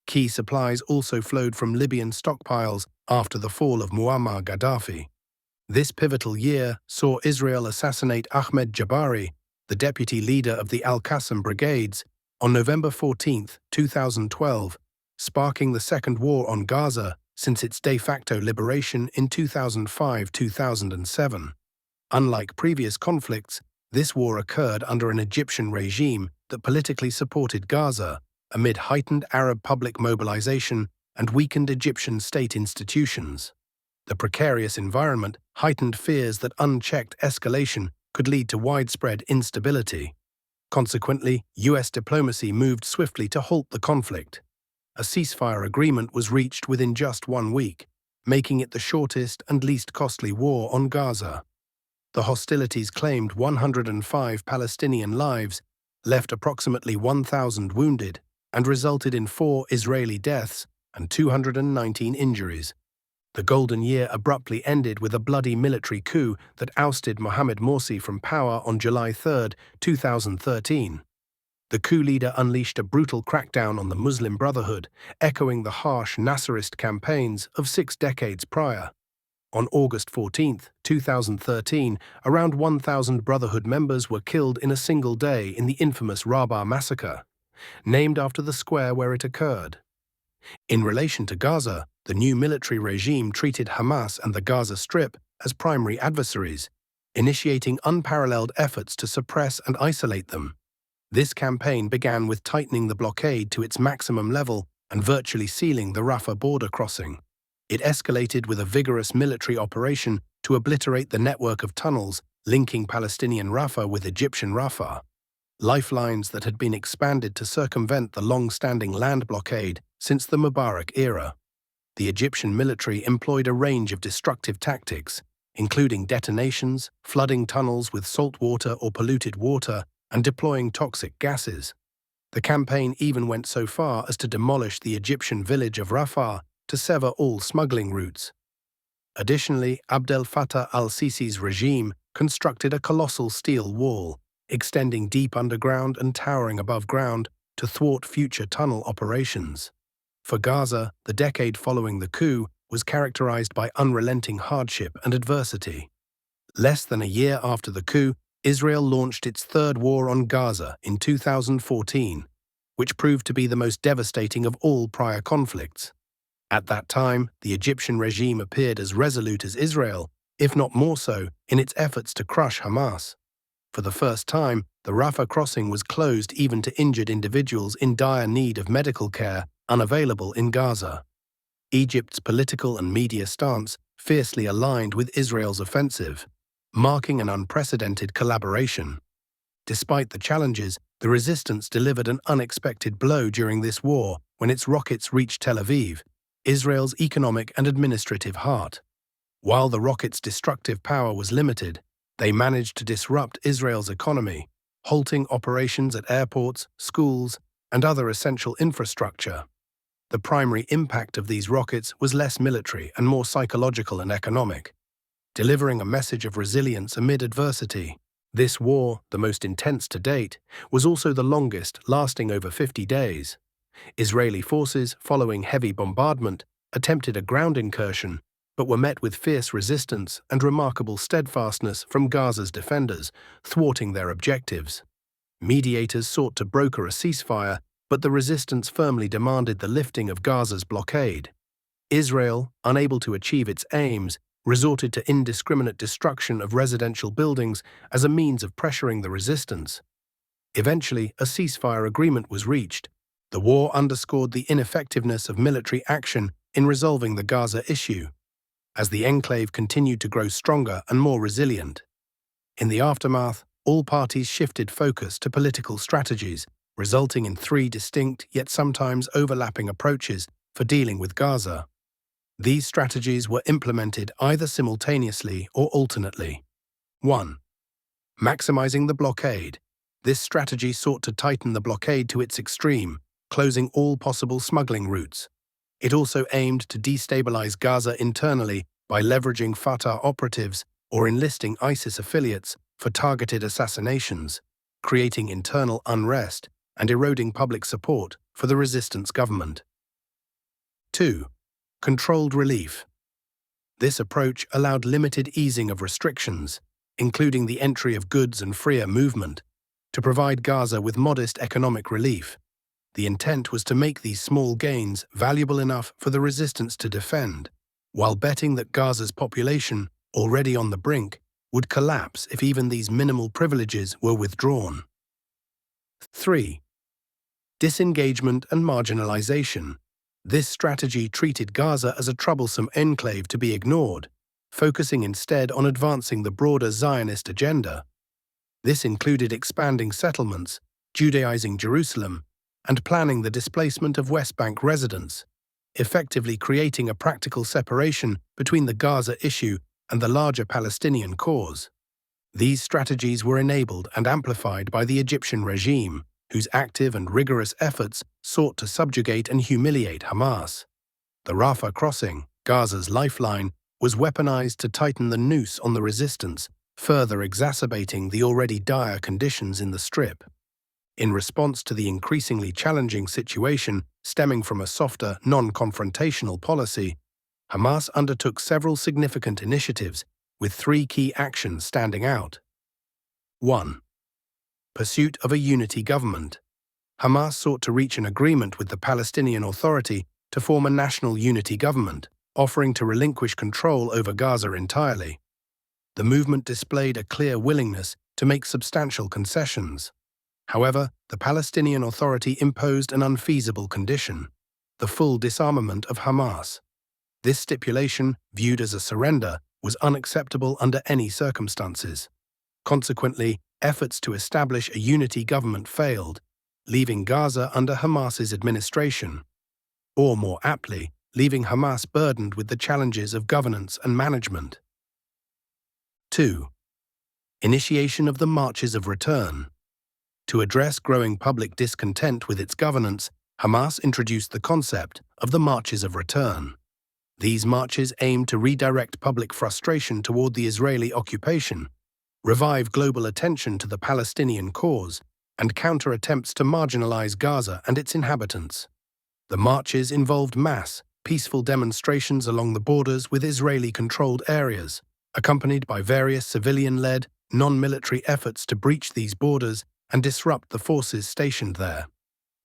Key supplies also flowed from Libyan stockpiles after the fall of Muammar Gaddafi. This pivotal year saw Israel assassinate Ahmed Jabari, the deputy leader of the Al-Qassam brigades, on November 14, 2012, sparking the Second War on Gaza since its de facto liberation in 2005-2007. Unlike previous conflicts, this war occurred under an Egyptian regime that politically supported Gaza amid heightened Arab public mobilization and weakened Egyptian state institutions. The precarious environment heightened fears that unchecked escalation could lead to widespread instability. Consequently, U.S. diplomacy moved swiftly to halt the conflict. A ceasefire agreement was reached within just 1 week, making it the shortest and least costly war on Gaza. The hostilities claimed 105 Palestinian lives, left approximately 1,000 wounded, and resulted in 4 Israeli deaths and 219 injuries. The Golden Year abruptly ended with a bloody military coup that ousted Mohammed Morsi from power on July 3, 2013. The coup leader unleashed a brutal crackdown on the Muslim Brotherhood, echoing the harsh Nasserist campaigns of 6 decades prior. On August 14, 2013, around 1,000 Brotherhood members were killed in a single day in the infamous Rabaa massacre. named after the square where it occurred. In relation to Gaza, the new military regime treated Hamas and the Gaza Strip as primary adversaries, initiating unparalleled efforts to suppress and isolate them. This campaign began with tightening the blockade to its maximum level and virtually sealing the Rafah border crossing. It escalated with a vigorous military operation to obliterate the network of tunnels linking Palestinian Rafah with Egyptian Rafah, lifelines that had been expanded to circumvent the long-standing land blockade since the Mubarak era. The Egyptian military employed a range of destructive tactics, including detonations, flooding tunnels with salt water or polluted water, and deploying toxic gases. The campaign even went so far as to demolish the Egyptian village of Rafah to sever all smuggling routes. Additionally, Abdel Fattah al-Sisi's regime constructed a colossal steel wall, extending deep underground and towering above ground to thwart future tunnel operations. For Gaza, the decade following the coup was characterized by unrelenting hardship and adversity. Less than a year after the coup, Israel launched its third war on Gaza in 2014, which proved to be the most devastating of all prior conflicts. At that time, the Egyptian regime appeared as resolute as Israel, if not more so, in its efforts to crush Hamas. For the first time, the Rafah crossing was closed even to injured individuals in dire need of medical care, unavailable in Gaza. Egypt's political and media stance fiercely aligned with Israel's offensive, marking an unprecedented collaboration. Despite the challenges, the resistance delivered an unexpected blow during this war when its rockets reached Tel Aviv, Israel's economic and administrative heart. While the rockets' destructive power was limited, they managed to disrupt Israel's economy, halting operations at airports, schools, and other essential infrastructure. The primary impact of these rockets was less military and more psychological and economic, delivering a message of resilience amid adversity. This war, the most intense to date, was also the longest, lasting over 50 days. Israeli forces, following heavy bombardment, attempted a ground incursion, but were met with fierce resistance and remarkable steadfastness from Gaza's defenders, thwarting their objectives. Mediators sought to broker a ceasefire, but the resistance firmly demanded the lifting of Gaza's blockade. Israel, unable to achieve its aims, resorted to indiscriminate destruction of residential buildings as a means of pressuring the resistance. Eventually, a ceasefire agreement was reached. The war underscored the ineffectiveness of military action in resolving the Gaza issue, as the enclave continued to grow stronger and more resilient. In the aftermath, all parties shifted focus to political strategies, resulting in three distinct yet sometimes overlapping approaches for dealing with Gaza. These strategies were implemented either simultaneously or alternately. 1. Maximizing the blockade. This strategy sought to tighten the blockade to its extreme, closing all possible smuggling routes. It also aimed to destabilize Gaza internally by leveraging Fatah operatives or enlisting ISIS affiliates for targeted assassinations, creating internal unrest and eroding public support for the resistance government. 2. Controlled relief. This approach allowed limited easing of restrictions, including the entry of goods and freer movement, to provide Gaza with modest economic relief. The intent was to make these small gains valuable enough for the resistance to defend, while betting that Gaza's population, already on the brink, would collapse if even these minimal privileges were withdrawn. 3. Disengagement and marginalization. This strategy treated Gaza as a troublesome enclave to be ignored, focusing instead on advancing the broader Zionist agenda. This included expanding settlements, Judaizing Jerusalem, and planning the displacement of West Bank residents, effectively creating a practical separation between the Gaza issue and the larger Palestinian cause. These strategies were enabled and amplified by the Egyptian regime, whose active and rigorous efforts sought to subjugate and humiliate Hamas. The Rafah crossing, Gaza's lifeline, was weaponized to tighten the noose on the resistance, further exacerbating the already dire conditions in the Strip. In response to the increasingly challenging situation stemming from a softer, non-confrontational policy, Hamas undertook several significant initiatives, with three key actions standing out. 1. Pursuit of a unity government. Hamas sought to reach an agreement with the Palestinian Authority to form a national unity government, offering to relinquish control over Gaza entirely. The movement displayed a clear willingness to make substantial concessions. However, the Palestinian Authority imposed an unfeasible condition: the full disarmament of Hamas. This stipulation, viewed as a surrender, was unacceptable under any circumstances. Consequently, efforts to establish a unity government failed, leaving Gaza under Hamas's administration. Or more aptly, leaving Hamas burdened with the challenges of governance and management. 2. Initiation of the Marches of Return. To address growing public discontent with its governance, Hamas introduced the concept of the Marches of Return. These marches aimed to redirect public frustration toward the Israeli occupation, revive global attention to the Palestinian cause, and counter attempts to marginalize Gaza and its inhabitants. The marches involved mass, peaceful demonstrations along the borders with Israeli-controlled areas, accompanied by various civilian-led, non-military efforts to breach these borders and disrupt the forces stationed there.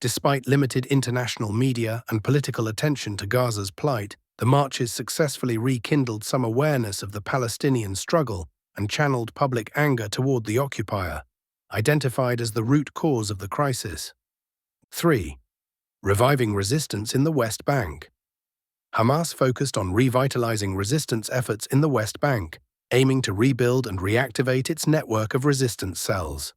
Despite limited international media and political attention to Gaza's plight, the marches successfully rekindled some awareness of the Palestinian struggle and channeled public anger toward the occupier, identified as the root cause of the crisis. 3. Reviving resistance in the West Bank. Hamas focused on revitalizing resistance efforts in the West Bank, aiming to rebuild and reactivate its network of resistance cells.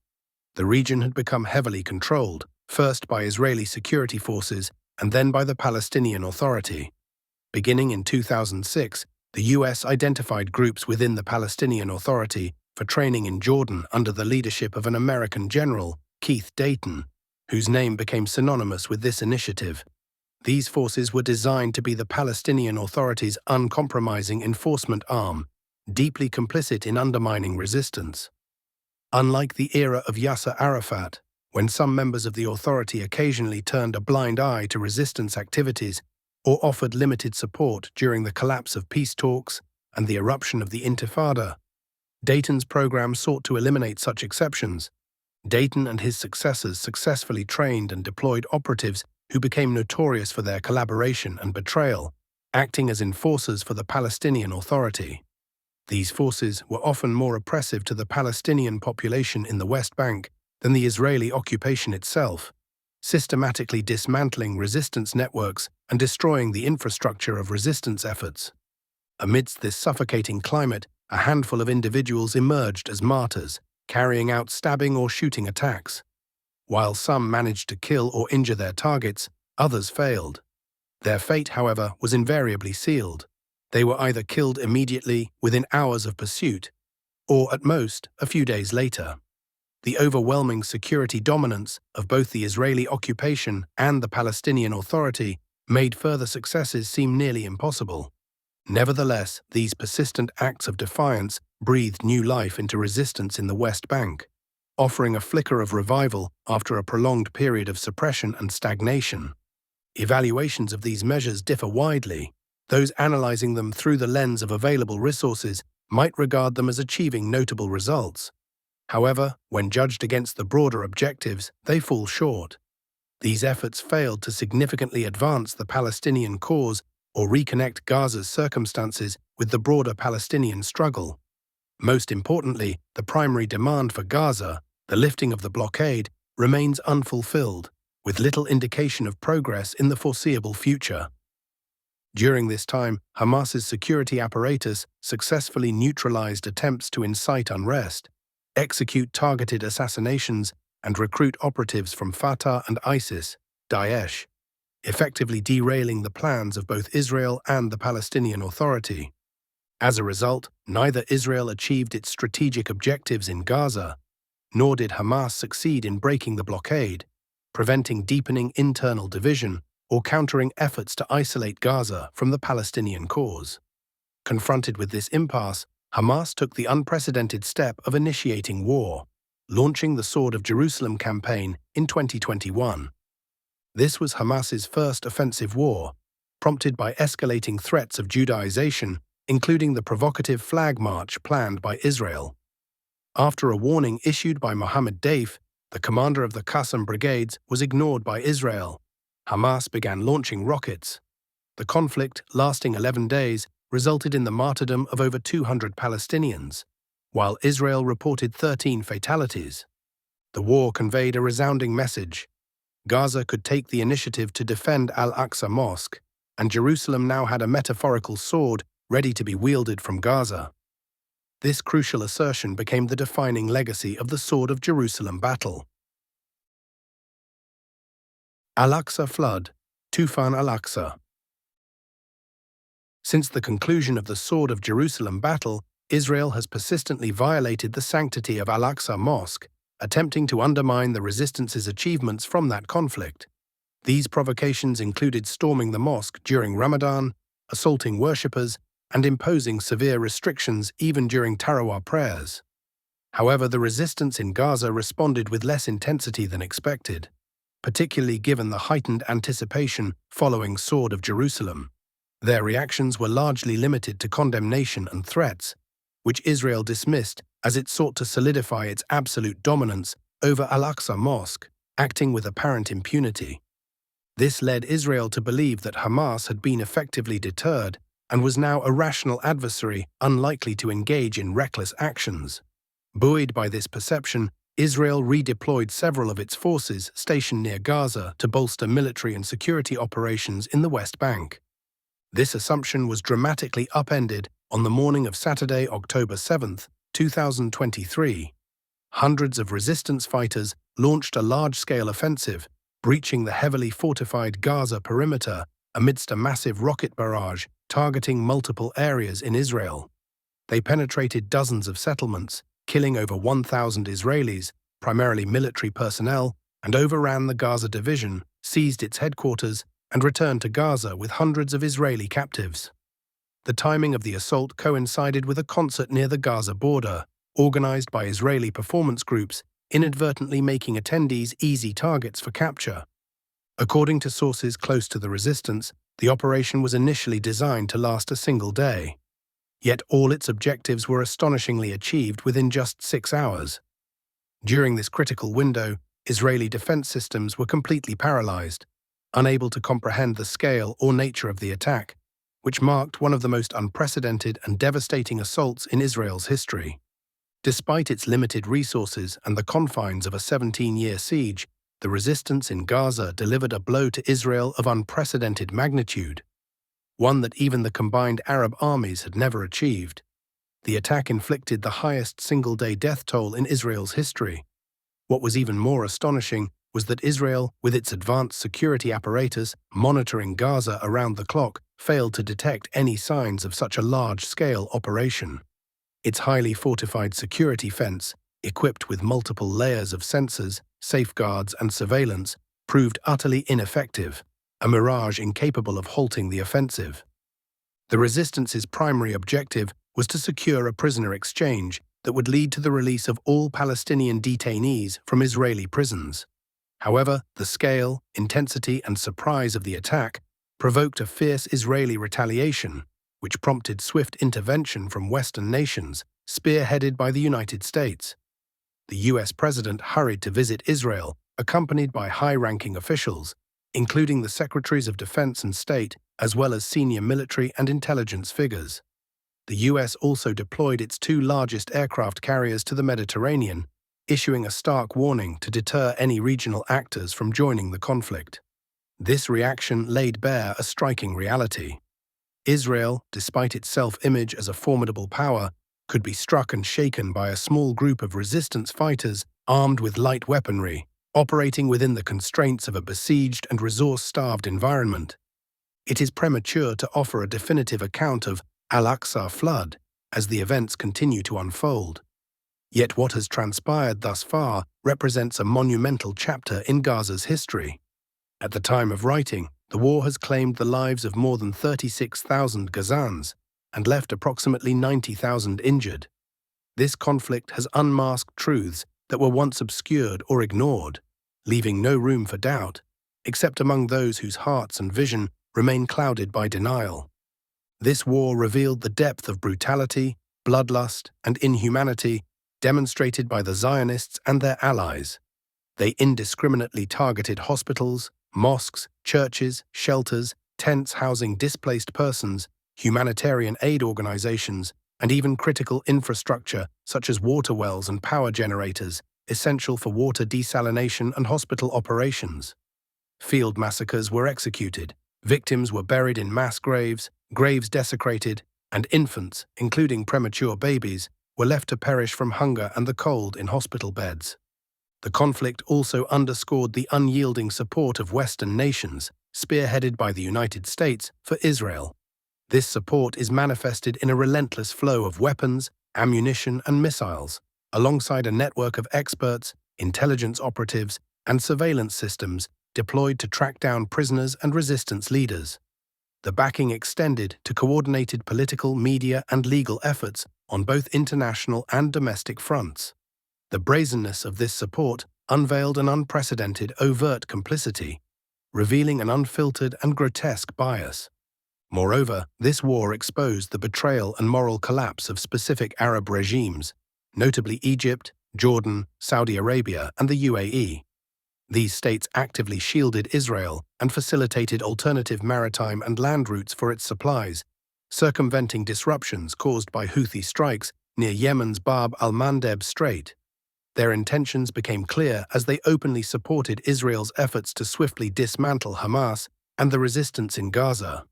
The region had become heavily controlled, first by Israeli security forces and then by the Palestinian Authority. Beginning in 2006, the U.S. identified groups within the Palestinian Authority for training in Jordan under the leadership of an American general, Keith Dayton, whose name became synonymous with this initiative. These forces were designed to be the Palestinian Authority's uncompromising enforcement arm, deeply complicit in undermining resistance. Unlike the era of Yasser Arafat, when some members of the authority occasionally turned a blind eye to resistance activities or offered limited support during the collapse of peace talks and the eruption of the Intifada, Dayton's program sought to eliminate such exceptions. Dayton and his successors successfully trained and deployed operatives who became notorious for their collaboration and betrayal, acting as enforcers for the Palestinian Authority. These forces were often more oppressive to the Palestinian population in the West Bank than the Israeli occupation itself, systematically dismantling resistance networks and destroying the infrastructure of resistance efforts. Amidst this suffocating climate, a handful of individuals emerged as martyrs, carrying out stabbing or shooting attacks. While some managed to kill or injure their targets, others failed. Their fate, however, was invariably sealed. They were either killed immediately, within hours of pursuit, or at most, a few days later. The overwhelming security dominance of both the Israeli occupation and the Palestinian Authority made further successes seem nearly impossible. Nevertheless, these persistent acts of defiance breathed new life into resistance in the West Bank, offering a flicker of revival after a prolonged period of suppression and stagnation. Evaluations of these measures differ widely. Those analyzing them through the lens of available resources might regard them as achieving notable results. However, when judged against the broader objectives, they fall short. These efforts failed to significantly advance the Palestinian cause or reconnect Gaza's circumstances with the broader Palestinian struggle. Most importantly, the primary demand for Gaza, the lifting of the blockade, remains unfulfilled, with little indication of progress in the foreseeable future. During this time, Hamas's security apparatus successfully neutralized attempts to incite unrest, execute targeted assassinations, and recruit operatives from Fatah and ISIS, Daesh, effectively derailing the plans of both Israel and the Palestinian Authority. As a result, neither Israel achieved its strategic objectives in Gaza, nor did Hamas succeed in breaking the blockade, preventing deepening internal division or countering efforts to isolate Gaza from the Palestinian cause. Confronted with this impasse, Hamas took the unprecedented step of initiating war, launching the Sword of Jerusalem campaign in 2021. This was Hamas's first offensive war, prompted by escalating threats of Judaization, including the provocative flag march planned by Israel. After a warning issued by Mohammed Elhamy, The commander of the Qassam brigades was ignored by Israel. Hamas began launching rockets. The conflict, lasting 11 days, resulted in the martyrdom of over 200 Palestinians, while Israel reported 13 fatalities. The war conveyed a resounding message. Gaza could take the initiative to defend Al-Aqsa Mosque, and Jerusalem now had a metaphorical sword ready to be wielded from Gaza. This crucial assertion became the defining legacy of the Sword of Jerusalem battle. Al-Aqsa Flood, Tufan al-Aqsa. Since the conclusion of the Sword of Jerusalem battle, Israel has persistently violated the sanctity of Al-Aqsa Mosque, attempting to undermine the resistance's achievements from that conflict. These provocations included storming the mosque during Ramadan, assaulting worshippers, and imposing severe restrictions even during Tarawih prayers. However, the resistance in Gaza responded with less intensity than expected, particularly given the heightened anticipation following Sword of Jerusalem. Their reactions were largely limited to condemnation and threats, which Israel dismissed as it sought to solidify its absolute dominance over Al-Aqsa Mosque, acting with apparent impunity. This led Israel to believe that Hamas had been effectively deterred and was now a rational adversary unlikely to engage in reckless actions. Buoyed by this perception, Israel redeployed several of its forces stationed near Gaza to bolster military and security operations in the West Bank. This assumption was dramatically upended on the morning of Saturday, October 7, 2023. Hundreds of resistance fighters launched a large-scale offensive, breaching the heavily fortified Gaza perimeter amidst a massive rocket barrage targeting multiple areas in Israel. They penetrated dozens of settlements, killing over 1,000 Israelis, primarily military personnel, and overran the Gaza division, seized its headquarters, and returned to Gaza with hundreds of Israeli captives. The timing of the assault coincided with a concert near the Gaza border, organized by Israeli performance groups, inadvertently making attendees easy targets for capture. According to sources close to the resistance, the operation was initially designed to last a single day. Yet all its objectives were astonishingly achieved within just 6 hours. During this critical window, Israeli defense systems were completely paralyzed, unable to comprehend the scale or nature of the attack, which marked one of the most unprecedented and devastating assaults in Israel's history. Despite its limited resources and the confines of a 17-year siege, the resistance in Gaza delivered a blow to Israel of unprecedented magnitude, one that even the combined Arab armies had never achieved. The attack inflicted the highest single-day death toll in Israel's history. What was even more astonishing was that Israel, with its advanced security apparatus monitoring Gaza around the clock, failed to detect any signs of such a large-scale operation. Its highly fortified security fence, equipped with multiple layers of sensors, safeguards, and surveillance, proved utterly ineffective, a mirage incapable of halting the offensive. The resistance's primary objective was to secure a prisoner exchange that would lead to the release of all Palestinian detainees from Israeli prisons. However, the scale, intensity, and surprise of the attack provoked a fierce Israeli retaliation, which prompted swift intervention from Western nations, spearheaded by the United States. The U.S. president hurried to visit Israel, accompanied by high-ranking officials, including the Secretaries of Defense and State, as well as senior military and intelligence figures. The U.S. also deployed its 2 largest aircraft carriers to the Mediterranean, issuing a stark warning to deter any regional actors from joining the conflict. This reaction laid bare a striking reality. Israel, despite its self-image as a formidable power, could be struck and shaken by a small group of resistance fighters armed with light weaponry, operating within the constraints of a besieged and resource-starved environment. It is premature to offer a definitive account of Al-Aqsa flood as the events continue to unfold. Yet what has transpired thus far represents a monumental chapter in Gaza's history. At the time of writing, the war has claimed the lives of more than 36,000 Gazans and left approximately 90,000 injured. This conflict has unmasked truths that were once obscured or ignored, leaving no room for doubt, except among those whose hearts and vision remain clouded by denial. This war revealed the depth of brutality, bloodlust, and inhumanity demonstrated by the Zionists and their allies. They indiscriminately targeted hospitals, mosques, churches, shelters, tents housing displaced persons, humanitarian aid organizations, and even critical infrastructure such as water wells and power generators, essential for water desalination and hospital operations. Field massacres were executed, victims were buried in mass graves, graves desecrated, and infants, including premature babies, were left to perish from hunger and the cold in hospital beds. The conflict also underscored the unyielding support of Western nations, spearheaded by the United States, for Israel. This support is manifested in a relentless flow of weapons, ammunition, and missiles, alongside a network of experts, intelligence operatives, and surveillance systems deployed to track down prisoners and resistance leaders. The backing extended to coordinated political, media, and legal efforts on both international and domestic fronts. The brazenness of this support unveiled an unprecedented overt complicity, revealing an unfiltered and grotesque bias. Moreover, this war exposed the betrayal and moral collapse of specific Arab regimes, notably Egypt, Jordan, Saudi Arabia, and the UAE. These states actively shielded Israel and facilitated alternative maritime and land routes for its supplies, circumventing disruptions caused by Houthi strikes near Yemen's Bab al-Mandeb Strait. Their intentions became clear as they openly supported Israel's efforts to swiftly dismantle Hamas and the resistance in Gaza.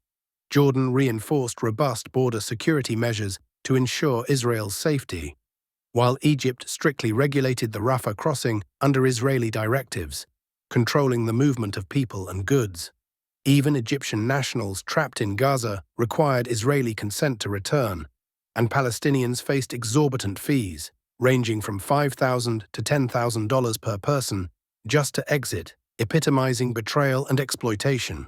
Jordan reinforced robust border security measures to ensure Israel's safety, while Egypt strictly regulated the Rafah crossing under Israeli directives, controlling the movement of people and goods. Even Egyptian nationals trapped in Gaza required Israeli consent to return, and Palestinians faced exorbitant fees, ranging from $5,000 to $10,000 per person, just to exit, epitomizing betrayal and exploitation.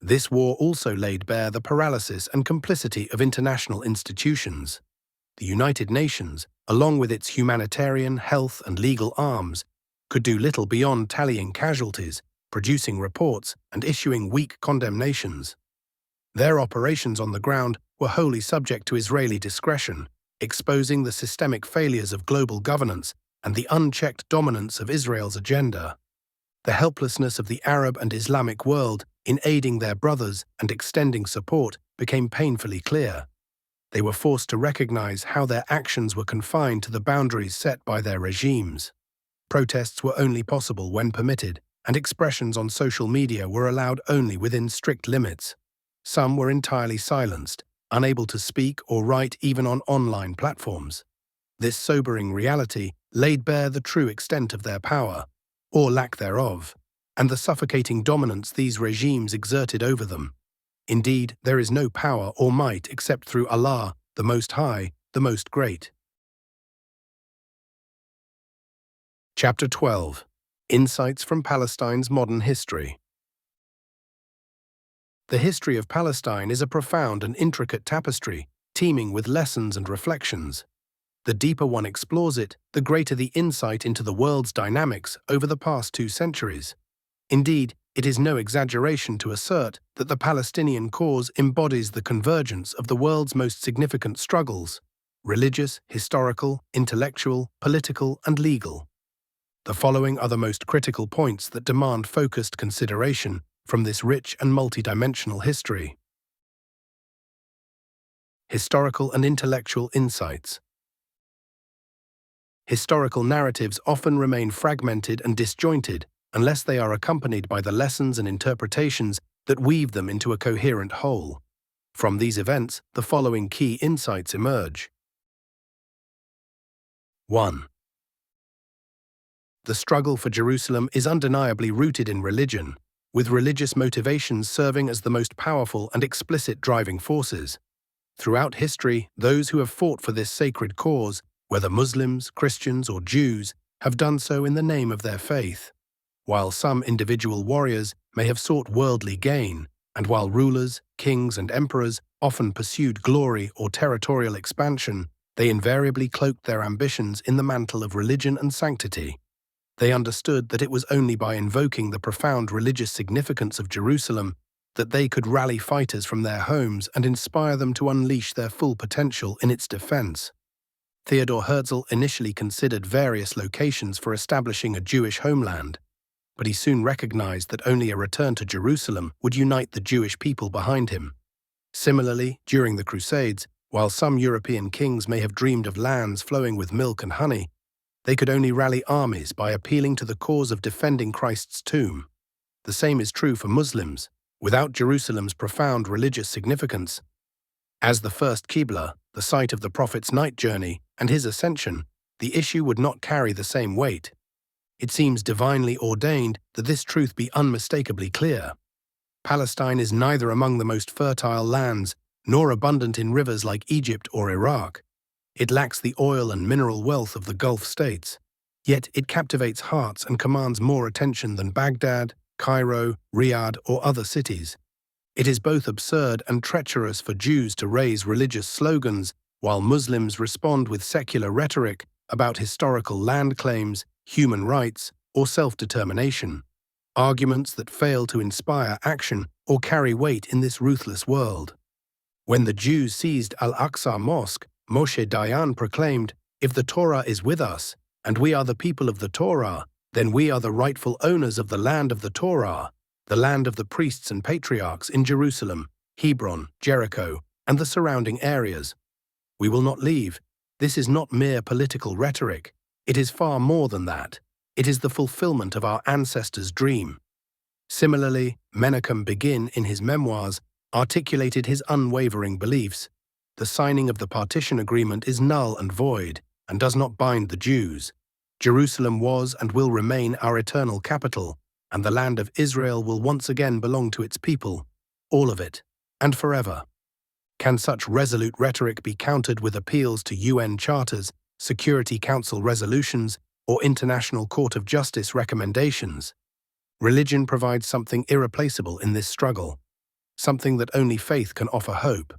This war also laid bare the paralysis and complicity of international institutions. The United Nations, along with its humanitarian, health, and legal arms, could do little beyond tallying casualties, producing reports, and issuing weak condemnations. Their operations on the ground were wholly subject to Israeli discretion, exposing the systemic failures of global governance and the unchecked dominance of Israel's agenda. The helplessness of the Arab and Islamic world in aiding their brothers and extending support became painfully clear. They were forced to recognize how their actions were confined to the boundaries set by their regimes. Protests were only possible when permitted, and expressions on social media were allowed only within strict limits. Some were entirely silenced, unable to speak or write even on online platforms. This sobering reality laid bare the true extent of their power, or lack thereof, and the suffocating dominance these regimes exerted over them. Indeed, there is no power or might except through Allah, the Most High, the Most Great. Chapter 12. Insights from Palestine's Modern History. The history of Palestine is a profound and intricate tapestry, teeming with lessons and reflections. The deeper one explores it, the greater the insight into the world's dynamics over the past 2 centuries. Indeed, it is no exaggeration to assert that the Palestinian cause embodies the convergence of the world's most significant struggles: religious, historical, intellectual, political, and legal. The following are the most critical points that demand focused consideration from this rich and multidimensional history. Historical and intellectual insights. Historical narratives often remain fragmented and disjointed unless they are accompanied by the lessons and interpretations that weave them into a coherent whole. From these events, the following key insights emerge. 1. The struggle for Jerusalem is undeniably rooted in religion, with religious motivations serving as the most powerful and explicit driving forces. Throughout history, those who have fought for this sacred cause, whether Muslims, Christians, or Jews, have done so in the name of their faith. While some individual warriors may have sought worldly gain, and while rulers, kings, and emperors often pursued glory or territorial expansion, they invariably cloaked their ambitions in the mantle of religion and sanctity. They understood that it was only by invoking the profound religious significance of Jerusalem that they could rally fighters from their homes and inspire them to unleash their full potential in its defense. Theodor Herzl initially considered various locations for establishing a Jewish homeland, but he soon recognized that only a return to Jerusalem would unite the Jewish people behind him. Similarly, during the Crusades, while some European kings may have dreamed of lands flowing with milk and honey, they could only rally armies by appealing to the cause of defending Christ's tomb. The same is true for Muslims. Without Jerusalem's profound religious significance, as the first Qibla, the site of the Prophet's night journey and his ascension, the issue would not carry the same weight. It seems divinely ordained that this truth be unmistakably clear. Palestine is neither among the most fertile lands nor abundant in rivers like Egypt or Iraq. It lacks the oil and mineral wealth of the Gulf states. Yet it captivates hearts and commands more attention than Baghdad, Cairo, Riyadh, or other cities. It is both absurd and treacherous for Jews to raise religious slogans while Muslims respond with secular rhetoric about historical land claims, human rights, or self-determination, arguments that fail to inspire action or carry weight in this ruthless world. When the Jews seized Al-Aqsa Mosque, Moshe Dayan proclaimed, "If the Torah is with us, and we are the people of the Torah, then we are the rightful owners of the land of the Torah, the land of the priests and patriarchs in Jerusalem, Hebron, Jericho, and the surrounding areas. We will not leave." This is not mere political rhetoric. It is far more than that. It is the fulfillment of our ancestors' dream. Similarly, Menachem Begin, in his memoirs, articulated his unwavering beliefs. The signing of the partition agreement is null and void and does not bind the Jews. Jerusalem was and will remain our eternal capital, and the land of Israel will once again belong to its people, all of it, and forever. Can such resolute rhetoric be countered with appeals to UN charters, Security Council resolutions, or International Court of Justice recommendations? Religion provides something irreplaceable in this struggle, something that only faith can offer hope.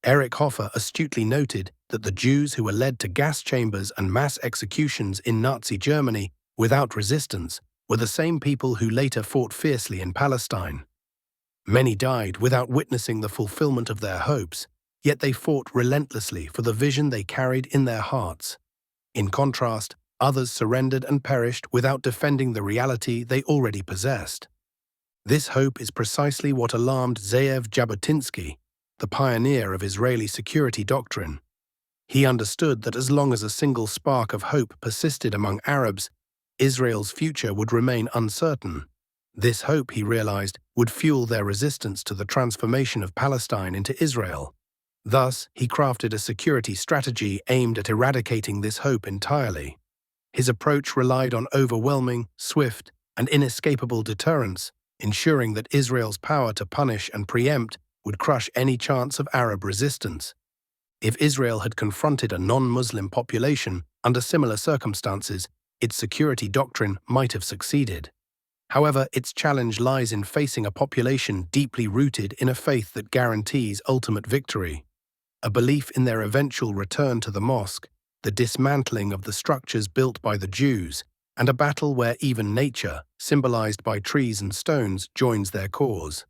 Erich Hoffer astutely noted that the Jews who were led to gas chambers and mass executions in Nazi Germany without resistance were the same people who later fought fiercely in Palestine. Many died without witnessing the fulfillment of their hopes, yet they fought relentlessly for the vision they carried in their hearts. In contrast, others surrendered and perished without defending the reality they already possessed. This hope is precisely what alarmed Ze'ev Jabotinsky, the pioneer of Israeli security doctrine. He understood that as long as a single spark of hope persisted among Arabs, Israel's future would remain uncertain. This hope, he realized, would fuel their resistance to the transformation of Palestine into Israel. Thus, he crafted a security strategy aimed at eradicating this hope entirely. His approach relied on overwhelming, swift, and inescapable deterrence, ensuring that Israel's power to punish and preempt would crush any chance of Arab resistance. If Israel had confronted a non-Muslim population under similar circumstances, its security doctrine might have succeeded. However, its challenge lies in facing a population deeply rooted in a faith that guarantees ultimate victory. A belief in their eventual return to the mosque, the dismantling of the structures built by the Jews, and a battle where even nature, symbolized by trees and stones, joins their cause.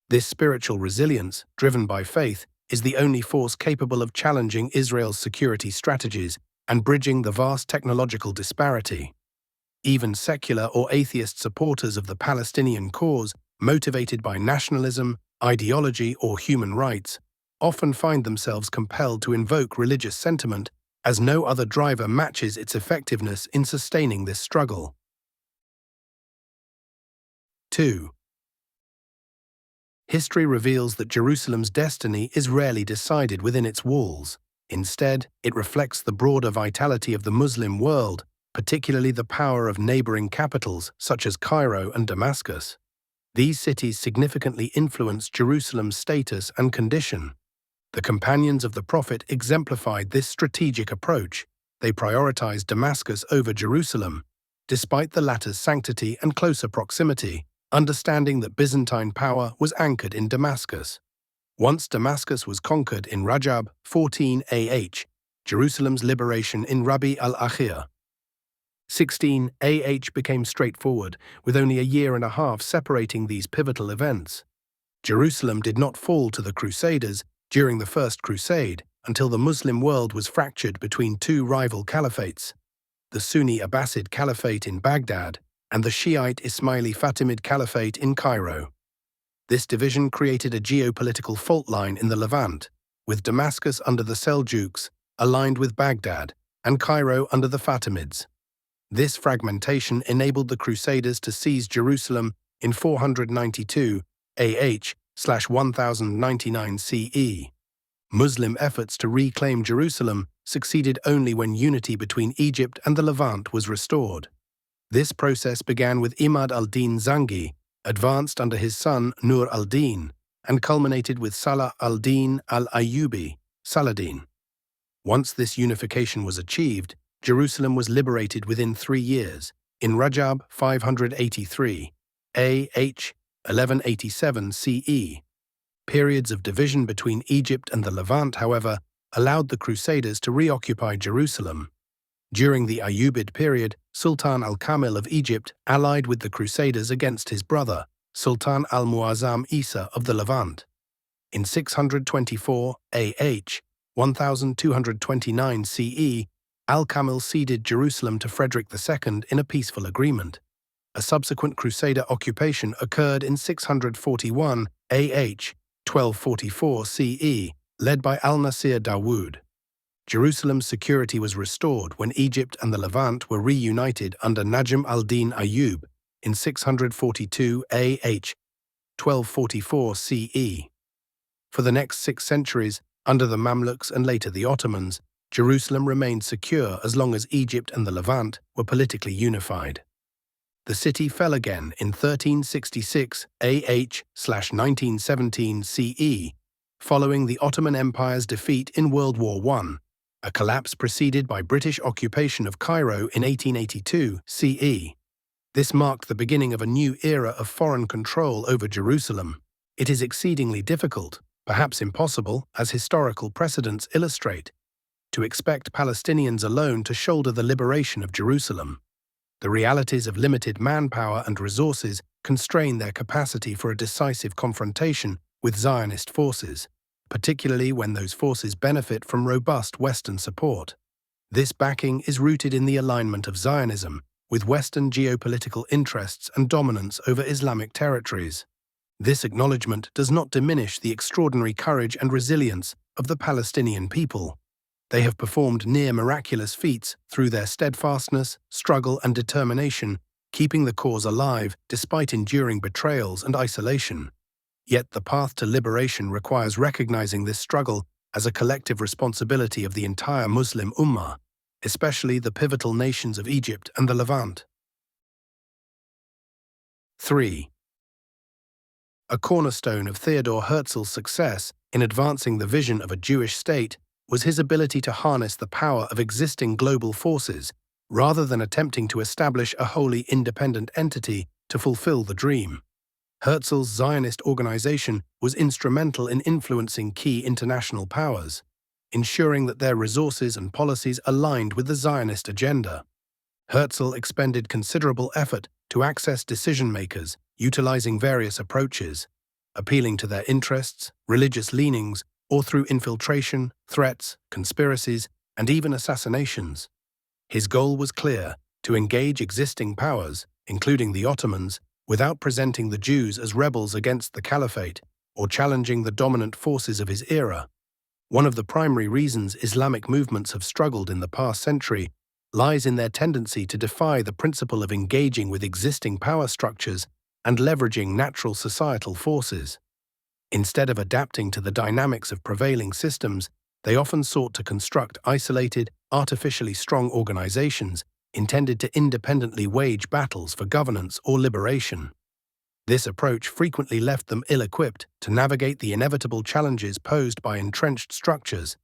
This spiritual resilience, driven by faith, is the only force capable of challenging Israel's security strategies and bridging the vast technological disparity. Even secular or atheist supporters of the Palestinian cause, motivated by nationalism, ideology, or human rights, often find themselves compelled to invoke religious sentiment, as no other driver matches its effectiveness in sustaining this struggle. 2. History reveals that Jerusalem's destiny is rarely decided within its walls. Instead, it reflects the broader vitality of the Muslim world, particularly the power of neighboring capitals such as Cairo and Damascus. These cities significantly influence Jerusalem's status and condition. The companions of the Prophet exemplified this strategic approach. They prioritized Damascus over Jerusalem, despite the latter's sanctity and closer proximity, understanding that Byzantine power was anchored in Damascus. Once Damascus was conquered in Rajab 14 AH, Jerusalem's liberation in Rabi al-Akhir 16 AH became straightforward, with only a year and a half separating these pivotal events. Jerusalem did not fall to the Crusaders during the First Crusade, until the Muslim world was fractured between two rival caliphates, the Sunni Abbasid Caliphate in Baghdad and the Shiite Ismaili Fatimid Caliphate in Cairo. This division created a geopolitical fault line in the Levant, with Damascus under the Seljuks, aligned with Baghdad, and Cairo under the Fatimids. This fragmentation enabled the Crusaders to seize Jerusalem in 492 AH/1099 CE. Muslim efforts to reclaim Jerusalem succeeded only when unity between Egypt and the Levant was restored. This process began with Imad al-Din Zangi, advanced under his son Nur al-Din, and culminated with Salah al-Din al-Ayyubi, Saladin. Once this unification was achieved, Jerusalem was liberated within 3 years, in Rajab 583, AH 1187 CE. Periods of division between Egypt and the Levant, however, allowed the Crusaders to reoccupy Jerusalem. During the Ayyubid period, Sultan al-Kamil of Egypt allied with the Crusaders against his brother, Sultan al-Muazzam Isa of the Levant. In 624 AH 1229 CE, al-Kamil ceded Jerusalem to Frederick II in a peaceful agreement. A subsequent Crusader occupation occurred in 641 AH 1244 CE, led by al-Nasir Dawood. Jerusalem's security was restored when Egypt and the Levant were reunited under Najm al-Din Ayyub in 642 AH 1244 CE. For the next 6 centuries, under the Mamluks and later the Ottomans, Jerusalem remained secure as long as Egypt and the Levant were politically unified. The city fell again in 1366 AH/1917 CE, following the Ottoman Empire's defeat in World War I, a collapse preceded by British occupation of Cairo in 1882 CE. This marked the beginning of a new era of foreign control over Jerusalem. It is exceedingly difficult, perhaps impossible, as historical precedents illustrate, to expect Palestinians alone to shoulder the liberation of Jerusalem. The realities of limited manpower and resources constrain their capacity for a decisive confrontation with Zionist forces, particularly when those forces benefit from robust Western support. This backing is rooted in the alignment of Zionism with Western geopolitical interests and dominance over Islamic territories. This acknowledgement does not diminish the extraordinary courage and resilience of the Palestinian people. They have performed near miraculous feats through their steadfastness, struggle, and determination, keeping the cause alive despite enduring betrayals and isolation. Yet the path to liberation requires recognizing this struggle as a collective responsibility of the entire Muslim Ummah, especially the pivotal nations of Egypt and the Levant. 3. A cornerstone of Theodor Herzl's success in advancing the vision of a Jewish state was his ability to harness the power of existing global forces rather than attempting to establish a wholly independent entity to fulfill the dream. Herzl's Zionist organization was instrumental in influencing key international powers, ensuring that their resources and policies aligned with the Zionist agenda. Herzl expended considerable effort to access decision-makers, utilizing various approaches, appealing to their interests, religious leanings, or through infiltration, threats, conspiracies, and even assassinations. His goal was clear: to engage existing powers, including the Ottomans, without presenting the Jews as rebels against the Caliphate or challenging the dominant forces of his era. One of the primary reasons Islamic movements have struggled in the past century lies in their tendency to defy the principle of engaging with existing power structures and leveraging natural societal forces. Instead of adapting to the dynamics of prevailing systems, they often sought to construct isolated, artificially strong organizations intended to independently wage battles for governance or liberation. This approach frequently left them ill-equipped to navigate the inevitable challenges posed by entrenched structures,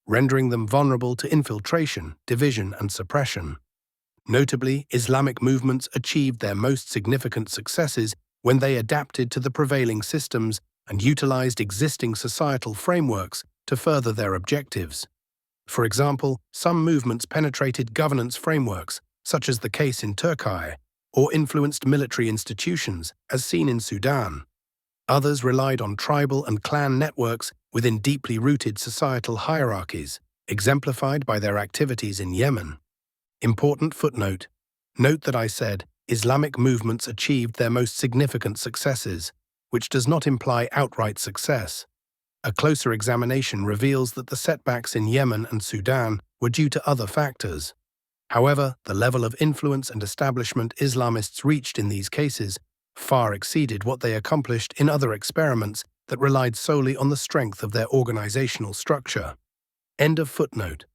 rendering them vulnerable to infiltration, division, and suppression. Notably, Islamic movements achieved their most significant successes when they adapted to the prevailing systems and utilized existing societal frameworks to further their objectives. For example, some movements penetrated governance frameworks, such as the case in Turkey, or influenced military institutions, as seen in Sudan. Others relied on tribal and clan networks within deeply rooted societal hierarchies, exemplified by their activities in Yemen. Important footnote. Note that I said Islamic movements achieved their most significant successes, which does not imply outright success. A closer examination reveals that the setbacks in Yemen and Sudan were due to other factors. However, the level of influence and establishment Islamists reached in these cases far exceeded what they accomplished in other experiments that relied solely on the strength of their organizational structure. End of footnote.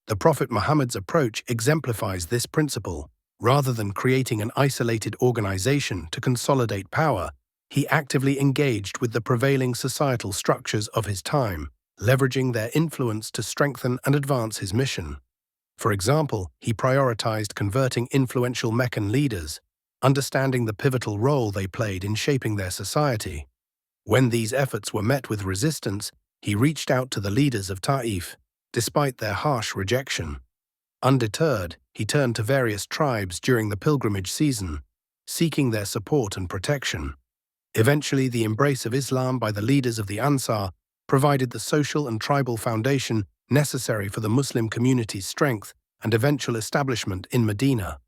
The Prophet Muhammad's approach exemplifies this principle. Rather than creating an isolated organization to consolidate power, he actively engaged with the prevailing societal structures of his time, leveraging their influence to strengthen and advance his mission. For example, he prioritized converting influential Meccan leaders, understanding the pivotal role they played in shaping their society. When these efforts were met with resistance, he reached out to the leaders of Ta'if, despite their harsh rejection. Undeterred, he turned to various tribes during the pilgrimage season, seeking their support and protection. Eventually, the embrace of Islam by the leaders of the Ansar provided the social and tribal foundation necessary for the Muslim community's strength and eventual establishment in Medina.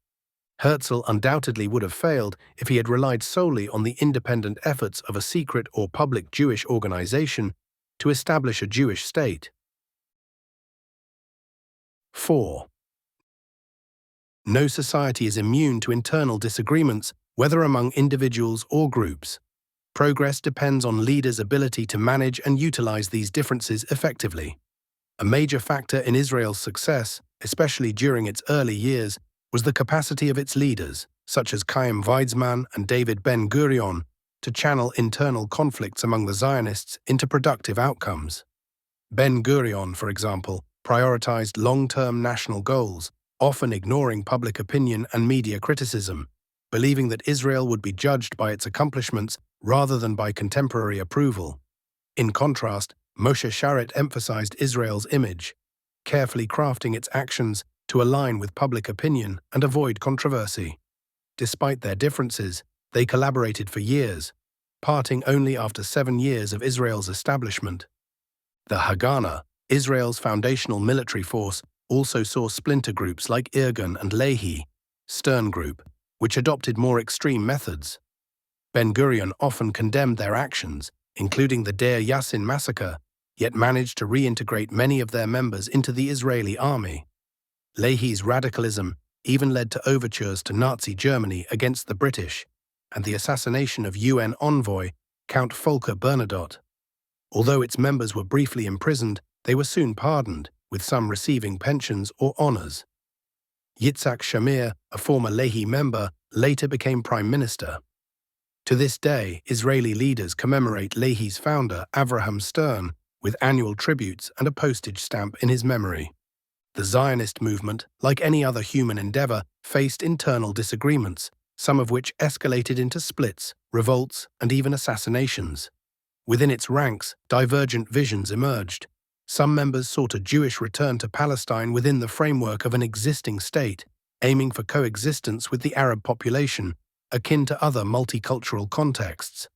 Herzl undoubtedly would have failed if he had relied solely on the independent efforts of a secret or public Jewish organization to establish a Jewish state. 4. No society is immune to internal disagreements, whether among individuals or groups. Progress depends on leaders' ability to manage and utilize these differences effectively. A major factor in Israel's success, especially during its early years, was the capacity of its leaders, such as Chaim Weizmann and David Ben-Gurion, to channel internal conflicts among the Zionists into productive outcomes. Ben-Gurion, for example, prioritized long-term national goals, often ignoring public opinion and media criticism, believing that Israel would be judged by its accomplishments rather than by contemporary approval. In contrast, Moshe Sharet emphasized Israel's image, carefully crafting its actions to align with public opinion and avoid controversy. Despite their differences, they collaborated for years, parting only after 7 years of Israel's establishment. The Haganah, Israel's foundational military force, also saw splinter groups like Irgun and Lehi, Stern Group, which adopted more extreme methods. Ben-Gurion often condemned their actions, including the Deir Yassin massacre, yet managed to reintegrate many of their members into the Israeli army. Leahy's radicalism even led to overtures to Nazi Germany against the British and the assassination of UN envoy Count Volker Bernadotte. Although its members were briefly imprisoned, they were soon pardoned, with some receiving pensions or honors. Yitzhak Shamir, a former Lehi member, later became prime minister. To this day, Israeli leaders commemorate Lehi's founder, Avraham Stern, with annual tributes and a postage stamp in his memory. The Zionist movement, like any other human endeavor, faced internal disagreements, some of which escalated into splits, revolts, and even assassinations. Within its ranks, divergent visions emerged. Some members sought a Jewish return to Palestine within the framework of an existing state, aiming for coexistence with the Arab population, akin to other multicultural contexts.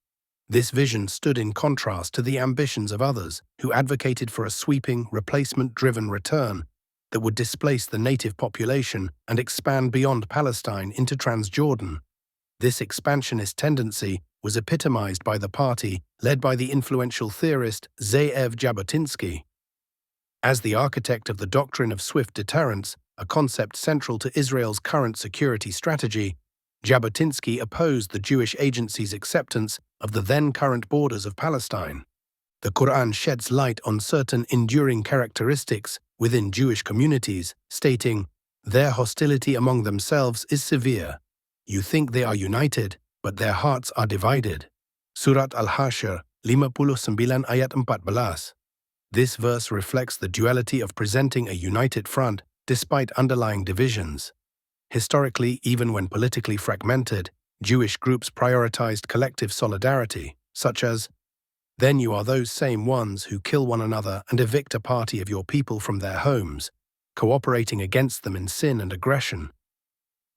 This vision stood in contrast to the ambitions of others, who advocated for a sweeping, replacement-driven return that would displace the native population and expand beyond Palestine into Transjordan. This expansionist tendency was epitomized by the party led by the influential theorist Ze'ev Jabotinsky. As the architect of the doctrine of swift deterrence, a concept central to Israel's current security strategy, Jabotinsky opposed the Jewish agency's acceptance of the then-current borders of Palestine. The Quran sheds light on certain enduring characteristics within Jewish communities, stating, "Their hostility among themselves is severe. You think they are united, but their hearts are divided." Surat Al-Hashr, 59 ayat 14. This verse reflects the duality of presenting a united front despite underlying divisions. Historically, even when politically fragmented, Jewish groups prioritized collective solidarity, such as, "Then you are those same ones who kill one another and evict a party of your people from their homes, cooperating against them in sin and aggression.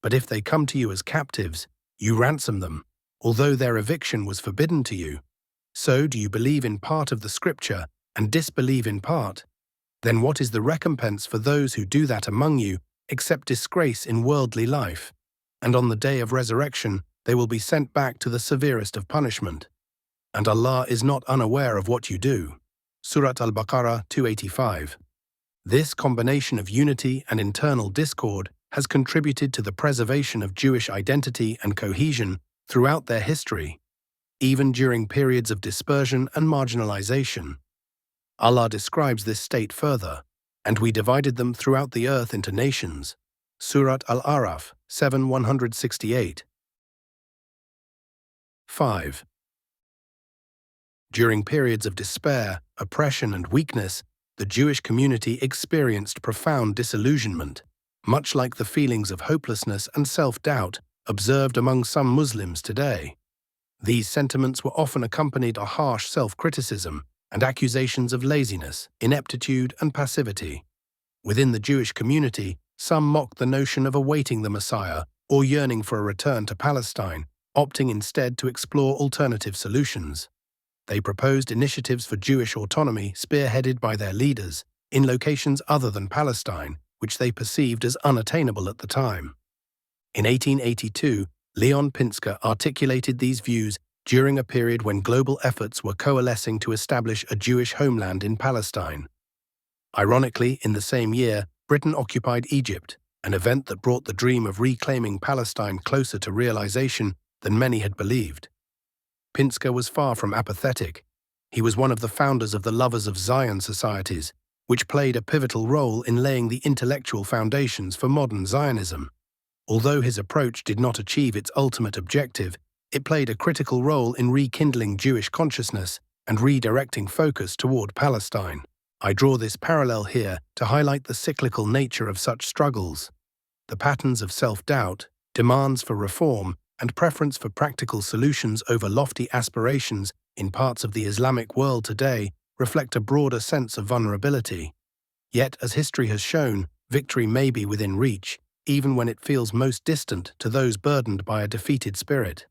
But if they come to you as captives, you ransom them, although their eviction was forbidden to you, So, do you believe in part of the scripture and disbelieve in part? Then what is the recompense for those who do that among you, except disgrace in worldly life? And on the day of resurrection, they will be sent back to the severest of punishment. And Allah is not unaware of what you do. Surat Al-Baqarah 285. This combination of unity and internal discord has contributed to the preservation of Jewish identity and cohesion throughout their history, even during periods of dispersion and marginalization. Allah describes this state further, and we divided them throughout the earth into nations. Surat Al-Araf 7:168. 5. During periods of despair, oppression, and weakness, the Jewish community experienced profound disillusionment, much like the feelings of hopelessness and self-doubt observed among some Muslims today. These sentiments were often accompanied by harsh self-criticism and accusations of laziness, ineptitude, and passivity. Within the Jewish community, some mocked the notion of awaiting the Messiah or yearning for a return to Palestine, opting instead to explore alternative solutions. They proposed initiatives for Jewish autonomy spearheaded by their leaders in locations other than Palestine, which they perceived as unattainable at the time. In 1882, Leon Pinsker articulated these views during a period when global efforts were coalescing to establish a Jewish homeland in Palestine. Ironically, in the same year, Britain occupied Egypt, an event that brought the dream of reclaiming Palestine closer to realization than many had believed. Pinsker was far from apathetic. He was one of the founders of the Lovers of Zion societies, which played a pivotal role in laying the intellectual foundations for modern Zionism. Although his approach did not achieve its ultimate objective, it played a critical role in rekindling Jewish consciousness and redirecting focus toward Palestine. I draw this parallel here to highlight the cyclical nature of such struggles. The patterns of self-doubt, demands for reform, and preference for practical solutions over lofty aspirations in parts of the Islamic world today reflect a broader sense of vulnerability. Yet, as history has shown, victory may be within reach, even when it feels most distant to those burdened by a defeated spirit.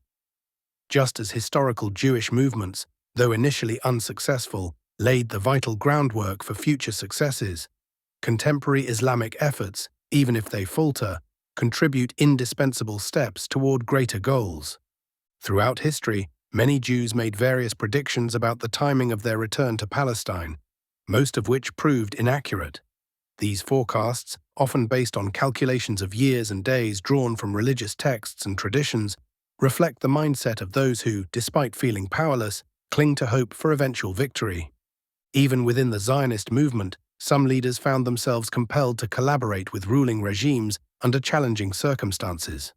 Just as historical Jewish movements, though initially unsuccessful, laid the vital groundwork for future successes, contemporary Islamic efforts, even if they falter, contribute indispensable steps toward greater goals. Throughout history, many Jews made various predictions about the timing of their return to Palestine, most of which proved inaccurate. These forecasts, often based on calculations of years and days drawn from religious texts and traditions, reflect the mindset of those who, despite feeling powerless, cling to hope for eventual victory. Even within the Zionist movement, some leaders found themselves compelled to collaborate with ruling regimes under challenging circumstances.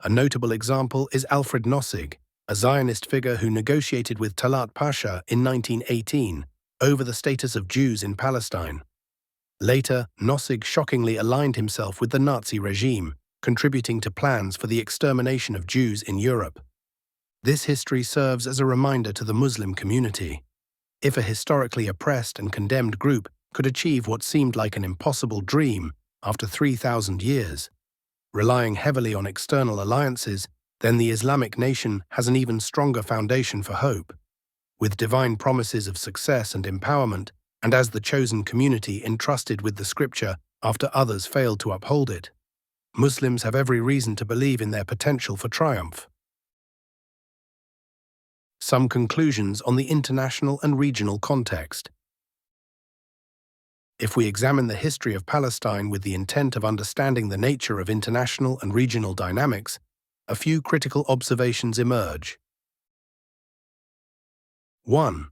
A notable example is Alfred Nossig, a Zionist figure who negotiated with Talat Pasha in 1918 over the status of Jews in Palestine. Later, Nossig shockingly aligned himself with the Nazi regime, contributing to plans for the extermination of Jews in Europe. This history serves as a reminder to the Muslim community. If a historically oppressed and condemned group could achieve what seemed like an impossible dream after 3,000 years, relying heavily on external alliances, then the Islamic nation has an even stronger foundation for hope. With divine promises of success and empowerment, and as the chosen community entrusted with the scripture after others failed to uphold it, Muslims have every reason to believe in their potential for triumph. Some conclusions on the international and regional context. If we examine the history of Palestine with the intent of understanding the nature of international and regional dynamics, a few critical observations emerge. 1.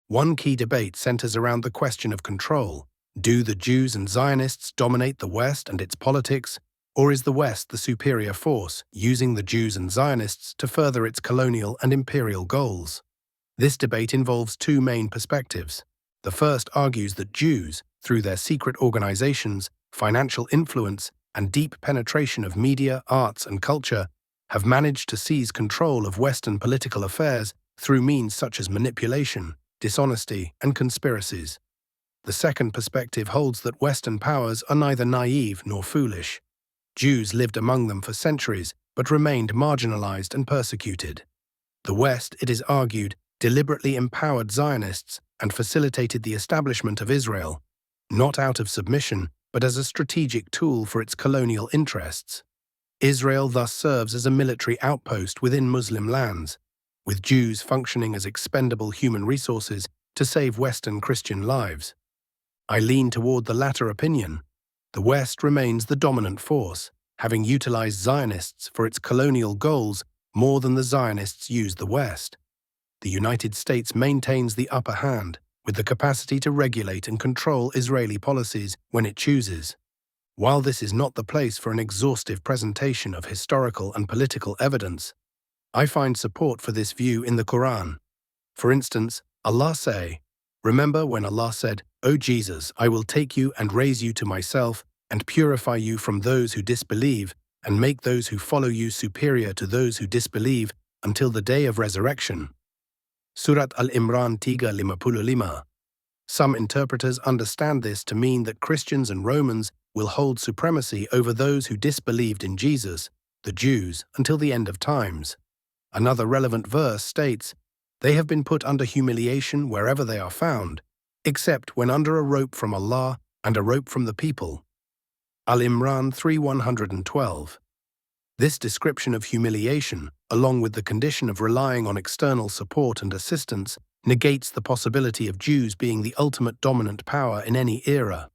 One key debate centers around the question of control. Do the Jews and Zionists dominate the West and its politics, or is the West the superior force, using the Jews and Zionists to further its colonial and imperial goals? This debate involves two main perspectives. The first argues that Jews, through their secret organizations, financial influence, and deep penetration of media, arts, and culture, have managed to seize control of Western political affairs through means such as manipulation, dishonesty, and conspiracies. The second perspective holds that Western powers are neither naive nor foolish. Jews lived among them for centuries, but remained marginalized and persecuted. The West, it is argued, deliberately empowered Zionists and facilitated the establishment of Israel, not out of submission, but as a strategic tool for its colonial interests. Israel thus serves as a military outpost within Muslim lands, with Jews functioning as expendable human resources to save Western Christian lives. I lean toward the latter opinion. The West remains the dominant force, having utilized Zionists for its colonial goals more than the Zionists used the West. The United States maintains the upper hand, with the capacity to regulate and control Israeli policies when it chooses. While this is not the place for an exhaustive presentation of historical and political evidence, I find support for this view in the Quran. For instance, Allah say, "Remember when Allah said, 'O Jesus, I will take you and raise you to myself and purify you from those who disbelieve and make those who follow you superior to those who disbelieve until the day of resurrection.'" Surat Al-Imran 3:55. Some interpreters understand this to mean that Christians and Romans will hold supremacy over those who disbelieved in Jesus, the Jews, until the end of times. Another relevant verse states, "They have been put under humiliation wherever they are found, except when under a rope from Allah and a rope from the people." Al-Imran 3:112. This description of humiliation, along with the condition of relying on external support and assistance, negates the possibility of Jews being the ultimate dominant power in any era.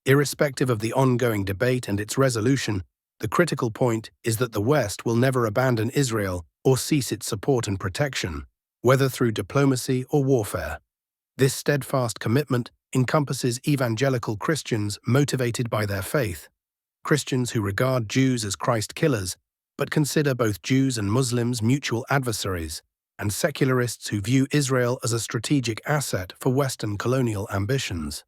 Irrespective of the ongoing debate and its resolution, the critical point is that the West will never abandon Israel or cease its support and protection, whether through diplomacy or warfare. This steadfast commitment encompasses evangelical Christians motivated by their faith, Christians who regard Jews as Christ killers, but consider both Jews and Muslims mutual adversaries, and secularists who view Israel as a strategic asset for Western colonial ambitions.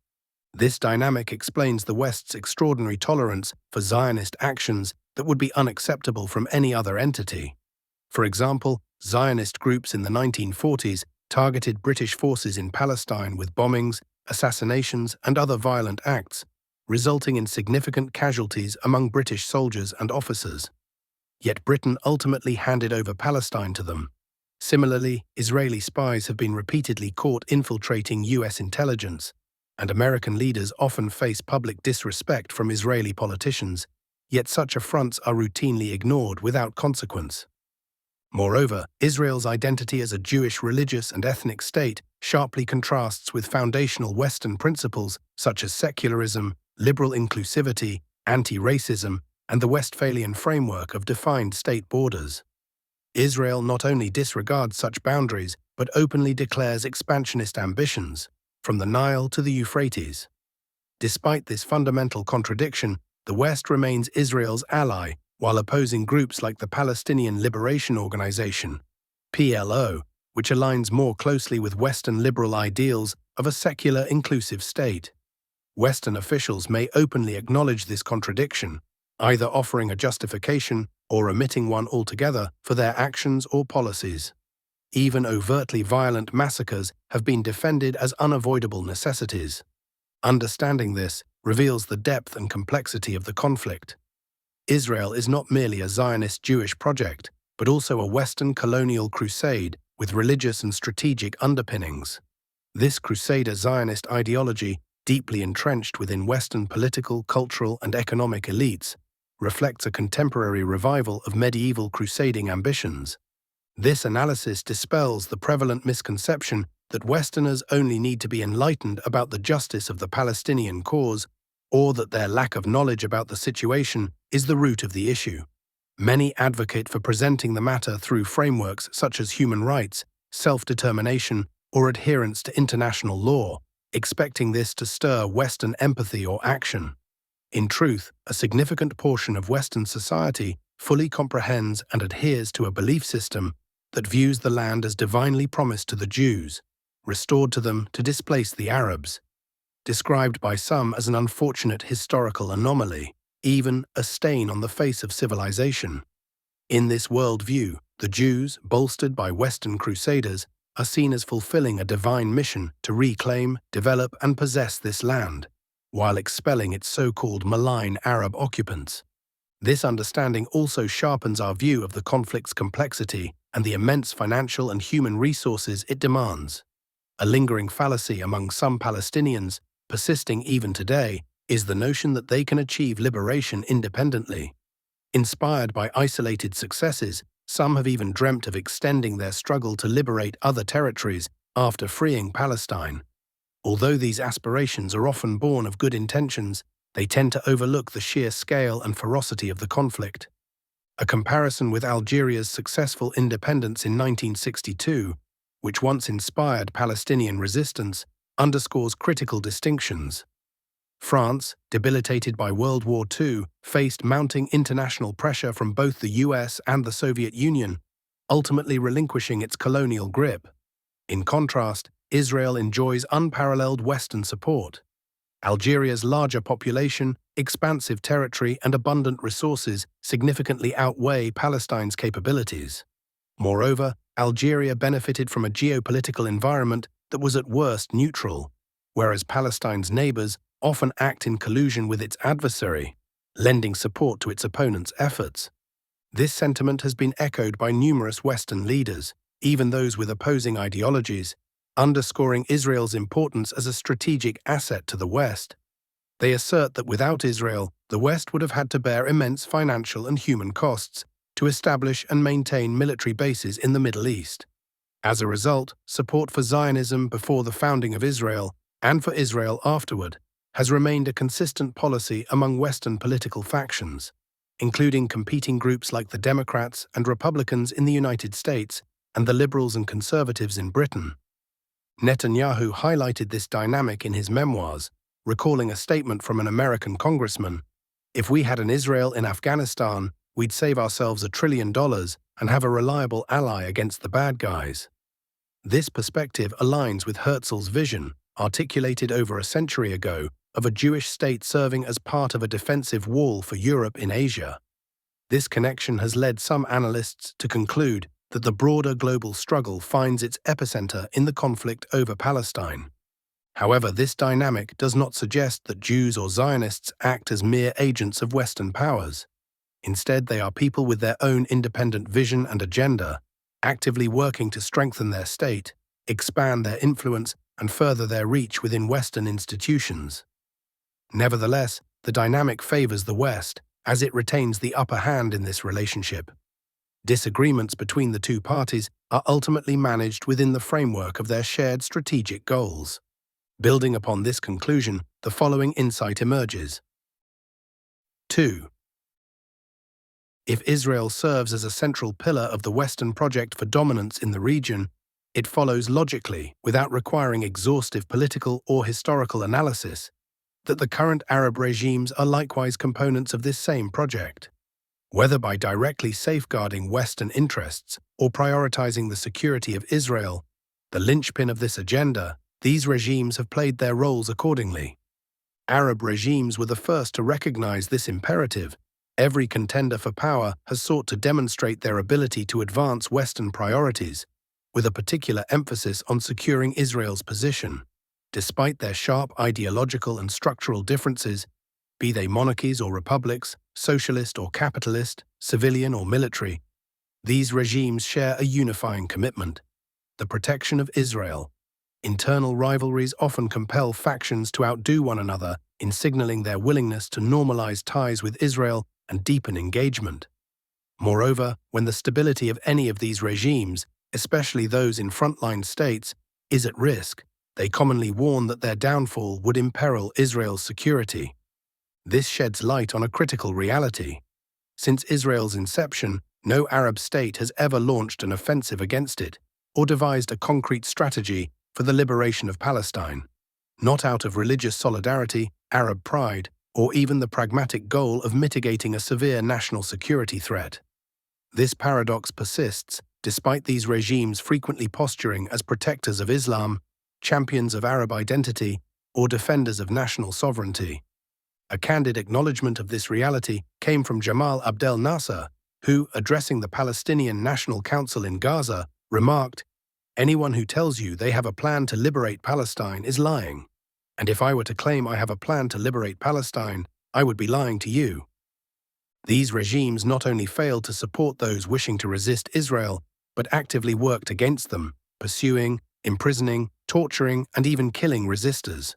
This dynamic explains the West's extraordinary tolerance for Zionist actions that would be unacceptable from any other entity. For example, Zionist groups in the 1940s targeted British forces in Palestine with bombings, assassinations, and other violent acts, resulting in significant casualties among British soldiers and officers. Yet Britain ultimately handed over Palestine to them. Similarly, Israeli spies have been repeatedly caught infiltrating US intelligence, and American leaders often face public disrespect from Israeli politicians, yet such affronts are routinely ignored without consequence. Moreover, Israel's identity as a Jewish religious and ethnic state sharply contrasts with foundational Western principles such as secularism, liberal inclusivity, anti-racism, and the Westphalian framework of defined state borders. Israel not only disregards such boundaries, but openly declares expansionist ambitions, from the Nile to the Euphrates. Despite this fundamental contradiction, the West remains Israel's ally, while opposing groups like the Palestinian Liberation Organization, PLO, which aligns more closely with Western liberal ideals of a secular, inclusive state. Western officials may openly acknowledge this contradiction, either offering a justification or omitting one altogether for their actions or policies. Even overtly violent massacres have been defended as unavoidable necessities. Understanding this reveals the depth and complexity of the conflict. Israel is not merely a Zionist Jewish project, but also a Western colonial crusade with religious and strategic underpinnings. This Crusader Zionist ideology, deeply entrenched within Western political, cultural, and economic elites, reflects a contemporary revival of medieval crusading ambitions. This analysis dispels the prevalent misconception that Westerners only need to be enlightened about the justice of the Palestinian cause, or that their lack of knowledge about the situation is the root of the issue. Many advocate for presenting the matter through frameworks such as human rights, self-determination, or adherence to international law, expecting this to stir Western empathy or action. In truth, a significant portion of Western society fully comprehends and adheres to a belief system that views the land as divinely promised to the Jews, restored to them to displace the Arabs, described by some as an unfortunate historical anomaly, even a stain on the face of civilization. In this worldview, the Jews, bolstered by Western crusaders, are seen as fulfilling a divine mission to reclaim, develop, and possess this land, while expelling its so-called malign Arab occupants. This understanding also sharpens our view of the conflict's complexity and the immense financial and human resources it demands. A lingering fallacy among some Palestinians, persisting even today, is the notion that they can achieve liberation independently. Inspired by isolated successes, some have even dreamt of extending their struggle to liberate other territories after freeing Palestine. Although these aspirations are often born of good intentions, they tend to overlook the sheer scale and ferocity of the conflict. A comparison with Algeria's successful independence in 1962, which once inspired Palestinian resistance, underscores critical distinctions. France, debilitated by World War II, faced mounting international pressure from both the US and the Soviet Union, ultimately relinquishing its colonial grip. In contrast, Israel enjoys unparalleled Western support. Algeria's larger population, expansive territory, and abundant resources significantly outweigh Palestine's capabilities. Moreover, Algeria benefited from a geopolitical environment that was at worst neutral, whereas Palestine's neighbors often act in collusion with its adversary, lending support to its opponent's efforts. This sentiment has been echoed by numerous Western leaders, even those with opposing ideologies, underscoring Israel's importance as a strategic asset to the West. They assert that without Israel, the West would have had to bear immense financial and human costs to establish and maintain military bases in the Middle East. As a result, support for Zionism before the founding of Israel, and for Israel afterward, has remained a consistent policy among Western political factions, including competing groups like the Democrats and Republicans in the United States and the Liberals and Conservatives in Britain. Netanyahu highlighted this dynamic in his memoirs, recalling a statement from an American congressman: "If we had an Israel in Afghanistan, we'd save ourselves $1 trillion and have a reliable ally against the bad guys." This perspective aligns with Herzl's vision, articulated over a century ago, of a Jewish state serving as part of a defensive wall for Europe in Asia. This connection has led some analysts to conclude that the broader global struggle finds its epicenter in the conflict over Palestine. However, this dynamic does not suggest that Jews or Zionists act as mere agents of Western powers. Instead, they are people with their own independent vision and agenda, actively working to strengthen their state, expand their influence, and further their reach within Western institutions. Nevertheless, the dynamic favors the West, as it retains the upper hand in this relationship. Disagreements between the two parties are ultimately managed within the framework of their shared strategic goals. Building upon this conclusion, the following insight emerges. 2. If Israel serves as a central pillar of the Western project for dominance in the region, it follows logically, without requiring exhaustive political or historical analysis, that the current Arab regimes are likewise components of this same project. Whether by directly safeguarding Western interests or prioritizing the security of Israel, the linchpin of this agenda, these regimes have played their roles accordingly. Arab regimes were the first to recognize this imperative. Every contender for power has sought to demonstrate their ability to advance Western priorities, with a particular emphasis on securing Israel's position. Despite their sharp ideological and structural differences, be they monarchies or republics, socialist or capitalist, civilian or military, these regimes share a unifying commitment: the protection of Israel. Internal rivalries often compel factions to outdo one another in signaling their willingness to normalize ties with Israel and deepen engagement. Moreover, when the stability of any of these regimes, especially those in frontline states, is at risk, they commonly warn that their downfall would imperil Israel's security. This sheds light on a critical reality. Since Israel's inception, no Arab state has ever launched an offensive against it or devised a concrete strategy for the liberation of Palestine, not out of religious solidarity, Arab pride, or even the pragmatic goal of mitigating a severe national security threat. This paradox persists, despite these regimes frequently posturing as protectors of Islam, champions of Arab identity, or defenders of national sovereignty. A candid acknowledgement of this reality came from Jamal Abdel Nasser, who, addressing the Palestinian National Council in Gaza, remarked, "Anyone who tells you they have a plan to liberate Palestine is lying. And if I were to claim I have a plan to liberate Palestine, I would be lying to you." These regimes not only fail to support those wishing to resist Israel, but actively worked against them, pursuing, imprisoning, torturing, and even killing resistors.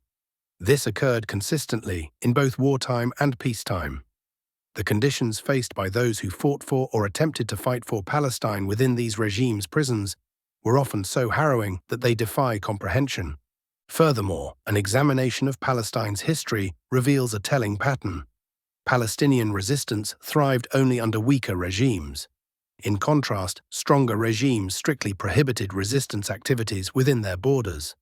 This occurred consistently in both wartime and peacetime. The conditions faced by those who fought for or attempted to fight for Palestine within these regimes' prisons were often so harrowing that they defy comprehension. Furthermore, an examination of Palestine's history reveals a telling pattern. Palestinian resistance thrived only under weaker regimes. In contrast, stronger regimes strictly prohibited resistance activities within their borders.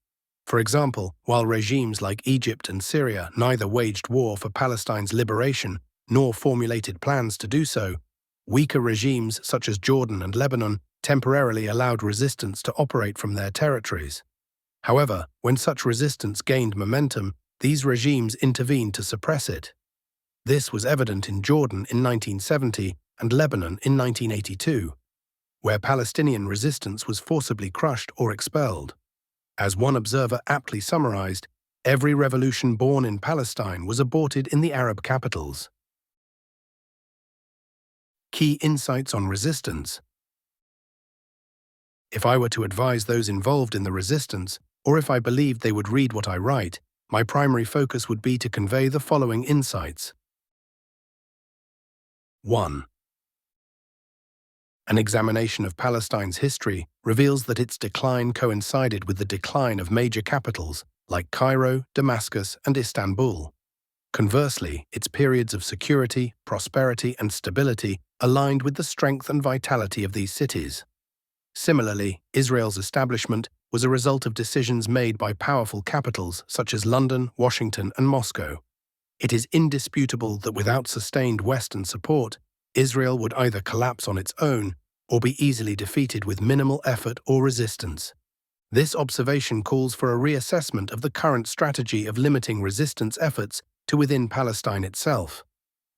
For example, while regimes like Egypt and Syria neither waged war for Palestine's liberation nor formulated plans to do so, weaker regimes such as Jordan and Lebanon temporarily allowed resistance to operate from their territories. However, when such resistance gained momentum, these regimes intervened to suppress it. This was evident in Jordan in 1970 and Lebanon in 1982, where Palestinian resistance was forcibly crushed or expelled. As one observer aptly summarized, every revolution born in Palestine was aborted in the Arab capitals. Key insights on resistance. If I were to advise those involved in the resistance, or if I believed they would read what I write, my primary focus would be to convey the following insights. 1. An examination of Palestine's history reveals that its decline coincided with the decline of major capitals like Cairo, Damascus, and Istanbul. Conversely, its periods of security, prosperity, and stability aligned with the strength and vitality of these cities. Similarly, Israel's establishment was a result of decisions made by powerful capitals such as London, Washington, and Moscow. It is indisputable that without sustained Western support, Israel would either collapse on its own or be easily defeated with minimal effort or resistance. This observation calls for a reassessment of the current strategy of limiting resistance efforts to within Palestine itself.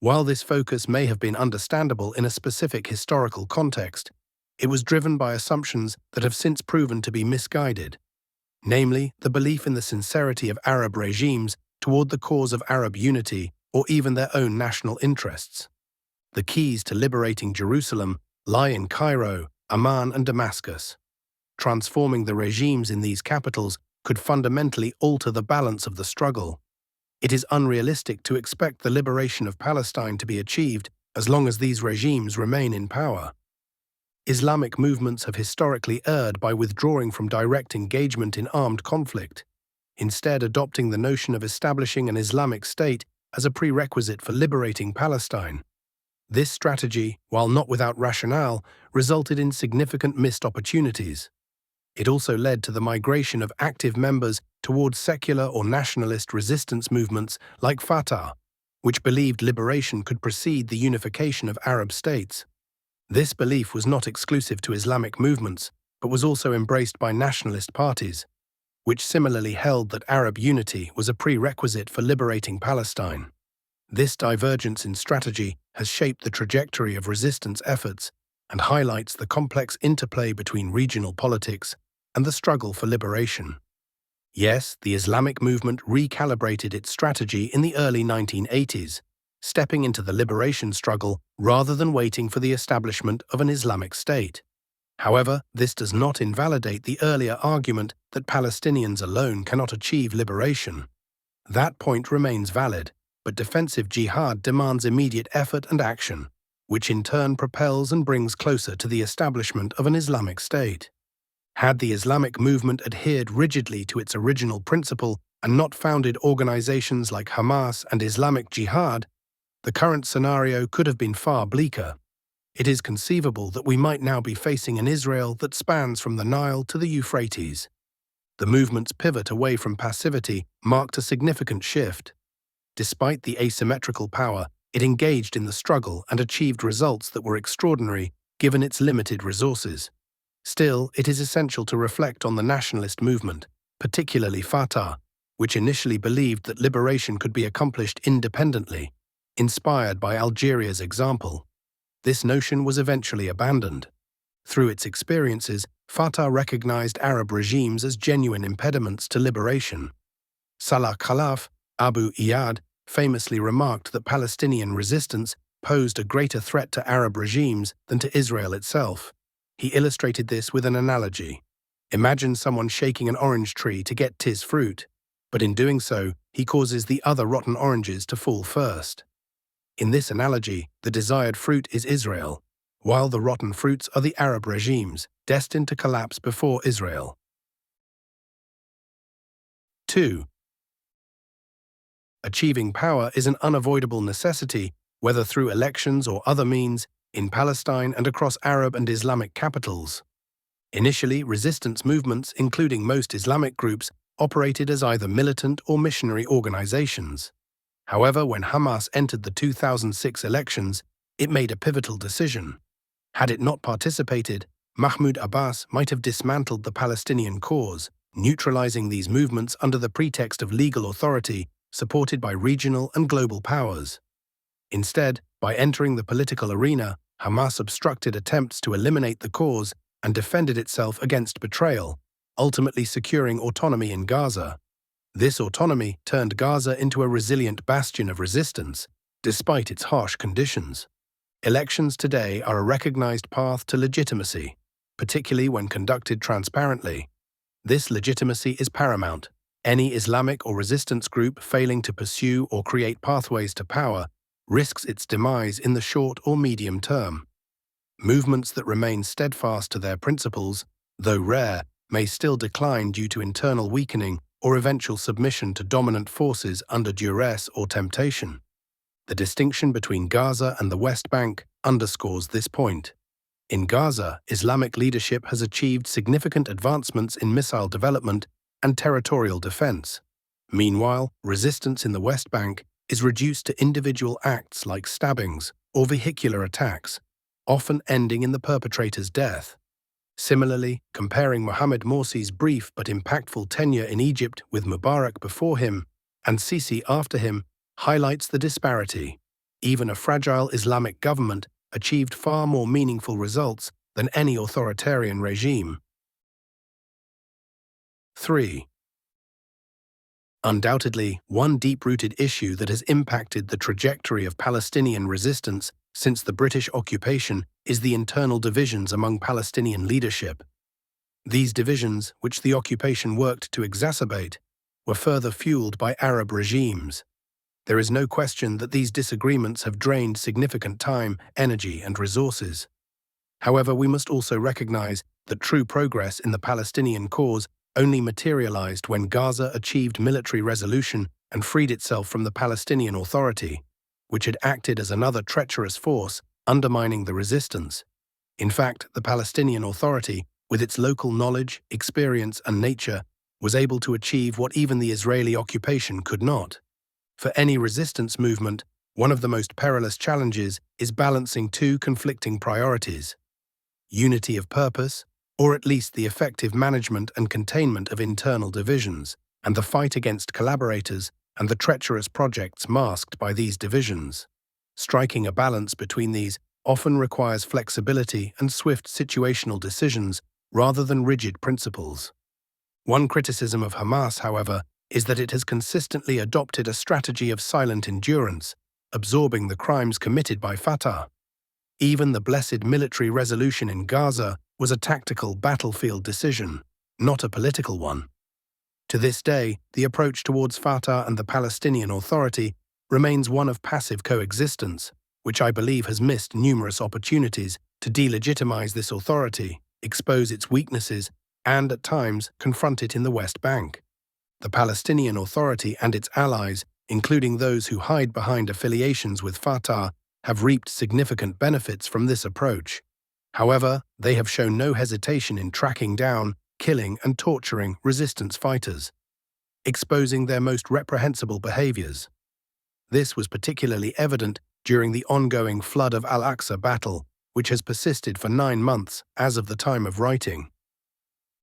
While this focus may have been understandable in a specific historical context, it was driven by assumptions that have since proven to be misguided, namely the belief in the sincerity of Arab regimes toward the cause of Arab unity or even their own national interests. The keys to liberating Jerusalem lie in Cairo, Amman, and Damascus. Transforming the regimes in these capitals could fundamentally alter the balance of the struggle. It is unrealistic to expect the liberation of Palestine to be achieved as long as these regimes remain in power. Islamic movements have historically erred by withdrawing from direct engagement in armed conflict, instead adopting the notion of establishing an Islamic state as a prerequisite for liberating Palestine. This strategy, while not without rationale, resulted in significant missed opportunities. It also led to the migration of active members towards secular or nationalist resistance movements like Fatah, which believed liberation could precede the unification of Arab states. This belief was not exclusive to Islamic movements, but was also embraced by nationalist parties, which similarly held that Arab unity was a prerequisite for liberating Palestine. This divergence in strategy has shaped the trajectory of resistance efforts and highlights the complex interplay between regional politics and the struggle for liberation. Yes, the Islamic movement recalibrated its strategy in the early 1980s, stepping into the liberation struggle rather than waiting for the establishment of an Islamic state. However, this does not invalidate the earlier argument that Palestinians alone cannot achieve liberation. That point remains valid, but defensive jihad demands immediate effort and action, which in turn propels and brings closer to the establishment of an Islamic state. Had the Islamic movement adhered rigidly to its original principle and not founded organizations like Hamas and Islamic Jihad, the current scenario could have been far bleaker. It is conceivable that we might now be facing an Israel that spans from the Nile to the Euphrates. The movement's pivot away from passivity marked a significant shift. Despite the asymmetrical power, it engaged in the struggle and achieved results that were extraordinary given its limited resources. Still, it is essential to reflect on the nationalist movement, particularly Fatah, which initially believed that liberation could be accomplished independently, inspired by Algeria's example. This notion was eventually abandoned. Through its experiences, Fatah recognized Arab regimes as genuine impediments to liberation. Salah Khalaf, Abu Iyad, famously remarked that Palestinian resistance posed a greater threat to Arab regimes than to Israel itself. He illustrated this with an analogy. Imagine someone shaking an orange tree to get tis fruit, but in doing so, he causes the other rotten oranges to fall first. In this analogy, the desired fruit is Israel, while the rotten fruits are the Arab regimes, destined to collapse before Israel. 2. Achieving power is an unavoidable necessity, whether through elections or other means, in Palestine and across Arab and Islamic capitals. Initially, resistance movements, including most Islamic groups, operated as either militant or missionary organizations. However, when Hamas entered the 2006 elections, it made a pivotal decision. Had it not participated, Mahmoud Abbas might have dismantled the Palestinian cause, neutralizing these movements under the pretext of legal authority supported by regional and global powers. Instead, by entering the political arena, Hamas obstructed attempts to eliminate the cause and defended itself against betrayal, ultimately securing autonomy in Gaza. This autonomy turned Gaza into a resilient bastion of resistance, despite its harsh conditions. Elections today are a recognized path to legitimacy, particularly when conducted transparently. This legitimacy is paramount. Any Islamic or resistance group failing to pursue or create pathways to power risks its demise in the short or medium term. Movements that remain steadfast to their principles, though rare, may still decline due to internal weakening or eventual submission to dominant forces under duress or temptation. The distinction between Gaza and the West Bank underscores this point. In Gaza, Islamic leadership has achieved significant advancements in missile development and territorial defense. Meanwhile, resistance in the West Bank is reduced to individual acts like stabbings or vehicular attacks, often ending in the perpetrator's death. Similarly, comparing Mohammed Morsi's brief but impactful tenure in Egypt with Mubarak before him and Sisi after him highlights the disparity. Even a fragile Islamic government achieved far more meaningful results than any authoritarian regime. 3. Undoubtedly, one deep-rooted issue that has impacted the trajectory of Palestinian resistance since the British occupation is the internal divisions among Palestinian leadership. These divisions, which the occupation worked to exacerbate, were further fueled by Arab regimes. There is no question that these disagreements have drained significant time, energy, and resources. However, we must also recognize that true progress in the Palestinian cause only materialized when Gaza achieved military resolution and freed itself from the Palestinian Authority, which had acted as another treacherous force, undermining the resistance. In fact, the Palestinian Authority, with its local knowledge, experience, and nature, was able to achieve what even the Israeli occupation could not. For any resistance movement, one of the most perilous challenges is balancing two conflicting priorities: unity of purpose, or at least the effective management and containment of internal divisions, and the fight against collaborators and the treacherous projects masked by these divisions. Striking a balance between these often requires flexibility and swift situational decisions rather than rigid principles. One criticism of Hamas, however, is that it has consistently adopted a strategy of silent endurance, absorbing the crimes committed by Fatah. Even the blessed military resolution in Gaza was a tactical battlefield decision, not a political one. To this day, the approach towards Fatah and the Palestinian Authority remains one of passive coexistence, which I believe has missed numerous opportunities to delegitimize this authority, expose its weaknesses, and, at times, confront it in the West Bank. The Palestinian Authority and its allies, including those who hide behind affiliations with Fatah, have reaped significant benefits from this approach. However, they have shown no hesitation in tracking down, killing, and torturing resistance fighters, exposing their most reprehensible behaviors. This was particularly evident during the ongoing Flood of Al-Aqsa battle, which has persisted for 9 months as of the time of writing.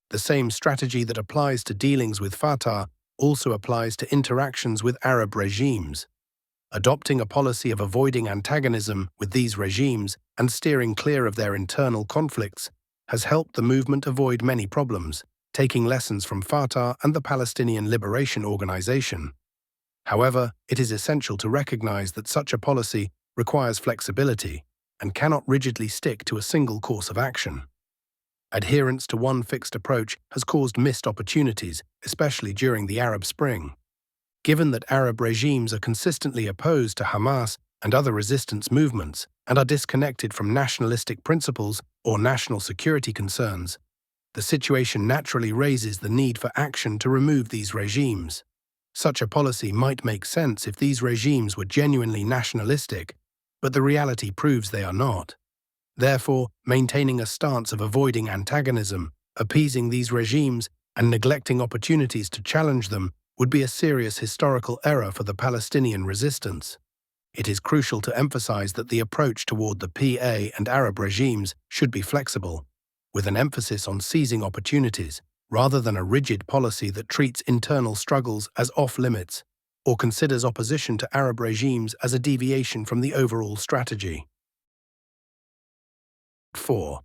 The same strategy that applies to dealings with Fatah also applies to interactions with Arab regimes. Adopting a policy of avoiding antagonism with these regimes and steering clear of their internal conflicts has helped the movement avoid many problems, taking lessons from Fatah and the Palestinian Liberation Organization. However, it is essential to recognize that such a policy requires flexibility and cannot rigidly stick to a single course of action. Adherence to one fixed approach has caused missed opportunities, especially during the Arab Spring. Given that Arab regimes are consistently opposed to Hamas and other resistance movements and are disconnected from nationalistic principles or national security concerns, the situation naturally raises the need for action to remove these regimes. Such a policy might make sense if these regimes were genuinely nationalistic, but the reality proves they are not. Therefore, maintaining a stance of avoiding antagonism, appeasing these regimes, and neglecting opportunities to challenge them would be a serious historical error for the Palestinian resistance. It is crucial to emphasize that the approach toward the PA and Arab regimes should be flexible, with an emphasis on seizing opportunities, rather than a rigid policy that treats internal struggles as off-limits or considers opposition to Arab regimes as a deviation from the overall strategy. 4.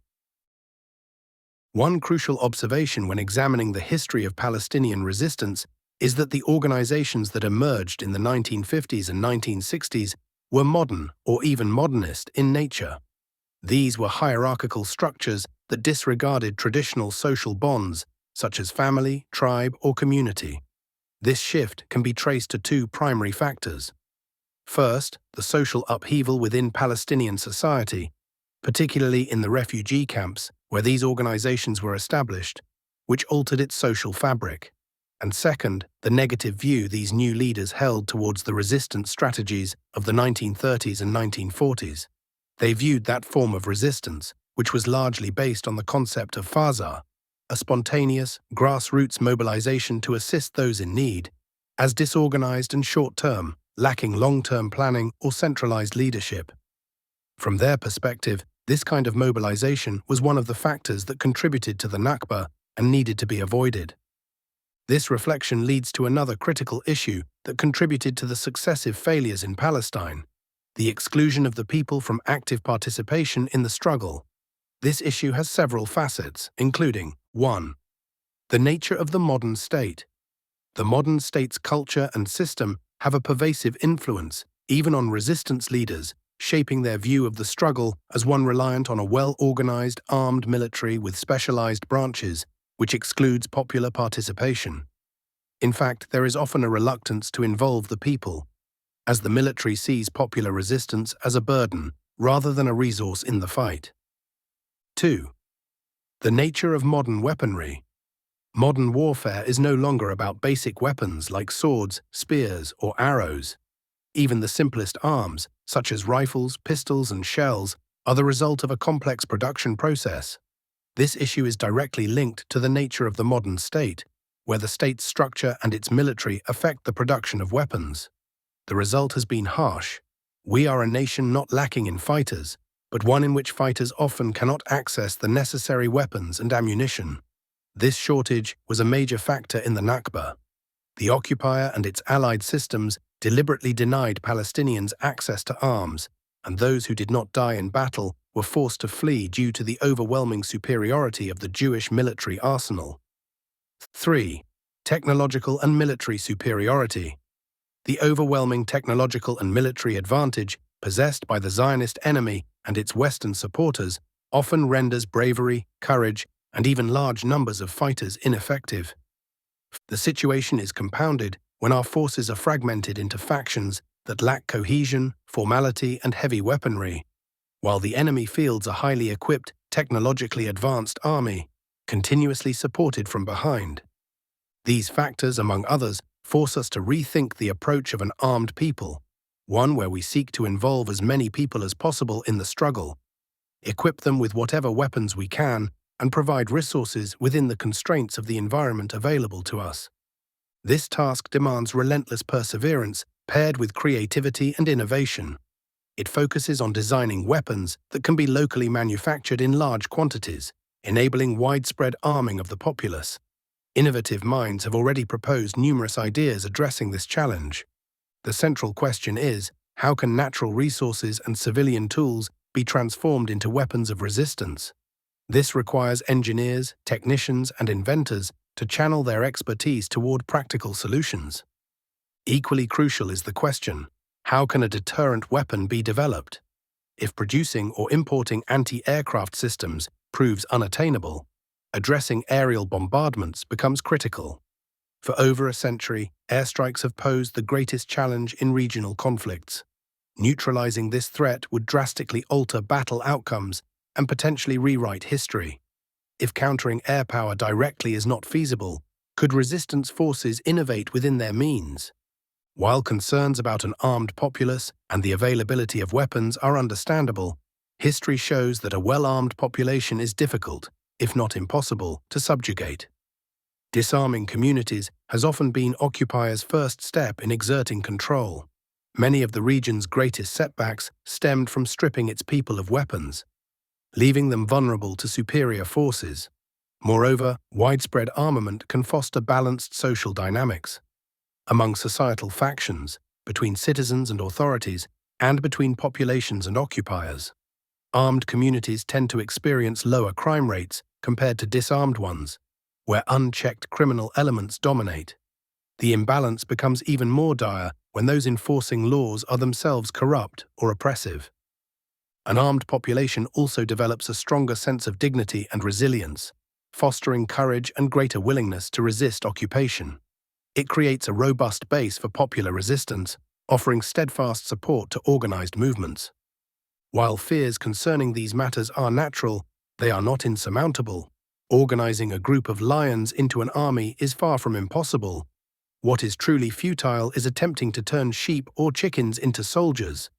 One crucial observation when examining the history of Palestinian resistance is that the organizations that emerged in the 1950s and 1960s were modern or even modernist in nature. These were hierarchical structures that disregarded traditional social bonds such as family, tribe, or community. This shift can be traced to two primary factors. First, the social upheaval within Palestinian society, particularly in the refugee camps where these organizations were established, which altered its social fabric. And second, the negative view these new leaders held towards the resistance strategies of the 1930s and 1940s. They viewed that form of resistance, which was largely based on the concept of Fazar, a spontaneous, grassroots mobilization to assist those in need, as disorganized and short-term, lacking long-term planning or centralized leadership. From their perspective, this kind of mobilization was one of the factors that contributed to the Nakba and needed to be avoided. This reflection leads to another critical issue that contributed to the successive failures in Palestine: the exclusion of the people from active participation in the struggle. This issue has several facets, including 1. The nature of the modern state. The modern state's culture and system have a pervasive influence, even on resistance leaders, shaping their view of the struggle as one reliant on a well-organized, armed military with specialized branches, which excludes popular participation. In fact, there is often a reluctance to involve the people, as the military sees popular resistance as a burden rather than a resource in the fight. 2. The nature of modern weaponry. Modern warfare is no longer about basic weapons like swords, spears, or arrows. Even the simplest arms, such as rifles, pistols, and shells, are the result of a complex production process. This issue is directly linked to the nature of the modern state, where the state's structure and its military affect the production of weapons. The result has been harsh. We are a nation not lacking in fighters, but one in which fighters often cannot access the necessary weapons and ammunition. This shortage was a major factor in the Nakba. The occupier and its allied systems deliberately denied Palestinians access to arms, and those who did not die in battle were forced to flee due to the overwhelming superiority of the Jewish military arsenal. 3. Technological and military superiority. The overwhelming technological and military advantage possessed by the Zionist enemy and its Western supporters often renders bravery, courage, and even large numbers of fighters ineffective. The situation is compounded when our forces are fragmented into factions that lack cohesion, formality, and heavy weaponry, while the enemy fields a highly equipped, technologically advanced army, continuously supported from behind. These factors, among others, force us to rethink the approach of an armed people, one where we seek to involve as many people as possible in the struggle, equip them with whatever weapons we can, and provide resources within the constraints of the environment available to us. This task demands relentless perseverance paired with creativity and innovation. It focuses on designing weapons that can be locally manufactured in large quantities, enabling widespread arming of the populace. Innovative minds have already proposed numerous ideas addressing this challenge. The central question is, how can natural resources and civilian tools be transformed into weapons of resistance? This requires engineers, technicians, and inventors to channel their expertise toward practical solutions. Equally crucial is the question, how can a deterrent weapon be developed? If producing or importing anti-aircraft systems proves unattainable, addressing aerial bombardments becomes critical. For over a century, airstrikes have posed the greatest challenge in regional conflicts. Neutralizing this threat would drastically alter battle outcomes and potentially rewrite history. If countering air power directly is not feasible, could resistance forces innovate within their means? While concerns about an armed populace and the availability of weapons are understandable, history shows that a well-armed population is difficult, if not impossible, to subjugate. Disarming communities has often been occupiers' first step in exerting control. Many of the region's greatest setbacks stemmed from stripping its people of weapons, leaving them vulnerable to superior forces. Moreover, widespread armament can foster balanced social dynamics among societal factions, between citizens and authorities, and between populations and occupiers. Armed communities tend to experience lower crime rates compared to disarmed ones, where unchecked criminal elements dominate. The imbalance becomes even more dire when those enforcing laws are themselves corrupt or oppressive. An armed population also develops a stronger sense of dignity and resilience, fostering courage and greater willingness to resist occupation. It creates a robust base for popular resistance, offering steadfast support to organized movements. While fears concerning these matters are natural, they are not insurmountable. Organizing a group of lions into an army is far from impossible. What is truly futile is attempting to turn sheep or chickens into soldiers.